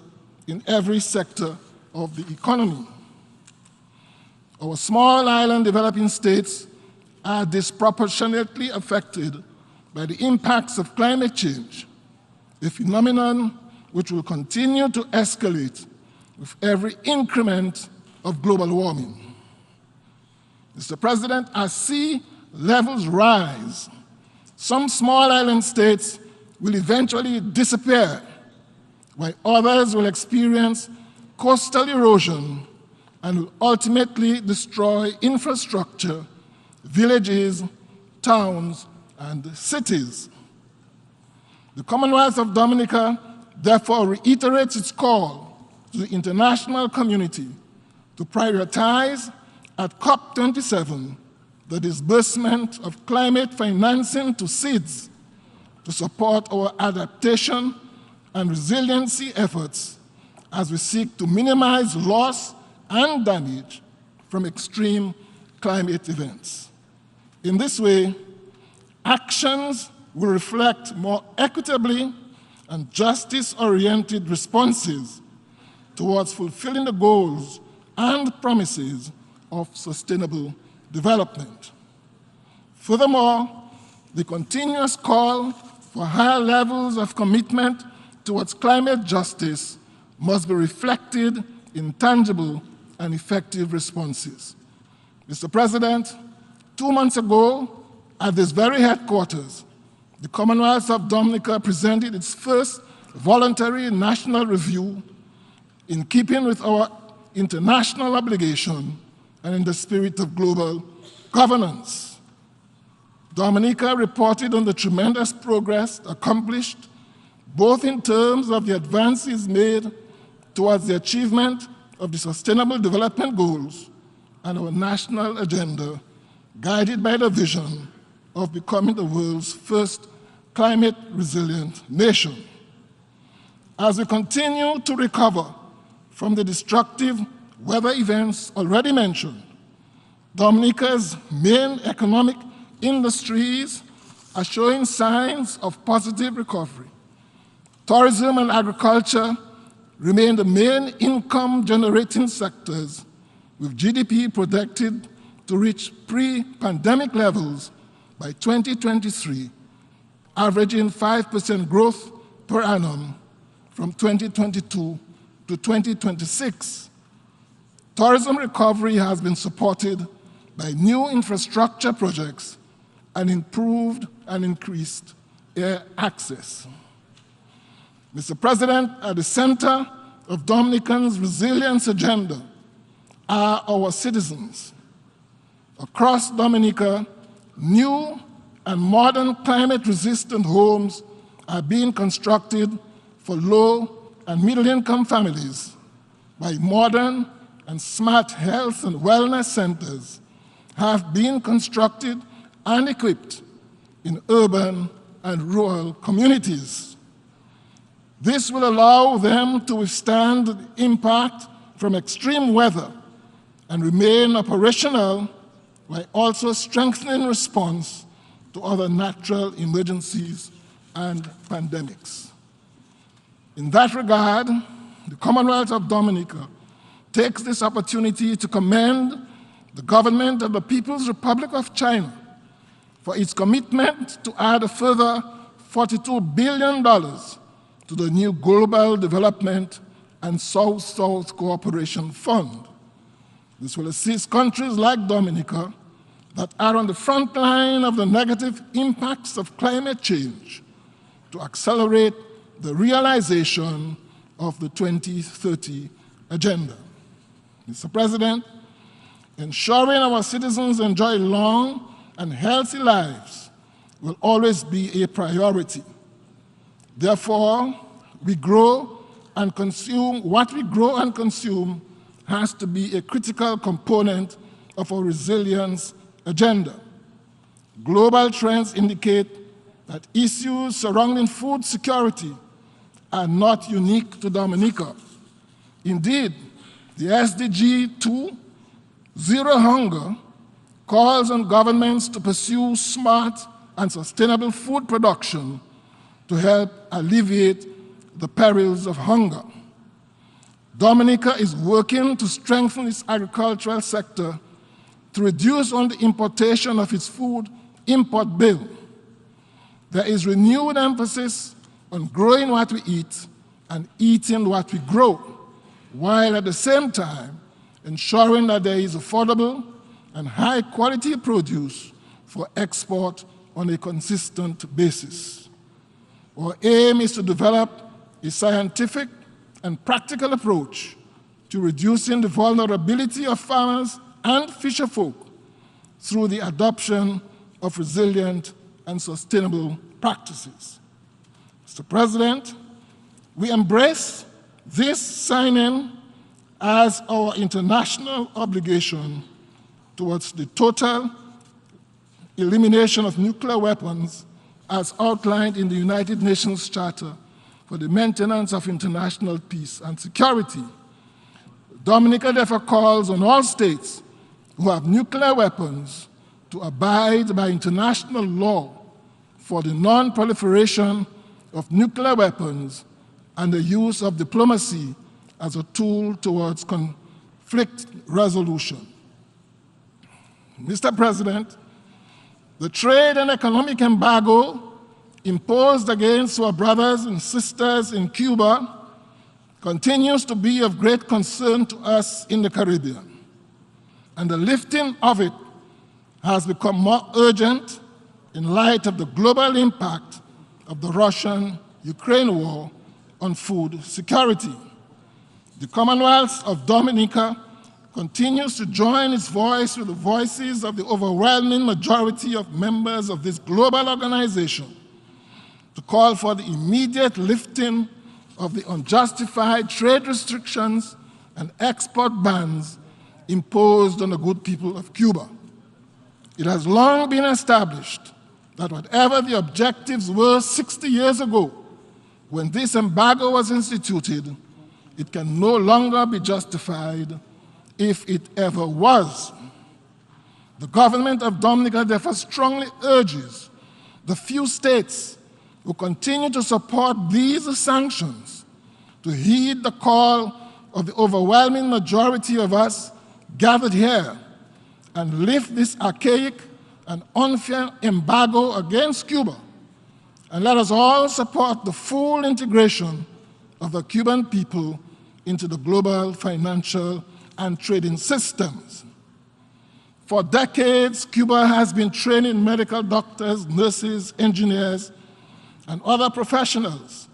in every sector of the economy. Our small island developing states are disproportionately affected by the impacts of climate change, a phenomenon which will continue to escalate with every increment of global warming. Mr. President, as sea levels rise, some small island states will eventually disappear, while others will experience coastal erosion and will ultimately destroy infrastructure, villages, towns, and cities. The Commonwealth of Dominica therefore reiterates its call to the international community to prioritize at COP27 the disbursement of climate financing to seeds to support our adaptation and resiliency efforts as we seek to minimize loss and damage from extreme climate events. In this way, actions will reflect more equitably and justice-oriented responses towards fulfilling the goals and promises of sustainable development. Furthermore, the continuous call for higher levels of commitment towards climate justice must be reflected in tangible and effective responses. Mr. President, 2 months ago, at this very headquarters, the Commonwealth of Dominica presented its first voluntary national review in keeping with our international obligation and in the spirit of global governance. Dominica reported on the tremendous progress accomplished, both in terms of the advances made towards the achievement of the Sustainable Development Goals and our national agenda, guided by the vision of becoming the world's first climate-resilient nation. As we continue to recover from the destructive weather events already mentioned, Dominica's main economic industries are showing signs of positive recovery. Tourism and agriculture remain the main income-generating sectors, with GDP projected to reach pre-pandemic levels by 2023, averaging 5% growth per annum, from 2022 to 2026. Tourism recovery has been supported by new infrastructure projects and improved and increased air access. Mr. President, at the center of Dominican's resilience agenda are our citizens. Across Dominica, new and modern climate-resistant homes are being constructed for low and middle-income families by modern and smart health and wellness centers have been constructed and equipped in urban and rural communities. This will allow them to withstand the impact from extreme weather and remain operational while also strengthening response to other natural emergencies and pandemics. In that regard, the Commonwealth of Dominica takes this opportunity to commend the government of the People's Republic of China for its commitment to add a further $42 billion to the new Global Development and South-South Cooperation Fund. This will assist countries like Dominica that are on the front line of the negative impacts of climate change to accelerate the realization of the 2030 Agenda. Mr. President, ensuring our citizens enjoy long and healthy lives will always be a priority. Therefore, we grow and consume what we grow and consume has to be a critical component of our resilience agenda. Global trends indicate that issues surrounding food security are not unique to Dominica. Indeed, the SDG 2, Zero Hunger, calls on governments to pursue smart and sustainable food production to help alleviate the perils of hunger. Dominica is working to strengthen its agricultural sector to reduce on the importation of its food import bill. There is renewed emphasis on growing what we eat and eating what we grow, while at the same time ensuring that there is affordable and high-quality produce for export on a consistent basis. Our aim is to develop a scientific and practical approach to reducing the vulnerability of farmers and fisherfolk through the adoption of resilient and sustainable practices. Mr. President, we embrace this signing as our international obligation towards the total elimination of nuclear weapons as outlined in the United Nations Charter for the Maintenance of International Peace and Security. Dominica therefore calls on all states who have nuclear weapons to abide by international law for the non-proliferation of nuclear weapons and the use of diplomacy as a tool towards conflict resolution. Mr. President, the trade and economic embargo imposed against our brothers and sisters in Cuba continues to be of great concern to us in the Caribbean, and the lifting of it has become more urgent in light of the global impact of the Russian-Ukraine war on food security. The Commonwealth of Dominica continues to join its voice with the voices of the overwhelming majority of members of this global organization to call for the immediate lifting of the unjustified trade restrictions and export bans imposed on the good people of Cuba. It has long been established that whatever the objectives were 60 years ago when this embargo was instituted, it can no longer be justified if it ever was. The government of Dominica therefore strongly urges the few states who continue to support these sanctions to heed the call of the overwhelming majority of us gathered here and lift this archaic and unfair embargo against Cuba, and let us all support the full integration of the Cuban people into the global financial and trading systems. For decades, Cuba has been training medical doctors, nurses, engineers, and other professionals,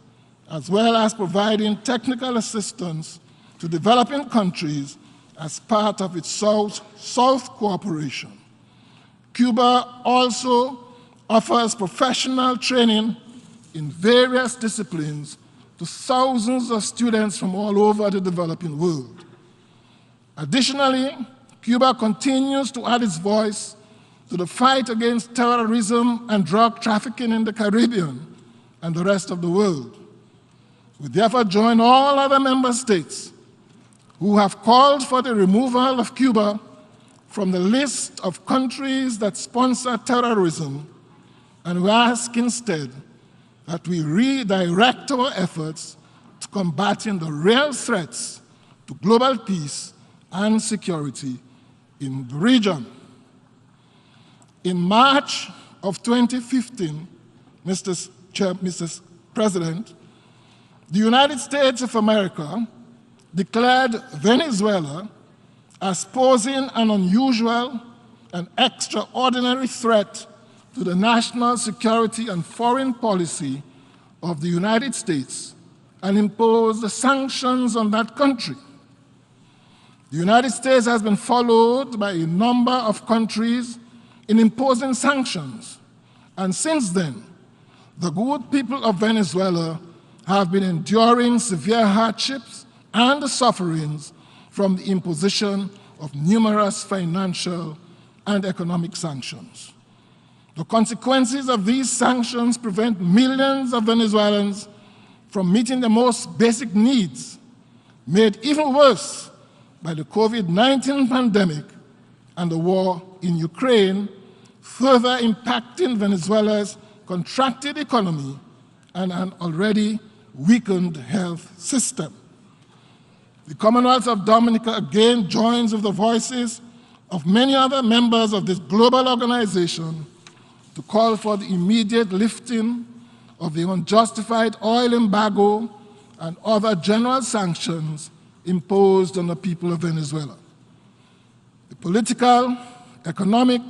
as well as providing technical assistance to developing countries as part of its South cooperation. Cuba also offers professional training in various disciplines to thousands of students from all over the developing world. Additionally, Cuba continues to add its voice to the fight against terrorism and drug trafficking in the Caribbean and the rest of the world. We therefore join all other member states who have called for the removal of Cuba from the list of countries that sponsor terrorism, and we ask instead that we redirect our efforts to combating the real threats to global peace and security in the region. In March of 2015, Mr. President, the United States of America declared Venezuela as posing an unusual and extraordinary threat to the national security and foreign policy of the United States and imposed sanctions on that country. The United States has been followed by a number of countries in imposing sanctions, and since then, the good people of Venezuela have been enduring severe hardships and sufferings from the imposition of numerous financial and economic sanctions. The consequences of these sanctions prevent millions of Venezuelans from meeting the most basic needs, made even worse by the COVID-19 pandemic and the war in Ukraine, further impacting Venezuela's contracted economy and an already weakened health system. The Commonwealth of Dominica again joins with the voices of many other members of this global organization to call for the immediate lifting of the unjustified oil embargo and other general sanctions imposed on the people of Venezuela. The political, economic,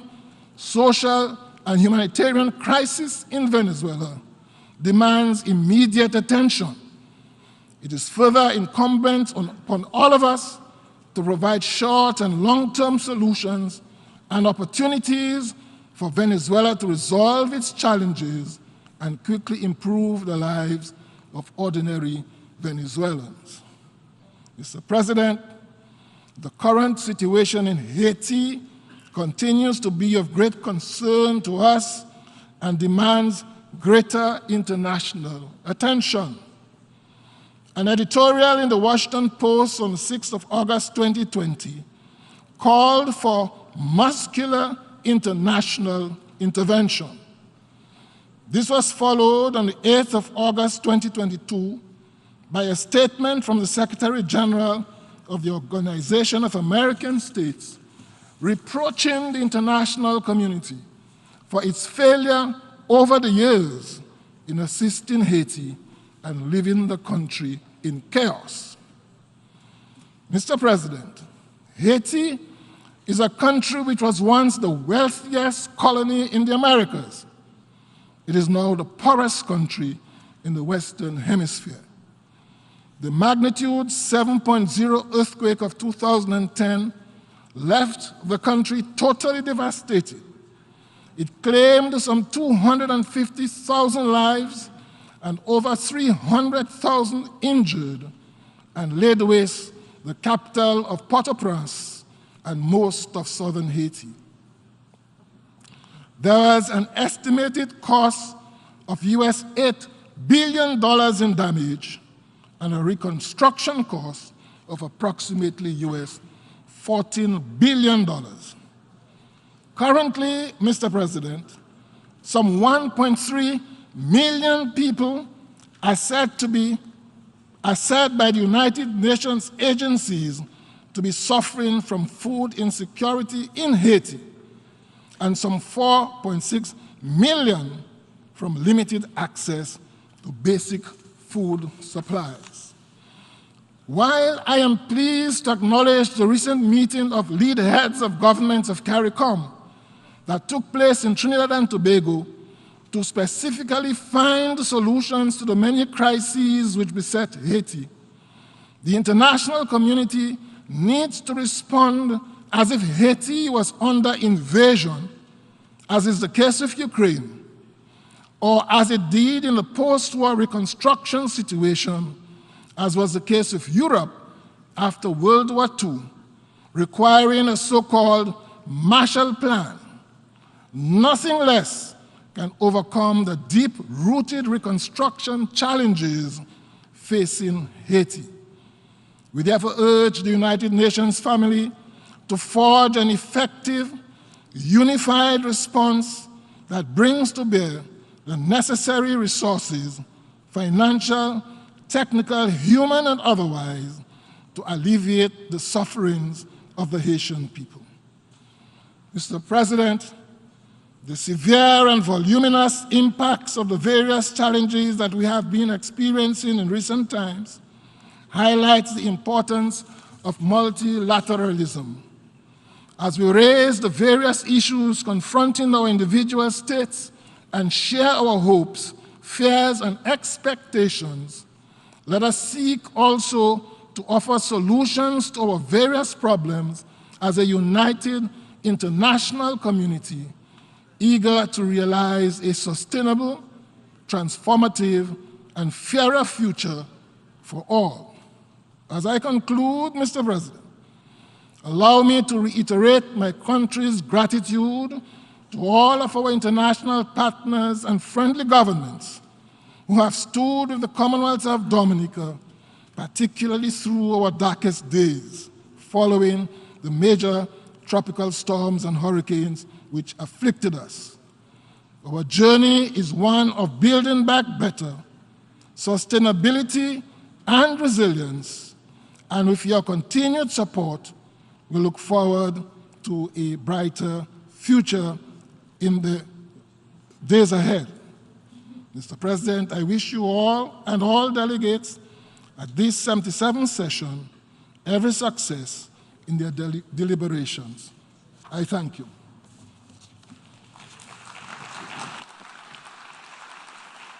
social, and humanitarian crisis in Venezuela demands immediate attention. It is further incumbent upon all of us to provide short and long-term solutions and opportunities for Venezuela to resolve its challenges and quickly improve the lives of ordinary Venezuelans. Mr. President, the current situation in Haiti continues to be of great concern to us and demands greater international attention. An editorial in the Washington Post on the 6th of August 2020 called for muscular international intervention. This was followed on the 8th of August 2022 by a statement from the Secretary General of the Organization of American States reproaching the international community for its failure over the years in assisting Haiti and leaving the country in chaos. Mr. President, Haiti is a country which was once the wealthiest colony in the Americas. It is now the poorest country in the Western Hemisphere. The magnitude 7.0 earthquake of 2010 left the country totally devastated. It claimed some 250,000 lives and over 300,000 injured, and laid waste the capital of Port-au-Prince and most of southern Haiti. There was an estimated cost of US $8 billion in damage and a reconstruction cost of approximately US $14 billion. Currently, Mr. President, some 1.3 million people are said by the United Nations agencies to be suffering from food insecurity in Haiti, and some 4.6 million from limited access to basic food supplies. While I am pleased to acknowledge the recent meeting of lead heads of governments of CARICOM that took place in Trinidad and Tobago to specifically find solutions to the many crises which beset Haiti, the international community needs to respond as if Haiti was under invasion, as is the case with Ukraine, or as it did in the post-war reconstruction situation, as was the case with Europe after World War II, requiring a so-called Marshall Plan. Nothing less can overcome the deep-rooted reconstruction challenges facing Haiti. We therefore urge the United Nations family to forge an effective, unified response that brings to bear the necessary resources, financial, technical, human, and otherwise, to alleviate the sufferings of the Haitian people. Mr. President, the severe and voluminous impacts of the various challenges that we have been experiencing in recent times highlights the importance of multilateralism. As we raise the various issues confronting our individual states and share our hopes, fears, and expectations, let us seek also to offer solutions to our various problems as a united international community, eager to realize a sustainable, transformative, and fairer future for all. As I conclude, Mr. President, allow me to reiterate my country's gratitude to all of our international partners and friendly governments who have stood with the Commonwealth of Dominica, particularly through our darkest days, following the major tropical storms and hurricanes which afflicted us. Our journey is one of building back better, sustainability, and resilience, and with your continued support, we look forward to a brighter future in the days ahead. Mr. President, I wish you all and all delegates at this 77th session every success in their deliberations. I thank you.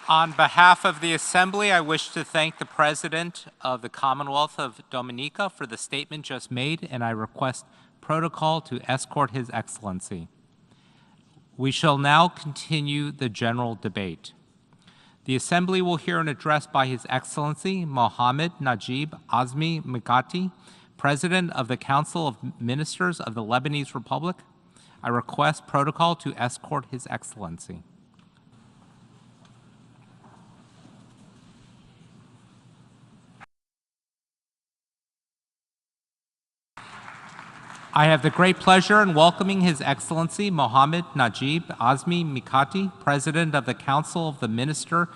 On behalf of the Assembly, I wish to thank the President of the Commonwealth of Dominica for the statement just made, and I request protocol to escort His Excellency. We shall now continue the general debate. The Assembly will hear an address by His Excellency Mohammed Najib Azmi Mikati, President of the Council of Ministers of the Lebanese Republic. I request protocol to escort His Excellency. I have the great pleasure in welcoming His Excellency Mohammed Najib Azmi Mikati, President of the Council of the Ministers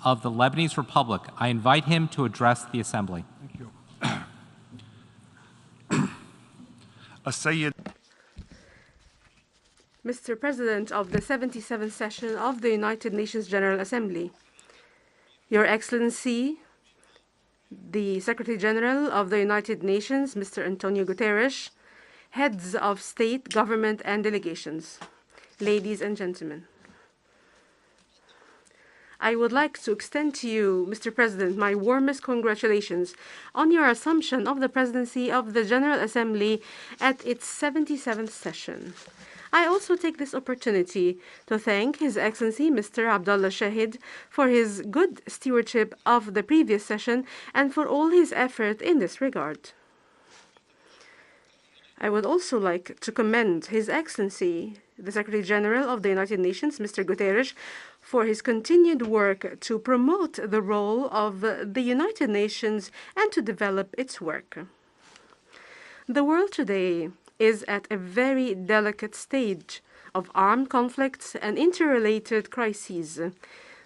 of the Lebanese Republic. I invite him to address the Assembly. Thank you. Mr. President of the 77th session of the United Nations General Assembly, Your Excellency, the Secretary General of the United Nations, Mr. Antonio Guterres, heads of state, government, and delegations, ladies and gentlemen. I would like to extend to you, Mr. President, my warmest congratulations on your assumption of the presidency of the General Assembly at its 77th session. I also take this opportunity to thank His Excellency Mr. Abdullah Shahid for his good stewardship of the previous session and for all his effort in this regard. I would also like to commend His Excellency, the Secretary General of the United Nations, Mr. Guterres, for his continued work to promote the role of the United Nations and to develop its work. The world today is at a very delicate stage of armed conflicts and interrelated crises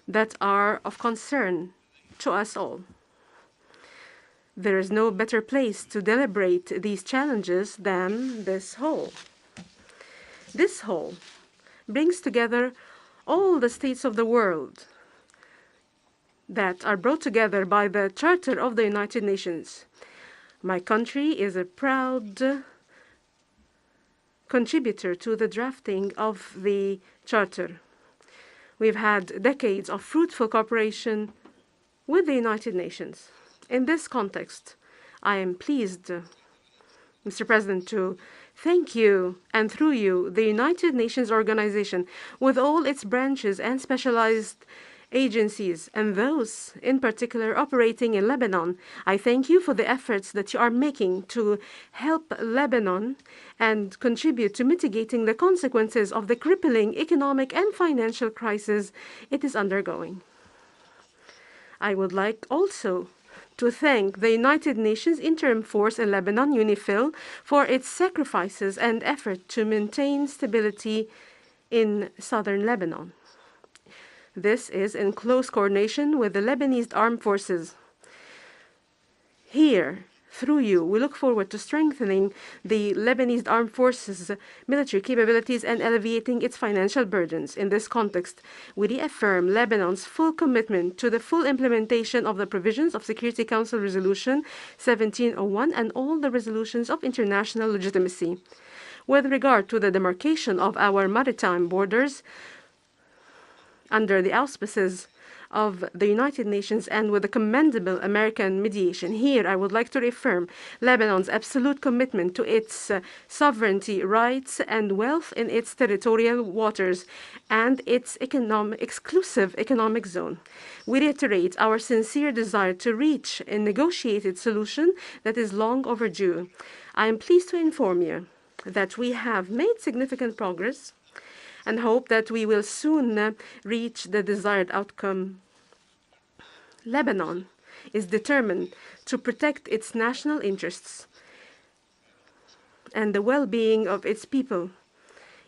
that are of concern to us all. There is no better place to deliberate these challenges than this hall. This hall brings together all the states of the world that are brought together by the Charter of the United Nations. My country is a proud contributor to the drafting of the Charter. We've had decades of fruitful cooperation with the United Nations. In this context, I am pleased, Mr. President, to thank you, and through you, the United Nations organization, with all its branches and specialized agencies, and those in particular operating in Lebanon. I thank you for the efforts that you are making to help Lebanon and contribute to mitigating the consequences of the crippling economic and financial crisis it is undergoing. I would like also to thank the United Nations Interim Force in Lebanon, UNIFIL, for its sacrifices and effort to maintain stability in southern Lebanon. This is in close coordination with the Lebanese armed forces. Here, through you, we look forward to strengthening the Lebanese armed forces' military capabilities and alleviating its financial burdens. In this context, we reaffirm Lebanon's full commitment to the full implementation of the provisions of Security Council Resolution 1701 and all the resolutions of international legitimacy. With regard to the demarcation of our maritime borders, under the auspices of the United Nations and with a commendable American mediation. Here, I would like to reaffirm Lebanon's absolute commitment to its sovereignty, rights, and wealth in its territorial waters and its exclusive economic zone. We reiterate our sincere desire to reach a negotiated solution that is long overdue. I am pleased to inform you that we have made significant progress and hope that we will soon reach the desired outcome. Lebanon is determined to protect its national interests and the well-being of its people,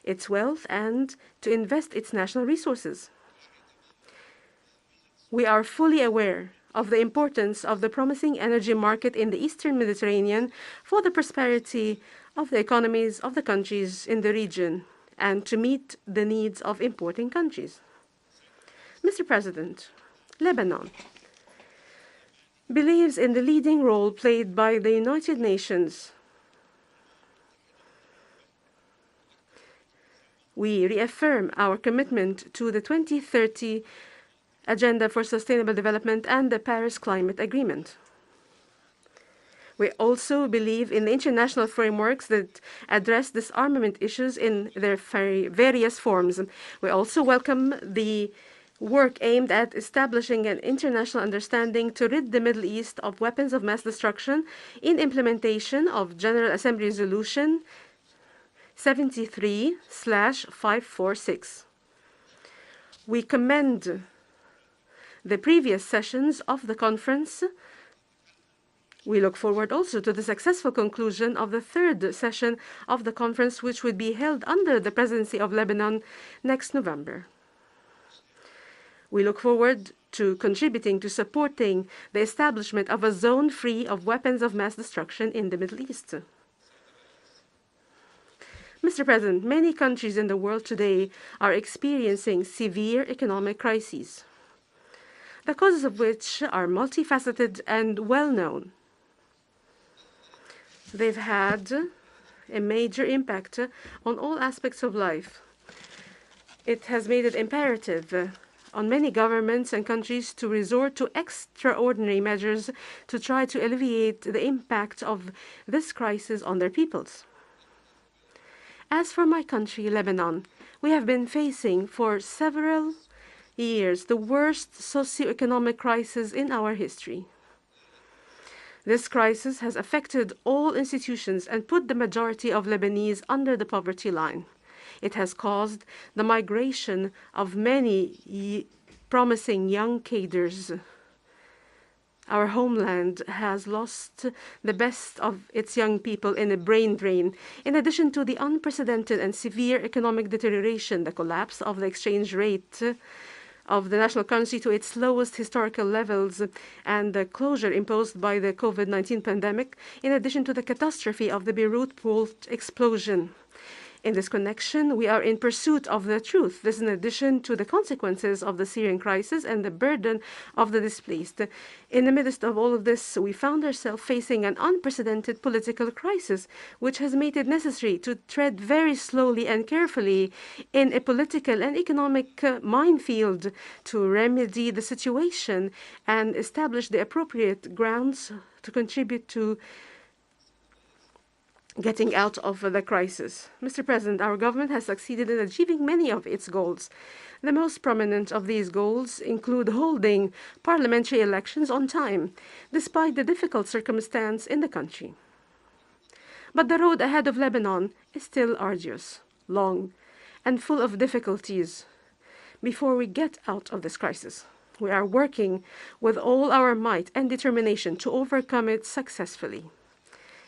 its wealth, and to invest its national resources. We are fully aware of the importance of the promising energy market in the Eastern Mediterranean for the prosperity of the economies of the countries in the region and to meet the needs of importing countries. Mr. President, Lebanon believes in the leading role played by the United Nations. We reaffirm our commitment to the 2030 Agenda for Sustainable Development and the Paris Climate Agreement. We also believe in the international frameworks that address disarmament issues in their various forms. We also welcome the work aimed at establishing an international understanding to rid the Middle East of weapons of mass destruction in implementation of General Assembly Resolution 73/546. We commend the previous sessions of the conference. We look forward also to the successful conclusion of the third session of the conference, which would be held under the presidency of Lebanon next November. We look forward to contributing to supporting the establishment of a zone free of weapons of mass destruction in the Middle East. Mr. President, many countries in the world today are experiencing severe economic crises, the causes of which are multifaceted and well known. They've had a major impact on all aspects of life. It has made it imperative on many governments and countries to resort to extraordinary measures to try to alleviate the impact of this crisis on their peoples. As for my country, Lebanon, we have been facing for several years the worst socioeconomic crisis in our history. This crisis has affected all institutions and put the majority of Lebanese under the poverty line. It has caused the migration of many promising young cadres. Our homeland has lost the best of its young people in a brain drain, in addition to the unprecedented and severe economic deterioration, the collapse of the exchange rate of the national currency to its lowest historical levels, and the closure imposed by the COVID-19 pandemic, in addition to the catastrophe of the Beirut port explosion. In this connection, we are in pursuit of the truth. This is in addition to the consequences of the Syrian crisis and the burden of the displaced. In the midst of all of this, we found ourselves facing an unprecedented political crisis, which has made it necessary to tread very slowly and carefully in a political and economic minefield to remedy the situation and establish the appropriate grounds to contribute to getting out of the crisis. Mr. President, our government has succeeded in achieving many of its goals. The most prominent of these goals include holding parliamentary elections on time, despite the difficult circumstance in the country. But the road ahead of Lebanon is still arduous, long, and full of difficulties before we get out of this crisis. We are working with all our might and determination to overcome it successfully.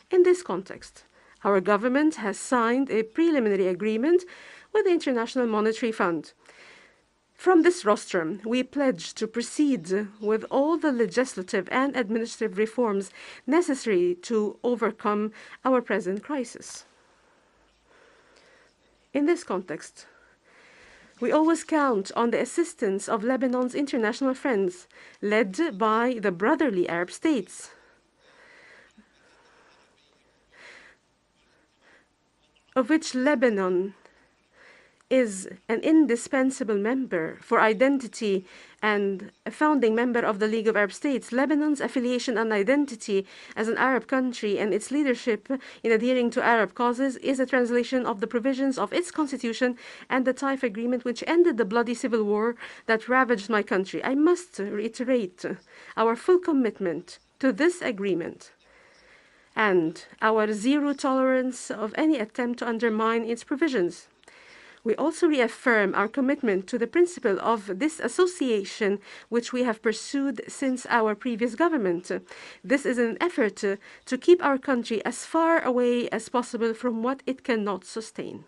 In this context, our government has signed a preliminary agreement with the International Monetary Fund. From this rostrum, we pledge to proceed with all the legislative and administrative reforms necessary to overcome our present crisis. In this context, we always count on the assistance of Lebanon's international friends, led by the brotherly Arab states, of which Lebanon is an indispensable member for identity and a founding member of the League of Arab States. Lebanon's affiliation and identity as an Arab country and its leadership in adhering to Arab causes is a translation of the provisions of its constitution and the TAIPEI agreement, which ended the bloody civil war that ravaged my country. I must reiterate our full commitment to this agreement and our zero tolerance of any attempt to undermine its provisions. We also reaffirm our commitment to the principle of disassociation, which we have pursued since our previous government. This is an effort to keep our country as far away as possible from what it cannot sustain.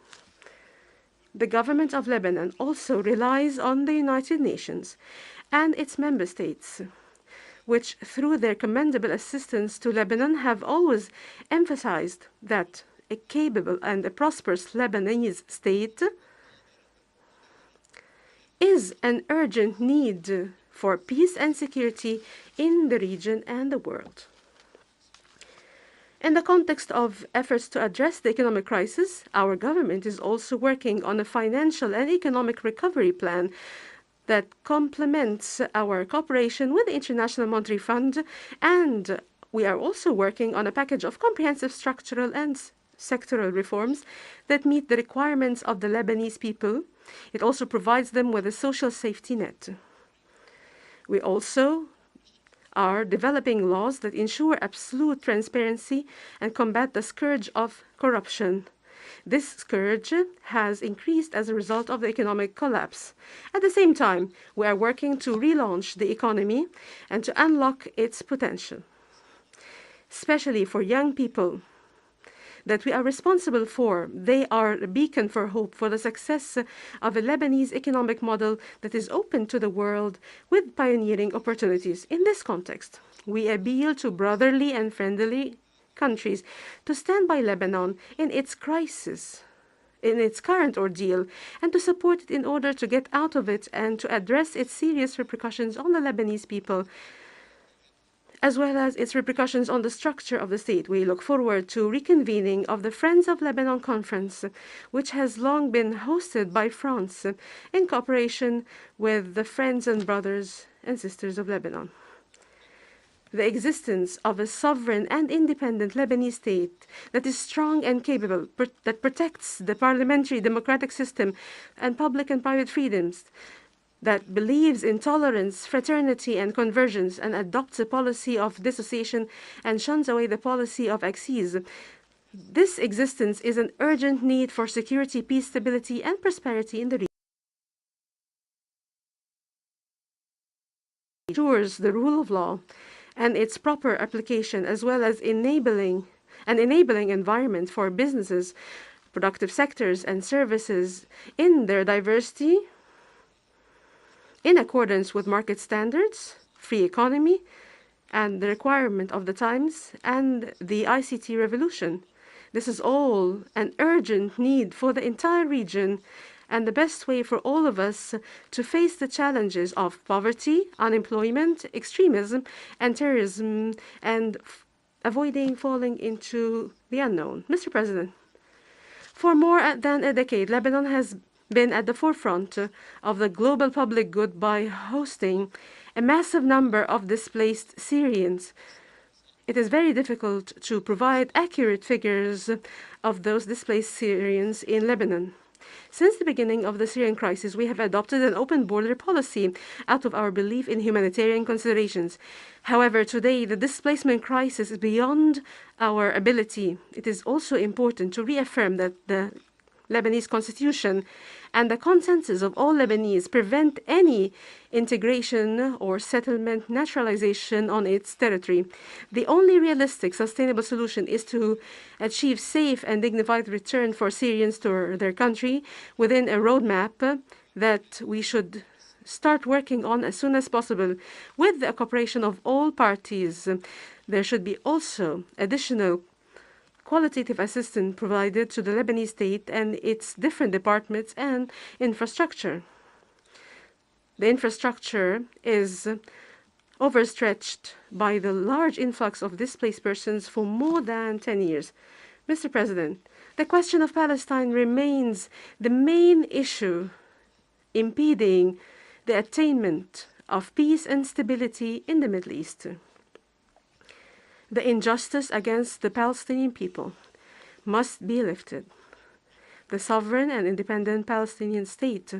The government of Lebanon also relies on the United Nations and its member states, which, through their commendable assistance to Lebanon, have always emphasized that a capable and a prosperous Lebanese state is an urgent need for peace and security in the region and the world. In the context of efforts to address the economic crisis, our government is also working on a financial and economic recovery plan that complements our cooperation with the International Monetary Fund, and we are also working on a package of comprehensive structural and sectoral reforms that meet the requirements of the Lebanese people. It also provides them with a social safety net. We also are developing laws that ensure absolute transparency and combat the scourge of corruption. This scourge has increased as a result of the economic collapse. At the same time, we are working to relaunch the economy and to unlock its potential, especially for young people that we are responsible for. They are a beacon for hope for the success of a Lebanese economic model that is open to the world with pioneering opportunities. In this context, we appeal to brotherly and friendly countries to stand by Lebanon in its crisis, in its current ordeal, and to support it in order to get out of it and to address its serious repercussions on the Lebanese people, as well as its repercussions on the structure of the state. We look forward to reconvening of the Friends of Lebanon Conference, which has long been hosted by France in cooperation with the friends and brothers and sisters of Lebanon. The existence of a sovereign and independent Lebanese state that is strong and capable, that protects the parliamentary democratic system and public and private freedoms, that believes in tolerance, fraternity, and convergence, and adopts a policy of dissociation and shuns away the policy of axis. This existence is an urgent need for security, peace, stability, and prosperity in the region. Ensures the rule of law and its proper application, as well as enabling environment for businesses, productive sectors, and services in their diversity, in accordance with market standards, free economy, and the requirement of the times and the ICT revolution. This is all an urgent need for the entire region and the best way for all of us to face the challenges of poverty, unemployment, extremism, and terrorism, and avoiding falling into the unknown. Mr. President, for more than a decade, Lebanon has been at the forefront of the global public good by hosting a massive number of displaced Syrians. It is very difficult to provide accurate figures of those displaced Syrians in Lebanon. Since the beginning of the Syrian crisis, we have adopted an open border policy out of our belief in humanitarian considerations. However, today, the displacement crisis is beyond our ability. It is also important to reaffirm that the Lebanese constitution and the consensus of all Lebanese prevent any integration or settlement naturalization on its territory. The only realistic, sustainable solution is to achieve safe and dignified return for Syrians to their country within a roadmap that we should start working on as soon as possible with the cooperation of all parties. There should be also additional qualitative assistance provided to the Lebanese state and its different departments and infrastructure. The infrastructure is overstretched by the large influx of displaced persons for more than 10 years. Mr. President, the question of Palestine remains the main issue impeding the attainment of peace and stability in the Middle East. The injustice against the Palestinian people must be lifted. The sovereign and independent Palestinian state,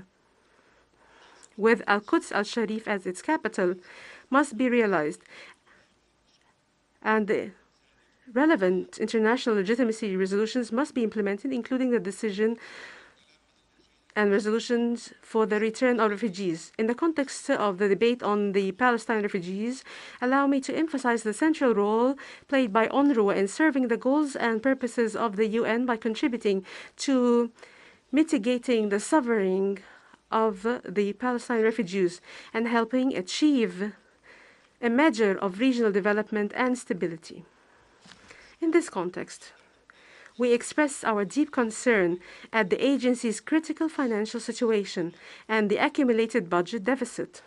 with Al-Quds al-Sharif as its capital, must be realized, and the relevant international legitimacy resolutions must be implemented, including the decision and resolutions for the return of refugees. In the context of the debate on the Palestine refugees, allow me to emphasize the central role played by UNRWA in serving the goals and purposes of the UN by contributing to mitigating the suffering of the Palestine refugees and helping achieve a measure of regional development and stability. In this context, we express our deep concern at the agency's critical financial situation and the accumulated budget deficit.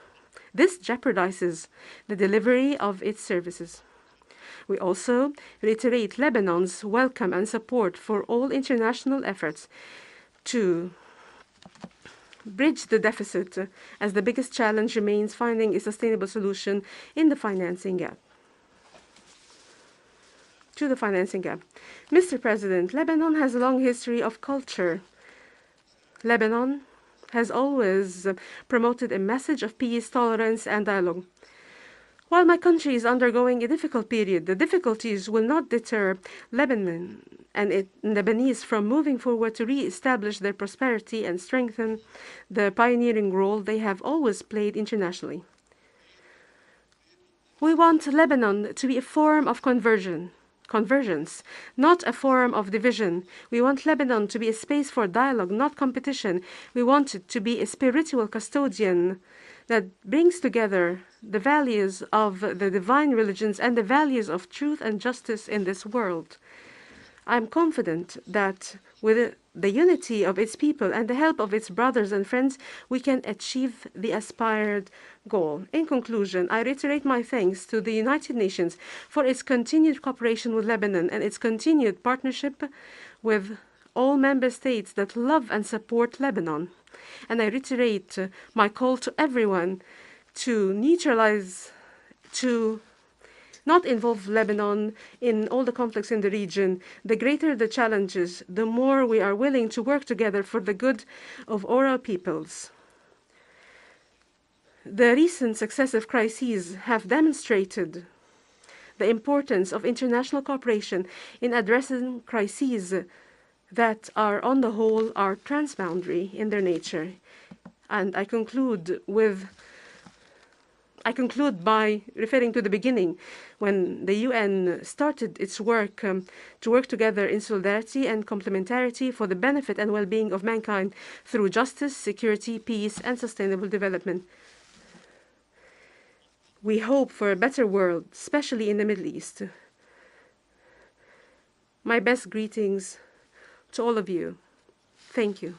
This jeopardizes the delivery of its services. We also reiterate Lebanon's welcome and support for all international efforts to bridge the deficit, as the biggest challenge remains finding a sustainable solution in the financing gap. To the financing gap. Mr. President, Lebanon has a long history of culture. Lebanon has always promoted a message of peace, tolerance, and dialogue. While my country is undergoing a difficult period, the difficulties will not deter Lebanon and Lebanese from moving forward to re-establish their prosperity and strengthen the pioneering role they have always played internationally. We want Lebanon to be a forum of convergence, not a forum of division. We want Lebanon to be a space for dialogue, not competition. We want it to be a spiritual custodian that brings together the values of the divine religions and the values of truth and justice in this world. I am confident that with the unity of its people and the help of its brothers and friends, we can achieve the aspired goal. In conclusion, I reiterate my thanks to the United Nations for its continued cooperation with Lebanon and its continued partnership with all member states that love and support Lebanon. And I reiterate my call to everyone to not involve Lebanon in all the conflicts in the region. The greater the challenges, the more we are willing to work together for the good of all our peoples. The recent successive crises have demonstrated the importance of international cooperation in addressing crises that are, on the whole, are transboundary in their nature. And I conclude by referring to the beginning, when the UN started its work to work together in solidarity and complementarity for the benefit and well-being of mankind through justice, security, peace, and sustainable development. We hope for a better world, especially in the Middle East. My best greetings to all of you. Thank you.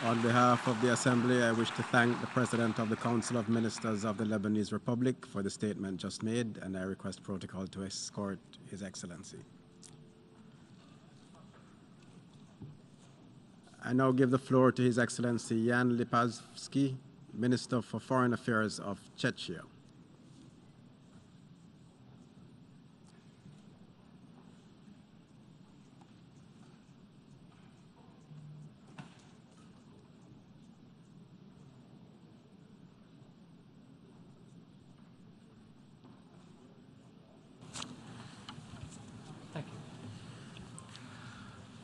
On behalf of the Assembly, I wish to thank the President of the Council of Ministers of the Lebanese Republic for the statement just made, and I request protocol to escort His Excellency. I now give the floor to His Excellency Jan Lipavsky, Minister for Foreign Affairs of Czechia.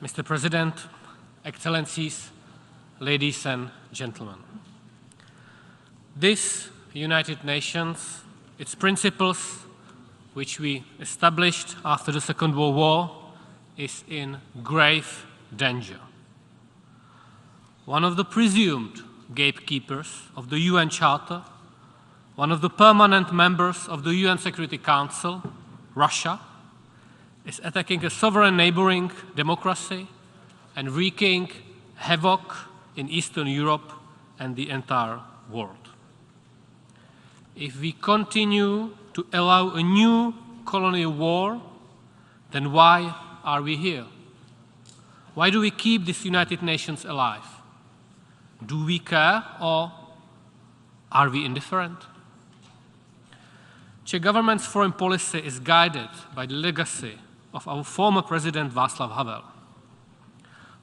Mr. President, Excellencies, ladies and gentlemen. This United Nations, its principles, which we established after the Second World War, is in grave danger. One of the presumed gatekeepers of the UN Charter, one of the permanent members of the UN Security Council, Russia, is attacking a sovereign neighboring democracy and wreaking havoc in Eastern Europe and the entire world. If we continue to allow a new colonial war, then why are we here? Why do we keep this United Nations alive? Do we care, or are we indifferent? Czech government's foreign policy is guided by the legacy of our former President Václav Havel,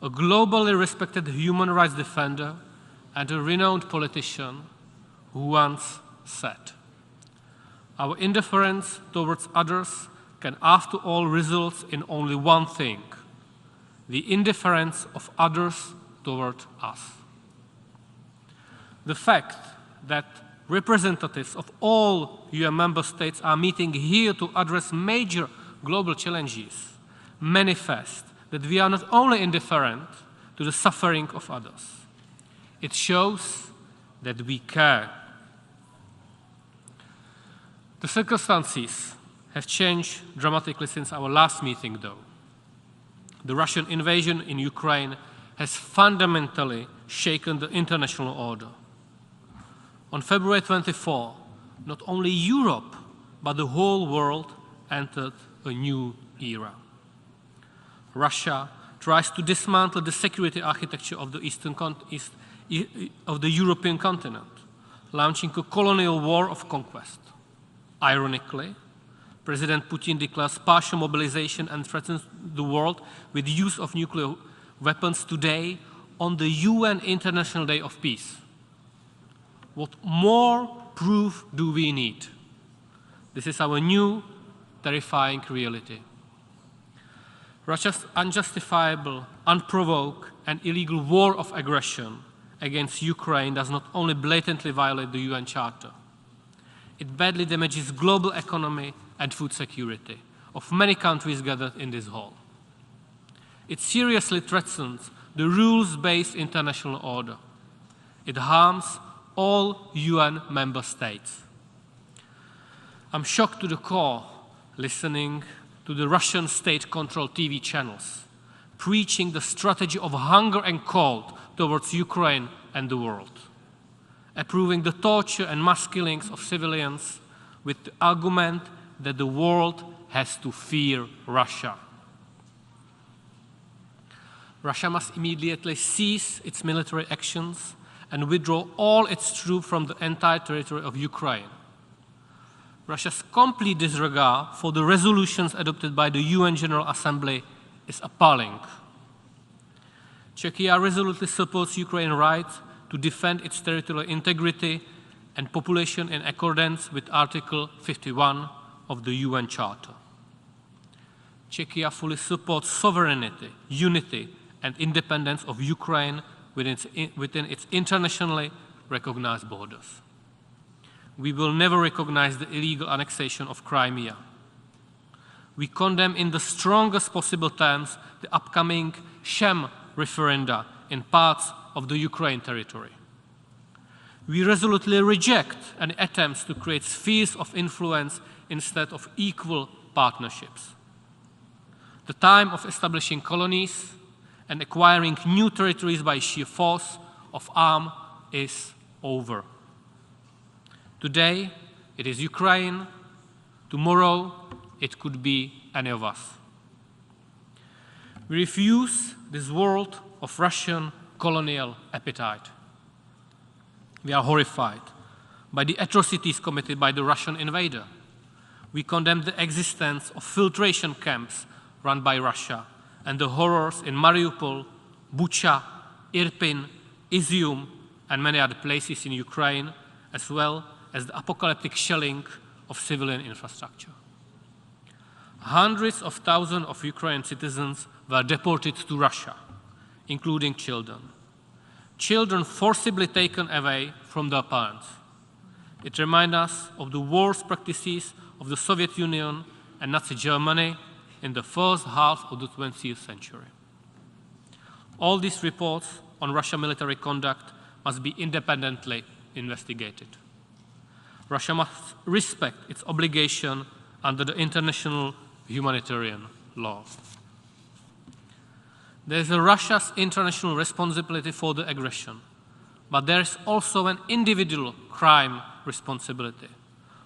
a globally respected human rights defender and a renowned politician who once said, "Our indifference towards others can after all result in only one thing, the indifference of others toward us." The fact that representatives of all UN member states are meeting here to address major global challenges manifest that we are not only indifferent to the suffering of others, it shows that we care. The circumstances have changed dramatically since our last meeting, though. The Russian invasion in Ukraine has fundamentally shaken the international order. On February 24, not only Europe, but the whole world entered a new era. Russia tries to dismantle the security architecture of the European continent, launching a colonial war of conquest. Ironically, President Putin declares partial mobilization and threatens the world with the use of nuclear weapons today on the UN International Day of Peace. What more proof do we need? This is our new terrifying reality. Russia's unjustifiable, unprovoked, and illegal war of aggression against Ukraine does not only blatantly violate the UN Charter, it badly damages global economy and food security of many countries gathered in this hall. It seriously threatens the rules-based international order. It harms all UN member states. I'm shocked to the core listening to the Russian state-controlled TV channels preaching the strategy of hunger and cold towards Ukraine and the world, approving the torture and mass killings of civilians with the argument that the world has to fear Russia. Russia must immediately cease its military actions and withdraw all its troops from the entire territory of Ukraine. Russia's complete disregard for the resolutions adopted by the UN General Assembly is appalling. Czechia resolutely supports Ukraine's right to defend its territorial integrity and population in accordance with Article 51 of the UN Charter. Czechia fully supports sovereignty, unity, and independence of Ukraine within its internationally recognized borders. We will never recognize the illegal annexation of Crimea. We condemn in the strongest possible terms the upcoming sham referenda in parts of the Ukraine territory. We resolutely reject any attempts to create spheres of influence instead of equal partnerships. The time of establishing colonies and acquiring new territories by sheer force of arm is over. Today, it is Ukraine. Tomorrow, it could be any of us. We refuse this world of Russian colonial appetite. We are horrified by the atrocities committed by the Russian invader. We condemn the existence of filtration camps run by Russia and the horrors in Mariupol, Bucha, Irpin, Izium, and many other places in Ukraine, as well as the apocalyptic shelling of civilian infrastructure. Hundreds of thousands of Ukrainian citizens were deported to Russia, including children. Children forcibly taken away from their parents. It reminds us of the worst practices of the Soviet Union and Nazi Germany in the first half of the 20th century. All these reports on Russian military conduct must be independently investigated. Russia must respect its obligation under the international humanitarian law. There is Russia's international responsibility for the aggression, but there is also an individual crime responsibility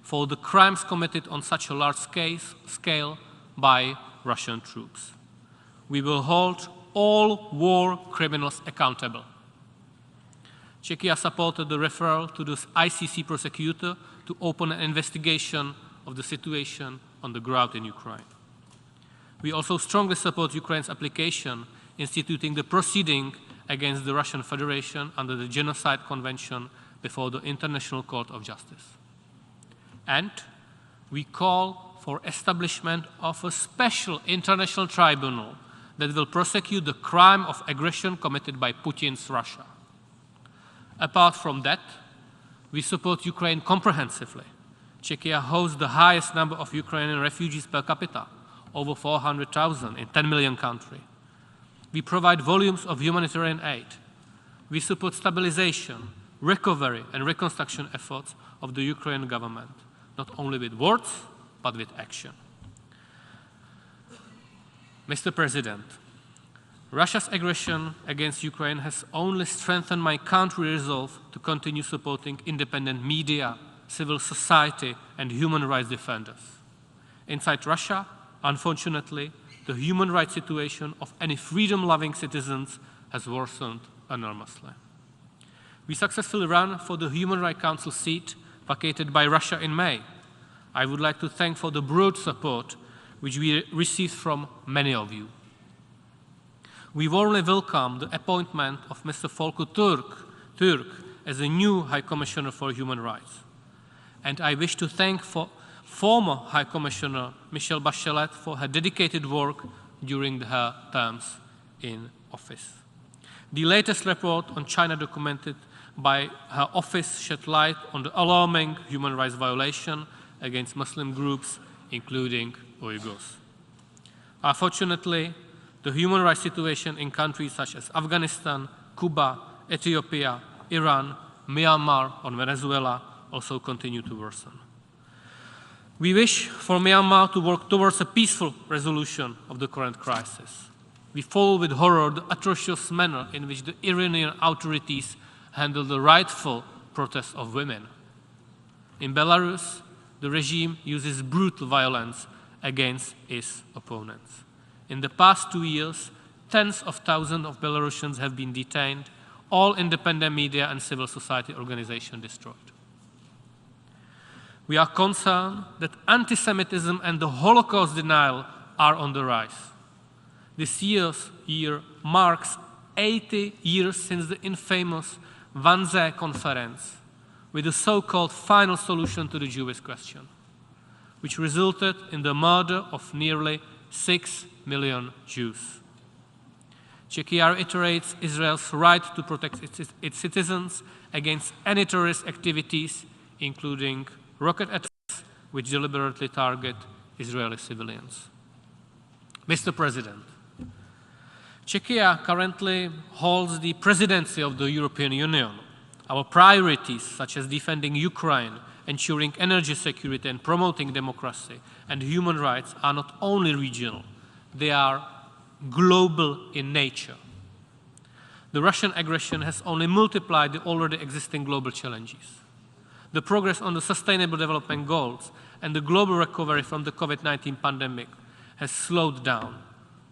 for the crimes committed on such a large scale by Russian troops. We will hold all war criminals accountable. Czechia supported the referral to the ICC prosecutor to open an investigation of the situation on the ground in Ukraine. We also strongly support Ukraine's application instituting the proceeding against the Russian Federation under the Genocide Convention before the International Court of Justice. And we call for establishment of a special international tribunal that will prosecute the crime of aggression committed by Putin's Russia. Apart from that, we support Ukraine comprehensively. Czechia hosts the highest number of Ukrainian refugees per capita, over 400,000 in a 10 million country. We provide volumes of humanitarian aid. We support stabilization, recovery, and reconstruction efforts of the Ukrainian government, not only with words, but with action. Mr. President, Russia's aggression against Ukraine has only strengthened my country's resolve to continue supporting independent media, civil society, and human rights defenders. Inside Russia, unfortunately, the human rights situation of any freedom-loving citizens has worsened enormously. We successfully ran for the Human Rights Council seat vacated by Russia in May. I would like to thank for the broad support which we received from many of you. We warmly welcome the appointment of Mr. Volker Türk as a new High Commissioner for Human Rights. And I wish to thank former High Commissioner Michelle Bachelet for her dedicated work during her terms in office. The latest report on China documented by her office shed light on the alarming human rights violation against Muslim groups, including Uyghurs. Unfortunately, the human rights situation in countries such as Afghanistan, Cuba, Ethiopia, Iran, Myanmar, and Venezuela also continue to worsen. We wish for Myanmar to work towards a peaceful resolution of the current crisis. We follow with horror the atrocious manner in which the Iranian authorities handle the rightful protests of women. In Belarus, the regime uses brutal violence against its opponents. In the past 2 years, tens of thousands of Belarusians have been detained, all independent media and civil society organizations destroyed. We are concerned that anti-Semitism and the Holocaust denial are on the rise. This year marks 80 years since the infamous Wannsee Conference, with the so-called final solution to the Jewish question, which resulted in the murder of nearly 6 million Jews. Czechia reiterates Israel's right to protect its citizens against any terrorist activities, including rocket attacks which deliberately target Israeli civilians. Mr. President, Czechia currently holds the presidency of the European Union. Our priorities, such as defending Ukraine, ensuring energy security, and promoting democracy and human rights, are not only regional, they are global in nature. The Russian aggression has only multiplied the already existing global challenges. The progress on the Sustainable Development Goals and the global recovery from the COVID-19 pandemic has slowed down.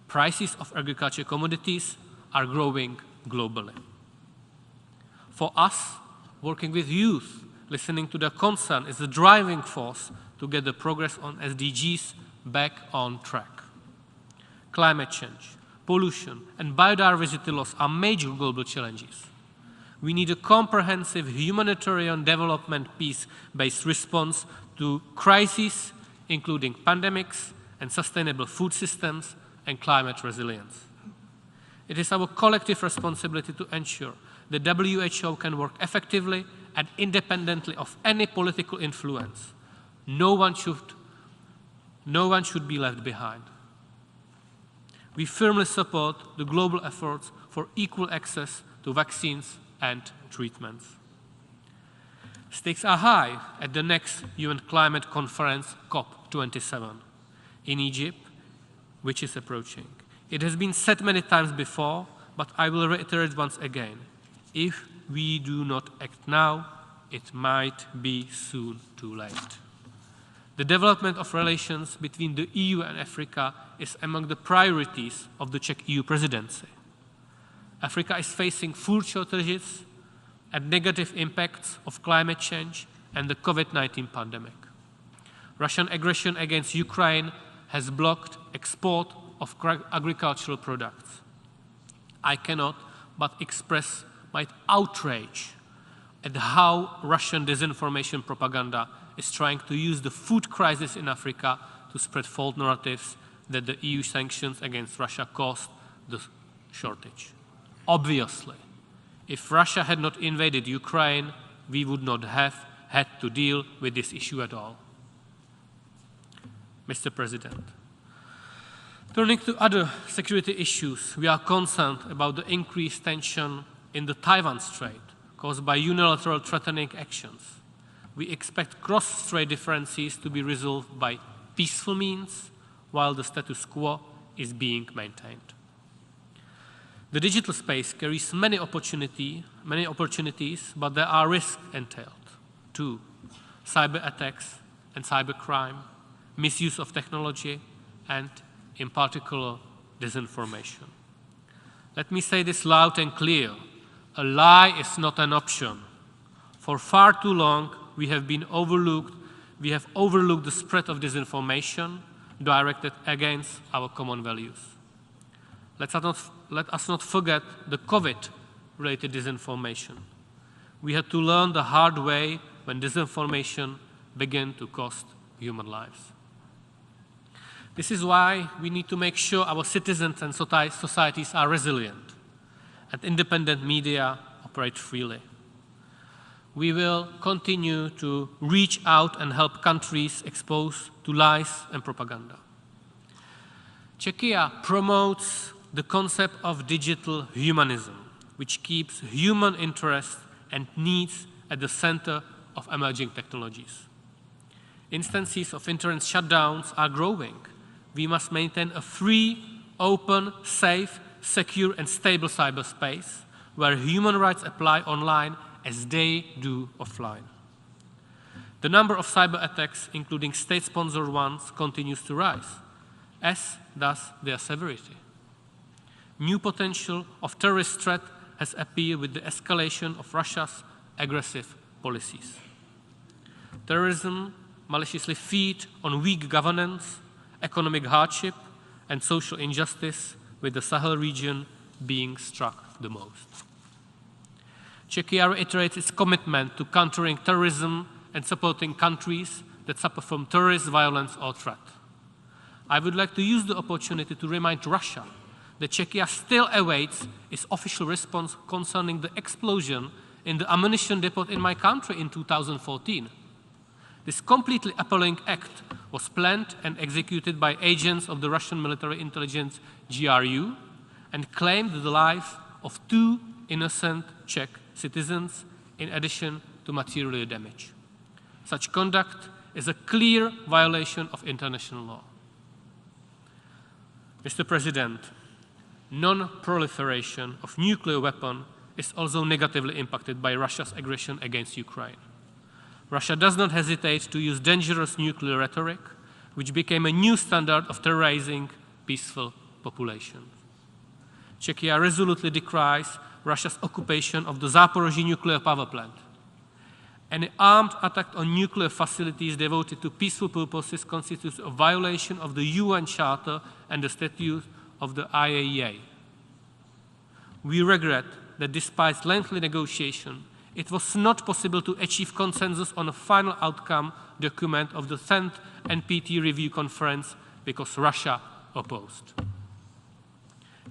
Prices of agricultural commodities are growing globally. For us, working with youth, listening to their concern is the driving force to get the progress on SDGs back on track. Climate change, pollution, and biodiversity loss are major global challenges. We need a comprehensive humanitarian development peace-based response to crises, including pandemics and sustainable food systems and climate resilience. It is our collective responsibility to ensure the WHO can work effectively and independently of any political influence. No one should be left behind. We firmly support the global efforts for equal access to vaccines and treatments. Stakes are high at the next UN climate conference, COP27, in Egypt, which is approaching. It has been said many times before, but I will reiterate once again. If we do not act now, it might be soon too late. The development of relations between the EU and Africa is among the priorities of the Czech EU presidency. Africa is facing food shortages and negative impacts of climate change and the COVID-19 pandemic. Russian aggression against Ukraine has blocked export of agricultural products. I cannot but express my outrage at how Russian disinformation propaganda is trying to use the food crisis in Africa to spread false narratives that the EU sanctions against Russia caused the shortage. Obviously, if Russia had not invaded Ukraine, we would not have had to deal with this issue at all. Mr. President, turning to other security issues, we are concerned about the increased tension in the Taiwan Strait caused by unilateral threatening actions. We expect cross-strait differences to be resolved by peaceful means, while the status quo is being maintained. The digital space carries many opportunities, but there are risks entailed too. Cyber attacks and cybercrime, misuse of technology, and, in particular, disinformation. Let me say this loud and clear. A lie is not an option. For far too long, we have overlooked the spread of disinformation directed against our common values. Let us not forget the COVID-related disinformation. We had to learn the hard way when disinformation began to cost human lives. This is why we need to make sure our citizens and societies are resilient and independent media operate freely. We will continue to reach out and help countries exposed to lies and propaganda. Czechia promotes the concept of digital humanism, which keeps human interest and needs at the center of emerging technologies. Instances of internet shutdowns are growing. We must maintain a free, open, safe, secure, and stable cyberspace where human rights apply online as they do offline. The number of cyber attacks, including state-sponsored ones, continues to rise, as does their severity. New potential of terrorist threat has appeared with the escalation of Russia's aggressive policies. Terrorism maliciously feeds on weak governance, economic hardship, and social injustice, with the Sahel region being struck the most. Czechia reiterates its commitment to countering terrorism and supporting countries that suffer from terrorist violence or threat. I would like to use the opportunity to remind Russia that Czechia still awaits its official response concerning the explosion in the ammunition depot in my country in 2014. This completely appalling act was planned and executed by agents of the Russian military intelligence GRU and claimed the life of 2 innocent Czech citizens, in addition to material damage. Such conduct is a clear violation of international law. Mr. President, non-proliferation of nuclear weapons is also negatively impacted by Russia's aggression against Ukraine. Russia does not hesitate to use dangerous nuclear rhetoric, which became a new standard of terrorizing peaceful populations. Czechia resolutely decries Russia's occupation of the Zaporozhye nuclear power plant. Any armed attack on nuclear facilities devoted to peaceful purposes constitutes a violation of the UN Charter and the statutes of the IAEA. We regret that despite lengthy negotiation, it was not possible to achieve consensus on a final outcome document of the 10th NPT review conference because Russia opposed.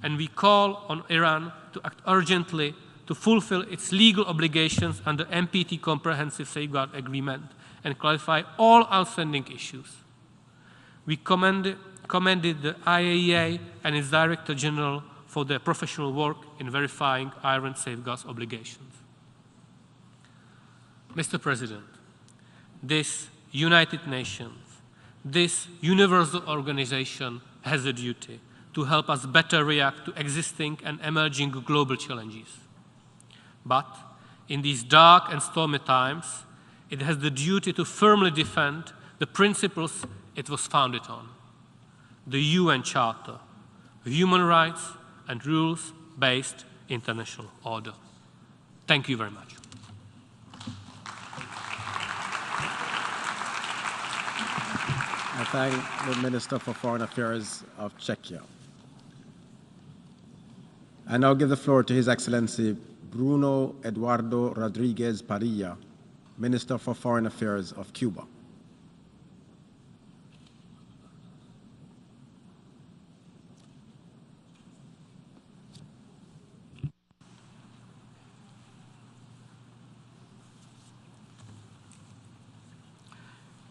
And we call on Iran to act urgently to fulfill its legal obligations under NPT Comprehensive Safeguard Agreement and clarify all outstanding issues. We commended the IAEA and its Director General for their professional work in verifying Iran's safeguards obligations. Mr. President, this United Nations, this universal organization has a duty to help us better react to existing and emerging global challenges. But in these dark and stormy times, it has the duty to firmly defend the principles it was founded on: the UN Charter, human rights, and rules-based international order. Thank you very much. I thank the Minister for Foreign Affairs of Czechia. I now give the floor to His Excellency Bruno Eduardo Rodriguez Parilla, Minister for Foreign Affairs of Cuba.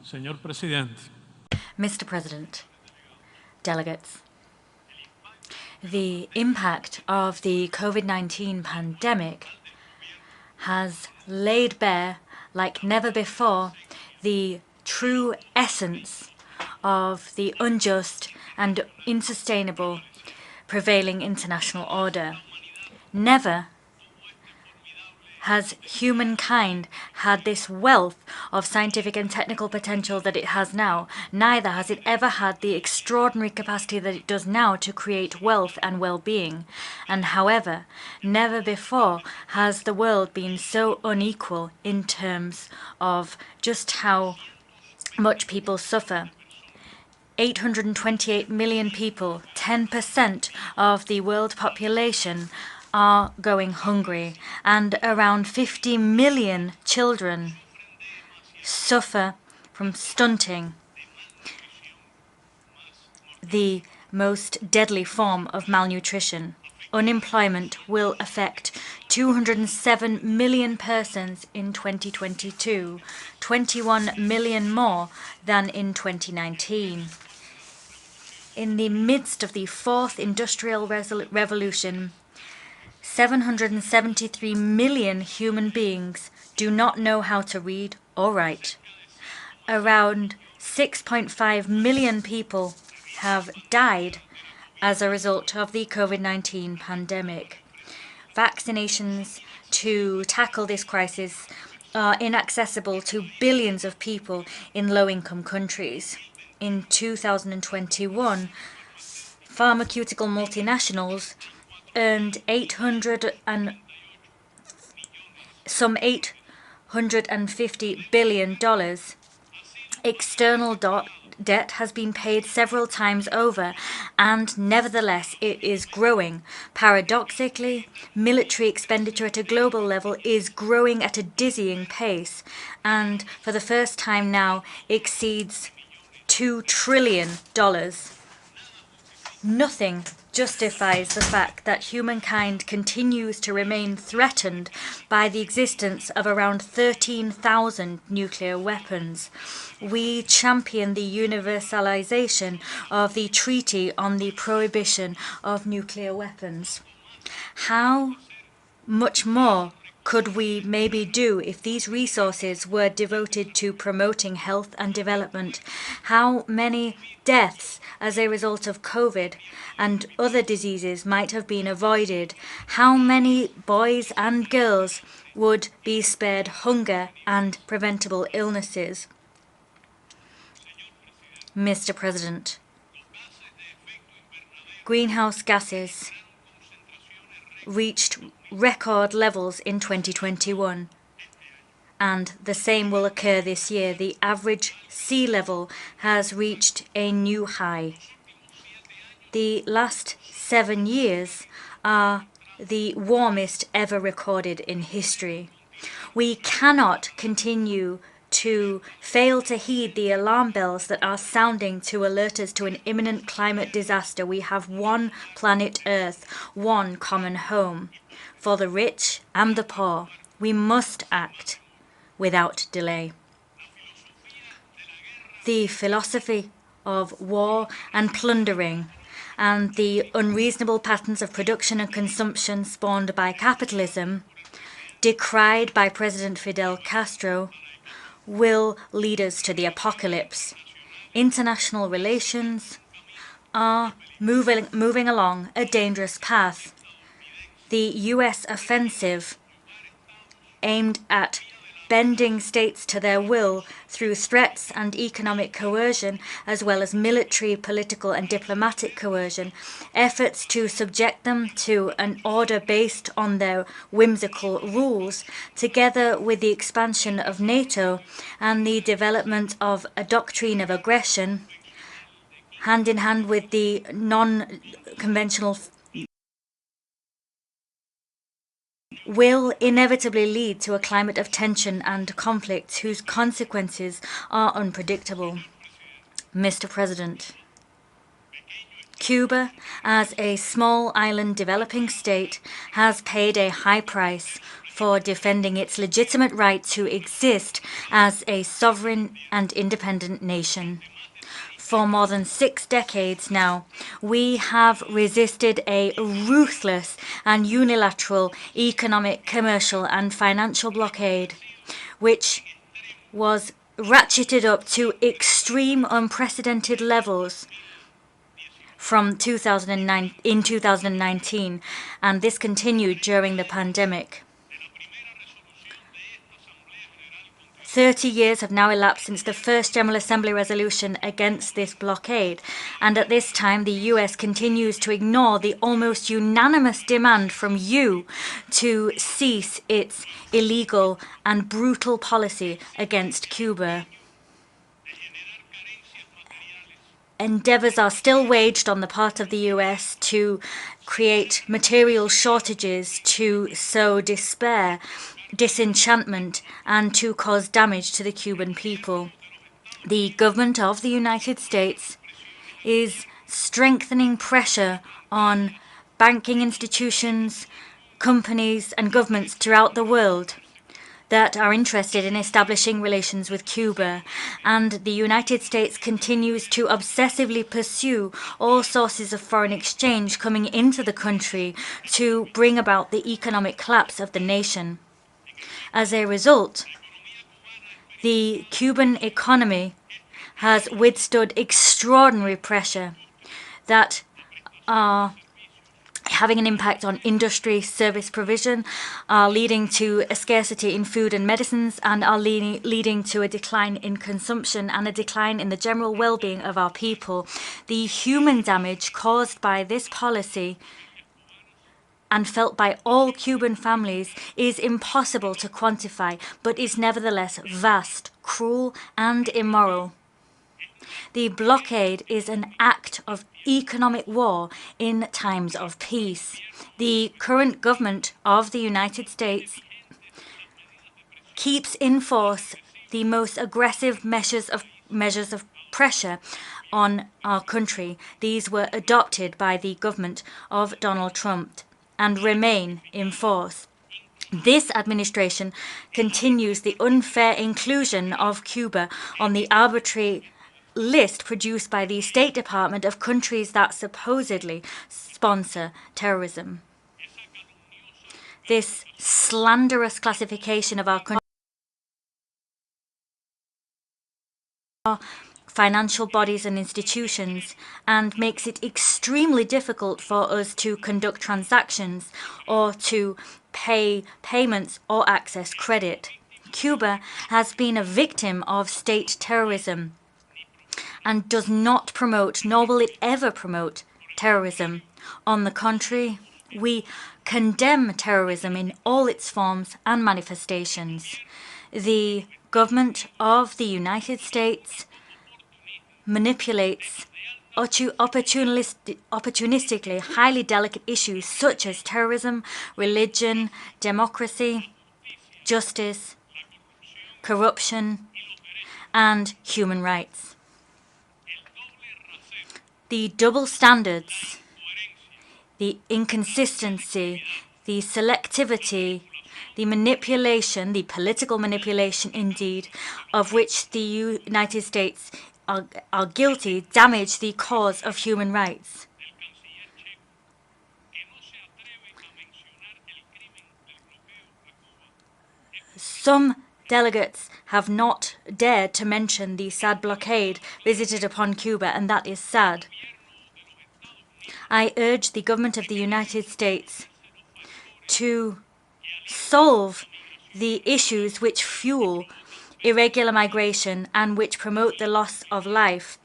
Señor Presidente. Mr. President, delegates, the impact of the COVID-19 pandemic has laid bare, like never before, the true essence of the unjust and unsustainable prevailing international order. Never has humankind had this wealth of scientific and technical potential that it has now. Neither has it ever had the extraordinary capacity that it does now to create wealth and well-being. And however, never before has the world been so unequal in terms of just how much people suffer. 828 million people, 10% of the world population, are going hungry, and around 50 million children suffer from stunting, the most deadly form of malnutrition. Unemployment will affect 207 million persons in 2022, 21 million more than in 2019. In the midst of the fourth industrial revolution, 773 million human beings do not know how to read or write. Around 6.5 million people have died as a result of the COVID-19 pandemic. Vaccinations to tackle this crisis are inaccessible to billions of people in low-income countries. In 2021, pharmaceutical multinationals earned some $850 billion. External debt has been paid several times over, and nevertheless it is growing. Paradoxically, military expenditure at a global level is growing at a dizzying pace, and for the first time now exceeds $2 trillion. Nothing justifies the fact that humankind continues to remain threatened by the existence of around 13,000 nuclear weapons. We champion the universalization of the Treaty on the Prohibition of Nuclear Weapons. How much more could we maybe do if these resources were devoted to promoting health and development? How many deaths as a result of COVID and other diseases might have been avoided? How many boys and girls would be spared hunger and preventable illnesses? Mr. President, greenhouse gases reached record levels in 2021, and the same will occur this year. The average sea level has reached a new high. The last 7 years are the warmest ever recorded in history. We cannot continue to fail to heed the alarm bells that are sounding to alert us to an imminent climate disaster. We have one planet Earth, one common home. For the rich and the poor, we must act without delay. The philosophy of war and plundering and the unreasonable patterns of production and consumption spawned by capitalism, decried by President Fidel Castro, will lead us to the apocalypse. International relations are moving along a dangerous path. The U.S. offensive, aimed at bending states to their will through threats and economic coercion, as well as military, political, and diplomatic coercion, efforts to subject them to an order based on their whimsical rules, together with the expansion of NATO and the development of a doctrine of aggression, hand in hand with the non-conventional will inevitably lead to a climate of tension and conflict whose consequences are unpredictable. Mr. President, Cuba, as a small island developing state, has paid a high price for defending its legitimate right to exist as a sovereign and independent nation. For more than 6 decades now, we have resisted a ruthless and unilateral economic, commercial, and financial blockade, which was ratcheted up to extreme, unprecedented levels from 2019, and this continued during the pandemic. 30 years have now elapsed since the first General Assembly resolution against this blockade, and at this time the US continues to ignore the almost unanimous demand from you to cease its illegal and brutal policy against Cuba. Endeavors are still waged on the part of the US to create material shortages, to sow despair, disenchantment, and to cause damage to the Cuban people. The government of the United States is strengthening pressure on banking institutions, companies, and governments throughout the world that are interested in establishing relations with Cuba, and the United States continues to obsessively pursue all sources of foreign exchange coming into the country to bring about the economic collapse of the nation. As a result, the Cuban economy has withstood extraordinary pressure that are having an impact on industry, service provision, are leading to a scarcity in food and medicines, and are leading to a decline in consumption and a decline in the general well-being of our people. The human damage caused by this policy and felt by all Cuban families is impossible to quantify, but is nevertheless vast, cruel, and immoral. The blockade is an act of economic war in times of peace. The current government of the United States keeps in force the most aggressive measures of pressure on our country. These were adopted by the government of Donald Trump and remain in force. This administration continues the unfair inclusion of Cuba on the arbitrary list produced by the State Department of countries that supposedly sponsor terrorism. this slanderous classification of our country, financial bodies and institutions, and makes it extremely difficult for us to conduct transactions or to pay payments or access credit. Cuba has been a victim of state terrorism and does not promote, nor will it ever promote, terrorism. On the contrary, we condemn terrorism in all its forms and manifestations. The government of the United States manipulates opportunistically highly delicate issues such as terrorism, religion, democracy, justice, corruption, and human rights. The double standards, the inconsistency, the selectivity, the manipulation, the political manipulation indeed, of which the United States are guilty, damage the cause of human rights. Some delegates have not dared to mention the sad blockade visited upon Cuba, and that is sad. I urge the government of the United States to solve the issues which fuel irregular migration and which promote the loss of life.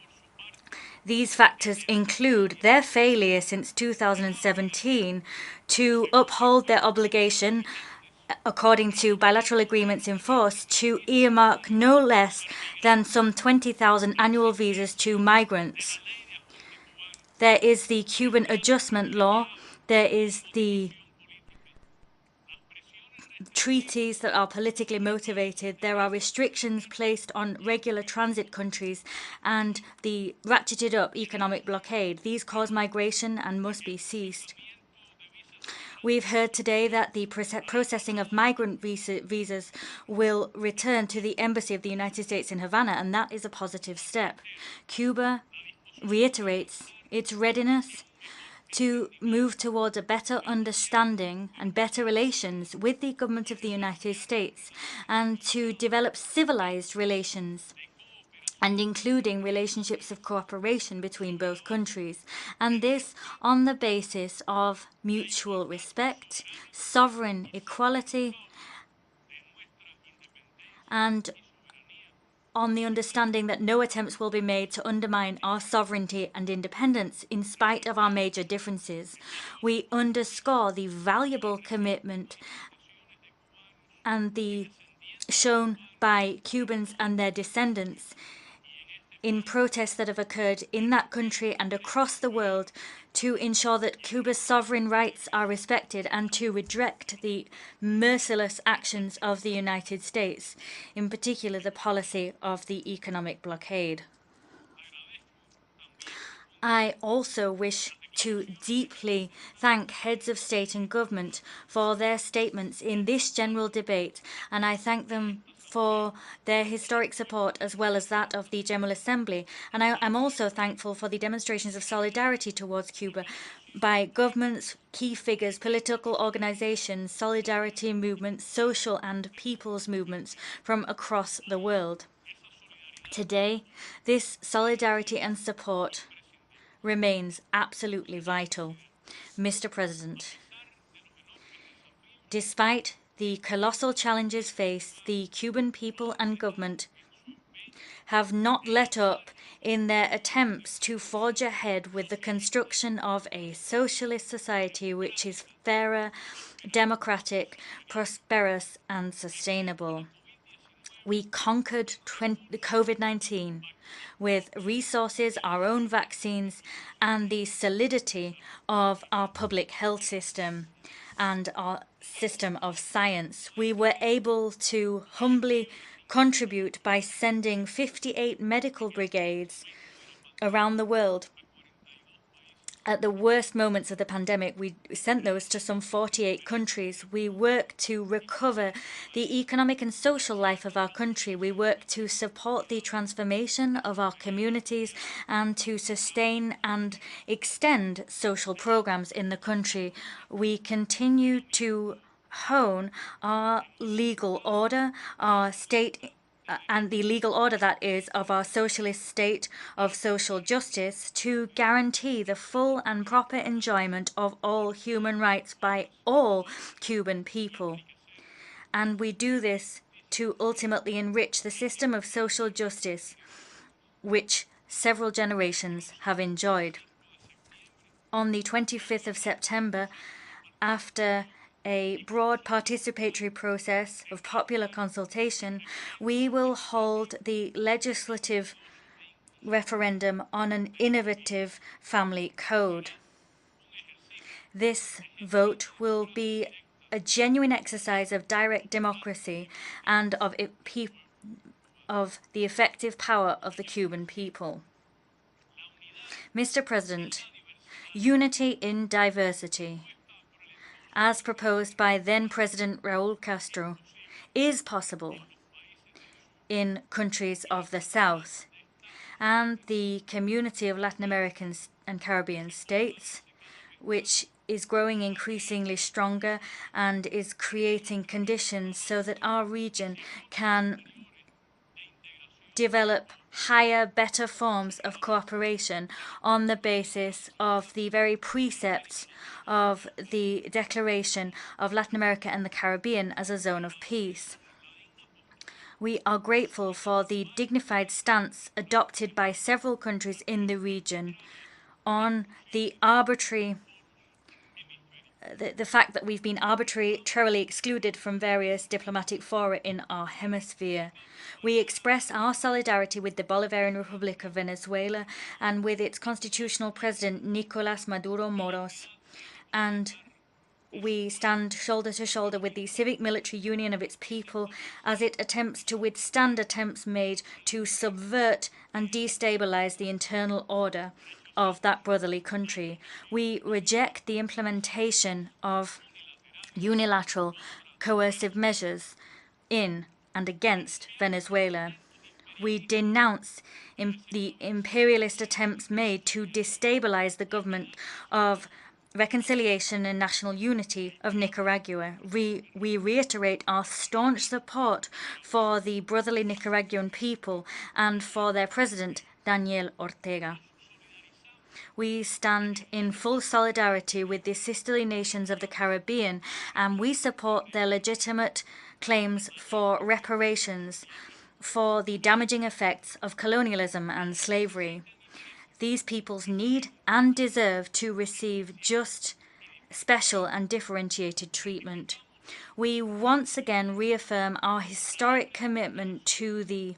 These factors include their failure since 2017 to uphold their obligation, according to bilateral agreements in force, to earmark no less than some 20,000 annual visas to migrants. There is the Cuban Adjustment Law. There is the treaties that are politically motivated. There are restrictions placed on regular transit countries and the ratcheted up economic blockade. These cause migration and must be ceased. We've heard today that the processing of migrant visas will return to the Embassy of the United States in Havana, and that is a positive step. Cuba reiterates its readiness to move towards a better understanding and better relations with the government of the United States and to develop civilized relations, and including relationships of cooperation between both countries, and this on the basis of mutual respect, sovereign equality, and on the understanding that no attempts will be made to undermine our sovereignty and independence in spite of our major differences. We underscore the valuable commitment and the shown by Cubans and their descendants in protests that have occurred in that country and across the world to ensure that Cuba's sovereign rights are respected and to reject the merciless actions of the United States, in particular the policy of the economic blockade. I also wish to deeply thank heads of state and government for their statements in this general debate, and I thank them for their historic support as well as that of the General Assembly. And I'm also thankful for the demonstrations of solidarity towards Cuba by governments, key figures, political organizations, solidarity movements, social and people's movements from across the world. Today, this solidarity and support remains absolutely vital. Mr. President, despite the colossal challenges faced, the Cuban people and government have not let up in their attempts to forge ahead with the construction of a socialist society which is fairer, democratic, prosperous, and sustainable. We conquered COVID-19 with resources, our own vaccines, and the solidity of our public health system and our system of science. We were able to humbly contribute by sending 58 medical brigades around the world. At the worst moments of the pandemic, we sent those to some 48 countries. We worked to recover the economic and social life of our country. We worked to support the transformation of our communities and to sustain and extend social programs in the country. We continue to hone our legal order, our state, and the legal order that is of our socialist state of social justice to guarantee the full and proper enjoyment of all human rights by all Cuban people. And we do this to ultimately enrich the system of social justice which several generations have enjoyed. On the 25th of September, after a broad participatory process of popular consultation, we will hold the legislative referendum on an innovative family code. This vote will be a genuine exercise of direct democracy and of the effective power of the Cuban people. Mr. President, unity in diversity, as proposed by then-President Raúl Castro, is possible in countries of the South, and the community of Latin American and Caribbean states, which is growing increasingly stronger and is creating conditions so that our region can develop higher, better forms of cooperation on the basis of the very precepts of the Declaration of Latin America and the Caribbean as a zone of peace. We are grateful for the dignified stance adopted by several countries in the region on the fact that we've been arbitrarily excluded from various diplomatic fora in our hemisphere. We express our solidarity with the Bolivarian Republic of Venezuela and with its constitutional president, Nicolás Maduro Moros, and we stand shoulder to shoulder with the civic military union of its people as it attempts to withstand attempts made to subvert and destabilize the internal order of that brotherly country. We reject the implementation of unilateral coercive measures in and against Venezuela. We denounce the imperialist attempts made to destabilize the government of reconciliation and national unity of Nicaragua. We reiterate our staunch support for the brotherly Nicaraguan people and for their president, Daniel Ortega. We stand in full solidarity with the sisterly nations of the Caribbean, and we support their legitimate claims for reparations for the damaging effects of colonialism and slavery. These peoples need and deserve to receive just, special, and differentiated treatment. We once again reaffirm our historic commitment to the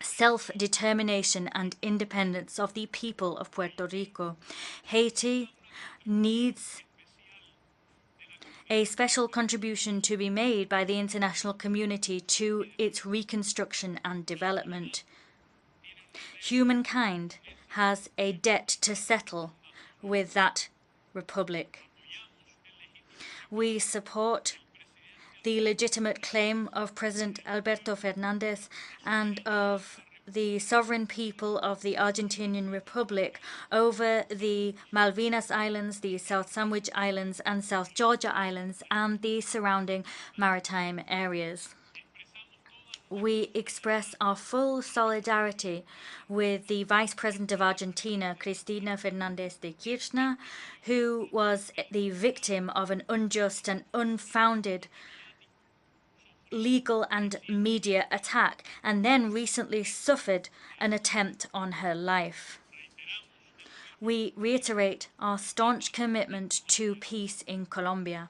self-determination and independence of the people of Puerto Rico. Haiti needs a special contribution to be made by the international community to its reconstruction and development. Humankind has a debt to settle with that republic. We support the legitimate claim of President Alberto Fernandez and of the sovereign people of the Argentinian Republic over the Malvinas Islands, the South Sandwich Islands, and South Georgia Islands, and the surrounding maritime areas. We express our full solidarity with the Vice President of Argentina, Cristina Fernández de Kirchner, who was the victim of an unjust and unfounded legal and media attack, and then recently suffered an attempt on her life. We reiterate our staunch commitment to peace in Colombia.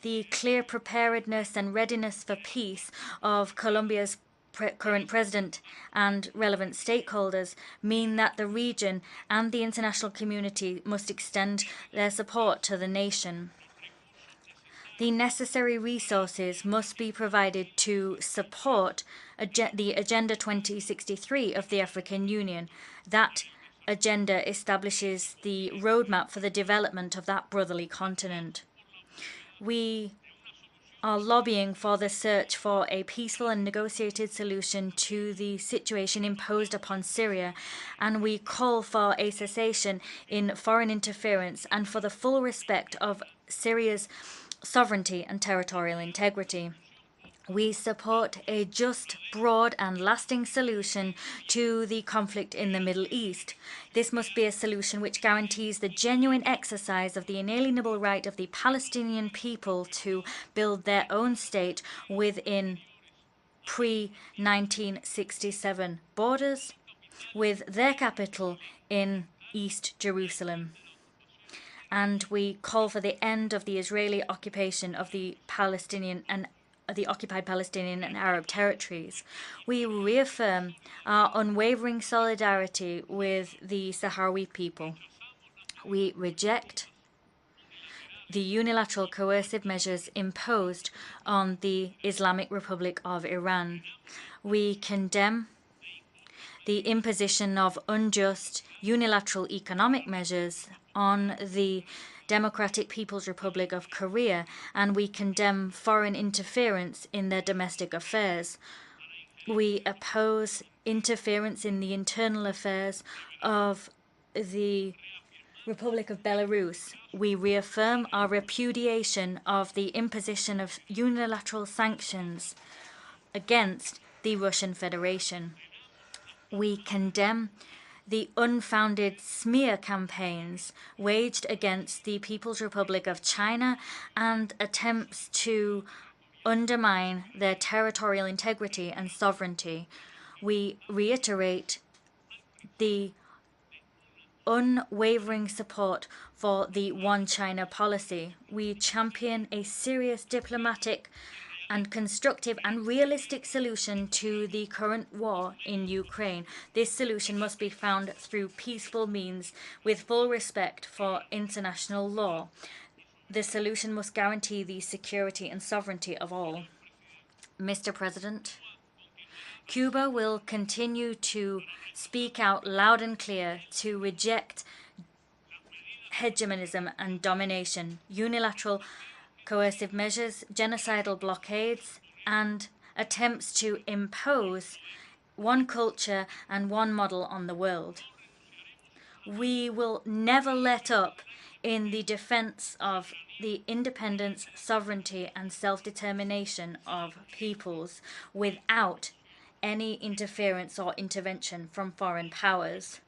The clear preparedness and readiness for peace of Colombia's current president and relevant stakeholders mean that the region and the international community must extend their support to the nation. The necessary resources must be provided to support the Agenda 2063 of the African Union. That agenda establishes the roadmap for the development of that brotherly continent. We are lobbying for the search for a peaceful and negotiated solution to the situation imposed upon Syria, and we call for a cessation in foreign interference and for the full respect of Syria's sovereignty and territorial integrity. We support a just, broad and lasting solution to the conflict in the Middle East. This must be a solution which guarantees the genuine exercise of the inalienable right of the Palestinian people to build their own state within pre-1967 borders, with their capital in East Jerusalem. And we call for the end of the Israeli occupation of the occupied Palestinian and Arab territories. We reaffirm our unwavering solidarity with the Sahrawi people. We reject the unilateral coercive measures imposed on the Islamic Republic of Iran. We condemn the imposition of unjust unilateral economic measures on the Democratic People's Republic of Korea, and we condemn foreign interference in their domestic affairs. We oppose interference in the internal affairs of the Republic of Belarus. We reaffirm our repudiation of the imposition of unilateral sanctions against the Russian Federation. We condemn the unfounded smear campaigns waged against the People's Republic of China and attempts to undermine their territorial integrity and sovereignty. We reiterate the unwavering support for the One China policy. We champion a serious diplomatic and constructive and realistic solution to the current war in Ukraine. This solution must be found through peaceful means with full respect for international law. The solution must guarantee the security and sovereignty of all. Mr. President, Cuba will continue to speak out loud and clear to reject hegemonism and domination, unilateral coercive measures, genocidal blockades, and attempts to impose one culture and one model on the world. We will never let up in the defense of the independence, sovereignty, and self-determination of peoples without any interference or intervention from foreign powers.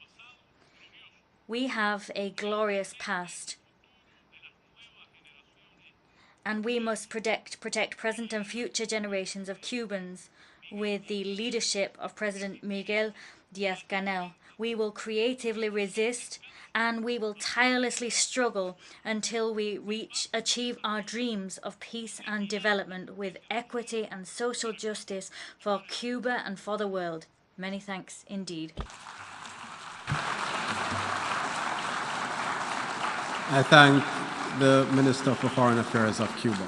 We have a glorious past, and we must protect present and future generations of Cubans with the leadership of President Miguel Díaz-Canel. We will creatively resist, and we will tirelessly struggle until we achieve our dreams of peace and development with equity and social justice for Cuba and for the world. Many thanks indeed. I thank the Minister for Foreign Affairs of Cuba.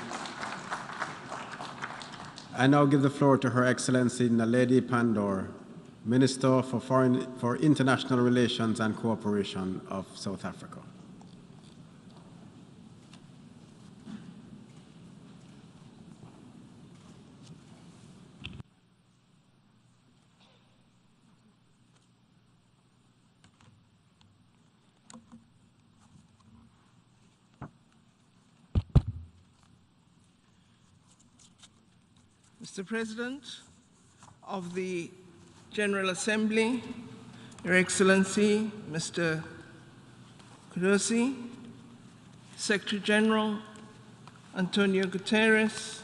I now give the floor to Her Excellency Naledi Pandor, Minister for International Relations and Cooperation of South Africa. Mr. President of the General Assembly, Your Excellency, Mr. Kudusi, Secretary General Antonio Guterres,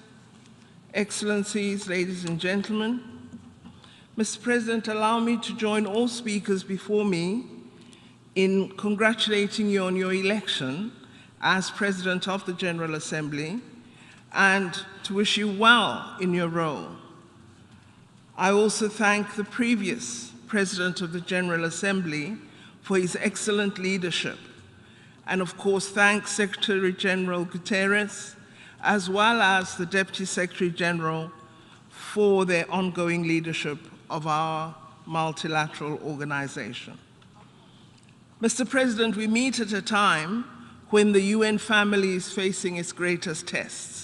Excellencies, ladies and gentlemen. Mr. President, allow me to join all speakers before me in congratulating you on your election as President of the General Assembly and to wish you well in your role. I also thank the previous President of the General Assembly for his excellent leadership, and of course thank Secretary General Guterres as well as the Deputy Secretary General for their ongoing leadership of our multilateral organization. Mr. President, we meet at a time when the UN family is facing its greatest tests.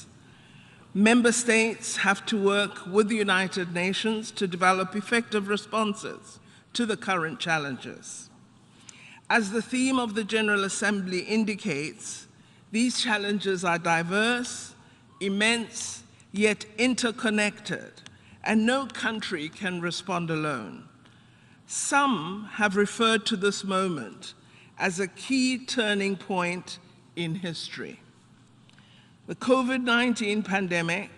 Member states have to work with the United Nations to develop effective responses to the current challenges. As the theme of the General Assembly indicates, These challenges are diverse, immense, yet interconnected, and no country can respond alone. Some have referred to this moment as a key turning point in history. The COVID-19 pandemic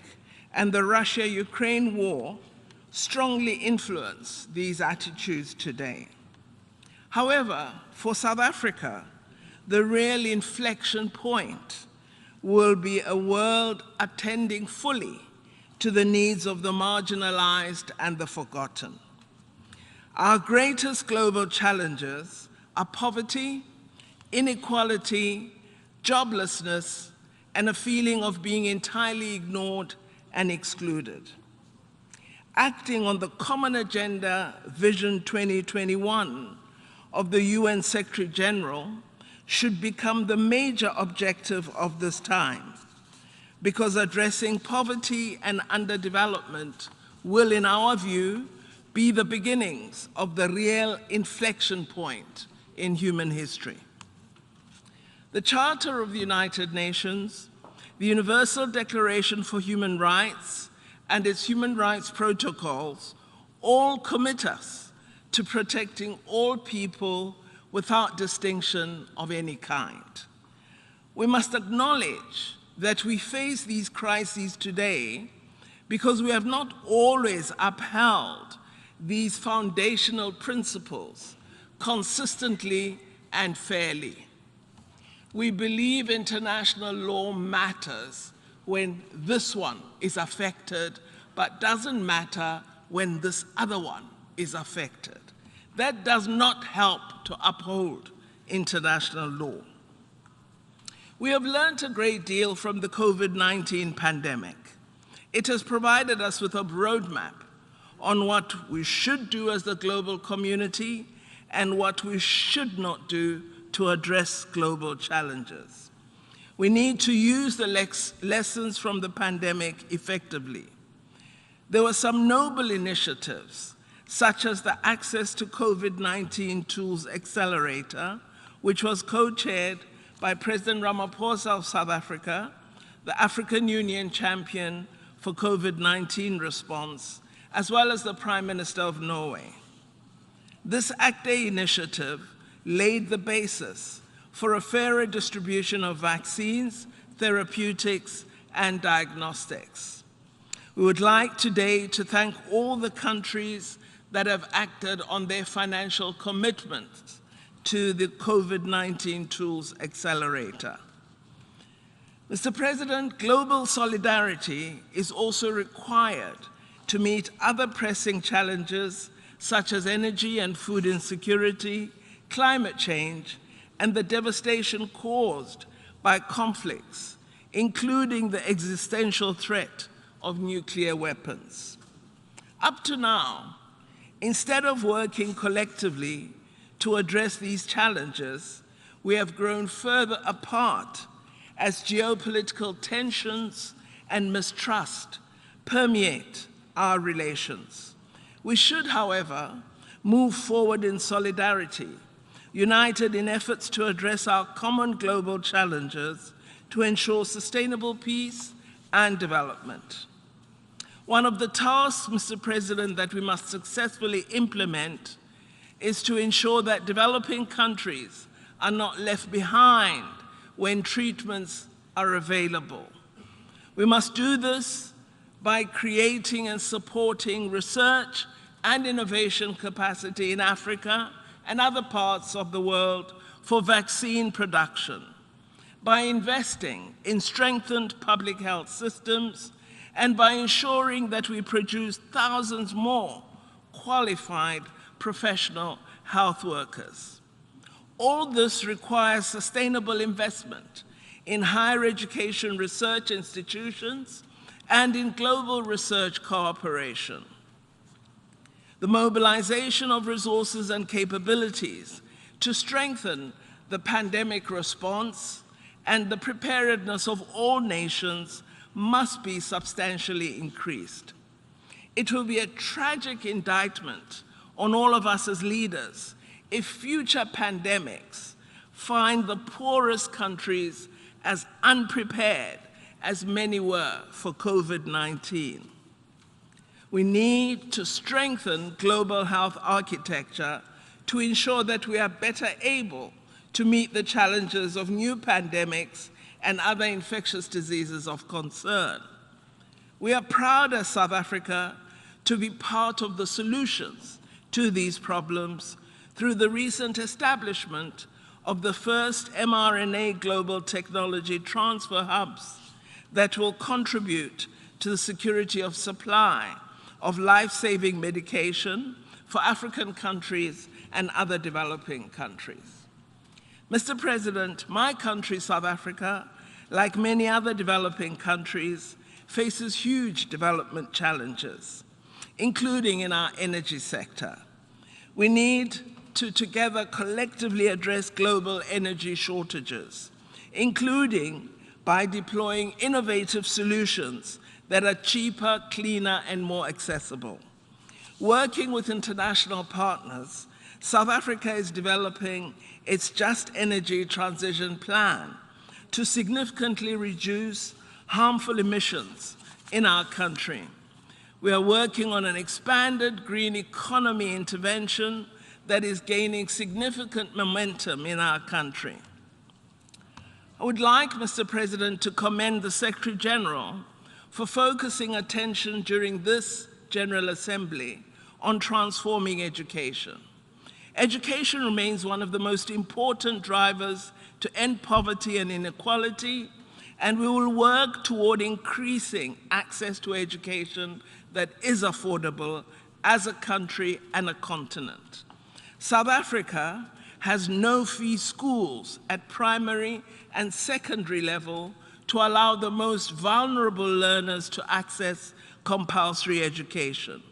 and the Russia-Ukraine war strongly influence these attitudes today. However, for South Africa, the real inflection point will be a world attending fully to the needs of the marginalized and the forgotten. Our greatest global challenges are poverty, inequality, joblessness, and a feeling of being entirely ignored and excluded. Acting on the Common Agenda Vision 2021 of the UN Secretary General should become the major objective of this time, because addressing poverty and underdevelopment will, in our view, be the beginnings of the real inflection point in human history. The Charter of the United Nations, the Universal Declaration for Human Rights, and its human rights protocols all commit us to protecting all people without distinction of any kind. We must acknowledge that we face these crises today because we have not always upheld these foundational principles consistently and fairly. We believe international law matters when this one is affected, but doesn't matter when this other one is affected. That does not help to uphold international law. We have learned a great deal from the COVID-19 pandemic. It has provided us with a roadmap on what we should do as the global community and what we should not do to address global challenges. We need to use the lessons from the pandemic effectively. There were some noble initiatives, such as the Access to COVID-19 Tools Accelerator, which was co-chaired by President Ramaphosa of South Africa, the African Union champion for COVID-19 response, as well as the Prime Minister of Norway. This ACT initiative laid the basis for a fairer distribution of vaccines, therapeutics, and diagnostics. We would like today to thank all the countries that have acted on their financial commitments to the COVID-19 Tools Accelerator. Mr. President, global solidarity is also required to meet other pressing challenges such as energy and food insecurity, climate change, and the devastation caused by conflicts, including the existential threat of nuclear weapons. Up to now, instead of working collectively to address these challenges, we have grown further apart as geopolitical tensions and mistrust permeate our relations. We should, however, move forward in solidarity, united in efforts to address our common global challenges to ensure sustainable peace and development. One of the tasks, Mr. President, that we must successfully implement is to ensure that developing countries are not left behind when treatments are available. We must do this by creating and supporting research and innovation capacity in Africa and other parts of the world for vaccine production, by investing in strengthened public health systems, and by ensuring that we produce thousands more qualified professional health workers. All this requires sustainable investment in higher education research institutions and in global research cooperation. The mobilization of resources and capabilities to strengthen the pandemic response and the preparedness of all nations must be substantially increased. It will be a tragic indictment on all of us as leaders if future pandemics find the poorest countries as unprepared as many were for COVID-19. We need to strengthen global health architecture to ensure that we are better able to meet the challenges of new pandemics and other infectious diseases of concern. We are proud as South Africa to be part of the solutions to these problems through the recent establishment of the first mRNA global technology transfer hubs that will contribute to the security of supply of life-saving medication for African countries and other developing countries. Mr. President, my country, South Africa, like many other developing countries, faces huge development challenges, including in our energy sector. We need to together collectively address global energy shortages, including by deploying innovative solutions that are cheaper, cleaner, and more accessible. Working with international partners, South Africa is developing its Just Energy Transition Plan to significantly reduce harmful emissions in our country. We are working on an expanded green economy intervention that is gaining significant momentum in our country. I would like, Mr. President, to commend the Secretary General for focusing attention during this General Assembly on transforming education. Education remains one of the most important drivers to end poverty and inequality, and we will work toward increasing access to education that is affordable as a country and a continent. South Africa has no-fee schools at primary and secondary level to allow the most vulnerable learners to access compulsory education.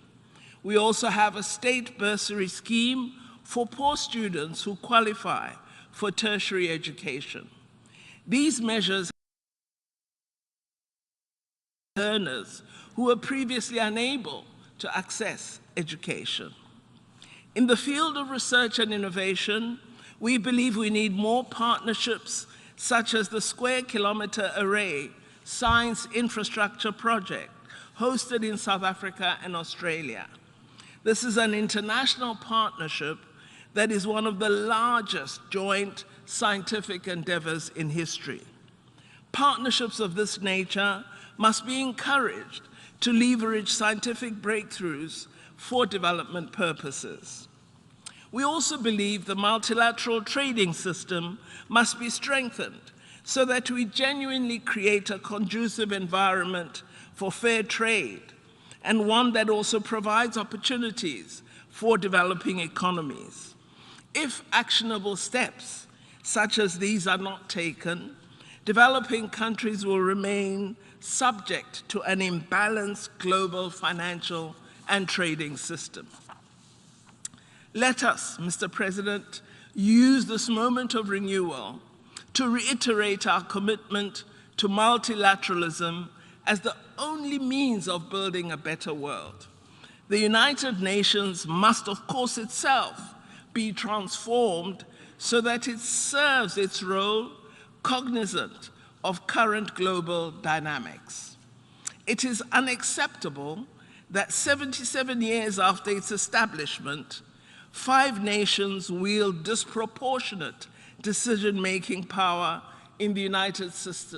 We also have a state bursary scheme for poor students who qualify for tertiary education. These measures learners who were previously unable to access education. In the field of research and innovation, we believe we need more partnerships such as the Square Kilometre Array Science Infrastructure Project hosted in South Africa and Australia. This is an international partnership that is one of the largest joint scientific endeavors in history. Partnerships of this nature must be encouraged to leverage scientific breakthroughs for development purposes. We also believe the multilateral trading system must be strengthened so that we genuinely create a conducive environment for fair trade and one that also provides opportunities for developing economies. If actionable steps such as these are not taken, developing countries will remain subject to an imbalanced global financial and trading system. Let us, Mr. President, use this moment of renewal to reiterate our commitment to multilateralism as the only means of building a better world. The United Nations must, of course, itself be transformed so that it serves its role cognizant of current global dynamics. It is unacceptable that 77 years after its establishment, 5 nations wield disproportionate decision-making power in the United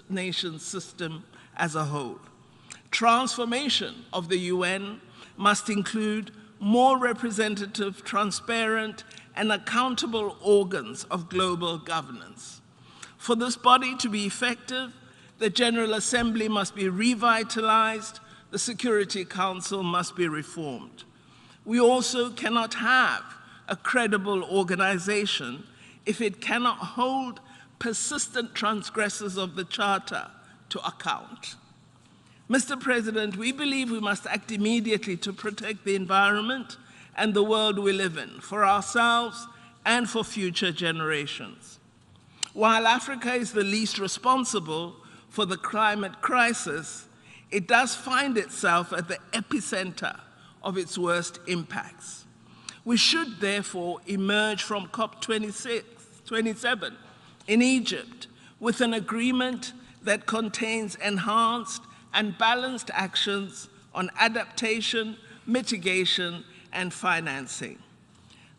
Nations system as a whole. Transformation of the UN must include more representative, transparent, and accountable organs of global governance. For this body to be effective, the General Assembly must be revitalized, the Security Council must be reformed. We also cannot have a credible organization if it cannot hold persistent transgressors of the Charter to account. Mr. President, we believe we must act immediately to protect the environment and the world we live in, for ourselves and for future generations. While Africa is the least responsible for the climate crisis, it does find itself at the epicenter of its impacts. We should therefore emerge from COP27 in Egypt with an agreement that contains enhanced and balanced actions on adaptation, mitigation, and financing.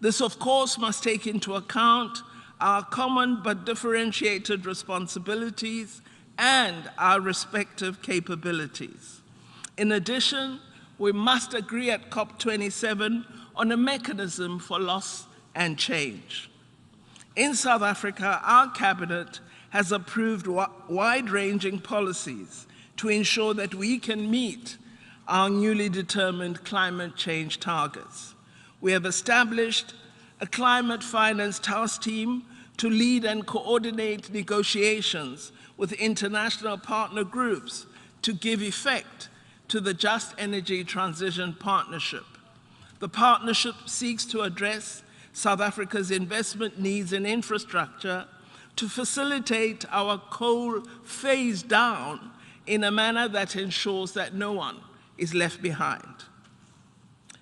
This, of course, must take into account our common but differentiated responsibilities and our respective capabilities. In addition, we must agree at COP27 on a mechanism for loss and change. In South Africa, our cabinet has approved wide-ranging policies to ensure that we can meet our newly determined climate change targets. We have established a climate finance task team to lead and coordinate negotiations with international partner groups to give effect to the Just Energy Transition Partnership. The partnership seeks to address South Africa's investment needs in infrastructure to facilitate our coal phase down in a manner that ensures that no one is left behind.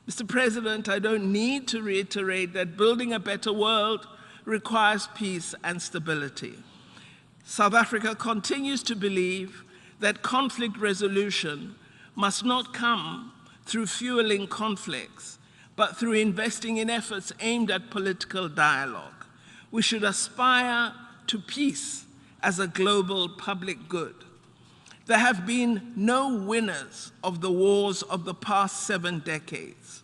Mr. President, I don't need to reiterate that building a better world requires peace and stability. South Africa continues to believe that conflict resolution must not come through fueling conflicts, but through investing in efforts aimed at political dialogue. We should aspire to peace as a global public good. There have been no winners of the wars of the past 7 decades.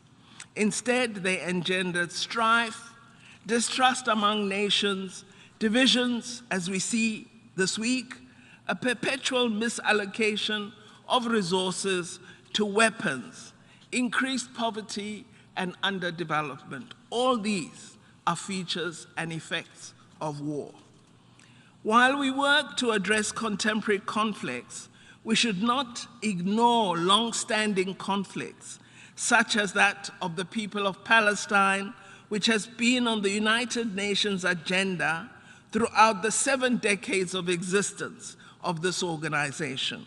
Instead, they engendered strife, distrust among nations, divisions, as we see this week, a perpetual misallocation of resources to weapons, increased poverty, and underdevelopment. All these are features and effects of war. While we work to address contemporary conflicts, we should not ignore long-standing conflicts, such as that of the people of Palestine, which has been on the United Nations agenda throughout the 7 decades of existence of this organization.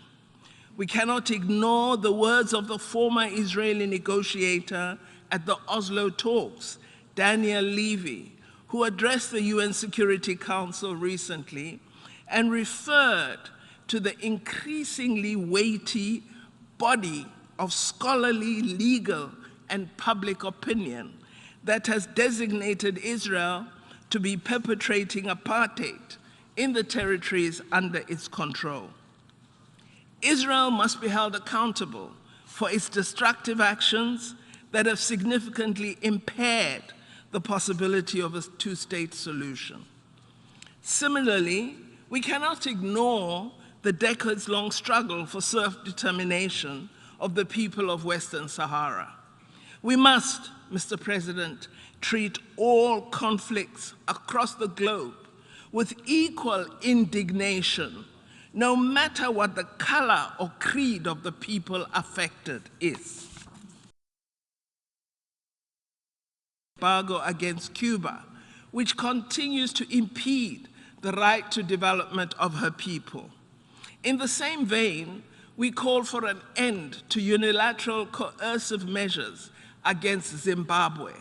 We cannot ignore the words of the former Israeli negotiator at the Oslo talks, Daniel Levy, who addressed the UN Security Council recently and referred to the increasingly weighty body of scholarly, legal, and public opinion that has designated Israel to be perpetrating apartheid in the territories under its control. Israel must be held accountable for its destructive actions that have significantly impaired the possibility of a two-state solution. Similarly, we cannot ignore the decades-long struggle for self-determination of the people of Western Sahara. We must, Mr. President, treat all conflicts across the globe with equal indignation, no matter what the color or creed of the people affected is. Embargo against Cuba, which continues to impede the right to development of her people. In the same vein, we call for an end to unilateral coercive measures against Zimbabwe,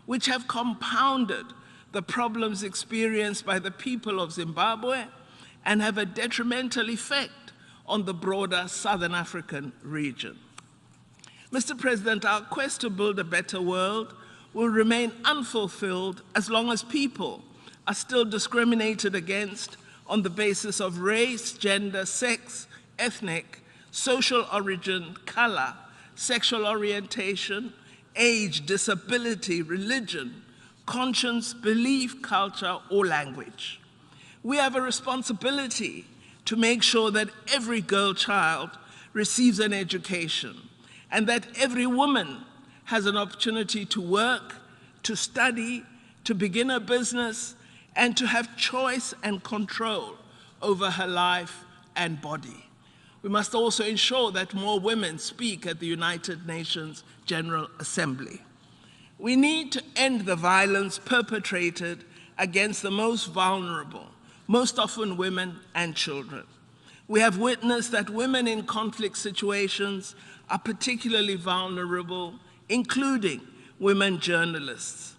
which have compounded the problems experienced by the people of Zimbabwe and have a detrimental effect on the broader Southern African region. Mr. President, our quest to build a better world will remain unfulfilled as long as people are still discriminated against on the basis of race, gender, sex, ethnic, social origin, color, sexual orientation, age, disability, religion, conscience, belief, culture, or language. We have a responsibility to make sure that every girl child receives an education and that every woman has an opportunity to work, to study, to begin a business, and to have choice and control over her life and body. We must also ensure that more women speak at the United Nations General Assembly. We need to end the violence perpetrated against the most vulnerable, most often women and children. We have witnessed that women in conflict situations are particularly vulnerable, including women journalists.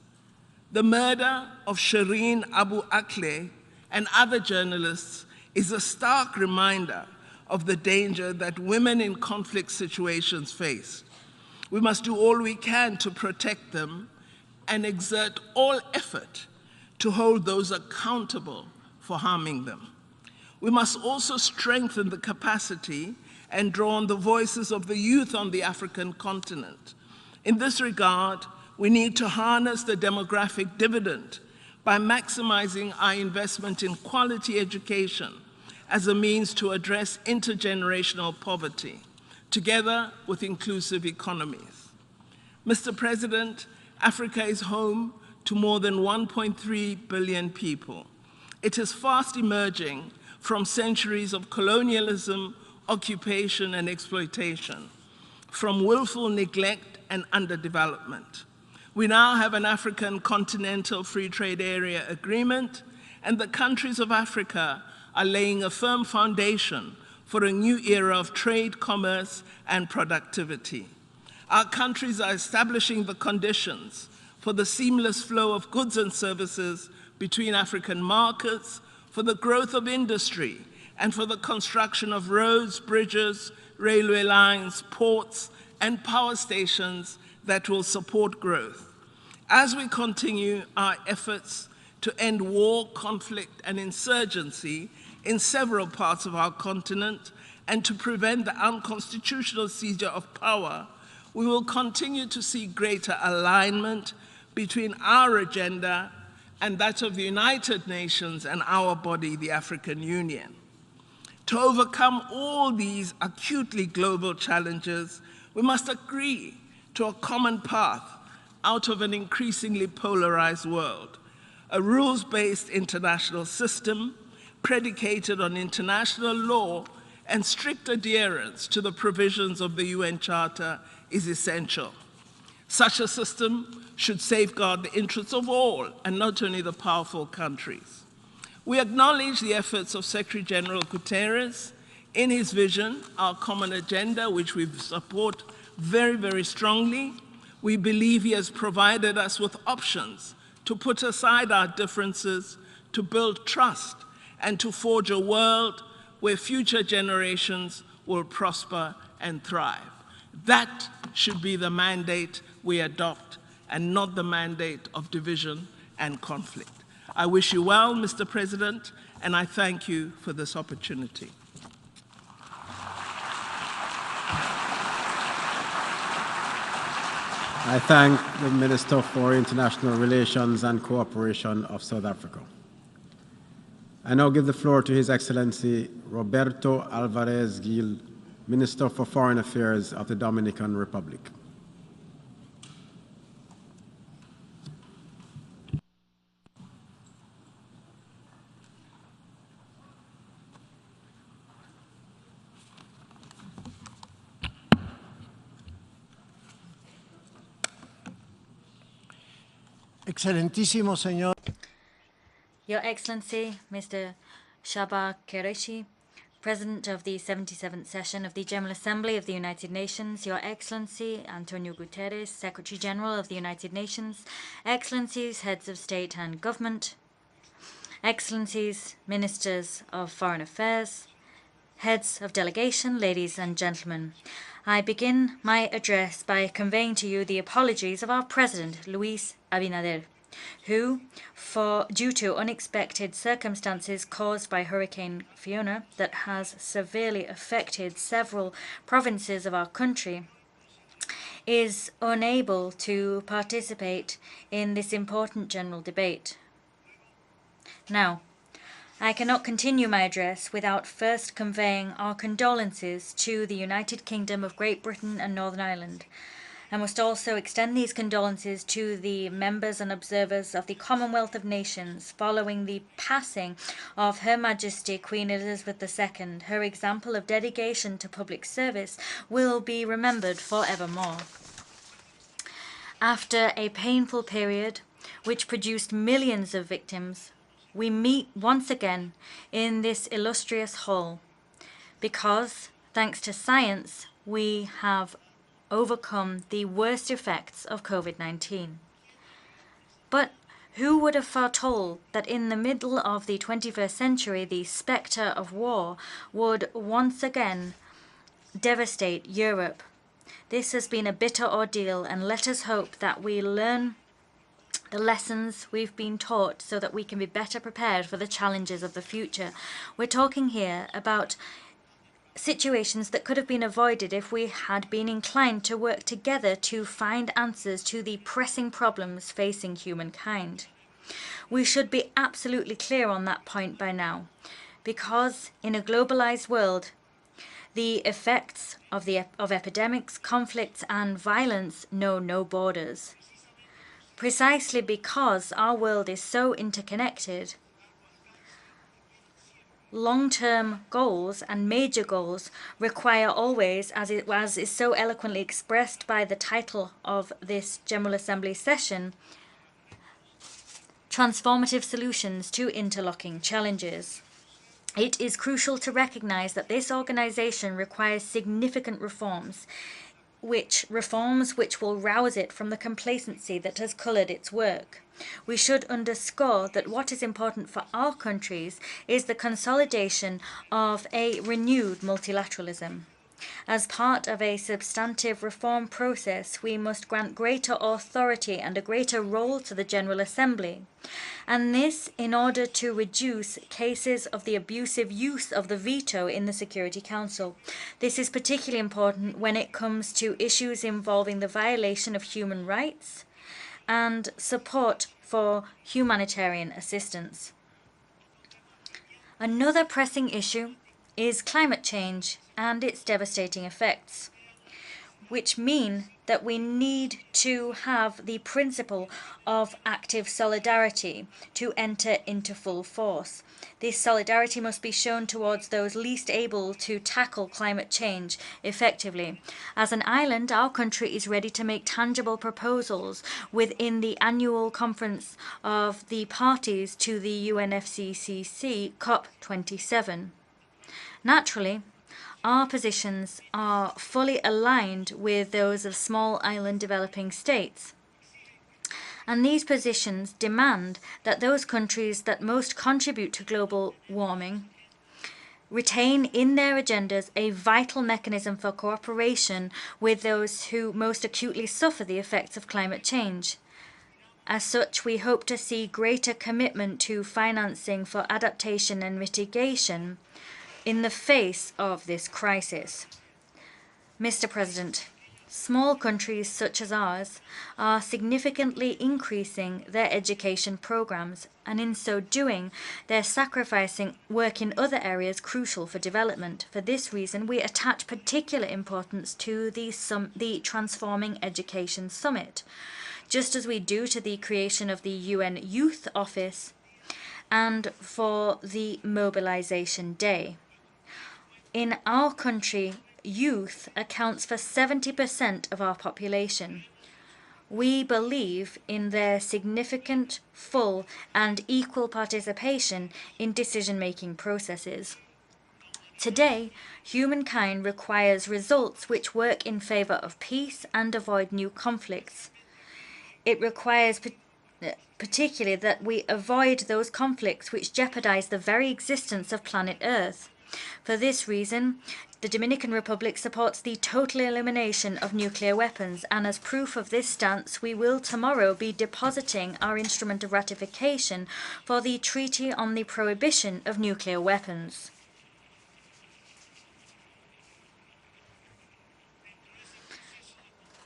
The murder of Shireen Abu Akleh and other journalists is a stark reminder of the danger that women in conflict situations face. We must do all we can to protect them and exert all effort to hold those accountable for harming them. We must also strengthen the capacity and draw on the voices of the youth on the African continent. In this regard, we need to harness the demographic dividend by maximizing our investment in quality education as a means to address intergenerational poverty, together with inclusive economies. Mr. President, Africa is home to more than 1.3 billion people. It is fast emerging from centuries of colonialism, occupation, and exploitation, from willful neglect and underdevelopment. We now have an African Continental Free Trade Area agreement, and the countries of Africa are laying a firm foundation for a new era of trade, commerce, and productivity. Our countries are establishing the conditions for the seamless flow of goods and services between African markets, for the growth of industry, and for the construction of roads, bridges, railway lines, ports, and power stations that will support growth. As we continue our efforts to end war, conflict, and insurgency in several parts of our continent, and to prevent the unconstitutional seizure of power, we will continue to see greater alignment between our agenda and that of the United Nations and our body, the African Union. To overcome all these acutely global challenges, we must agree to a common path out of an increasingly polarized world, a rules-based international system predicated on international law and strict adherence to the provisions of the UN Charter is essential. Such a system should safeguard the interests of all and not only the powerful countries. We acknowledge the efforts of Secretary General Guterres in his vision, our common agenda, which we support very, very strongly. We believe he has provided us with options to put aside our differences, to build trust, and to forge a world where future generations will prosper and thrive. That should be the mandate we adopt, and not the mandate of division and conflict. I wish you well, Mr. President, and I thank you for this opportunity. I thank the Minister for International Relations and Cooperation of South Africa. I now give the floor to His Excellency Roberto Alvarez Gil, Minister for Foreign Affairs of the Dominican Republic. Excelentísimo señor. Your Excellency, Mr. Shaba Qureshi, President of the 77th session of the General Assembly of the United Nations, Your Excellency Antonio Guterres, Secretary General of the United Nations, Excellencies, Heads of State and Government, Excellencies, Ministers of Foreign Affairs, Heads of Delegation, ladies and gentlemen. I begin my address by conveying to you the apologies of our President, Luis Abinader, who, due to unexpected circumstances caused by Hurricane Fiona that has severely affected several provinces of our country, is unable to participate in this important general debate. Now, I cannot continue my address without first conveying our condolences to the United Kingdom of Great Britain and Northern Ireland. I must also extend these condolences to the members and observers of the Commonwealth of Nations following the passing of Her Majesty Queen Elizabeth II. Her example of dedication to public service will be remembered forevermore. After a painful period which produced millions of victims, we meet once again in this illustrious hall because, thanks to science, we have overcome the worst effects of COVID-19. But Who would have foretold that in the middle of the 21st century, the spectre of war would once again devastate Europe? This has been a bitter ordeal, and let us hope that we learn the lessons we've been taught so that we can be better prepared for the challenges of the future. We're talking here about situations that could have been avoided if we had been inclined to work together to find answers to the pressing problems facing humankind. We should be absolutely clear on that point by now, because in a globalized world, the effects of epidemics, conflicts, and violence know no borders. Precisely because our world is so interconnected, long-term goals and major goals require always, as is so eloquently expressed by the title of this General Assembly session, transformative solutions to interlocking challenges. It is crucial to recognize that this organization requires significant reforms which will rouse it from the complacency that has colored its work. We should underscore that what is important for our countries is the consolidation of a renewed multilateralism. As part of a substantive reform process, we must grant greater authority and a greater role to the General Assembly, and this in order to reduce cases of the abusive use of the veto in the Security Council. This is particularly important when it comes to issues involving the violation of human rights and support for humanitarian assistance. Another pressing issue is climate change and its devastating effects, which mean that we need to have the principle of active solidarity to enter into full force. This solidarity must be shown towards those least able to tackle climate change effectively. As an island, our country is ready to make tangible proposals within the annual conference of the parties to the UNFCCC COP27. Naturally, our positions are fully aligned with those of small island developing states. And these positions demand that those countries that most contribute to global warming retain in their agendas a vital mechanism for cooperation with those who most acutely suffer the effects of climate change. As such, we hope to see greater commitment to financing for adaptation and mitigation in the face of this crisis. Mr. President, small countries such as ours are significantly increasing their education programs, and in so doing, they're sacrificing work in other areas crucial for development. For this reason, we attach particular importance to the Transforming Education Summit, just as we do to the creation of the UN Youth Office and for the Mobilization Day. In our country, youth accounts for 70% of our population. We believe in their significant, full, and equal participation in decision-making processes. Today, humankind requires results which work in favor of peace and avoid new conflicts. It requires particularly that we avoid those conflicts which jeopardize the very existence of planet Earth. For this reason, the Dominican Republic supports the total elimination of nuclear weapons, and as proof of this stance, we will tomorrow be depositing our instrument of ratification for the Treaty on the Prohibition of Nuclear Weapons.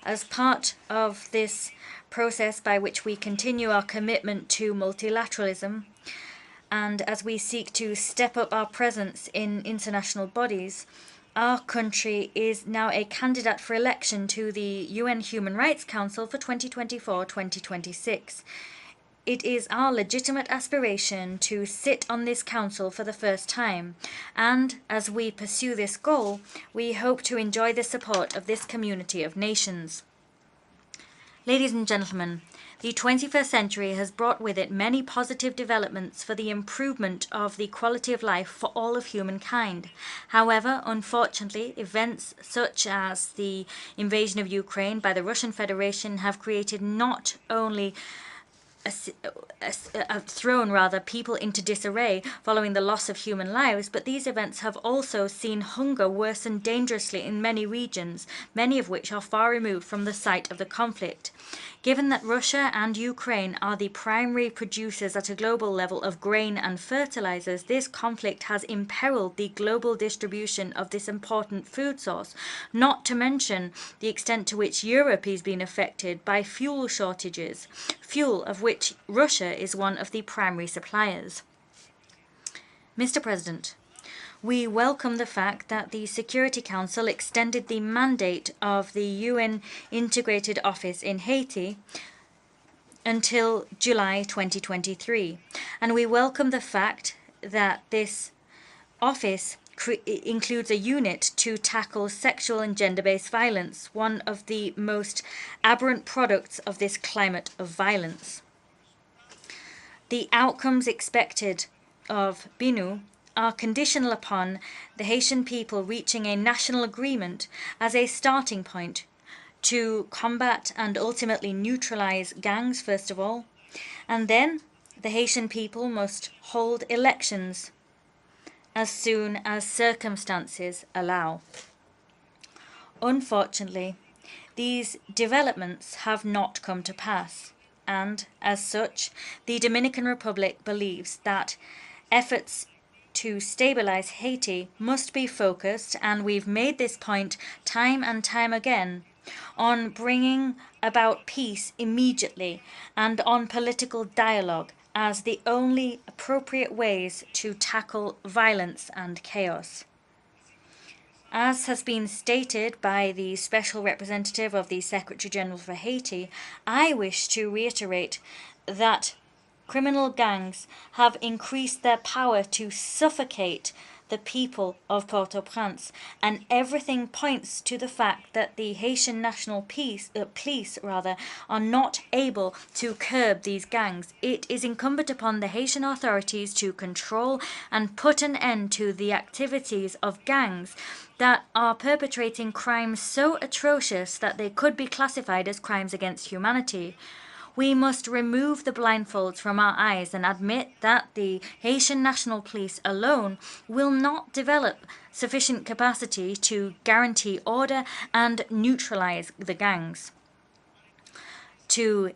As part of this process by which we continue our commitment to multilateralism, and as we seek to step up our presence in international bodies, our country is now a candidate for election to the UN Human Rights Council for 2024-2026. It is our legitimate aspiration to sit on this council for the first time, and as we pursue this goal, we hope to enjoy the support of this community of nations. Ladies and gentlemen, the 21st century has brought with it many positive developments for the improvement of the quality of life for all of humankind. However, unfortunately, events such as the invasion of Ukraine by the Russian Federation have created not only people into disarray following the loss of human lives, but these events have also seen hunger worsen dangerously in many regions, many of which are far removed from the site of the conflict. Given that Russia and Ukraine are the primary producers at a global level of grain and fertilizers, this conflict has imperiled the global distribution of this important food source, not to mention the extent to which Europe is being affected by fuel shortages, fuel of which Russia is one of the primary suppliers. Mr. President, we welcome the fact that the Security Council extended the mandate of the UN Integrated Office in Haiti until July 2023. And we welcome the fact that this office includes a unit to tackle sexual and gender-based violence, one of the most aberrant products of this climate of violence. The outcomes expected of BINU are conditional upon the Haitian people reaching a national agreement as a starting point to combat and ultimately neutralize gangs, first of all, and then the Haitian people must hold elections as soon as circumstances allow. Unfortunately, these developments have not come to pass, and as such, the Dominican Republic believes that efforts to stabilize Haiti must be focused, and we've made this point time and time again, on bringing about peace immediately and on political dialogue as the only appropriate ways to tackle violence and chaos. As has been stated by the Special Representative of the Secretary General for Haiti, I wish to reiterate that criminal gangs have increased their power to suffocate the people of Port-au-Prince, and everything points to the fact that the Haitian National Police are not able to curb these gangs. It is incumbent upon the Haitian authorities to control and put an end to the activities of gangs that are perpetrating crimes so atrocious that they could be classified as crimes against humanity. We must remove the blindfolds from our eyes and admit that the Haitian National Police alone will not develop sufficient capacity to guarantee order and neutralize the gangs. To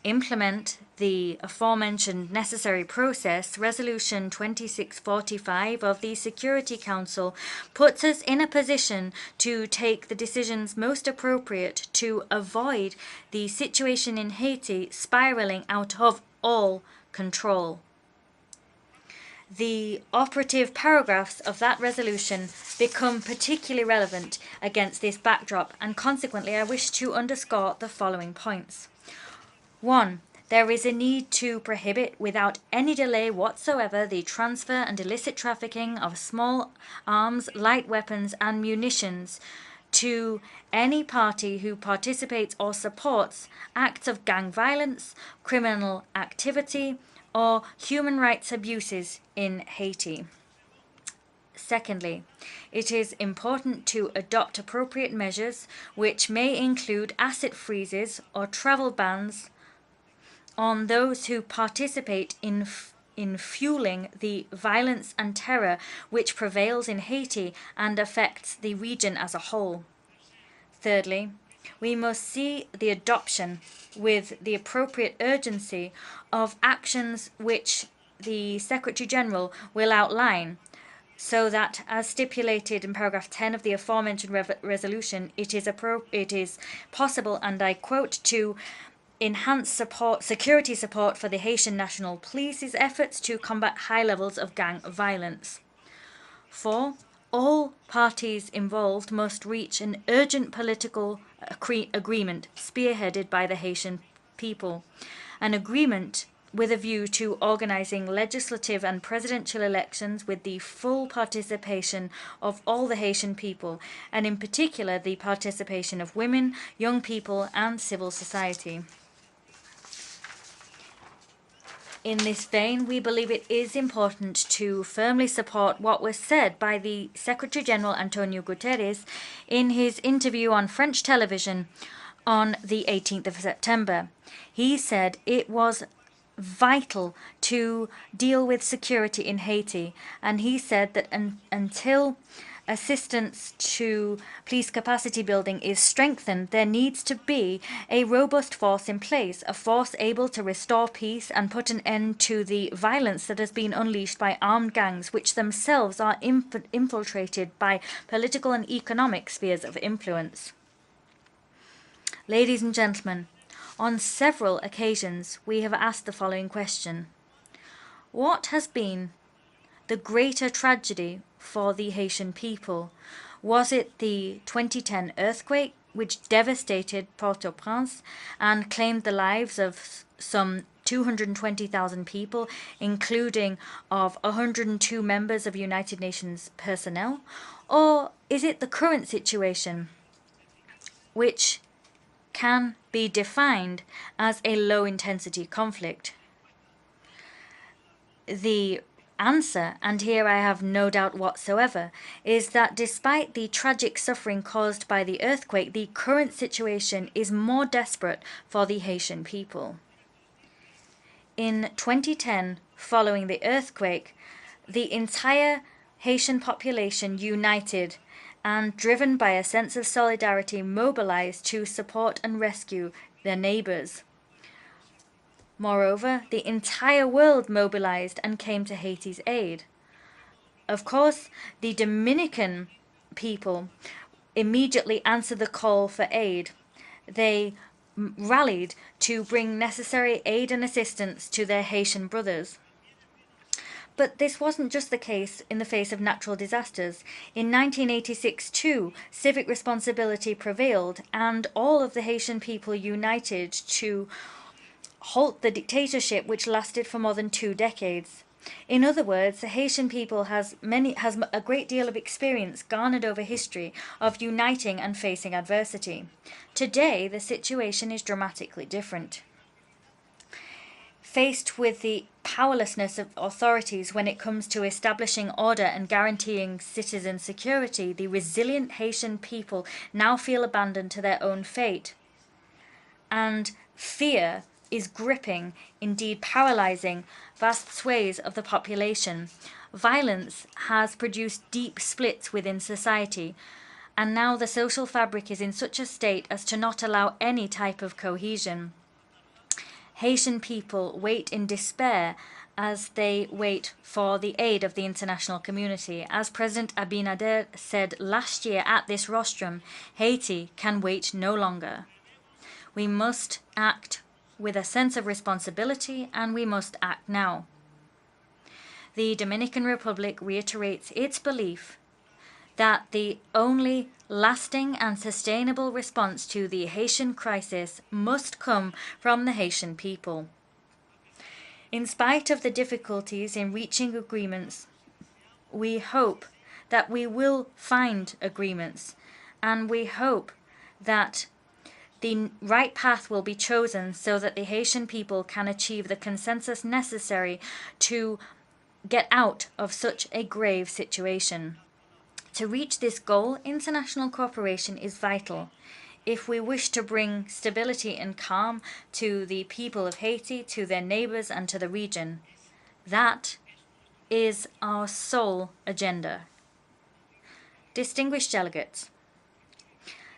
implement the aforementioned necessary process, Resolution 2645 of the Security Council puts us in a position to take the decisions most appropriate to avoid the situation in Haiti spiraling out of all control. The operative paragraphs of that resolution become particularly relevant against this backdrop, and consequently I wish to underscore the following points. 1. There is a need to prohibit without any delay whatsoever the transfer and illicit trafficking of small arms, light weapons, and munitions to any party who participates or supports acts of gang violence, criminal activity, or human rights abuses in Haiti. Secondly, it is important to adopt appropriate measures which may include asset freezes or travel bans on those who participate in fueling the violence and terror which prevails in Haiti and affects the region as a whole. Thirdly, we must see the adoption with the appropriate urgency of actions which the Secretary General will outline, so that, as stipulated in paragraph 10 of the aforementioned resolution, it is possible, and I quote, to enhance security support for the Haitian National Police's efforts to combat high levels of gang violence. 4. All parties involved must reach an urgent political agreement spearheaded by the Haitian people, an agreement with a view to organizing legislative and presidential elections with the full participation of all the Haitian people, and in particular the participation of women, young people, and civil society. In this vein, we believe it is important to firmly support what was said by the Secretary General Antonio Guterres in his interview on French television on the 18th of September. He said it was vital to deal with security in Haiti. And he said that until assistance to police capacity building is strengthened, there needs to be a robust force in place, a force able to restore peace and put an end to the violence that has been unleashed by armed gangs, which themselves are infiltrated by political and economic spheres of influence. Ladies and gentlemen, on several occasions we have asked the following question: what has been the greater tragedy for the Haitian people? Was it the 2010 earthquake, which devastated Port-au-Prince and claimed the lives of some 220,000 people, including of 102 members of United Nations personnel? Or is it the current situation, which can be defined as a low-intensity conflict? The answer, and here I have no doubt whatsoever, is that despite the tragic suffering caused by the earthquake, the current situation is more desperate for the Haitian people. In 2010, following the earthquake, the entire Haitian population united and, driven by a sense of solidarity, mobilized to support and rescue their neighbors. Moreover, the entire world mobilized and came to Haiti's aid. Of course, the Dominican people immediately answered the call for aid. They rallied to bring necessary aid and assistance to their Haitian brothers. But this wasn't just the case in the face of natural disasters. In 1986 too, civic responsibility prevailed, and all of the Haitian people united to halt the dictatorship which lasted for more than 2 decades. In other words, the Haitian people has a great deal of experience garnered over history of uniting and facing adversity. Today, the situation is dramatically different. Faced with the powerlessness of authorities when it comes to establishing order and guaranteeing citizen security, the resilient Haitian people now feel abandoned to their own fate. And fear is gripping, indeed paralyzing, vast swathes of the population. Violence has produced deep splits within society, and now the social fabric is in such a state as to not allow any type of cohesion. Haitian people wait in despair as they wait for the aid of the international community. As President Abinader said last year at this rostrum, Haiti can wait no longer. We must act with a sense of responsibility, and we must act now. The Dominican Republic reiterates its belief that the only lasting and sustainable response to the Haitian crisis must come from the Haitian people. In spite of the difficulties in reaching agreements, we hope that we will find agreements, and we hope that the right path will be chosen so that the Haitian people can achieve the consensus necessary to get out of such a grave situation. To reach this goal, international cooperation is vital. If we wish to bring stability and calm to the people of Haiti, to their neighbors, and to the region, that is our sole agenda. Distinguished delegates,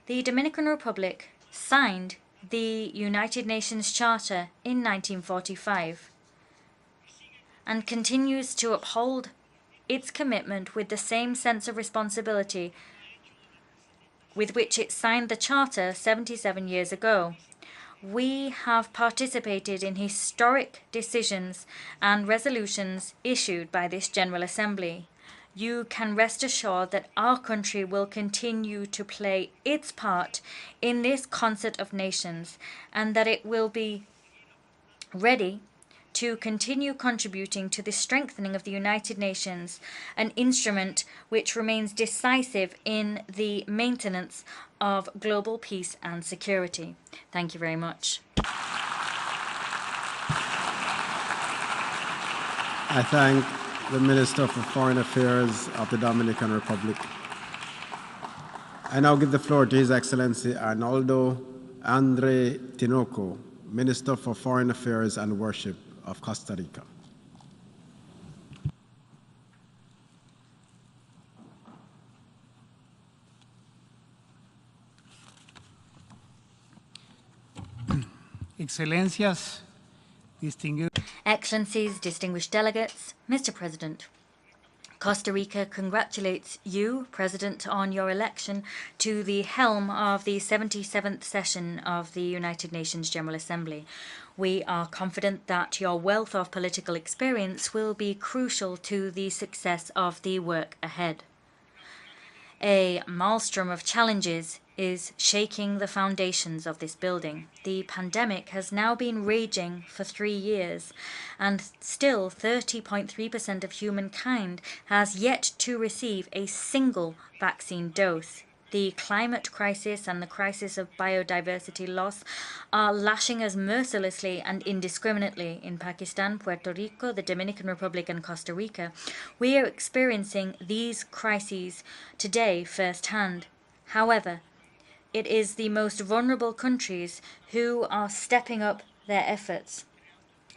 the Dominican Republic signed the United Nations Charter in 1945 and continues to uphold its commitment with the same sense of responsibility with which it signed the Charter 77 years ago. We have participated in historic decisions and resolutions issued by this General Assembly. You can rest assured that our country will continue to play its part in this concert of nations, and that it will be ready to continue contributing to the strengthening of the United Nations, an instrument which remains decisive in the maintenance of global peace and security. Thank you very much. I thank the Minister for Foreign Affairs of the Dominican Republic. I now give the floor to His Excellency Arnoldo Andre Tinoco, Minister for Foreign Affairs and Worship of Costa Rica. Excelencies, Excellencies, distinguished delegates, Mr. President, Costa Rica congratulates you, President, on your election to the helm of the 77th session of the United Nations General Assembly. We are confident that your wealth of political experience will be crucial to the success of the work ahead. A maelstrom of challenges is shaking the foundations of this building. The pandemic has now been raging for 3 years, and still 30.3% of humankind has yet to receive a single vaccine dose. The climate crisis and the crisis of biodiversity loss are lashing us mercilessly and indiscriminately in Pakistan, Puerto Rico, the Dominican Republic, and Costa Rica. We are experiencing these crises today firsthand. However, it is the most vulnerable countries who are stepping up their efforts,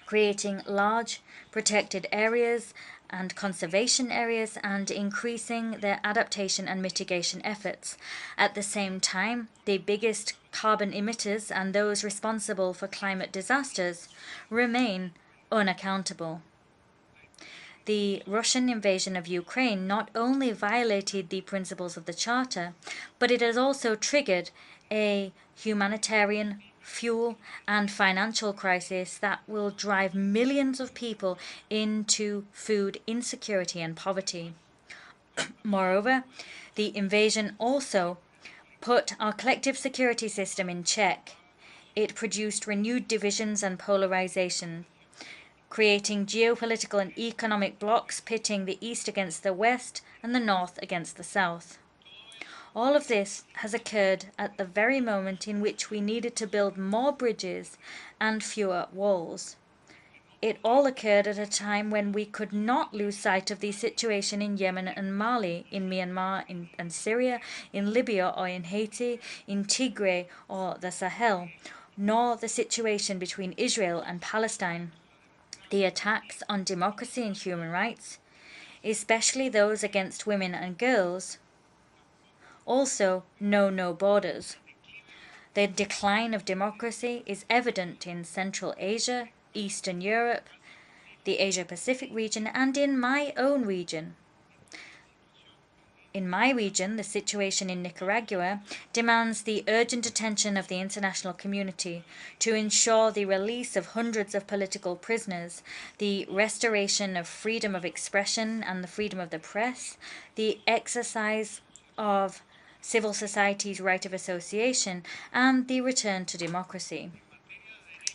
creating large protected areas and conservation areas and increasing their adaptation and mitigation efforts. At the same time, the biggest carbon emitters and those responsible for climate disasters remain unaccountable. The Russian invasion of Ukraine not only violated the principles of the Charter, but it has also triggered a humanitarian, fuel, and financial crisis that will drive millions of people into food insecurity and poverty. Moreover, the invasion also put our collective security system in check. It produced renewed divisions and polarization, creating geopolitical and economic blocs pitting the East against the West and the North against the South. All of this has occurred at the very moment in which we needed to build more bridges and fewer walls. It all occurred at a time when we could not lose sight of the situation in Yemen and Mali, in Myanmar and Syria, in Libya or in Haiti, in Tigray or the Sahel, nor the situation between Israel and Palestine. The attacks on democracy and human rights, especially those against women and girls, also know no borders. The decline of democracy is evident in Central Asia, Eastern Europe, the Asia-Pacific region, and in my own region. In my region, the situation in Nicaragua demands the urgent attention of the international community to ensure the release of hundreds of political prisoners, the restoration of freedom of expression and the freedom of the press, the exercise of civil society's right of association, and the return to democracy.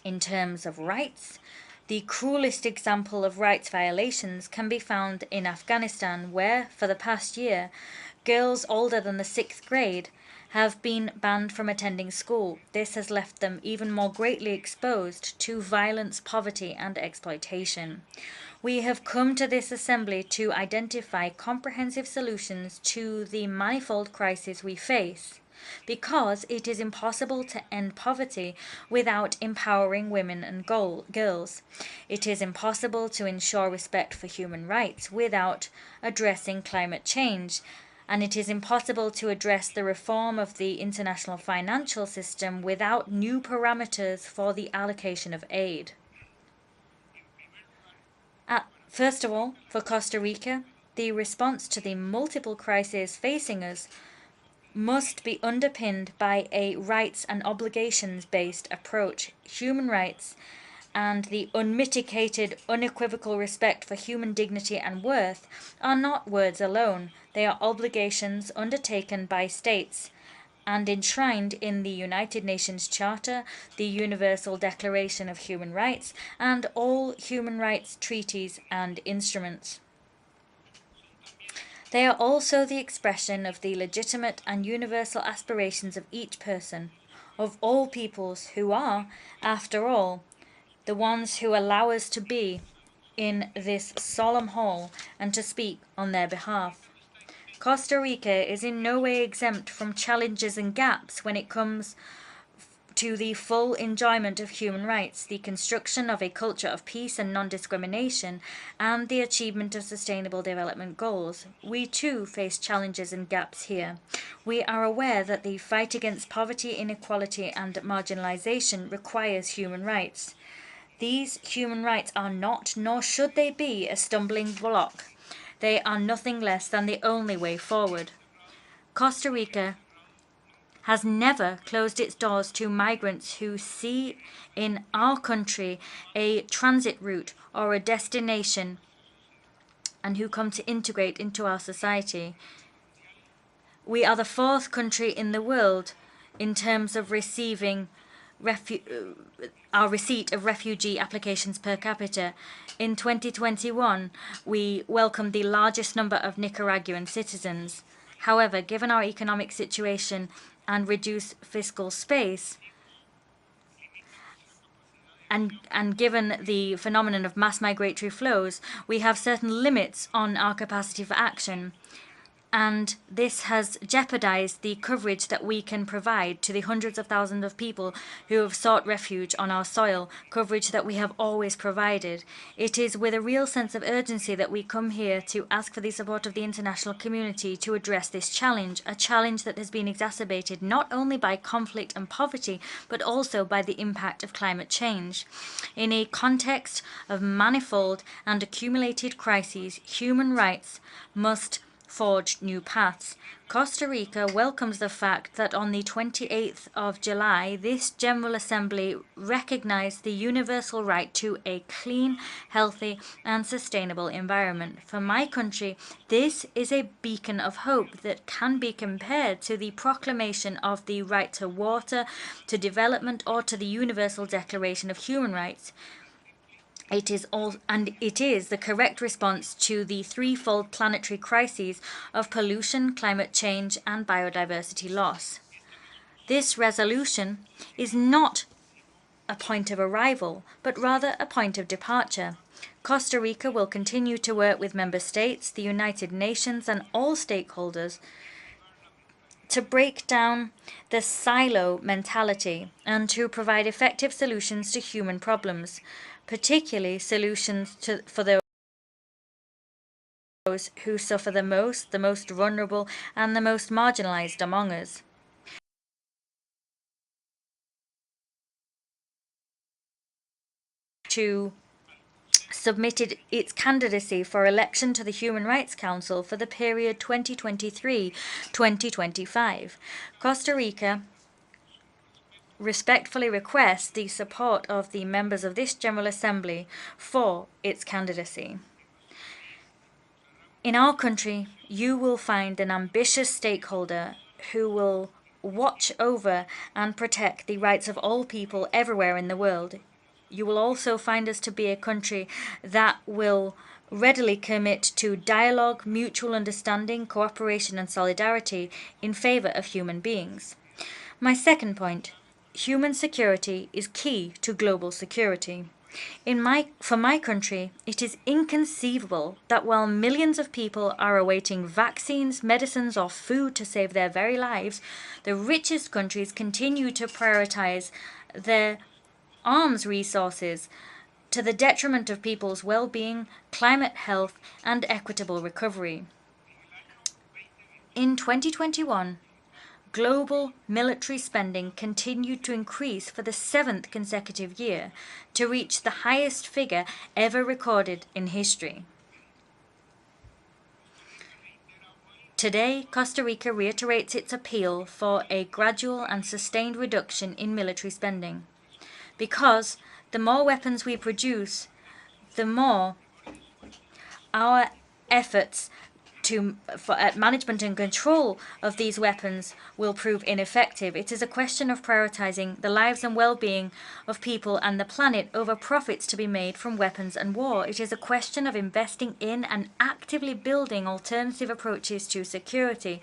In terms of rights, the cruelest example of rights violations can be found in Afghanistan, where, for the past year, girls older than the 6th grade have been banned from attending school. This has left them even more greatly exposed to violence, poverty, and exploitation. We have come to this assembly to identify comprehensive solutions to the manifold crises we face, because it is impossible to end poverty without empowering women and girls. It is impossible to ensure respect for human rights without addressing climate change, and it is impossible to address the reform of the international financial system without new parameters for the allocation of aid. First of all, for Costa Rica, the response to the multiple crises facing us must be underpinned by a rights and obligations-based approach. Human rights and the unmitigated, unequivocal respect for human dignity and worth are not words alone. They are obligations undertaken by states and enshrined in the United Nations Charter, the Universal Declaration of Human Rights, and all human rights treaties and instruments. They are also the expression of the legitimate and universal aspirations of each person, of all peoples who are, after all, the ones who allow us to be in this solemn hall and to speak on their behalf. Costa Rica is in no way exempt from challenges and gaps when it comes to the full enjoyment of human rights, the construction of a culture of peace and non-discrimination, and the achievement of sustainable development goals. We too face challenges and gaps here. We are aware that the fight against poverty, inequality, and marginalization requires human rights. These human rights are not, nor should they be, a stumbling block. They are nothing less than the only way forward. Costa Rica has never closed its doors to migrants who see in our country a transit route or a destination and who come to integrate into our society. We are the 4th country in the world in terms of receiving our receipt of refugee applications per capita. In 2021, we welcomed the largest number of Nicaraguan citizens. However, given our economic situation and reduced fiscal space, and given the phenomenon of mass migratory flows, we have certain limits on our capacity for action. And this has jeopardized the coverage that we can provide to the hundreds of thousands of people who have sought refuge on our soil, coverage that we have always provided. It is with a real sense of urgency that we come here to ask for the support of the international community to address this challenge, a challenge that has been exacerbated not only by conflict and poverty, but also by the impact of climate change. In a context of manifold and accumulated crises, human rights must forge new paths. Costa Rica welcomes the fact that on the 28th of July, this General Assembly recognized the universal right to a clean, healthy, and sustainable environment. For my country, this is a beacon of hope that can be compared to the proclamation of the right to water, to development, or to the Universal Declaration of Human Rights. It is the correct response to the threefold planetary crises of pollution, climate change, and biodiversity loss. This resolution is not a point of arrival, but rather a point of departure. Costa Rica will continue to work with member states, the United Nations, and all stakeholders to break down the silo mentality and to provide effective solutions to human problems, particularly solutions for those who suffer the most vulnerable, and the most marginalized among us. To submitted its candidacy for election to the Human Rights Council for the period 2023-2025. Costa Rica respectfully requests the support of the members of this General Assembly for its candidacy. In our country, you will find an ambitious stakeholder who will watch over and protect the rights of all people everywhere in the world. You will also find us to be a country that will readily commit to dialogue, mutual understanding, cooperation, and solidarity in favor of human beings. My second point, human security is key to global security. For my country, it is inconceivable that while millions of people are awaiting vaccines, medicines, or food to save their very lives, the richest countries continue to prioritize their arms resources to the detriment of people's well-being, climate health, and equitable recovery. In 2021, global military spending continued to increase for the 7th consecutive year to reach the highest figure ever recorded in history. Today, Costa Rica reiterates its appeal for a gradual and sustained reduction in military spending, because the more weapons we produce, the more our efforts at management and control of these weapons will prove ineffective. It is a question of prioritizing the lives and well-being of people and the planet over profits to be made from weapons and war. It is a question of investing in and actively building alternative approaches to security,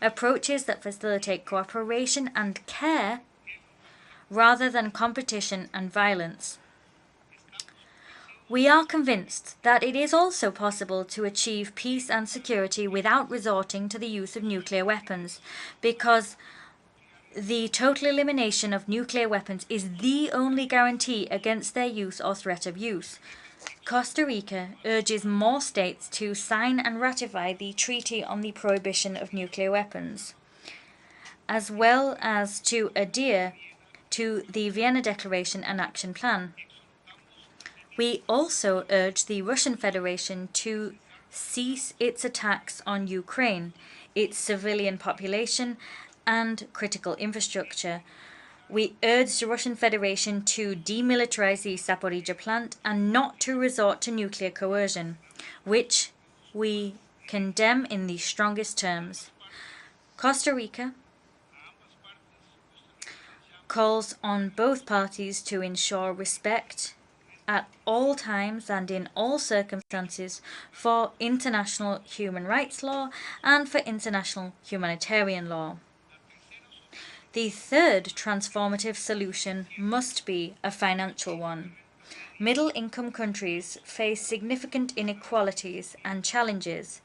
approaches that facilitate cooperation and care rather than competition and violence. We are convinced that it is also possible to achieve peace and security without resorting to the use of nuclear weapons, because the total elimination of nuclear weapons is the only guarantee against their use or threat of use. Costa Rica urges more states to sign and ratify the Treaty on the Prohibition of Nuclear Weapons, as well as to adhere to the Vienna Declaration and Action Plan. We also urge the Russian Federation to cease its attacks on Ukraine, its civilian population, and critical infrastructure. We urge the Russian Federation to demilitarize the Zaporizhzhia plant and not to resort to nuclear coercion, which we condemn in the strongest terms. Costa Rica calls on both parties to ensure respect at all times and in all circumstances for international human rights law and for international humanitarian law. The third transformative solution must be a financial one. Middle-income countries face significant inequalities and challenges.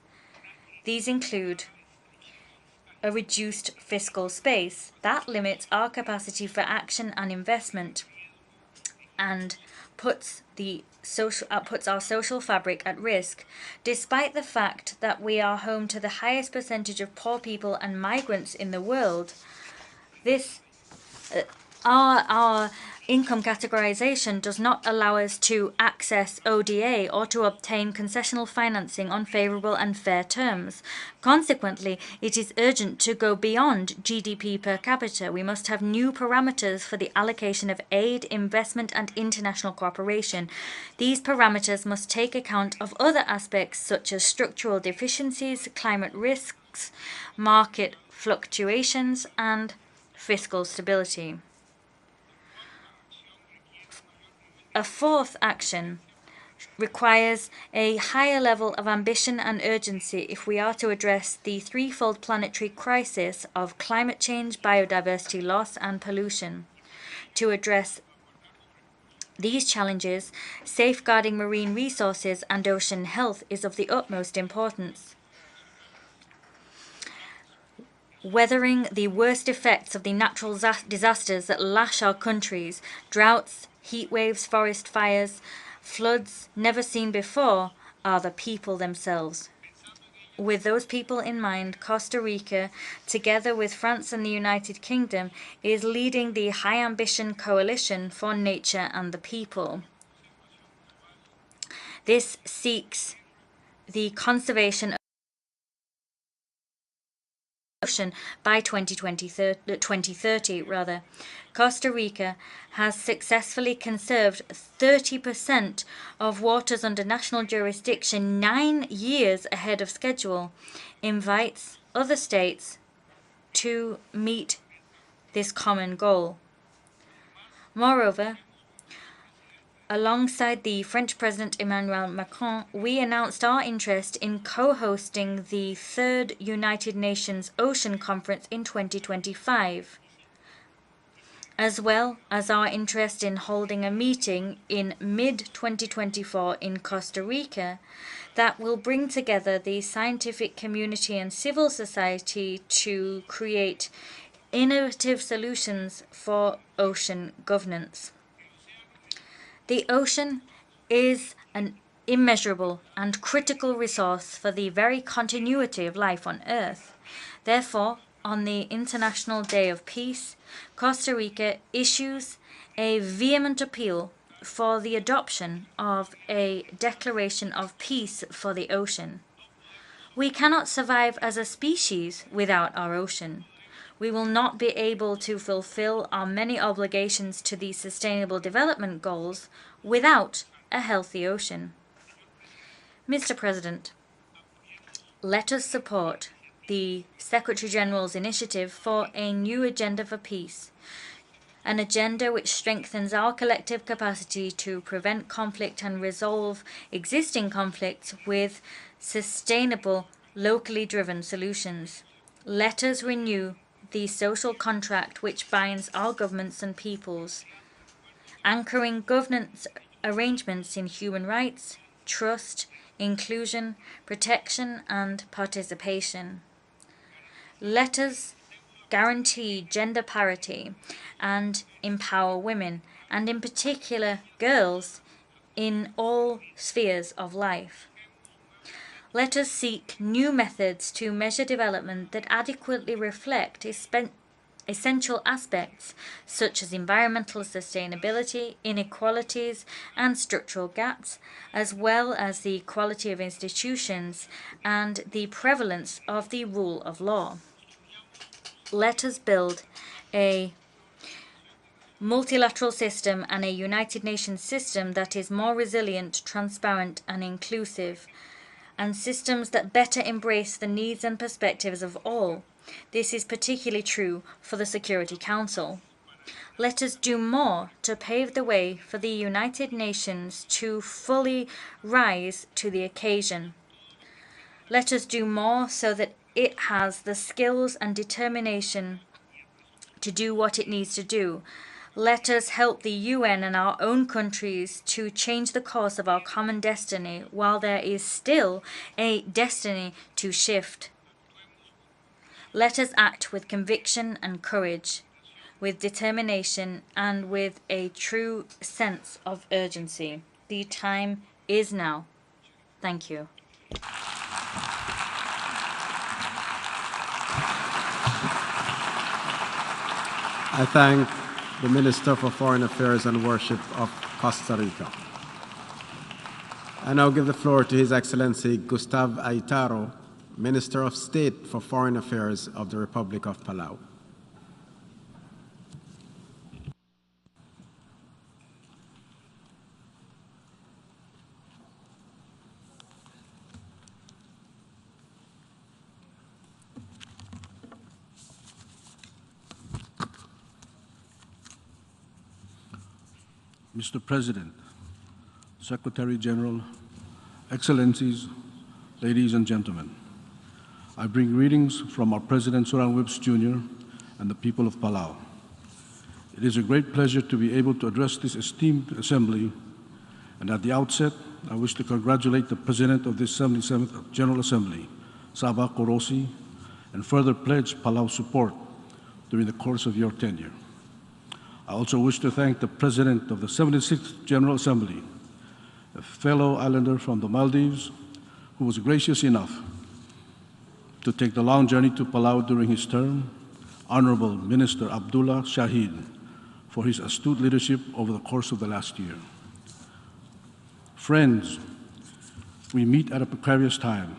These include a reduced fiscal space that limits our capacity for action and investment and puts our social fabric at risk, despite the fact that we are home to the highest percentage of poor people and migrants in the world. Our income categorization does not allow us to access ODA or to obtain concessional financing on favorable and fair terms. Consequently, it is urgent to go beyond GDP per capita. We must have new parameters for the allocation of aid, investment, and international cooperation. These parameters must take account of other aspects such as structural deficiencies, climate risks, market fluctuations, and fiscal stability. A fourth action requires a higher level of ambition and urgency if we are to address the threefold planetary crisis of climate change, biodiversity loss, and pollution. To address these challenges, safeguarding marine resources and ocean health is of the utmost importance. Weathering the worst effects of the natural disasters that lash our countries, droughts, heat waves, forest fires, floods never seen before, are the people themselves. With those people in mind, Costa Rica, together with France and the United Kingdom, is leading the High Ambition Coalition for Nature and the People. This seeks the conservation of ocean by 2030. Costa Rica has successfully conserved 30% of waters under national jurisdiction 9 years ahead of schedule, invites other states to meet this common goal. Moreover, alongside the French President Emmanuel Macron, we announced our interest in co-hosting the third United Nations Ocean Conference in 2025, as well as our interest in holding a meeting in mid-2024 in Costa Rica that will bring together the scientific community and civil society to create innovative solutions for ocean governance. The ocean is an immeasurable and critical resource for the very continuity of life on Earth. Therefore, on the International Day of Peace, Costa Rica issues a vehement appeal for the adoption of a declaration of peace for the ocean. We cannot survive as a species without our ocean. We will not be able to fulfill our many obligations to the Sustainable Development Goals without a healthy ocean. Mr. President, let us support the Secretary-General's initiative for a new agenda for peace, an agenda which strengthens our collective capacity to prevent conflict and resolve existing conflicts with sustainable, locally driven solutions. Let us renew the social contract which binds our governments and peoples, anchoring governance arrangements in human rights, trust, inclusion, protection, and participation. Let us guarantee gender parity and empower women, and in particular girls, in all spheres of life. Let us seek new methods to measure development that adequately reflect essential aspects such as environmental sustainability, inequalities and structural gaps, as well as the quality of institutions and the prevalence of the rule of law. Let us build a multilateral system and a United Nations system that is more resilient, transparent and inclusive, and systems that better embrace the needs and perspectives of all. This is particularly true for the Security Council. Let us do more to pave the way for the United Nations to fully rise to the occasion. Let us do more so that it has the skills and determination to do what it needs to do. Let us help the UN and our own countries to change the course of our common destiny while there is still a destiny to shift. Let us act with conviction and courage, with determination and with a true sense of urgency. The time is now. Thank you. I thank the Minister for Foreign Affairs and Worship of Costa Rica. I now give the floor to His Excellency Gustave Aitaro, Minister of State for Foreign Affairs of the Republic of Palau. Mr. President, Secretary General, Excellencies, ladies and gentlemen, I bring greetings from our President Soran Whips Jr. and the people of Palau. It is a great pleasure to be able to address this esteemed assembly, and at the outset, I wish to congratulate the President of this 77th General Assembly, Sabah Korosi, and further pledge Palau's support during the course of your tenure. I also wish to thank the President of the 76th General Assembly, a fellow islander from the Maldives, who was gracious enough to take the long journey to Palau during his term, Honorable Minister Abdullah Shahid, for his astute leadership over the course of the last year. Friends, we meet at a precarious time.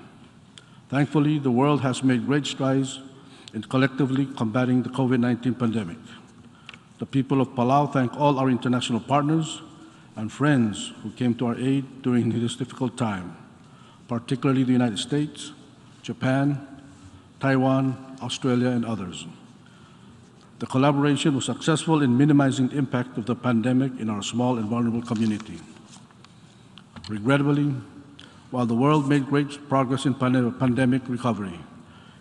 Thankfully, the world has made great strides in collectively combating the COVID-19 pandemic. The people of Palau thank all our international partners and friends who came to our aid during this difficult time, particularly the United States, Japan, Taiwan, Australia, and others. The collaboration was successful in minimizing the impact of the pandemic in our small and vulnerable community. Regrettably, while the world made great progress in pandemic recovery,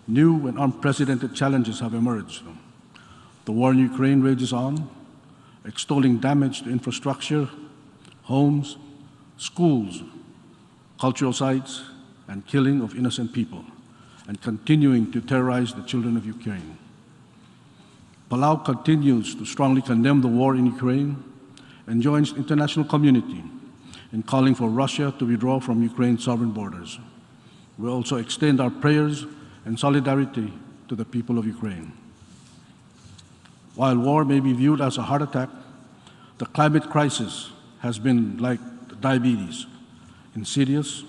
new and unprecedented challenges have emerged. The war in Ukraine rages on, extolling damage to infrastructure, homes, schools, cultural sites, and killing of innocent people, and continuing to terrorize the children of Ukraine. Palau continues to strongly condemn the war in Ukraine and joins the international community in calling for Russia to withdraw from Ukraine's sovereign borders. We also extend our prayers and solidarity to the people of Ukraine. While war may be viewed as a heart attack, the climate crisis has been like diabetes, insidious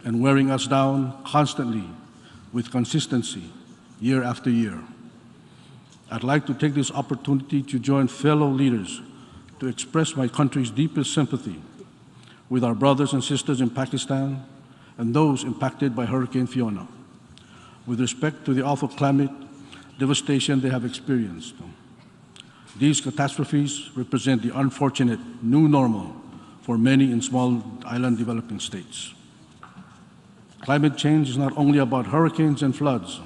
and wearing us down constantly with consistency year after year. I'd like to take this opportunity to join fellow leaders to express my country's deepest sympathy with our brothers and sisters in Pakistan and those impacted by Hurricane Fiona, with respect to the awful climate devastation they have experienced. These catastrophes represent the unfortunate new normal for many in small island developing states. Climate change is not only about hurricanes and floods,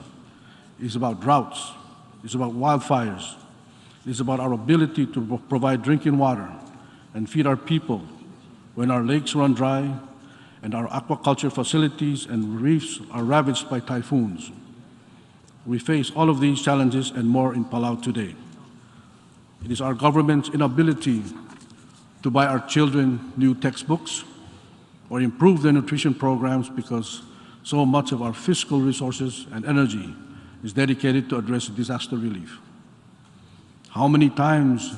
it's about droughts, it's about wildfires, it's about our ability to provide drinking water and feed our people when our lakes run dry and our aquaculture facilities and reefs are ravaged by typhoons. We face all of these challenges and more in Palau today. It is our government's inability to buy our children new textbooks or improve their nutrition programs because so much of our fiscal resources and energy is dedicated to address disaster relief. How many times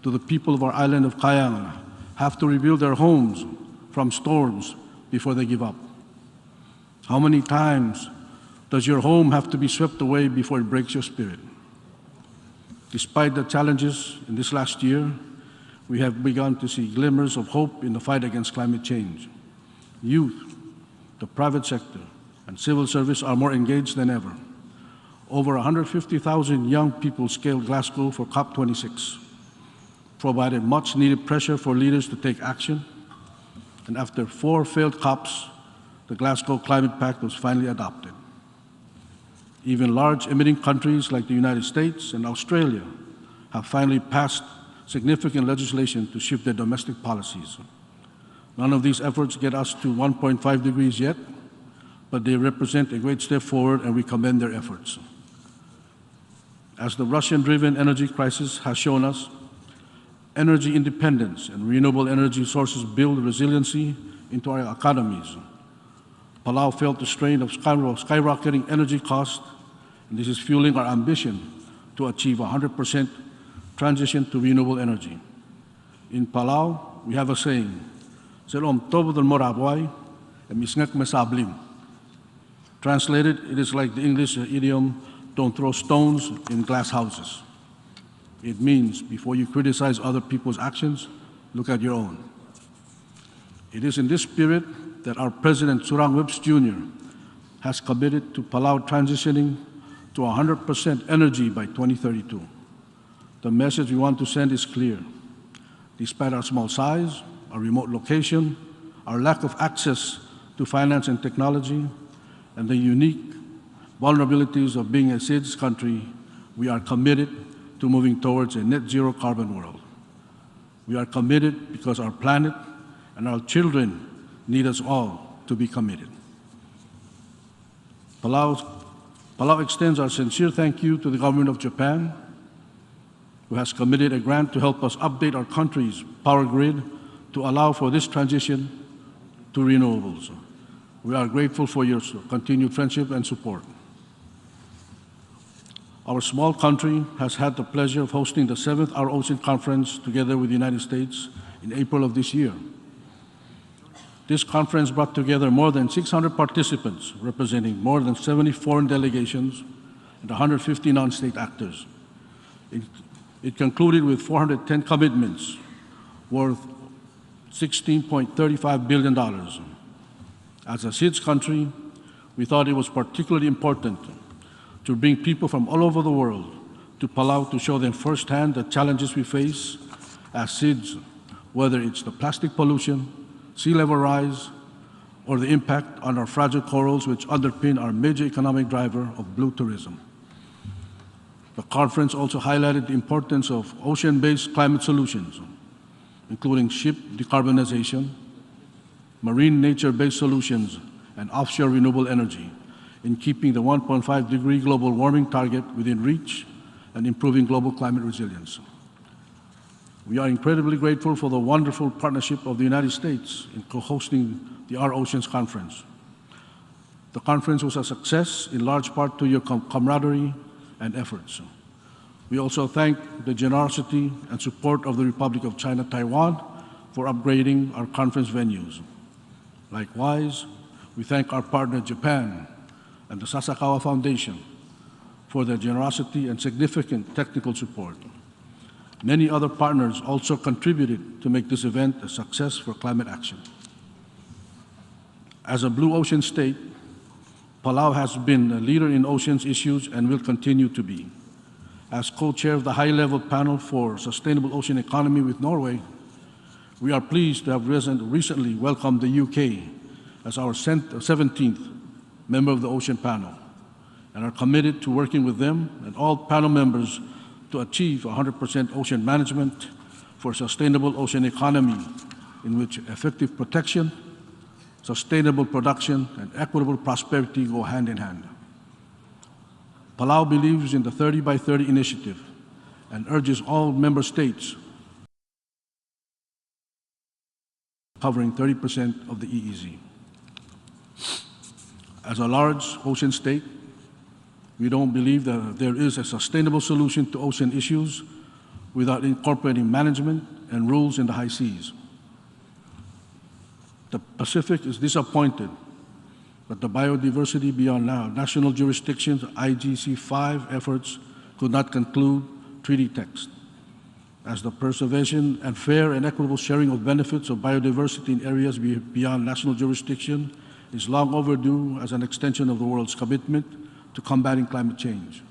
do the people of our island of Kayang have to rebuild their homes from storms before they give up? How many times does your home have to be swept away before it breaks your spirit? Despite the challenges in this last year, we have begun to see glimmers of hope in the fight against climate change. Youth, the private sector, and civil service are more engaged than ever. Over 150,000 young people scaled Glasgow for COP26, provided much needed pressure for leaders to take action, and after 4 failed COPs, the Glasgow Climate Pact was finally adopted. Even large emitting countries like the United States and Australia have finally passed significant legislation to shift their domestic policies. None of these efforts get us to 1.5 degrees yet, but they represent a great step forward and we commend their efforts. As the Russian-driven energy crisis has shown us, energy independence and renewable energy sources build resiliency into our economies. Palau felt the strain of skyrocketing energy costs, and this is fueling our ambition to achieve 100% transition to renewable energy. In Palau, we have a saying, "Selom tobo del morabuay, emisngek mesablim." Translated, it is like the English idiom, "Don't throw stones in glass houses." It means, before you criticize other people's actions, look at your own. It is in this spirit that our President Surang Whips Jr. has committed to Palau transitioning to 100% energy by 2032. The message we want to send is clear. Despite our small size, our remote location, our lack of access to finance and technology, and the unique vulnerabilities of being a SIDS country, we are committed to moving towards a net zero carbon world. We are committed because our planet and our children need us all to be committed. Palau extends our sincere thank you to the government of Japan, who has committed a grant to help us update our country's power grid to allow for this transition to renewables. We are grateful for your continued friendship and support. Our small country has had the pleasure of hosting the 7th Our Ocean Conference together with the United States in April of this year. This conference brought together more than 600 participants representing more than 70 foreign delegations and 150 non-state actors. It concluded with 410 commitments worth $16.35 billion. As a SIDS country, we thought it was particularly important to bring people from all over the world to Palau to show them firsthand the challenges we face as SIDS, whether it's the plastic pollution, sea level rise, or the impact on our fragile corals which underpin our major economic driver of blue tourism. The conference also highlighted the importance of ocean-based climate solutions, including ship decarbonization, marine nature-based solutions, and offshore renewable energy in keeping the 1.5 degree global warming target within reach and improving global climate resilience. We are incredibly grateful for the wonderful partnership of the United States in co-hosting the Our Oceans Conference. The conference was a success in large part to your camaraderie and efforts. We also thank the generosity and support of the Republic of China, Taiwan for upgrading our conference venues. Likewise, we thank our partner Japan and the Sasakawa Foundation for their generosity and significant technical support. Many other partners also contributed to make this event a success for climate action. As a blue ocean state, Palau has been a leader in oceans issues and will continue to be. As co-chair of the high-level panel for sustainable ocean economy with Norway, we are pleased to have recently welcomed the UK as our 17th member of the ocean panel, and are committed to working with them and all panel members to achieve 100% ocean management for sustainable ocean economy in which effective protection, sustainable production, and equitable prosperity go hand in hand. Palau believes in the 30 by 30 initiative and urges all member states covering 30% of the EEZ. As a large ocean state, we don't believe that there is a sustainable solution to ocean issues without incorporating management and rules in the high seas. The Pacific is disappointed that the biodiversity beyond national jurisdictions IGC 5 efforts could not conclude treaty text, as the preservation and fair and equitable sharing of benefits of biodiversity in areas beyond national jurisdiction is long overdue as an extension of the world's commitment to combating climate change.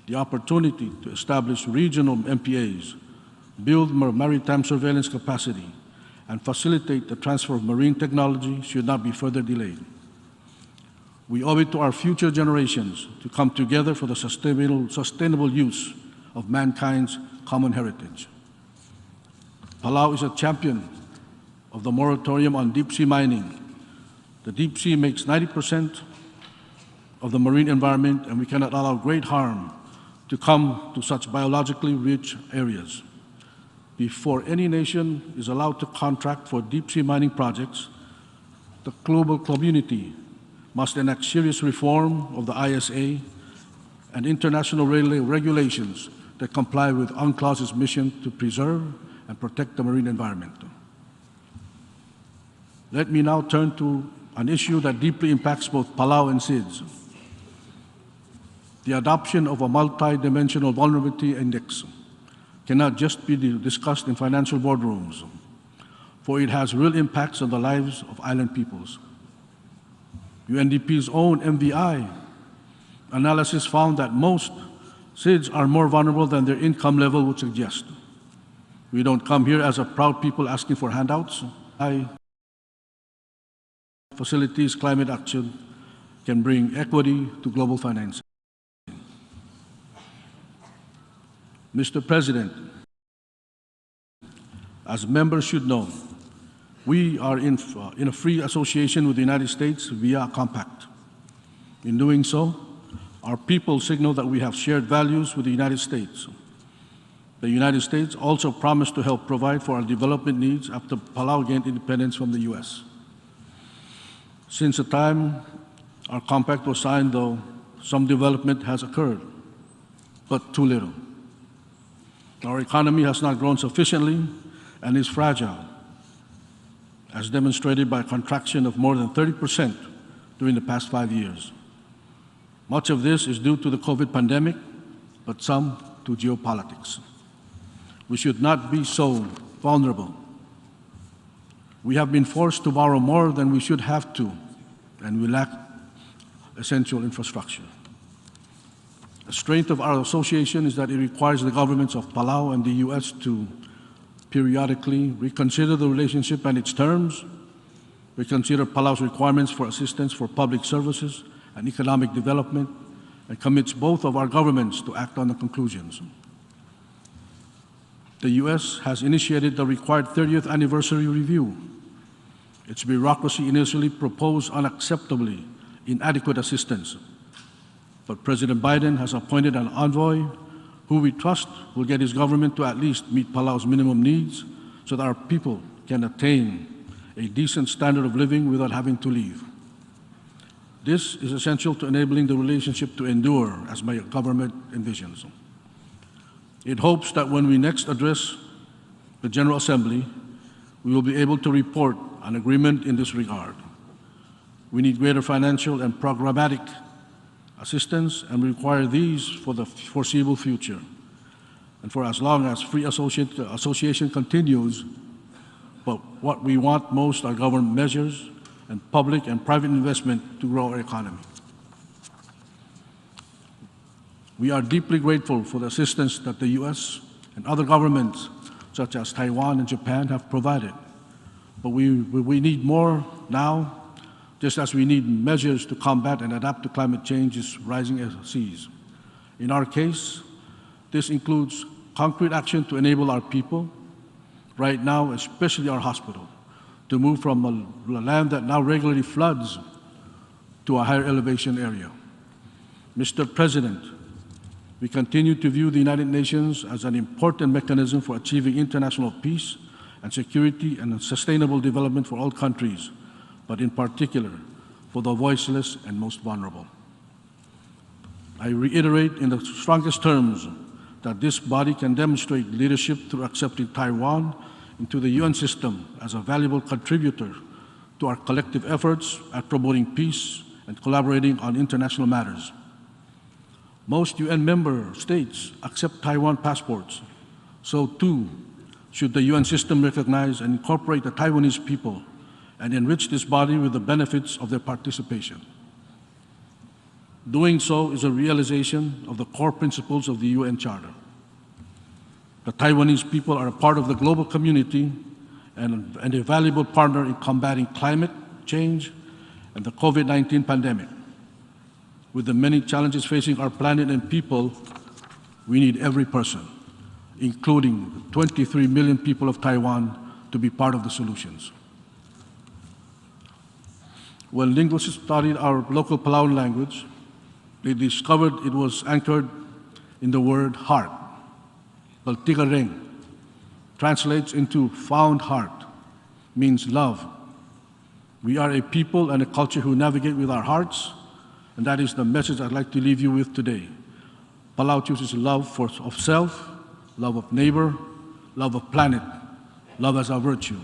The opportunity to establish regional MPAs, build maritime surveillance capacity, and facilitate the transfer of marine technology should not be further delayed. We owe it to our future generations to come together for the sustainable use of mankind's common heritage. Palau is a champion of the moratorium on deep-sea mining. The deep sea makes 90% of the marine environment, and we cannot allow great harm to come to such biologically rich areas. Before any nation is allowed to contract for deep-sea mining projects, the global community must enact serious reform of the ISA and international regulations that comply with UNCLOS's mission to preserve and protect the marine environment. Let me now turn to an issue that deeply impacts both Palau and SIDS. The adoption of a multi-dimensional vulnerability index cannot just be discussed in financial boardrooms, for it has real impacts on the lives of island peoples. UNDP's own MVI analysis found that most SIDS are more vulnerable than their income level would suggest. We don't come here as a proud people asking for handouts. Facilities climate action can bring equity to global financing. Mr. President, as members should know, we are in a free association with the United States via a compact. In doing so, our people signal that we have shared values with the United States. The United States also promised to help provide for our development needs after Palau gained independence from the US. Since the time our compact was signed, though, some development has occurred, but too little. Our economy has not grown sufficiently and is fragile, as demonstrated by a contraction of more than 30% during the past 5 years. Much of this is due to the COVID pandemic, but some to geopolitics. We should not be so vulnerable. We have been forced to borrow more than we should have to, and we lack essential infrastructure. The strength of our association is that it requires the governments of Palau and the US to periodically reconsider the relationship and its terms, reconsider Palau's requirements for assistance for public services and economic development, and commits both of our governments to act on the conclusions. The US has initiated the required 30th anniversary review. Its bureaucracy initially proposed unacceptably inadequate assistance, but President Biden has appointed an envoy who we trust will get his government to at least meet Palau's minimum needs so that our people can attain a decent standard of living without having to leave. This is essential to enabling the relationship to endure as my government envisions. It hopes that when we next address the General Assembly, we will be able to report an agreement in this regard. We need greater financial and programmatic assistance and require these for the foreseeable future and for as long as free association continues. But what we want most are government measures and public and private investment to grow our economy. We are deeply grateful for the assistance that the US and other governments, such as Taiwan and Japan, have provided. But we need more now, just as we need measures to combat and adapt to climate change's rising seas. In our case, this includes concrete action to enable our people, right now, especially our hospital, to move from a land that now regularly floods to a higher elevation area. Mr. President, we continue to view the United Nations as an important mechanism for achieving international peace and security and sustainable development for all countries, but in particular for the voiceless and most vulnerable. I reiterate in the strongest terms that this body can demonstrate leadership through accepting Taiwan into the UN system as a valuable contributor to our collective efforts at promoting peace and collaborating on international matters. Most UN member states accept Taiwan passports, so too should the UN system recognize and incorporate the Taiwanese people and enrich this body with the benefits of their participation. Doing so is a realization of the core principles of the UN Charter. The Taiwanese people are a part of the global community and a valuable partner in combating climate change and the COVID-19 pandemic. With the many challenges facing our planet and people, we need every person, including the 23 million people of Taiwan, to be part of the solutions. When linguists studied our local Palauan language, they discovered it was anchored in the word heart. Baltigareng translates into found heart, means love. We are a people and a culture who navigate with our hearts, and that is the message I'd like to leave you with today. Palau chooses love of self, love of neighbor, love of planet, love as our virtue.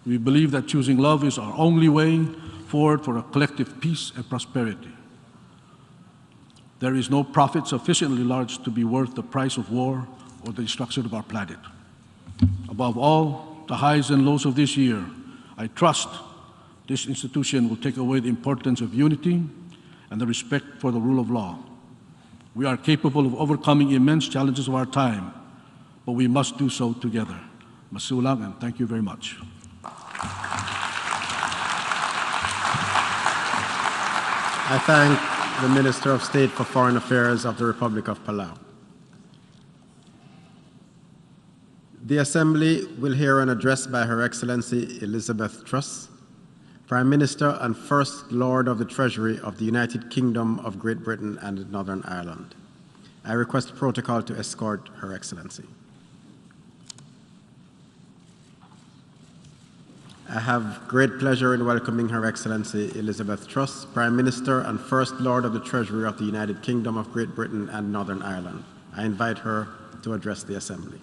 We believe that choosing love is our only way forward for a collective peace and prosperity. There is no profit sufficiently large to be worth the price of war or the destruction of our planet. Above all, the highs and lows of this year, I trust this institution will take away the importance of unity and the respect for the rule of law. We are capable of overcoming immense challenges of our time, but we must do so together. Masulang, and thank you very much. I thank the Minister of State for Foreign Affairs of the Republic of Palau. The Assembly will hear an address by Her Excellency Elizabeth Truss, Prime Minister and First Lord of the Treasury of the United Kingdom of Great Britain and Northern Ireland. I request protocol to escort Her Excellency. I have great pleasure in welcoming Her Excellency Elizabeth Truss, Prime Minister and First Lord of the Treasury of the United Kingdom of Great Britain and Northern Ireland. I invite her to address the Assembly.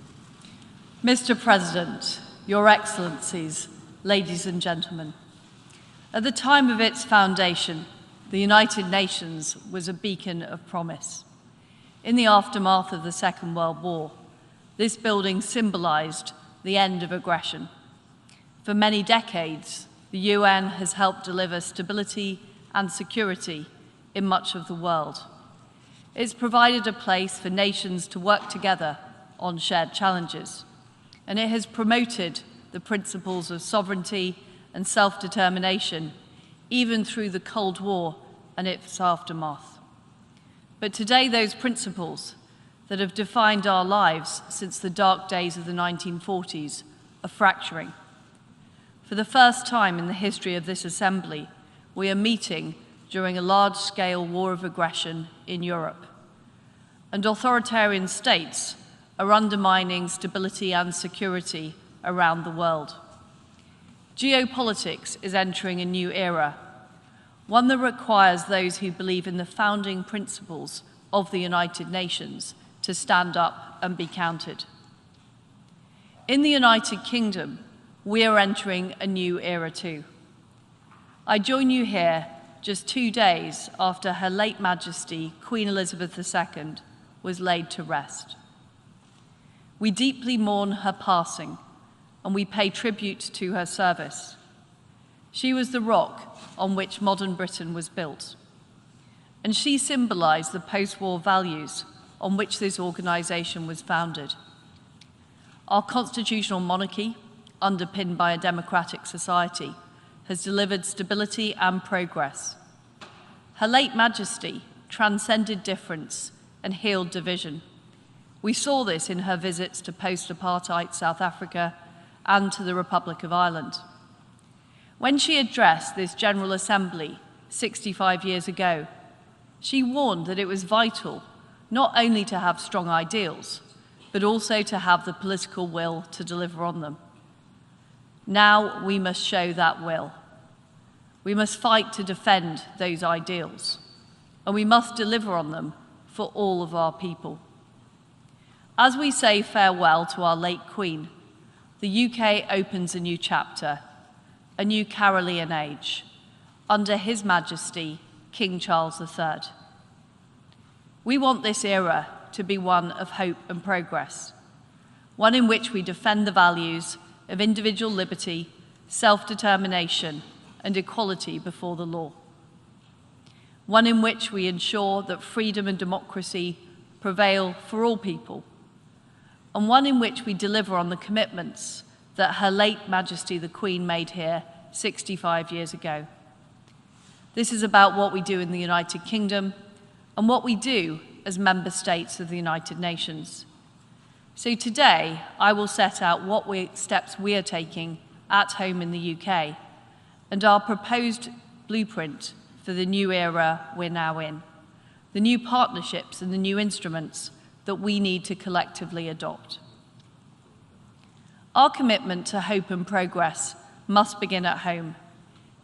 Mr. President, Your Excellencies, ladies and gentlemen, at the time of its foundation, the United Nations was a beacon of promise. In the aftermath of the Second World War, this building symbolized the end of aggression. For many decades, the UN has helped deliver stability and security in much of the world. It's provided a place for nations to work together on shared challenges, and it has promoted the principles of sovereignty and self-determination, even through the Cold War and its aftermath. But today, those principles that have defined our lives since the dark days of the 1940s are fracturing. For the first time in the history of this Assembly, we are meeting during a large-scale war of aggression in Europe. And authoritarian states are undermining stability and security around the world. Geopolitics is entering a new era, one that requires those who believe in the founding principles of the United Nations to stand up and be counted. In the United Kingdom, we are entering a new era too. I join you here just 2 days after Her late Majesty, Queen Elizabeth II, was laid to rest. We deeply mourn her passing, and we pay tribute to her service. She was the rock on which modern Britain was built, and she symbolized the post-war values on which this organization was founded. Our constitutional monarchy, underpinned by a democratic society, has delivered stability and progress. Her late Majesty transcended difference and healed division. We saw this in her visits to post-apartheid South Africa and to the Republic of Ireland. When she addressed this General Assembly 65 years ago, She warned that it was vital not only to have strong ideals, but also to have the political will to deliver on them. Now we must show that will. We must fight to defend those ideals, and we must deliver on them for all of our people. As we say farewell to our late Queen, the UK opens a new chapter, a new Carolean age, under His Majesty, King Charles III. We want this era to be one of hope and progress, one in which we defend the values of individual liberty, self-determination, and equality before the law. One in which we ensure that freedom and democracy prevail for all people, and one in which we deliver on the commitments that Her late Majesty the Queen made here 65 years ago. This is about what we do in the United Kingdom and what we do as member states of the United Nations. So today, I will set out what steps we are taking at home in the UK and our proposed blueprint for the new era we're now in, the new partnerships and the new instruments that we need to collectively adopt. Our commitment to hope and progress must begin at home,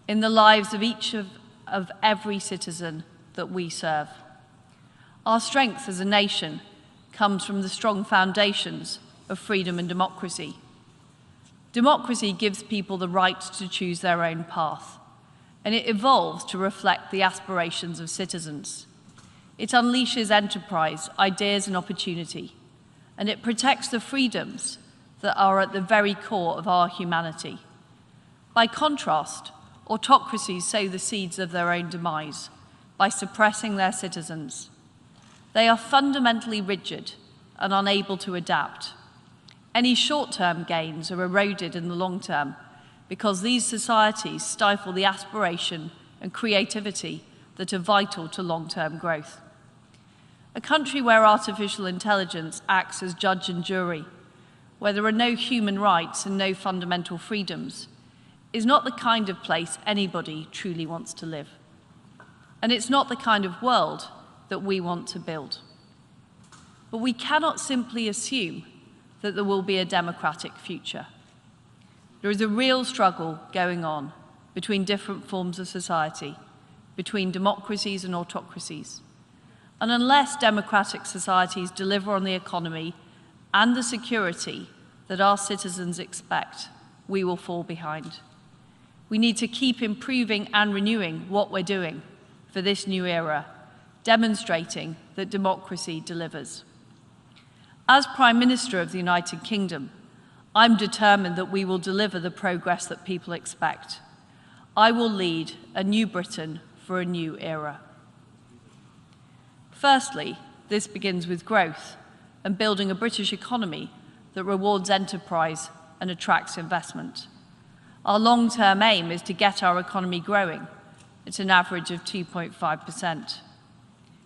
in the lives of each of every citizen that we serve. Our strength as a nation comes from the strong foundations of freedom and democracy. Democracy gives people the right to choose their own path, and it evolves to reflect the aspirations of citizens. It unleashes enterprise, ideas, and opportunity, and it protects the freedoms that are at the very core of our humanity. By contrast, autocracies sow the seeds of their own demise by suppressing their citizens. They are fundamentally rigid and unable to adapt. Any short-term gains are eroded in the long term because these societies stifle the aspiration and creativity that are vital to long-term growth. A country where artificial intelligence acts as judge and jury, where there are no human rights and no fundamental freedoms, is not the kind of place anybody truly wants to live. And it's not the kind of world that we want to build. But we cannot simply assume that there will be a democratic future. There is a real struggle going on between different forms of society, between democracies and autocracies. And unless democratic societies deliver on the economy and the security that our citizens expect, we will fall behind. We need to keep improving and renewing what we're doing for this new era, demonstrating that democracy delivers. As Prime Minister of the United Kingdom, I'm determined that we will deliver the progress that people expect. I will lead a new Britain for a new era. Firstly, this begins with growth and building a British economy that rewards enterprise and attracts investment. Our long-term aim is to get our economy growing at an average of 2.5%.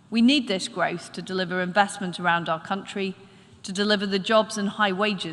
We need this growth to deliver investment around our country, to deliver the jobs and high wages